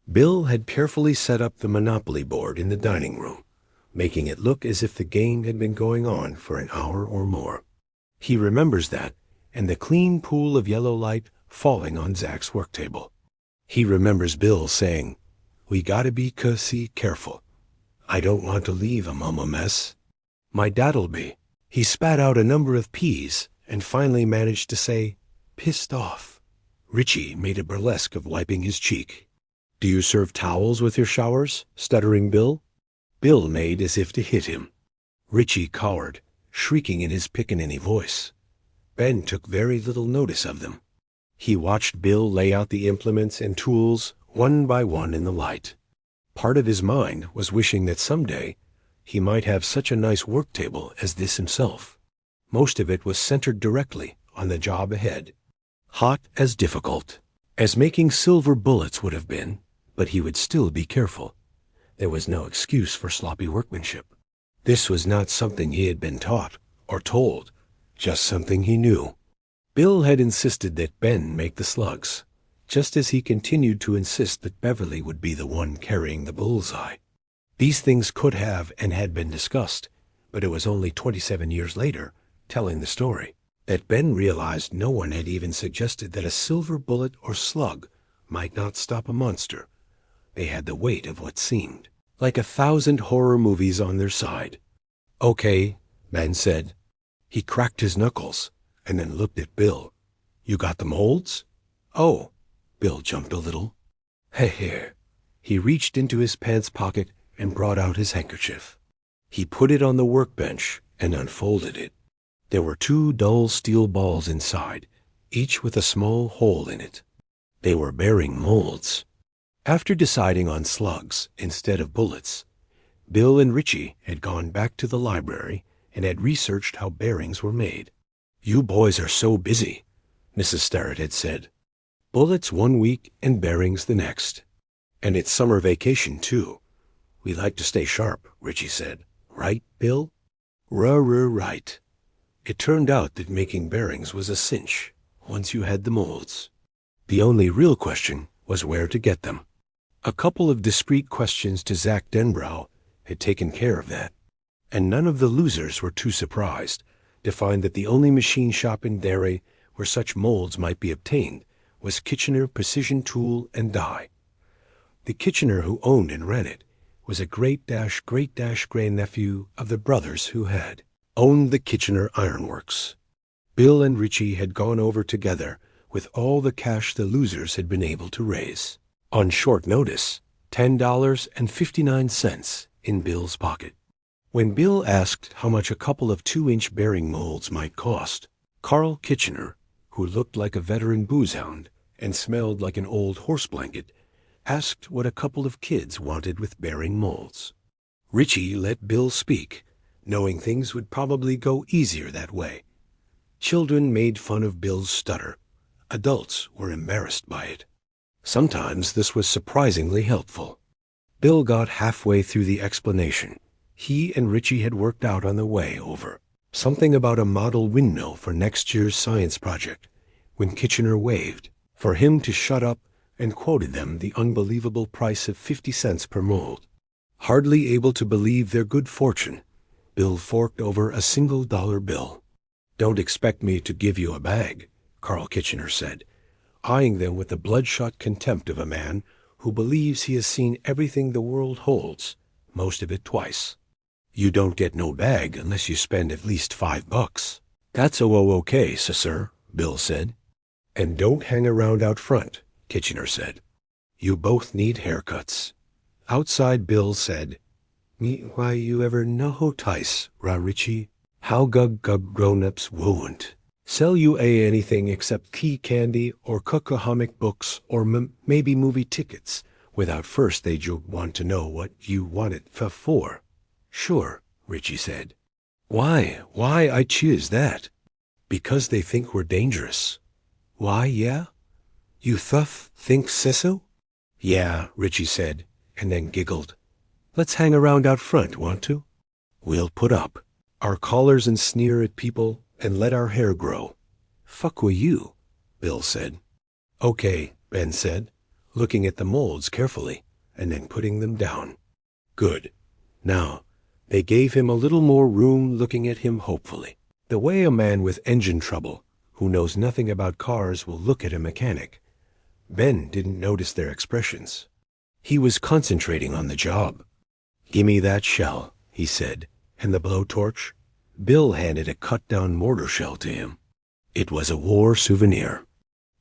Bill had carefully set up the Monopoly board in the dining room, making it look as if the game had been going on for an hour or more. He remembers that, and the clean pool of yellow light falling on Zach's work table. He remembers Bill saying, we gotta be careful. I don't want to leave a mess. My dad'll be. He spat out a number of P's and finally managed to say, pissed off. Richie made a burlesque of wiping his cheek. "Do you serve towels with your showers?" stuttering Bill. Bill made as if to hit him. Richie cowered, shrieking in his pickaninny voice. Ben took very little notice of them. He watched Bill lay out the implements and tools one by one in the light. Part of his mind was wishing that someday he might have such a nice work table as this himself. Most of it was centered directly on the job ahead. Hot as difficult, as making silver bullets would have been, but he would still be careful. There was no excuse for sloppy workmanship. This was not something he had been taught or told, just something he knew. Bill had insisted that Ben make the slugs, just as he continued to insist that Beverly would be the one carrying the bullseye. These things could have and had been discussed, but it was only 27 years later, telling the story, that Ben realized no one had even suggested that a silver bullet or slug might not stop a monster. They had the weight of what seemed like 1,000 horror movies on their side. "Okay," Ben said. He cracked his knuckles and then looked at Bill. "You got the molds?" "Oh." Bill jumped a little. Here. He reached into his pants pocket and brought out his handkerchief. He put it on the workbench and unfolded it. There were 2 dull steel balls inside, each with a small hole in it. They were bearing molds. After deciding on slugs instead of bullets, Bill and Richie had gone back to the library and had researched how bearings were made. "You boys are so busy," Mrs. Starrett had said. "Bullets one week and bearings the next. And it's summer vacation, too. We like to stay sharp," Richie said. "Right, Bill?" Right. It turned out that making bearings was a cinch, once you had the molds. The only real question was where to get them. A couple of discreet questions to Zach Denbrow had taken care of that, and none of the losers were too surprised to find that the only machine shop in Derry where such molds might be obtained was Kitchener Precision Tool and Die. The Kitchener who owned and ran it was a great-great-grandnephew of the brothers who had owned the Kitchener Ironworks. Bill and Richie had gone over together with all the cash the losers had been able to raise. On short notice, $10.59 in Bill's pocket. When Bill asked how much a couple of 2-inch bearing molds might cost, Carl Kitchener, who looked like a veteran boozehound and smelled like an old horse blanket, asked what a couple of kids wanted with bearing molds. Richie let Bill speak, knowing things would probably go easier that way. Children made fun of Bill's stutter. Adults were embarrassed by it. Sometimes this was surprisingly helpful. Bill got halfway through the explanation. He and Richie had worked out on the way over something about a model windmill for next year's science project, when Kitchener waved for him to shut up and quoted them the unbelievable price of 50 cents per mold. Hardly able to believe their good fortune, Bill forked over a $1 bill. "Don't expect me to give you a bag," Carl Kitchener said, eyeing them with the bloodshot contempt of a man who believes he has seen everything the world holds, most of it twice. "You don't get no bag unless you spend at least $5. "That's okay, sir," Bill said. "And don't hang around out front," Kitchener said. "You both need haircuts." Outside, Bill said, Why you ever notice, Richie, how grown-ups won't sell you anything except key candy or cocoa-comic books or maybe movie tickets without first they want to know what you want it for." "Sure," Richie said. Why I choose that?" "Because they think we're dangerous." "Why, yeah? You think so?" "Yeah," Richie said, and then giggled. "Let's hang around out front, want to? We'll put up our collars and sneer at people and let our hair grow." "Fuck with you," Bill said. "Okay," Ben said, looking at the molds carefully and then putting them down. "Good. Now," they gave him a little more room, looking at him hopefully, the way a man with engine trouble who knows nothing about cars will look at a mechanic. Ben didn't notice their expressions. He was concentrating on the job. "Gimme that shell," he said, and the blowtorch. Bill handed a cut-down mortar shell to him. It was a war souvenir.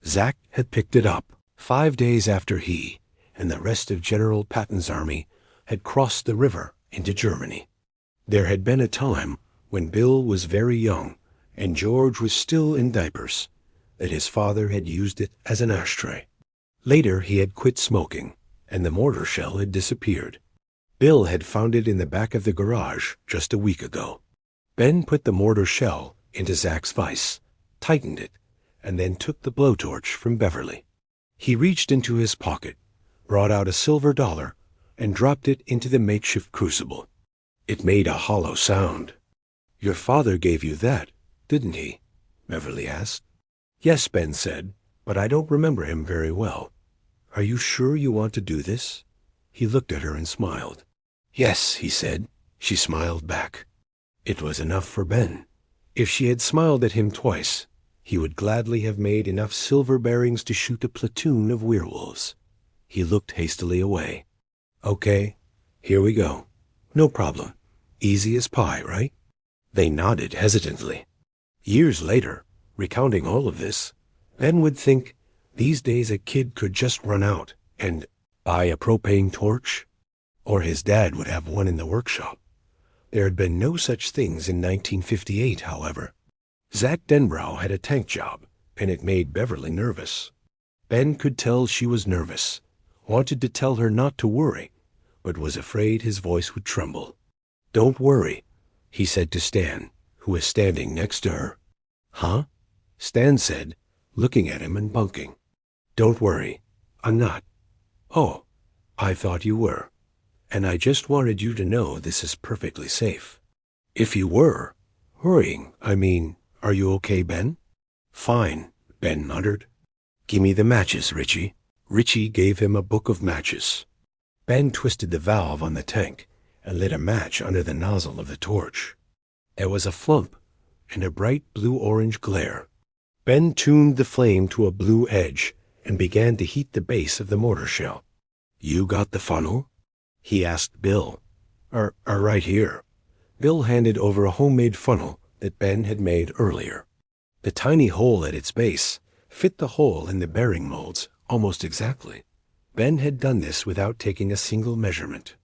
Zack had picked it up 5 days after he and the rest of General Patton's army had crossed the river into Germany. There had been a time when Bill was very young and George was still in diapers that his father had used it as an ashtray. Later he had quit smoking and the mortar shell had disappeared. Bill had found it in the back of the garage just a week ago. Ben put the mortar shell into Zack's vise, tightened it, and then took the blowtorch from Beverly. He reached into his pocket, brought out a silver dollar, and dropped it into the makeshift crucible. It made a hollow sound. "Your father gave you that, didn't he?" Beverly asked. "Yes," Ben said, "but I don't remember him very well. Are you sure you want to do this?" He looked at her and smiled. "Yes," he said. She smiled back. It was enough for Ben. If she had smiled at him twice, he would gladly have made enough silver bearings to shoot a platoon of werewolves. He looked hastily away. "Okay, here we go. No problem. Easy as pie, right?" They nodded hesitantly. Years later, recounting all of this, Ben would think, these days a kid could just run out and buy a propane torch, or his dad would have one in the workshop. There had been no such things in 1958, however. Zack Denbrow had a tank job, and it made Beverly nervous. Ben could tell she was nervous, wanted to tell her not to worry, but was afraid his voice would tremble. "Don't worry," he said to Stan, who was standing next to her. "Huh?" Stan said, looking at him and bunking. "Don't worry. I'm not." "Oh, I thought you were. And I just wanted you to know this is perfectly safe." "If you were worrying, are you okay, Ben?" "Fine," Ben muttered. "Gimme the matches, Richie." Richie gave him a book of matches. Ben twisted the valve on the tank and lit a match under the nozzle of the torch. There was a flump and a bright blue-orange glare. Ben tuned the flame to a blue edge and began to heat the base of the mortar shell. "You got the funnel?" he asked Bill. Right here." Bill handed over a homemade funnel that Ben had made earlier. The tiny hole at its base fit the hole in the bearing molds almost exactly. Ben had done this without taking a single measurement.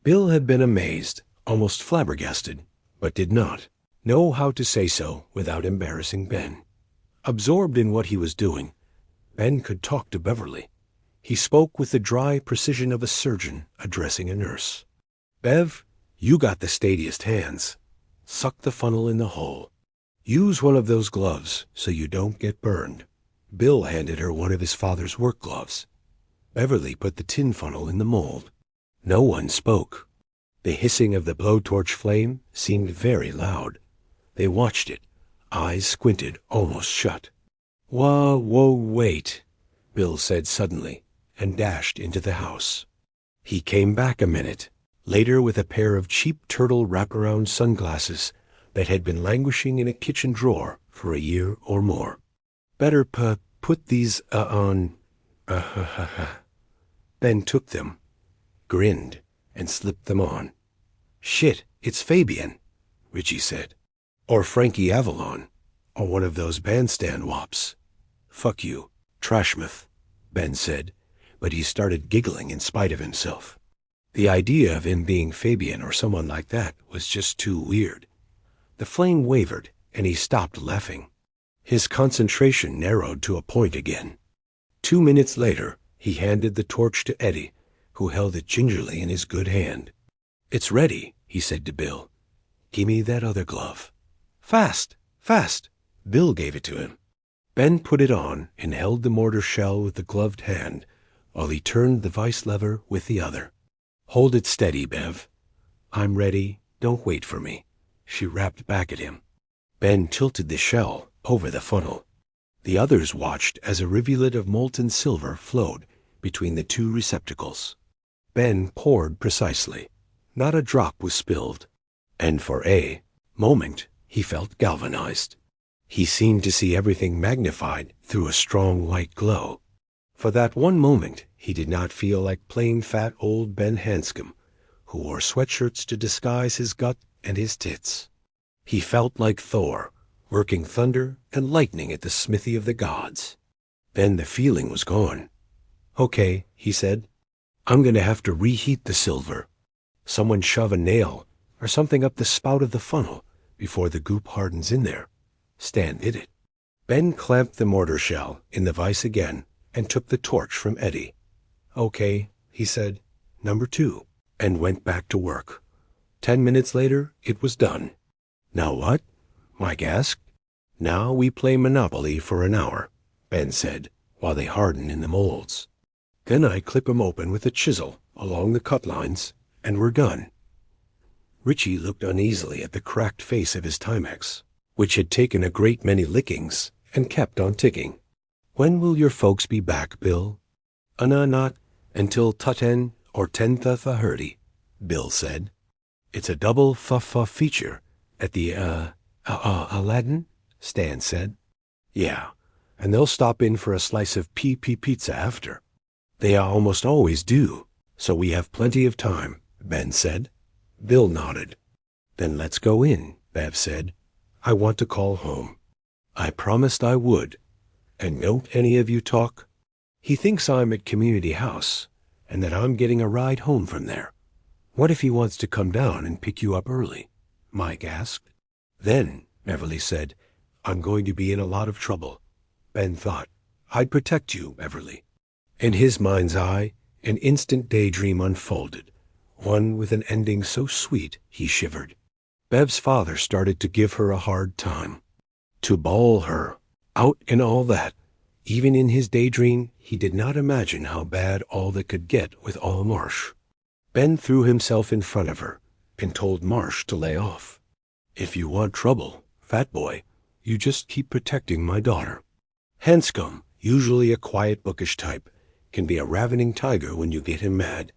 Bill had been amazed, almost flabbergasted, but did not know how to say so without embarrassing Ben. Absorbed in what he was doing, Ben could talk to Beverly. He spoke with the dry precision of a surgeon addressing a nurse. "Bev, you got the steadiest hands. Suck the funnel in the hole. Use one of those gloves so you don't get burned." Bill handed her one of his father's work gloves. Beverly put the tin funnel in the mold. No one spoke. The hissing of the blowtorch flame seemed very loud. They watched it, eyes squinted almost shut. Whoa, wait," Bill said suddenly, and dashed into the house. He came back a minute later with a pair of cheap turtle wraparound sunglasses that had been languishing in a kitchen drawer for a year or more. "Better put these on." Ben took them, grinned, and slipped them on. "Shit, it's Fabian," Richie said. "Or Frankie Avalon, or one of those bandstand wops." "Fuck you, Trashmouth," Ben said, but he started giggling in spite of himself. The idea of him being Fabian or someone like that was just too weird. The flame wavered, and he stopped laughing. His concentration narrowed to a point again. 2 minutes later, he handed the torch to Eddie, who held it gingerly in his good hand. "It's ready," he said to Bill. "Gimme that other glove." "Fast, fast!" Bill gave it to him. Ben put it on and held the mortar shell with the gloved hand, while he turned the vice lever with the other. "Hold it steady, Bev." "I'm ready. Don't wait for me." She rapped back at him. Ben tilted the shell over the funnel. The others watched as a rivulet of molten silver flowed between the two receptacles. Ben poured precisely. Not a drop was spilled. And for a moment, he felt galvanized. He seemed to see everything magnified through a strong white glow. For that one moment, he did not feel like plain fat old Ben Hanscom, who wore sweatshirts to disguise his gut and his tits. He felt like Thor, working thunder and lightning at the smithy of the gods. Then the feeling was gone. "Okay," he said. "I'm going to have to reheat the silver. Someone shove a nail or something up the spout of the funnel before the goop hardens in there." Stan did it. Ben clamped the mortar shell in the vise again and took the torch from Eddie. "Okay," he said, "number 2, and went back to work. 10 minutes later, it was done. "Now what?" Mike asked. "Now we play Monopoly for an hour," Ben said, "while they harden in the molds. Then I clip 'em open with a chisel along the cut lines, and we're done." Richie looked uneasily at the cracked face of his Timex, which had taken a great many lickings and kept on ticking. "When will your folks be back, Bill?" Not until Tuten or 10th a hurdy," Bill said. "It's a double feature at the, Aladdin?" Stan said. "Yeah, and they'll stop in for a slice of PP pizza after." "They almost always do, so we have plenty of time," Ben said. Bill nodded. "Then let's go in," Bev said. "I want to call home." I promised I would. "And don't any of you talk?" "He thinks I'm at Community House, and that I'm getting a ride home from there. What if he wants to come down and pick you up early?" Mike asked. "Then," Beverly said, "I'm going to be in a lot of trouble." Ben thought, "I'd protect you, Beverly." In his mind's eye, an instant daydream unfolded, one with an ending so sweet he shivered. Bev's father started to give her a hard time, to bawl her out and all that. Even in his daydream, he did not imagine how bad all that could get with all Marsh. Ben threw himself in front of her and told Marsh to lay off. "If you want trouble, fat boy, you just keep protecting my daughter." Hanscom, usually a quiet, bookish type, can be a ravening tiger when you get him mad.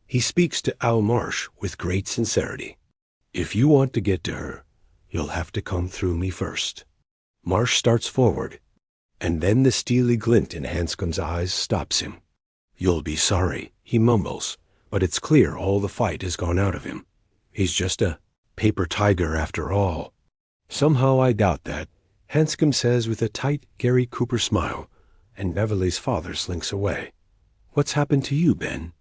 He speaks to Al Marsh with great sincerity. "If you want to get to her, you'll have to come through me first." Marsh starts forward, and then the steely glint in Hanscom's eyes stops him. "You'll be sorry," he mumbles, but it's clear all the fight has gone out of him. He's just a paper tiger after all. "Somehow I doubt that," Hanscom says with a tight Gary Cooper smile, and Beverly's father slinks away. "What's happened to you, Ben?"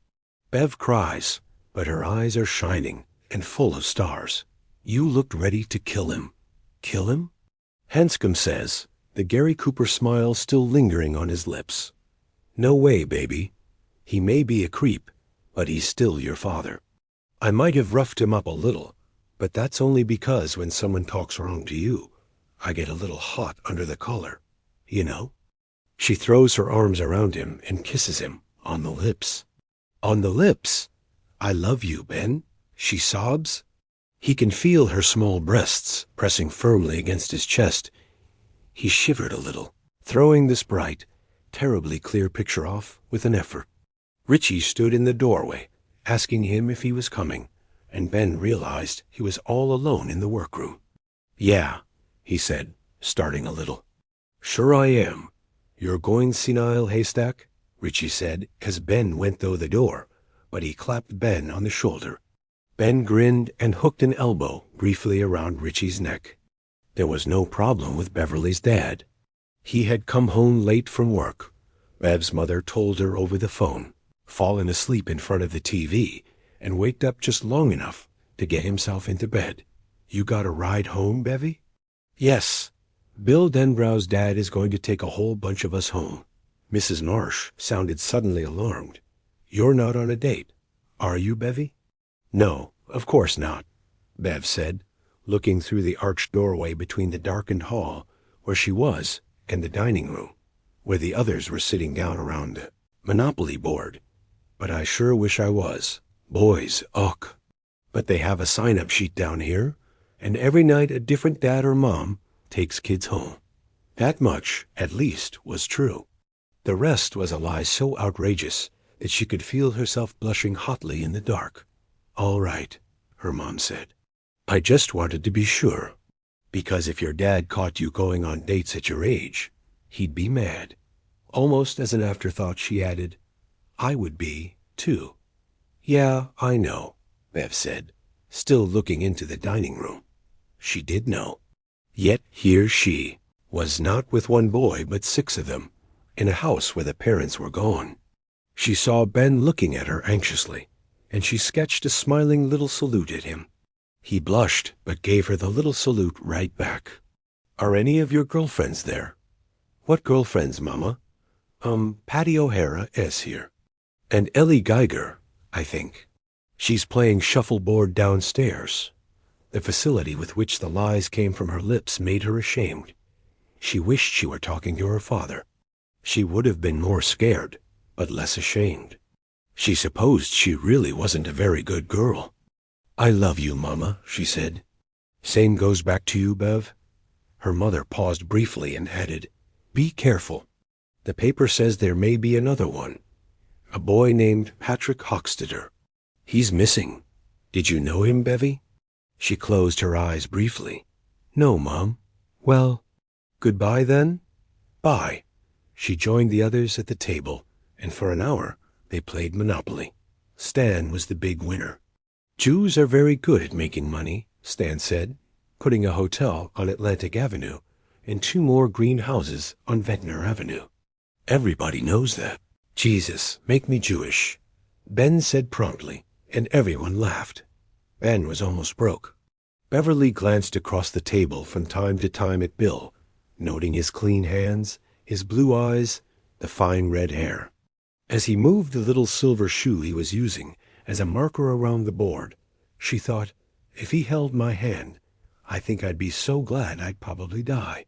Bev cries, but her eyes are shining and full of stars. "You looked ready to kill him." "Kill him?" Hanscom says, the Gary Cooper smile still lingering on his lips. "No way, baby. He may be a creep, but he's still your father. I might have roughed him up a little, but that's only because when someone talks wrong to you, I get a little hot under the collar, you know." She throws her arms around him and kisses him on the lips. "On the lips? I love you, Ben," she sobs. He can feel her small breasts pressing firmly against his chest. He shivered a little, throwing this bright, terribly clear picture off with an effort. Richie stood in the doorway, asking him if he was coming, and Ben realized he was all alone in the workroom. "Yeah," he said, starting a little. "Sure I am. You're going senile, Haystack?" Richie said as Ben went through the door, but he clapped Ben on the shoulder. Ben grinned and hooked an elbow briefly around Richie's neck. There was no problem with Beverly's dad. He had come home late from work. Bev's mother told her over the phone, fallen asleep in front of the TV, and waked up just long enough to get himself into bed. "You got a ride home, Bevy?" "Yes. Bill Denbrow's dad is going to take a whole bunch of us home." Mrs. Marsh sounded suddenly alarmed. "You're not on a date, are you, Bevy?" "No, of course not," Bev said, looking through the arched doorway between the darkened hall where she was and the dining room, where the others were sitting down around the Monopoly board. "But I sure wish I was. Boys, ugh. But they have a sign-up sheet down here, and every night a different dad or mom takes kids home." That much, at least, was true. The rest was a lie so outrageous that she could feel herself blushing hotly in the dark. "All right," her mom said. "I just wanted to be sure, because if your dad caught you going on dates at your age, he'd be mad." Almost as an afterthought, she added, "I would be, too." "Yeah, I know," Bev said, still looking into the dining room. She did know. Yet here she was not with one boy but 6 of them, in a house where the parents were gone. She saw Ben looking at her anxiously, and she sketched a smiling little salute at him. He blushed, but gave her the little salute right back. "Are any of your girlfriends there?" "What girlfriends, Mama?" Patty O'Hara is here. And Ellie Geiger, I think. She's playing shuffleboard downstairs." The facility with which the lies came from her lips made her ashamed. She wished she were talking to her father. She would have been more scared, but less ashamed. She supposed she really wasn't a very good girl. "I love you, Mama," she said. "Same goes back to you, Bev?" Her mother paused briefly and added, "Be careful. The paper says there may be another one. A boy named Patrick Hockstetter. He's missing. Did you know him, Bevy?" She closed her eyes briefly. "No, Mom." "Well, goodbye then?" "Bye." She joined the others at the table, and for an hour they played Monopoly. Stan was the big winner. "Jews are very good at making money," Stan said, putting a hotel on Atlantic Avenue and 2 more green houses on Ventnor Avenue. "Everybody knows that." "Jesus, make me Jewish," Ben said promptly, and everyone laughed. Ben was almost broke. Beverly glanced across the table from time to time at Bill, noting his clean hands, his blue eyes, the fine red hair. As he moved the little silver shoe he was using as a marker around the board, she thought, if he held my hand, I think I'd be so glad I'd probably die.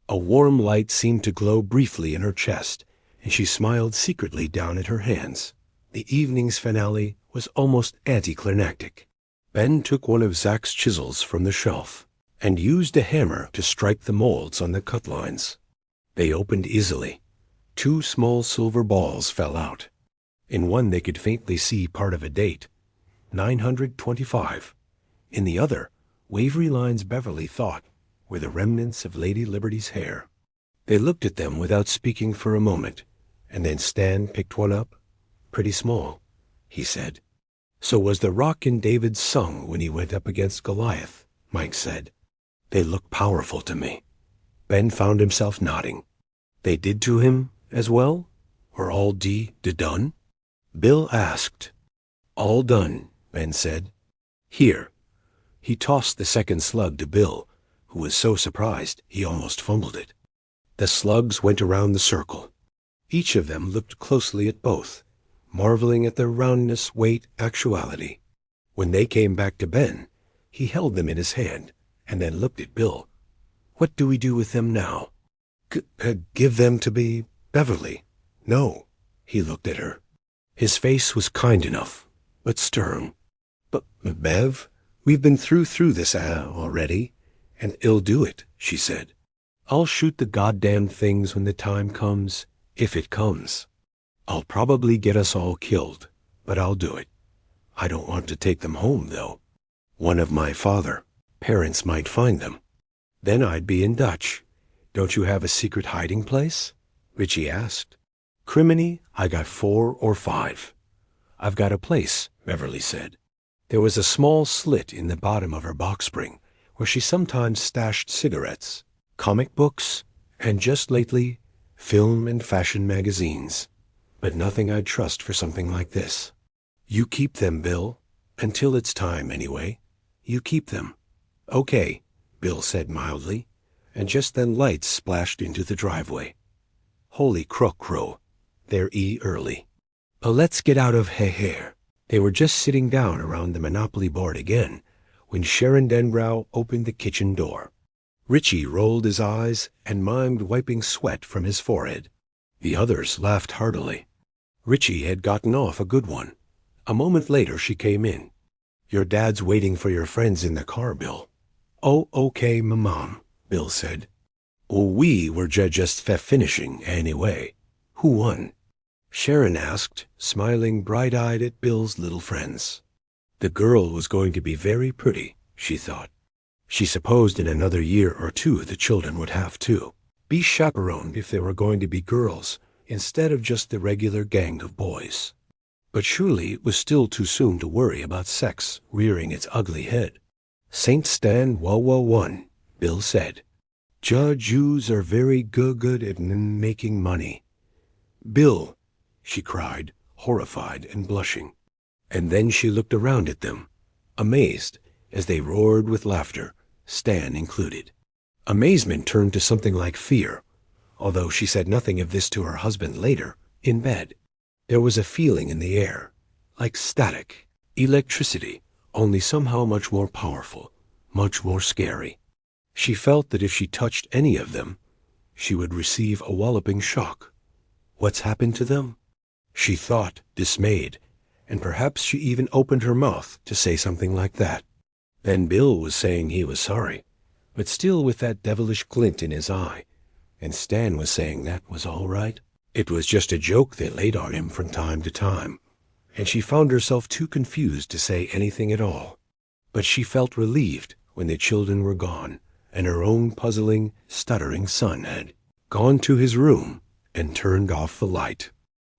A warm light seemed to glow briefly in her chest, and she smiled secretly down at her hands. The evening's finale was almost anticlimactic. Ben took one of Zach's chisels from the shelf and used a hammer to strike the molds on the cut lines. They opened easily. 2 small silver balls fell out. In one they could faintly see part of a date, 925. In the other, wavery lines Beverly thought were the remnants of Lady Liberty's hair. They looked at them without speaking for a moment, and then Stan picked one up. "Pretty small," he said. "So was the rock in David's song when he went up against Goliath," Mike said. "They look powerful to me." Ben found himself nodding. "They did to him as well? Or all done?" Bill asked. "All done," Ben said. "Here." He tossed the second slug to Bill, who was so surprised he almost fumbled it. The slugs went around the circle. Each of them looked closely at both, marveling at their roundness, weight, actuality. When they came back to Ben, he held them in his hand, and then looked at Bill. "What do we do with them now?" Give them to Beverly." "No." He looked at her. His face was kind enough, but stern. "But, Bev, we've been through this already, and it'll do it," she said. "I'll shoot the goddamn things when the time comes, if it comes. I'll probably get us all killed, but I'll do it. I don't want to take them home, though. One of my parents might find them. Then I'd be in Dutch. Don't you have a secret hiding place?" Richie asked. "Criminy, I got 4 or 5. "I've got a place," Beverly said. There was a small slit in the bottom of her box spring where she sometimes stashed cigarettes, comic books, and just lately, film and fashion magazines. But nothing I'd trust for something like this. "You keep them, Bill. Until it's time, anyway. You keep them." "Okay," Bill said mildly, and just then lights splashed into the driveway. Holy crow, they're early. Let's get out of here. They were just sitting down around the Monopoly board again when Sharon Denbrow opened the kitchen door. Richie rolled his eyes and mimed wiping sweat from his forehead. The others laughed heartily. Richie had gotten off a good one. A moment later she came in. "Your dad's waiting for your friends in the car, Bill." "Oh, okay, Mom," Bill said. "We were just finishing, anyway. Who won?" Sharon asked, smiling bright-eyed at Bill's little friends. The girl was going to be very pretty, she thought. She supposed in another year or 2 the children would have to be chaperoned if they were going to be girls instead of just the regular gang of boys. But surely it was still too soon to worry about sex rearing its ugly head. "Saint Stan won," Bill said. "Jews are very good at making money. Bill, she cried, horrified and blushing. And then she looked around at them, amazed, as they roared with laughter, Stan included. Amazement turned to something like fear, although she said nothing of this to her husband later, in bed. There was a feeling in the air, like static, electricity, only somehow much more powerful, much more scary. She felt that if she touched any of them, she would receive a walloping shock. What's happened to them? She thought, dismayed, and perhaps she even opened her mouth to say something like that. Then Bill was saying he was sorry, but still with that devilish glint in his eye, and Stan was saying that was all right. It was just a joke they laid on him from time to time, and she found herself too confused to say anything at all. But she felt relieved when the children were gone, and her own puzzling, stuttering son had gone to his room and turned off the light.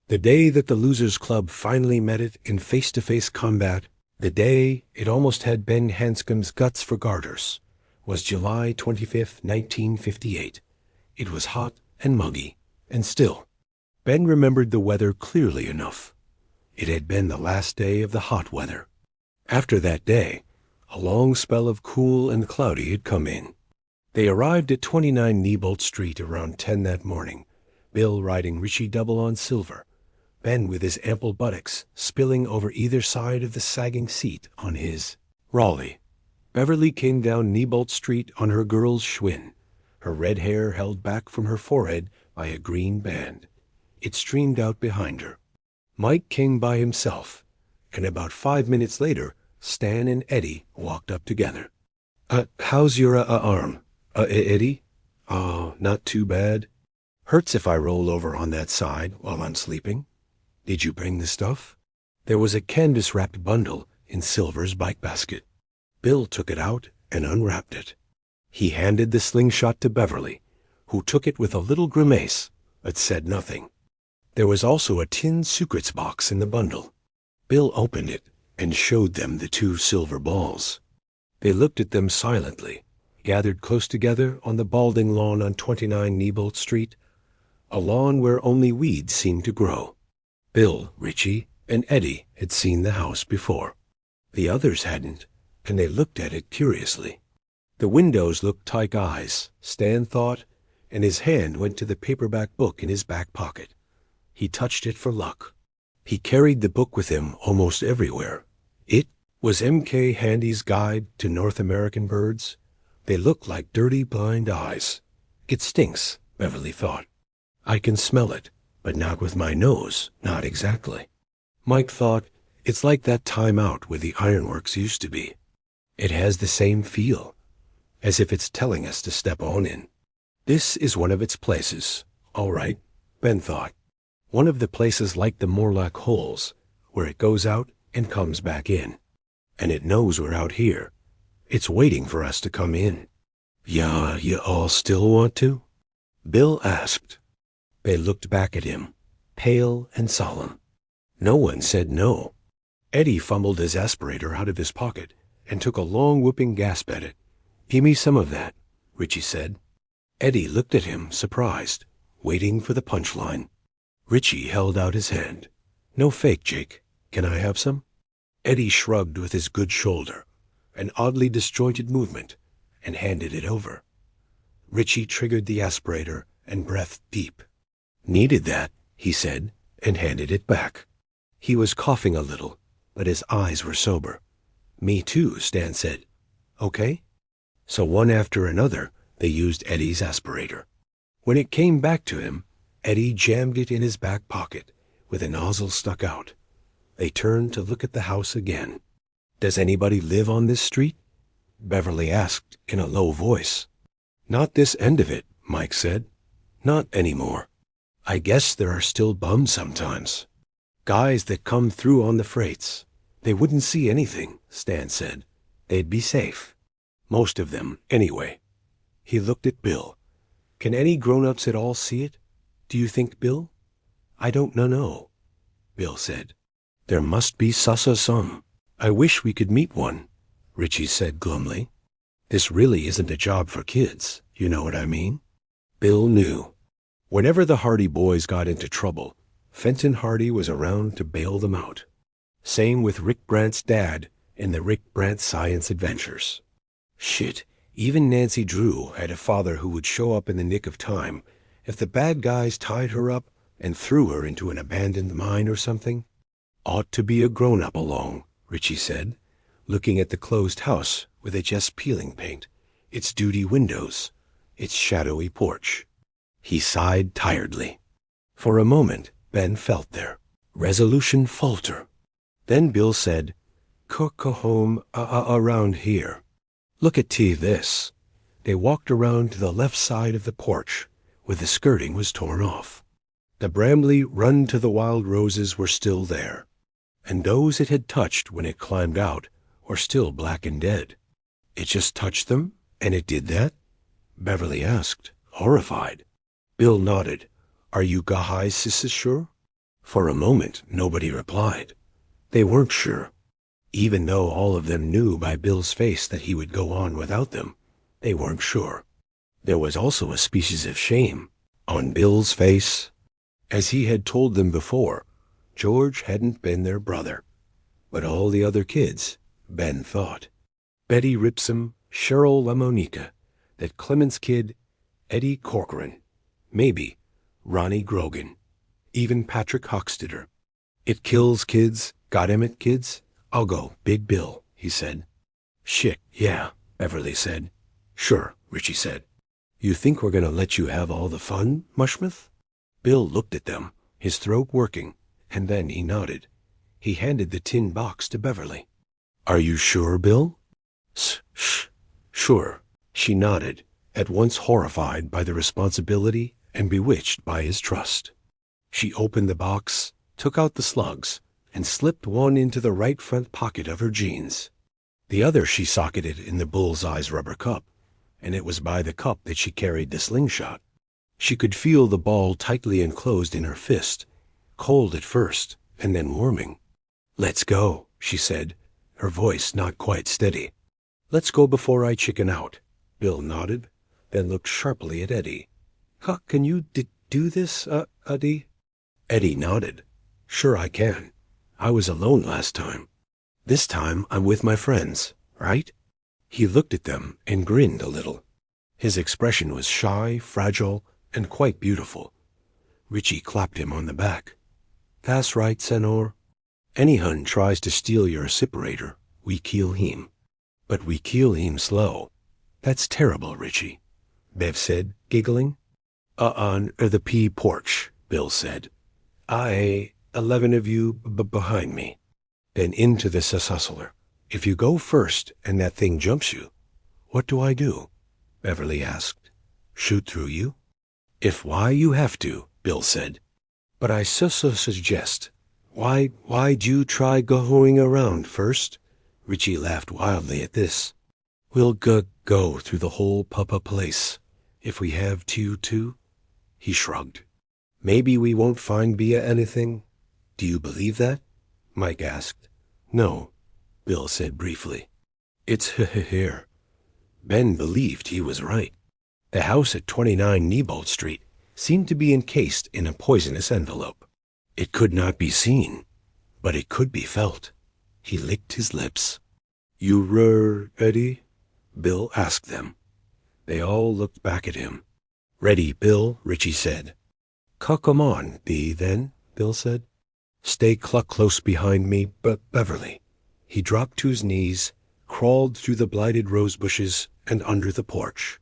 The day that the Losers Club finally met it in face-to-face combat, the day it almost had Ben Hanscom's guts for garters, was July 25th, 1958. It was hot and muggy, and still. Ben remembered the weather clearly enough. It had been the last day of the hot weather. After that day, a long spell of cool and cloudy had come in. They arrived at 29 Neibolt Street around 10 that morning, Bill riding Richie double on Silver, Ben with his ample buttocks spilling over either side of the sagging seat on his Raleigh. Beverly came down Neibolt Street on her girl's Schwinn, her red hair held back from her forehead by a green band. It streamed out behind her. Mike came by himself, and about 5 minutes later, Stan and Eddie walked up together. How's your arm? Eddie? Not too bad. Hurts if I roll over on that side while I'm sleeping. Did you bring the stuff? There was a canvas-wrapped bundle in Silver's bike basket. Bill took it out and unwrapped it. He handed the slingshot to Beverly, who took it with a little grimace, but said nothing. There was also a tin secrets box in the bundle. Bill opened it and showed them the 2 silver balls. They looked at them silently, gathered close together on the balding lawn on 29 Neibolt Street, a lawn where only weeds seemed to grow. Bill, Richie, and Eddie had seen the house before. The others hadn't, and they looked at it curiously. The windows looked like eyes, Stan thought, and his hand went to the paperback book in his back pocket. He touched it for luck. He carried the book with him almost everywhere. It was M.K. Handy's Guide to North American Birds. They looked like dirty blind eyes. It stinks, Beverly thought. I can smell it, but not with my nose, not exactly. Mike thought, it's like that time out where the ironworks used to be. It has the same feel, as if it's telling us to step on in. This is one of its places, all right, Ben thought. One of the places like the Morlock holes, where it goes out and comes back in. And it knows we're out here. It's waiting for us to come in. Yeah, you all still want to? Bill asked. They looked back at him, pale and solemn. No one said no. Eddie fumbled his aspirator out of his pocket and took a long whooping gasp at it. Give me some of that, Richie said. Eddie looked at him, surprised, waiting for the punchline. Richie held out his hand. No fake, Jake. Can I have some? Eddie shrugged with his good shoulder, an oddly disjointed movement, and handed it over. Richie triggered the aspirator and breathed deep. Needed that, he said, and handed it back. He was coughing a little, but his eyes were sober. Me too, Stan said. Okay? So one after another, they used Eddie's aspirator. When it came back to him, Eddie jammed it in his back pocket, with a nozzle stuck out. They turned to look at the house again. Does anybody live on this street? Beverly asked in a low voice. Not this end of it, Mike said. Not anymore. I guess there are still bums sometimes. Guys that come through on the freights. They wouldn't see anything, Stan said. They'd be safe. Most of them, anyway. He looked at Bill. Can any grown-ups at all see it? Do you think, Bill? I don't know, Bill said. There must be some. I wish we could meet one, Richie said glumly. This really isn't a job for kids, you know what I mean? Bill knew. Whenever the Hardy boys got into trouble, Fenton Hardy was around to bail them out. Same with Rick Brant's dad in the Rick Brant Science Adventures. Shit, even Nancy Drew had a father who would show up in the nick of time if the bad guys tied her up and threw her into an abandoned mine or something. Ought to be a grown-up along, Richie said, looking at the closed house with its just peeling paint, its duty windows, its shadowy porch. He sighed tiredly. For a moment, Ben felt their resolution falter. Then Bill said, "Cook home around here. Look at this." They walked around to the left side of the porch, where the skirting was torn off. The brambly run to the wild roses were still there, and those it had touched when it climbed out were still black and dead. It just touched them, and it did that? Beverly asked, horrified. Bill nodded. Are you guys sure? For a moment, nobody replied. They weren't sure. Even though all of them knew by Bill's face that he would go on without them, they weren't sure. There was also a species of shame on Bill's face. As he had told them before, George hadn't been their brother. But all the other kids, Ben thought. Betty Ripsome, Cheryl LaMonica, that Clemens kid, Eddie Corcoran, maybe Ronnie Grogan, even Patrick Hockstetter. It kills kids, goddammit kids. I'll go, Big Bill, he said. Shit, yeah, Beverly said. Sure, Richie said. You think we're gonna let you have all the fun, Mushmouth? Bill looked at them, his throat working, and then he nodded. He handed the tin box to Beverly. Are you sure, Bill? Sure. She nodded, at once horrified by the responsibility and bewitched by his trust. She opened the box, took out the slugs, and slipped one into the right front pocket of her jeans. The other she socketed in the Bullseye's rubber cup, and it was by the cup that she carried the slingshot. She could feel the ball tightly enclosed in her fist, cold at first, and then warming. Let's go, she said, her voice not quite steady. Let's go before I chicken out. Bill nodded, then looked sharply at Eddie. Can you do this, Eddie? Eddie nodded. Sure I can. I was alone last time. This time I'm with my friends, right? He looked at them and grinned a little. His expression was shy, fragile, and quite beautiful. Richie clapped him on the back. That's right, Senor. Any hun tries to steal your separator, we kill him. But we kill him slow. That's terrible, Richie, Bev said, giggling. On the P porch, Bill said. 11 of you behind me. Then into the sussler. If you go first and that thing jumps you, what do I do? Beverly asked. Shoot through you? If why you have to, Bill said. But I suggest. Why'd you try going around first? Richie laughed wildly at this. We'll go through the whole place, if we have to. He shrugged. Maybe we won't find Bia anything. Do you believe that? Mike asked. No, Bill said briefly. It's here. Ben believed he was right. The house at 29 Neibolt Street seemed to be encased in a poisonous envelope. It could not be seen, but it could be felt. He licked his lips. You ready? Bill asked them. They all looked back at him. Ready, Bill, Richie said. Come on, then, Bill said. Stay close behind me, Beverly. He dropped to his knees, crawled through the blighted rose bushes and under the porch.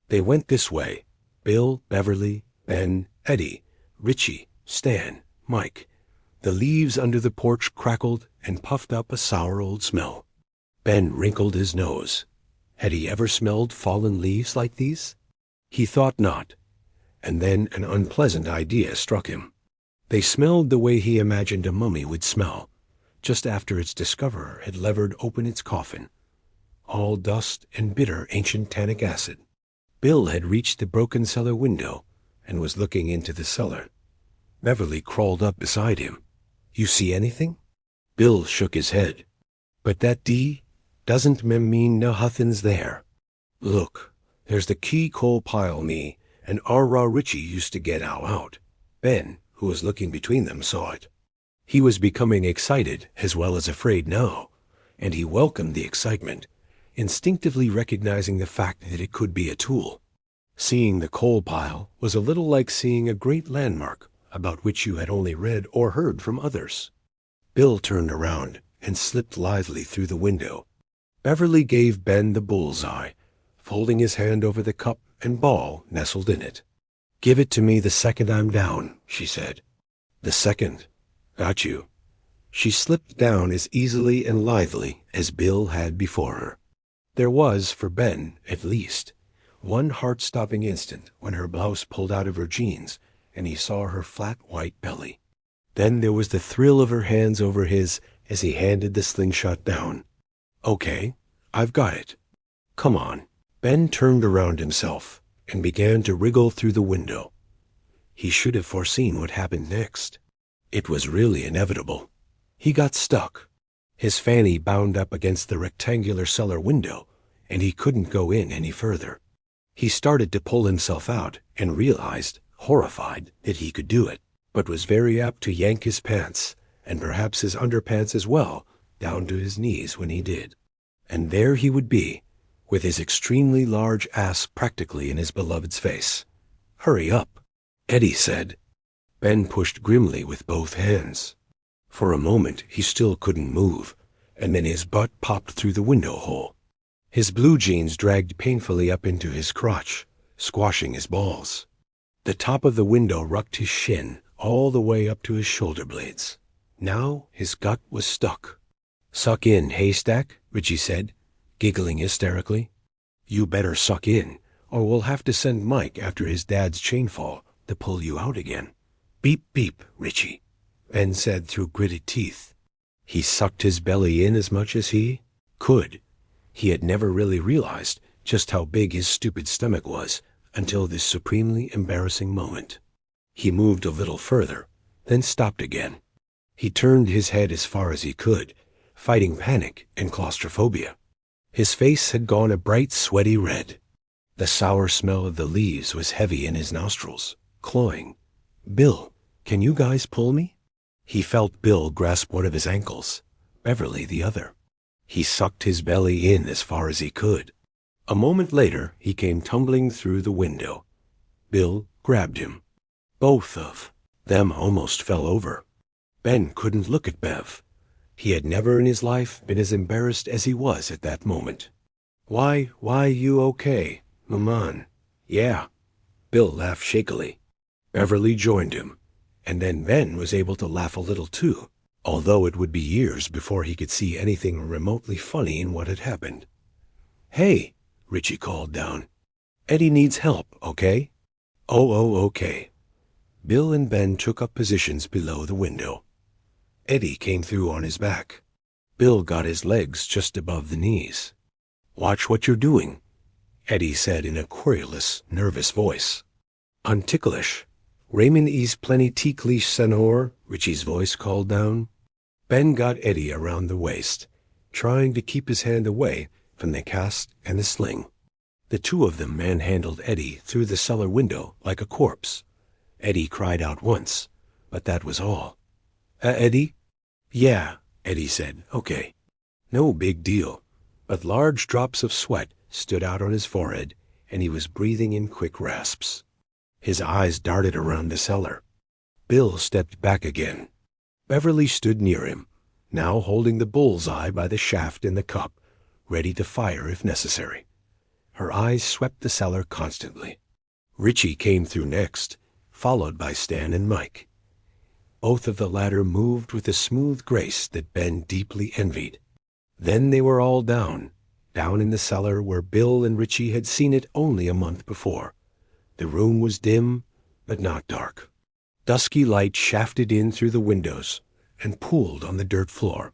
They went this way, Bill, Beverly, Ben, Eddie, Richie, Stan, Mike. The leaves under the porch crackled and puffed up a sour old smell. Ben wrinkled his nose. Had he ever smelled fallen leaves like these? He thought not. And then an unpleasant idea struck him. They smelled the way he imagined a mummy would smell, just after its discoverer had levered open its coffin. All dust and bitter ancient tannic acid. Bill had reached the broken cellar window and was looking into the cellar. Beverly crawled up beside him. You see anything? Bill shook his head. But that doesn't mean nothing's there. Look, there's the key coal pile me and R. Ritchie used to get out. Ben, who was looking between them, saw it. He was becoming excited as well as afraid now, and he welcomed the excitement, instinctively recognizing the fact that it could be a tool. Seeing the coal pile was a little like seeing a great landmark about which you had only read or heard from others. Bill turned around and slipped lithely through the window. Beverly gave Ben the bullseye, folding his hand over the cup and ball nestled in it. "Give it to me the second I'm down," she said. "The second. Got you." She slipped down as easily and lithely as Bill had before her. There was, for Ben at least, one heart-stopping instant when her blouse pulled out of her jeans and he saw her flat white belly. Then there was the thrill of her hands over his as he handed the slingshot down. "Okay, I've got it. Come on." Ben turned around himself and began to wriggle through the window. He should have foreseen what happened next. It was really inevitable. He got stuck. His fanny bound up against the rectangular cellar window, and he couldn't go in any further. He started to pull himself out and realized, horrified, that he could do it, but was very apt to yank his pants, and perhaps his underpants as well, down to his knees when he did. And there he would be, with his extremely large ass practically in his beloved's face. "Hurry up," Eddie said. Ben pushed grimly with both hands. For a moment he still couldn't move, and then his butt popped through the window hole. His blue jeans dragged painfully up into his crotch, squashing his balls. The top of the window rucked his shin all the way up to his shoulder blades. Now his gut was stuck. "Suck in, haystack," Ritchie said, giggling hysterically. "You better suck in, or we'll have to send Mike after his dad's chainfall to pull you out again." "Beep, beep, Ritchie," Ben said through gritted teeth. He sucked his belly in as much as he could. He had never really realized just how big his stupid stomach was until this supremely embarrassing moment. He moved a little further, then stopped again. He turned his head as far as he could, fighting panic and claustrophobia. His face had gone a bright, sweaty red. The sour smell of the leaves was heavy in his nostrils, cloying. "Bill, can you guys pull me?" He felt Bill grasp one of his ankles, Beverly the other. He sucked his belly in as far as he could. A moment later, he came tumbling through the window. Bill grabbed him. Both of them almost fell over. Ben couldn't look at Bev. He had never in his life been as embarrassed as he was at that moment. Why, you okay, Maman?" "Yeah." Bill laughed shakily. Beverly joined him, and then Ben was able to laugh a little too, although it would be years before he could see anything remotely funny in what had happened. "Hey," Ritchie called down. "Eddie needs help, okay?" Oh, okay." Bill and Ben took up positions below the window. Eddie came through on his back. Bill got his legs just above the knees. "Watch what you're doing," Eddie said in a querulous, nervous voice. "Unticklish. Raymond is plenty ticklish, senor," Ritchie's voice called down. Ben got Eddie around the waist, trying to keep his hand away from the cast and the sling. The two of them manhandled Eddie through the cellar window like a corpse. Eddie cried out once, but that was all. Eddie?" "Yeah," Eddie said. "Okay." No big deal, but large drops of sweat stood out on his forehead, and he was breathing in quick rasps. His eyes darted around the cellar. Bill stepped back again. Beverly stood near him, now holding the bullseye by the shaft in the cup, ready to fire if necessary. Her eyes swept the cellar constantly. Ritchie came through next, followed by Stan and Mike. Both of the latter moved with a smooth grace that Ben deeply envied. Then they were all down in the cellar where Bill and Ritchie had seen it only a month before. The room was dim, but not dark. Dusky light shafted in through the windows and pooled on the dirt floor.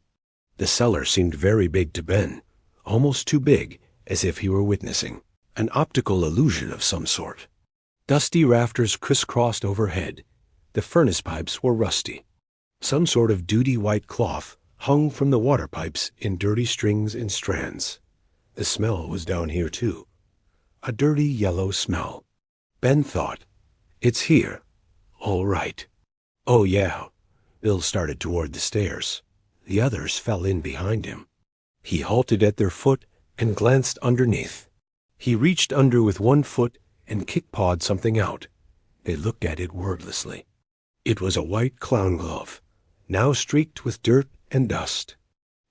The cellar seemed very big to Ben, almost too big, as if he were witnessing an optical illusion of some sort. Dusty rafters crisscrossed overhead. The furnace pipes were rusty. Some sort of duty white cloth hung from the water pipes in dirty strings and strands. The smell was down here too. A dirty yellow smell. Ben thought, "It's here. All right." "Oh, yeah." Bill started toward the stairs. The others fell in behind him. He halted at their foot and glanced underneath. He reached under with one foot and kick-pawed something out. They looked at it wordlessly. It was a white clown glove, now streaked with dirt and dust.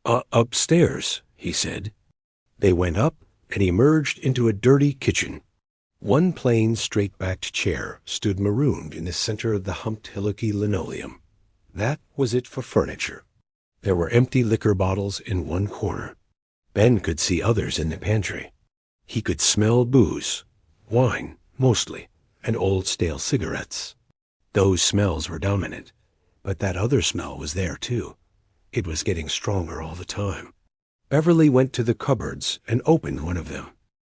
Upstairs," he said. They went up and emerged into a dirty kitchen. One plain, straight-backed chair stood marooned in the center of the humped, hillocky linoleum. That was it for furniture. There were empty liquor bottles in one corner. Ben could see others in the pantry. He could smell booze, wine, mostly, and old stale cigarettes. Those smells were dominant, but that other smell was there too. It was getting stronger all the time. Beverly went to the cupboards and opened one of them.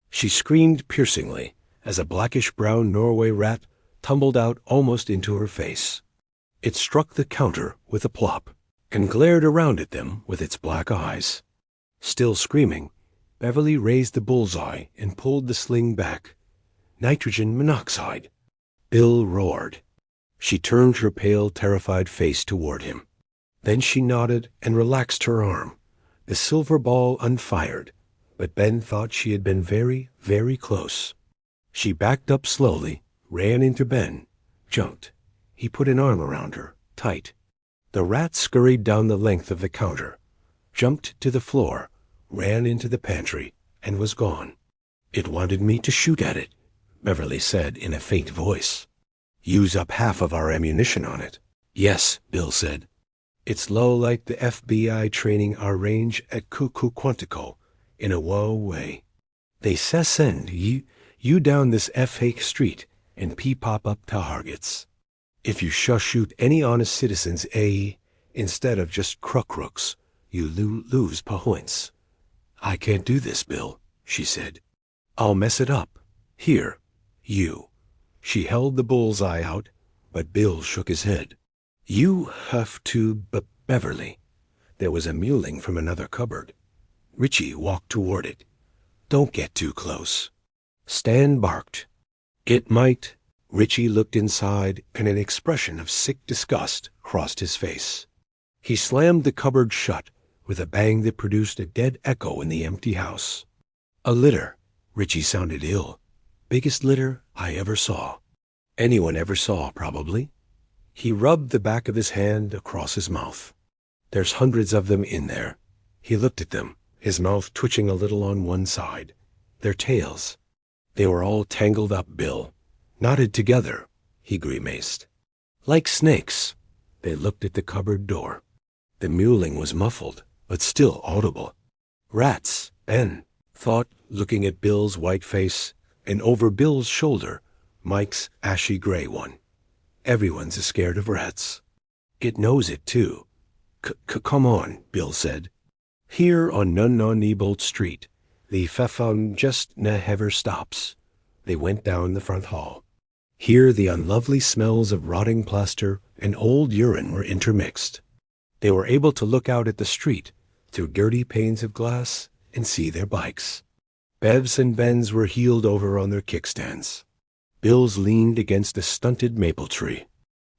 She screamed piercingly as a blackish-brown Norway rat tumbled out almost into her face. It struck the counter with a plop and glared around at them with its black eyes. Still screaming, Beverly raised the bullseye and pulled the sling back. Nitrogen monoxide. Bill roared. She turned her pale, terrified face toward him. Then she nodded and relaxed her arm, the silver ball unfired, but Ben thought she had been very, very close. She backed up slowly, ran into Ben, jumped. He put an arm around her, tight. The rat scurried down the length of the counter, jumped to the floor, ran into the pantry, and was gone. "It wanted me to shoot at it," Beverly said in a faint voice. "Use up half of our ammunition on it." "Yes," Bill said. "It's low like the FBI training our range at Cuckoo Quantico in a wow way. They send you down this F-hake street and pop up targets. If you shoot any honest citizens, instead of just crooks, you lose points." "I can't do this, Bill," she said. "I'll mess it up. Here, you." She held the bullseye out, but Bill shook his head. "You have to, Beverly." There was a mewling from another cupboard. Richie walked toward it. "Don't get too close." Stan barked. "It might." Richie looked inside, and an expression of sick disgust crossed his face. He slammed the cupboard shut with a bang that produced a dead echo in the empty house. "A litter." Richie sounded ill. "Biggest litter I ever saw. Anyone ever saw, probably." He rubbed the back of his hand across his mouth. "There's hundreds of them in there." He looked at them, his mouth twitching a little on one side. Their tails. They were all tangled up, Bill. Knotted together, he grimaced. "Like snakes." They looked at the cupboard door. The mewling was muffled, but still audible. "Rats," Ben thought, looking at Bill's white face, and over Bill's shoulder, Mike's ashy gray one. "Everyone's scared of rats. It knows it, too." Come on," Bill said. "Here on Nunnawnebolt Street, the Fafon just never stops." They went down the front hall. Here the unlovely smells of rotting plaster and old urine were intermixed. They were able to look out at the street through dirty panes of glass and see their bikes. Bev's and Ben's were heeled over on their kickstands. Bill's leaned against a stunted maple tree.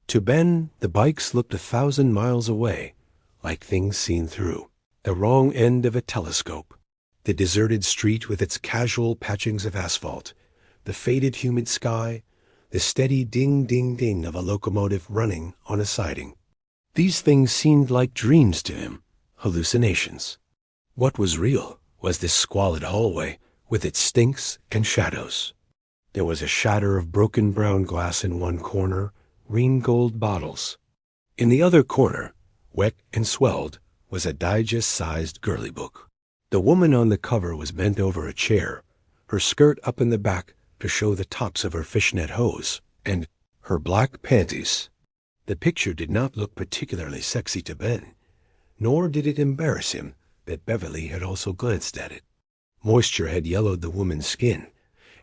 To Ben, the bikes looked 1,000 miles away, like things seen through the wrong end of a telescope. The deserted street with its casual patchings of asphalt, the faded humid sky, the steady ding-ding-ding of a locomotive running on a siding. These things seemed like dreams to him, hallucinations. What was real was this squalid hallway with its stinks and shadows. There was a shatter of broken brown glass in one corner, green gold bottles. In the other corner, wet and swelled, was a digest-sized girly book. The woman on the cover was bent over a chair, her skirt up in the back to show the tops of her fishnet hose, and her black panties. The picture did not look particularly sexy to Ben, nor did it embarrass him that Beverly had also glanced at it. Moisture had yellowed the woman's skin,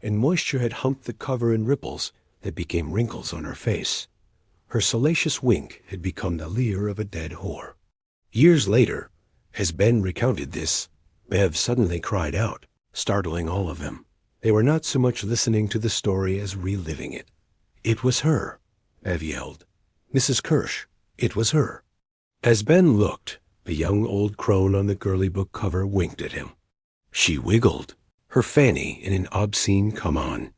and moisture had humped the cover in ripples that became wrinkles on her face. Her salacious wink had become the leer of a dead whore. Years later, as Ben recounted this, Bev suddenly cried out, startling all of them. They were not so much listening to the story as reliving it. It was her, Bev yelled. Mrs. Kirsch, it was her. As Ben looked, the young old crone on the girly book cover winked at him. She wiggled, her fanny in an obscene come-on.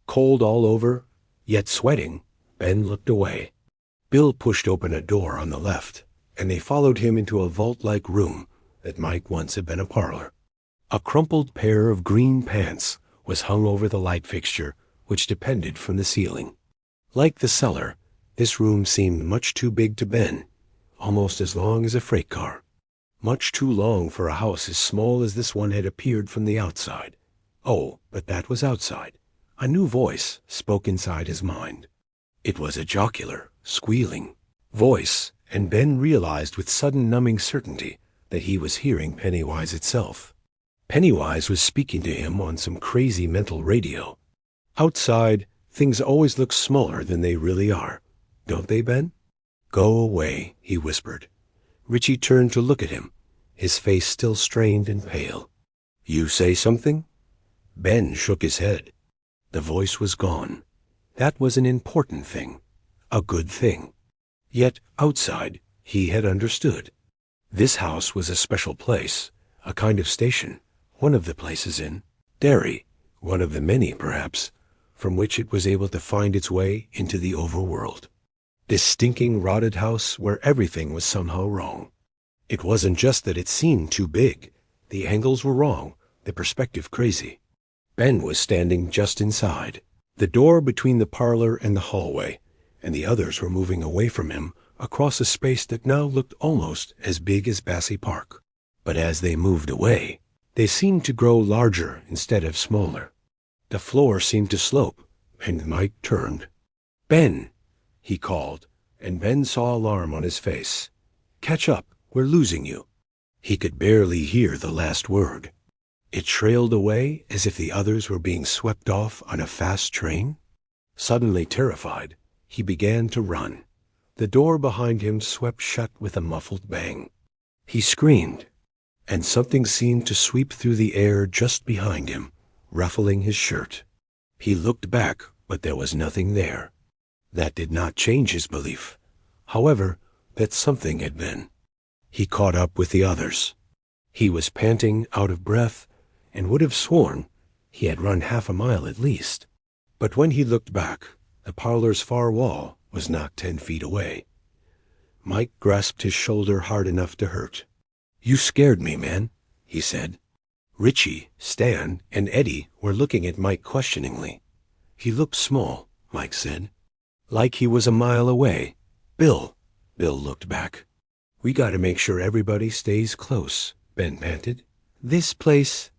Cold all over, yet sweating, Ben looked away. Bill pushed open a door on the left, and they followed him into a vault-like room that might once have been a parlor. A crumpled pair of green pants was hung over the light fixture, which depended from the ceiling. Like the cellar, this room seemed much too big to Ben, almost as long as a freight car. Much too long for a house as small as this one had appeared from the outside. Oh, but that was outside. A new voice spoke inside his mind. It was a jocular, squealing voice, and Ben realized with sudden numbing certainty that he was hearing Pennywise itself. Pennywise was speaking to him on some crazy mental radio. Outside, things always look smaller than they really are, don't they, Ben? Go away, he whispered. Richie turned to look at him, his face still strained and pale. You say something? Ben shook his head. The voice was gone. That was an important thing, a good thing. Yet outside, he had understood. This house was a special place, a kind of station, one of the places in Derry, one of the many, perhaps, from which it was able to find its way into the overworld. This stinking, rotted house where everything was somehow wrong. It wasn't just that it seemed too big. The angles were wrong, the perspective crazy. Ben was standing just inside, the door between the parlor and the hallway, and the others were moving away from him across a space that now looked almost as big as Bassey Park. But as they moved away, they seemed to grow larger instead of smaller. The floor seemed to slope, and Mike turned. Ben, he called, and Ben saw alarm on his face. Catch up, we're losing you. He could barely hear the last word. It trailed away as if the others were being swept off on a fast train. Suddenly terrified, he began to run. The door behind him swept shut with a muffled bang. He screamed, and something seemed to sweep through the air just behind him, ruffling his shirt. He looked back, but there was nothing there. That did not change his belief, however, that something had been. He caught up with the others. He was panting, out of breath, and would have sworn he had run half a mile at least. But when he looked back, the parlor's far wall was not 10 feet away. Mike grasped his shoulder hard enough to hurt. You scared me, man, he said. Richie, Stan, and Eddie were looking at Mike questioningly. He looked small, Mike said. Like he was a mile away. Bill looked back. We gotta make sure everybody stays close, Ben panted. This place,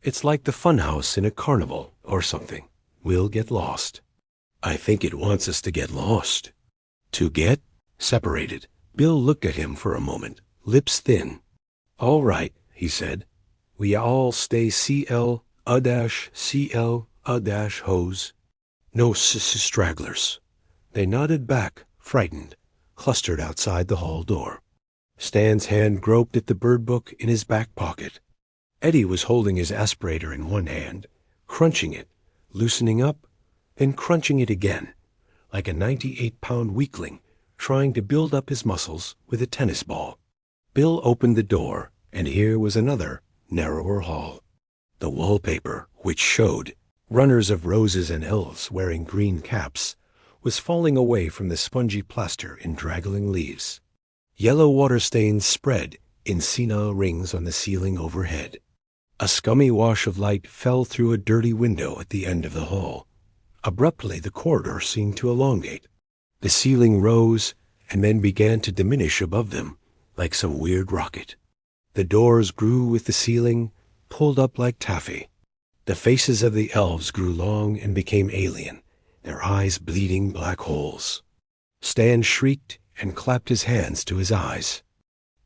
it's like the funhouse in a carnival or something. We'll get lost. I think it wants us to get lost. To get separated. Bill looked at him for a moment, lips thin. All right, he said. We all stay CL hose. No stragglers. They nodded back, frightened, clustered outside the hall door. Stan's hand groped at the bird book in his back pocket. Eddie was holding his aspirator in one hand, crunching it, loosening up, then crunching it again, like a 98-pound weakling trying to build up his muscles with a tennis ball. Bill opened the door, and here was another, narrower hall. The wallpaper, which showed runners of roses and elves wearing green caps, was falling away from the spongy plaster in draggling leaves. Yellow water stains spread in senile rings on the ceiling overhead. A scummy wash of light fell through a dirty window at the end of the hall. Abruptly, the corridor seemed to elongate. The ceiling rose and then began to diminish above them, like some weird rocket. The doors grew with the ceiling, pulled up like taffy. The faces of the elves grew long and became alien, their eyes bleeding black holes. Stan shrieked and clapped his hands to his eyes.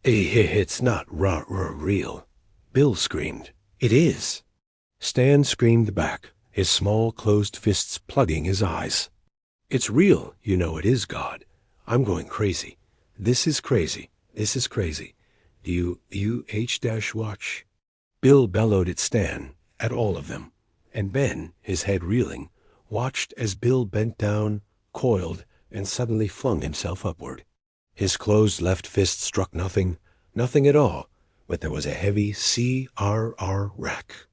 It's not real. Bill screamed. It is. Stan screamed back, his small closed fists plugging his eyes. It's real, you know it is, God. I'm going crazy. This is crazy. This is crazy. Do you watch? Bill bellowed at Stan, at all of them, and Ben, his head reeling, watched as Bill bent down, coiled, and suddenly flung himself upward. His closed left fist struck nothing at all, but there was a heavy CRR rack.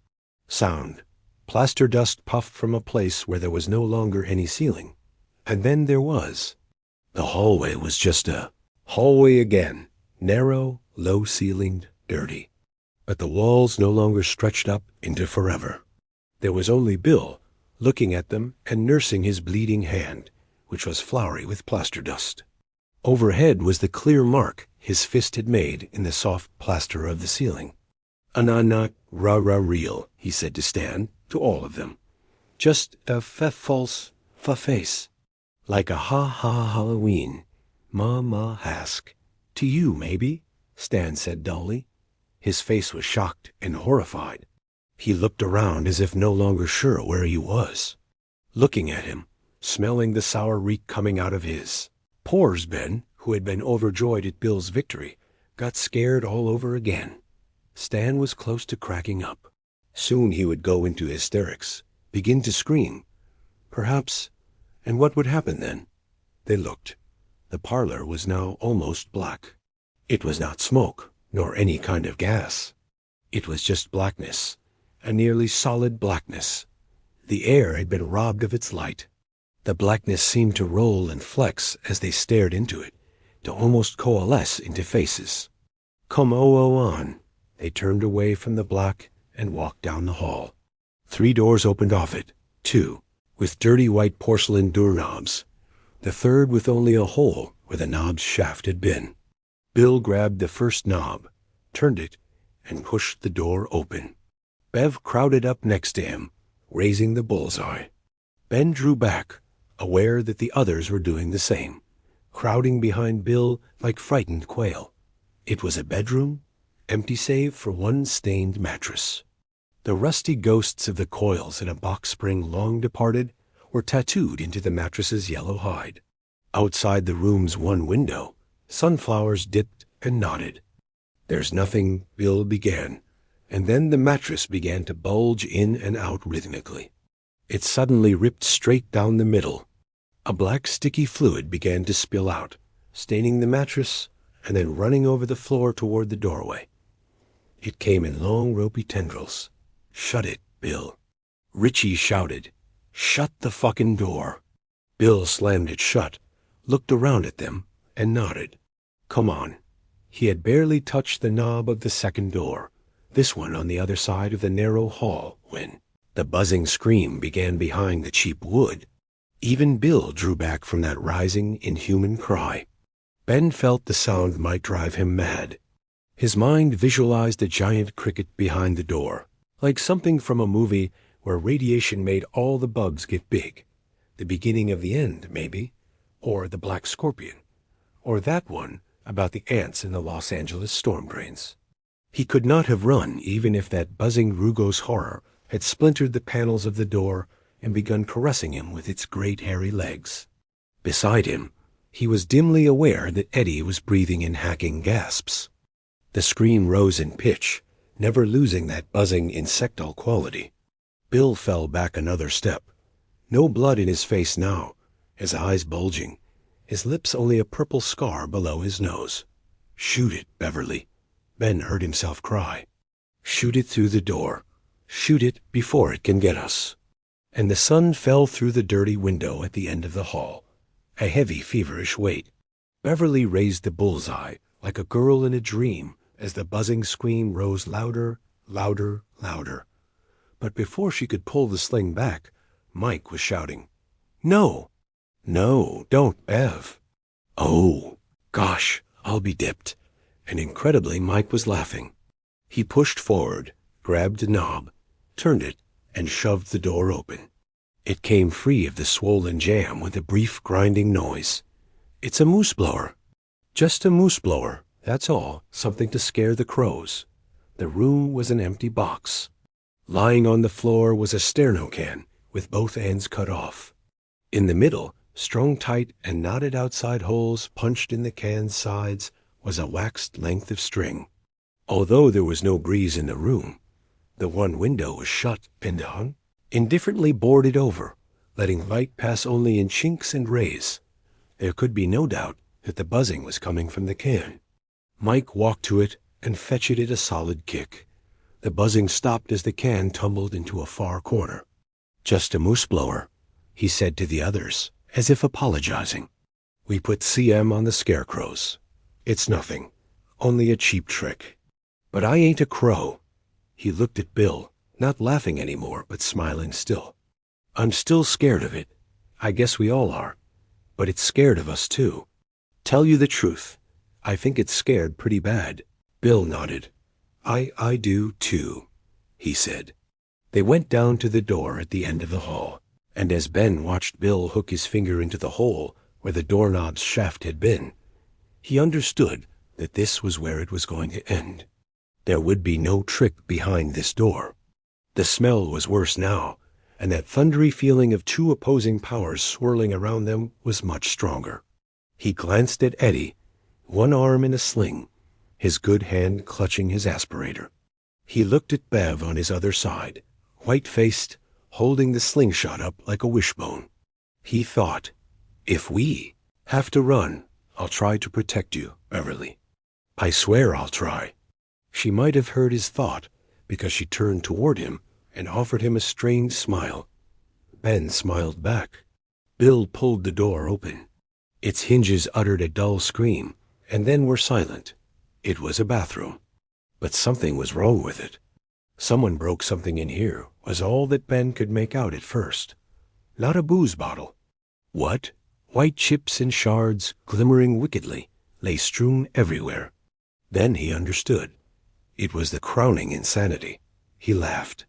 Sound. Plaster dust puffed from a place where there was no longer any ceiling. And then there was. The hallway was just a hallway again, narrow, low-ceilinged, dirty. But the walls no longer stretched up into forever. There was only Bill, looking at them and nursing his bleeding hand, which was floury with plaster dust. Overhead was the clear mark his fist had made in the soft plaster of the ceiling. "Not real," he said to Stan, to all of them. "Just a false face. Like a ha Halloween. Ma hask. To you, maybe," Stan said dully. His face was shocked and horrified. He looked around as if no longer sure where he was. Looking at him, smelling the sour reek coming out of his. Poor's Ben, who had been overjoyed at Bill's victory, got scared all over again. Stan was close to cracking up. Soon he would go into hysterics, begin to scream. Perhaps, and what would happen then? They looked. The parlor was now almost black. It was not smoke, nor any kind of gas. It was just blackness, a nearly solid blackness. The air had been robbed of its light. The blackness seemed to roll and flex as they stared into it, to almost coalesce into faces. Come on. They turned away from the black and walked down the hall. 3 doors opened off it, 2, with dirty white porcelain doorknobs. The third with only a hole where the knob's shaft had been. Bill grabbed the first knob, turned it, and pushed the door open. Bev crowded up next to him, raising the bullseye. Ben drew back, aware that the others were doing the same, crowding behind Bill like frightened quail. It was a bedroom, empty save for one stained mattress. The rusty ghosts of the coils in a box spring long departed were tattooed into the mattress's yellow hide. Outside the room's one window, sunflowers dipped and nodded. "There's nothing," Bill began, and then the mattress began to bulge in and out rhythmically. It suddenly ripped straight down the middle. A black sticky fluid began to spill out, staining the mattress and then running over the floor toward the doorway. It came in long ropey tendrils. "Shut it, Bill." Richie shouted, "Shut the fucking door." Bill slammed it shut, looked around at them, and nodded. "Come on." He had barely touched the knob of the second door, this one on the other side of the narrow hall, when the buzzing scream began behind the cheap wood. Even Bill drew back from that rising, inhuman cry. Ben felt the sound might drive him mad. His mind visualized a giant cricket behind the door, like something from a movie where radiation made all the bugs get big. The beginning of the end, maybe, or the black scorpion, or that one about the ants in the Los Angeles storm drains. He could not have run even if that buzzing Rugo's horror had splintered the panels of the door and begun caressing him with its great hairy legs. Beside him, he was dimly aware that Eddie was breathing in hacking gasps. The scream rose in pitch, never losing that buzzing insectal quality. Bill fell back another step. No blood in his face now, his eyes bulging, his lips only a purple scar below his nose. "Shoot it, Beverly," Ben heard himself cry. "Shoot it through the door. Shoot it before it can get us." And the sun fell through the dirty window at the end of the hall, a heavy, feverish weight. Beverly raised the bullseye like a girl in a dream as the buzzing scream rose louder, louder, louder. But before she could pull the sling back, Mike was shouting, "No! No, don't, Bev." "Oh, gosh, I'll be dipped." And incredibly, Mike was laughing. He pushed forward, grabbed a knob, turned it, and shoved the door open. It came free of the swollen jam with a brief grinding noise. "It's a moose blower. Just a moose blower, that's all, something to scare the crows." The room was an empty box. Lying on the floor was a sterno can with both ends cut off. In the middle, strung tight and knotted outside holes punched in the can's sides, was a waxed length of string. Although there was no breeze in the room, the one window was shut and hung indifferently bored it over, letting light pass only in chinks and rays. There could be no doubt that the buzzing was coming from the can. Mike walked to it and fetched it a solid kick. The buzzing stopped as the can tumbled into a far corner. "Just a moose blower," he said to the others, as if apologizing. "We put CM on the scarecrows. It's nothing, only a cheap trick. But I ain't a crow." He looked at Bill, not laughing anymore, but smiling still. "I'm still scared of it. I guess we all are. But it's scared of us, too. Tell you the truth, I think it's scared pretty bad." Bill nodded. I do, too," he said. They went down to the door at the end of the hall, and as Ben watched Bill hook his finger into the hole where the doorknob's shaft had been, he understood that this was where it was going to end. There would be no trick behind this door. The smell was worse now, and that thundery feeling of two opposing powers swirling around them was much stronger. He glanced at Eddie, one arm in a sling, his good hand clutching his aspirator. He looked at Bev on his other side, white-faced, holding the slingshot up like a wishbone. He thought, "If we have to run, I'll try to protect you, Beverly. I swear I'll try." She might have heard his thought, because she turned toward him and offered him a strange smile. Ben smiled back. Bill pulled the door open. Its hinges uttered a dull scream, and then were silent. It was a bathroom, but something was wrong with it. Someone broke something in here, was all that Ben could make out at first. Not a booze bottle. What? White chips and shards, glimmering wickedly, lay strewn everywhere. Then he understood. It was the crowning insanity. He laughed.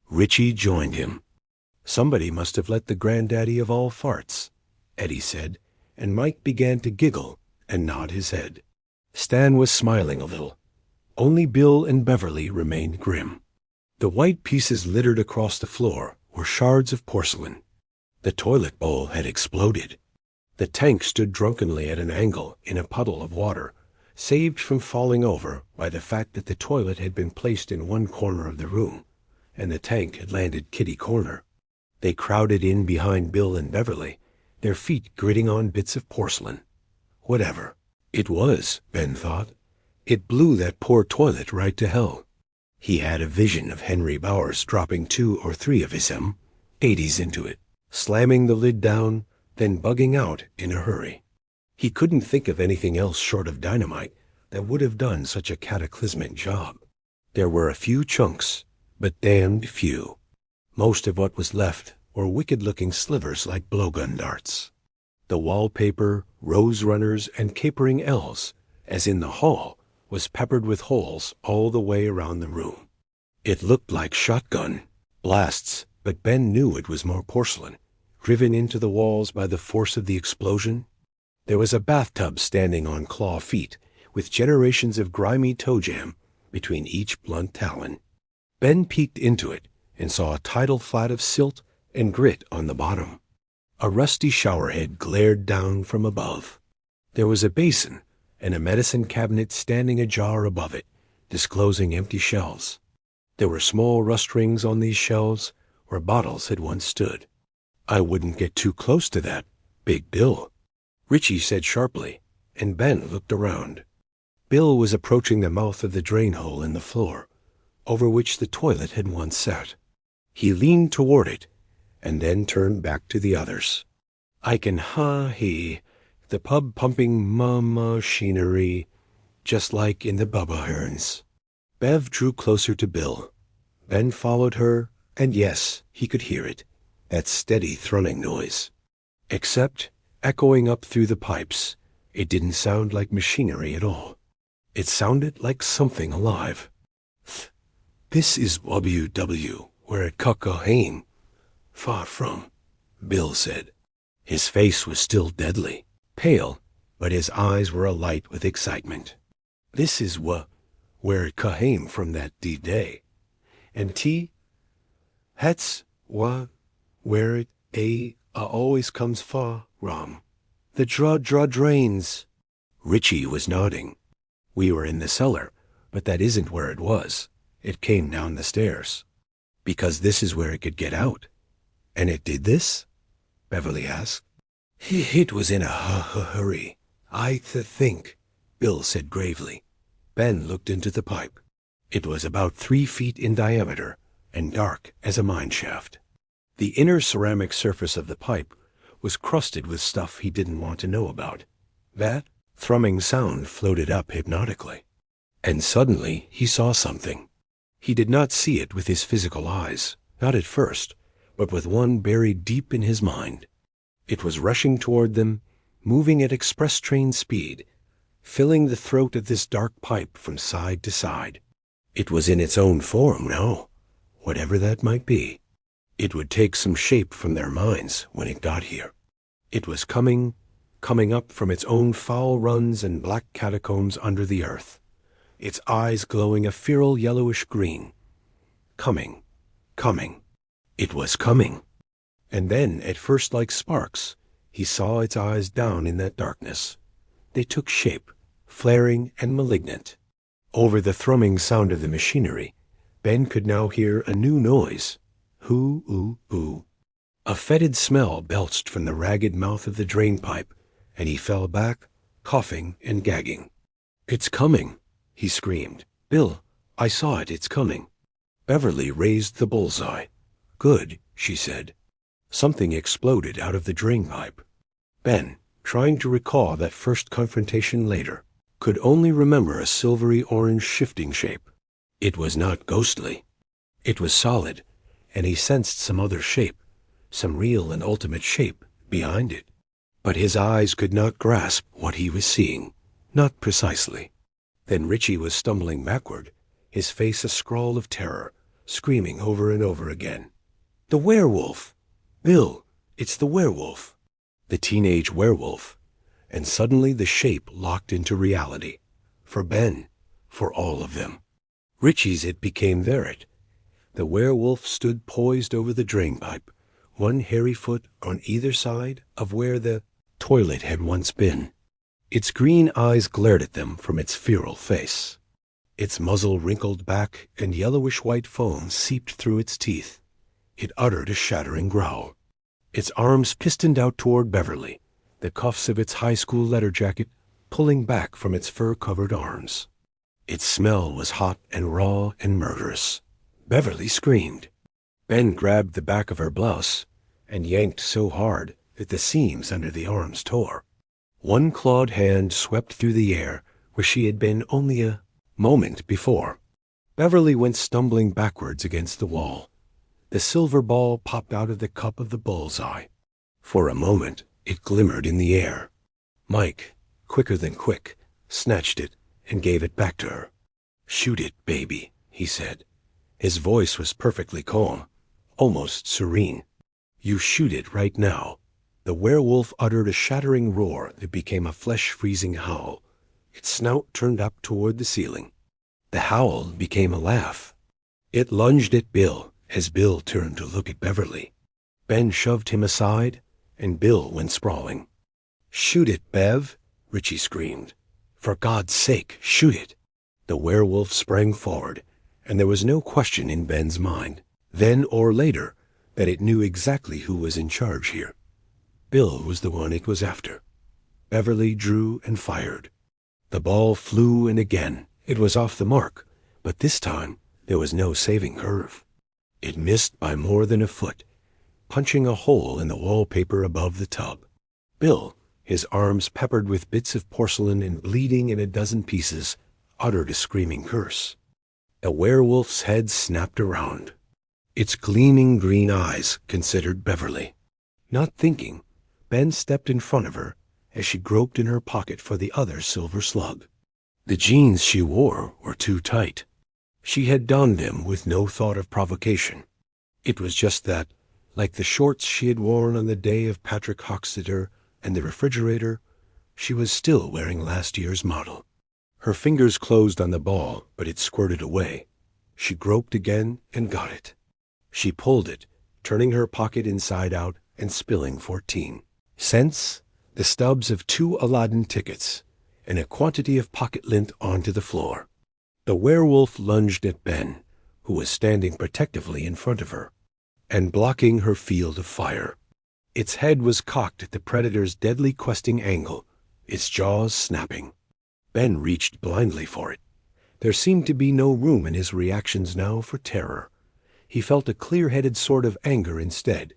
Richie joined him. "Somebody must have let the granddaddy of all farts," Eddie said, and Mike began to giggle and nod his head. Stan was smiling a little. Only Bill and Beverly remained grim. The white pieces littered across the floor were shards of porcelain. The toilet bowl had exploded. The tank stood drunkenly at an angle in a puddle of water, saved from falling over by the fact that the toilet had been placed in one corner of the room, and the tank had landed kitty corner. They crowded in behind Bill and Beverly, their feet gritting on bits of porcelain. Whatever it was, Ben thought, it blew that poor toilet right to hell. He had a vision of Henry Bowers dropping 2 or 3 of his M80s into it, slamming the lid down, then bugging out in a hurry. He couldn't think of anything else short of dynamite that would have done such a cataclysmic job. There were a few chunks, but damned few. Most of what was left were wicked-looking slivers like blowgun darts. The wallpaper, rose runners, and capering elves, as in the hall, was peppered with holes all the way around the room. It looked like shotgun blasts, but Ben knew it was more porcelain, driven into the walls by the force of the explosion. There was a bathtub standing on claw feet, with generations of grimy toe jam between each blunt talon. Ben peeked into it and saw a tidal flat of silt and grit on the bottom. A rusty showerhead glared down from above. There was a basin and a medicine cabinet standing ajar above it, disclosing empty shelves. There were small rust rings on these shelves where bottles had once stood. "I wouldn't get too close to that, Big Bill," Richie said sharply, and Ben looked around. Bill was approaching the mouth of the drain hole in the floor, over which the toilet had once sat. He leaned toward it, and then turned back to the others. "I can he the pub pumping machinery, just like in the Bubba Hearns." Bev drew closer to Bill. Ben followed her, and yes, he could hear it, that steady thrumming noise. Except, echoing up through the pipes, it didn't sound like machinery at all. It sounded like something alive. "This is WW, where it Cuckahame. Far from," Bill said. His face was still deadly, pale, but his eyes were alight with excitement. "This is where it came from that D-Day. And that's where it always comes from. The drains." Richie was nodding. "We were in the cellar, but that isn't where it was. It came down the stairs." Because this is where it could get out. And it did this? Beverly asked. It was in a hurry. I think, Bill said gravely. Ben looked into the pipe. It was about 3 feet in diameter and dark as a mine shaft. The inner ceramic surface of the pipe was crusted with stuff he didn't want to know about. That thrumming sound floated up hypnotically. And suddenly he saw something. He did not see it with his physical eyes, not at first, but with one buried deep in his mind. It was rushing toward them, moving at express train speed, filling the throat of this dark pipe from side to side. It was in its own form now, whatever that might be. It would take some shape from their minds when it got here. It was coming up from its own foul runs and black catacombs under the earth, its eyes glowing a feral yellowish green. Coming. It was coming. And then, at first like sparks, he saw its eyes down in that darkness. They took shape, flaring and malignant. Over the thrumming sound of the machinery, Ben could now hear a new noise. Hoo-oo-oo. A fetid smell belched from the ragged mouth of the drainpipe, and he fell back, coughing and gagging. "It's coming," he screamed. "Bill, I saw it, it's coming." Beverly raised the bullseye. "Good," she said. Something exploded out of the drainpipe. Ben, trying to recall that first confrontation later, could only remember a silvery orange shifting shape. It was not ghostly. It was solid, and he sensed some other shape, some real and ultimate shape, behind it. But his eyes could not grasp what he was seeing, not precisely. Then Richie was stumbling backward, his face a scrawl of terror, screaming over and over again. "The werewolf! Bill, it's the werewolf!" The teenage werewolf. And suddenly the shape locked into reality. For Ben, for all of them. Richie's it became their it. The werewolf stood poised over the drainpipe, one hairy foot on either side of where the toilet had once been. Its green eyes glared at them from its feral face. Its muzzle wrinkled back and yellowish white foam seeped through its teeth. It uttered a shattering growl. Its arms pistoned out toward Beverly, the cuffs of its high school letter jacket pulling back from its fur-covered arms. Its smell was hot and raw and murderous. Beverly screamed. Ben grabbed the back of her blouse and yanked so hard that the seams under the arms tore. One clawed hand swept through the air where she had been only a moment before. Beverly went stumbling backwards against the wall. The silver ball popped out of the cup of the bullseye. For a moment, it glimmered in the air. Mike, quicker than quick, snatched it and gave it back to her. "Shoot it, baby," he said. His voice was perfectly calm, almost serene. "You shoot it right now." The werewolf uttered a shattering roar that became a flesh-freezing howl. Its snout turned up toward the ceiling. The howl became a laugh. It lunged at Bill as Bill turned to look at Beverly. Ben shoved him aside, and Bill went sprawling. "Shoot it, Bev," Richie screamed. "For God's sake, shoot it." The werewolf sprang forward, and there was no question in Ben's mind, then or later, that it knew exactly who was in charge here. Bill was the one it was after. Beverly drew and fired. The ball flew, and again it was off the mark, but this time there was no saving curve. It missed by more than a foot, punching a hole in the wallpaper above the tub. Bill, his arms peppered with bits of porcelain and bleeding in a dozen pieces, uttered a screaming curse. A werewolf's head snapped around. Its gleaming green eyes considered Beverly. Not thinking, Ben stepped in front of her as she groped in her pocket for the other silver slug. The jeans she wore were too tight. She had donned them with no thought of provocation. It was just that, like the shorts she had worn on the day of Patrick Hockstetter and the refrigerator, she was still wearing last year's model. Her fingers closed on the ball, but it squirted away. She groped again and got it. She pulled it, turning her pocket inside out and spilling 14 cents, the stubs of 2 Aladdin tickets, and a quantity of pocket lint onto the floor. The werewolf lunged at Ben, who was standing protectively in front of her and blocking her field of fire. Its head was cocked at the predator's deadly questing angle, its jaws snapping. Ben reached blindly for it. There seemed to be no room in his reactions now for terror. He felt a clear-headed sort of anger instead,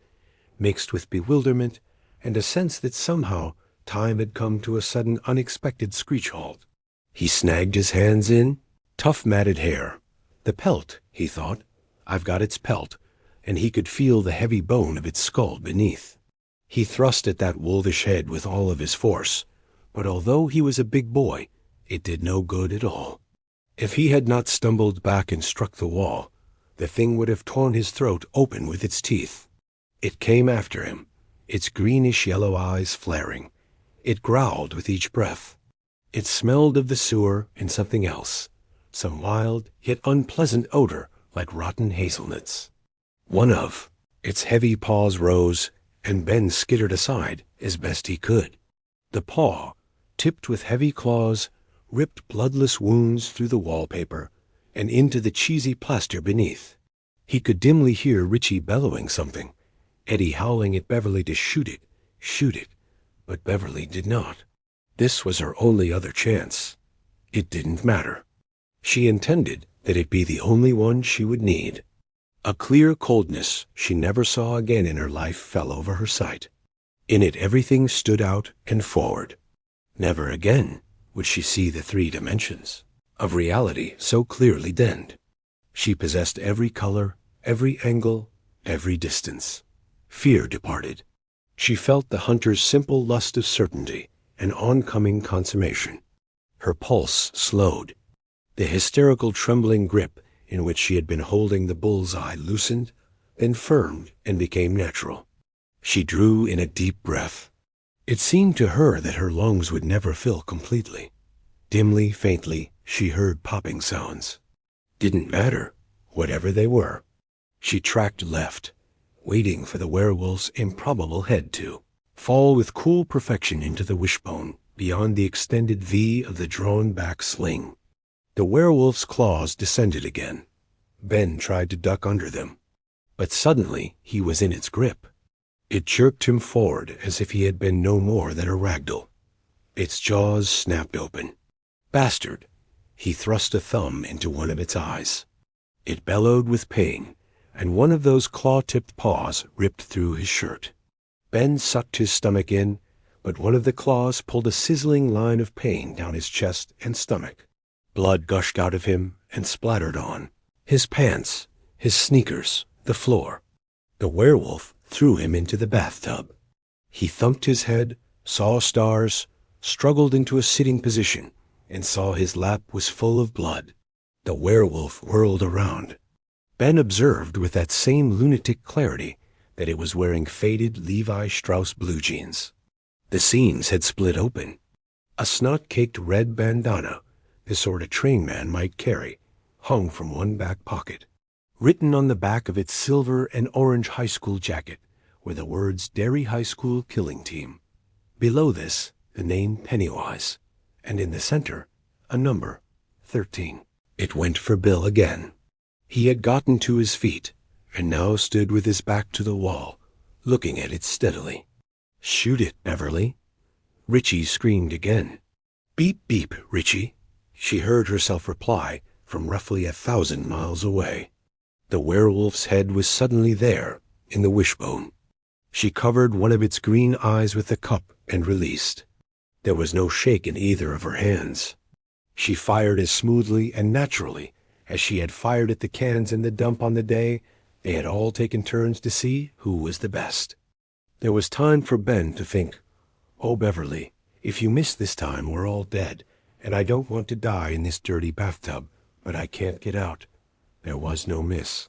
mixed with bewilderment and a sense that somehow time had come to a sudden unexpected screech halt. He snagged his hands in. Tough matted hair. The pelt, he thought. I've got its pelt, and he could feel the heavy bone of its skull beneath. He thrust at that wolfish head with all of his force, but although he was a big boy, it did no good at all. If he had not stumbled back and struck the wall, the thing would have torn his throat open with its teeth. It came after him, its greenish-yellow eyes flaring. It growled with each breath. It smelled of the sewer and something else, some wild yet unpleasant odor like rotten hazelnuts. Its heavy paws rose, and Ben skittered aside as best he could. The paw, tipped with heavy claws, ripped bloodless wounds through the wallpaper and into the cheesy plaster beneath. He could dimly hear Richie bellowing something, Eddie howling at Beverly to shoot it, but Beverly did not. This was her only other chance. It didn't matter. She intended that it be the only one she would need. A clear coldness she never saw again in her life fell over her sight. In it everything stood out and forward. Never again would she see the 3 dimensions of reality so clearly denned. She possessed every color, every angle, every distance. Fear departed. She felt the hunter's simple lust of certainty and oncoming consummation. Her pulse slowed. The hysterical trembling grip in which she had been holding the bullseye loosened, then firmed and became natural. She drew in a deep breath. It seemed to her that her lungs would never fill completely. Dimly, faintly, she heard popping sounds. Didn't matter, whatever they were. She tracked left, waiting for the werewolf's improbable head to fall with cool perfection into the wishbone beyond the extended V of the drawn-back sling. The werewolf's claws descended again. Ben tried to duck under them, but suddenly he was in its grip. It jerked him forward as if he had been no more than a ragdoll. Its jaws snapped open. Bastard! He thrust a thumb into one of its eyes. It bellowed with pain, and one of those claw-tipped paws ripped through his shirt. Ben sucked his stomach in, but one of the claws pulled a sizzling line of pain down his chest and stomach. Blood gushed out of him and splattered on his pants, his sneakers, the floor. The werewolf threw him into the bathtub. He thumped his head, saw stars, struggled into a sitting position, and saw his lap was full of blood. The werewolf whirled around. Ben observed with that same lunatic clarity that it was wearing faded Levi Strauss blue jeans. The seams had split open. A snot-caked red bandana, the sort a train man might carry, hung from one back pocket. Written on the back of its silver and orange high school jacket were the words Derry High School Killing Team. Below this, the name Pennywise, and in the center, a number, 13. It went for Bill again. He had gotten to his feet, and now stood with his back to the wall, looking at it steadily. "Shoot it, Beverly." Richie screamed again. "Beep, beep, Richie," she heard herself reply from roughly 1,000 miles away. The werewolf's head was suddenly there, in the wishbone. She covered one of its green eyes with the cup and released. There was no shake in either of her hands. She fired as smoothly and naturally as she had fired at the cans in the dump on the day they had all taken turns to see who was the best. There was time for Ben to think, "Oh, Beverly, if you miss this time, we're all dead, and I don't want to die in this dirty bathtub, but I can't get out." There was no miss.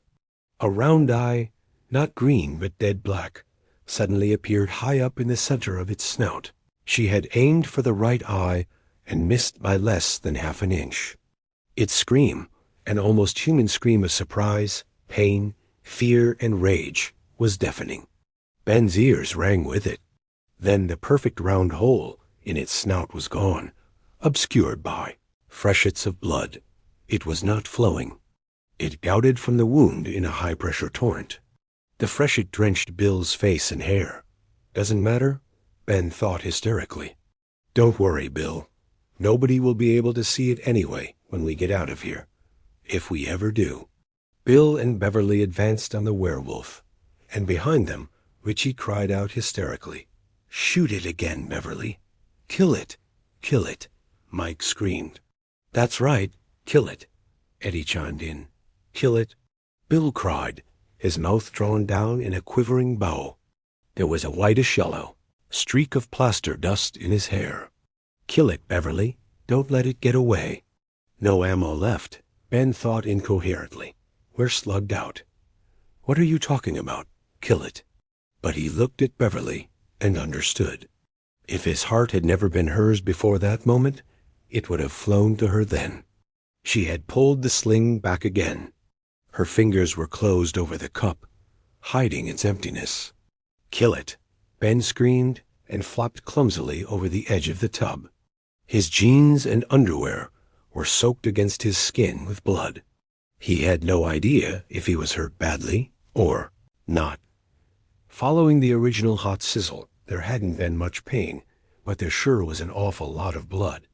A round eye, not green but dead black, suddenly appeared high up in the center of its snout. She had aimed for the right eye and missed by less than half an inch. Its scream, an almost human scream of surprise, pain, fear, and rage, was deafening. Ben's ears rang with it. Then the perfect round hole in its snout was gone, obscured by freshets of blood. It was not flowing. It gouted from the wound in a high-pressure torrent. The freshet drenched Bill's face and hair. Doesn't matter, Ben thought hysterically. Don't worry, Bill. Nobody will be able to see it anyway when we get out of here. If we ever do. Bill and Beverly advanced on the werewolf, and behind them, Richie cried out hysterically, "Shoot it again, Beverly. Kill it. Kill it," Mike screamed. "That's right. Kill it," Eddie chimed in. "Kill it." Bill cried, his mouth drawn down in a quivering bow. There was a whitish yellow streak of plaster dust in his hair. "Kill it, Beverly. Don't let it get away." No ammo left, Ben thought incoherently. We're slugged out. What are you talking about? Kill it. But he looked at Beverly and understood. If his heart had never been hers before that moment, it would have flown to her then. She had pulled the sling back again. Her fingers were closed over the cup, hiding its emptiness. "Kill it," Ben screamed and flopped clumsily over the edge of the tub. His jeans and underwear were soaked against his skin with blood. He had no idea if he was hurt badly or not. Following the original hot sizzle, there hadn't been much pain, but there sure was an awful lot of blood.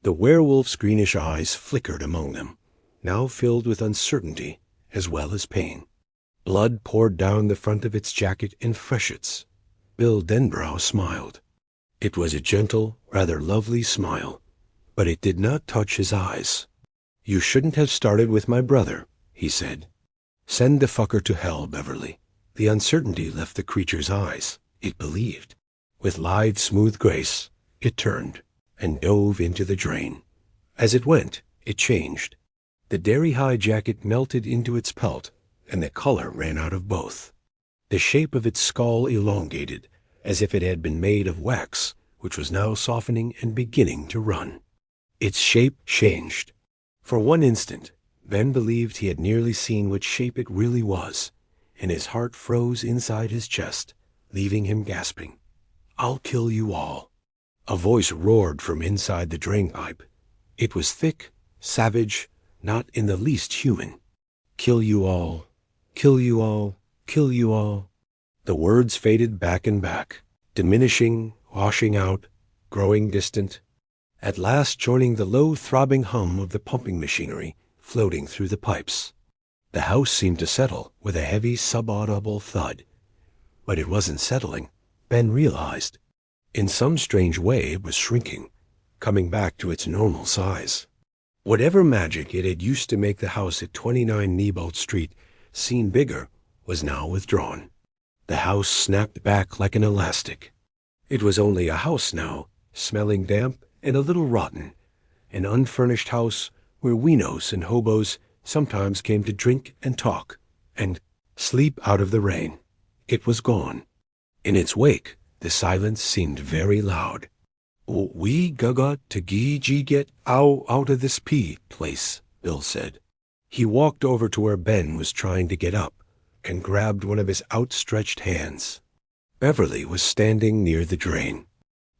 The werewolf's greenish eyes flickered among them, now filled with uncertainty as well as pain. Blood poured down the front of its jacket in freshets. Bill Denbrough smiled. It was a gentle, rather lovely smile, but it did not touch his eyes. "You shouldn't have started with my brother," he said. "Send the fucker to hell, Beverly." The uncertainty left the creature's eyes, it believed. With lithe, smooth grace, it turned and dove into the drain. As it went, it changed. The Derry high jacket melted into its pelt, and the color ran out of both. The shape of its skull elongated, as if it had been made of wax, which was now softening and beginning to run. Its shape changed. For one instant, Ben believed he had nearly seen what shape it really was, and his heart froze inside his chest, leaving him gasping. "I'll kill you all." A voice roared from inside the drainpipe. It was thick, savage, not in the least human. "Kill you all. Kill you all. Kill you all." The words faded back and back, diminishing, washing out, growing distant, at last joining the low throbbing hum of the pumping machinery floating through the pipes. The house seemed to settle with a heavy subaudible thud. But it wasn't settling, Ben realized. In some strange way it was shrinking, coming back to its normal size. Whatever magic it had used to make the house at 29 Neibolt Street seem bigger was now withdrawn. The house snapped back like an elastic. It was only a house now, smelling damp and a little rotten, an unfurnished house where wenos and hobos sometimes came to drink and talk and sleep out of the rain. It was gone. In its wake, the silence seemed very loud. "We got to get out of this place," Bill said. He walked over to where Ben was trying to get up and grabbed one of his outstretched hands. Beverly was standing near the drain.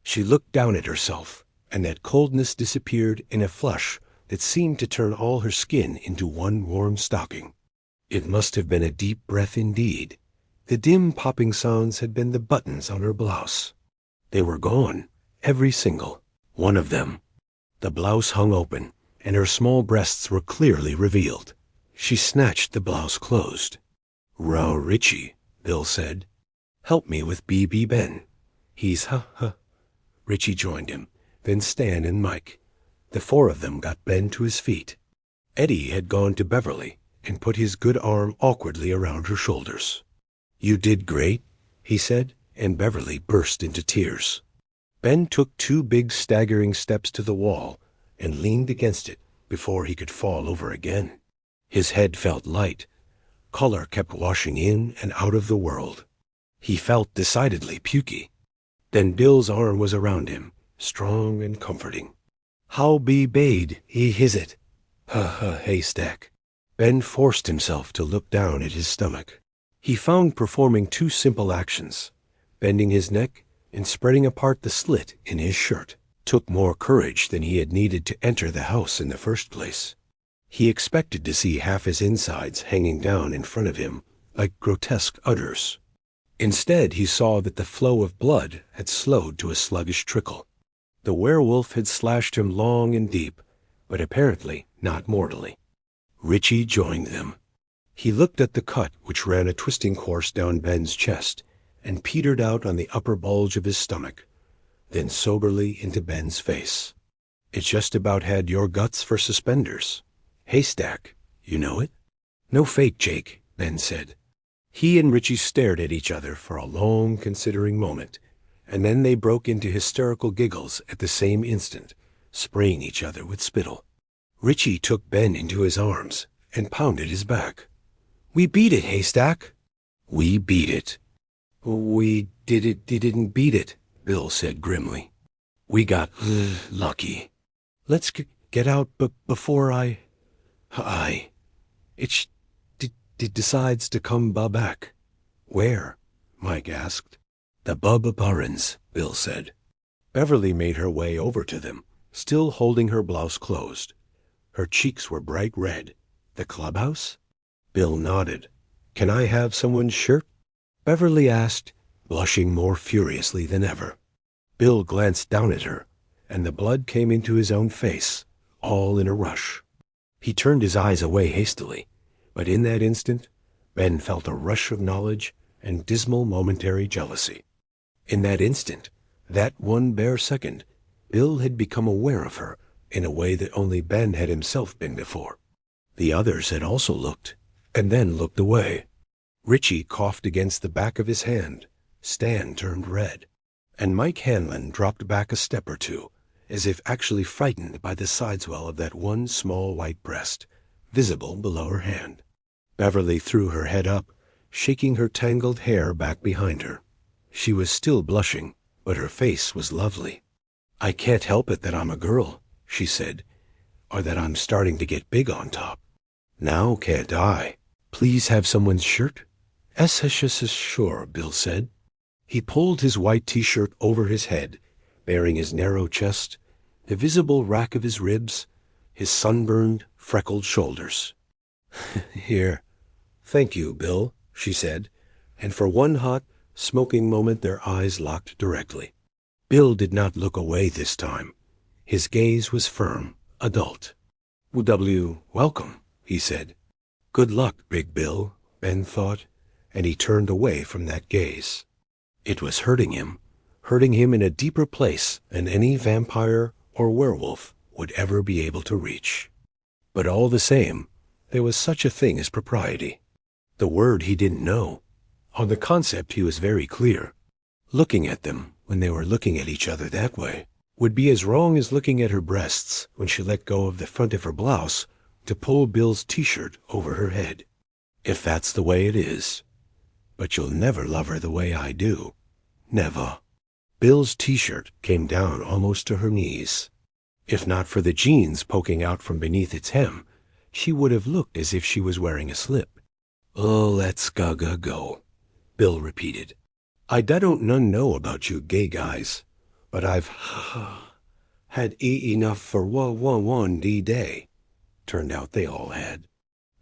She looked down at herself, and that coldness disappeared in a flush that seemed to turn all her skin into one warm stocking. It must have been a deep breath indeed. The dim popping sounds had been the buttons on her blouse. They were gone, every single one of them. The blouse hung open, and her small breasts were clearly revealed. She snatched the blouse closed. "Row Richie," Bill said. "Help me with B.B. Ben. He's Richie joined him, then Stan and Mike. The four of them got Ben to his feet. Eddie had gone to Beverly and put his good arm awkwardly around her shoulders. "You did great," he said, and Beverly burst into tears. Ben took 2 big staggering steps to the wall and leaned against it before he could fall over again. His head felt light. Color kept washing in and out of the world. He felt decidedly pukey. Then Bill's arm was around him, strong and comforting. "How be bade, is it?" Haystack. Ben forced himself to look down at his stomach. He found performing 2 simple actions, bending his neck and spreading apart the slit in his shirt, took more courage than he had needed to enter the house in the first place. He expected to see half his insides hanging down in front of him like grotesque udders. Instead, he saw that the flow of blood had slowed to a sluggish trickle. The werewolf had slashed him long and deep, but apparently not mortally. Richie joined them. He looked at the cut which ran a twisting course down Ben's chest and petered out on the upper bulge of his stomach, then soberly into Ben's face. "It just about had your guts for suspenders. Haystack, you know it?" "No fake, Jake," Ben said. He and Richie stared at each other for a long, considering moment, and then they broke into hysterical giggles at the same instant, spraying each other with spittle. Richie took Ben into his arms and pounded his back. "We beat it, Haystack." "We beat it." "We didn't beat it," Bill said grimly. "We got lucky. Let's get out before it decides to come back." "Where?" Mike asked. "The Barrens," Bill said. Beverly made her way over to them, still holding her blouse closed. Her cheeks were bright red. "The clubhouse?" Bill nodded. "Can I have someone's shirt?" Beverly asked, blushing more furiously than ever. Bill glanced down at her, and the blood came into his own face, all in a rush. He turned his eyes away hastily, but in that instant, Ben felt a rush of knowledge and dismal momentary jealousy. In that instant, that one bare second, Bill had become aware of her in a way that only Ben had himself been before. The others had also looked, and then looked away. Richie coughed against the back of his hand. Stan turned red, and Mike Hanlon dropped back a step or two, as if actually frightened by the sideswell of that one small white breast, visible below her hand. Beverly threw her head up, shaking her tangled hair back behind her. She was still blushing, but her face was lovely. "I can't help it that I'm a girl," she said, "or that I'm starting to get big on top. Now can't I? Please have someone's shirt?" Sure," Bill said. He pulled his white T-shirt over his head, baring his narrow chest, the visible rack of his ribs, his sunburned, freckled shoulders. "Here. Thank you, Bill," she said, and for one hot, smoking moment their eyes locked directly. Bill did not look away this time. His gaze was firm, adult. Welcome," he said. "Good luck, Big Bill," Ben thought, and he turned away from that gaze. It was hurting him in a deeper place than any vampire or werewolf would ever be able to reach. But all the same, there was such a thing as propriety. The word he didn't know. On the concept he was very clear. Looking at them, when they were looking at each other that way, would be as wrong as looking at her breasts when she let go of the front of her blouse to pull Bill's T-shirt over her head. If that's the way it is. But you'll never love her the way I do. Never. Bill's T-shirt came down almost to her knees. If not for the jeans poking out from beneath its hem, she would have looked as if she was wearing a slip. "Oh, let's go," Bill repeated. "I don't know about you gay guys, but I've had enough for one day." Turned out they all had.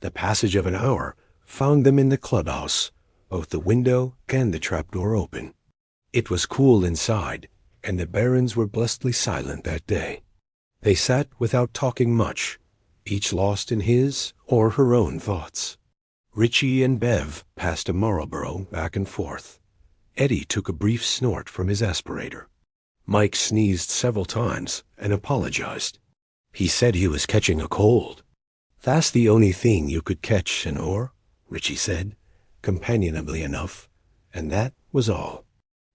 The passage of an hour found them in the clubhouse, both the window and the trapdoor open. It was cool inside, and the Barrens were blessedly silent that day. They sat without talking much, each lost in his or her own thoughts. Richie and Bev passed a Marlboro back and forth. Eddie took a brief snort from his aspirator. Mike sneezed several times and apologized. He said he was catching a cold. "That's the only thing you could catch, Senor," Richie said, companionably enough, and that was all.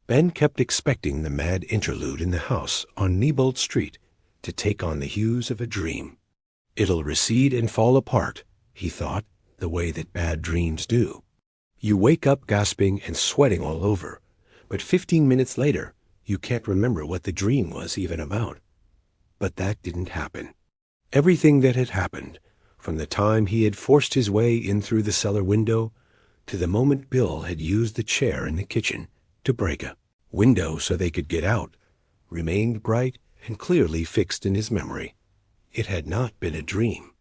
Ben kept expecting the mad interlude in the house on Neibolt Street to take on the hues of a dream. It'll recede and fall apart, he thought, the way that bad dreams do. You wake up gasping and sweating all over, but 15 minutes later, you can't remember what the dream was even about. But that didn't happen. Everything that had happened, from the time he had forced his way in through the cellar window to the moment Bill had used the chair in the kitchen to break a window so they could get out, remained bright and clearly fixed in his memory. It had not been a dream.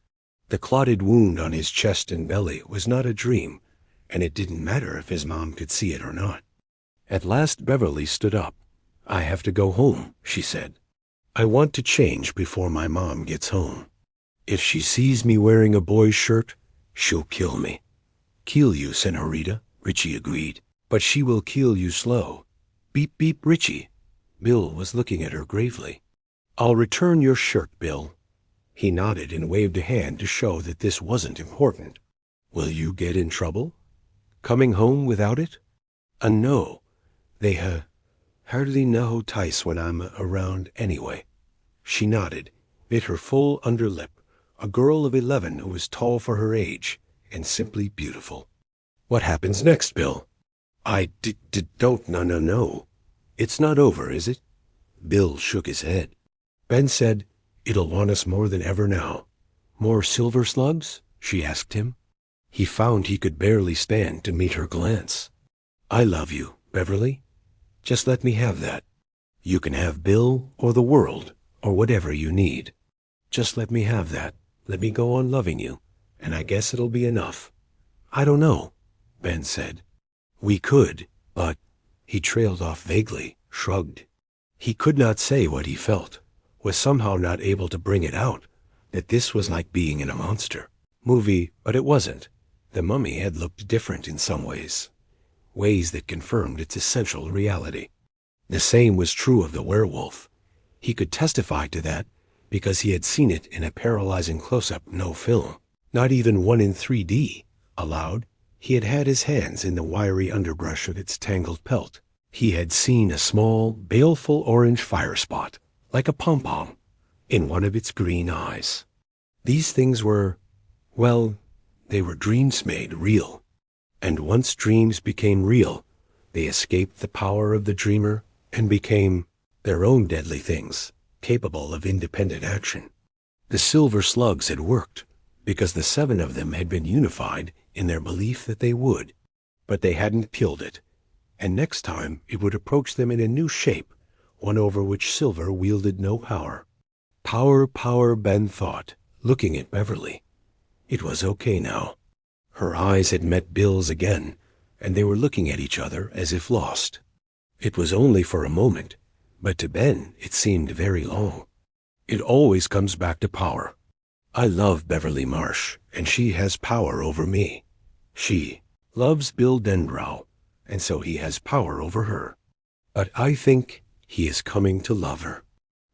The clotted wound on his chest and belly was not a dream, and it didn't matter if his mom could see it or not. At last Beverly stood up. "I have to go home," she said. "I want to change before my mom gets home. If she sees me wearing a boy's shirt, she'll kill me." "Kill you, Senorita," Richie agreed. "But she will kill you slow." "Beep, beep, Richie." Bill was looking at her gravely. "I'll return your shirt, Bill." He nodded and waved a hand to show that this wasn't important. "Will you get in trouble? Coming home without it?" No. They hardly know Tice when I'm around anyway." She nodded, bit her full underlip, a girl of 11 who was tall for her age and simply beautiful. "What happens next, Bill?" "I don't know. It's not over, is it?" Bill shook his head. Ben said, "It'll want us more than ever now." "More silver slugs?" she asked him. He found he could barely stand to meet her glance. "I love you, Beverly. Just let me have that. You can have Bill or the world or whatever you need. Just let me have that. Let me go on loving you, and I guess it'll be enough." "I don't know," Ben said. "We could, but—" He trailed off vaguely, shrugged. He could not say what he felt, was somehow not able to bring it out, that this was like being in a monster movie, but it wasn't. The mummy had looked different in some ways that confirmed its essential reality. The same was true of the werewolf. He could testify to that because he had seen it in a paralyzing close-up, no film, not even one in 3D, allowed. He had had his hands in the wiry underbrush of its tangled pelt. He had seen a small, baleful orange fire spot, like a pom-pom, in one of its green eyes. These things were, well, they were dreams made real. And once dreams became real, they escaped the power of the dreamer and became their own deadly things, capable of independent action. The silver slugs had worked, because the 7 of them had been unified in their belief that they would, but they hadn't killed it, and next time it would approach them in a new shape, one over which silver wielded no power. Power, Ben thought, looking at Beverly. It was okay now. Her eyes had met Bill's again, and they were looking at each other as if lost. It was only for a moment, but to Ben it seemed very long. It always comes back to power. I love Beverly Marsh, and she has power over me. She loves Bill Denbrough, and so he has power over her. But I think he is coming to love her.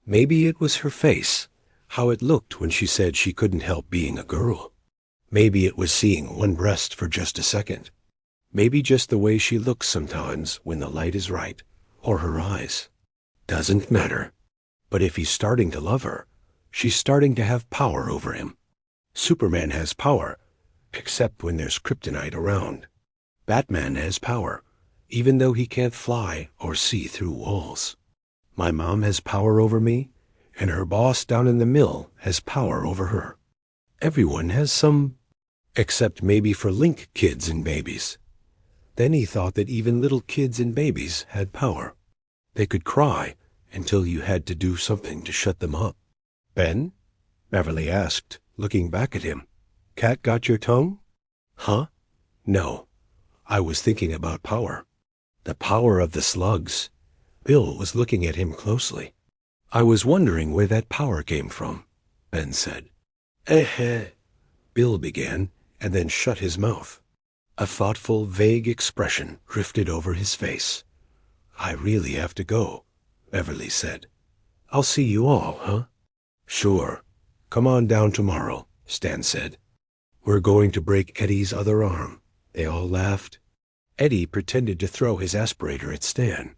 Maybe it was her face, how it looked when she said she couldn't help being a girl. Maybe it was seeing one breast for just a second. Maybe just the way she looks sometimes when the light is right, or her eyes. Doesn't matter. But if he's starting to love her, she's starting to have power over him. Superman has power, except when there's kryptonite around. Batman has power, even though he can't fly or see through walls. My mom has power over me, and her boss down in the mill has power over her. Everyone has some, except maybe for Link kids and babies. Then he thought that even little kids and babies had power. They could cry until you had to do something to shut them up. "Ben?" Beverly asked, looking back at him. "Cat got your tongue?" "Huh? No. I was thinking about power. The power of the slugs." Bill was looking at him closely. "I was wondering where that power came from," Ben said. Bill began, and then shut his mouth. A thoughtful, vague expression drifted over his face. "I really have to go," Beverly said. "I'll see you all, huh?" "Sure. Come on down tomorrow," Stan said. "We're going to break Eddie's other arm." They all laughed. Eddie pretended to throw his aspirator at Stan.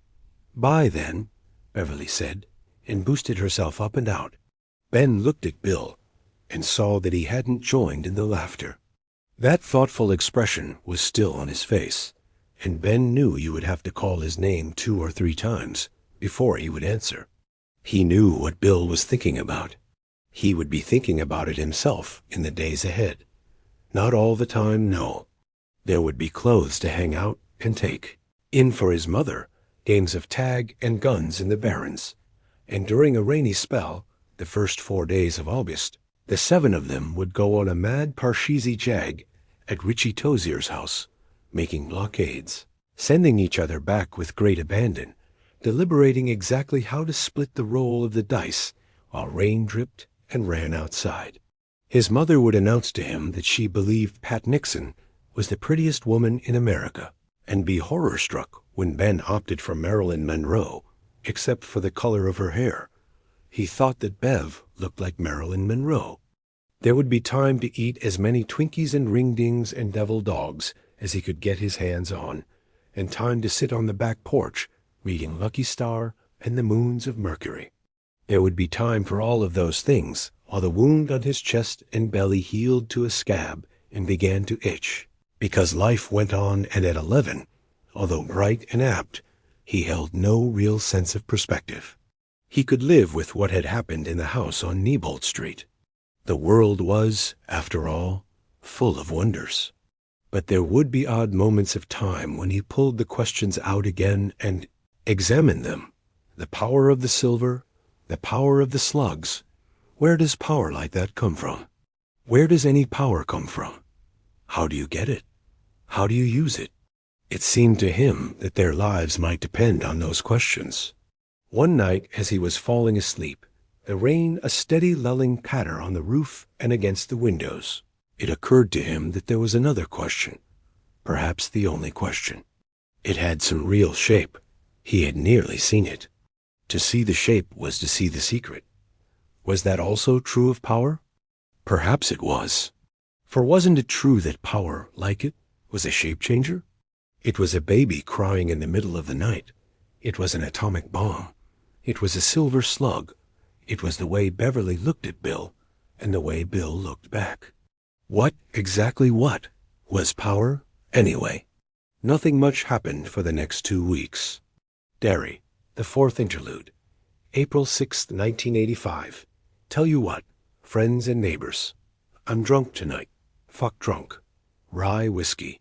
"Bye, then," Beverly said, and boosted herself up and out. Ben looked at Bill and saw that he hadn't joined in the laughter. That thoughtful expression was still on his face, and Ben knew you would have to call his name 2 or 3 times before he would answer. He knew what Bill was thinking about. He would be thinking about it himself in the days ahead. Not all the time, no. There would be clothes to hang out and take. In for his mother, games of tag and guns in the Barrens. And during a rainy spell, the first 4 days of August, The 7 of them would go on a mad Parcheesi jag at Richie Tozier's house, making blockades, sending each other back with great abandon, deliberating exactly how to split the roll of the dice while rain dripped and ran outside. His mother would announce to him that she believed Pat Nixon was the prettiest woman in America, and be horror-struck when Ben opted for Marilyn Monroe, except for the color of her hair. He thought that Bev looked like Marilyn Monroe. There would be time to eat as many Twinkies and Ring-Dings and Devil Dogs as he could get his hands on, and time to sit on the back porch reading Lucky Star and the Moons of Mercury. There would be time for all of those things while the wound on his chest and belly healed to a scab and began to itch, because life went on, and at 11, although bright and apt, he held no real sense of perspective. He could live with what had happened in the house on Neibolt Street. The world was, after all, full of wonders. But there would be odd moments of time when he pulled the questions out again and examined them. The power of the silver, the power of the slugs. Where does power like that come from? Where does any power come from? How do you get it? How do you use it? It seemed to him that their lives might depend on those questions. One night, as he was falling asleep, there rained a steady lulling patter on the roof and against the windows. It occurred to him that there was another question, perhaps the only question. It had some real shape. He had nearly seen it. To see the shape was to see the secret. Was that also true of power? Perhaps it was. For wasn't it true that power, like it, was a shape-changer? It was a baby crying in the middle of the night. It was an atomic bomb. It was a silver slug. It was the way Beverly looked at Bill, and the way Bill looked back. What, exactly what, was power, anyway? Nothing much happened for the next 2 weeks. Derry, the 4th Interlude, April 6, 1985. Tell you what, friends and neighbors, I'm drunk tonight. Fuck drunk. Rye whiskey.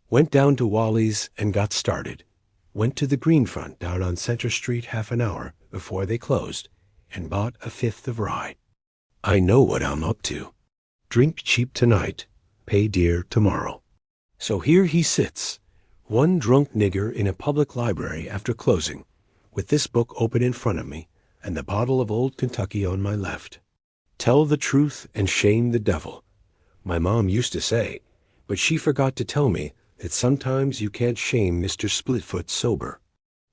Went down to Wally's and got started. Went to the Greenfront down on Center Street half an hour before they closed and bought a 5th of rye. I know what I'm up to. Drink cheap tonight, pay dear tomorrow. So here he sits, one drunk nigger in a public library after closing, with this book open in front of me and the bottle of Old Kentucky on my left. Tell the truth and shame the devil. My mom used to say, but she forgot to tell me that sometimes you can't shame Mr. Splitfoot sober.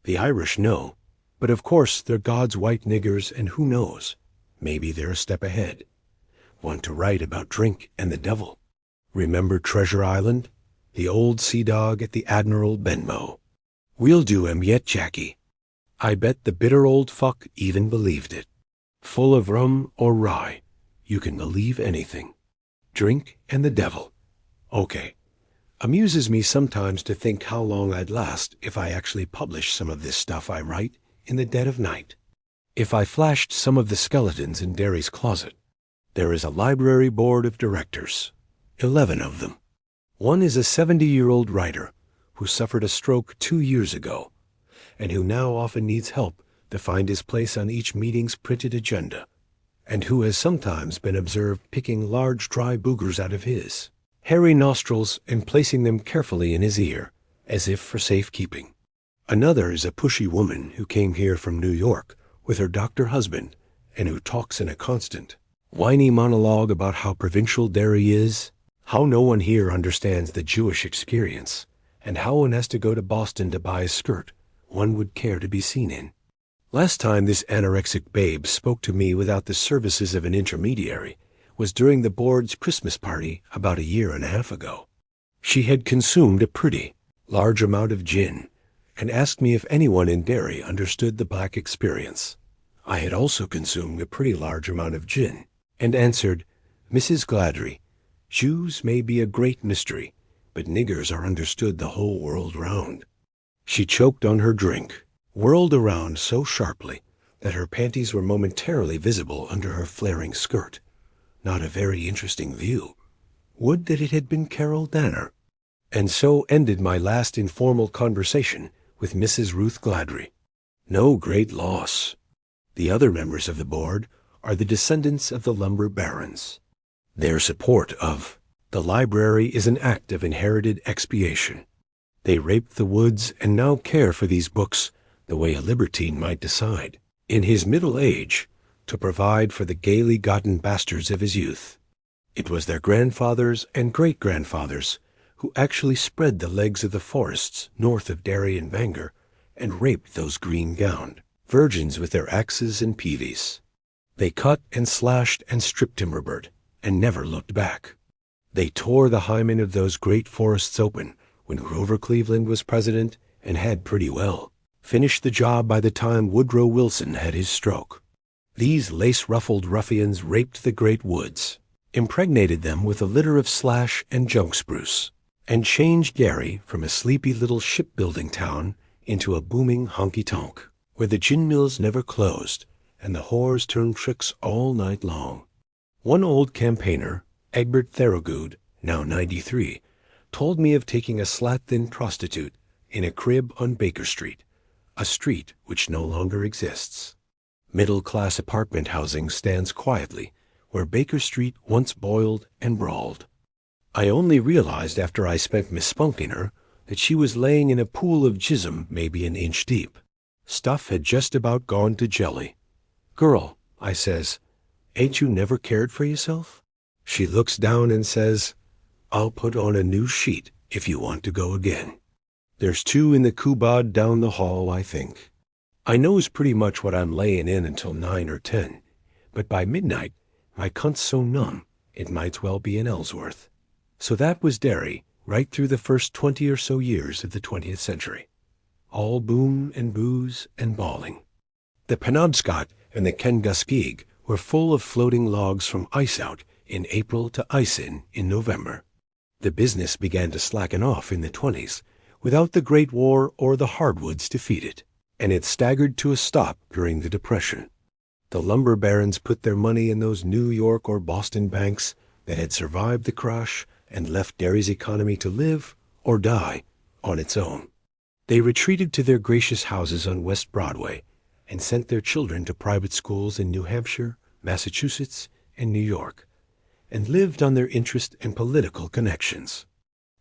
The Irish know, but of course they're God's white niggers, and who knows, maybe they're a step ahead. Want to write about drink and the devil. Remember Treasure Island? The old sea dog at the Admiral Benbow. We'll do him yet, Jackie. I bet the bitter old fuck even believed it. Full of rum or rye, you can believe anything. Drink and the devil. Okay. Amuses me sometimes to think how long I'd last if I actually published some of this stuff I write in the dead of night. If I flashed some of the skeletons in Derry's closet. There is a library board of directors, 11 of them. One is a 70-year-old writer who suffered a stroke 2 years ago, and who now often needs help to find his place on each meeting's printed agenda, and who has sometimes been observed picking large dry boogers out of his hairy nostrils and placing them carefully in his ear, as if for safekeeping. Another is a pushy woman who came here from New York with her doctor husband, and who talks in a constant, whiny monologue about how provincial Derry is, how no one here understands the Jewish experience, and how one has to go to Boston to buy a skirt one would care to be seen in. Last time this anorexic babe spoke to me without the services of an intermediary was during the board's Christmas party about 1.5 years ago. She had consumed a pretty large amount of gin and asked me if anyone in Derry understood the black experience. I had also consumed a pretty large amount of gin and answered, Mrs. Gladry, Jews may be a great mystery, but niggers are understood the whole world round. She choked on her drink, whirled around so sharply that her panties were momentarily visible under her flaring skirt. Not a very interesting view. Would that it had been Carol Danner. And so ended my last informal conversation with Mrs. Ruth Gladry. No great loss. The other members of the board are the descendants of the lumber barons. Their support of the library is an act of inherited expiation. They raped the woods and now care for these books the way a libertine might decide, in his middle age, to provide for the gaily gotten bastards of his youth. It was their grandfathers and great-grandfathers who actually spread the legs of the forests north of Derry and Bangor and raped those green-gowned virgins with their axes and peavies. They cut and slashed and stripped timber and never looked back. They tore the hymen of those great forests open when Grover Cleveland was president and had pretty well finished the job by the time Woodrow Wilson had his stroke. These lace-ruffled ruffians raped the great woods, impregnated them with a litter of slash and junk spruce, and changed Derry from a sleepy little shipbuilding town into a booming honky-tonk, where the gin mills never closed and the whores turned tricks all night long. One old campaigner, Egbert Thorogood, now 93, told me of taking a slat-thin prostitute in a crib on Baker Street, a street which no longer exists. Middle-class apartment housing stands quietly where Baker Street once boiled and brawled. I only realized after I spent mispunking her that she was laying in a pool of jism maybe an inch deep. Stuff had just about gone to jelly. "Girl," I says, "ain't you never cared for yourself?" She looks down and says, "I'll put on a new sheet if you want to go again." There's two in the kubod down the hall, I think. I knows pretty much what I'm layin' in until 9 or 10, but by midnight my cunt's so numb it might's well be in Ellsworth. So that was Derry right through the first 20 or so years of the 20th century. All boom and booze and bawling. The Penobscot and the Kengaskeag were full of floating logs from ice out in April to ice in November. The business began to slacken off in the 20s without the Great War or the hardwoods to feed it, and it staggered to a stop during the Depression. The lumber barons put their money in those New York or Boston banks that had survived the crash and left Derry's economy to live or die on its own. They retreated to their gracious houses on West Broadway and sent their children to private schools in New Hampshire, Massachusetts, and New York, and lived on their interest and political connections.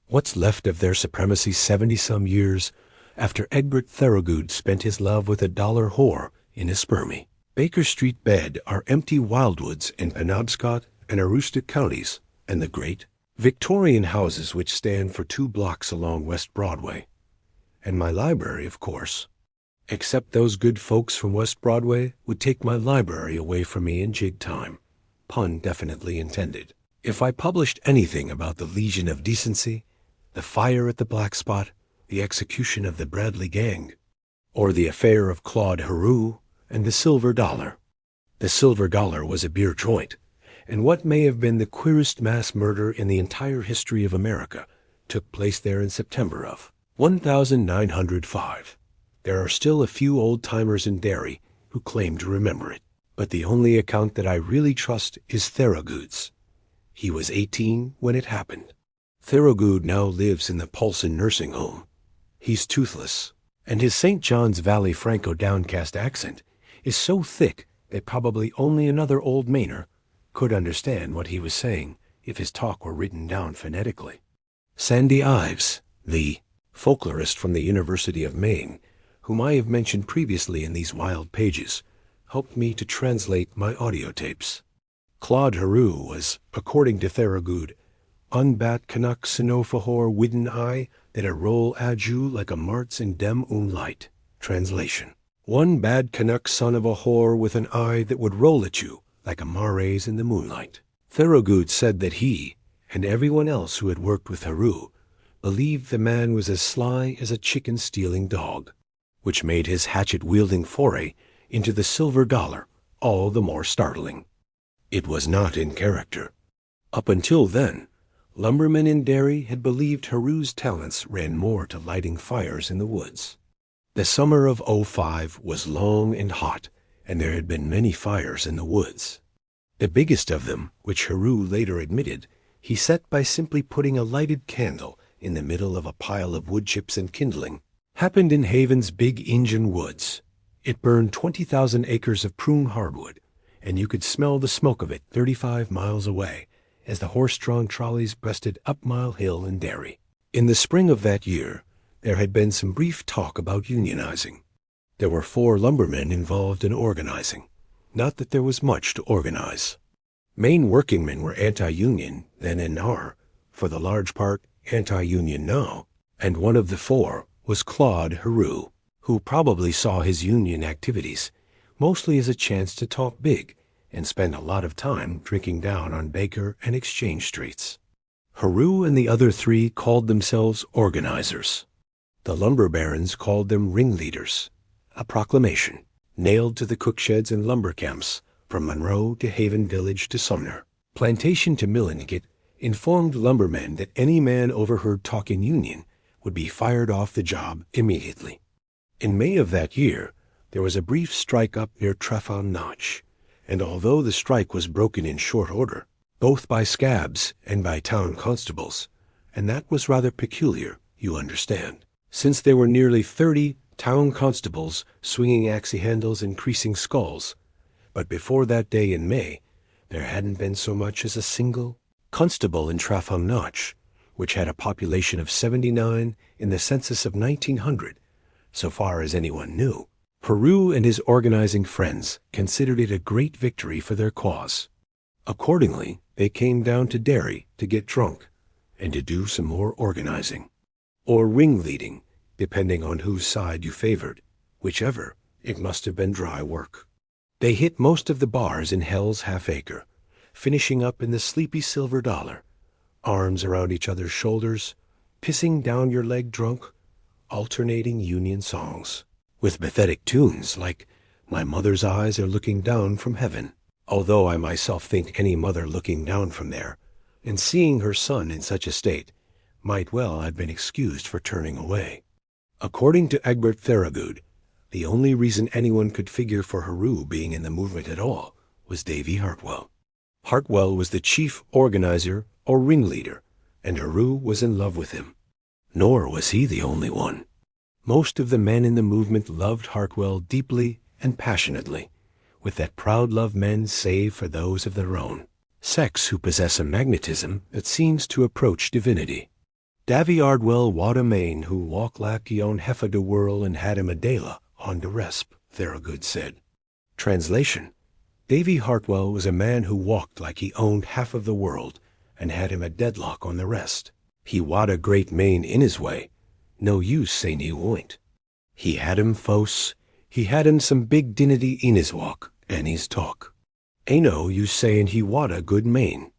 What's left of their supremacy 70-some years after Egbert Thorogood spent his love with a dollar whore in a spermie? Baker Street bed are empty wildwoods in Penobscot and Aroostook counties, and the great Victorian houses which stand for 2 blocks along West Broadway. And my library, of course. Except those good folks from West Broadway would take my library away from me in jig time. Pun definitely intended. If I published anything about the Legion of Decency, the fire at the Black Spot, the execution of the Bradley Gang, or the affair of Claude Heroux and the Silver Dollar. The Silver Dollar was a beer joint, and what may have been the queerest mass murder in the entire history of America took place there in September of 1905. There are still a few old-timers in Derry who claim to remember it, but the only account that I really trust is Thorogood's. He was 18 when it happened. Thorogood now lives in the Paulson nursing home. He's toothless, and his St. John's Valley Franco downcast accent is so thick that probably only another old Mainer could understand what he was saying if his talk were written down phonetically. Sandy Ives, the folklorist from the University of Maine, whom I have mentioned previously in these wild pages, helped me to translate my audio tapes. Claude Heroux was, according to Thorogood, "unbat Canuck Sinofahor Widden Eye that a roll ad you like a marts in dem light." Translation: one bad Canuck son of a whore with an eye that would roll at you like a marais in the moonlight. Thorogood said that he, and everyone else who had worked with Heroux, believed the man was as sly as a chicken-stealing dog, which made his hatchet-wielding foray into the Silver Dollar all the more startling. It was not in character. Up until then, lumbermen in Derry had believed Heroux's talents ran more to lighting fires in the woods. The summer of '05 was long and hot, and there had been many fires in the woods. The biggest of them, which Heroux later admitted, he set by simply putting a lighted candle in the middle of a pile of wood chips and kindling, happened in Haven's Big Injun Woods. It burned 20,000 acres of prune hardwood and you could smell the smoke of it 35 miles away as the horse-drawn trolleys breasted up Mile Hill in Derry. In the spring of that year, there had been some brief talk about unionizing. There were 4 lumbermen involved in organizing. Not that there was much to organize. Maine workingmen were anti-union then and are, for the large part, anti-union now, and one of the 4 was Claude Heroux, who probably saw his union activities mostly as a chance to talk big and spend a lot of time drinking down on Baker and Exchange Streets. Heroux and the other 3 called themselves organizers. The lumber barons called them ringleaders, a proclamation nailed to the cooksheds and lumber camps from Monroe to Haven Village to Sumner, plantation to Millennicket, informed lumbermen that any man overheard talking union would be fired off the job immediately. In May of that year, there was a brief strike up near Trefon Notch, and although the strike was broken in short order, both by scabs and by town constables, and that was rather peculiar, you understand, since there were nearly 30 town constables swinging axe handles and creasing skulls, but before that day in May, there hadn't been so much as a single constable in Trefon Notch, which had a population of 79 in the census of 1900, so far as anyone knew. Heroux and his organizing friends considered it a great victory for their cause. Accordingly, they came down to Derry to get drunk and to do some more organizing, or ringleading, depending on whose side you favored. Whichever, it must have been dry work. They hit most of the bars in Hell's Half-Acre, finishing up in the Sleepy Silver Dollar, arms around each other's shoulders, pissing down your leg drunk, alternating Union songs, with pathetic tunes like My Mother's Eyes Are Looking Down from Heaven, although I myself think any mother looking down from there, and seeing her son in such a state, might well have been excused for turning away. According to Egbert Thorogood, the only reason anyone could figure for Heroux being in the movement at all was Davy Hartwell. Hartwell was the chief organizer or ringleader, and Heroux was in love with him. Nor was he the only one. Most of the men in the movement loved Hartwell deeply and passionately, with that proud love men save for those of their own sex who possess a magnetism that seems to approach divinity. Davy Ardwell wad a main who walk like he own heffa de whirl and had him a dela on de resp, Thorogood said. Translation: Davy Hartwell was a man who walked like he owned half of the world and had him a deadlock on the rest. He wad a great main in his way, no use say he woint. He had him fose, he had him some big dignity in his walk and his talk. Ain't you sayin' he wad a good main.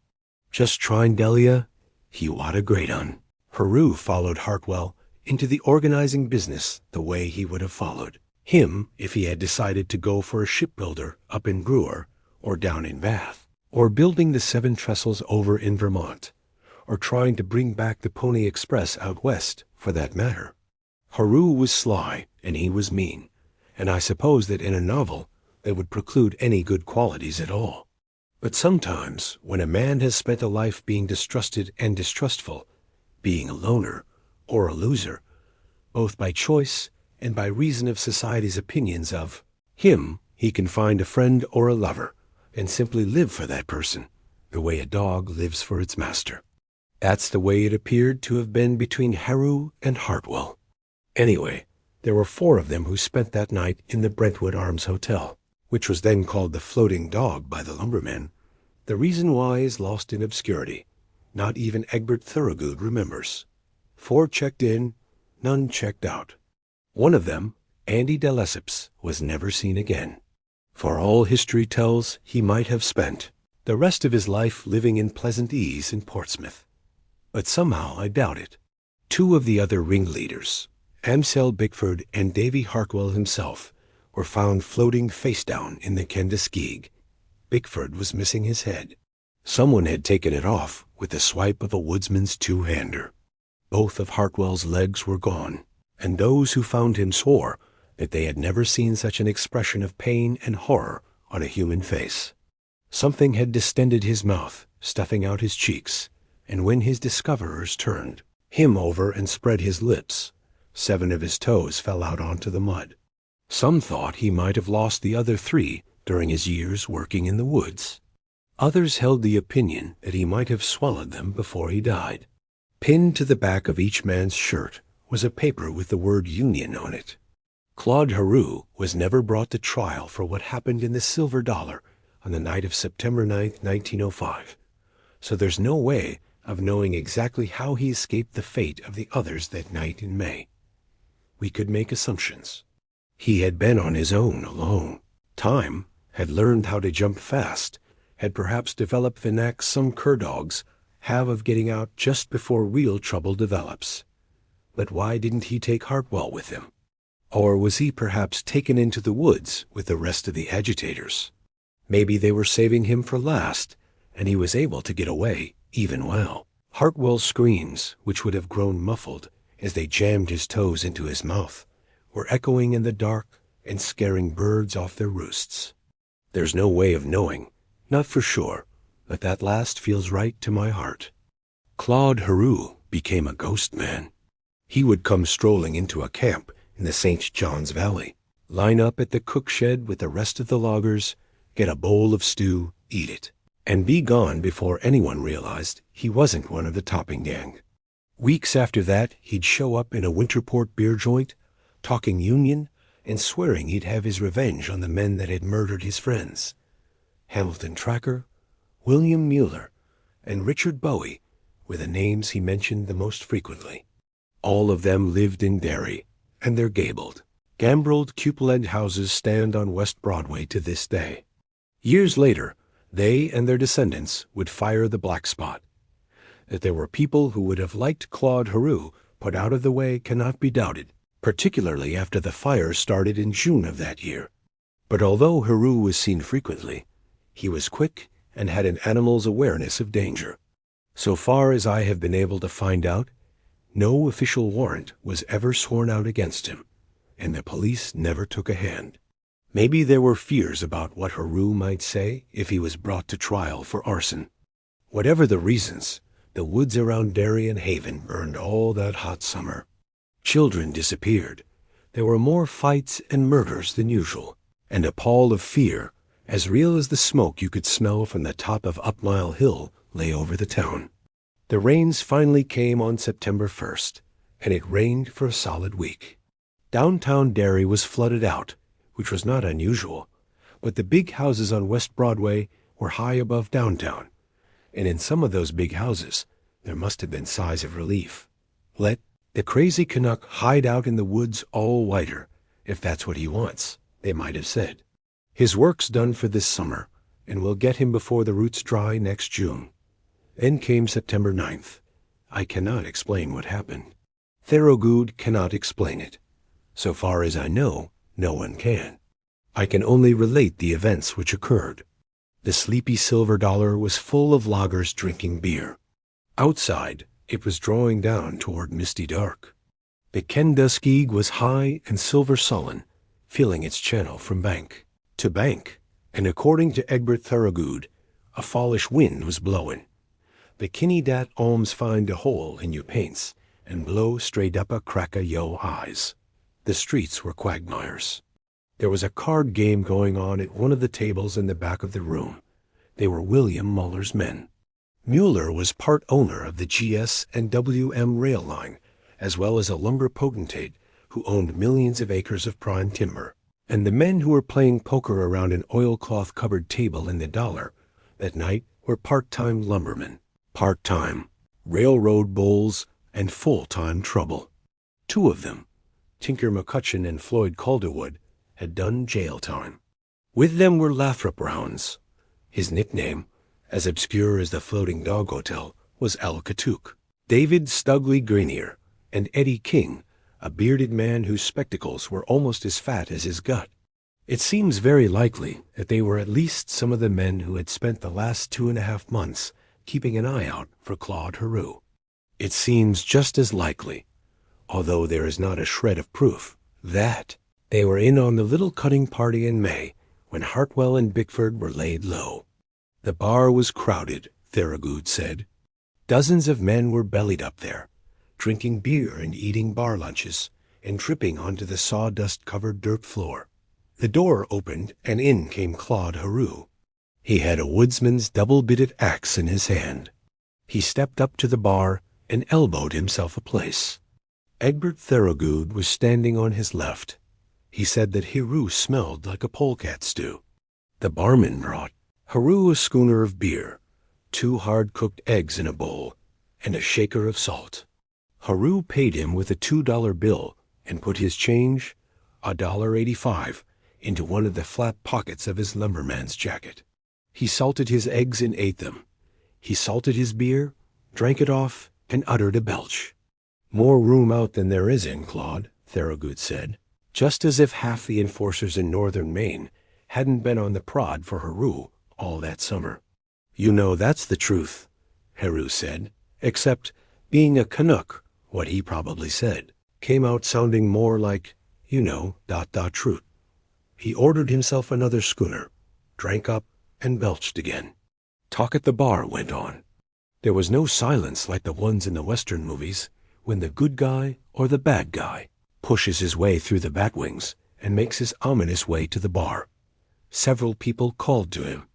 Just tryin' Delia, he wad a great un. Heroux followed Hartwell into the organizing business the way he would have followed him if he had decided to go for a shipbuilder up in Brewer or down in Bath, or building the 7 trestles over in Vermont, or trying to bring back the Pony Express out west, for that matter. Heroux was sly, and he was mean, and I suppose that in a novel they would preclude any good qualities at all. But sometimes, when a man has spent a life being distrusted and distrustful, being a loner or a loser, both by choice and by reason of society's opinions of him, he can find a friend or a lover, and simply live for that person, the way a dog lives for its master. That's the way it appeared to have been between Heroux and Hartwell. Anyway, there were 4 of them who spent that night in the Brentwood Arms Hotel, which was then called the Floating Dog by the lumbermen. The reason why is lost in obscurity. Not even Egbert Thorogood remembers. 4 checked in, none checked out. One of them, Andy de Lesseps, was never seen again. For all history tells, he might have spent the rest of his life living in pleasant ease in Portsmouth. But somehow I doubt it. 2 of the other ringleaders, Amsel Bickford and Davy Hartwell himself, were found floating face down in the Kenduskeag. Bickford was missing his head. Someone had taken it off with the swipe of a woodsman's 2-hander. Both of Hartwell's legs were gone, and those who found him swore that they had never seen such an expression of pain and horror on a human face. Something had distended his mouth, stuffing out his cheeks, and when his discoverers turned him over and spread his lips, 7 of his toes fell out onto the mud. Some thought he might have lost the other 3 during his years working in the woods. Others held the opinion that he might have swallowed them before he died. Pinned to the back of each man's shirt was a paper with the word Union on it. Claude Heroux was never brought to trial for what happened in the Silver Dollar on the night of September 9th, 1905, so there's no way of knowing exactly how he escaped the fate of the others that night in May. We could make assumptions. He had been on his own alone. Time had learned how to jump fast, had perhaps developed the knack some cur-dogs have of getting out just before real trouble develops. But why didn't he take Hartwell with him? Or was he perhaps taken into the woods with the rest of the agitators? Maybe they were saving him for last, and he was able to get away even well. Hartwell's screams, which would have grown muffled as they jammed his toes into his mouth, were echoing in the dark and scaring birds off their roosts. There's no way of knowing, not for sure, but that last feels right to my heart. Claude Heroux became a ghost man. He would come strolling into a camp in the St. John's Valley, line up at the cook shed with the rest of the loggers, get a bowl of stew, eat it, and be gone before anyone realized he wasn't one of the topping gang. Weeks after that, he'd show up in a Winterport beer joint, talking Union and swearing he'd have his revenge on the men that had murdered his friends. Hamilton Tracker, William Mueller, and Richard Bowie were the names he mentioned the most frequently. All of them lived in Derry, and they're gabled. Gambreled cupolaed houses stand on West Broadway to this day. Years later, they and their descendants would fire the black spot. That there were people who would have liked Claude Heroux put out of the way cannot be doubted, particularly after the fire started in June of that year. But although Heroux was seen frequently, he was quick and had an animal's awareness of danger. So far as I have been able to find out, no official warrant was ever sworn out against him, and the police never took a hand. Maybe there were fears about what Heroux might say if he was brought to trial for arson. Whatever the reasons, the woods around Derry and Haven burned all that hot summer. Children disappeared. There were more fights and murders than usual, and a pall of fear, as real as the smoke you could smell from the top of Up Mile Hill, lay over the town. The rains finally came on September 1st, and it rained for a solid week. Downtown Derry was flooded out, which was not unusual, but the big houses on West Broadway were high above downtown, and in some of those big houses there must have been sighs of relief. Let the crazy Canuck hide out in the woods all whiter, if that's what he wants, they might have said. His work's done for this summer, and we'll get him before the roots dry next June. Then came September 9th. I cannot explain what happened. Thorogood cannot explain it. So far as I know, no one can. I can only relate the events which occurred. The sleepy Silver Dollar was full of loggers drinking beer. Outside, it was drawing down toward misty dark. The Kenduskeag was high and silver sullen, filling its channel from bank to bank, and according to Egbert Thorogood, a fallish wind was blowing. The Kinney dat alms find a hole in you paints, and blow straight up a crack o' yo eyes. The streets were quagmires. There was a card game going on at one of the tables in the back of the room. They were William Muller's men. Mueller was part owner of the GS and WM rail line, as well as a lumber potentate who owned millions of acres of prime timber. And the men who were playing poker around an oilcloth-covered table in the Dollar that night were part-time lumbermen. Part-time, railroad bulls, and full-time trouble. Two of them, Tinker McCutcheon and Floyd Calderwood, had done jail time. With them were Lathrop Rounds. His nickname, as obscure as the Floating Dog Hotel, was Al Katook. David Stugley Grenier, and Eddie King, a bearded man whose spectacles were almost as fat as his gut. It seems very likely that they were at least some of the men who had spent the last 2.5 months keeping an eye out for Claude Heroux. It seems just as likely, although there is not a shred of proof, that they were in on the little cutting party in May when Hartwell and Bickford were laid low. The bar was crowded, Thorogood said. Dozens of men were bellied up there, drinking beer and eating bar lunches, and tripping onto the sawdust-covered dirt floor. The door opened, and in came Claude Heroux. He had a woodsman's double-bitted axe in his hand. He stepped up to the bar and elbowed himself a place. Egbert Thorogood was standing on his left. He said that Heroux smelled like a polecat stew. The barman brought Heroux a schooner of beer, 2 hard-cooked eggs in a bowl, and a shaker of salt. Heroux paid him with a $2 bill and put his change, $1.85, into one of the flap pockets of his lumberman's jacket. He salted his eggs and ate them. He salted his beer, drank it off, and uttered a belch. "More room out than there is in, Claude," Thorogood said, just as if half the enforcers in northern Maine hadn't been on the prod for Heroux all that summer. "You know that's the truth," Heroux said, except, being a Canuck, what he probably said came out sounding more like, truth. He ordered himself another schooner, drank up, and belched again. Talk at the bar went on. There was no silence like the ones in the Western movies when the good guy or the bad guy pushes his way through the batwings and makes his ominous way to the bar. Several people called to him.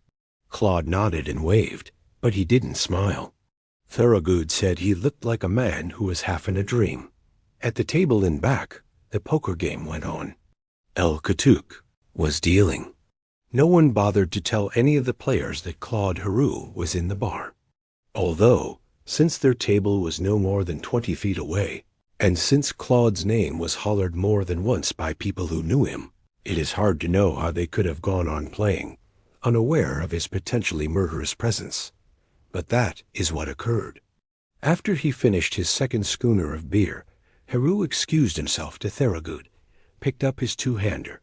Claude nodded and waved, but he didn't smile. Thorogood said he looked like a man who was half in a dream. At the table in back, the poker game went on. El Katouk was dealing. No one bothered to tell any of the players that Claude Heroux was in the bar. Although, since their table was no more than 20 feet away, and since Claude's name was hollered more than once by people who knew him, it is hard to know how they could have gone on playing, unaware of his potentially murderous presence. But that is what occurred. After he finished his second schooner of beer, Heroux excused himself to Thorogood, picked up his 2-hander,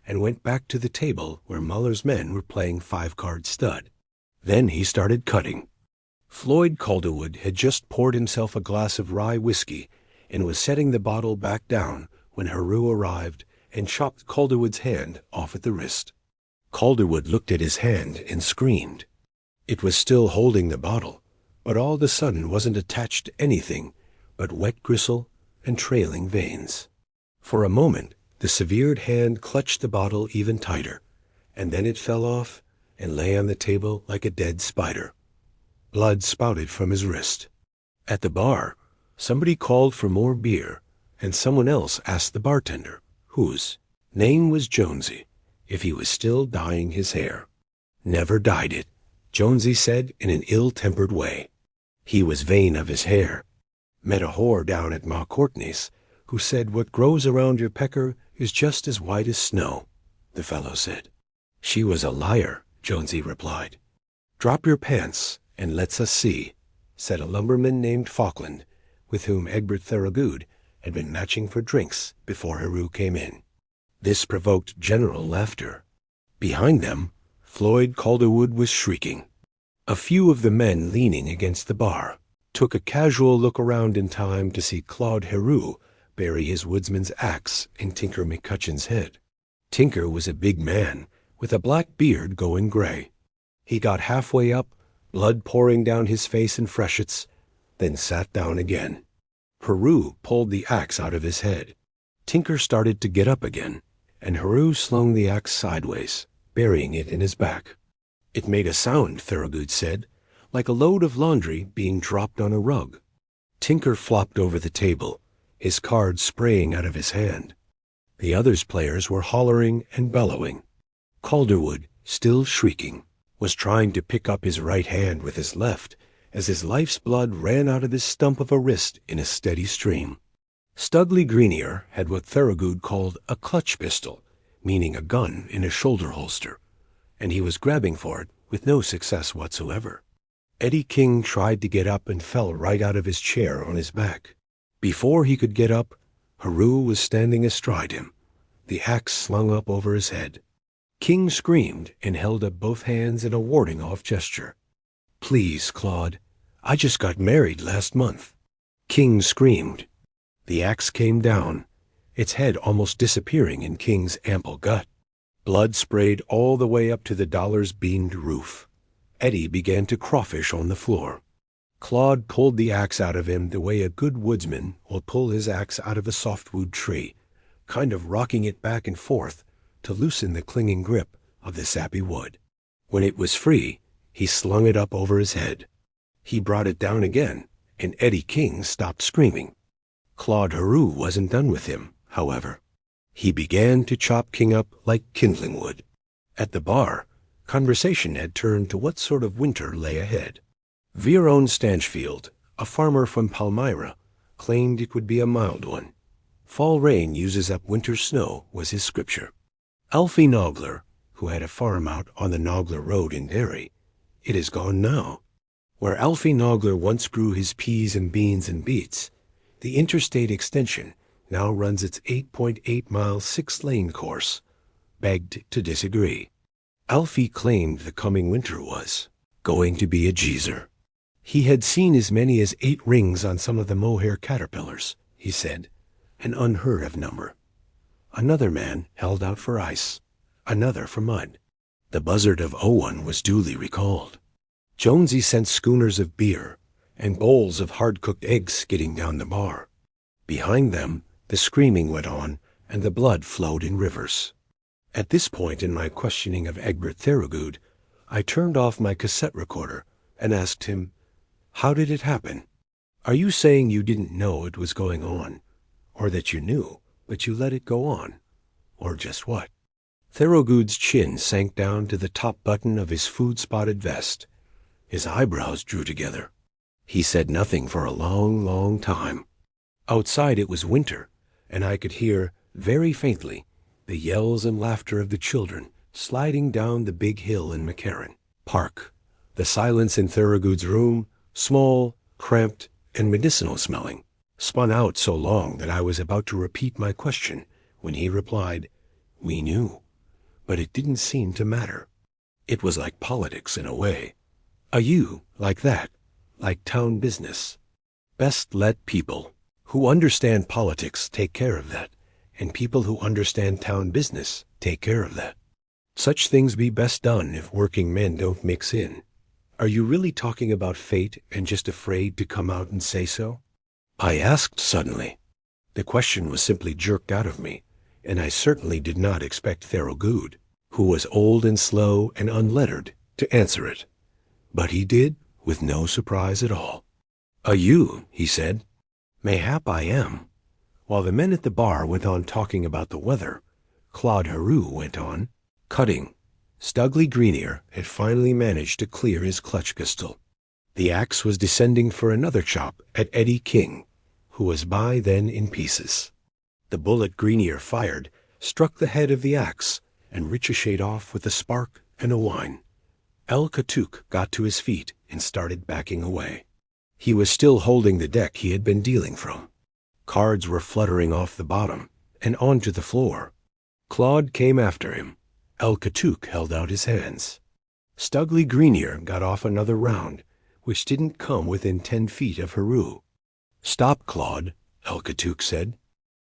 and went back to the table where Muller's men were playing 5-card stud. Then he started cutting. Floyd Calderwood had just poured himself a glass of rye whiskey and was setting the bottle back down when Heroux arrived and chopped Calderwood's hand off at the wrist. Calderwood looked at his hand and screamed. It was still holding the bottle, but all of a sudden wasn't attached to anything but wet gristle and trailing veins. For a moment, the severed hand clutched the bottle even tighter, and then it fell off and lay on the table like a dead spider. Blood spouted from his wrist. At the bar, somebody called for more beer, and someone else asked the bartender, whose name was Jonesy, if he was still dyeing his hair. "Never dyed it," Jonesy said in an ill-tempered way. He was vain of his hair. Met a whore down at Ma Courtney's, who said what grows around your pecker is just as white as snow, the fellow said. "She was a liar," Jonesy replied. "Drop your pants and let's us see," said a lumberman named Falkland, with whom Egbert Thorogood had been matching for drinks before Heroux came in. This provoked general laughter. Behind them, Floyd Calderwood was shrieking. A few of the men leaning against the bar took a casual look around in time to see Claude Heroux bury his woodsman's axe in Tinker McCutcheon's head. Tinker was a big man, with a black beard going gray. He got halfway up, blood pouring down his face in freshets, then sat down again. Heroux pulled the axe out of his head. Tinker started to get up again, and Heroux slung the axe sideways, burying it in his back. It made a sound, Thorogood said, like a load of laundry being dropped on a rug. Tinker flopped over the table, his cards spraying out of his hand. The others' players were hollering and bellowing. Calderwood, still shrieking, was trying to pick up his right hand with his left as his life's blood ran out of his stump of a wrist in a steady stream. Studley Greenier had what Thorogood called a clutch pistol, meaning a gun in a shoulder holster, and he was grabbing for it with no success whatsoever. Eddie King tried to get up and fell right out of his chair on his back. Before he could get up, Heroux was standing astride him, the axe slung up over his head. King screamed and held up both hands in a warding-off gesture. "Please, Claude, I just got married last month." King screamed. The axe came down, its head almost disappearing in King's ample gut. Blood sprayed all the way up to the dollars-beamed roof. Eddie began to crawfish on the floor. Claude pulled the axe out of him the way a good woodsman will pull his axe out of a softwood tree, kind of rocking it back and forth to loosen the clinging grip of the sappy wood. When it was free, he slung it up over his head. He brought it down again, and Eddie King stopped screaming. Claude Heroux wasn't done with him, however. He began to chop King up like kindling wood. At the bar, conversation had turned to what sort of winter lay ahead. Viron Stanchfield, a farmer from Palmyra, claimed it would be a mild one. Fall rain uses up winter snow was his scripture. Alfie Nogler, who had a farm out on the Nogler Road in Derry, it is gone now. Where Alfie Nogler once grew his peas and beans and beets, the interstate extension now runs its 8.8-mile 6-lane course, begged to disagree. Alfie claimed the coming winter was going to be a geezer. He had seen as many as 8 rings on some of the mohair caterpillars, he said, an unheard of number. Another man held out for ice, another for mud. The buzzard of Owen was duly recalled. Jonesy sent schooners of beer and bowls of hard-cooked eggs skidding down the bar. Behind them, the screaming went on, and the blood flowed in rivers. At this point in my questioning of Egbert Thorogood, I turned off my cassette recorder and asked him, "How did it happen? Are you saying you didn't know it was going on, or that you knew, but you let it go on, or just what?" Thorogood's chin sank down to the top button of his food-spotted vest. His eyebrows drew together. He said nothing for a long, long time. Outside it was winter, and I could hear, very faintly, the yells and laughter of the children sliding down the big hill in McCarran Park. The silence in Thorogood's room, small, cramped, and medicinal-smelling, spun out so long that I was about to repeat my question when he replied, "We knew, but it didn't seem to matter." It was like politics in a way. A you like that, like town business. Best let people who understand politics take care of that, and people who understand town business take care of that. Such things be best done if working men don't mix in. Are you really talking about fate and just afraid to come out and say so? I asked suddenly. The question was simply jerked out of me, and I certainly did not expect Thorogood, who was old and slow and unlettered, to answer it. But he did, with no surprise at all. "A you," he said. "Mayhap I am." While the men at the bar went on talking about the weather, Claude Heroux went on cutting. Stugly Greenier had finally managed to clear his clutch pistol. The axe was descending for another chop at Eddie King, who was by then in pieces. The bullet Greenier fired struck the head of the axe and ricocheted off with a spark and a whine. El Katook got to his feet and started backing away. He was still holding the deck he had been dealing from. Cards were fluttering off the bottom and onto the floor. Claude came after him. El Katook held out his hands. Stugly Greenier got off another round, which didn't come within 10 feet of Heroux. "Stop, Claude," El Katook said.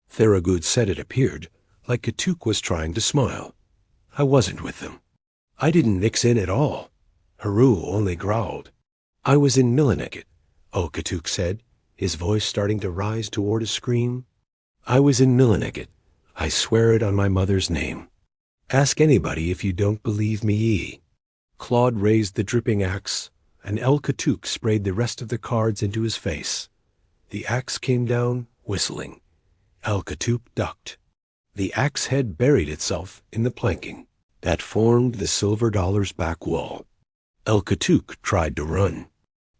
Thorogood said it appeared like Katook was trying to smile. "I wasn't with them. I didn't mix in at all." Heroux only growled. "I was in Millinocket," El Katook said, his voice starting to rise toward a scream. "I was in Millinocket. I swear it on my mother's name. Ask anybody if you don't believe me." Claude raised the dripping axe, and El Katook sprayed the rest of the cards into his face. The axe came down, whistling. El Katook ducked. The axe head buried itself in the planking that formed the silver dollar's back wall. El Katook tried to run.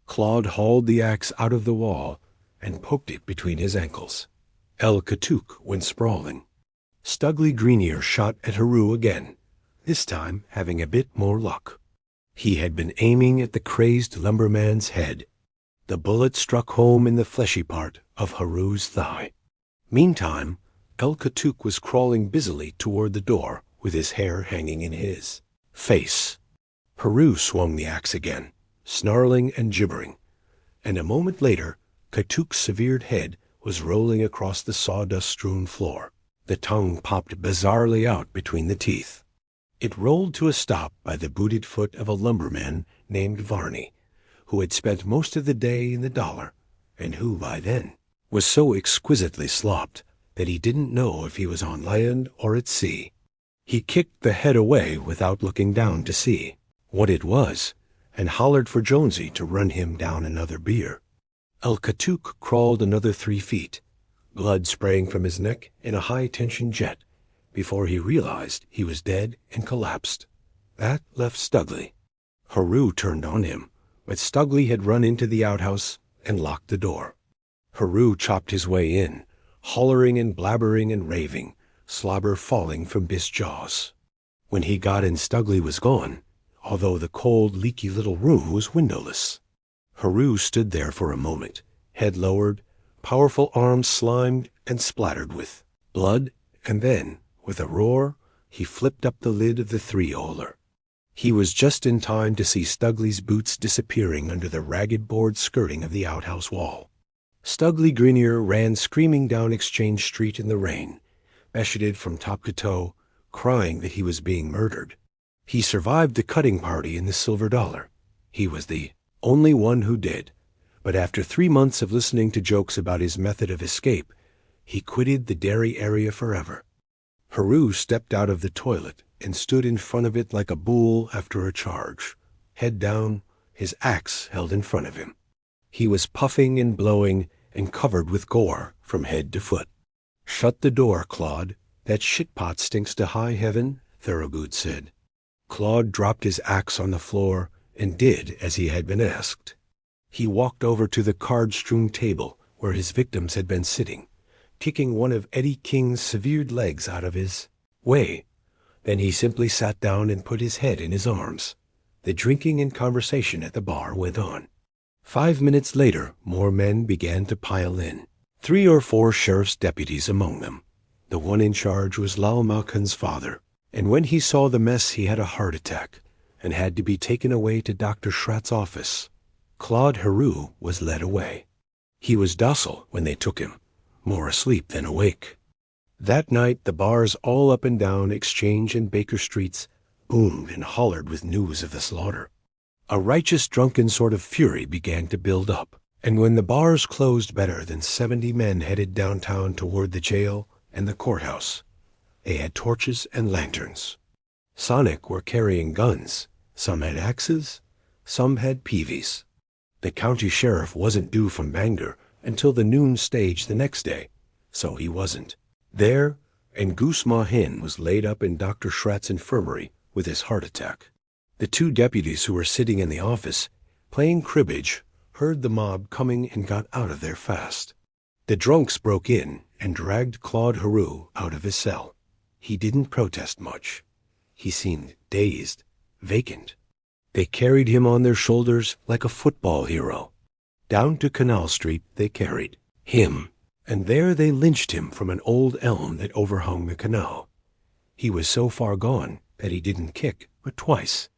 Claude hauled the axe out of the wall and poked it between his ankles. El Katook went sprawling. Stugly Greenier shot at Heroux again, this time having a bit more luck. He had been aiming at the crazed lumberman's head. The bullet struck home in the fleshy part of Heroux's thigh. Meantime, El Katook was crawling busily toward the door with his hair hanging in his face. Heroux swung the axe again, snarling and gibbering, and a moment later Katook's severed head was rolling across the sawdust-strewn floor. The tongue popped bizarrely out between the teeth. It rolled to a stop by the booted foot of a lumberman named Varney, who had spent most of the day in the dollar, and who, by then, was so exquisitely slopped that he didn't know if he was on land or at sea. He kicked the head away without looking down to see what it was, and hollered for Jonesy to run him down another beer. El Katook crawled another 3 feet, blood spraying from his neck in a high-tension jet, before he realized he was dead and collapsed. That left Stugley. Haru turned on him, but Stugley had run into the outhouse and locked the door. Haru chopped his way in, hollering and blabbering and raving, slobber falling from his jaws. When he got in, Stugley was gone, although the cold, leaky little room was windowless. Haru stood there for a moment, head lowered, powerful arms slimed and splattered with blood, and then, with a roar, he flipped up the lid of the 3-holer. He was just in time to see Stugley's boots disappearing under the ragged board skirting of the outhouse wall. Stugley Grenier ran screaming down Exchange Street in the rain, besheted from top to toe, crying that he was being murdered. He survived the cutting party in the Silver Dollar. He was the only one who did, but after 3 months of listening to jokes about his method of escape, he quitted the Derry area forever. Haru stepped out of the toilet and stood in front of it like a bull after a charge, head down, his axe held in front of him. He was puffing and blowing and covered with gore from head to foot. "Shut the door, Claude. That shitpot stinks to high heaven," Thorogood said. Claude dropped his axe on the floor and did as he had been asked. He walked over to the card-strewn table where his victims had been sitting, kicking one of Eddie King's severed legs out of his way. Then he simply sat down and put his head in his arms. The drinking and conversation at the bar went on. 5 minutes later, more men began to pile in, 3 or 4 sheriff's deputies among them. The one in charge was Lal Malkin's father, and when he saw the mess he had a heart attack and had to be taken away to Dr. Schratt's office. Claude Haru was led away. He was docile when they took him, more asleep than awake. That night the bars all up and down Exchange and Baker Streets boomed and hollered with news of the slaughter. A righteous drunken sort of fury began to build up, and when the bars closed, better than 70 men headed downtown toward the jail and the courthouse. They had torches and lanterns. Sonic were carrying guns. Some had axes, some had peavies. The county sheriff wasn't due from Bangor until the noon stage the next day, so he wasn't there, and Goose Mahin was laid up in Dr. Schratt's infirmary with his heart attack. The 2 deputies who were sitting in the office, playing cribbage, heard the mob coming and got out of there fast. The drunks broke in and dragged Claude Haru out of his cell. He didn't protest much. He seemed dazed, vacant. They carried him on their shoulders like a football hero. Down to Canal Street they carried him, and there they lynched him from an old elm that overhung the canal. He was so far gone that he didn't kick but twice,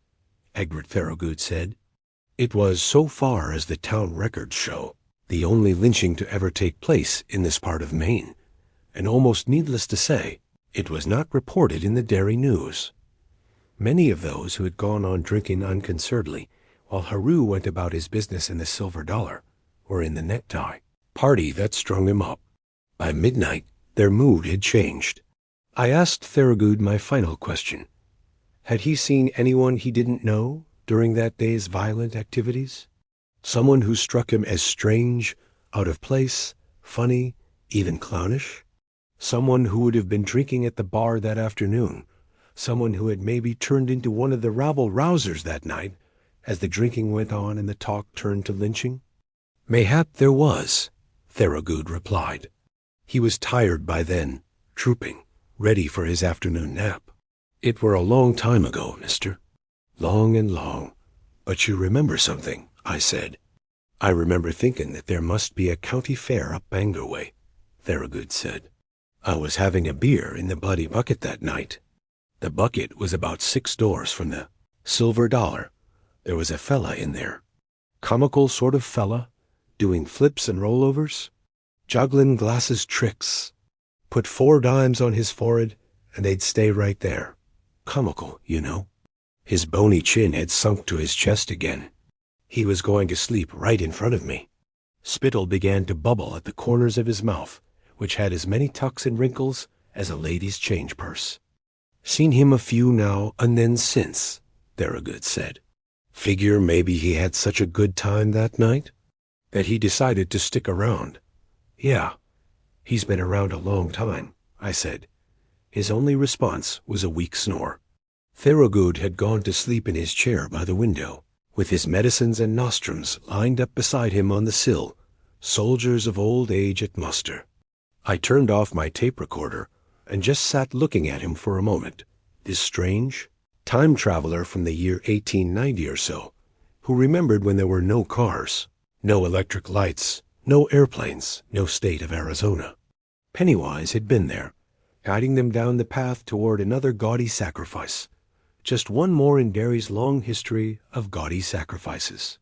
Egbert Thorogood said. It was, so far as the town records show, the only lynching to ever take place in this part of Maine, and almost needless to say, it was not reported in the Derry news. Many of those who had gone on drinking unconcernedly while Haru went about his business in the Silver Dollar were in the necktie party that strung him up. By midnight, their mood had changed. I asked Thorogood my final question. Had he seen anyone he didn't know during that day's violent activities? Someone who struck him as strange, out of place, funny, even clownish? Someone who would have been drinking at the bar that afternoon? Someone who had maybe turned into one of the rabble-rousers that night as the drinking went on and the talk turned to lynching? Mayhap there was, Thorogood replied. He was tired by then, trooping, ready for his afternoon nap. It were a long time ago, mister. Long and long. But you remember something, I said. I remember thinking that there must be a county fair up Bangor way, Thorogood said. I was having a beer in the Bloody Bucket that night. The bucket was about 6 doors from the Silver Dollar. There was a fella in there. Comical sort of fella, doing flips and rollovers, juggling glasses tricks. Put 4 dimes on his forehead, and they'd stay right there. Comical, you know. His bony chin had sunk to his chest again. He was going to sleep right in front of me. Spittle began to bubble at the corners of his mouth, which had as many tucks and wrinkles as a lady's change purse. Seen him a few now and then since, Thorogood said. Figure maybe he had such a good time that night that he decided to stick around. Yeah, he's been around a long time, I said. His only response was a weak snore. Thorogood had gone to sleep in his chair by the window, with his medicines and nostrums lined up beside him on the sill, soldiers of old age at muster. I turned off my tape recorder and just sat looking at him for a moment, this strange time traveler from the year 1890 or so, who remembered when there were no cars, no electric lights, no airplanes, no state of Arizona. Pennywise had been there, guiding them down the path toward another gaudy sacrifice, just one more in Derry's long history of gaudy sacrifices.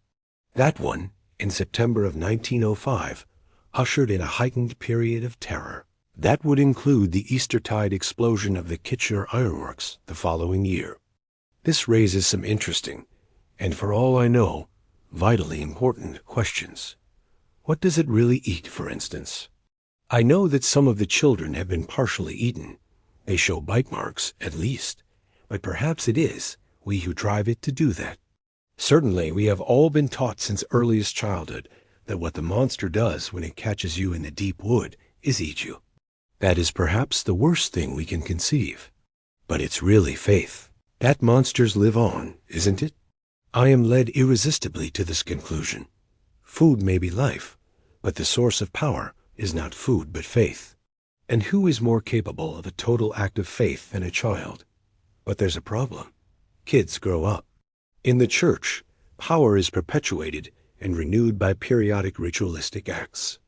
That one, in September of 1905, ushered in a heightened period of terror. That would include the Eastertide explosion of the Kitchener Ironworks the following year. This raises some interesting, and for all I know, vitally important questions. What does it really eat, for instance? I know that some of the children have been partially eaten. They show bite marks, at least. But perhaps it is we who drive it to do that. Certainly we have all been taught since earliest childhood that what the monster does when it catches you in the deep wood is eat you. That is perhaps the worst thing we can conceive. But it's really faith. That monsters live on, isn't it? I am led irresistibly to this conclusion. Food may be life, but the source of power is not food but faith. And who is more capable of a total act of faith than a child? But there's a problem. Kids grow up. In the church, power is perpetuated and renewed by periodic ritualistic acts.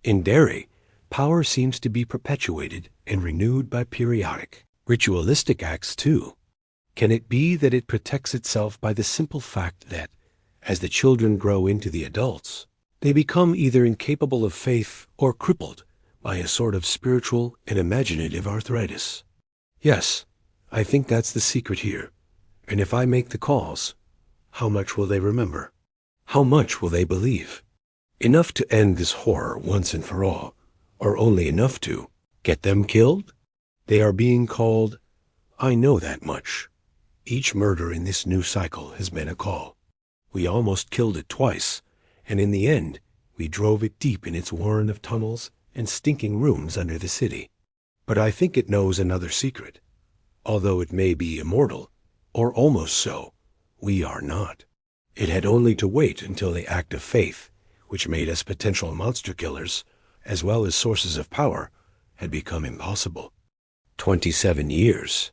In Derry, power seems to be perpetuated and renewed by periodic ritualistic acts too. Can it be that it protects itself by the simple fact that, as the children grow into the adults, they become either incapable of faith or crippled by a sort of spiritual and imaginative arthritis? Yes, I think that's the secret here. And if I make the calls, how much will they remember? How much will they believe? Enough to end this horror once and for all, or only enough to get them killed? They are being called. I know that much. Each murder in this new cycle has been a call. We almost killed it twice, and in the end, we drove it deep in its warren of tunnels and stinking rooms under the city. But I think it knows another secret. Although it may be immortal, or almost so, we are not. It had only to wait until the act of faith, which made us potential monster killers, as well as sources of power, had become impossible. 27 years.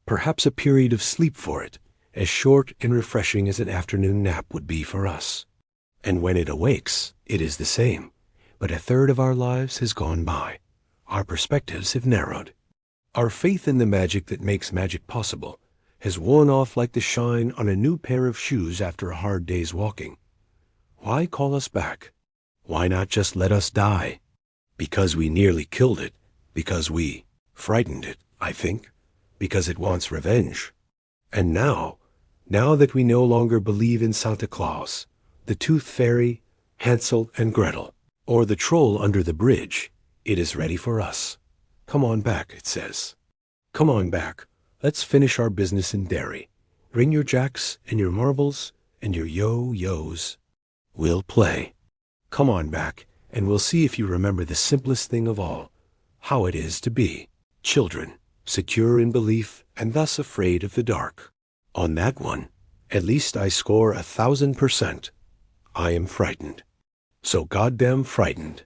Perhaps a period of sleep for it, as short and refreshing as an afternoon nap would be for us. And when it awakes, it is the same, but a third of our lives has gone by. Our perspectives have narrowed. Our faith in the magic that makes magic possible has worn off like the shine on a new pair of shoes after a hard day's walking. Why call us back? Why not just let us die? Because we nearly killed it, because we frightened it, I think, because it wants revenge. And now that we no longer believe in Santa Claus, the Tooth Fairy, Hansel and Gretel, or the troll under the bridge, it is ready for us. Come on back, it says. Come on back. Let's finish our business in Derry. Bring your jacks and your marbles and your yo-yos. We'll play. Come on back, and we'll see if you remember the simplest thing of all, how it is to be children, secure in belief and thus afraid of the dark. On that one, at least I score 1,000%. I am frightened. So goddamn frightened.